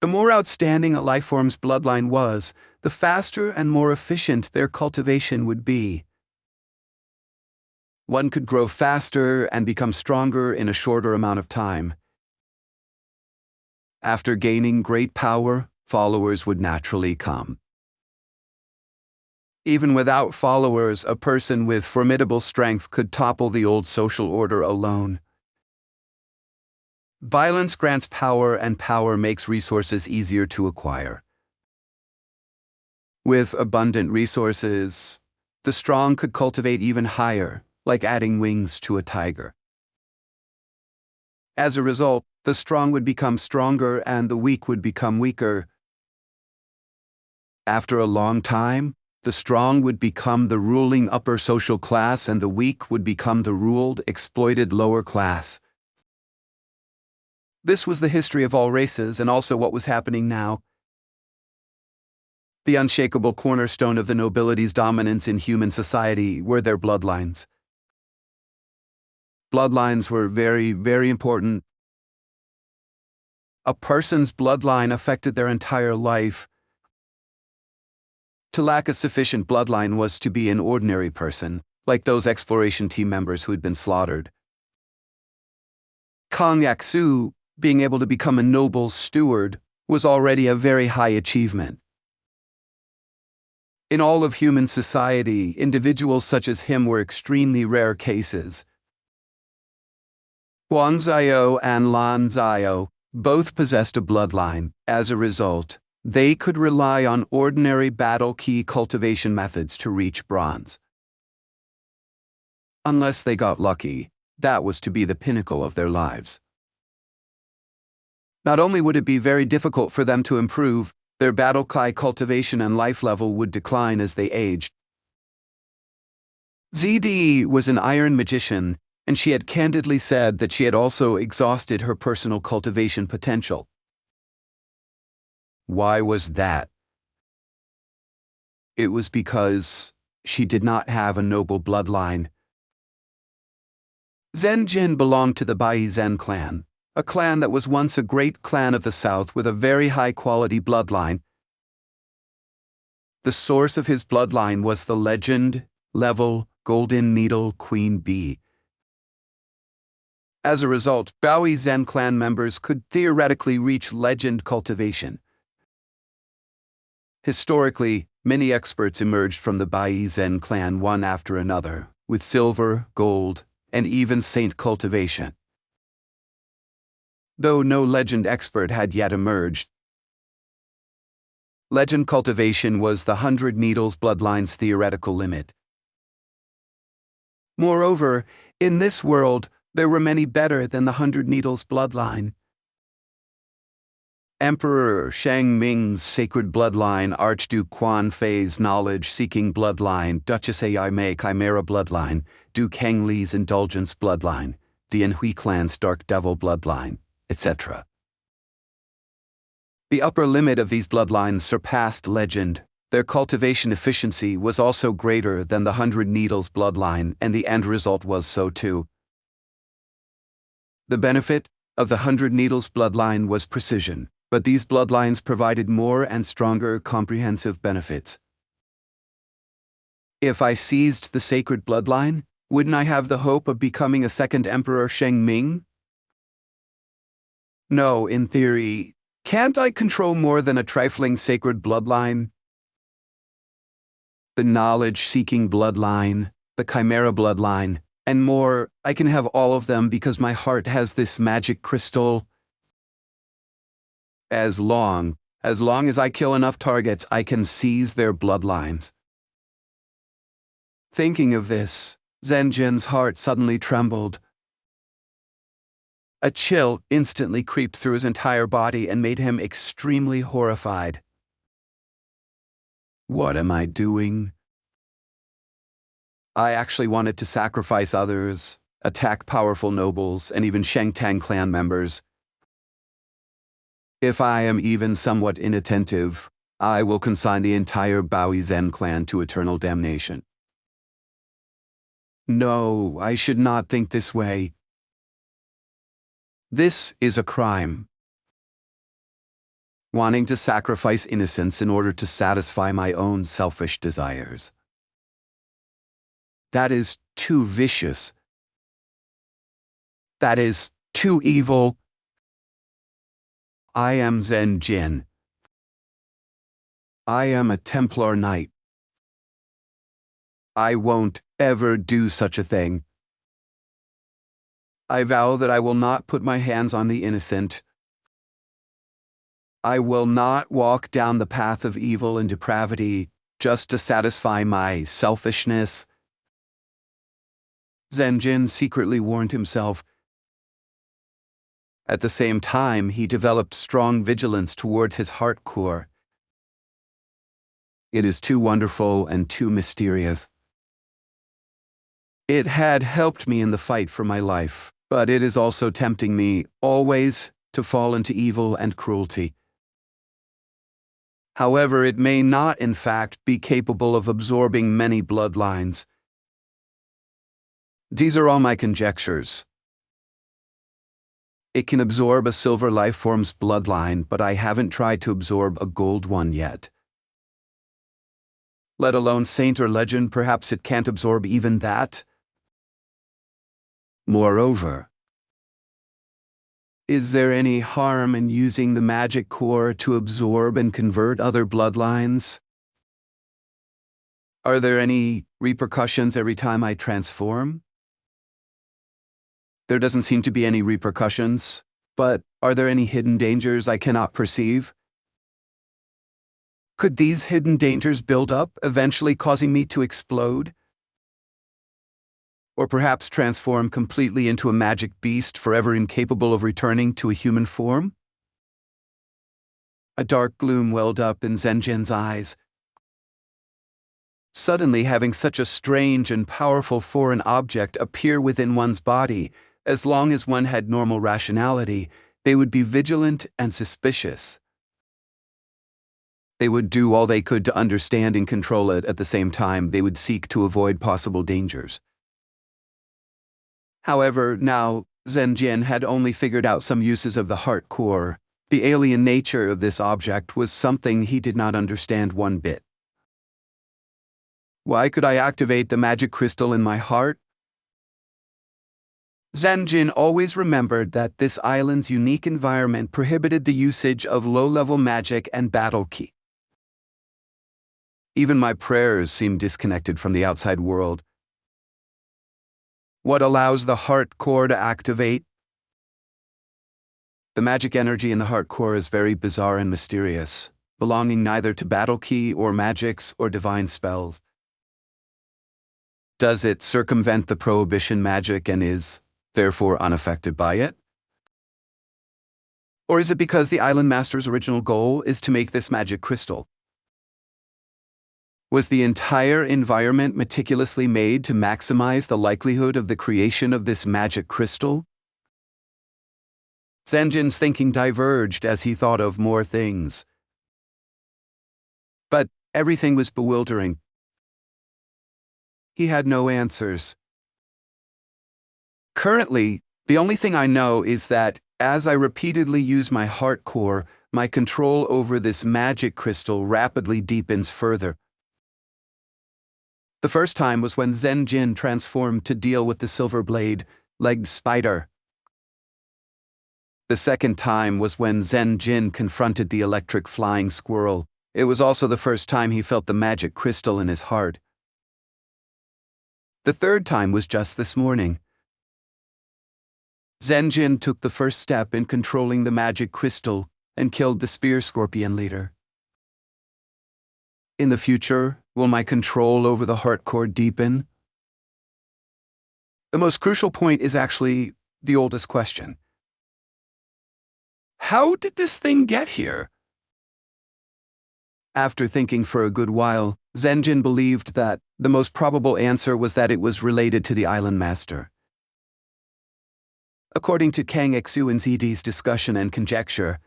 The more outstanding a life form's bloodline was, the faster and more efficient their cultivation would be. One could grow faster and become stronger in a shorter amount of time. After gaining great power, followers would naturally come. Even without followers, a person with formidable strength could topple the old social order alone. Violence grants power, and power makes resources easier to acquire. With abundant resources, the strong could cultivate even higher, like adding wings to a tiger. As a result, the strong would become stronger and the weak would become weaker. After a long time, the strong would become the ruling upper social class and the weak would become the ruled, exploited lower class. This was the history of all races and also what was happening now. The unshakable cornerstone of the nobility's dominance in human society were their bloodlines. Bloodlines were very, very important. A person's bloodline affected their entire life. To lack a sufficient bloodline was to be an ordinary person, like those exploration team members who had been slaughtered. Kang Yak-su, being able to become a noble's steward, was already a very high achievement. In all of human society, individuals such as him were extremely rare cases. Huang Ziyo and Lan Ziyo both possessed a bloodline. As a result, they could rely on ordinary battle key cultivation methods to reach bronze. Unless they got lucky, that was to be the pinnacle of their lives. Not only would it be very difficult for them to improve, their battle key cultivation and life level would decline as they aged. ZD was an iron magician, and she had candidly said that she had also exhausted her personal cultivation potential. Why was that? It was because she did not have a noble bloodline. Zhen Ren belonged to the Bai Zhen clan, a clan that was once a great clan of the south with a very high-quality bloodline. The source of his bloodline was the legend, level, Golden Needle Queen Bee. As a result, Baoi Zhen clan members could theoretically reach legend cultivation. Historically, many experts emerged from the Bai Zhen clan one after another, with silver, gold, and even saint cultivation. Though no legend expert had yet emerged, legend cultivation was the 100 Needles bloodline's theoretical limit. Moreover, in this world, there were many better than the 100 Needles bloodline. Emperor Shang Ming's sacred bloodline, Archduke Quan Fei's knowledge-seeking bloodline, Duchess Ai Mei Chimera bloodline, Duke Heng Li's indulgence bloodline, the Enhui clan's dark devil bloodline, etc. The upper limit of these bloodlines surpassed legend. Their cultivation efficiency was also greater than the 100 Needles bloodline, and the end result was so too. The benefit of the 100 Needles bloodline was precision, but these bloodlines provided more and stronger comprehensive benefits. If I seized the sacred bloodline, wouldn't I have the hope of becoming a second Emperor Shang Ming? No, in theory, can't I control more than a trifling sacred bloodline? The knowledge-seeking bloodline, the chimera bloodline, and more, I can have all of them because my heart has this magic crystal. As long as I kill enough targets, I can seize their bloodlines. Thinking of this, Zhen Ren's heart suddenly trembled. A chill instantly creeped through his entire body and made him extremely horrified. What am I doing? I actually wanted to sacrifice others, attack powerful nobles, and even Shangtang clan members. If I am even somewhat inattentive, I will consign the entire Baoi Zhen clan to eternal damnation. No, I should not think this way. This is a crime. Wanting to sacrifice innocence in order to satisfy my own selfish desires. That is too vicious. That is too evil. I am Zhen Ren. I am a Templar Knight. I won't ever do such a thing. I vow that I will not put my hands on the innocent. I will not walk down the path of evil and depravity just to satisfy my selfishness. Zhen Ren secretly warned himself. At the same time, he developed strong vigilance towards his heart core. It is too wonderful and too mysterious. It had helped me in the fight for my life, but it is also tempting me, always, to fall into evil and cruelty. However, it may not, in fact, be capable of absorbing many bloodlines. These are all my conjectures. It can absorb a silver life form's bloodline, but I haven't tried to absorb a gold one yet. Let alone saint or legend, perhaps it can't absorb even that. Moreover, is there any harm in using the magic core to absorb and convert other bloodlines? Are there any repercussions every time I transform? There doesn't seem to be any repercussions, but are there any hidden dangers I cannot perceive? Could these hidden dangers build up, eventually causing me to explode? Or perhaps transform completely into a magic beast, forever incapable of returning to a human form? A dark gloom welled up in Zhen Ren's eyes. Suddenly, having such a strange and powerful foreign object appear within one's body, as long as one had normal rationality, they would be vigilant and suspicious. They would do all they could to understand and control it. At the same time, they would seek to avoid possible dangers. However, now, Zhen Ren had only figured out some uses of the heart core. The alien nature of this object was something he did not understand one bit. Why could I activate the magic crystal in my heart? Zhen Ren always remembered that this island's unique environment prohibited the usage of low-level magic and battle ki. Even my prayers seemed disconnected from the outside world. What allows the heart core to activate? The magic energy in the heart core is very bizarre and mysterious, belonging neither to battle ki or magics or divine spells. Does it circumvent the prohibition magic and is, therefore, unaffected by it? Or is it because the Island Master's original goal is to make this magic crystal? Was the entire environment meticulously made to maximize the likelihood of the creation of this magic crystal? Zhen Ren's thinking diverged as he thought of more things. But everything was bewildering. He had no answers. Currently, the only thing I know is that, as I repeatedly use my heart core, my control over this magic crystal rapidly deepens further. The first time was when Zhen Ren transformed to deal with the silver-blade-legged spider. The second time was when Zhen Ren confronted the electric flying squirrel. It was also the first time he felt the magic crystal in his heart. The third time was just this morning. Zhen Ren took the first step in controlling the magic crystal and killed the spear scorpion leader. In the future, will my control over the heart core deepen? The most crucial point is actually the oldest question. How did this thing get here? After thinking for a good while, Zhen Ren believed that the most probable answer was that it was related to the Island Master. According to Kang Xu and ZD's discussion and conjecture,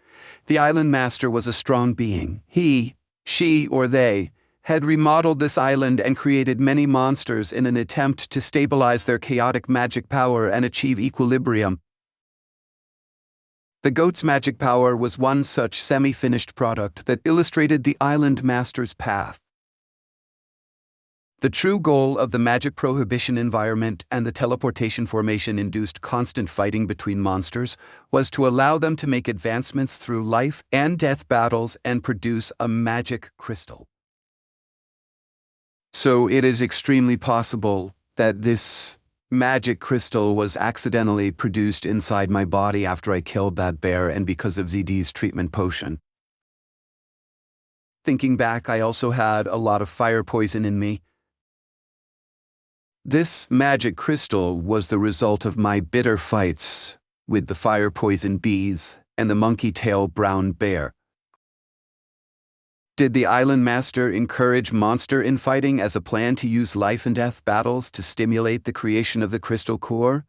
the Island Master was a strong being. He, she, or they had remodeled this island and created many monsters in an attempt to stabilize their chaotic magic power and achieve equilibrium. The goat's magic power was one such semi-finished product that illustrated the Island Master's path. The true goal of the magic prohibition environment and the teleportation formation induced constant fighting between monsters was to allow them to make advancements through life and death battles and produce a magic crystal. So it is extremely possible that this magic crystal was accidentally produced inside my body after I killed that bear and because of ZD's treatment potion. Thinking back, I also had a lot of fire poison in me. This magic crystal was the result of my bitter fights with the fire poison bees and the monkey-tail brown bear. Did the island master encourage monster infighting as a plan to use life and death battles to stimulate the creation of the crystal core?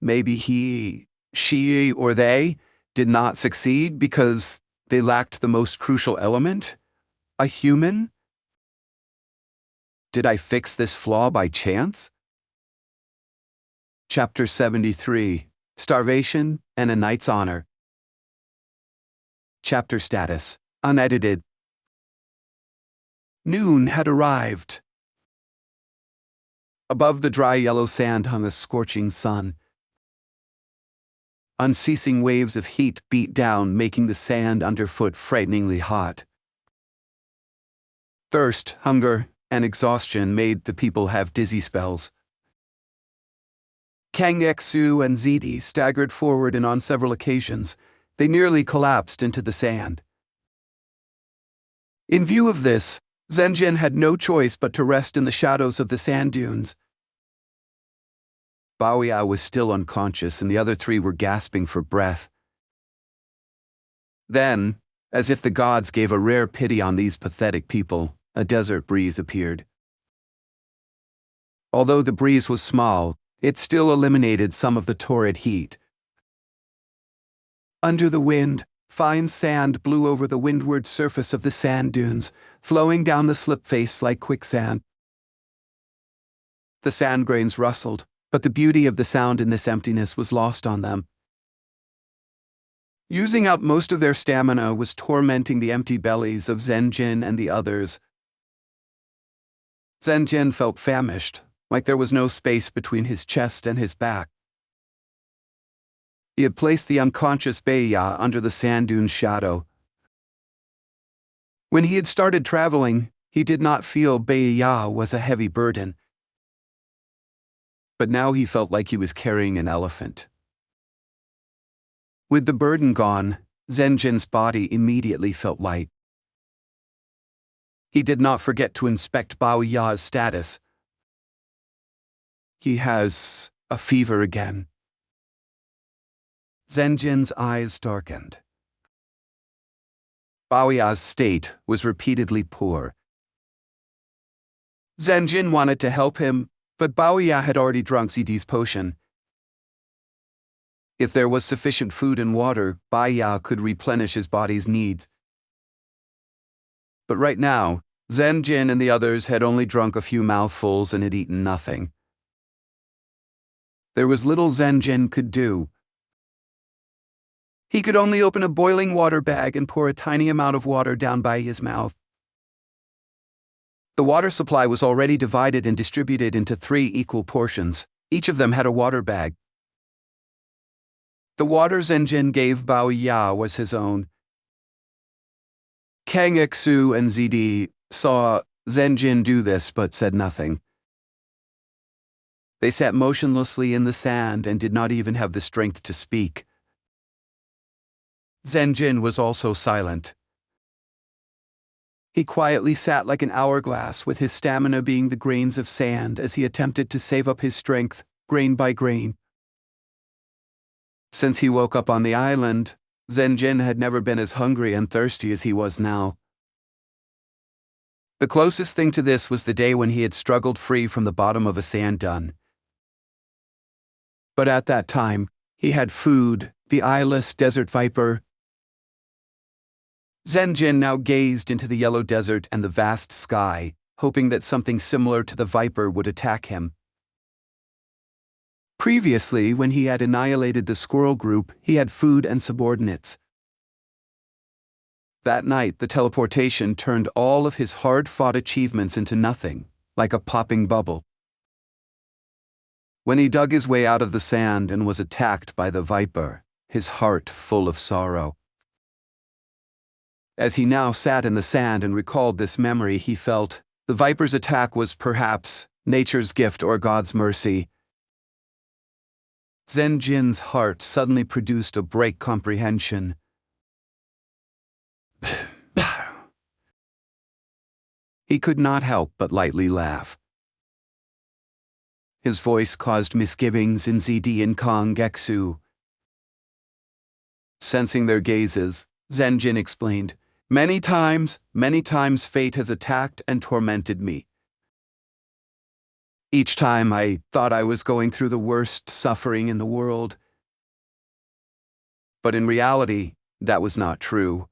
Maybe he, she, or they did not succeed because they lacked the most crucial element? A human? Did I fix this flaw by chance? Chapter 73, Starvation and a Knight's Honor. Chapter status, unedited. Noon had arrived. Above the dry yellow sand hung a scorching sun. Unceasing waves of heat beat down, making the sand underfoot frighteningly hot. Thirst, hunger, and exhaustion made the people have dizzy spells. Kang Xu and ZD staggered forward, and on several occasions, they nearly collapsed into the sand. In view of this, Zhen Ren had no choice but to rest in the shadows of the sand dunes. Baoya was still unconscious, and the other three were gasping for breath. Then, as if the gods gave a rare pity on these pathetic people, a desert breeze appeared. Although the breeze was small, it still eliminated some of the torrid heat. Under the wind, fine sand blew over the windward surface of the sand dunes, flowing down the slip face like quicksand. The sand grains rustled, but the beauty of the sound in this emptiness was lost on them. Using up most of their stamina was tormenting the empty bellies of Zhen Ren and the others. Zhen Ren felt famished, like there was no space between his chest and his back. He had placed the unconscious Beiya under the sand dune's shadow. When he had started traveling, he did not feel Beiya was a heavy burden. But now he felt like he was carrying an elephant. With the burden gone, Zhen Ren's body immediately felt light. He did not forget to inspect Bao Ya's status. He has a fever again. Zhen Ren's eyes darkened. Bao Ya's state was repeatedly poor. Zhen Ren wanted to help him, but Bao Ya had already drunk ZD's potion. If there was sufficient food and water, Bao Ya could replenish his body's needs. But right now, Zhen Ren and the others had only drunk a few mouthfuls and had eaten nothing. There was little Zhen Ren could do. He could only open a boiling water bag and pour a tiny amount of water down by his mouth. The water supply was already divided and distributed into 3 equal portions. Each of them had a water bag. The water Zhen Ren gave Bao Ya was his own. Kang Xu and ZD saw Zhen Ren do this but said nothing. They sat motionlessly in the sand and did not even have the strength to speak. Zhen Ren was also silent. He quietly sat like an hourglass, with his stamina being the grains of sand as he attempted to save up his strength, grain by grain. Since he woke up on the island, Zhen Ren had never been as hungry and thirsty as he was now. The closest thing to this was the day when he had struggled free from the bottom of a sand dun. But at that time, he had food, the eyeless desert viper. Zhen Ren now gazed into the yellow desert and the vast sky, hoping that something similar to the viper would attack him. Previously, when he had annihilated the squirrel group, he had food and subordinates. That night, the teleportation turned all of his hard-fought achievements into nothing, like a popping bubble. When he dug his way out of the sand and was attacked by the viper, his heart full of sorrow. As he now sat in the sand and recalled this memory, he felt the viper's attack was perhaps nature's gift or God's mercy. Zhen Jin's heart suddenly produced a break comprehension. He could not help but lightly laugh. His voice caused misgivings in ZD and Kong Geksu. Sensing their gazes, Zhen Jin explained, many times fate has attacked and tormented me. Each time I thought I was going through the worst suffering in the world. But in reality, that was not true.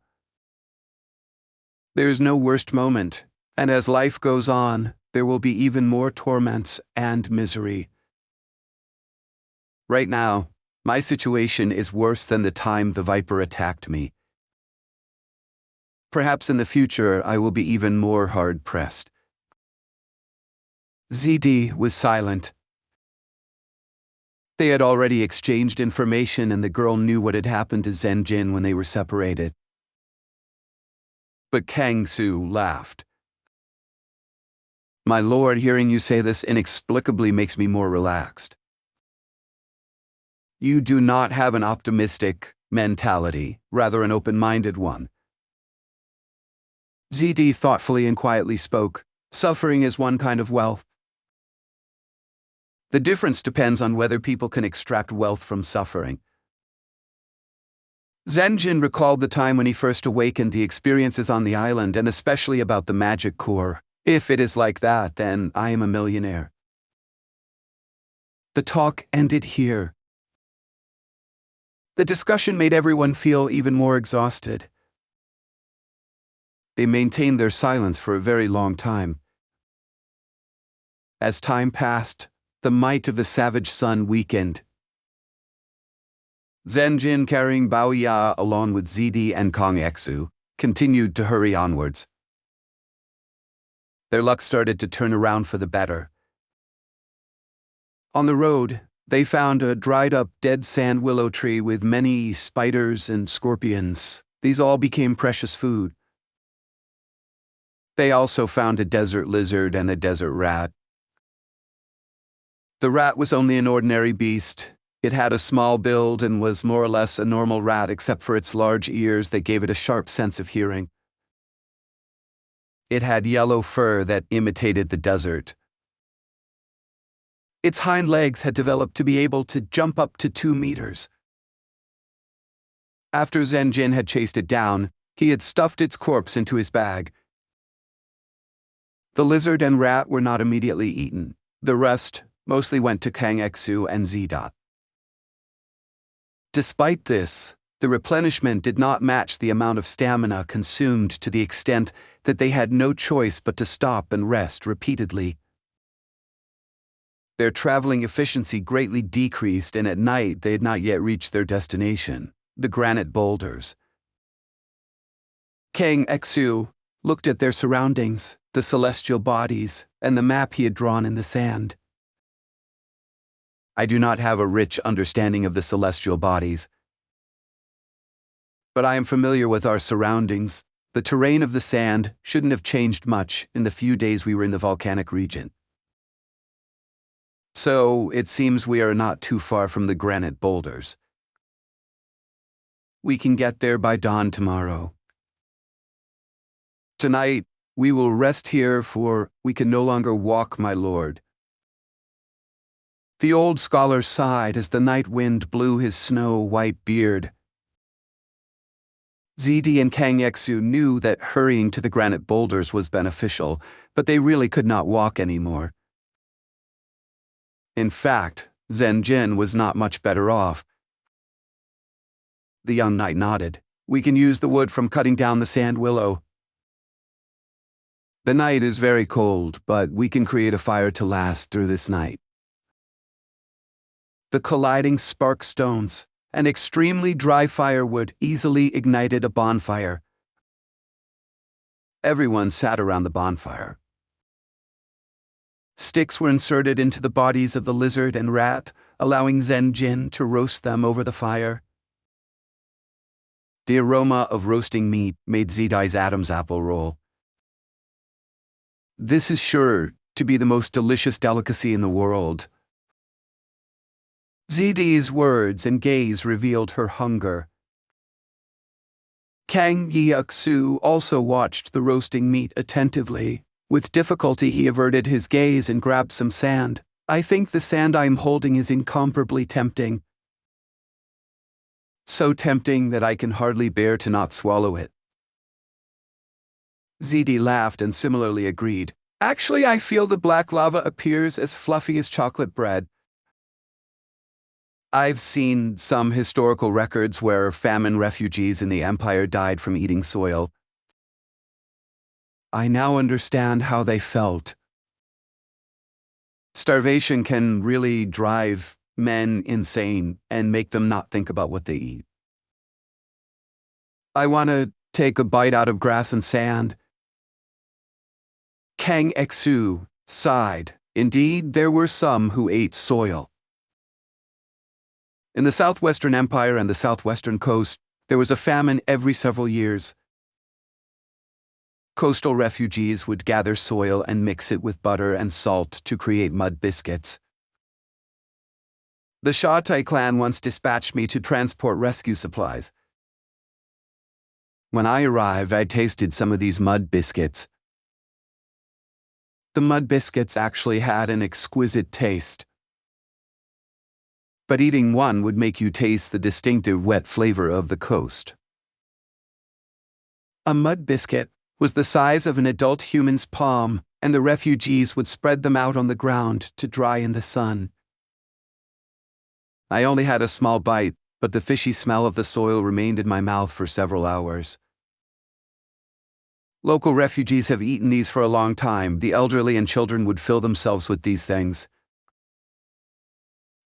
There is no worst moment, and as life goes on, there will be even more torments and misery. Right now, my situation is worse than the time the viper attacked me. Perhaps in the future I will be even more hard-pressed. ZD was silent. They had already exchanged information and the girl knew what had happened to Zhen Jin when they were separated. But Kang Su laughed. My lord, hearing you say this inexplicably makes me more relaxed. You do not have an optimistic mentality, rather an open-minded one. ZD thoughtfully and quietly spoke. Suffering is one kind of wealth. The difference depends on whether people can extract wealth from suffering. Zhen Jin recalled the time when he first awakened, the experiences on the island, and especially about the magic core. If it is like that, then I am a millionaire. The talk ended here. The discussion made everyone feel even more exhausted. They maintained their silence for a very long time. As time passed, the might of the savage sun weakened. Zhen Jin, carrying Bao Ya along with ZD and Kong Eksu, continued to hurry onwards. Their luck started to turn around for the better. On the road, they found a dried-up dead sand willow tree with many spiders and scorpions. These all became precious food. They also found a desert lizard and a desert rat. The rat was only an ordinary beast. It had a small build and was more or less a normal rat except for its large ears that gave it a sharp sense of hearing. It had yellow fur that imitated the desert. Its hind legs had developed to be able to jump up to 2 meters. After Zhen Jin had chased it down, he had stuffed its corpse into his bag. The lizard and rat were not immediately eaten. The rest mostly went to Kang Eksu and Z. Despite this, the replenishment did not match the amount of stamina consumed to the extent that they had no choice but to stop and rest repeatedly. Their traveling efficiency greatly decreased, and at night they had not yet reached their destination, the granite boulders. Kang Eksu looked at their surroundings, the celestial bodies, and the map he had drawn in the sand. I do not have a rich understanding of the celestial bodies, but I am familiar with our surroundings. The terrain of the sand shouldn't have changed much in the few days we were in the volcanic region. So it seems we are not too far from the granite boulders. We can get there by dawn tomorrow. Tonight, we will rest here, for we can no longer walk, my lord. The old scholar sighed as the night wind blew his snow-white beard. ZD and Kang Eksu knew that hurrying to the granite boulders was beneficial, but they really could not walk anymore. In fact, Zhen Jin was not much better off. The young knight nodded. We can use the wood from cutting down the sand willow. The night is very cold, but we can create a fire to last through this night. The colliding spark stones and extremely dry firewood easily ignited a bonfire. Everyone sat around the bonfire. Sticks were inserted into the bodies of the lizard and rat, allowing Zhen Ren to roast them over the fire. The aroma of roasting meat made Zidai's Adam's apple roll. This is sure to be the most delicious delicacy in the world. Zidi's words and gaze revealed her hunger. Kang Yixu also watched the roasting meat attentively. With difficulty he averted his gaze and grabbed some sand. I think the sand I'm holding is incomparably tempting. So tempting that I can hardly bear to not swallow it. Zidi laughed and similarly agreed. Actually, I feel the black lava appears as fluffy as chocolate bread. I've seen some historical records where famine refugees in the empire died from eating soil. I now understand how they felt. Starvation can really drive men insane and make them not think about what they eat. I want to take a bite out of grass and sand. Kang Yixu sighed. Indeed, there were some who ate soil. In the southwestern empire and the southwestern coast, there was a famine every several years. Coastal refugees would gather soil and mix it with butter and salt to create mud biscuits. The Shatai clan once dispatched me to transport rescue supplies. When I arrived, I tasted some of these mud biscuits. The mud biscuits actually had an exquisite taste. But eating one would make you taste the distinctive wet flavor of the coast. A mud biscuit was the size of an adult human's palm, and the refugees would spread them out on the ground to dry in the sun. I only had a small bite, but the fishy smell of the soil remained in my mouth for several hours. Local refugees have eaten these for a long time. The elderly and children would fill themselves with these things.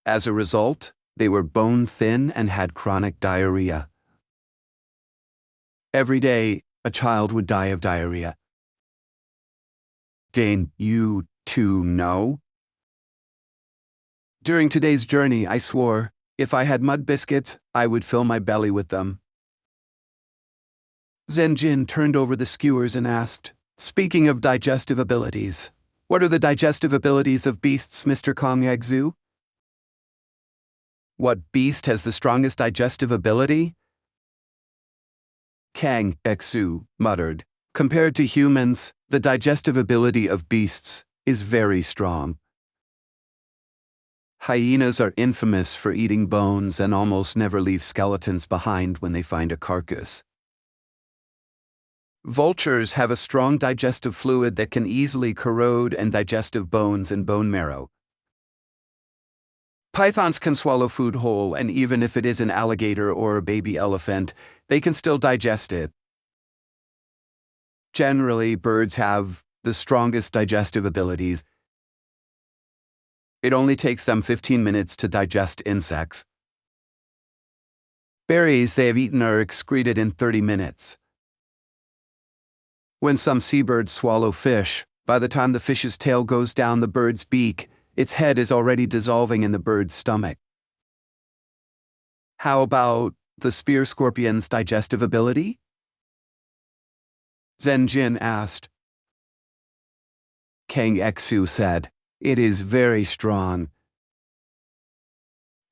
As a result, they were bone-thin and had chronic diarrhea. Every day, a child would die of diarrhea. Dane, you too know? During today's journey, I swore, if I had mud biscuits, I would fill my belly with them. Zhen Ren turned over the skewers and asked, speaking of digestive abilities, what are the digestive abilities of beasts, Mr. Kang Yixu? What beast has the strongest digestive ability? Kang Yixu muttered. Compared to humans, the digestive ability of beasts is very strong. Hyenas are infamous for eating bones and almost never leave skeletons behind when they find a carcass. Vultures have a strong digestive fluid that can easily corrode and digestive bones and bone marrow. Pythons can swallow food whole, and even if it is an alligator or a baby elephant, they can still digest it. Generally, birds have the strongest digestive abilities. It only takes them 15 minutes to digest insects. Berries they have eaten are excreted in 30 minutes. When some seabirds swallow fish, by the time the fish's tail goes down the bird's beak, its head is already dissolving in the bird's stomach. How about the spear scorpion's digestive ability? Zhen Ren asked. Kang Yixu said, it is very strong.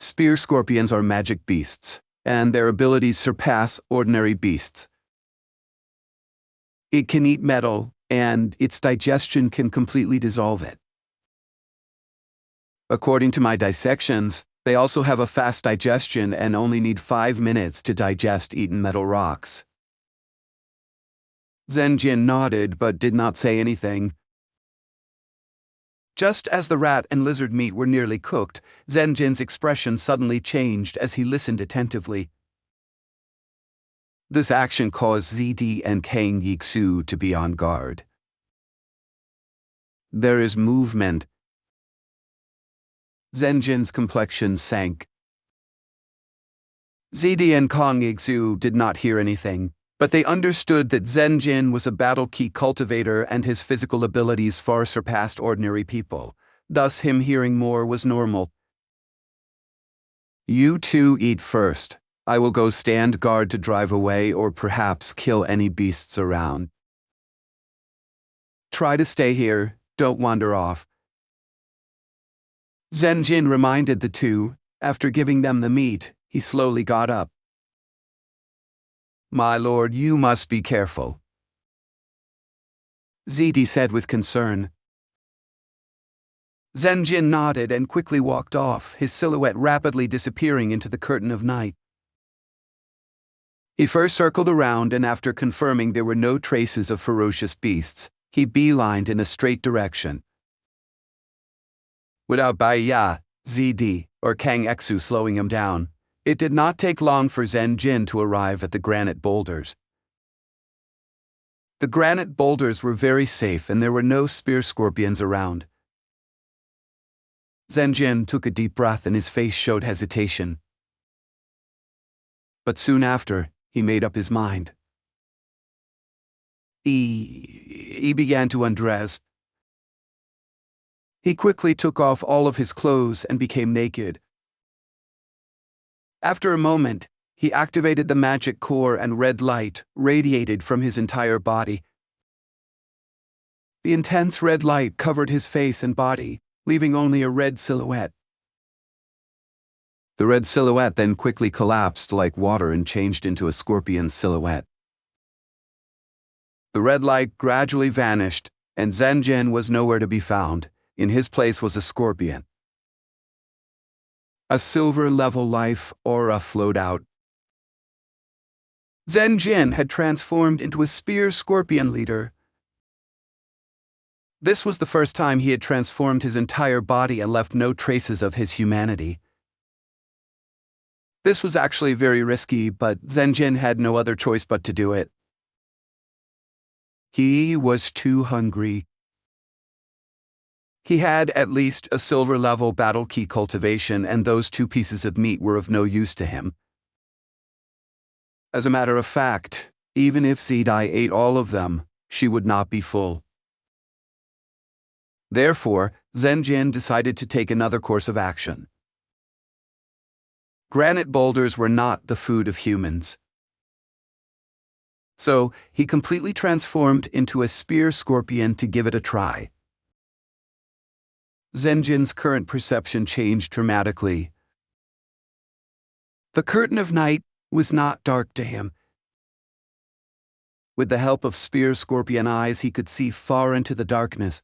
Spear scorpions are magic beasts, and their abilities surpass ordinary beasts. It can eat metal, and its digestion can completely dissolve it. According to my dissections, they also have a fast digestion and only need 5 minutes to digest eaten metal rocks. Zhen Ren nodded but did not say anything. Just as the rat and lizard meat were nearly cooked, Zhen Ren's expression suddenly changed as he listened attentively. This action caused Zidi and Kang Yixu to be on guard. There is movement. Zhen Ren's complexion sank. Zidi and Kang Yixu did not hear anything, But they understood that Zhen Ren was a battle key cultivator and his physical abilities far surpassed ordinary people. Thus, him hearing more was normal. You two eat first. I will go stand guard to drive away or perhaps kill any beasts around. Try to stay here, don't wander off. Zhen Ren reminded the two. After giving them the meat, he slowly got up. My lord, you must be careful, Zidi said with concern. Zhen Ren nodded and quickly walked off, his silhouette rapidly disappearing into the curtain of night. He first circled around and after confirming there were no traces of ferocious beasts, he beelined in a straight direction. Without Baiya, Zidi, or Kang Exu slowing him down, it did not take long for Zhen Ren to arrive at the granite boulders. The granite boulders were very safe and there were no spear scorpions around. Zhen Ren took a deep breath and his face showed hesitation. But soon after, he made up his mind. He began to undress. He quickly took off all of his clothes and became naked. After a moment, he activated the magic core and red light radiated from his entire body. The intense red light covered his face and body, leaving only a red silhouette. The red silhouette then quickly collapsed like water and changed into a scorpion silhouette. The red light gradually vanished, and Zhen Ren was nowhere to be found. In his place was a scorpion. A silver-level life aura flowed out. Zhen Ren had transformed into a spear scorpion leader. This was the first time he had transformed his entire body and left no traces of his humanity. This was actually very risky, but Zhen Ren had no other choice but to do it. He was too hungry. He had at least a silver-level battle key cultivation, and those 2 pieces of meat were of no use to him. As a matter of fact, even if Zidai ate all of them, she would not be full. Therefore, Zhen Ren decided to take another course of action. Granite boulders were not the food of humans. So, he completely transformed into a spear scorpion to give it a try. Zhen Ren's current perception changed dramatically. The curtain of night was not dark to him. With the help of spear scorpion eyes, he could see far into the darkness.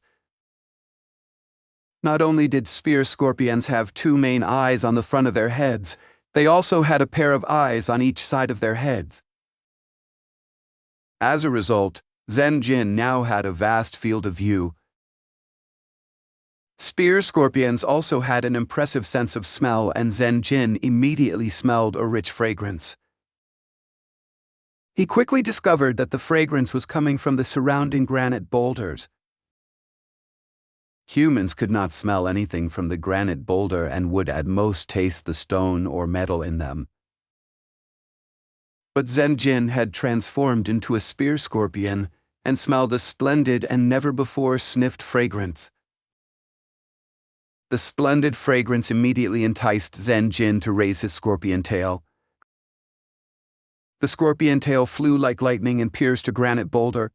Not only did spear scorpions have 2 main eyes on the front of their heads, they also had a pair of eyes on each side of their heads. As a result, Zhen Ren now had a vast field of view. Spear scorpions also had an impressive sense of smell, and Zhen Ren immediately smelled a rich fragrance. He quickly discovered that the fragrance was coming from the surrounding granite boulders. Humans could not smell anything from the granite boulder and would at most taste the stone or metal in them. But Zhen Ren had transformed into a spear scorpion and smelled a splendid and never-before-sniffed fragrance. The splendid fragrance immediately enticed Zhen Ren to raise his scorpion tail. The scorpion tail flew like lightning and pierced a granite boulder.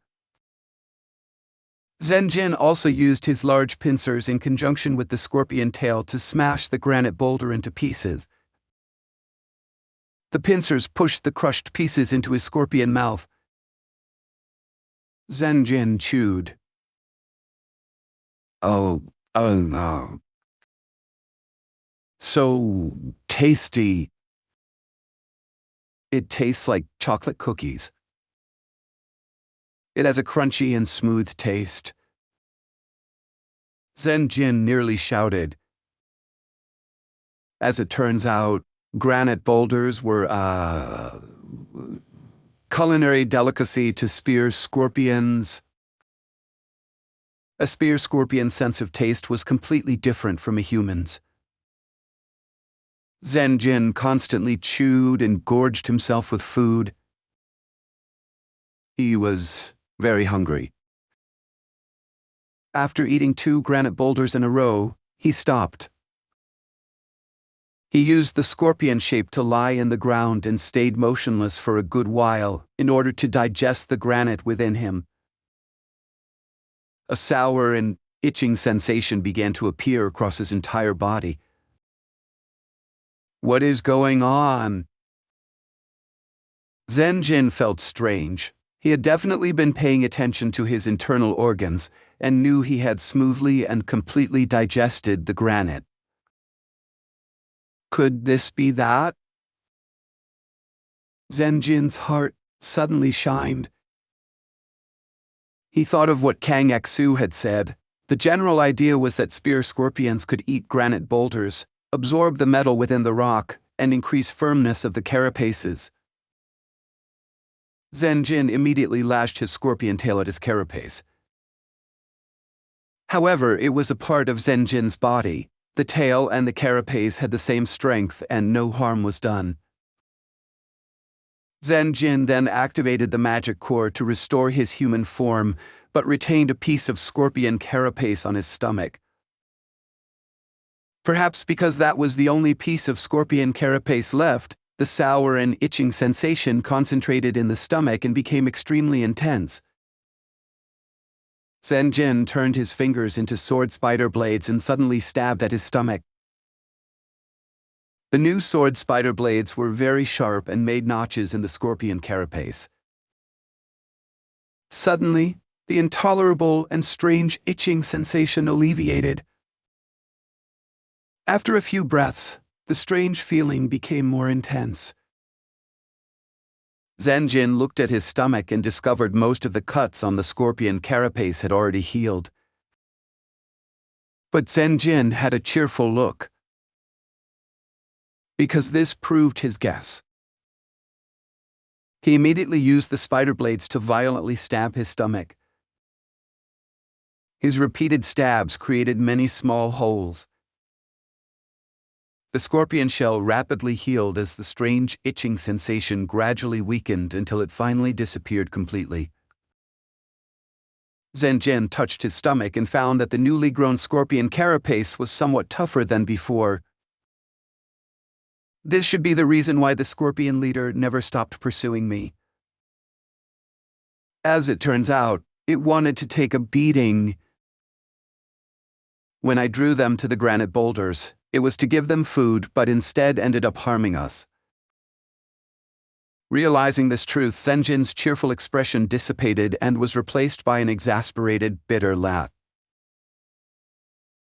Zhen Ren also used his large pincers in conjunction with the scorpion tail to smash the granite boulder into pieces. The pincers pushed the crushed pieces into his scorpion mouth. Zhen Ren chewed. Oh no. So tasty. It tastes like chocolate cookies. It has a crunchy and smooth taste. Zhen Ren nearly shouted. As it turns out, granite boulders were a culinary delicacy to spear scorpions. A spear scorpion's sense of taste was completely different from a human's. Zhen Ren constantly chewed and gorged himself with food. He was very hungry. After eating 2 granite boulders in a row, he stopped. He used the scorpion shape to lie in the ground and stayed motionless for a good while in order to digest the granite within him. A sour and itching sensation began to appear across his entire body. What is going on? Zhen Ren felt strange. He had definitely been paying attention to his internal organs and knew he had smoothly and completely digested the granite. Could this be that? Zhen Ren's heart suddenly shined. He thought of what Kang Xu had said. The general idea was that spear scorpions could eat granite boulders, absorb the metal within the rock, and increase firmness of the carapaces. Zhen Ren immediately lashed his scorpion tail at his carapace. However, it was a part of Zhen Ren's body. The tail and the carapace had the same strength and no harm was done. Zhen Ren then activated the magic core to restore his human form, but retained a piece of scorpion carapace on his stomach. Perhaps because that was the only piece of scorpion carapace left, the sour and itching sensation concentrated in the stomach and became extremely intense. Zhen Ren turned his fingers into sword spider blades and suddenly stabbed at his stomach. The new sword spider blades were very sharp and made notches in the scorpion carapace. Suddenly, the intolerable and strange itching sensation alleviated. After a few breaths, the strange feeling became more intense. Zhen Ren looked at his stomach and discovered most of the cuts on the scorpion carapace had already healed. But Zhen Ren had a cheerful look, because this proved his guess. He immediately used the spider blades to violently stab his stomach. His repeated stabs created many small holes. The scorpion shell rapidly healed as the strange itching sensation gradually weakened until it finally disappeared completely. Zhen Ren touched his stomach and found that the newly grown scorpion carapace was somewhat tougher than before. This should be the reason why the scorpion leader never stopped pursuing me. As it turns out, it wanted to take a beating. When I drew them to the granite boulders, it was to give them food, but instead ended up harming us. Realizing this truth, Zhen Ren's cheerful expression dissipated and was replaced by an exasperated, bitter laugh.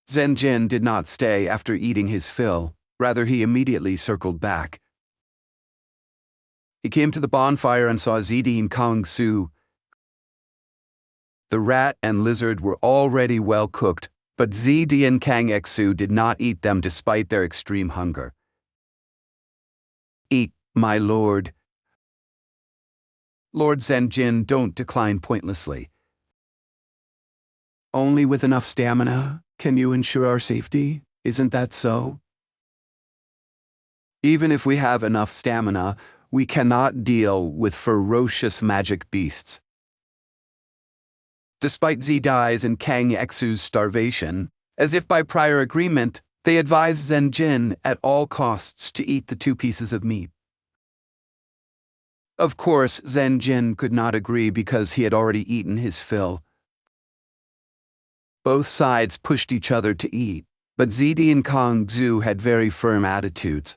Zhen Ren did not stay after eating his fill. Rather, he immediately circled back. He came to the bonfire and saw Zidi and Kang Su. The rat and lizard were already well cooked, but Zidi and Kang Xu did not eat them despite their extreme hunger. Eat, my lord. Lord Zhen Ren, don't decline pointlessly. Only with enough stamina can you ensure our safety, isn't that so? Even if we have enough stamina, we cannot deal with ferocious magic beasts. Despite Zidi's and Kang Xu's starvation, as if by prior agreement, they advised Zhen Ren at all costs to eat the 2 pieces of meat. Of course, Zhen Ren could not agree because he had already eaten his fill. Both sides pushed each other to eat, but Zidi and Kang Xu had very firm attitudes.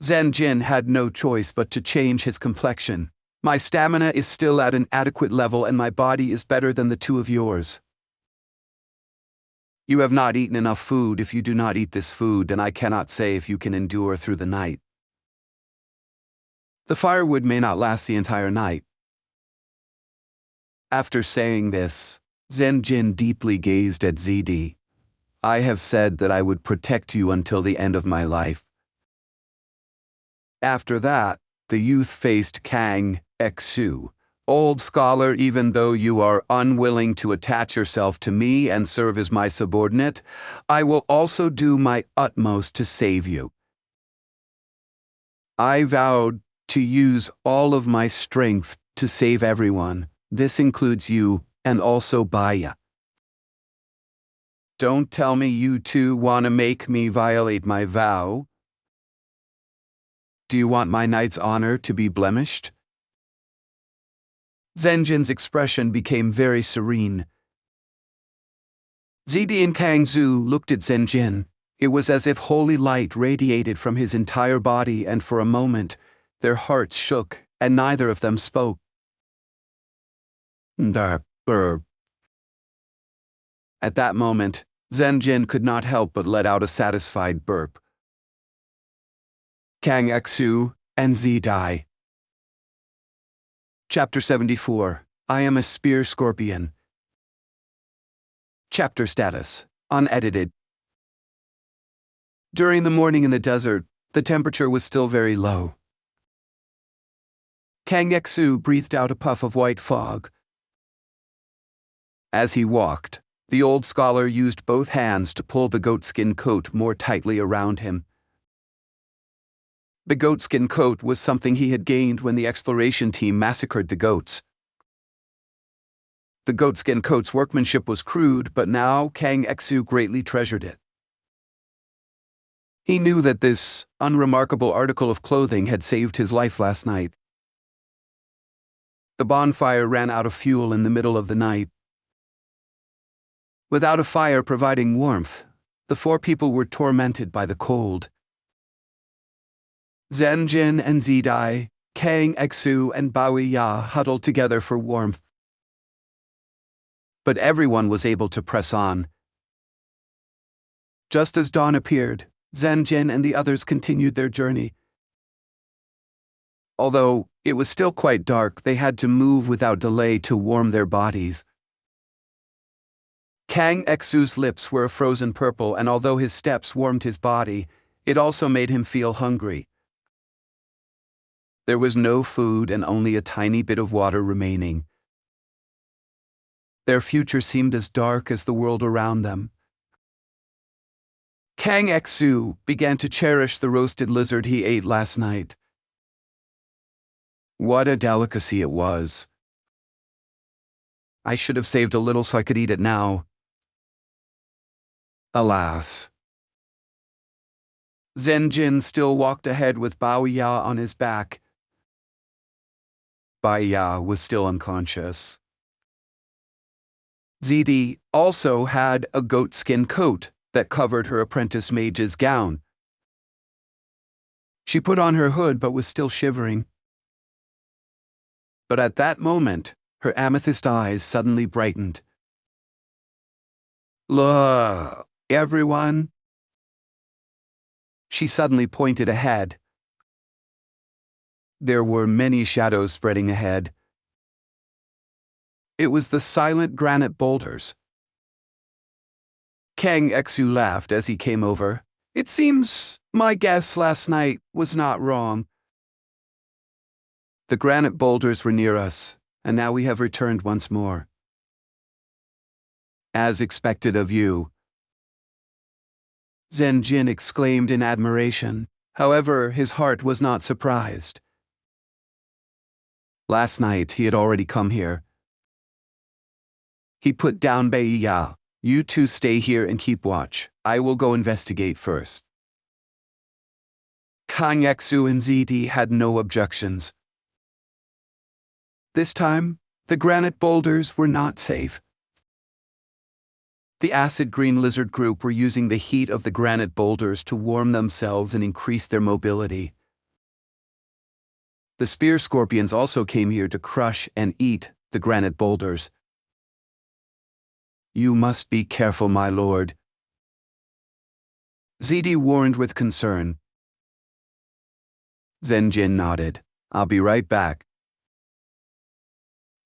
Zhen Ren had no choice but to change his complexion. My stamina is still at an adequate level and my body is better than the 2 of yours. You have not eaten enough food. If you do not eat this food, then I cannot say if you can endure through the night. The firewood may not last the entire night. After saying this, Zhen Ren deeply gazed at Zidi. I have said that I would protect you until the end of my life. After that, the youth faced Kang Xu. Old scholar, even though you are unwilling to attach yourself to me and serve as my subordinate, I will also do my utmost to save you. I vowed to use all of my strength to save everyone. This includes you and also Baya. Don't tell me you two want to make me violate my vow. Do you want my knight's honor to be blemished? Zhen Ren's expression became very serene. Zidi and Kang Zhu looked at Zhen Ren. It was as if holy light radiated from his entire body, and for a moment, their hearts shook, and neither of them spoke. At that moment, Zhen Ren could not help but let out a satisfied burp. Kang Xu and Zidai. Chapter 74. I am a spear scorpion. Chapter status. Unedited. During the morning in the desert, the temperature was still very low. Kang Xu breathed out a puff of white fog. As he walked, the old scholar used both hands to pull the goatskin coat more tightly around him. The goatskin coat was something he had gained when the exploration team massacred the goats. The goatskin coat's workmanship was crude, but now Kang Xu greatly treasured it. He knew that this unremarkable article of clothing had saved his life last night. The bonfire ran out of fuel in the middle of the night. Without a fire providing warmth, the four people were tormented by the cold. Zhen Ren and Zidai, Kang Xu and Baoyi Ya huddled together for warmth. But everyone was able to press on. Just as dawn appeared, Zhen Ren and the others continued their journey. Although it was still quite dark, they had to move without delay to warm their bodies. Kang Xu's lips were a frozen purple, and although his steps warmed his body, it also made him feel hungry. There was no food and only a tiny bit of water remaining. Their future seemed as dark as the world around them. Kang Xu began to cherish the roasted lizard he ate last night. What a delicacy it was. I should have saved a little so I could eat it now. Alas. Zhen Ren still walked ahead with Baoyi Ya on his back. Baoyi Ya was still unconscious. Zidi also had a goatskin coat that covered her apprentice mage's gown. She put on her hood but was still shivering. But at that moment, her amethyst eyes suddenly brightened. Look, everyone. She suddenly pointed ahead. There were many shadows spreading ahead. It was the silent granite boulders. Kang Xu laughed as he came over. It seems my guess last night was not wrong. The granite boulders were near us, and now we have returned once more. As expected of you. Zhen Ren exclaimed in admiration. However, his heart was not surprised. Last night he had already come here. He put down Baoyi Ya. You two stay here and keep watch. I will go investigate first. Kang Xu and Zidi had no objections. This time, the granite boulders were not safe. The acid-green lizard group were using the heat of the granite boulders to warm themselves and increase their mobility. The spear scorpions also came here to crush and eat the granite boulders. You must be careful, my lord. Zidi warned with concern. Zhen Ren nodded. I'll be right back.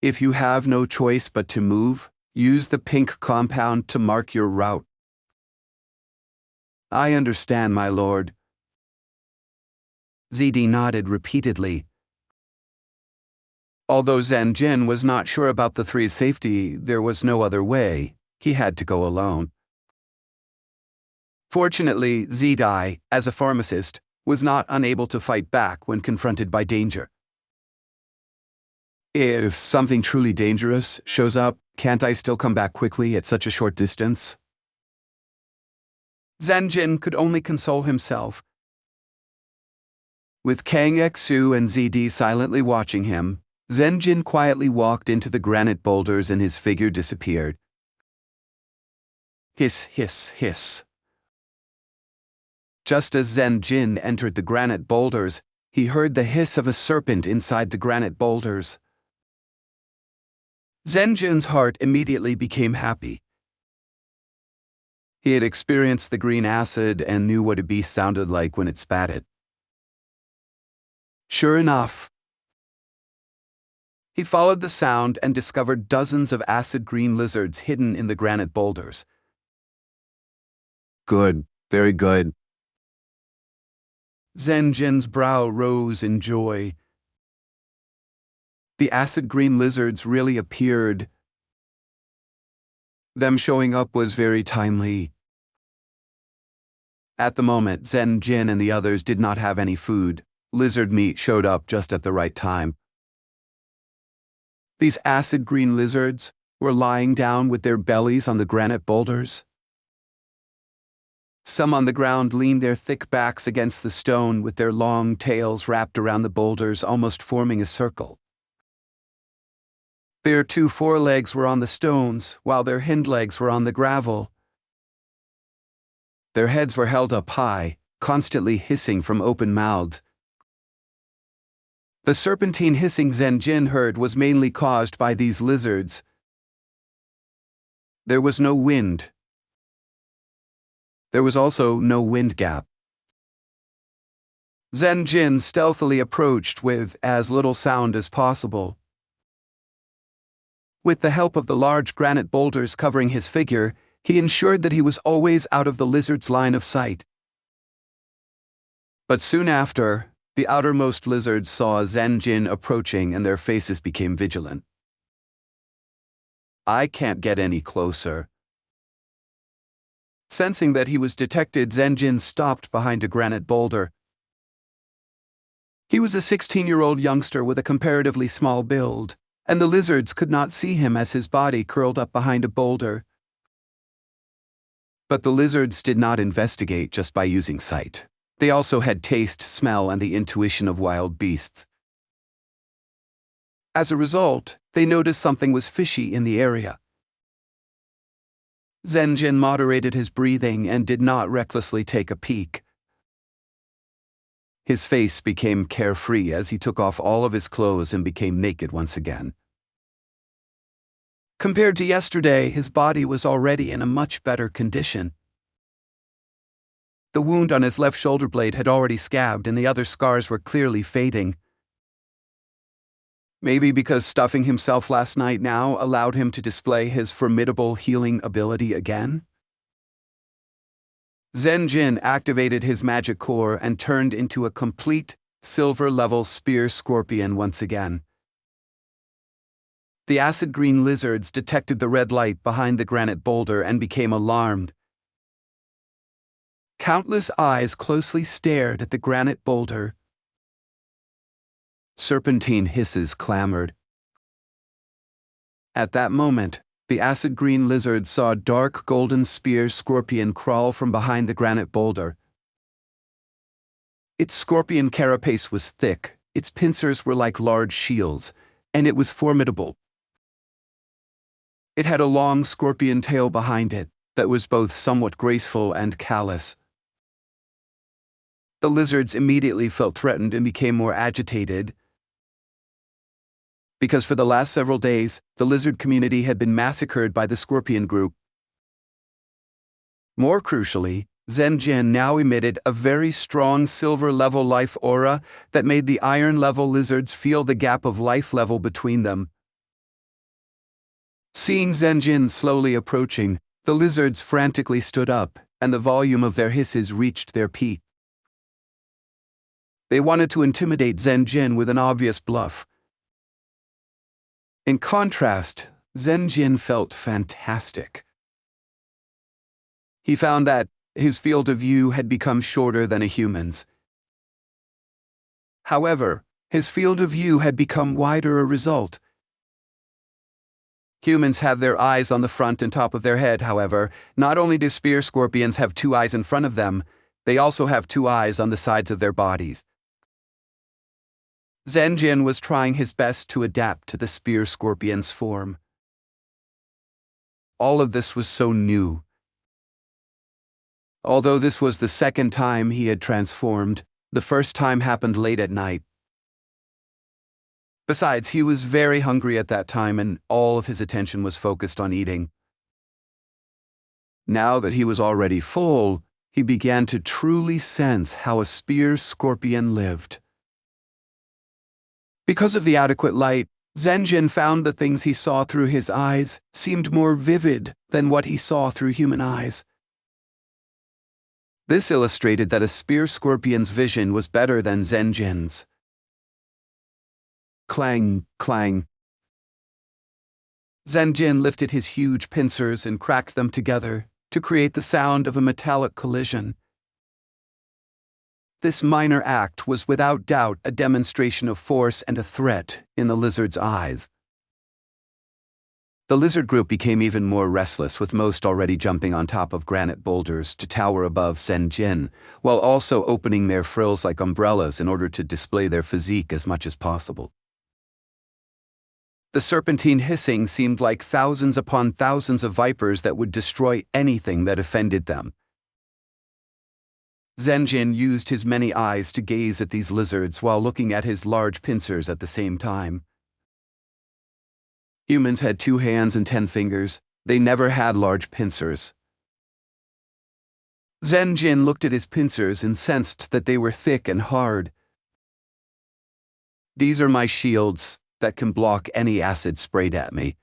If you have no choice but to move, use the pink compound to mark your route. I understand, my lord. Zidi nodded repeatedly. Although Zhen Ren was not sure about the three's safety, there was no other way. He had to go alone. Fortunately, Zidai, as a pharmacist, was not unable to fight back when confronted by danger. If something truly dangerous shows up, can't I still come back quickly at such a short distance? Zhen Ren could only console himself. With Kang Xu and ZD silently watching him, Zhen Ren quietly walked into the granite boulders and his figure disappeared. Hiss, hiss, hiss. Just as Zhen Ren entered the granite boulders, he heard the hiss of a serpent inside the granite boulders. Zhen Ren's heart immediately became happy. He had experienced the green acid and knew what a beast sounded like when it spat it. Sure enough, he followed the sound and discovered dozens of acid green lizards hidden in the granite boulders. Good, very good. Zhen Ren's brow rose in joy. The acid green lizards really appeared. Them showing up was very timely. At the moment, Zhen Ren and the others did not have any food. Lizard meat showed up just at the right time. These acid green lizards were lying down with their bellies on the granite boulders. Some on the ground leaned their thick backs against the stone with their long tails wrapped around the boulders, almost forming a circle. Their two forelegs were on the stones, while their hind legs were on the gravel. Their heads were held up high, constantly hissing from open mouths. The serpentine hissing Zhen Ren heard was mainly caused by these lizards. There was no wind. There was also no wind gap. Zhen Ren stealthily approached with as little sound as possible. With the help of the large granite boulders covering his figure, he ensured that he was always out of the lizard's line of sight. But soon after, the outermost lizards saw Zhen Ren approaching and their faces became vigilant. I can't get any closer. Sensing that he was detected, Zhen Ren stopped behind a granite boulder. He was a 16-year-old youngster with a comparatively small build, and the lizards could not see him as his body curled up behind a boulder. But the lizards did not investigate just by using sight. They also had taste, smell, and the intuition of wild beasts. As a result, they noticed something was fishy in the area. Zhen Ren moderated his breathing and did not recklessly take a peek. His face became carefree as he took off all of his clothes and became naked once again. Compared to yesterday, his body was already in a much better condition. The wound on his left shoulder blade had already scabbed and the other scars were clearly fading. Maybe because stuffing himself last night now allowed him to display his formidable healing ability again? Zhen Ren activated his magic core and turned into a complete silver-level spear scorpion once again. The acid green lizards detected the red light behind the granite boulder and became alarmed. Countless eyes closely stared at the granite boulder. Serpentine hisses clamored. At that moment, the acid green lizard saw a dark golden spear scorpion crawl from behind the granite boulder. Its scorpion carapace was thick, its pincers were like large shields, and it was formidable. It had a long scorpion tail behind it that was both somewhat graceful and callous. The lizards immediately felt threatened and became more agitated, because for the last several days, the lizard community had been massacred by the scorpion group. More crucially, Zhen Ren now emitted a very strong silver-level life aura that made the iron-level lizards feel the gap of life level between them. Seeing Zhen Ren slowly approaching, the lizards frantically stood up, and the volume of their hisses reached their peak. They wanted to intimidate Zhen Ren with an obvious bluff. In contrast, Zhen Ren felt fantastic. He found that his field of view had become shorter than a human's. However, his field of view had become wider as a result, Humans have their eyes on the front and top of their head, however. Not only do spear scorpions have 2 eyes in front of them, they also have 2 eyes on the sides of their bodies. Zhen Ren was trying his best to adapt to the spear scorpion's form. All of this was so new. Although this was the second time he had transformed, the first time happened late at night. Besides, he was very hungry at that time and all of his attention was focused on eating. Now that he was already full, he began to truly sense how a spear scorpion lived. Because of the adequate light, Zhen Ren found the things he saw through his eyes seemed more vivid than what he saw through human eyes. This illustrated that a spear scorpion's vision was better than Zhen Ren's. Clang, clang. Zhen Ren lifted his huge pincers and cracked them together to create the sound of a metallic collision. This minor act was without doubt a demonstration of force and a threat in the lizard's eyes. The lizard group became even more restless, with most already jumping on top of granite boulders to tower above Zhen Ren, while also opening their frills like umbrellas in order to display their physique as much as possible. The serpentine hissing seemed like thousands upon thousands of vipers that would destroy anything that offended them. Zhen Ren used his many eyes to gaze at these lizards while looking at his large pincers at the same time. Humans had 2 hands and 10 fingers. They never had large pincers. Zhen Ren looked at his pincers and sensed that they were thick and hard. These are my shields that can block any acid sprayed at me.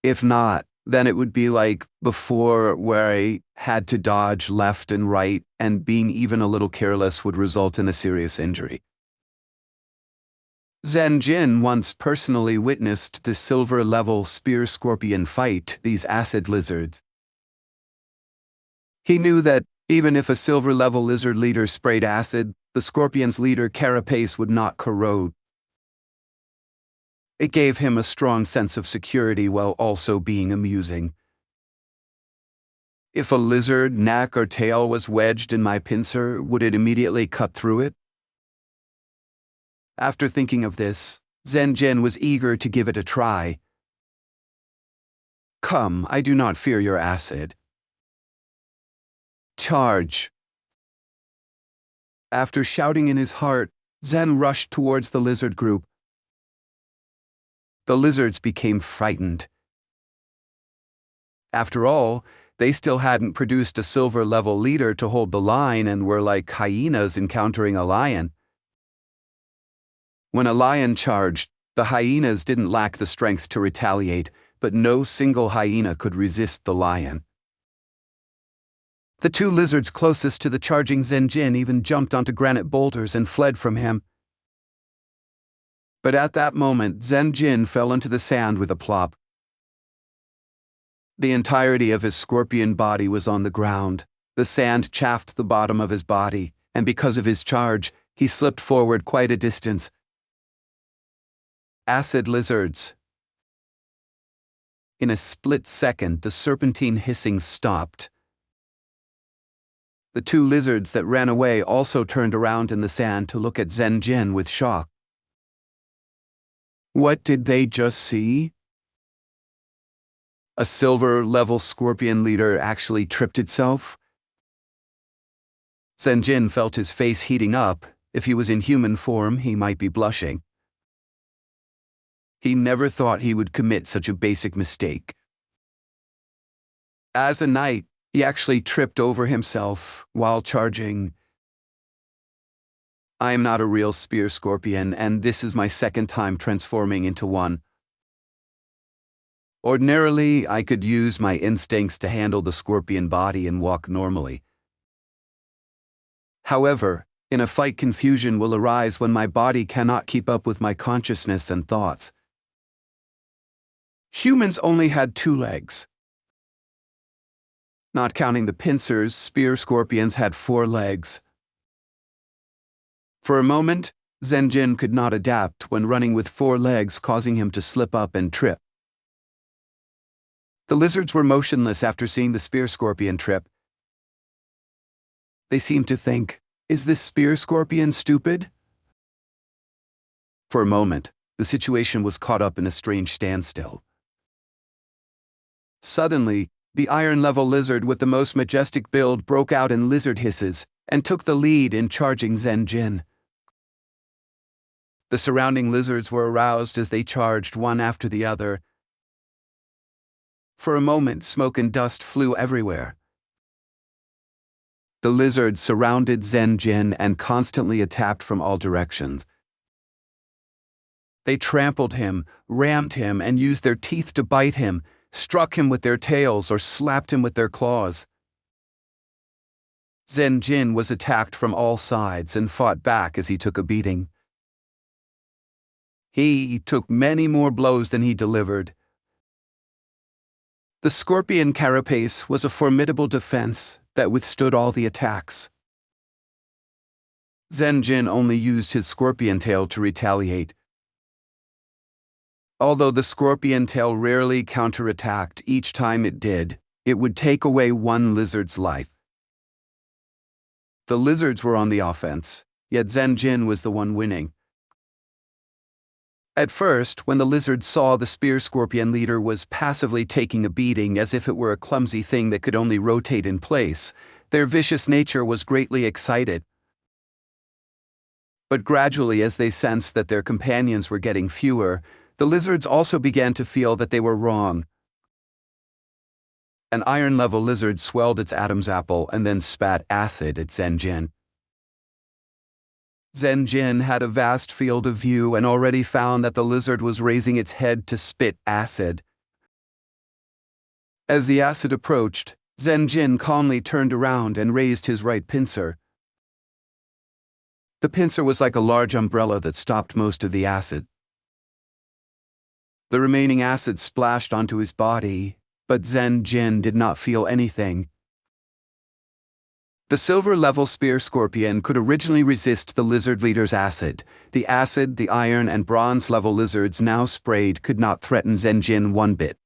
If not, then it would be like before, where I had to dodge left and right, and being even a little careless would result in a serious injury. Zhen Ren once personally witnessed the silver-level spear scorpion fight these acid lizards. He knew that even if a silver-level lizard leader sprayed acid, the scorpion's leader carapace would not corrode. It gave him a strong sense of security while also being amusing. If a lizard neck or tail was wedged in my pincer, would it immediately cut through it? After thinking of this, Zhen Ren was eager to give it a try. Come, I do not fear your acid. Charge! After shouting in his heart, Zhen rushed towards the lizard group. The lizards became frightened. After all, they still hadn't produced a silver-level leader to hold the line and were like hyenas encountering a lion. When a lion charged, the hyenas didn't lack the strength to retaliate, but no single hyena could resist the lion. The 2 lizards closest to the charging Zhen Ren even jumped onto granite boulders and fled from him. But at that moment, Zhen Ren fell into the sand with a plop. The entirety of his scorpion body was on the ground. The sand chafed the bottom of his body, and because of his charge, he slipped forward quite a distance. Acid lizards. In a split second, the serpentine hissing stopped. The 2 lizards that ran away also turned around in the sand to look at Zhen Ren with shock. What did they just see? A silver-level scorpion leader actually tripped itself? Zhen Ren felt his face heating up. If he was in human form, he might be blushing. He never thought he would commit such a basic mistake. As a knight, he actually tripped over himself while charging. I am not a real spear scorpion, and this is my second time transforming into one. Ordinarily, I could use my instincts to handle the scorpion body and walk normally. However, in a fight, confusion will arise when my body cannot keep up with my consciousness and thoughts. Humans only had 2 legs. Not counting the pincers, spear scorpions had 4 legs. For a moment, Zhen Ren could not adapt when running with 4 legs, causing him to slip up and trip. The lizards were motionless after seeing the spear scorpion trip. They seemed to think, "Is this spear scorpion stupid?" For a moment, the situation was caught up in a strange standstill. Suddenly, the iron-level lizard with the most majestic build broke out in lizard hisses and took the lead in charging Zhen Ren. The surrounding lizards were aroused as they charged one after the other. For a moment, smoke and dust flew everywhere. The lizards surrounded Zhen Ren and constantly attacked from all directions. They trampled him, rammed him, and used their teeth to bite him, struck him with their tails, or slapped him with their claws. Zhen Ren was attacked from all sides and fought back as he took a beating. He took many more blows than he delivered. The scorpion carapace was a formidable defense that withstood all the attacks. Zhen Ren only used his scorpion tail to retaliate. Although the scorpion tail rarely counterattacked, each time it did, it would take away one lizard's life. The lizards were on the offense, yet Zhen Ren was the one winning. At first, when the lizards saw the spear scorpion leader was passively taking a beating as if it were a clumsy thing that could only rotate in place, their vicious nature was greatly excited. But gradually, as they sensed that their companions were getting fewer, the lizards also began to feel that they were wrong. An iron-level lizard swelled its Adam's apple and then spat acid at Zhen Ren. Zhen Ren had a vast field of view and already found that the lizard was raising its head to spit acid. As the acid approached, Zhen Ren calmly turned around and raised his right pincer. The pincer was like a large umbrella that stopped most of the acid. The remaining acid splashed onto his body, but Zhen Ren did not feel anything. The silver-level spear scorpion could originally resist the lizard leader's acid. The acid the iron and bronze-level lizards now sprayed could not threaten Zhen Ren one bit.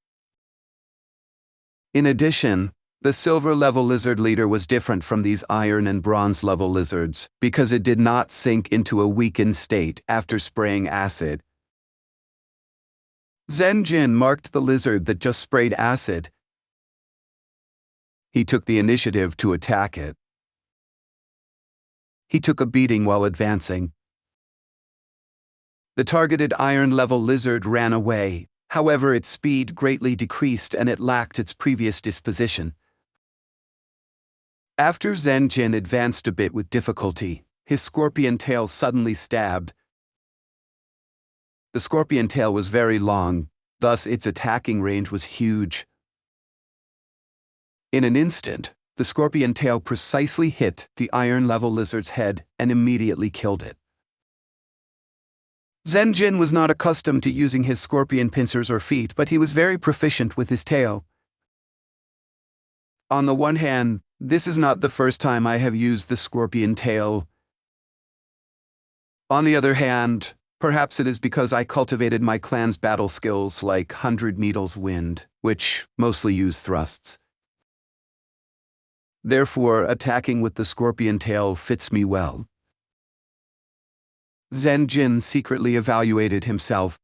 In addition, the silver-level lizard leader was different from these iron and bronze-level lizards because it did not sink into a weakened state after spraying acid. Zhen Ren marked the lizard that just sprayed acid. He took the initiative to attack it. He took a beating while advancing. The targeted iron-level lizard ran away. However, its speed greatly decreased and it lacked its previous disposition. After Zhen Ren advanced a bit with difficulty, his scorpion tail suddenly stabbed. The scorpion tail was very long, thus its attacking range was huge. In an instant, the scorpion tail precisely hit the iron-level lizard's head and immediately killed it. Zhen Ren was not accustomed to using his scorpion pincers or feet, but he was very proficient with his tail. On the one hand, this is not the first time I have used the scorpion tail. On the other hand, perhaps it is because I cultivated my clan's battle skills like 100 Needles Wind, which mostly use thrusts. Therefore, attacking with the scorpion tail fits me well. Zhen Ren secretly evaluated himself.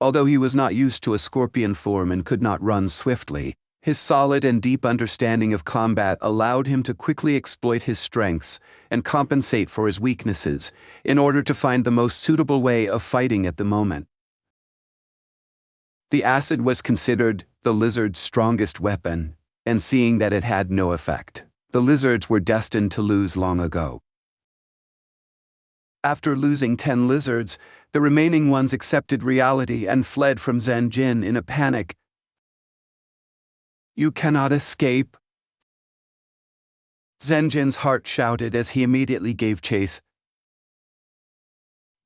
Although he was not used to a scorpion form and could not run swiftly, his solid and deep understanding of combat allowed him to quickly exploit his strengths and compensate for his weaknesses in order to find the most suitable way of fighting at the moment. The acid was considered the lizard's strongest weapon, and seeing that it had no effect, the lizards were destined to lose long ago. After losing 10 lizards, the remaining ones accepted reality and fled from Zhen Ren in a panic. "You cannot escape," Zhen Ren's heart shouted as he immediately gave chase.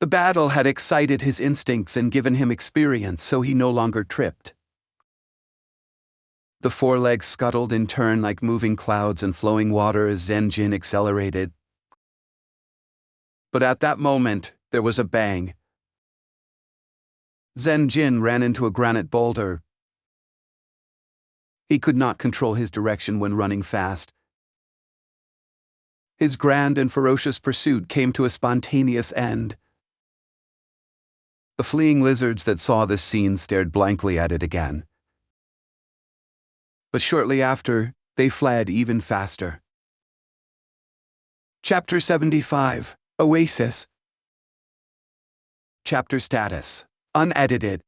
The battle had excited his instincts and given him experience, so he no longer tripped. The forelegs scuttled in turn like moving clouds and flowing water as Zhen Ren accelerated. But at that moment, there was a bang. Zhen Ren ran into a granite boulder. He could not control his direction when running fast. His grand and ferocious pursuit came to a spontaneous end. The fleeing lizards that saw this scene stared blankly at it again. But shortly after, they fled even faster. Chapter 75, Oasis. Chapter status, unedited.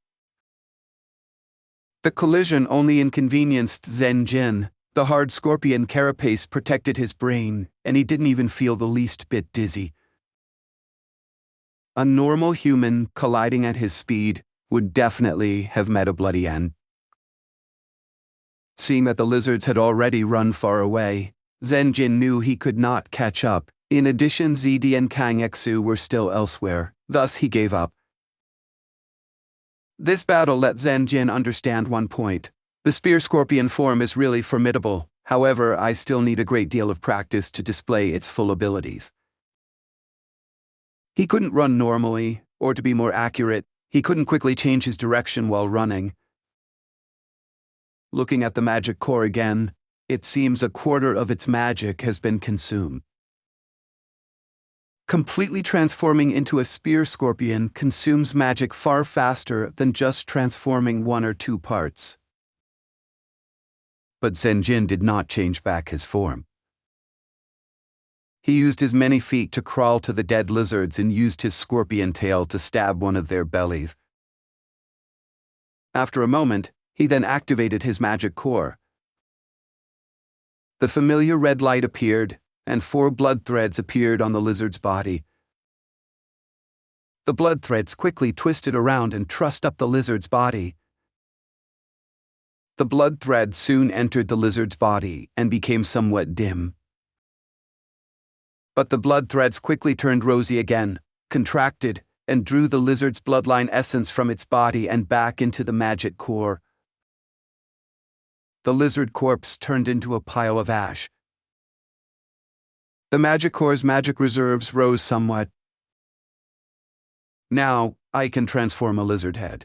The collision only inconvenienced Zhen Ren. The hard scorpion carapace protected his brain, and he didn't even feel the least bit dizzy. A normal human colliding at his speed would definitely have met a bloody end. Seeing that the lizards had already run far away, Zhen Ren knew he could not catch up. In addition, Zidi and Kang Exu were still elsewhere, thus he gave up. This battle let Zhen Ren understand one point. The spear scorpion form is really formidable, however, I still need a great deal of practice to display its full abilities. He couldn't run normally, or to be more accurate, he couldn't quickly change his direction while running. Looking at the magic core again, it seems a quarter of its magic has been consumed. Completely transforming into a spear scorpion consumes magic far faster than just transforming 1 or 2 parts. But Zhen Ren did not change back his form. He used his many feet to crawl to the dead lizards and used his scorpion tail to stab one of their bellies. After a moment, he then activated his magic core. The familiar red light appeared, and 4 blood threads appeared on the lizard's body. The blood threads quickly twisted around and trussed up the lizard's body. The blood thread soon entered the lizard's body and became somewhat dim. But the blood threads quickly turned rosy again, contracted, and drew the lizard's bloodline essence from its body and back into the magic core. The lizard corpse turned into a pile of ash. The magic core's magic reserves rose somewhat. Now, I can transform a lizard head.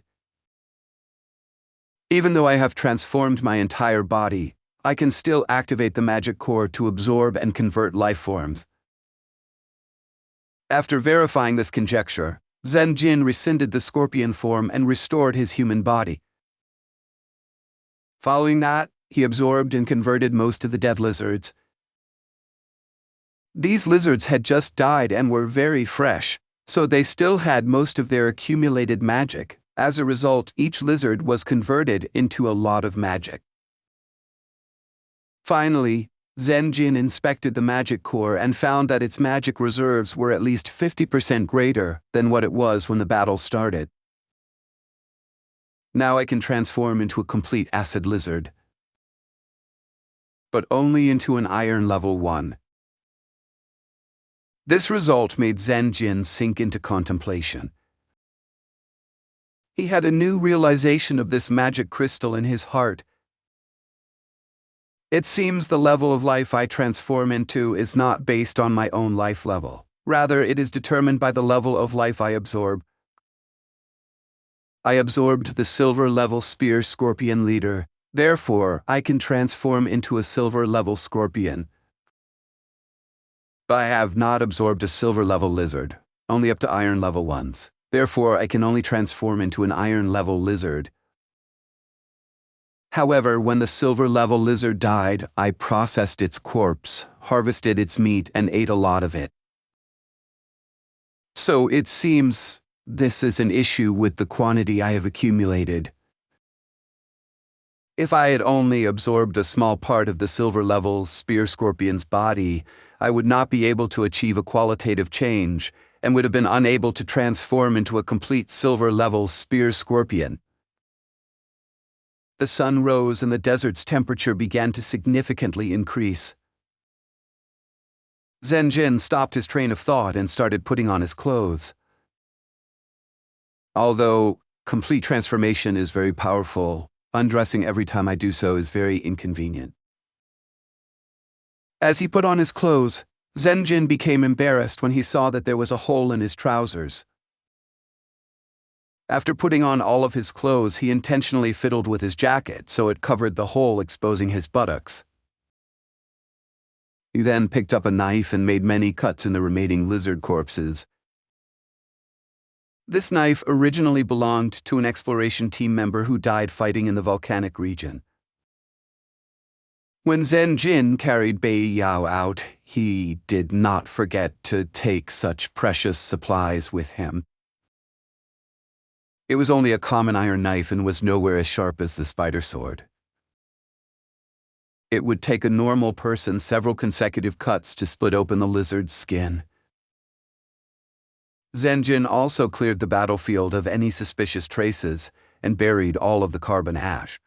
Even though I have transformed my entire body, I can still activate the magic core to absorb and convert life forms. After verifying this conjecture, Zhen Ren rescinded the scorpion form and restored his human body. Following that, he absorbed and converted most of the dead lizards. These lizards had just died and were very fresh, so they still had most of their accumulated magic. As a result, each lizard was converted into a lot of magic. Finally, Zhen Ren inspected the magic core and found that its magic reserves were at least 50% greater than what it was when the battle started. Now I can transform into a complete acid lizard. But only into an iron level 1. This result made Zhen Ren sink into contemplation. He had a new realization of this magic crystal in his heart. It seems the level of life I transform into is not based on my own life level. Rather, it is determined by the level of life I absorb. I absorbed the silver level spear scorpion leader. Therefore, I can transform into a silver level scorpion. But I have not absorbed a silver level lizard, only up to iron level 1s. Therefore, I can only transform into an iron level lizard. However, when the silver level lizard died, I processed its corpse, harvested its meat, and ate a lot of it. So it seems this is an issue with the quantity I have accumulated. If I had only absorbed a small part of the silver level spear scorpion's body, I would not be able to achieve a qualitative change and would have been unable to transform into a complete silver level spear scorpion. The sun rose and the desert's temperature began to significantly increase. Zhen Ren stopped his train of thought and started putting on his clothes. Although complete transformation is very powerful, undressing every time I do so is very inconvenient. As he put on his clothes, Zhen Ren became embarrassed when he saw that there was a hole in his trousers. After putting on all of his clothes, he intentionally fiddled with his jacket so it covered the hole, exposing his buttocks. He then picked up a knife and made many cuts in the remaining lizard corpses. This knife originally belonged to an exploration team member who died fighting in the volcanic region. When Zhen Ren carried Bai Yao out, he did not forget to take such precious supplies with him. It was only a common iron knife and was nowhere as sharp as the spider sword. It would take a normal person several consecutive cuts to split open the lizard's skin. Zhen Ren also cleared the battlefield of any suspicious traces and buried all of the carbon ash.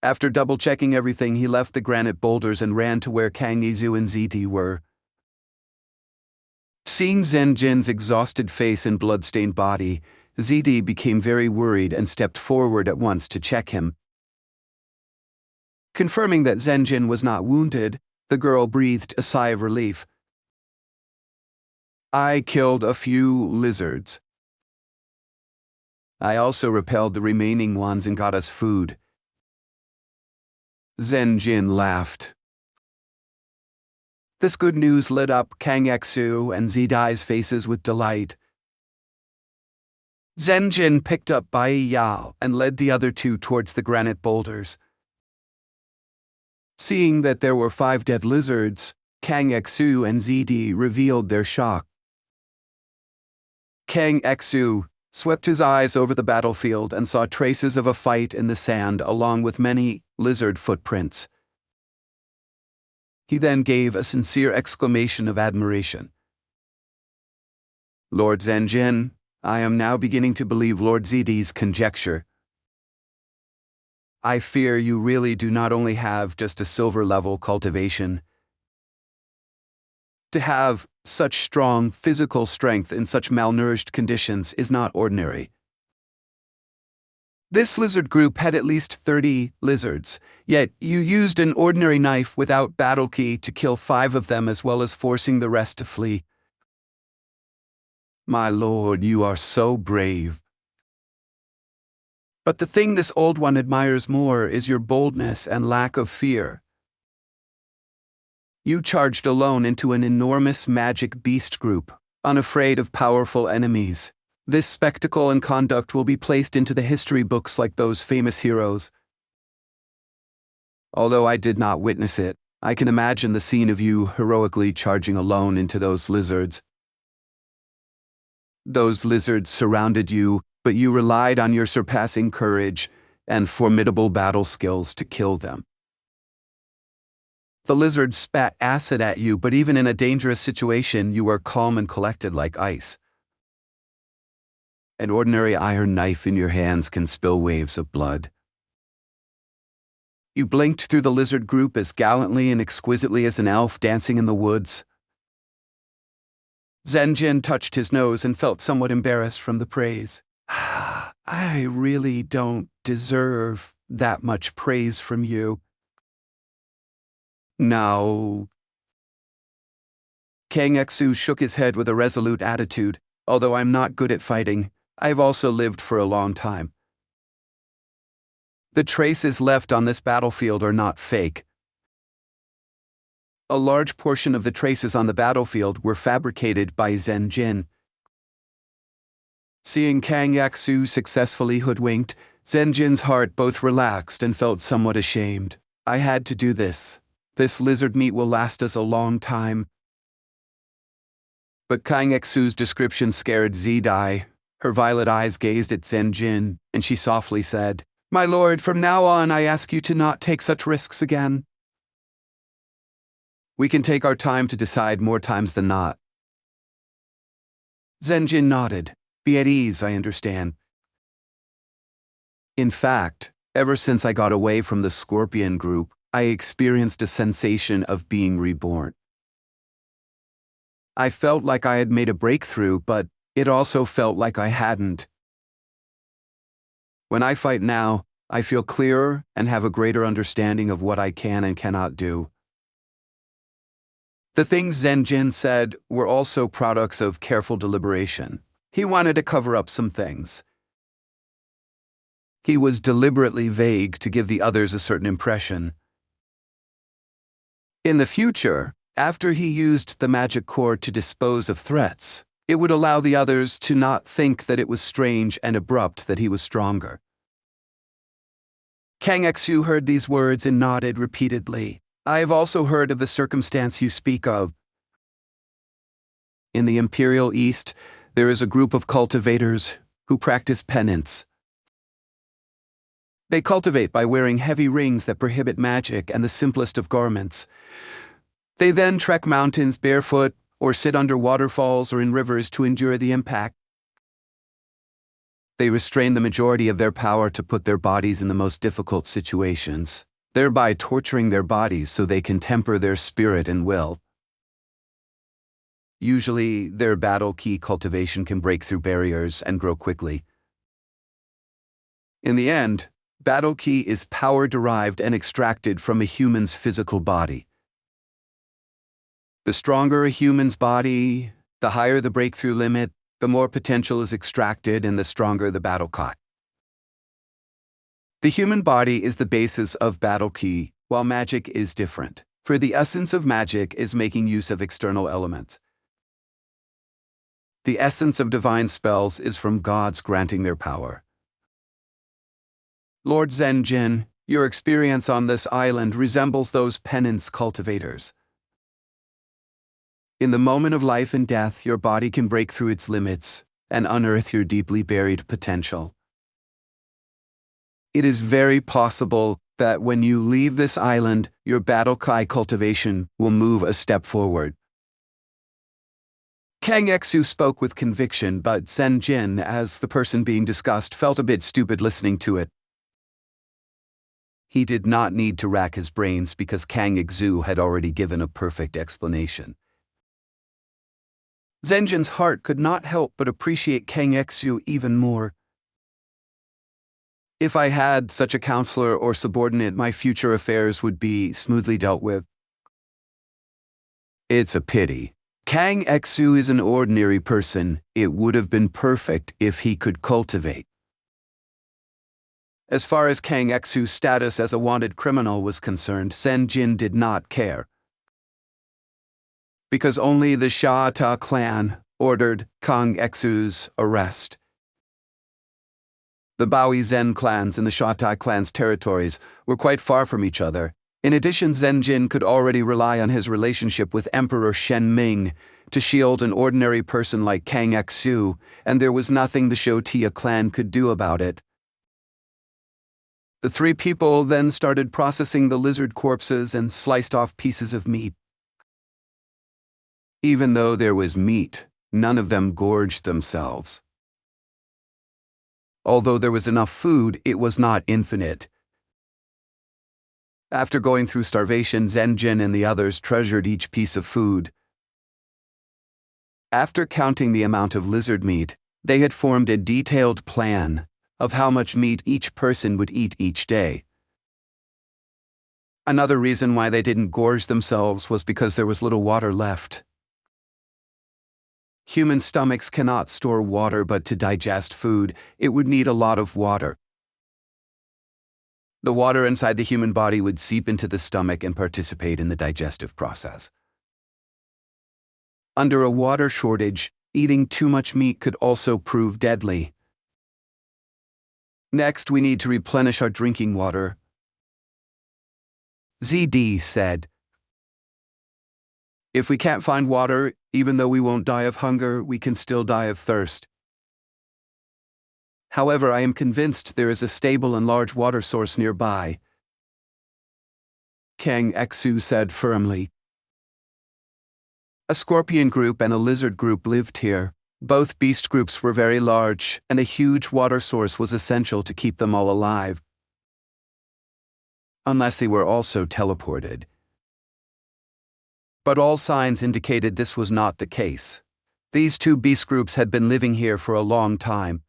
After double-checking everything, he left the granite boulders and ran to where Kang Yizu and ZD were. Seeing Zhen Ren's exhausted face and blood-stained body, ZD became very worried and stepped forward at once to check him. Confirming that Zhen Ren was not wounded, the girl breathed a sigh of relief. I killed a few lizards. I also repelled the remaining ones and got us food. Zhen Ren laughed. This good news lit up Kang Xu and Zidai's faces with delight. Zhen Ren picked up Bai Yao and led the other two towards the granite boulders. Seeing that there were 5 dead lizards, Kang Xu and ZD revealed their shock. Kang Xu swept his eyes over the battlefield and saw traces of a fight in the sand along with many lizard footprints. He then gave a sincere exclamation of admiration. Lord Zhen Ren, I am now beginning to believe Lord ZD's conjecture. I fear you really do not only have just a silver-level cultivation. To have such strong physical strength in such malnourished conditions is not ordinary. This lizard group had at least 30 lizards, yet you used an ordinary knife without battle key to kill 5 of them as well as forcing the rest to flee. My lord, you are so brave. But the thing this old one admires more is your boldness and lack of fear. You charged alone into an enormous magic beast group, unafraid of powerful enemies. This spectacle and conduct will be placed into the history books like those famous heroes. Although I did not witness it, I can imagine the scene of you heroically charging alone into those lizards. Those lizards surrounded you, but you relied on your surpassing courage and formidable battle skills to kill them. The lizards spat acid at you, but even in a dangerous situation, you were calm and collected like ice. An ordinary iron knife in your hands can spill waves of blood. You blinked through the lizard group as gallantly and exquisitely as an elf dancing in the woods. Zhen Ren touched his nose and felt somewhat embarrassed from the praise. I really don't deserve that much praise from you. No. Kang Xu shook his head with a resolute attitude. Although I'm not good at fighting, I've also lived for a long time. The traces left on this battlefield are not fake. A large portion of the traces on the battlefield were fabricated by Zhen Ren. Seeing Kang Xu successfully hoodwinked, Zhen Ren's heart both relaxed and felt somewhat ashamed. I had to do this. This lizard meat will last us a long time. But Kang Xu's description scared Zidai. Her violet eyes gazed at Zhen Ren, and she softly said, My lord, from now on I ask you to not take such risks again. We can take our time to decide more times than not. Zhen Ren nodded. Be at ease, I understand. In fact, ever since I got away from the Scorpion group, I experienced a sensation of being reborn. I felt like I had made a breakthrough, but it also felt like I hadn't. When I fight now, I feel clearer and have a greater understanding of what I can and cannot do. The things Zhen Ren said were also products of careful deliberation. He wanted to cover up some things. He was deliberately vague to give the others a certain impression. In the future, after he used the magic core to dispose of threats, it would allow the others to not think that it was strange and abrupt that he was stronger. Kang Xu heard these words and nodded repeatedly. I have also heard of the circumstance you speak of. In the Imperial East, there is a group of cultivators who practice penance. They cultivate by wearing heavy rings that prohibit magic and the simplest of garments. They then trek mountains barefoot or sit under waterfalls or in rivers to endure the impact. They restrain the majority of their power to put their bodies in the most difficult situations, thereby torturing their bodies so they can temper their spirit and will. Usually, their battle key cultivation can break through barriers and grow quickly. In the end, battle key is power derived and extracted from a human's physical body. The stronger a human's body, the higher the breakthrough limit, the more potential is extracted and the stronger the battle key. The human body is the basis of battle key, while magic is different, for the essence of magic is making use of external elements. The essence of divine spells is from gods granting their power. Lord Zhen Ren, your experience on this island resembles those penance cultivators. In the moment of life and death, your body can break through its limits and unearth your deeply buried potential. It is very possible that when you leave this island, your battle kai cultivation will move a step forward. Kang Xu spoke with conviction, but Zhen Ren, as the person being discussed, felt a bit stupid listening to it. He did not need to rack his brains because Kang Xu had already given a perfect explanation. Zhen Ren's heart could not help but appreciate Kang Xu even more. If I had such a counselor or subordinate, my future affairs would be smoothly dealt with. It's a pity. Kang Xu is an ordinary person. It would have been perfect if he could cultivate. As far as Kang Xu's status as a wanted criminal was concerned, Zhen Ren did not care. Because only the Sha Ta clan ordered Kang Xu's arrest. The Baoyi Zen clans and the Sha Ta clan's territories were quite far from each other. In addition, Zhen Ren could already rely on his relationship with Emperor Shen Ming to shield an ordinary person like Kang Xu, and there was nothing the Shou Tia clan could do about it. The three people then started processing the lizard corpses and sliced off pieces of meat. Even though there was meat, none of them gorged themselves. Although there was enough food, it was not infinite. After going through starvation, Zhen Ren and the others treasured each piece of food. After counting the amount of lizard meat, they had formed a detailed plan of how much meat each person would eat each day. Another reason why they didn't gorge themselves was because there was little water left. Human stomachs cannot store water, but to digest food, it would need a lot of water. The water inside the human body would seep into the stomach and participate in the digestive process. Under a water shortage, eating too much meat could also prove deadly. Next, we need to replenish our drinking water. ZD said, if we can't find water, even though we won't die of hunger, we can still die of thirst. However, I am convinced there is a stable and large water source nearby. Kang Xu said firmly. A scorpion group and a lizard group lived here. Both beast groups were very large, and a huge water source was essential to keep them all alive. Unless they were also teleported. But all signs indicated this was not the case. These two beast groups had been living here for a long time.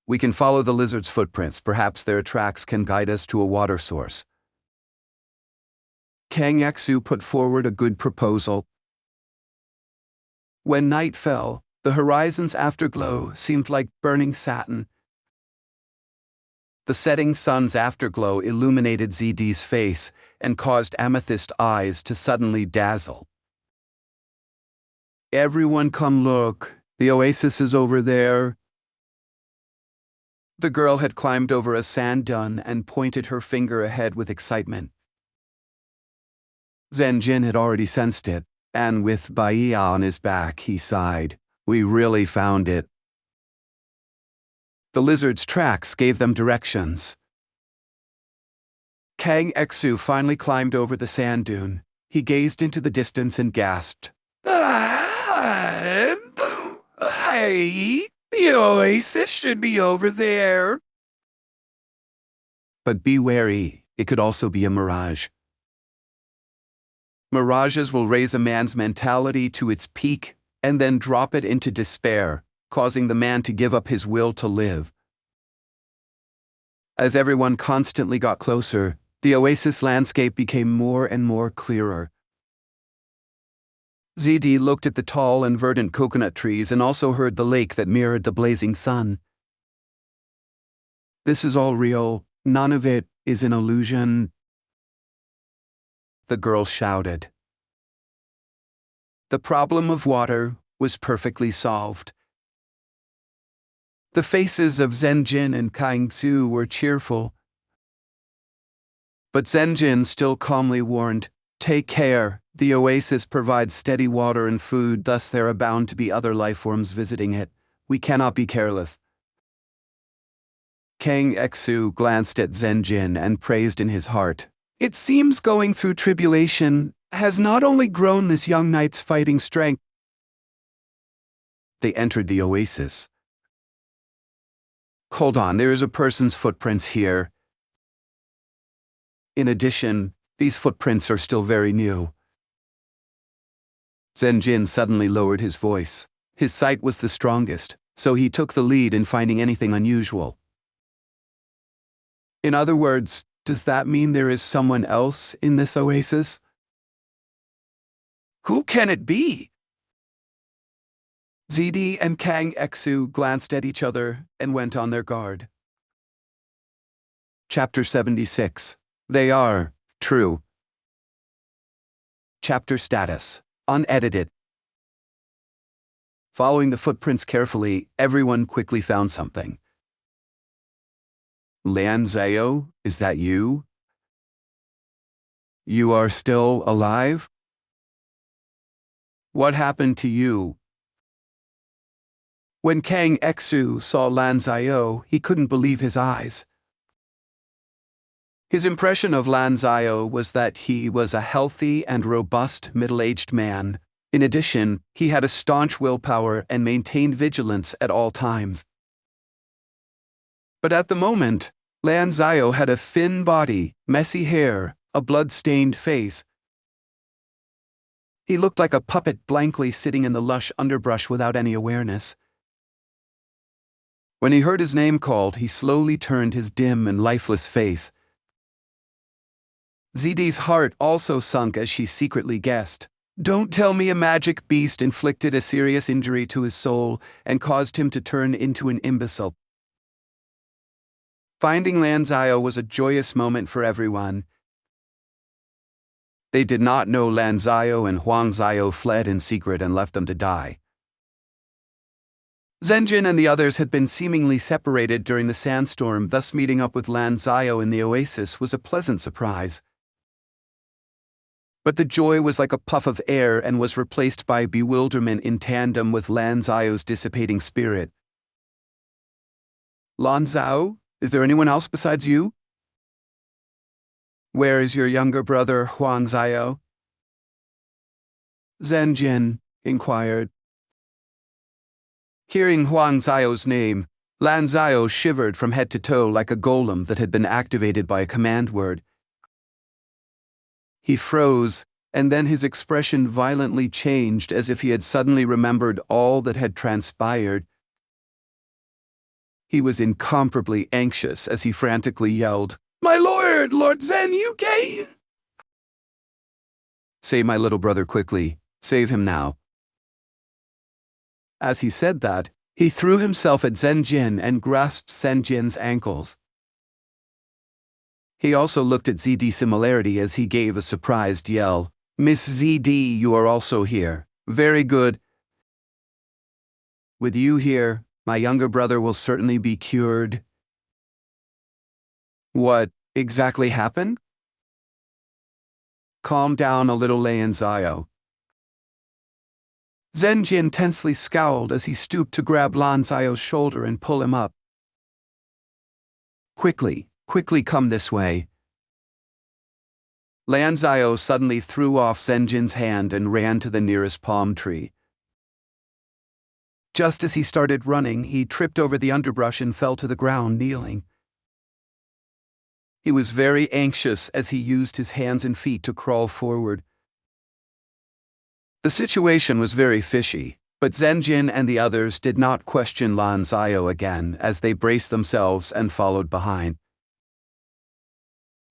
We can follow the lizard's footprints. Perhaps their tracks can guide us to a water source. Kang Exu put forward a good proposal. When night fell, the horizon's afterglow seemed like burning satin. The setting sun's afterglow illuminated ZD's face and caused Amethyst eyes to suddenly dazzle. "Everyone come look, the oasis is over there." The girl had climbed over a sand dune and pointed her finger ahead with excitement. Zhen Ren had already sensed it, and with Bahia on his back, he sighed. "We really found it." The lizard's tracks gave them directions. Kang Exu finally climbed over the sand dune. He gazed into the distance and gasped. "Hey, the oasis should be over there." But be wary, it could also be a mirage. Mirages will raise a man's mentality to its peak and then drop it into despair, causing the man to give up his will to live. As everyone constantly got closer, the oasis landscape became more and more clearer. ZD looked at the tall and verdant coconut trees and also heard the lake that mirrored the blazing sun. "This is all real. None of it is an illusion," the girl shouted. The problem of water was perfectly solved. The faces of Zhen Ren and Kang Exu were cheerful. But Zhen Ren still calmly warned, "Take care, the oasis provides steady water and food, thus there are bound to be other life forms visiting it. We cannot be careless." Kang Exu glanced at Zhen Ren and praised in his heart, "It seems going through tribulation has not only grown this young knight's fighting strength." They entered the oasis. "Hold on, there is a person's footprints here. In addition, these footprints are still very new." Zhen Ren suddenly lowered his voice. His sight was the strongest, so he took the lead in finding anything unusual. "In other words, does that mean there is someone else in this oasis?" "Who can it be?" ZD and Kang Exu glanced at each other and went on their guard. Chapter 76. They are true. Chapter status. Unedited. Following the footprints carefully, everyone quickly found something. "Lan Zao, is that you? You are still alive? What happened to you?" When Kang Exu saw Lan Zao, he couldn't believe his eyes. His impression of Lan Zao was that he was a healthy and robust middle-aged man. In addition, he had a staunch willpower and maintained vigilance at all times. But at the moment, Lan Zao had a thin body, messy hair, a blood-stained face. He looked like a puppet blankly sitting in the lush underbrush without any awareness. When he heard his name called, he slowly turned his dim and lifeless face. ZD's heart also sunk as she secretly guessed. Don't tell me a magic beast inflicted a serious injury to his soul and caused him to turn into an imbecile. Finding Lan Zao was a joyous moment for everyone. They did not know Lan Zao and Huang Zao fled in secret and left them to die. Zhen Ren and the others had been seemingly separated during the sandstorm, thus meeting up with Lan Zao in the oasis was a pleasant surprise. But the joy was like a puff of air and was replaced by bewilderment in tandem with Lan Zao's dissipating spirit. "Lan Zao, is there anyone else besides you? Where is your younger brother, Huang Zao?" Zhen Ren inquired. Hearing Huang Zao's name, Lan Zao shivered from head to toe like a golem that had been activated by a command word. He froze, and then his expression violently changed as if he had suddenly remembered all that had transpired. He was incomparably anxious as he frantically yelled, "My lord, Lord Zhen, you came!" Save my little brother quickly. Save him now." As he said that, he threw himself at Zhen Jin and grasped Zhen Jin's ankles. He also looked at ZD Similarity as he gave a surprised yell. "Miss ZD, you are also here. Very good. With you here, my younger brother will certainly be cured." "What exactly happened?" "Calm down a little, Lan Zio." Zhen Jin tensely scowled as he stooped to grab Lan Zio's shoulder and pull him up. Quickly come this way." Lan Zio suddenly threw off Zhen Jin's hand and ran to the nearest palm tree. Just as he started running, he tripped over the underbrush and fell to the ground, kneeling. He was very anxious as he used his hands and feet to crawl forward. The situation was very fishy, but Zhen Jin and the others did not question Lan Zio again as they braced themselves and followed behind.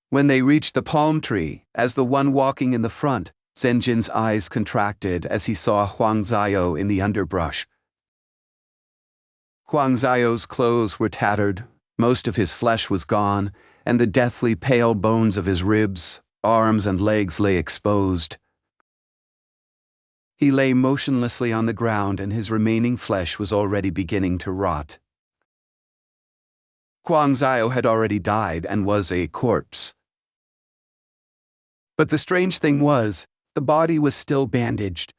When they reached the palm tree, as the one walking in the front, Zhen Jin's eyes contracted as he saw Huang Zio in the underbrush. Huang Zio's clothes were tattered, most of his flesh was gone, and the deathly pale bones of his ribs, arms, and legs lay exposed. He lay motionlessly on the ground and his remaining flesh was already beginning to rot. Huang Zio had already died and was a corpse. But the strange thing was, the body was still bandaged.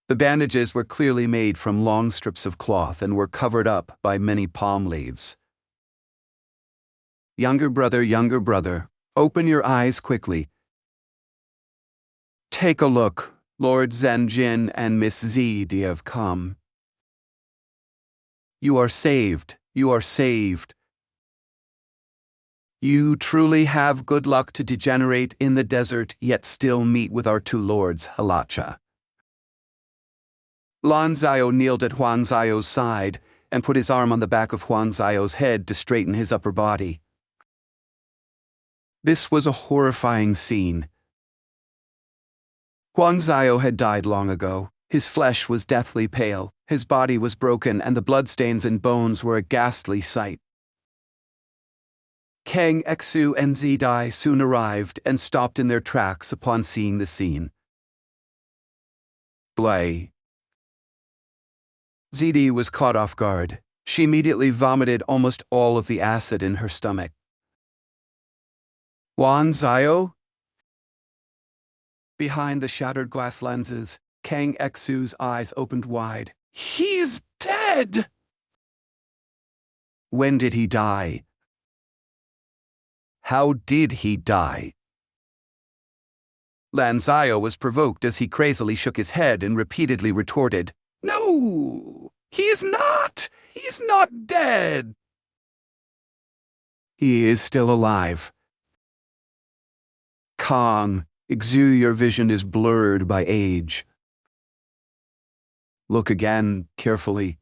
The bandages were clearly made from long strips of cloth and were covered up by many palm leaves. Younger brother, open your eyes quickly. Take a look. Lord Zhen Jin and Miss ZD have come. You are saved. You are saved. You truly have good luck to degenerate in the desert, yet still meet with our two lords, Halacha. Lan Zio kneeled at Huang Zio's side and put his arm on the back of Huang Zio's head to straighten his upper body. This was a horrifying scene. Huang Zio had died long ago. His flesh was deathly pale, his body was broken, and the bloodstains and bones were a ghastly sight. Kang Exu and Zidai soon arrived and stopped in their tracks upon seeing the scene. Blay. ZD was caught off guard. She immediately vomited almost all of the acid in her stomach. Huang Zio? Behind the shattered glass lenses, Kang Exu's eyes opened wide. He's dead! When did he die? How did he die? Lan Zio was provoked as he crazily shook his head and repeatedly retorted, No! He is not! He is not dead! He is still alive. Kang, Exu, your vision is blurred by age. Look again, carefully.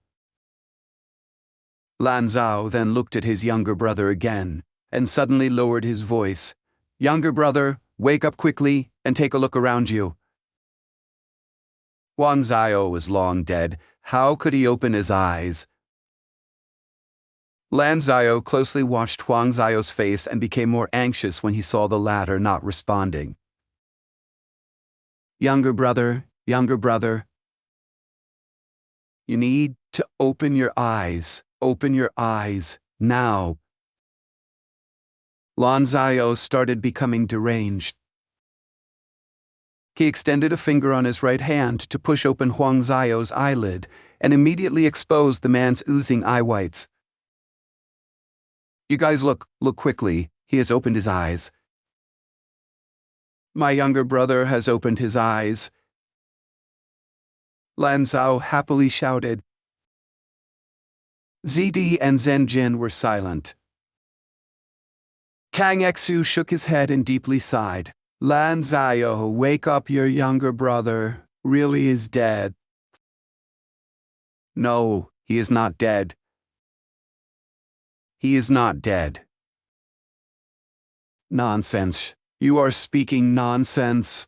Lan Zhao then looked at his younger brother again, and suddenly lowered his voice. Younger brother, wake up quickly and take a look around you. Huang Zio was long dead. How could he open his eyes? Lan Zio closely watched Huang Zio's face and became more anxious when he saw the latter not responding. Younger brother, you need to open your eyes. Open your eyes, now. Lan Zio started becoming deranged. He extended a finger on his right hand to push open Huang Zio's eyelid and immediately exposed the man's oozing eye whites. You guys look quickly. He has opened his eyes. My younger brother has opened his eyes. Lan Zhao happily shouted. ZD and Zhen Jin were silent. Kang Exu shook his head and deeply sighed. Lan Zio, wake up, your younger brother really is dead. No, he is not dead. He is not dead. Nonsense. You are speaking nonsense.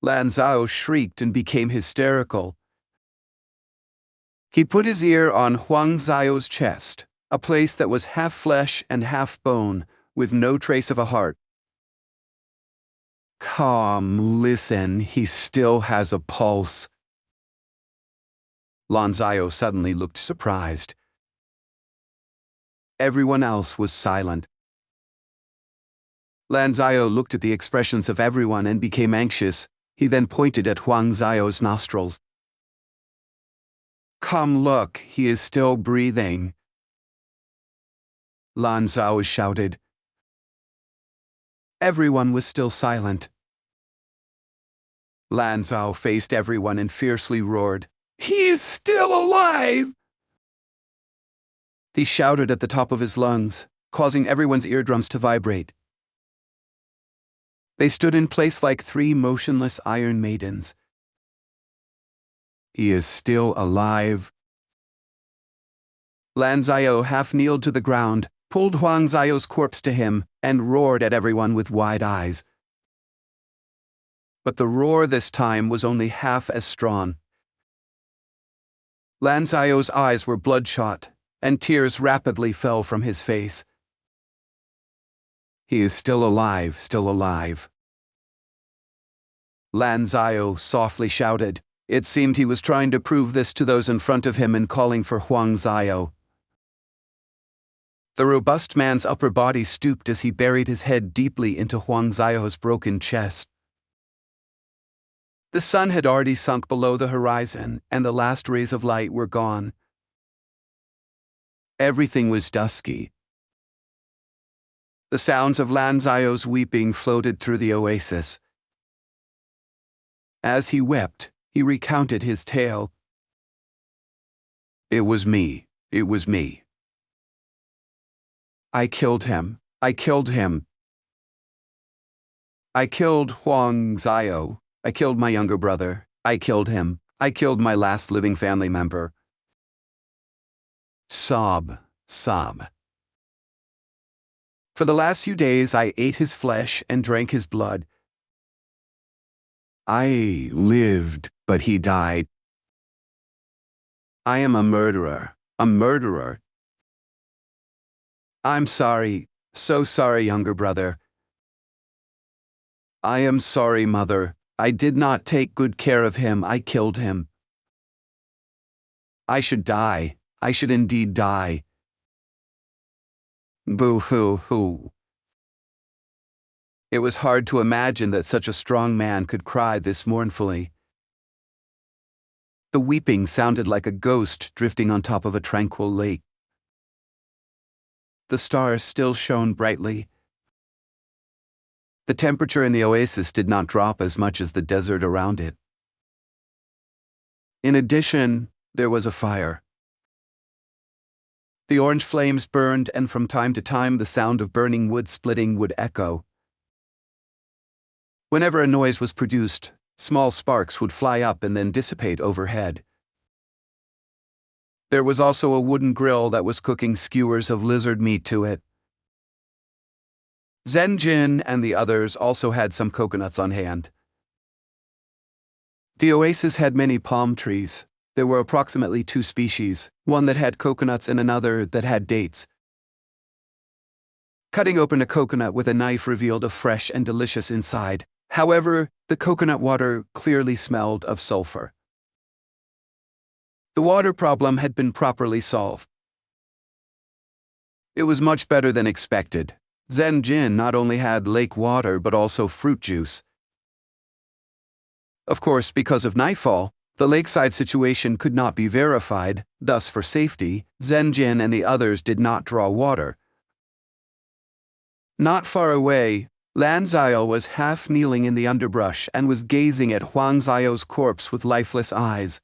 Lan Zhao shrieked and became hysterical. He put his ear on Huang Zhao's chest, a place that was half flesh and half bone, with no trace of a heart. Come, listen, he still has a pulse. Lan Zhao suddenly looked surprised. Everyone else was silent. Lan Zhao looked at the expressions of everyone and became anxious. He then pointed at Huang Zhao's nostrils. Come look, he is still breathing. Lan Zhao shouted. Everyone was still silent. Lan Zhao faced everyone and fiercely roared, He is still alive! He shouted at the top of his lungs, causing everyone's eardrums to vibrate. They stood in place like three motionless iron maidens. He is still alive. Lan Zhao half kneeled to the ground, pulled Huang Zhao's corpse to him, and roared at everyone with wide eyes. But the roar this time was only half as strong. Lan Zhao's eyes were bloodshot, and tears rapidly fell from his face. He is still alive, still alive. Lan Zhao softly shouted. It seemed he was trying to prove this to those in front of him and calling for Huang Zhao. The robust man's upper body stooped as he buried his head deeply into Huang Zhao's broken chest. The sun had already sunk below the horizon, and the last rays of light were gone. Everything was dusky. The sounds of Lan Zhao's weeping floated through the oasis. As he wept, he recounted his tale. It was me. It was me. I killed him. I killed him. I killed Huang Zhao. I killed my younger brother. I killed him. I killed my last living family member. Sob, sob. For the last few days, I ate his flesh and drank his blood. I lived, but he died. I am a murderer. A murderer. I'm sorry. So sorry, younger brother. I am sorry, mother. I did not take good care of him. I killed him. I should die. I should indeed die. Boo-hoo-hoo. It was hard to imagine that such a strong man could cry this mournfully. The weeping sounded like a ghost drifting on top of a tranquil lake. The stars still shone brightly. The temperature in the oasis did not drop as much as the desert around it. In addition, there was a fire. The orange flames burned, and from time to time the sound of burning wood splitting would echo. Whenever a noise was produced, small sparks would fly up and then dissipate overhead. There was also a wooden grill that was cooking skewers of lizard meat to it. Zhen Ren and the others also had some coconuts on hand. The oasis had many palm trees. There were approximately 2 species, one that had coconuts and another that had dates. Cutting open a coconut with a knife revealed a fresh and delicious inside. However, the coconut water clearly smelled of sulfur. The water problem had been properly solved. It was much better than expected. Zhen Ren not only had lake water but also fruit juice. Of course, because of nightfall, the lakeside situation could not be verified, thus for safety, Zhen Ren and the others did not draw water. Not far away, Lan Zhao was half kneeling in the underbrush and was gazing at Huang Zhao's corpse with lifeless eyes.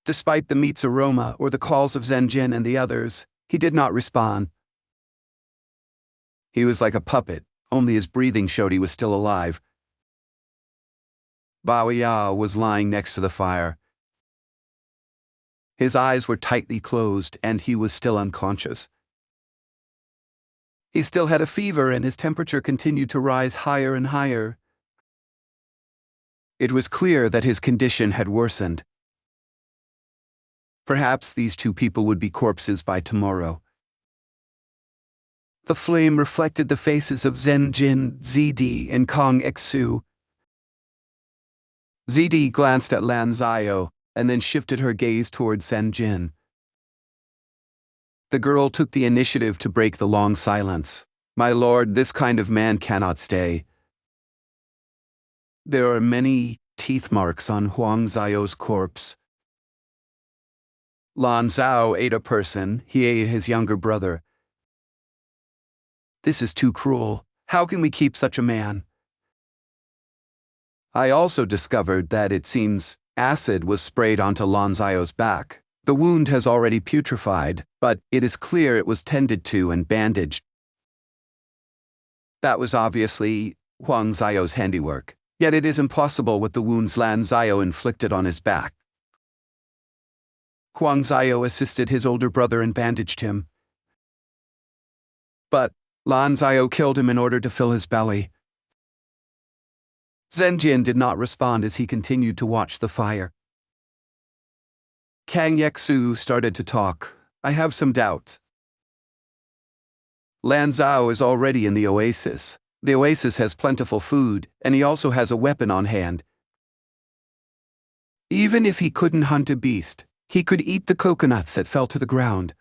Despite the meat's aroma or the calls of Zhen Ren and the others, he did not respond. He was like a puppet, only his breathing showed he was still alive. Bao Ya was lying next to the fire. His eyes were tightly closed and he was still unconscious. He still had a fever and his temperature continued to rise higher and higher. It was clear that his condition had worsened. Perhaps these two people would be corpses by tomorrow. The flame reflected the faces of Zhen Jin, ZD, and Kang Xu. ZD glanced at Lan Ziao and then shifted her gaze towards Zhen Jin. The girl took the initiative to break the long silence. "My lord, this kind of man cannot stay. There are many teeth marks on Huang Zhao's corpse. Lan Zhao ate a person, he ate his younger brother. This is too cruel. How can we keep such a man?" I also discovered that it seems acid was sprayed onto Lan Zhao's back. The wound has already putrefied, but it is clear it was tended to and bandaged. That was obviously Huang Zhao's handiwork, yet it is impossible with the wounds Lan Zhao inflicted on his back. Huang Zhao assisted his older brother and bandaged him. But Lan Zhao killed him in order to fill his belly. Zhen Jin did not respond as he continued to watch the fire. Kang Yexu started to talk. "I have some doubts. Lan Zhao is already in the oasis. The oasis has plentiful food, and he also has a weapon on hand. Even if he couldn't hunt a beast, he could eat the coconuts that fell to the ground."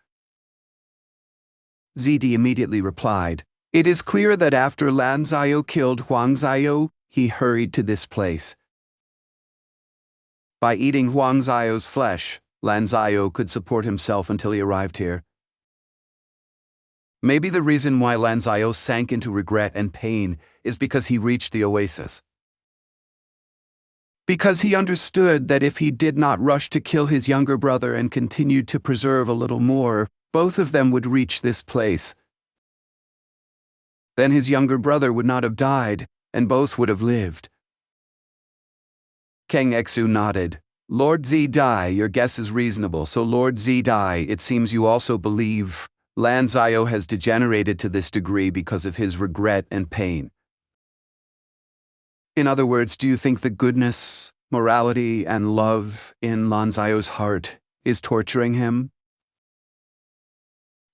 ZD immediately replied, "It is clear that after Lan Zhao killed Huang Zhao, he hurried to this place. By eating Huang Zhao's flesh, Lan Zhao could support himself until he arrived here. Maybe the reason why Lan Zhao sank into regret and pain is because he reached the oasis. Because he understood that if he did not rush to kill his younger brother and continued to preserve a little more, both of them would reach this place. Then his younger brother would not have died, and both would have lived." Kang Xu nodded. "Lord Zidai, your guess is reasonable, so Lord Zidai, it seems you also believe Lan Zhao has degenerated to this degree because of his regret and pain. In other words, do you think the goodness, morality, and love in Lan Zhao's heart is torturing him?"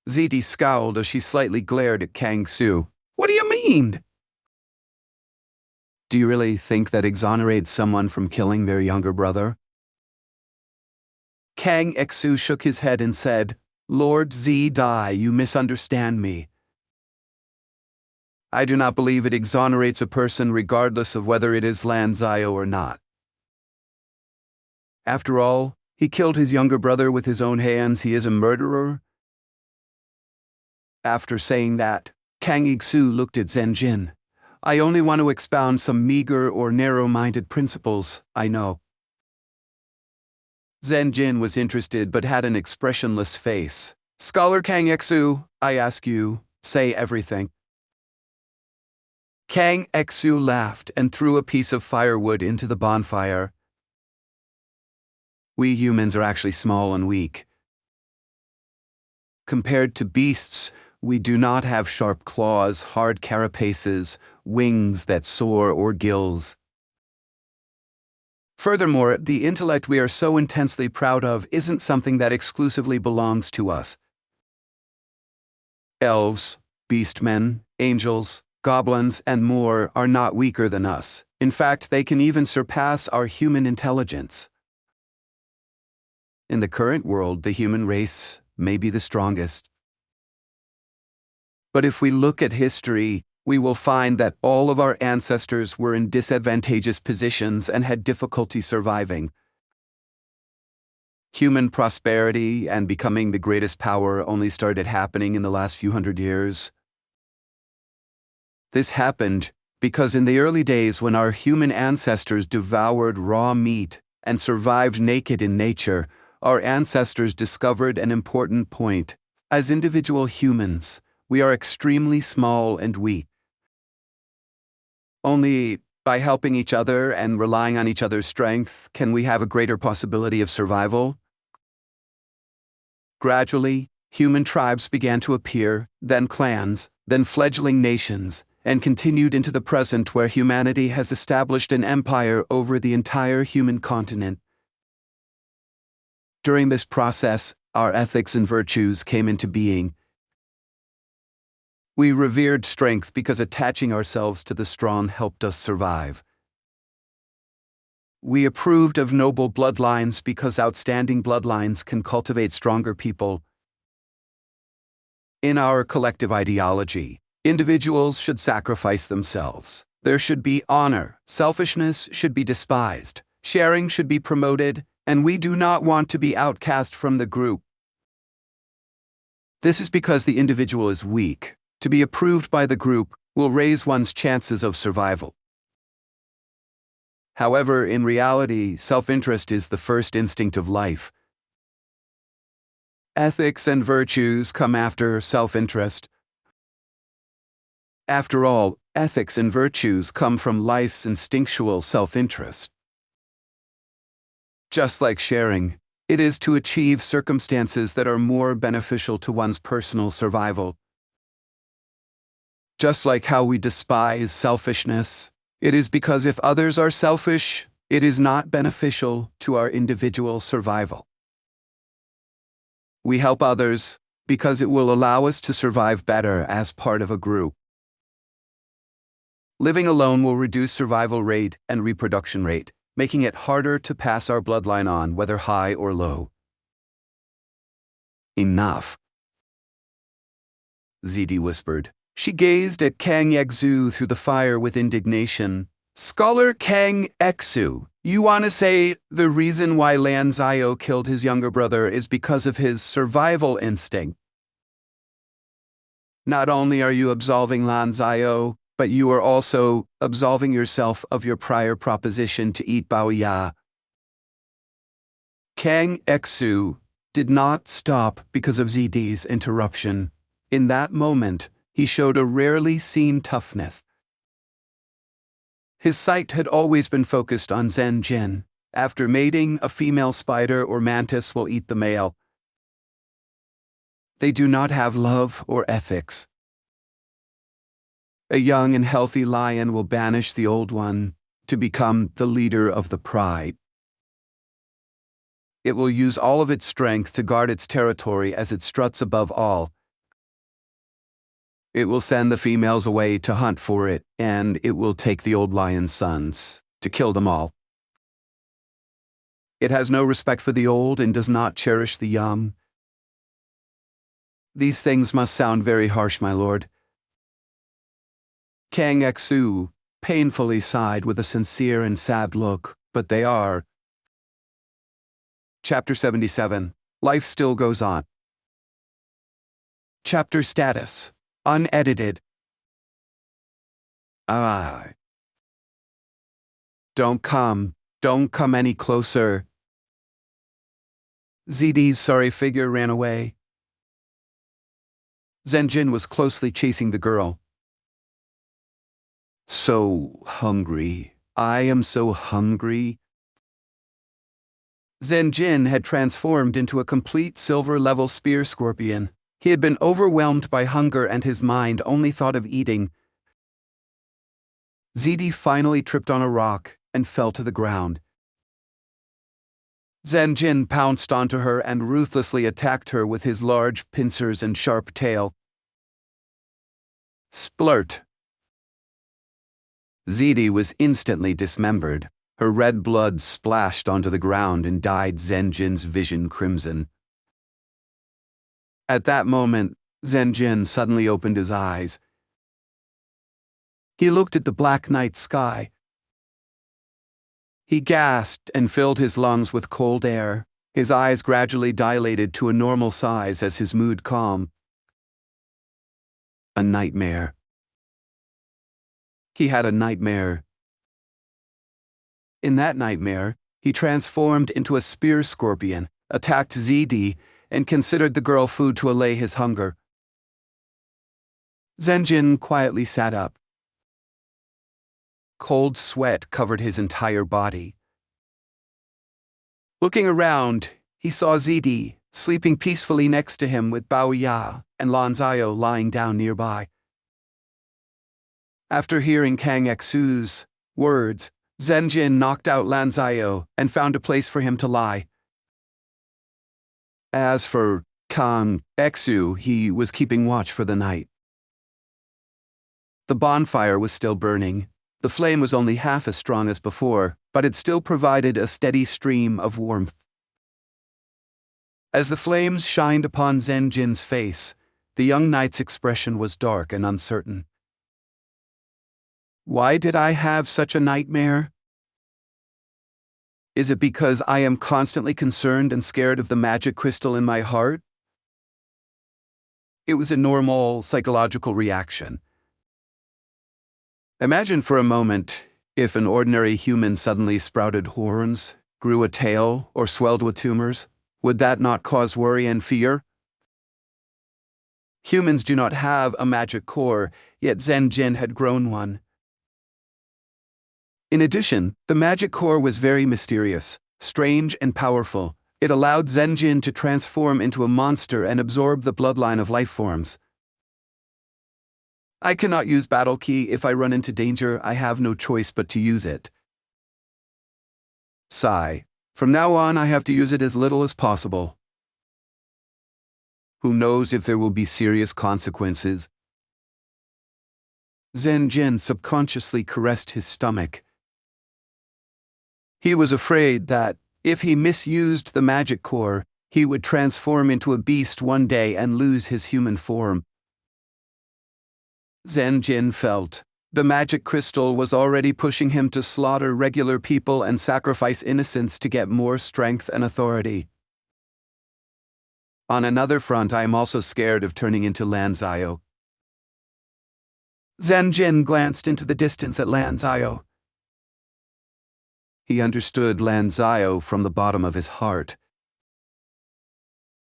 ZD scowled as she slightly glared at Kang Xu. "What do you mean?" "Do you really think that exonerates someone from killing their younger brother?" Kang Xu shook his head and said, "Lord Zidai, you misunderstand me. I do not believe it exonerates a person regardless of whether it is Lan Zhao or not. After all, he killed his younger brother with his own hands. He is a murderer." After saying that, Kang Xu looked at Zhen Jin. "I only want to expound some meager or narrow-minded principles, I know." Zhen Jin was interested but had an expressionless face. "Scholar Kang Xu, I ask you, say everything." Kang Xu laughed and threw a piece of firewood into the bonfire. "We humans are actually small and weak. Compared to beasts, we do not have sharp claws, hard carapaces, wings that soar, or gills. Furthermore, the intellect we are so intensely proud of isn't something that exclusively belongs to us. Elves, beastmen, angels, goblins, and more are not weaker than us. In fact, they can even surpass our human intelligence. In the current world, the human race may be the strongest. But if we look at history, we will find that all of our ancestors were in disadvantageous positions and had difficulty surviving. Human prosperity and becoming the greatest power only started happening in the last few hundred years. This happened because in the early days when our human ancestors devoured raw meat and survived naked in nature, our ancestors discovered an important point. As individual humans, we are extremely small and weak. Only by helping each other and relying on each other's strength can we have a greater possibility of survival. Gradually, human tribes began to appear, then clans, then fledgling nations, and continued into the present where humanity has established an empire over the entire human continent. During this process, our ethics and virtues came into being. We revered strength because attaching ourselves to the strong helped us survive. We approved of noble bloodlines because outstanding bloodlines can cultivate stronger people. In our collective ideology, individuals should sacrifice themselves. There should be honor, selfishness should be despised, sharing should be promoted, and we do not want to be outcast from the group. This is because the individual is weak. To be approved by the group will raise one's chances of survival. However, in reality, self-interest is the first instinct of life. Ethics and virtues come after self-interest. After all, ethics and virtues come from life's instinctual self-interest. Just like sharing, it is to achieve circumstances that are more beneficial to one's personal survival. Just like how we despise selfishness, it is because if others are selfish, it is not beneficial to our individual survival. We help others because it will allow us to survive better as part of a group. Living alone will reduce survival rate and reproduction rate, making it harder to pass our bloodline on, whether high or low. Enough, Zidi whispered. She gazed at Kang Yexu through the fire with indignation. Scholar Kang Yexu, you want to say the reason why Lan Ziao killed his younger brother is because of his survival instinct? Not only are you absolving Lan Ziao, but you are also absolving yourself of your prior proposition to eat Baoya. Kang Yexu did not stop because of Zidi's interruption. In that moment, he showed a rarely seen toughness. His sight had always been focused on Zhen Ren. After mating, a female spider or mantis will eat the male. They do not have love or ethics. A young and healthy lion will banish the old one to become the leader of the pride. It will use all of its strength to guard its territory as it struts above all. It will send the females away to hunt for it, and it will take the old lion's sons to kill them all. It has no respect for the old and does not cherish the young. These things must sound very harsh, my lord. Kang Yexu painfully sighed with a sincere and sad look, but they are. Chapter 77. Life still goes on. Chapter status. Unedited. Don't come any closer. Zidi's sorry figure ran away. Zhen Ren was closely chasing the girl. So hungry. I am so hungry. Zhen Ren had transformed into a complete silver-level spear scorpion. He had been overwhelmed by hunger and his mind only thought of eating. Zidi finally tripped on a rock and fell to the ground. Zhen Ren pounced onto her and ruthlessly attacked her with his large pincers and sharp tail. Splurt! Zidi was instantly dismembered. Her red blood splashed onto the ground and dyed Zhen Ren's vision crimson. At that moment, Zhen Ren suddenly opened his eyes. He looked at the black night sky. He gasped and filled his lungs with cold air. His eyes gradually dilated to a normal size as his mood calmed. A nightmare. He had a nightmare. In that nightmare, he transformed into a spear scorpion, attacked Zidi, and considered the girl food to allay his hunger. Zhen Ren quietly sat up. Cold sweat covered his entire body. Looking around, he saw Zidi sleeping peacefully next to him with Bao Ya and Lan Ziao lying down nearby. After hearing Kang Xu's words, Zhen Jin knocked out Lan Ziao and found a place for him to lie. As for Kang Xu, he was keeping watch for the night. The bonfire was still burning. The flame was only half as strong as before, but it still provided a steady stream of warmth. As the flames shined upon Zhen Jin's face, the young knight's expression was dark and uncertain. Why did I have such a nightmare? Is it because I am constantly concerned and scared of the magic crystal in my heart? It was a normal psychological reaction. Imagine for a moment if an ordinary human suddenly sprouted horns, grew a tail, or swelled with tumors. Would that not cause worry and fear? Humans do not have a magic core, yet Zhen Jin had grown one. In addition, the magic core was very mysterious, strange, and powerful. It allowed Zhen Jin to transform into a monster and absorb the bloodline of life forms. I cannot use Battle Key. If I run into danger, I have no choice but to use it. Sigh. From now on, I have to use it as little as possible. Who knows if there will be serious consequences? Zhen Jin subconsciously caressed his stomach. He was afraid that, if he misused the magic core, he would transform into a beast one day and lose his human form. Zhen Jin felt the magic crystal was already pushing him to slaughter regular people and sacrifice innocents to get more strength and authority. On another front, I am also scared of turning into Lan Ziao. Zhen Jin glanced into the distance at Lan Ziao. He understood Lan Ziao from the bottom of his heart.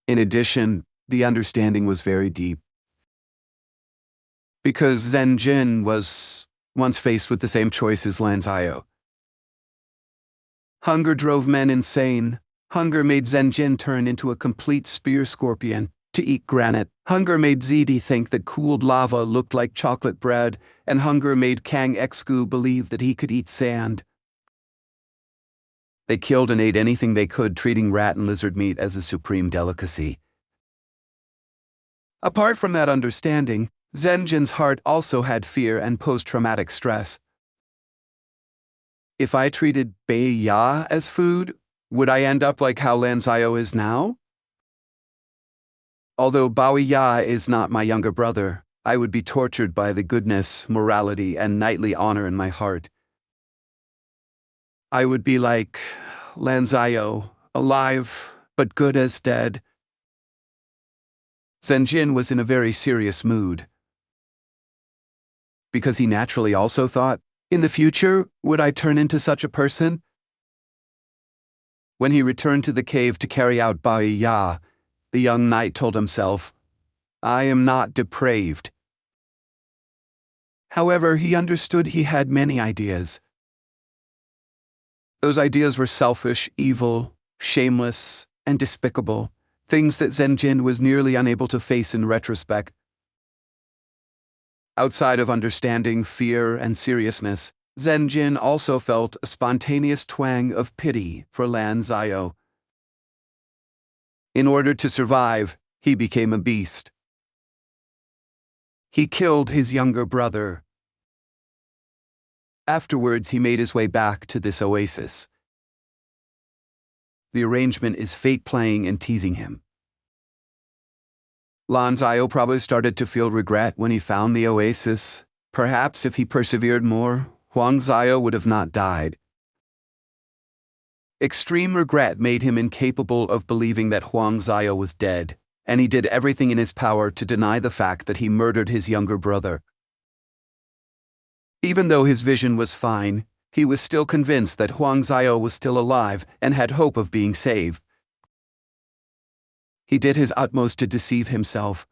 In addition, the understanding was very deep. Because Zhen Jin was once faced with the same choice as Lan Ziao. Hunger drove men insane. Hunger made Zhen Jin turn into a complete spear scorpion to eat granite. Hunger made Zidi think that cooled lava looked like chocolate bread, and hunger made Kang Xu believe that he could eat sand. They killed and ate anything they could, treating rat and lizard meat as a supreme delicacy. Apart from that understanding, Zhen Jin's heart also had fear and post-traumatic stress. If I treated Bai Ya as food, would I end up like how Lan Ziao is now? Although Bai Ya is not my younger brother, I would be tortured by the goodness, morality, and knightly honor in my heart. I would be like Lan Ziao, alive, but good as dead. Zhen Jin was in a very serious mood. Because he naturally also thought, in the future, would I turn into such a person? When he returned to the cave to carry out Bai Ya, the young knight told himself, I am not depraved. However, he understood he had many ideas. Those ideas were selfish, evil, shameless, and despicable, things that Zhen Jin was nearly unable to face in retrospect. Outside of understanding, fear, and seriousness, Zhen Jin also felt a spontaneous twang of pity for Lan Ziao. In order to survive, he became a beast. He killed his younger brother. Afterwards, he made his way back to this oasis. The arrangement is fate playing and teasing him. Lan Ziao probably started to feel regret when he found the oasis. Perhaps if he persevered more, Huang Ziao would have not died. Extreme regret made him incapable of believing that Huang Ziao was dead, and he did everything in his power to deny the fact that he murdered his younger brother. Even though his vision was fine, he was still convinced that Huang Ziao was still alive and had hope of being saved. He did his utmost to deceive himself.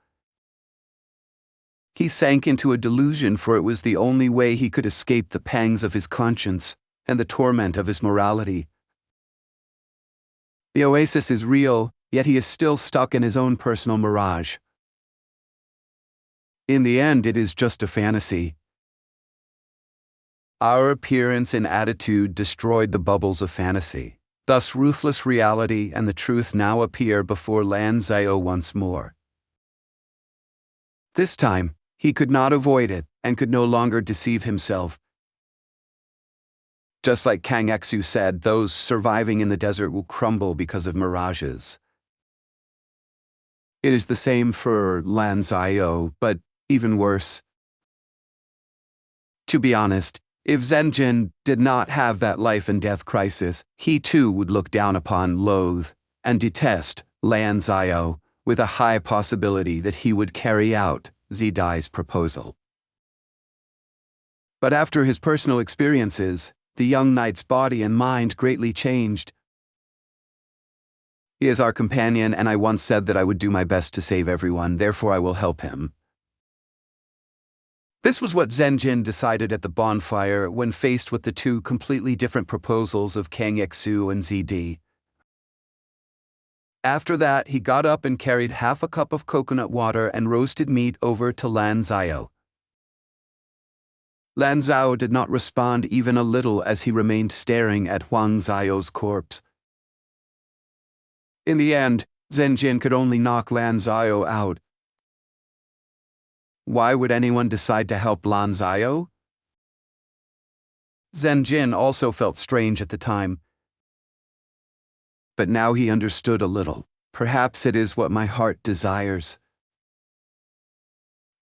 He sank into a delusion, for it was the only way he could escape the pangs of his conscience and the torment of his morality. The oasis is real, yet he is still stuck in his own personal mirage. In the end, it is just a fantasy. Our appearance and attitude destroyed the bubbles of fantasy. Thus ruthless reality and the truth now appear before Lan Xiao once more. This time, he could not avoid it and could no longer deceive himself. Just like Kang Xu said, those surviving in the desert will crumble because of mirages. It is the same for Lan Xiao, but even worse. To be honest, if Zhen Ren did not have that life and death crisis, he too would look down upon, loathe, and detest Lan Xiao, with a high possibility that he would carry out Zidai's proposal. But after his personal experiences, the young knight's body and mind greatly changed. He is our companion, and I once said that I would do my best to save everyone, therefore I will help him. This was what Zhen Ren decided at the bonfire when faced with the two completely different proposals of Kang Xu and ZD. After that, he got up and carried half a cup of coconut water and roasted meat over to Lan Xiao. Lan Xiao did not respond even a little as he remained staring at Huang Xiao's corpse. In the end, Zhen Ren could only knock Lan Xiao out. Why would anyone decide to help Lan Xiao? Zhen Ren also felt strange at the time. But now he understood a little. Perhaps it is what my heart desires.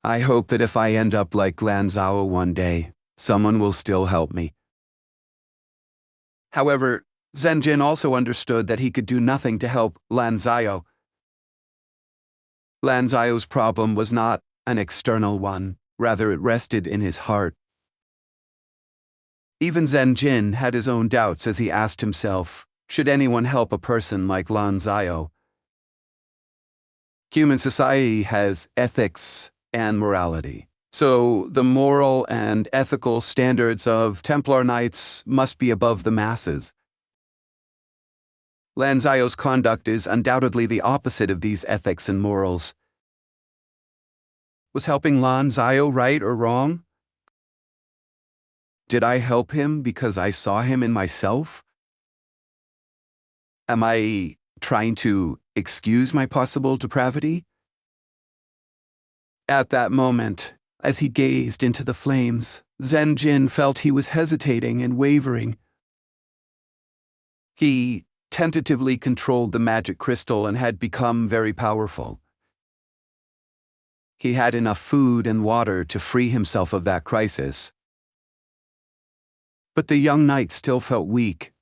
I hope that if I end up like Lan Xiao one day, someone will still help me. However, Zhen Ren also understood that he could do nothing to help Lan Xiao. Lan Xiao's problem was not an external one, rather it rested in his heart. Even Zhen Ren had his own doubts as he asked himself, should anyone help a person like Lan Xiao? Human society has ethics and morality, so the moral and ethical standards of Templar Knights must be above the masses. Lan Xiao's conduct is undoubtedly the opposite of these ethics and morals. Was helping Lan Xiao right or wrong? Did I help him because I saw him in myself? Am I trying to excuse my possible depravity? At that moment, as he gazed into the flames, Zhen Ren felt he was hesitating and wavering. He tentatively controlled the magic crystal and had become very powerful. He had enough food and water to free himself of that crisis. But the young knight still felt weak.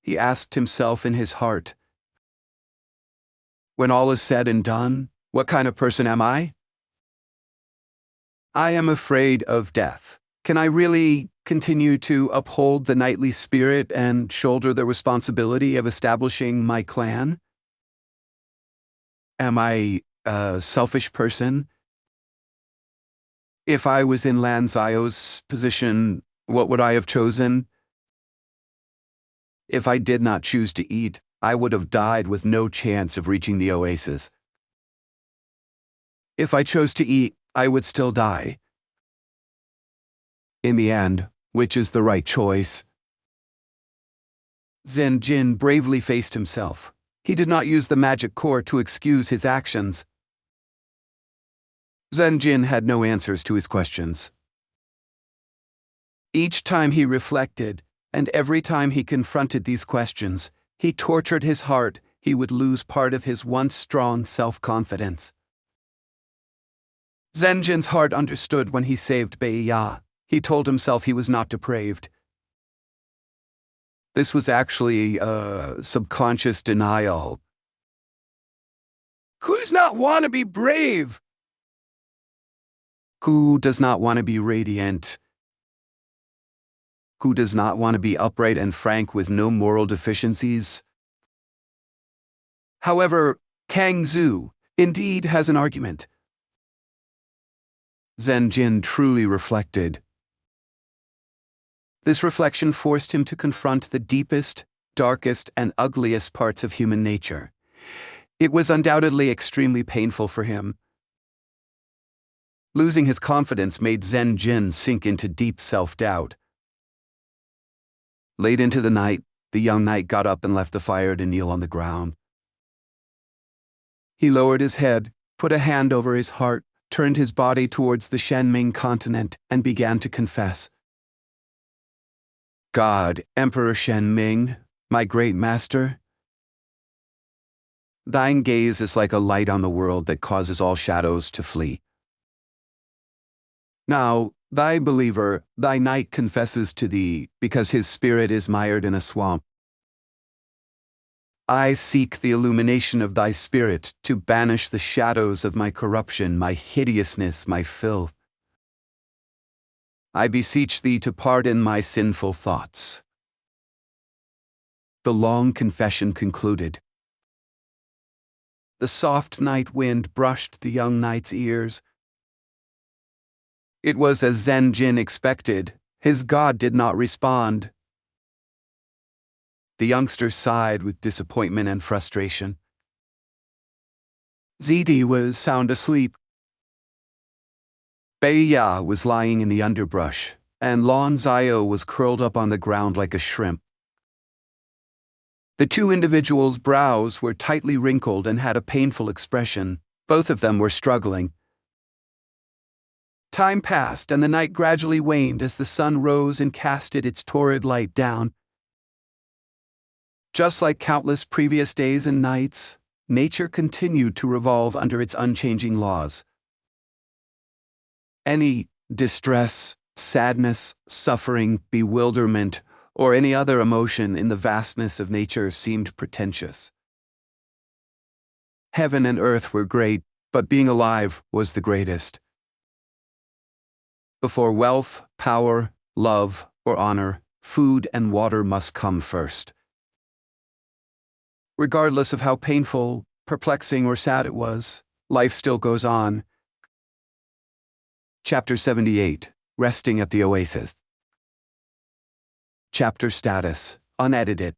He asked himself in his heart, when all is said and done, what kind of person am I? I am afraid of death. Can I really continue to uphold the knightly spirit and shoulder the responsibility of establishing my clan? Am I a selfish person? If I was in Lan Xiao's position, what would I have chosen? If I did not choose to eat, I would have died with no chance of reaching the oasis. If I chose to eat, I would still die. In the end, which is the right choice? Zhen Ren bravely faced himself. He did not use the magic core to excuse his actions. Zhen Ren had no answers to his questions. Each time he reflected, and every time he confronted these questions, he tortured his heart. He would lose part of his once strong self-confidence. Zhen Ren's heart understood when he saved Bai Ya. He told himself he was not depraved. This was actually a subconscious denial. Who does not want to be brave? Who does not want to be radiant? Who does not want to be upright and frank with no moral deficiencies? However, Kang Zhu indeed has an argument. Zhen Ren truly reflected. This reflection forced him to confront the deepest, darkest, and ugliest parts of human nature. It was undoubtedly extremely painful for him. Losing his confidence made Zhen Ren sink into deep self-doubt. Late into the night, the young knight got up and left the fire to kneel on the ground. He lowered his head, put a hand over his heart, turned his body towards the Shenming continent, and began to confess. God, Emperor Shenming, my great master, thine gaze is like a light on the world that causes all shadows to flee. Now, thy believer, thy knight confesses to thee, because his spirit is mired in a swamp. I seek the illumination of thy spirit to banish the shadows of my corruption, my hideousness, my filth. I beseech thee to pardon my sinful thoughts. The long confession concluded. The soft night wind brushed the young knight's ears. It was as Zhen Ren expected. His god did not respond. The youngster sighed with disappointment and frustration. Zidi was sound asleep. Beiya was lying in the underbrush, and Lan Zio was curled up on the ground like a shrimp. The two individuals' brows were tightly wrinkled and had a painful expression. Both of them were struggling. Time passed, and the night gradually waned as the sun rose and casted its torrid light down. Just like countless previous days and nights, nature continued to revolve under its unchanging laws. Any distress, sadness, suffering, bewilderment, or any other emotion in the vastness of nature seemed pretentious. Heaven and earth were great, but being alive was the greatest. Before wealth, power, love, or honor, food and water must come first. Regardless of how painful, perplexing, or sad it was, life still goes on. Chapter 78, Resting at the Oasis. Chapter status, unedited.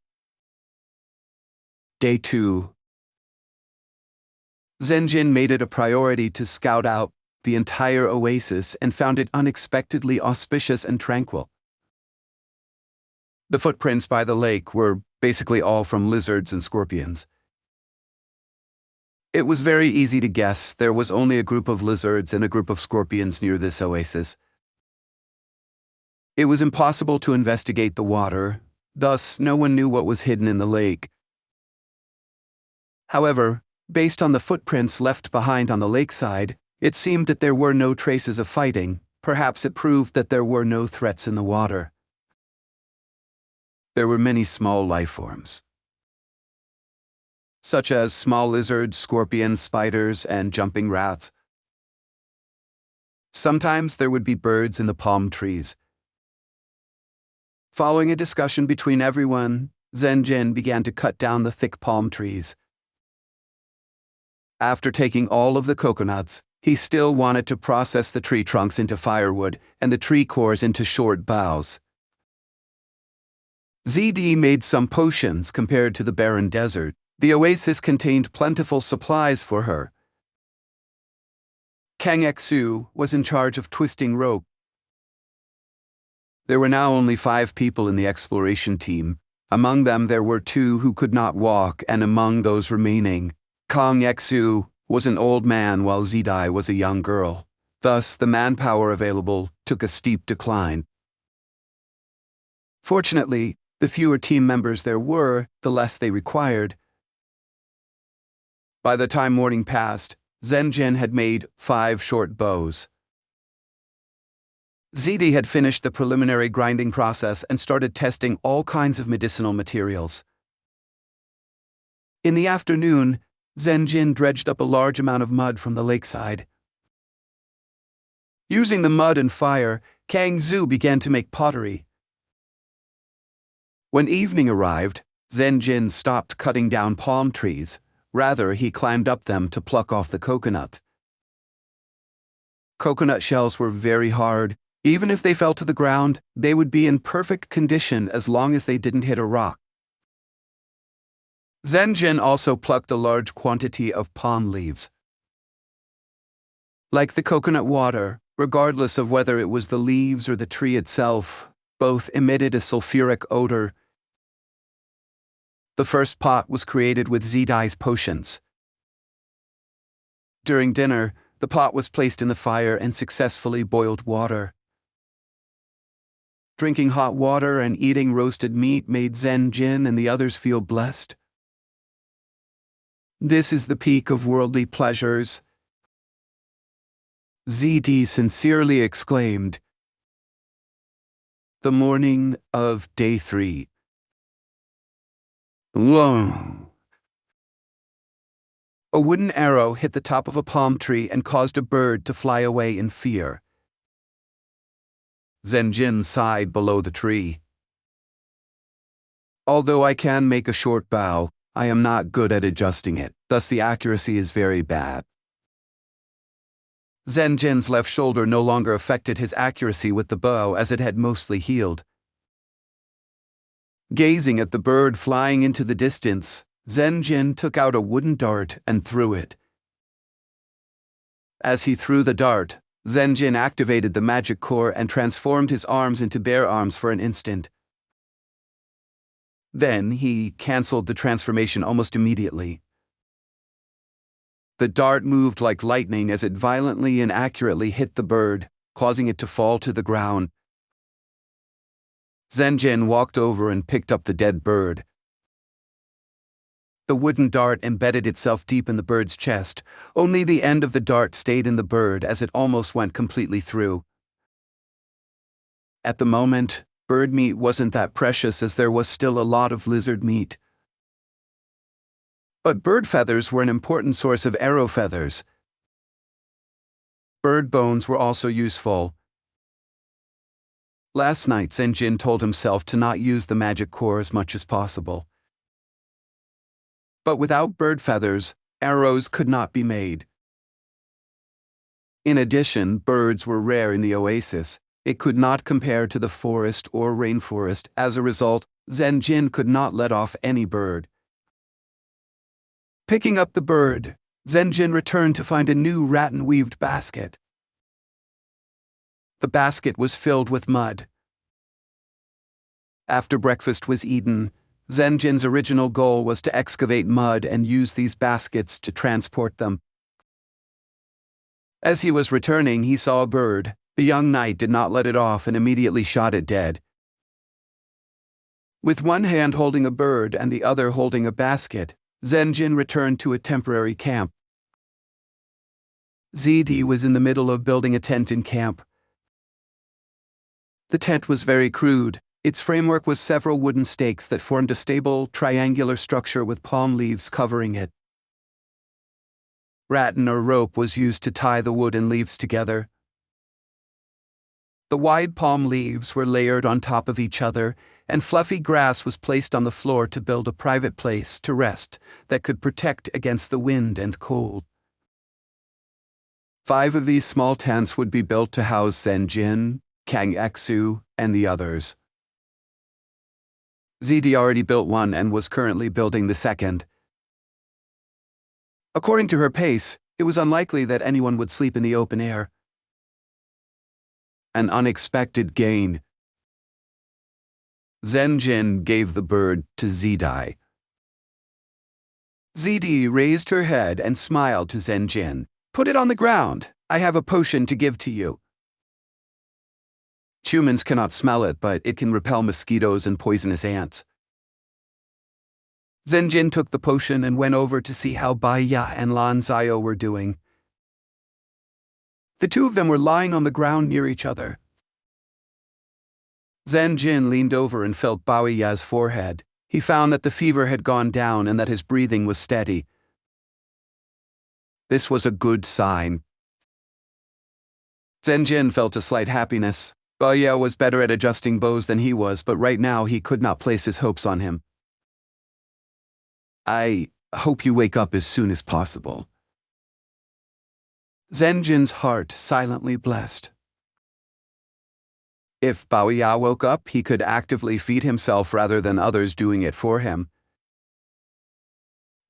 Day 2. Zhen Ren made it a priority to scout out the entire oasis and found it unexpectedly auspicious and tranquil. The footprints by the lake were basically all from lizards and scorpions. It was very easy to guess there was only a group of lizards and a group of scorpions near this oasis. It was impossible to investigate the water, thus no one knew what was hidden in the lake. However, based on the footprints left behind on the lakeside, it seemed that there were no traces of fighting. Perhaps it proved that there were no threats in the water. There were many small life forms, such as small lizards, scorpions, spiders, and jumping rats. Sometimes there would be birds in the palm trees. Following a discussion between everyone, Zhen Ren began to cut down the thick palm trees. After taking all of the coconuts, he still wanted to process the tree trunks into firewood and the tree cores into short boughs. ZD made some potions compared to the barren desert. The oasis contained plentiful supplies for her. Kang Xu was in charge of twisting rope. There were now only 5 people in the exploration team. Among them there were 2 who could not walk, and among those remaining, Kang Xu was an old man while Zidai was a young girl. Thus, the manpower available took a steep decline. Fortunately, the fewer team members there were, the less they required. By the time morning passed, Zhen Ren had made 5 short bows. Zidi had finished the preliminary grinding process and started testing all kinds of medicinal materials. In the afternoon, Zhen Ren dredged up a large amount of mud from the lakeside. Using the mud and fire, Kang Zhu began to make pottery. When evening arrived, Zhen Ren stopped cutting down palm trees. Rather, he climbed up them to pluck off the coconut. Coconut shells were very hard. Even if they fell to the ground, they would be in perfect condition as long as they didn't hit a rock. Zhen Ren also plucked a large quantity of palm leaves. Like the coconut water, regardless of whether it was the leaves or the tree itself, both emitted a sulfuric odor. The first pot was created with Zidai's potions. During dinner, the pot was placed in the fire and successfully boiled water. Drinking hot water and eating roasted meat made Zhen Ren and the others feel blessed. This is the peak of worldly pleasures, ZD sincerely exclaimed. The morning of day 3. Whoa! A wooden arrow hit the top of a palm tree and caused a bird to fly away in fear. Zhen Ren sighed below the tree. Although I can make a short bow, I am not good at adjusting it, thus the accuracy is very bad. Zhen Ren's left shoulder no longer affected his accuracy with the bow as it had mostly healed. Gazing at the bird flying into the distance, Zhen Ren took out a wooden dart and threw it. As he threw the dart, Zhen Ren activated the magic core and transformed his arms into bear arms for an instant. Then he cancelled the transformation almost immediately. The dart moved like lightning as it violently and accurately hit the bird, causing it to fall to the ground. Zhen Ren walked over and picked up the dead bird. The wooden dart embedded itself deep in the bird's chest. Only the end of the dart stayed in the bird as it almost went completely through. At the moment, bird meat wasn't that precious as there was still a lot of lizard meat. But bird feathers were an important source of arrow feathers. Bird bones were also useful. Last night, Zhen Ren told himself to not use the magic core as much as possible. But without bird feathers, arrows could not be made. In addition, birds were rare in the oasis. It could not compare to the forest or rainforest. As a result, Zhen Ren could not let off any bird. Picking up the bird, Zhen Ren returned to find a new rattan-weaved basket. The basket was filled with mud. After breakfast was eaten, Zhen Ren's original goal was to excavate mud and use these baskets to transport them. As he was returning, he saw a bird. The young knight did not let it off and immediately shot it dead. With one hand holding a bird and the other holding a basket, Zhen Ren returned to a temporary camp. ZD was in the middle of building a tent in camp. The tent was very crude. Its framework was several wooden stakes that formed a stable, triangular structure with palm leaves covering it. Rattan or rope was used to tie the wood and leaves together. The wide palm leaves were layered on top of each other, and fluffy grass was placed on the floor to build a private place to rest that could protect against the wind and cold. 5 of these small tents would be built to house Zhen Ren, Kang Exu, and the others. ZD already built one and was currently building the second. According to her pace, it was unlikely that anyone would sleep in the open air. An unexpected gain. Zhen Ren gave the bird to Zidai. ZD raised her head and smiled to Zhen Ren. Put it on the ground. I have a potion to give to you. Humans cannot smell it, but it can repel mosquitoes and poisonous ants. Zhen Ren took the potion and went over to see how Baiya and Lan Ziyo were doing. The 2 of them were lying on the ground near each other. Zhen Ren leaned over and felt Baiya's forehead. He found that the fever had gone down and that his breathing was steady. This was a good sign. Zhen Ren felt a slight happiness. Baiya was better at adjusting bows than he was, but right now he could not place his hopes on him. I hope you wake up as soon as possible. Zhen Ren's heart silently blessed. If Baiya woke up, he could actively feed himself rather than others doing it for him.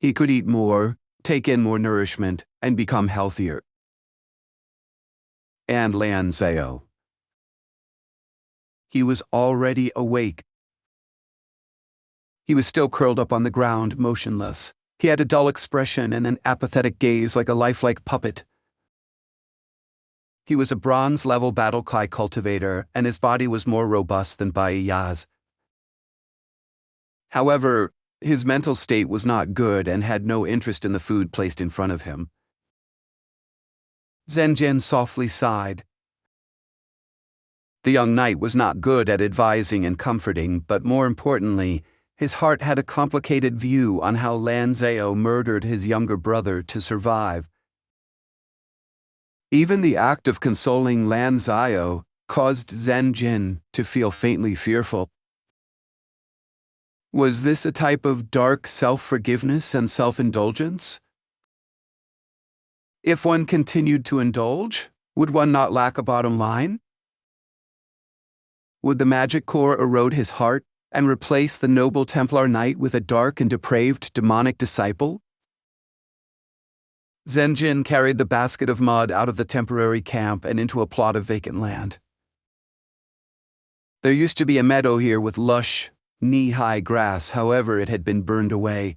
He could eat more, take in more nourishment, and become healthier. and Lan Zhao. He was already awake. He was still curled up on the ground, motionless. He had a dull expression and an apathetic gaze like a lifelike puppet. He was a bronze-level battle cry cultivator, and his body was more robust than Bai Ya's. However, his mental state was not good and had no interest in the food placed in front of him. Zhen Ren softly sighed. The young knight was not good at advising and comforting, but more importantly, his heart had a complicated view on how Lan Zhao murdered his younger brother to survive. Even the act of consoling Lan Zhao caused Zhen Ren to feel faintly fearful. Was this a type of dark self-forgiveness and self-indulgence? If one continued to indulge, would one not lack a bottom line? Would the magic core erode his heart and replace the noble Templar knight with a dark and depraved demonic disciple? Zhen Ren carried the basket of mud out of the temporary camp and into a plot of vacant land. There used to be a meadow here with lush, knee-high grass, however it had been burned away.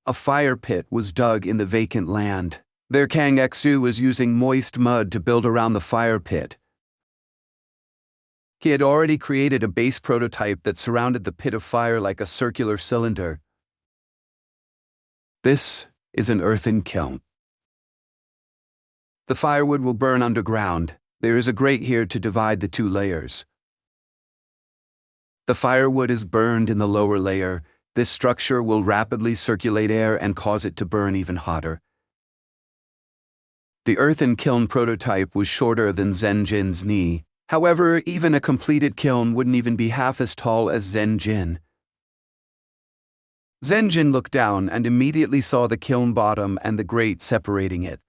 A fire pit was dug in the vacant land. There Kang Xu was using moist mud to build around the fire pit. He had already created a base prototype that surrounded the pit of fire like a circular cylinder. This is an earthen kiln. The firewood will burn underground. There is a grate here to divide the two layers. The firewood is burned in the lower layer. This structure will rapidly circulate air and cause it to burn even hotter. The earthen kiln prototype was shorter than Zhen Ren's knee. However, even a completed kiln wouldn't even be half as tall as Zhen Ren. Zhen Ren looked down and immediately saw the kiln bottom and the grate separating it.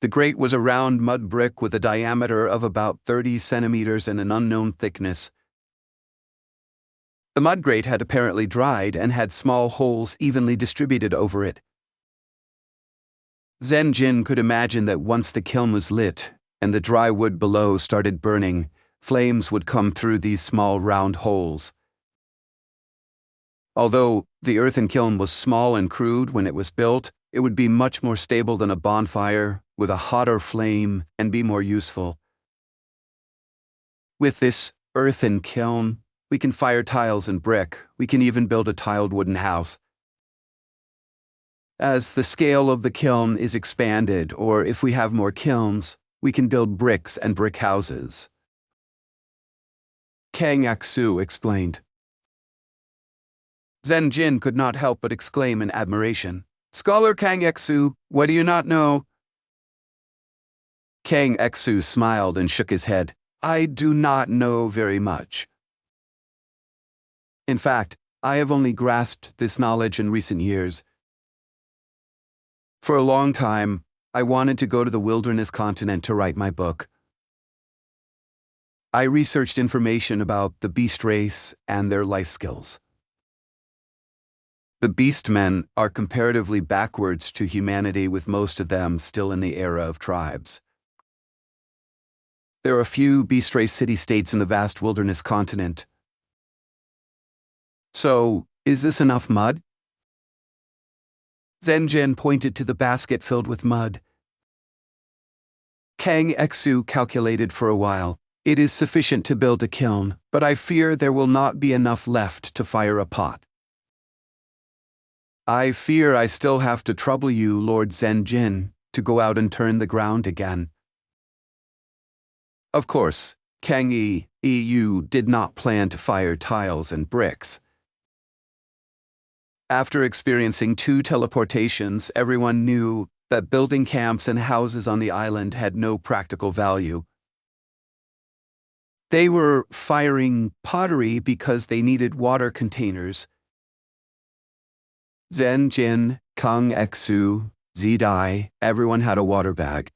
The grate was a round mud brick with a diameter of about 30 centimeters and an unknown thickness. The mud grate had apparently dried and had small holes evenly distributed over it. Zhen Ren could imagine that once the kiln was lit and the dry wood below started burning, flames would come through these small round holes. Although the earthen kiln was small and crude when it was built, it would be much more stable than a bonfire, with a hotter flame, and be more useful. With this earthen kiln, we can fire tiles and brick. We can even build a tiled wooden house. As the scale of the kiln is expanded, or if we have more kilns, we can build bricks and brick houses. Kang Xu explained. Zhen Ren could not help but exclaim in admiration. "Scholar Kang Xu, what do you not know?" Kang Xu smiled and shook his head. "I do not know very much. In fact, I have only grasped this knowledge in recent years. For a long time, I wanted to go to the wilderness continent to write my book. I researched information about the beast race and their life skills. The beast men are comparatively backwards to humanity, with most of them still in the era of tribes. There are a few beast race city-states in the vast wilderness continent. So, is this enough mud?" Zhen Ren pointed to the basket filled with mud. Kang Xu calculated for a while. "It is sufficient to build a kiln, but I fear there will not be enough left to fire a pot." "I fear I still have to trouble you, Lord Zhen Ren, to go out and turn the ground again." Of course, Kang Yu did not plan to fire tiles and bricks. After experiencing 2 teleportations, everyone knew that building camps and houses on the island had no practical value. They were firing pottery because they needed water containers. Zhen Ren, Kang Xu, Zidai, everyone had a water bag.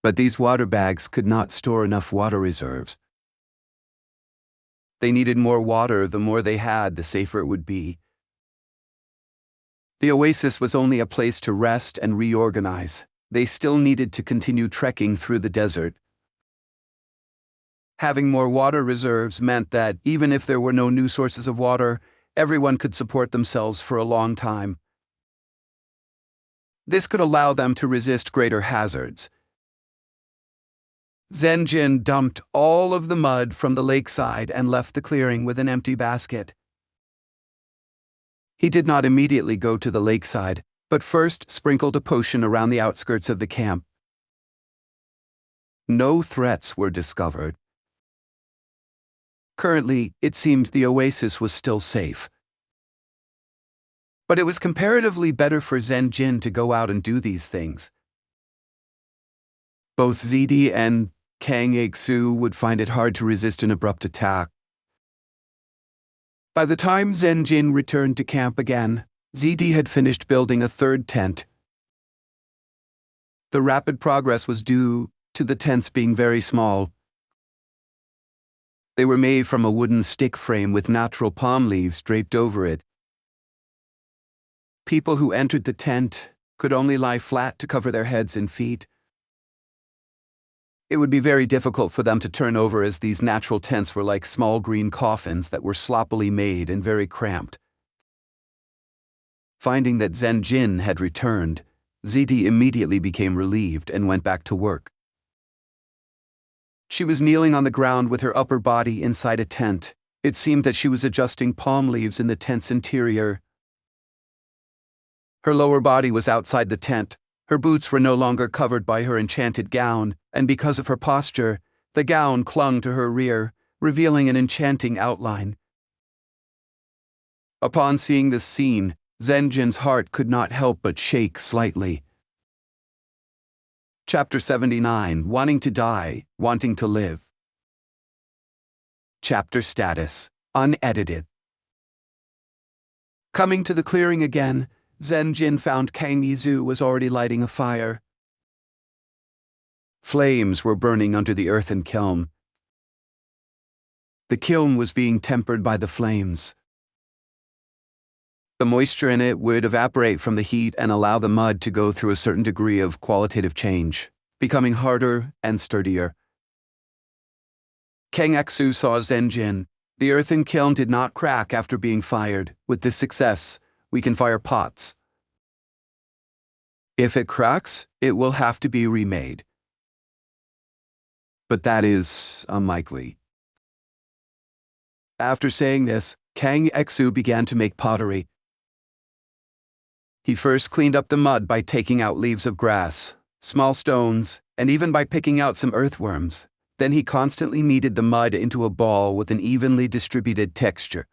But these water bags could not store enough water reserves. They needed more water. The more they had, the safer it would be. The oasis was only a place to rest and reorganize. They still needed to continue trekking through the desert. Having more water reserves meant that, even if there were no new sources of water, everyone could support themselves for a long time. This could allow them to resist greater hazards. Zhen Ren dumped all of the mud from the lakeside and left the clearing with an empty basket. He did not immediately go to the lakeside, but first sprinkled a potion around the outskirts of the camp. No threats were discovered. Currently, it seemed the oasis was still safe. But it was comparatively better for Zhen Ren to go out and do these things. Both Zidi and Kang Xu would find it hard to resist an abrupt attack. By the time Zhen Ren returned to camp again, Zidi had finished building a third tent. The rapid progress was due to the tents being very small. They were made from a wooden stick frame with natural palm leaves draped over it. People who entered the tent could only lie flat to cover their heads and feet. It would be very difficult for them to turn over, as these natural tents were like small green coffins that were sloppily made and very cramped. Finding that Zhen Ren had returned, Zidi immediately became relieved and went back to work. She was kneeling on the ground with her upper body inside a tent. It seemed that she was adjusting palm leaves in the tent's interior. Her lower body was outside the tent. Her boots were no longer covered by her enchanted gown, and because of her posture, the gown clung to her rear, revealing an enchanting outline. Upon seeing this scene, Zhen Ren's heart could not help but shake slightly. Chapter 79, Wanting to Die, Wanting to Live. Chapter Status, Unedited. Coming to the clearing again, Zhen Ren found Kang Xu was already lighting a fire. Flames were burning under the earthen kiln. The kiln was being tempered by the flames. The moisture in it would evaporate from the heat and allow the mud to go through a certain degree of qualitative change, becoming harder and sturdier. Kang Xu saw Zhen Ren. The earthen kiln did not crack after being fired. With this success, we can fire pots. If it cracks, it will have to be remade. But that is unlikely. After saying this, Kang Xu began to make pottery. He first cleaned up the mud by taking out leaves of grass, small stones, and even by picking out some earthworms. Then he constantly kneaded the mud into a ball with an evenly distributed texture.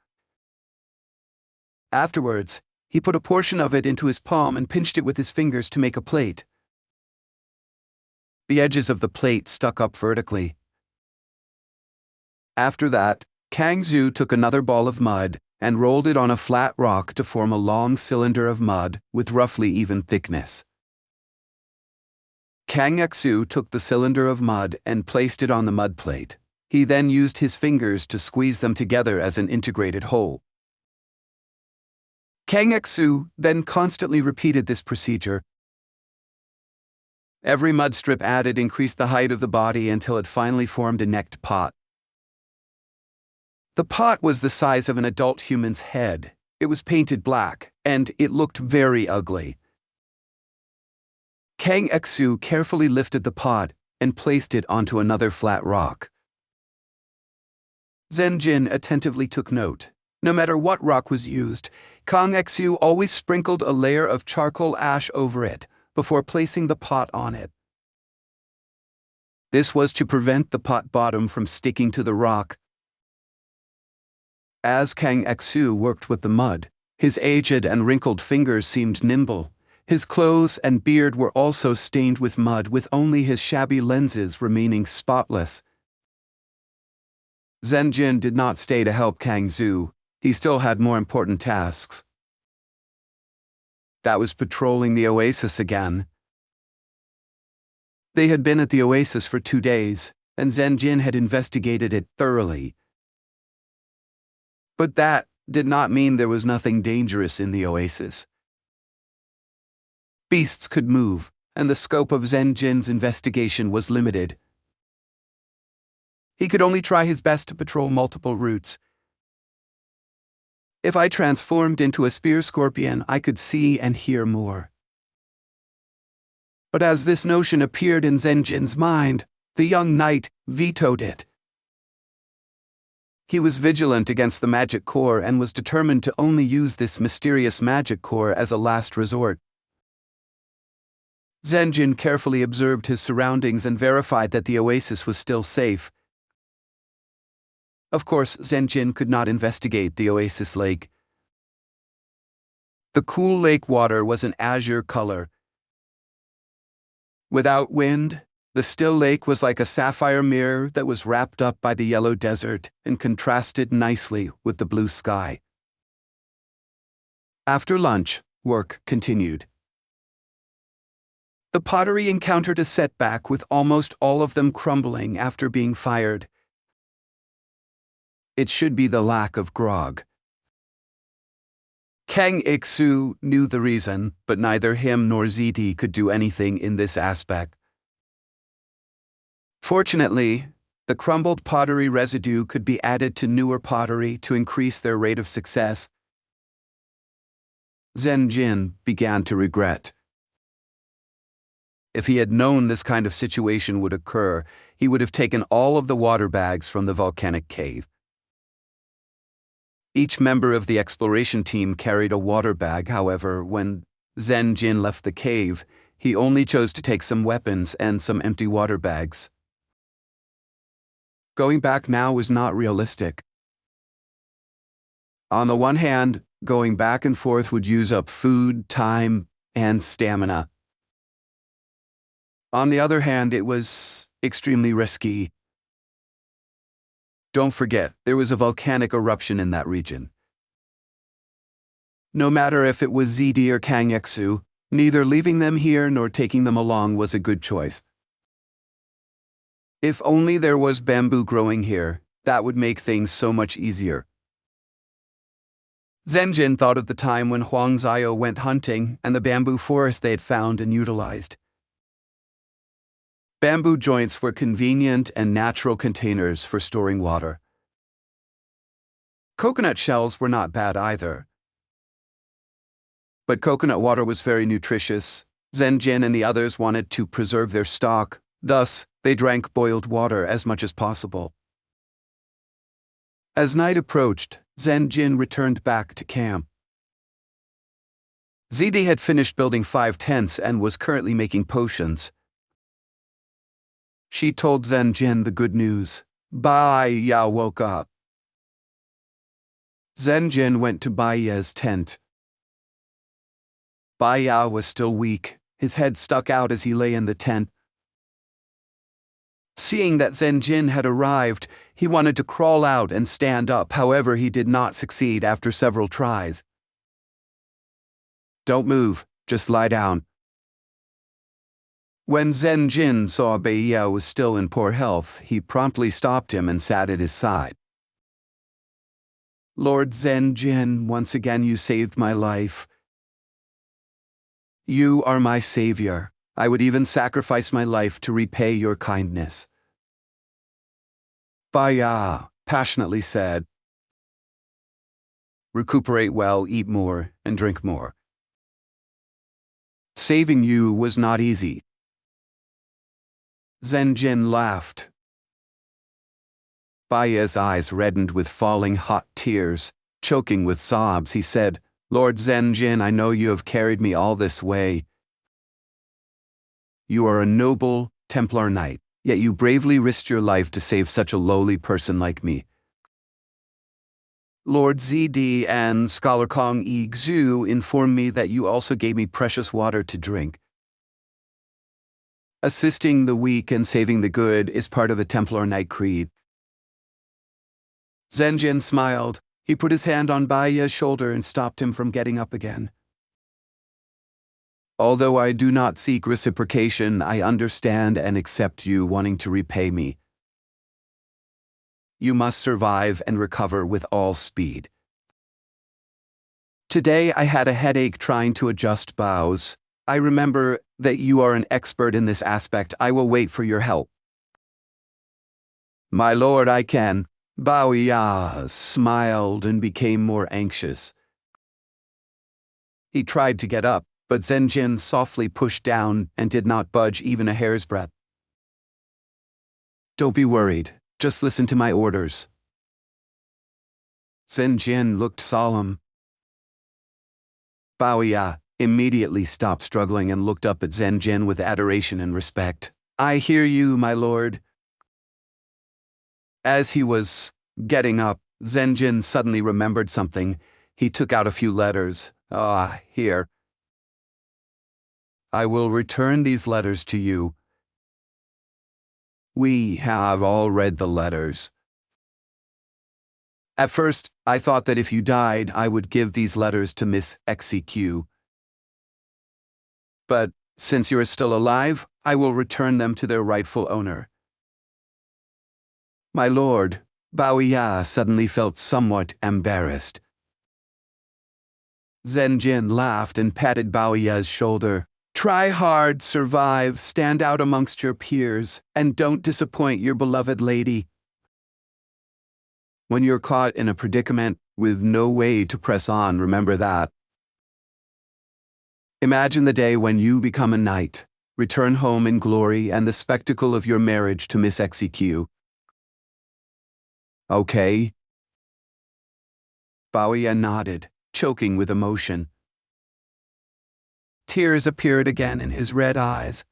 Afterwards, he put a portion of it into his palm and pinched it with his fingers to make a plate. The edges of the plate stuck up vertically. After that, Kang Xu took another ball of mud and rolled it on a flat rock to form a long cylinder of mud with roughly even thickness. Kang Xu took the cylinder of mud and placed it on the mud plate. He then used his fingers to squeeze them together as an integrated whole. Kang Xu then constantly repeated this procedure. Every mud strip added increased the height of the body until it finally formed a necked pot. The pot was the size of an adult human's head. It was painted black, and it looked very ugly. Kang Xu carefully lifted the pot and placed it onto another flat rock. Zhen Ren attentively took note. No matter what rock was used, Kang Xu always sprinkled a layer of charcoal ash over it before placing the pot on it. This was to prevent the pot bottom from sticking to the rock. As Kang Xu worked with the mud, his aged and wrinkled fingers seemed nimble. His clothes and beard were also stained with mud, with only his shabby lenses remaining spotless. Zhen Ren did not stay to help Kang Xu. He still had more important tasks. That was patrolling the oasis again. They had been at the oasis for 2 days, and Zhen Ren had investigated it thoroughly. But that did not mean there was nothing dangerous in the oasis. Beasts could move, and the scope of Zhen Jin's investigation was limited. He could only try his best to patrol multiple routes. If I transformed into a spear scorpion, I could see and hear more. But as this notion appeared in Zhen Jin's mind, the young knight vetoed it. He was vigilant against the magic core and was determined to only use this mysterious magic core as a last resort. Zhen Jin carefully observed his surroundings and verified that the oasis was still safe. Of course, Zhen Jin could not investigate the oasis lake. The cool lake water was an azure color. Without wind, the still lake was like a sapphire mirror that was wrapped up by the yellow desert and contrasted nicely with the blue sky. After lunch, work continued. The pottery encountered a setback, with almost all of them crumbling after being fired. It should be the lack of grog. Kang Iksu knew the reason, but neither him nor ZD could do anything in this aspect. Fortunately, the crumbled pottery residue could be added to newer pottery to increase their rate of success. Zhen Jin began to regret. If he had known this kind of situation would occur, he would have taken all of the water bags from the volcanic cave. Each member of the exploration team carried a water bag. However, when Zhen Jin left the cave, he only chose to take some weapons and some empty water bags. Going back now was not realistic. On the one hand, going back and forth would use up food, time, and stamina. On the other hand, it was extremely risky. Don't forget, there was a volcanic eruption in that region. No matter if it was ZD or Kang Iksu, neither leaving them here nor taking them along was a good choice. If only there was bamboo growing here, that would make things so much easier. Zhen Jin thought of the time when Huang Ziyo went hunting and the bamboo forest they had found and utilized. Bamboo joints were convenient and natural containers for storing water. Coconut shells were not bad either. But coconut water was very nutritious. Zhen Jin and the others wanted to preserve their stock, thus, they drank boiled water as much as possible. As night approached, Zhen Jin returned back to camp. ZD had finished building 5 tents and was currently making potions. She told Zhen Jin the good news. Bai Ya woke up. Zhen Jin went to Bai Ya's tent. Bai Ya was still weak. His head stuck out as he lay in the tent. Seeing that Zhen Jin had arrived, he wanted to crawl out and stand up. However, he did not succeed after several tries. Don't move, just lie down. When Zhen Jin saw Bai Ya was still in poor health, he promptly stopped him and sat at his side. Lord Zhen Jin, once again you saved my life. You are my savior. I would even sacrifice my life to repay your kindness. Bai Ya passionately said, recuperate well, eat more, and drink more. Saving you was not easy. Zhen Jin laughed. Bai Ya's eyes reddened with falling hot tears. Choking with sobs, he said, Lord Zhen Jin, I know you have carried me all this way. You are a noble Templar knight, yet you bravely risked your life to save such a lowly person like me. Lord ZD and Scholar Kong Yi Xu informed me that you also gave me precious water to drink. Assisting the weak and saving the good is part of the Templar Knight creed. Zhen Jin smiled. He put his hand on Bai Ya's shoulder and stopped him from getting up again. Although I do not seek reciprocation, I understand and accept you wanting to repay me. You must survive and recover with all speed. Today I had a headache trying to adjust bows. I remember that you are an expert in this aspect. I will wait for your help. My lord, I can. Bao Ya smiled and became more anxious. He tried to get up, but Zhen Jin softly pushed down and did not budge even a hair's breadth. Don't be worried. Just listen to my orders. Zhen Jin looked solemn. Bao Ya immediately stopped struggling and looked up at Zhen Jin with adoration and respect. I hear you, my lord. As he was getting up, Zhen Jin suddenly remembered something. He took out a few letters. Here. I will return these letters to you. We have all read the letters. At first, I thought that if you died, I would give these letters to Miss XEQ. But since you are still alive, I will return them to their rightful owner. My lord, Bao Ya suddenly felt somewhat embarrassed. Zhen Jin laughed and patted Bao Ya's shoulder. Try hard, survive, stand out amongst your peers, and don't disappoint your beloved lady. When you're caught in a predicament with no way to press on, remember that. Imagine the day when you become a knight, return home in glory, and the spectacle of your marriage to Miss XEQ. Okay? Bao Ya nodded, choking with emotion. Tears appeared again in his red eyes.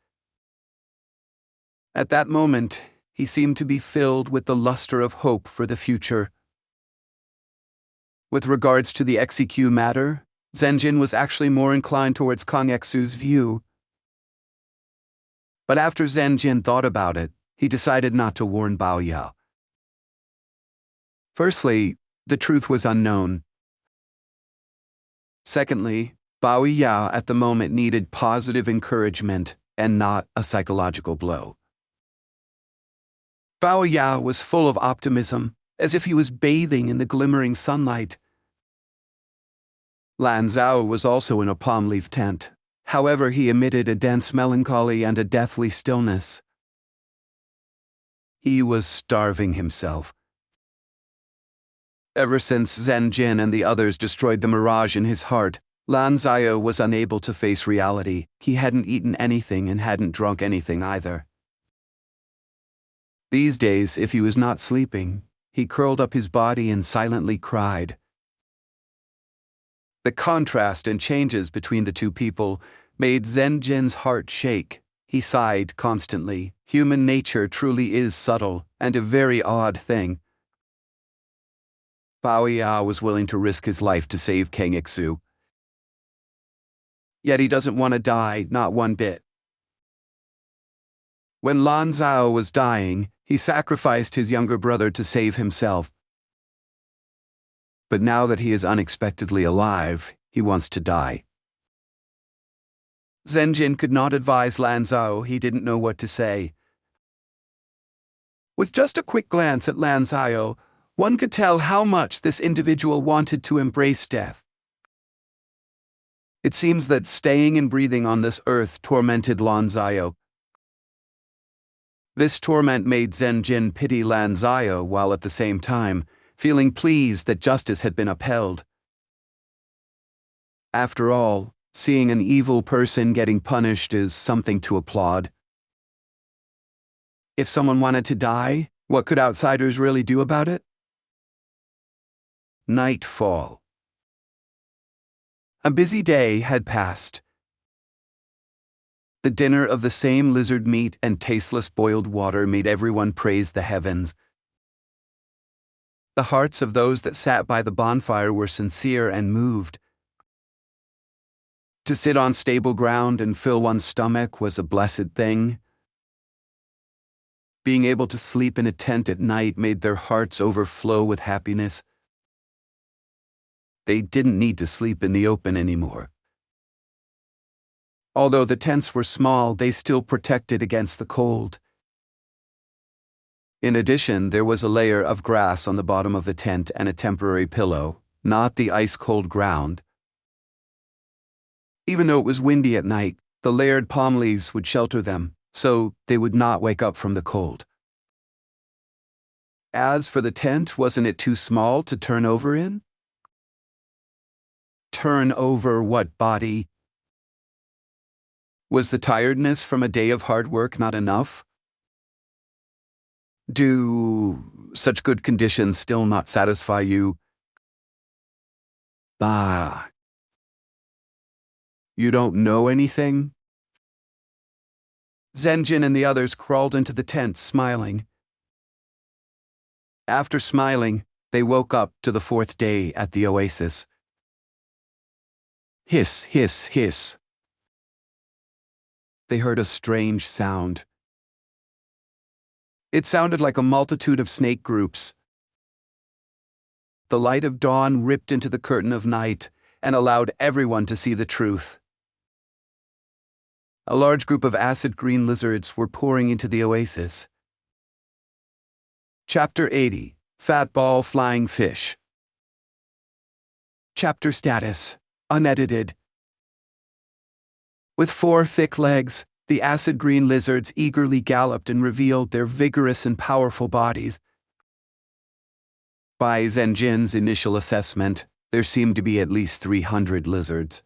At that moment, he seemed to be filled with the luster of hope for the future. With regards to the XEQ matter, Zhen Jin was actually more inclined towards Kang Exu's view. But after Zhen Jin thought about it, he decided not to warn Bao Ya. Firstly, the truth was unknown. Secondly, Bao Ya at the moment needed positive encouragement and not a psychological blow. Bao Ya was full of optimism, as if he was bathing in the glimmering sunlight. Lan Zhao was also in a palm leaf tent. However, he emitted a dense melancholy and a deathly stillness. He was starving himself. Ever since Zhen Jin and the others destroyed the mirage in his heart, Lan Zhao was unable to face reality. He hadn't eaten anything and hadn't drunk anything either. These days, if he was not sleeping, he curled up his body and silently cried. The contrast and changes between the two people made Zhen Jin's heart shake. He sighed constantly. Human nature truly is subtle and a very odd thing. Bao Ya was willing to risk his life to save Kang Exu. Yet he doesn't want to die, not one bit. When Lan Zhao was dying, he sacrificed his younger brother to save himself. But now that he is unexpectedly alive, he wants to die. Zhen Jin could not advise Lan Zhao. He didn't know what to say. With just a quick glance at Lan Zhao, one could tell how much this individual wanted to embrace death. It seems that staying and breathing on this earth tormented Lan Zhao. This torment made Zhen Jin pity Lan Zhao while at the same time feeling pleased that justice had been upheld. After all, seeing an evil person getting punished is something to applaud. If someone wanted to die, what could outsiders really do about it? Nightfall. A busy day had passed. The dinner of the same lizard meat and tasteless boiled water made everyone praise the heavens. The hearts of those that sat by the bonfire were sincere and moved. To sit on stable ground and fill one's stomach was a blessed thing. Being able to sleep in a tent at night made their hearts overflow with happiness. They didn't need to sleep in the open anymore. Although the tents were small, they still protected against the cold. In addition, there was a layer of grass on the bottom of the tent and a temporary pillow, not the ice-cold ground. Even though it was windy at night, the layered palm leaves would shelter them, so they would not wake up from the cold. As for the tent, wasn't it too small to turn over in? Turn over what body? Was the tiredness from a day of hard work not enough? Do such good conditions still not satisfy you? Ah. You don't know anything? Zhen Ren and the others crawled into the tent, smiling. After smiling, they woke up to the fourth day at the oasis. Hiss, hiss, hiss. They heard a strange sound. It sounded like a multitude of snake groups. The light of dawn ripped into the curtain of night and allowed everyone to see the truth. A large group of acid green lizards were pouring into the oasis. Chapter 80, Fat Ball Flying Fish. Chapter status, unedited. With 4 thick legs, the acid green lizards eagerly galloped and revealed their vigorous and powerful bodies. By Zhen Ren's initial assessment, there seemed to be at least 300 lizards.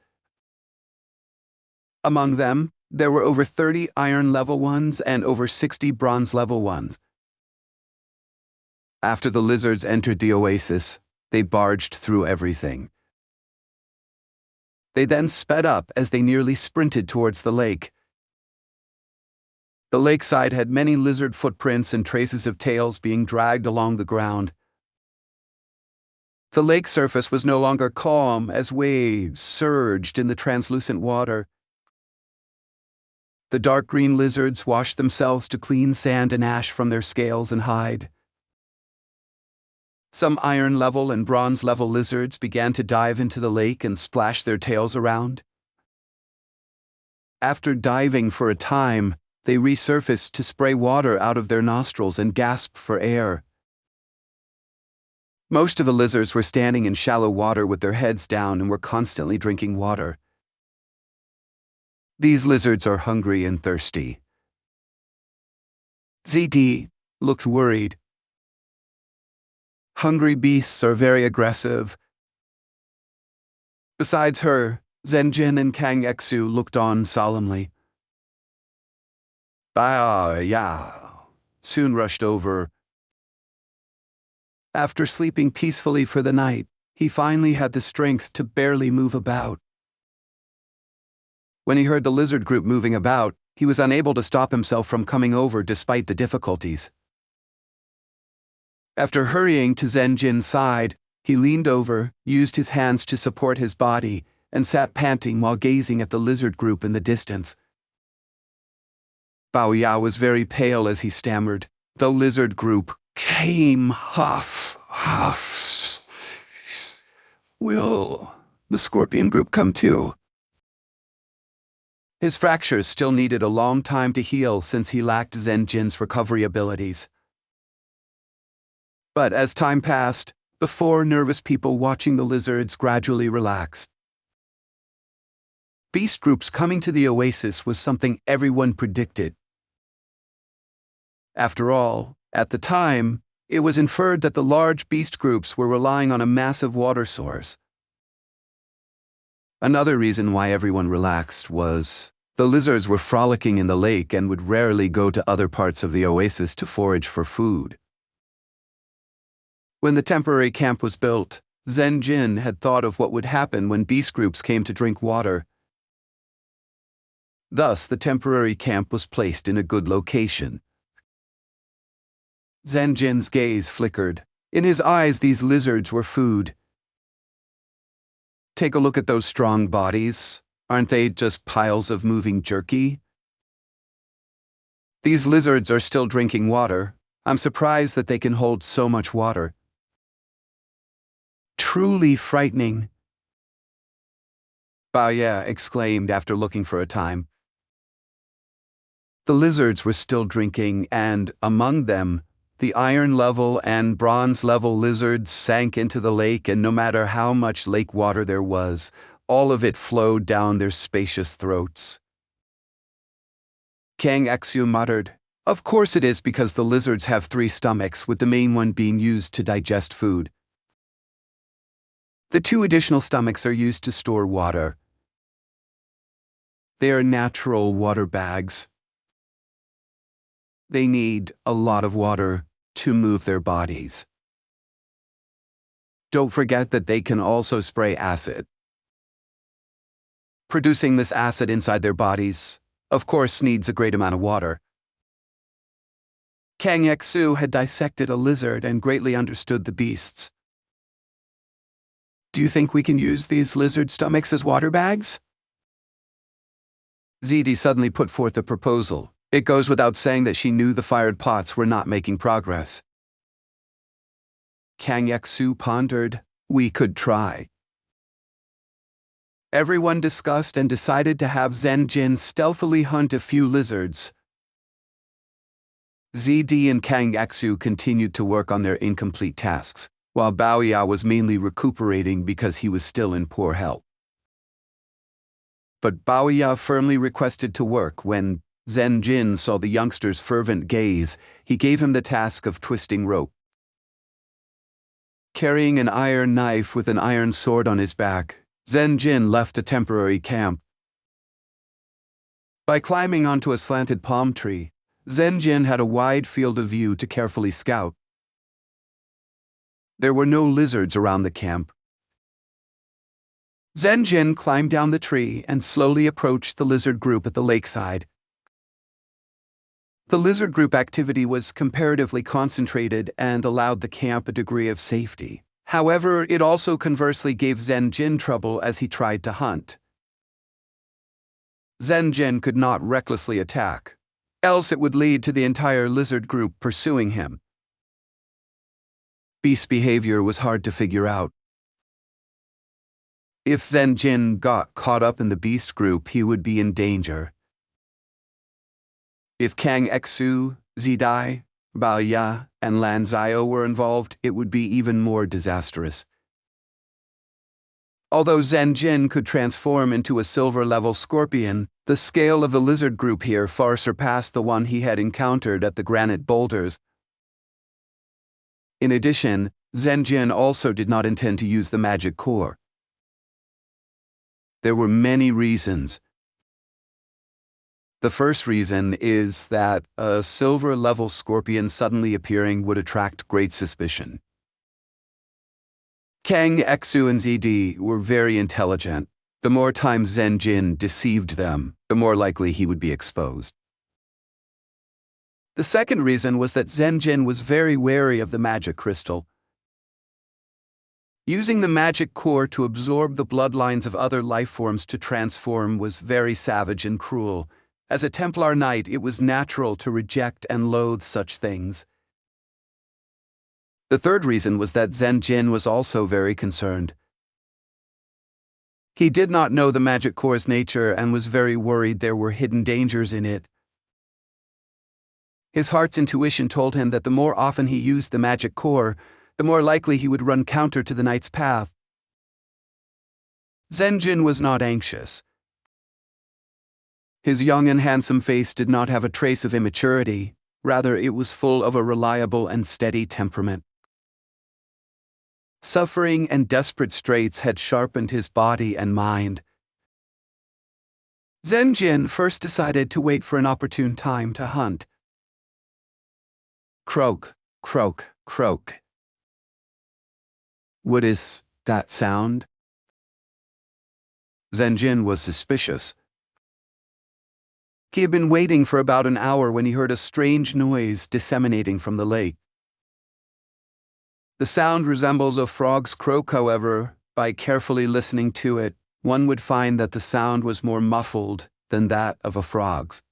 Among them, there were over 30 iron level ones and over 60 bronze level ones. After the lizards entered the oasis, they barged through everything. They then sped up as they nearly sprinted towards the lake. The lakeside had many lizard footprints and traces of tails being dragged along the ground. The lake surface was no longer calm as waves surged in the translucent water. The dark green lizards washed themselves to clean sand and ash from their scales and hide. Some iron level and bronze level lizards began to dive into the lake and splash their tails around. After diving for a time, they resurfaced to spray water out of their nostrils and gasp for air. Most of the lizards were standing in shallow water with their heads down and were constantly drinking water. These lizards are hungry and thirsty. ZD looked worried. Hungry beasts are very aggressive. Besides her, Zhen Ren and Kang Exu looked on solemnly. Yeah, soon rushed over. After sleeping peacefully for the night, he finally had the strength to barely move about. When he heard the lizard group moving about, he was unable to stop himself from coming over despite the difficulties. After hurrying to Zhen Ren's side, he leaned over, used his hands to support his body, and sat panting while gazing at the lizard group in the distance. Bao Ya was very pale as he stammered. The lizard group came, huff, huff. Will the scorpion group come too? His fractures still needed a long time to heal since he lacked Zhen Ren's recovery abilities. But as time passed, the 4 nervous people watching the lizards gradually relaxed. Beast groups coming to the oasis was something everyone predicted. After all, at the time, it was inferred that the large beast groups were relying on a massive water source. Another reason why everyone relaxed was the lizards were frolicking in the lake and would rarely go to other parts of the oasis to forage for food. When the temporary camp was built, Zhen Ren had thought of what would happen when beast groups came to drink water. Thus, the temporary camp was placed in a good location. Zhen Ren's gaze flickered. In his eyes, these lizards were food. Take a look at those strong bodies. Aren't they just piles of moving jerky? These lizards are still drinking water. I'm surprised that they can hold so much water. Truly frightening, Bao Ya exclaimed after looking for a time. The lizards were still drinking, and, among them, the iron level and bronze level lizards sank into the lake, and no matter how much lake water there was, All of it flowed down their spacious throats. Kang Xu muttered, "Of course it is because the lizards have 3 stomachs, with the main one being used to digest food. The 2 additional stomachs are used to store water. They are natural water bags. They need a lot of water to move their bodies. Don't forget that they can also spray acid. Producing this acid inside their bodies, of course, needs a great amount of water." Kang Xu had dissected a lizard and greatly understood the beasts. "Do you think we can use these lizard stomachs as water bags?" ZD suddenly put forth a proposal. It goes without saying that she knew the fired pots were not making progress. Kang Xu pondered, "We could try." Everyone discussed and decided to have Zhen Ren stealthily hunt a few lizards. ZD and Kang Xu continued to work on their incomplete tasks, while Baoya was mainly recuperating because he was still in poor health. But Baoya firmly requested to work. When Zhen Ren saw the youngster's fervent gaze, he gave him the task of twisting rope. Carrying an iron knife with an iron sword on his back, Zhen Ren left a temporary camp. By climbing onto a slanted palm tree, Zhen Ren had a wide field of view to carefully scout. There were no lizards around the camp. Zhen Ren climbed down the tree and slowly approached the lizard group at the lakeside. The lizard group activity was comparatively concentrated and allowed the camp a degree of safety. However, it also conversely gave Zhen Ren trouble as he tried to hunt. Zhen Ren could not recklessly attack, else it would lead to the entire lizard group pursuing him. Beast behavior was hard to figure out. If Zhen Ren got caught up in the beast group, he would be in danger. If Kang Xu, Zidai, Baoya, and Lan Zio were involved, it would be even more disastrous. Although Zhen Ren could transform into a silver-level scorpion, the scale of the lizard group here far surpassed the one he had encountered at the granite boulders. In addition, Zhen Ren also did not intend to use the magic core. There were many reasons. The first reason is that a silver-level scorpion suddenly appearing would attract great suspicion. Kang Xu and ZD were very intelligent. The more times Zhen Ren deceived them, the more likely he would be exposed. The second reason was that Zhen Ren was very wary of the magic crystal. Using the magic core to absorb the bloodlines of other life forms to transform was very savage and cruel. As a Templar Knight, it was natural to reject and loathe such things. The third reason was that Zhen Ren was also very concerned. He did not know the magic core's nature and was very worried there were hidden dangers in it. His heart's intuition told him that the more often he used the magic core, the more likely he would run counter to the knight's path. Zhen Ren was not anxious. His young and handsome face did not have a trace of immaturity, rather it was full of a reliable and steady temperament. Suffering and desperate straits had sharpened his body and mind. Zhen Ren first decided to wait for an opportune time to hunt. Croak, croak, croak. What is that sound? Zhen Ren was suspicious. He had been waiting for about an hour when he heard a strange noise disseminating from the lake. The sound resembles a frog's croak, however, by carefully listening to it, one would find that the sound was more muffled than that of a frog's.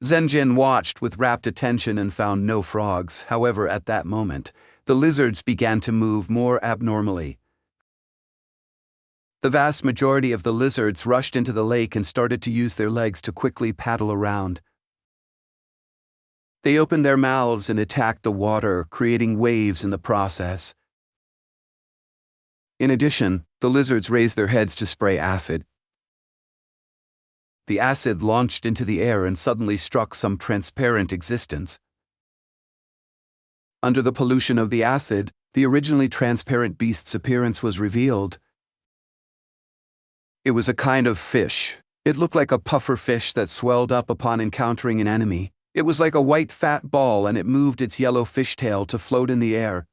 Zhen Ren watched with rapt attention and found no frogs. However, at that moment, the lizards began to move more abnormally. The vast majority of the lizards rushed into the lake and started to use their legs to quickly paddle around. They opened their mouths and attacked the water, creating waves in the process. In addition, The lizards raised their heads to spray acid. The acid launched into the air and suddenly struck some transparent existence. Under the pollution of the acid, the originally transparent beast's appearance was revealed. It was a kind of fish. It looked like a puffer fish that swelled up upon encountering an enemy. It was like a white fat ball, and it moved its yellow fishtail to float in the air.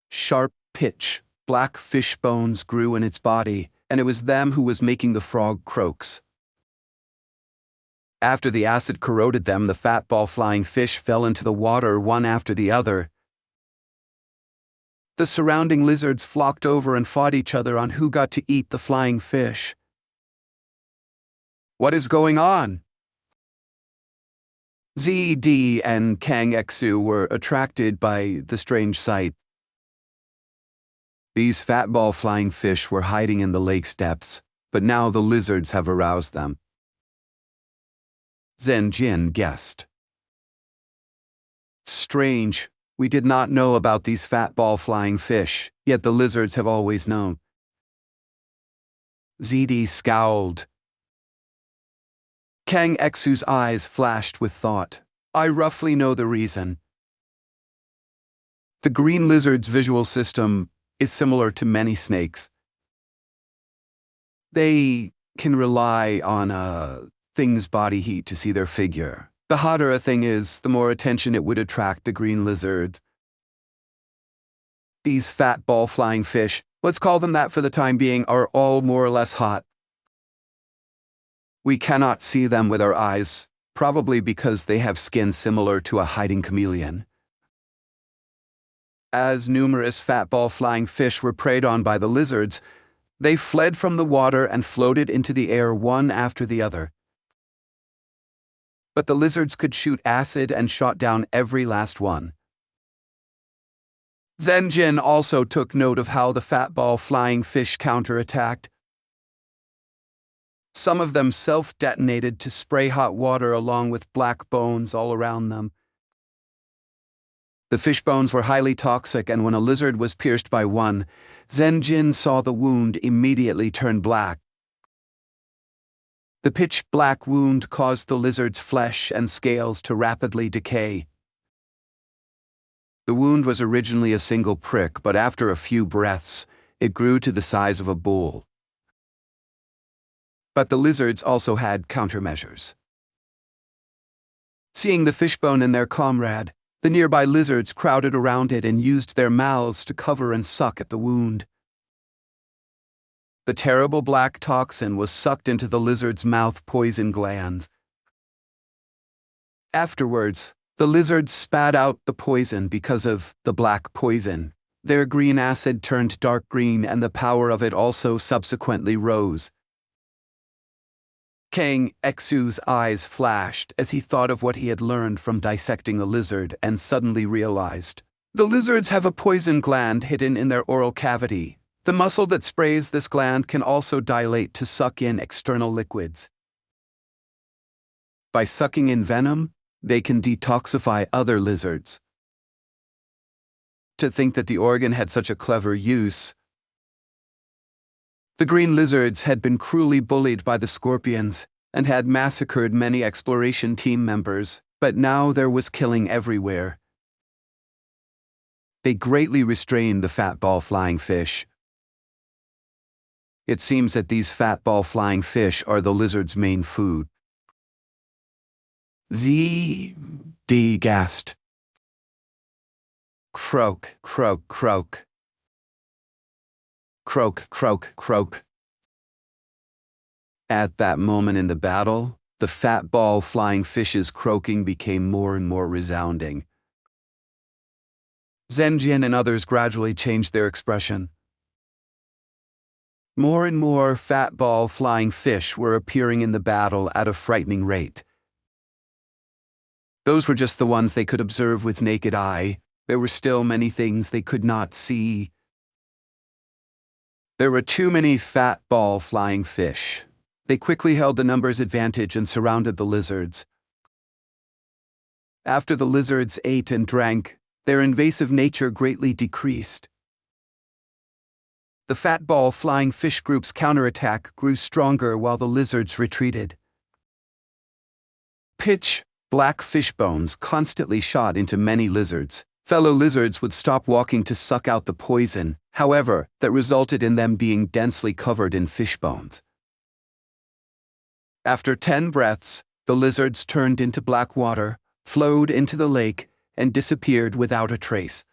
Sharp pitch, black fish bones grew in its body, and it was them who was making the frog croaks. After the acid corroded them, the fat ball flying fish fell into the water one after the other. The surrounding lizards flocked over and fought each other on who got to eat the flying fish. What is going on? ZD and Kang Xu were attracted by the strange sight. These fat ball flying fish were hiding in the lake's depths, but now the lizards have aroused them. Zhen Ren guessed. Strange, we did not know about these fat ball flying fish, yet the lizards have always known. ZD scowled. Kang Xu's eyes flashed with thought. I roughly know the reason. The green lizard's visual system is similar to many snakes. They can rely on a thing's body heat to see their figure. The hotter a thing is, the more attention it would attract the green lizard. These fat ball flying fish, let's call them that for the time being, are all more or less hot. We cannot see them with our eyes, probably because they have skin similar to a hiding chameleon. As numerous fat ball flying fish were preyed on by the lizards, they fled from the water and floated into the air one after the other. But the lizards could shoot acid and shot down every last one. Zhen Ren also took note of how the fat ball flying fish counterattacked. Some of them self-detonated to spray hot water along with black bones all around them. The fish bones were highly toxic, and when a lizard was pierced by one, Zhen Ren saw the wound immediately turn black. The pitch-black wound caused the lizard's flesh and scales to rapidly decay. The wound was originally a single prick, but after a few breaths, it grew to the size of a bull. But the lizards also had countermeasures. Seeing the fishbone in their comrade, the nearby lizards crowded around it and used their mouths to cover and suck at the wound. The terrible black toxin was sucked into the lizard's mouth poison glands. Afterwards, the lizards spat out the poison because of the black poison. Their green acid turned dark green, and the power of it also subsequently rose. Kang Xu's eyes flashed as he thought of what he had learned from dissecting a lizard and suddenly realized. The lizards have a poison gland hidden in their oral cavity. The muscle that sprays this gland can also dilate to suck in external liquids. By sucking in venom, they can detoxify other lizards. To think that the organ had such a clever use. The green lizards had been cruelly bullied by the scorpions and had massacred many exploration team members, but now there was killing everywhere. They greatly restrained the fat ball flying fish. It seems that these fat ball flying fish are the lizard's main food. Z.D. gasped. Croak, croak, croak. Croak, croak, croak. At that moment in the battle, the fat ball flying fish's croaking became more and more resounding. Zhen Ren and others gradually changed their expression. More and more fat ball flying fish were appearing in the battle at a frightening rate. Those were just the ones they could observe with naked eye. There were still many things they could not see. There were too many fat ball flying fish. They quickly held the numbers advantage and surrounded the lizards. After the lizards ate and drank, their invasive nature greatly decreased. The fat ball flying fish group's counterattack grew stronger while the lizards retreated. Pitch, black fish bones constantly shot into many lizards. Fellow lizards would stop walking to suck out the poison, however, that resulted in them being densely covered in fish bones. After 10 breaths, the lizards turned into black water, flowed into the lake, and disappeared without a trace.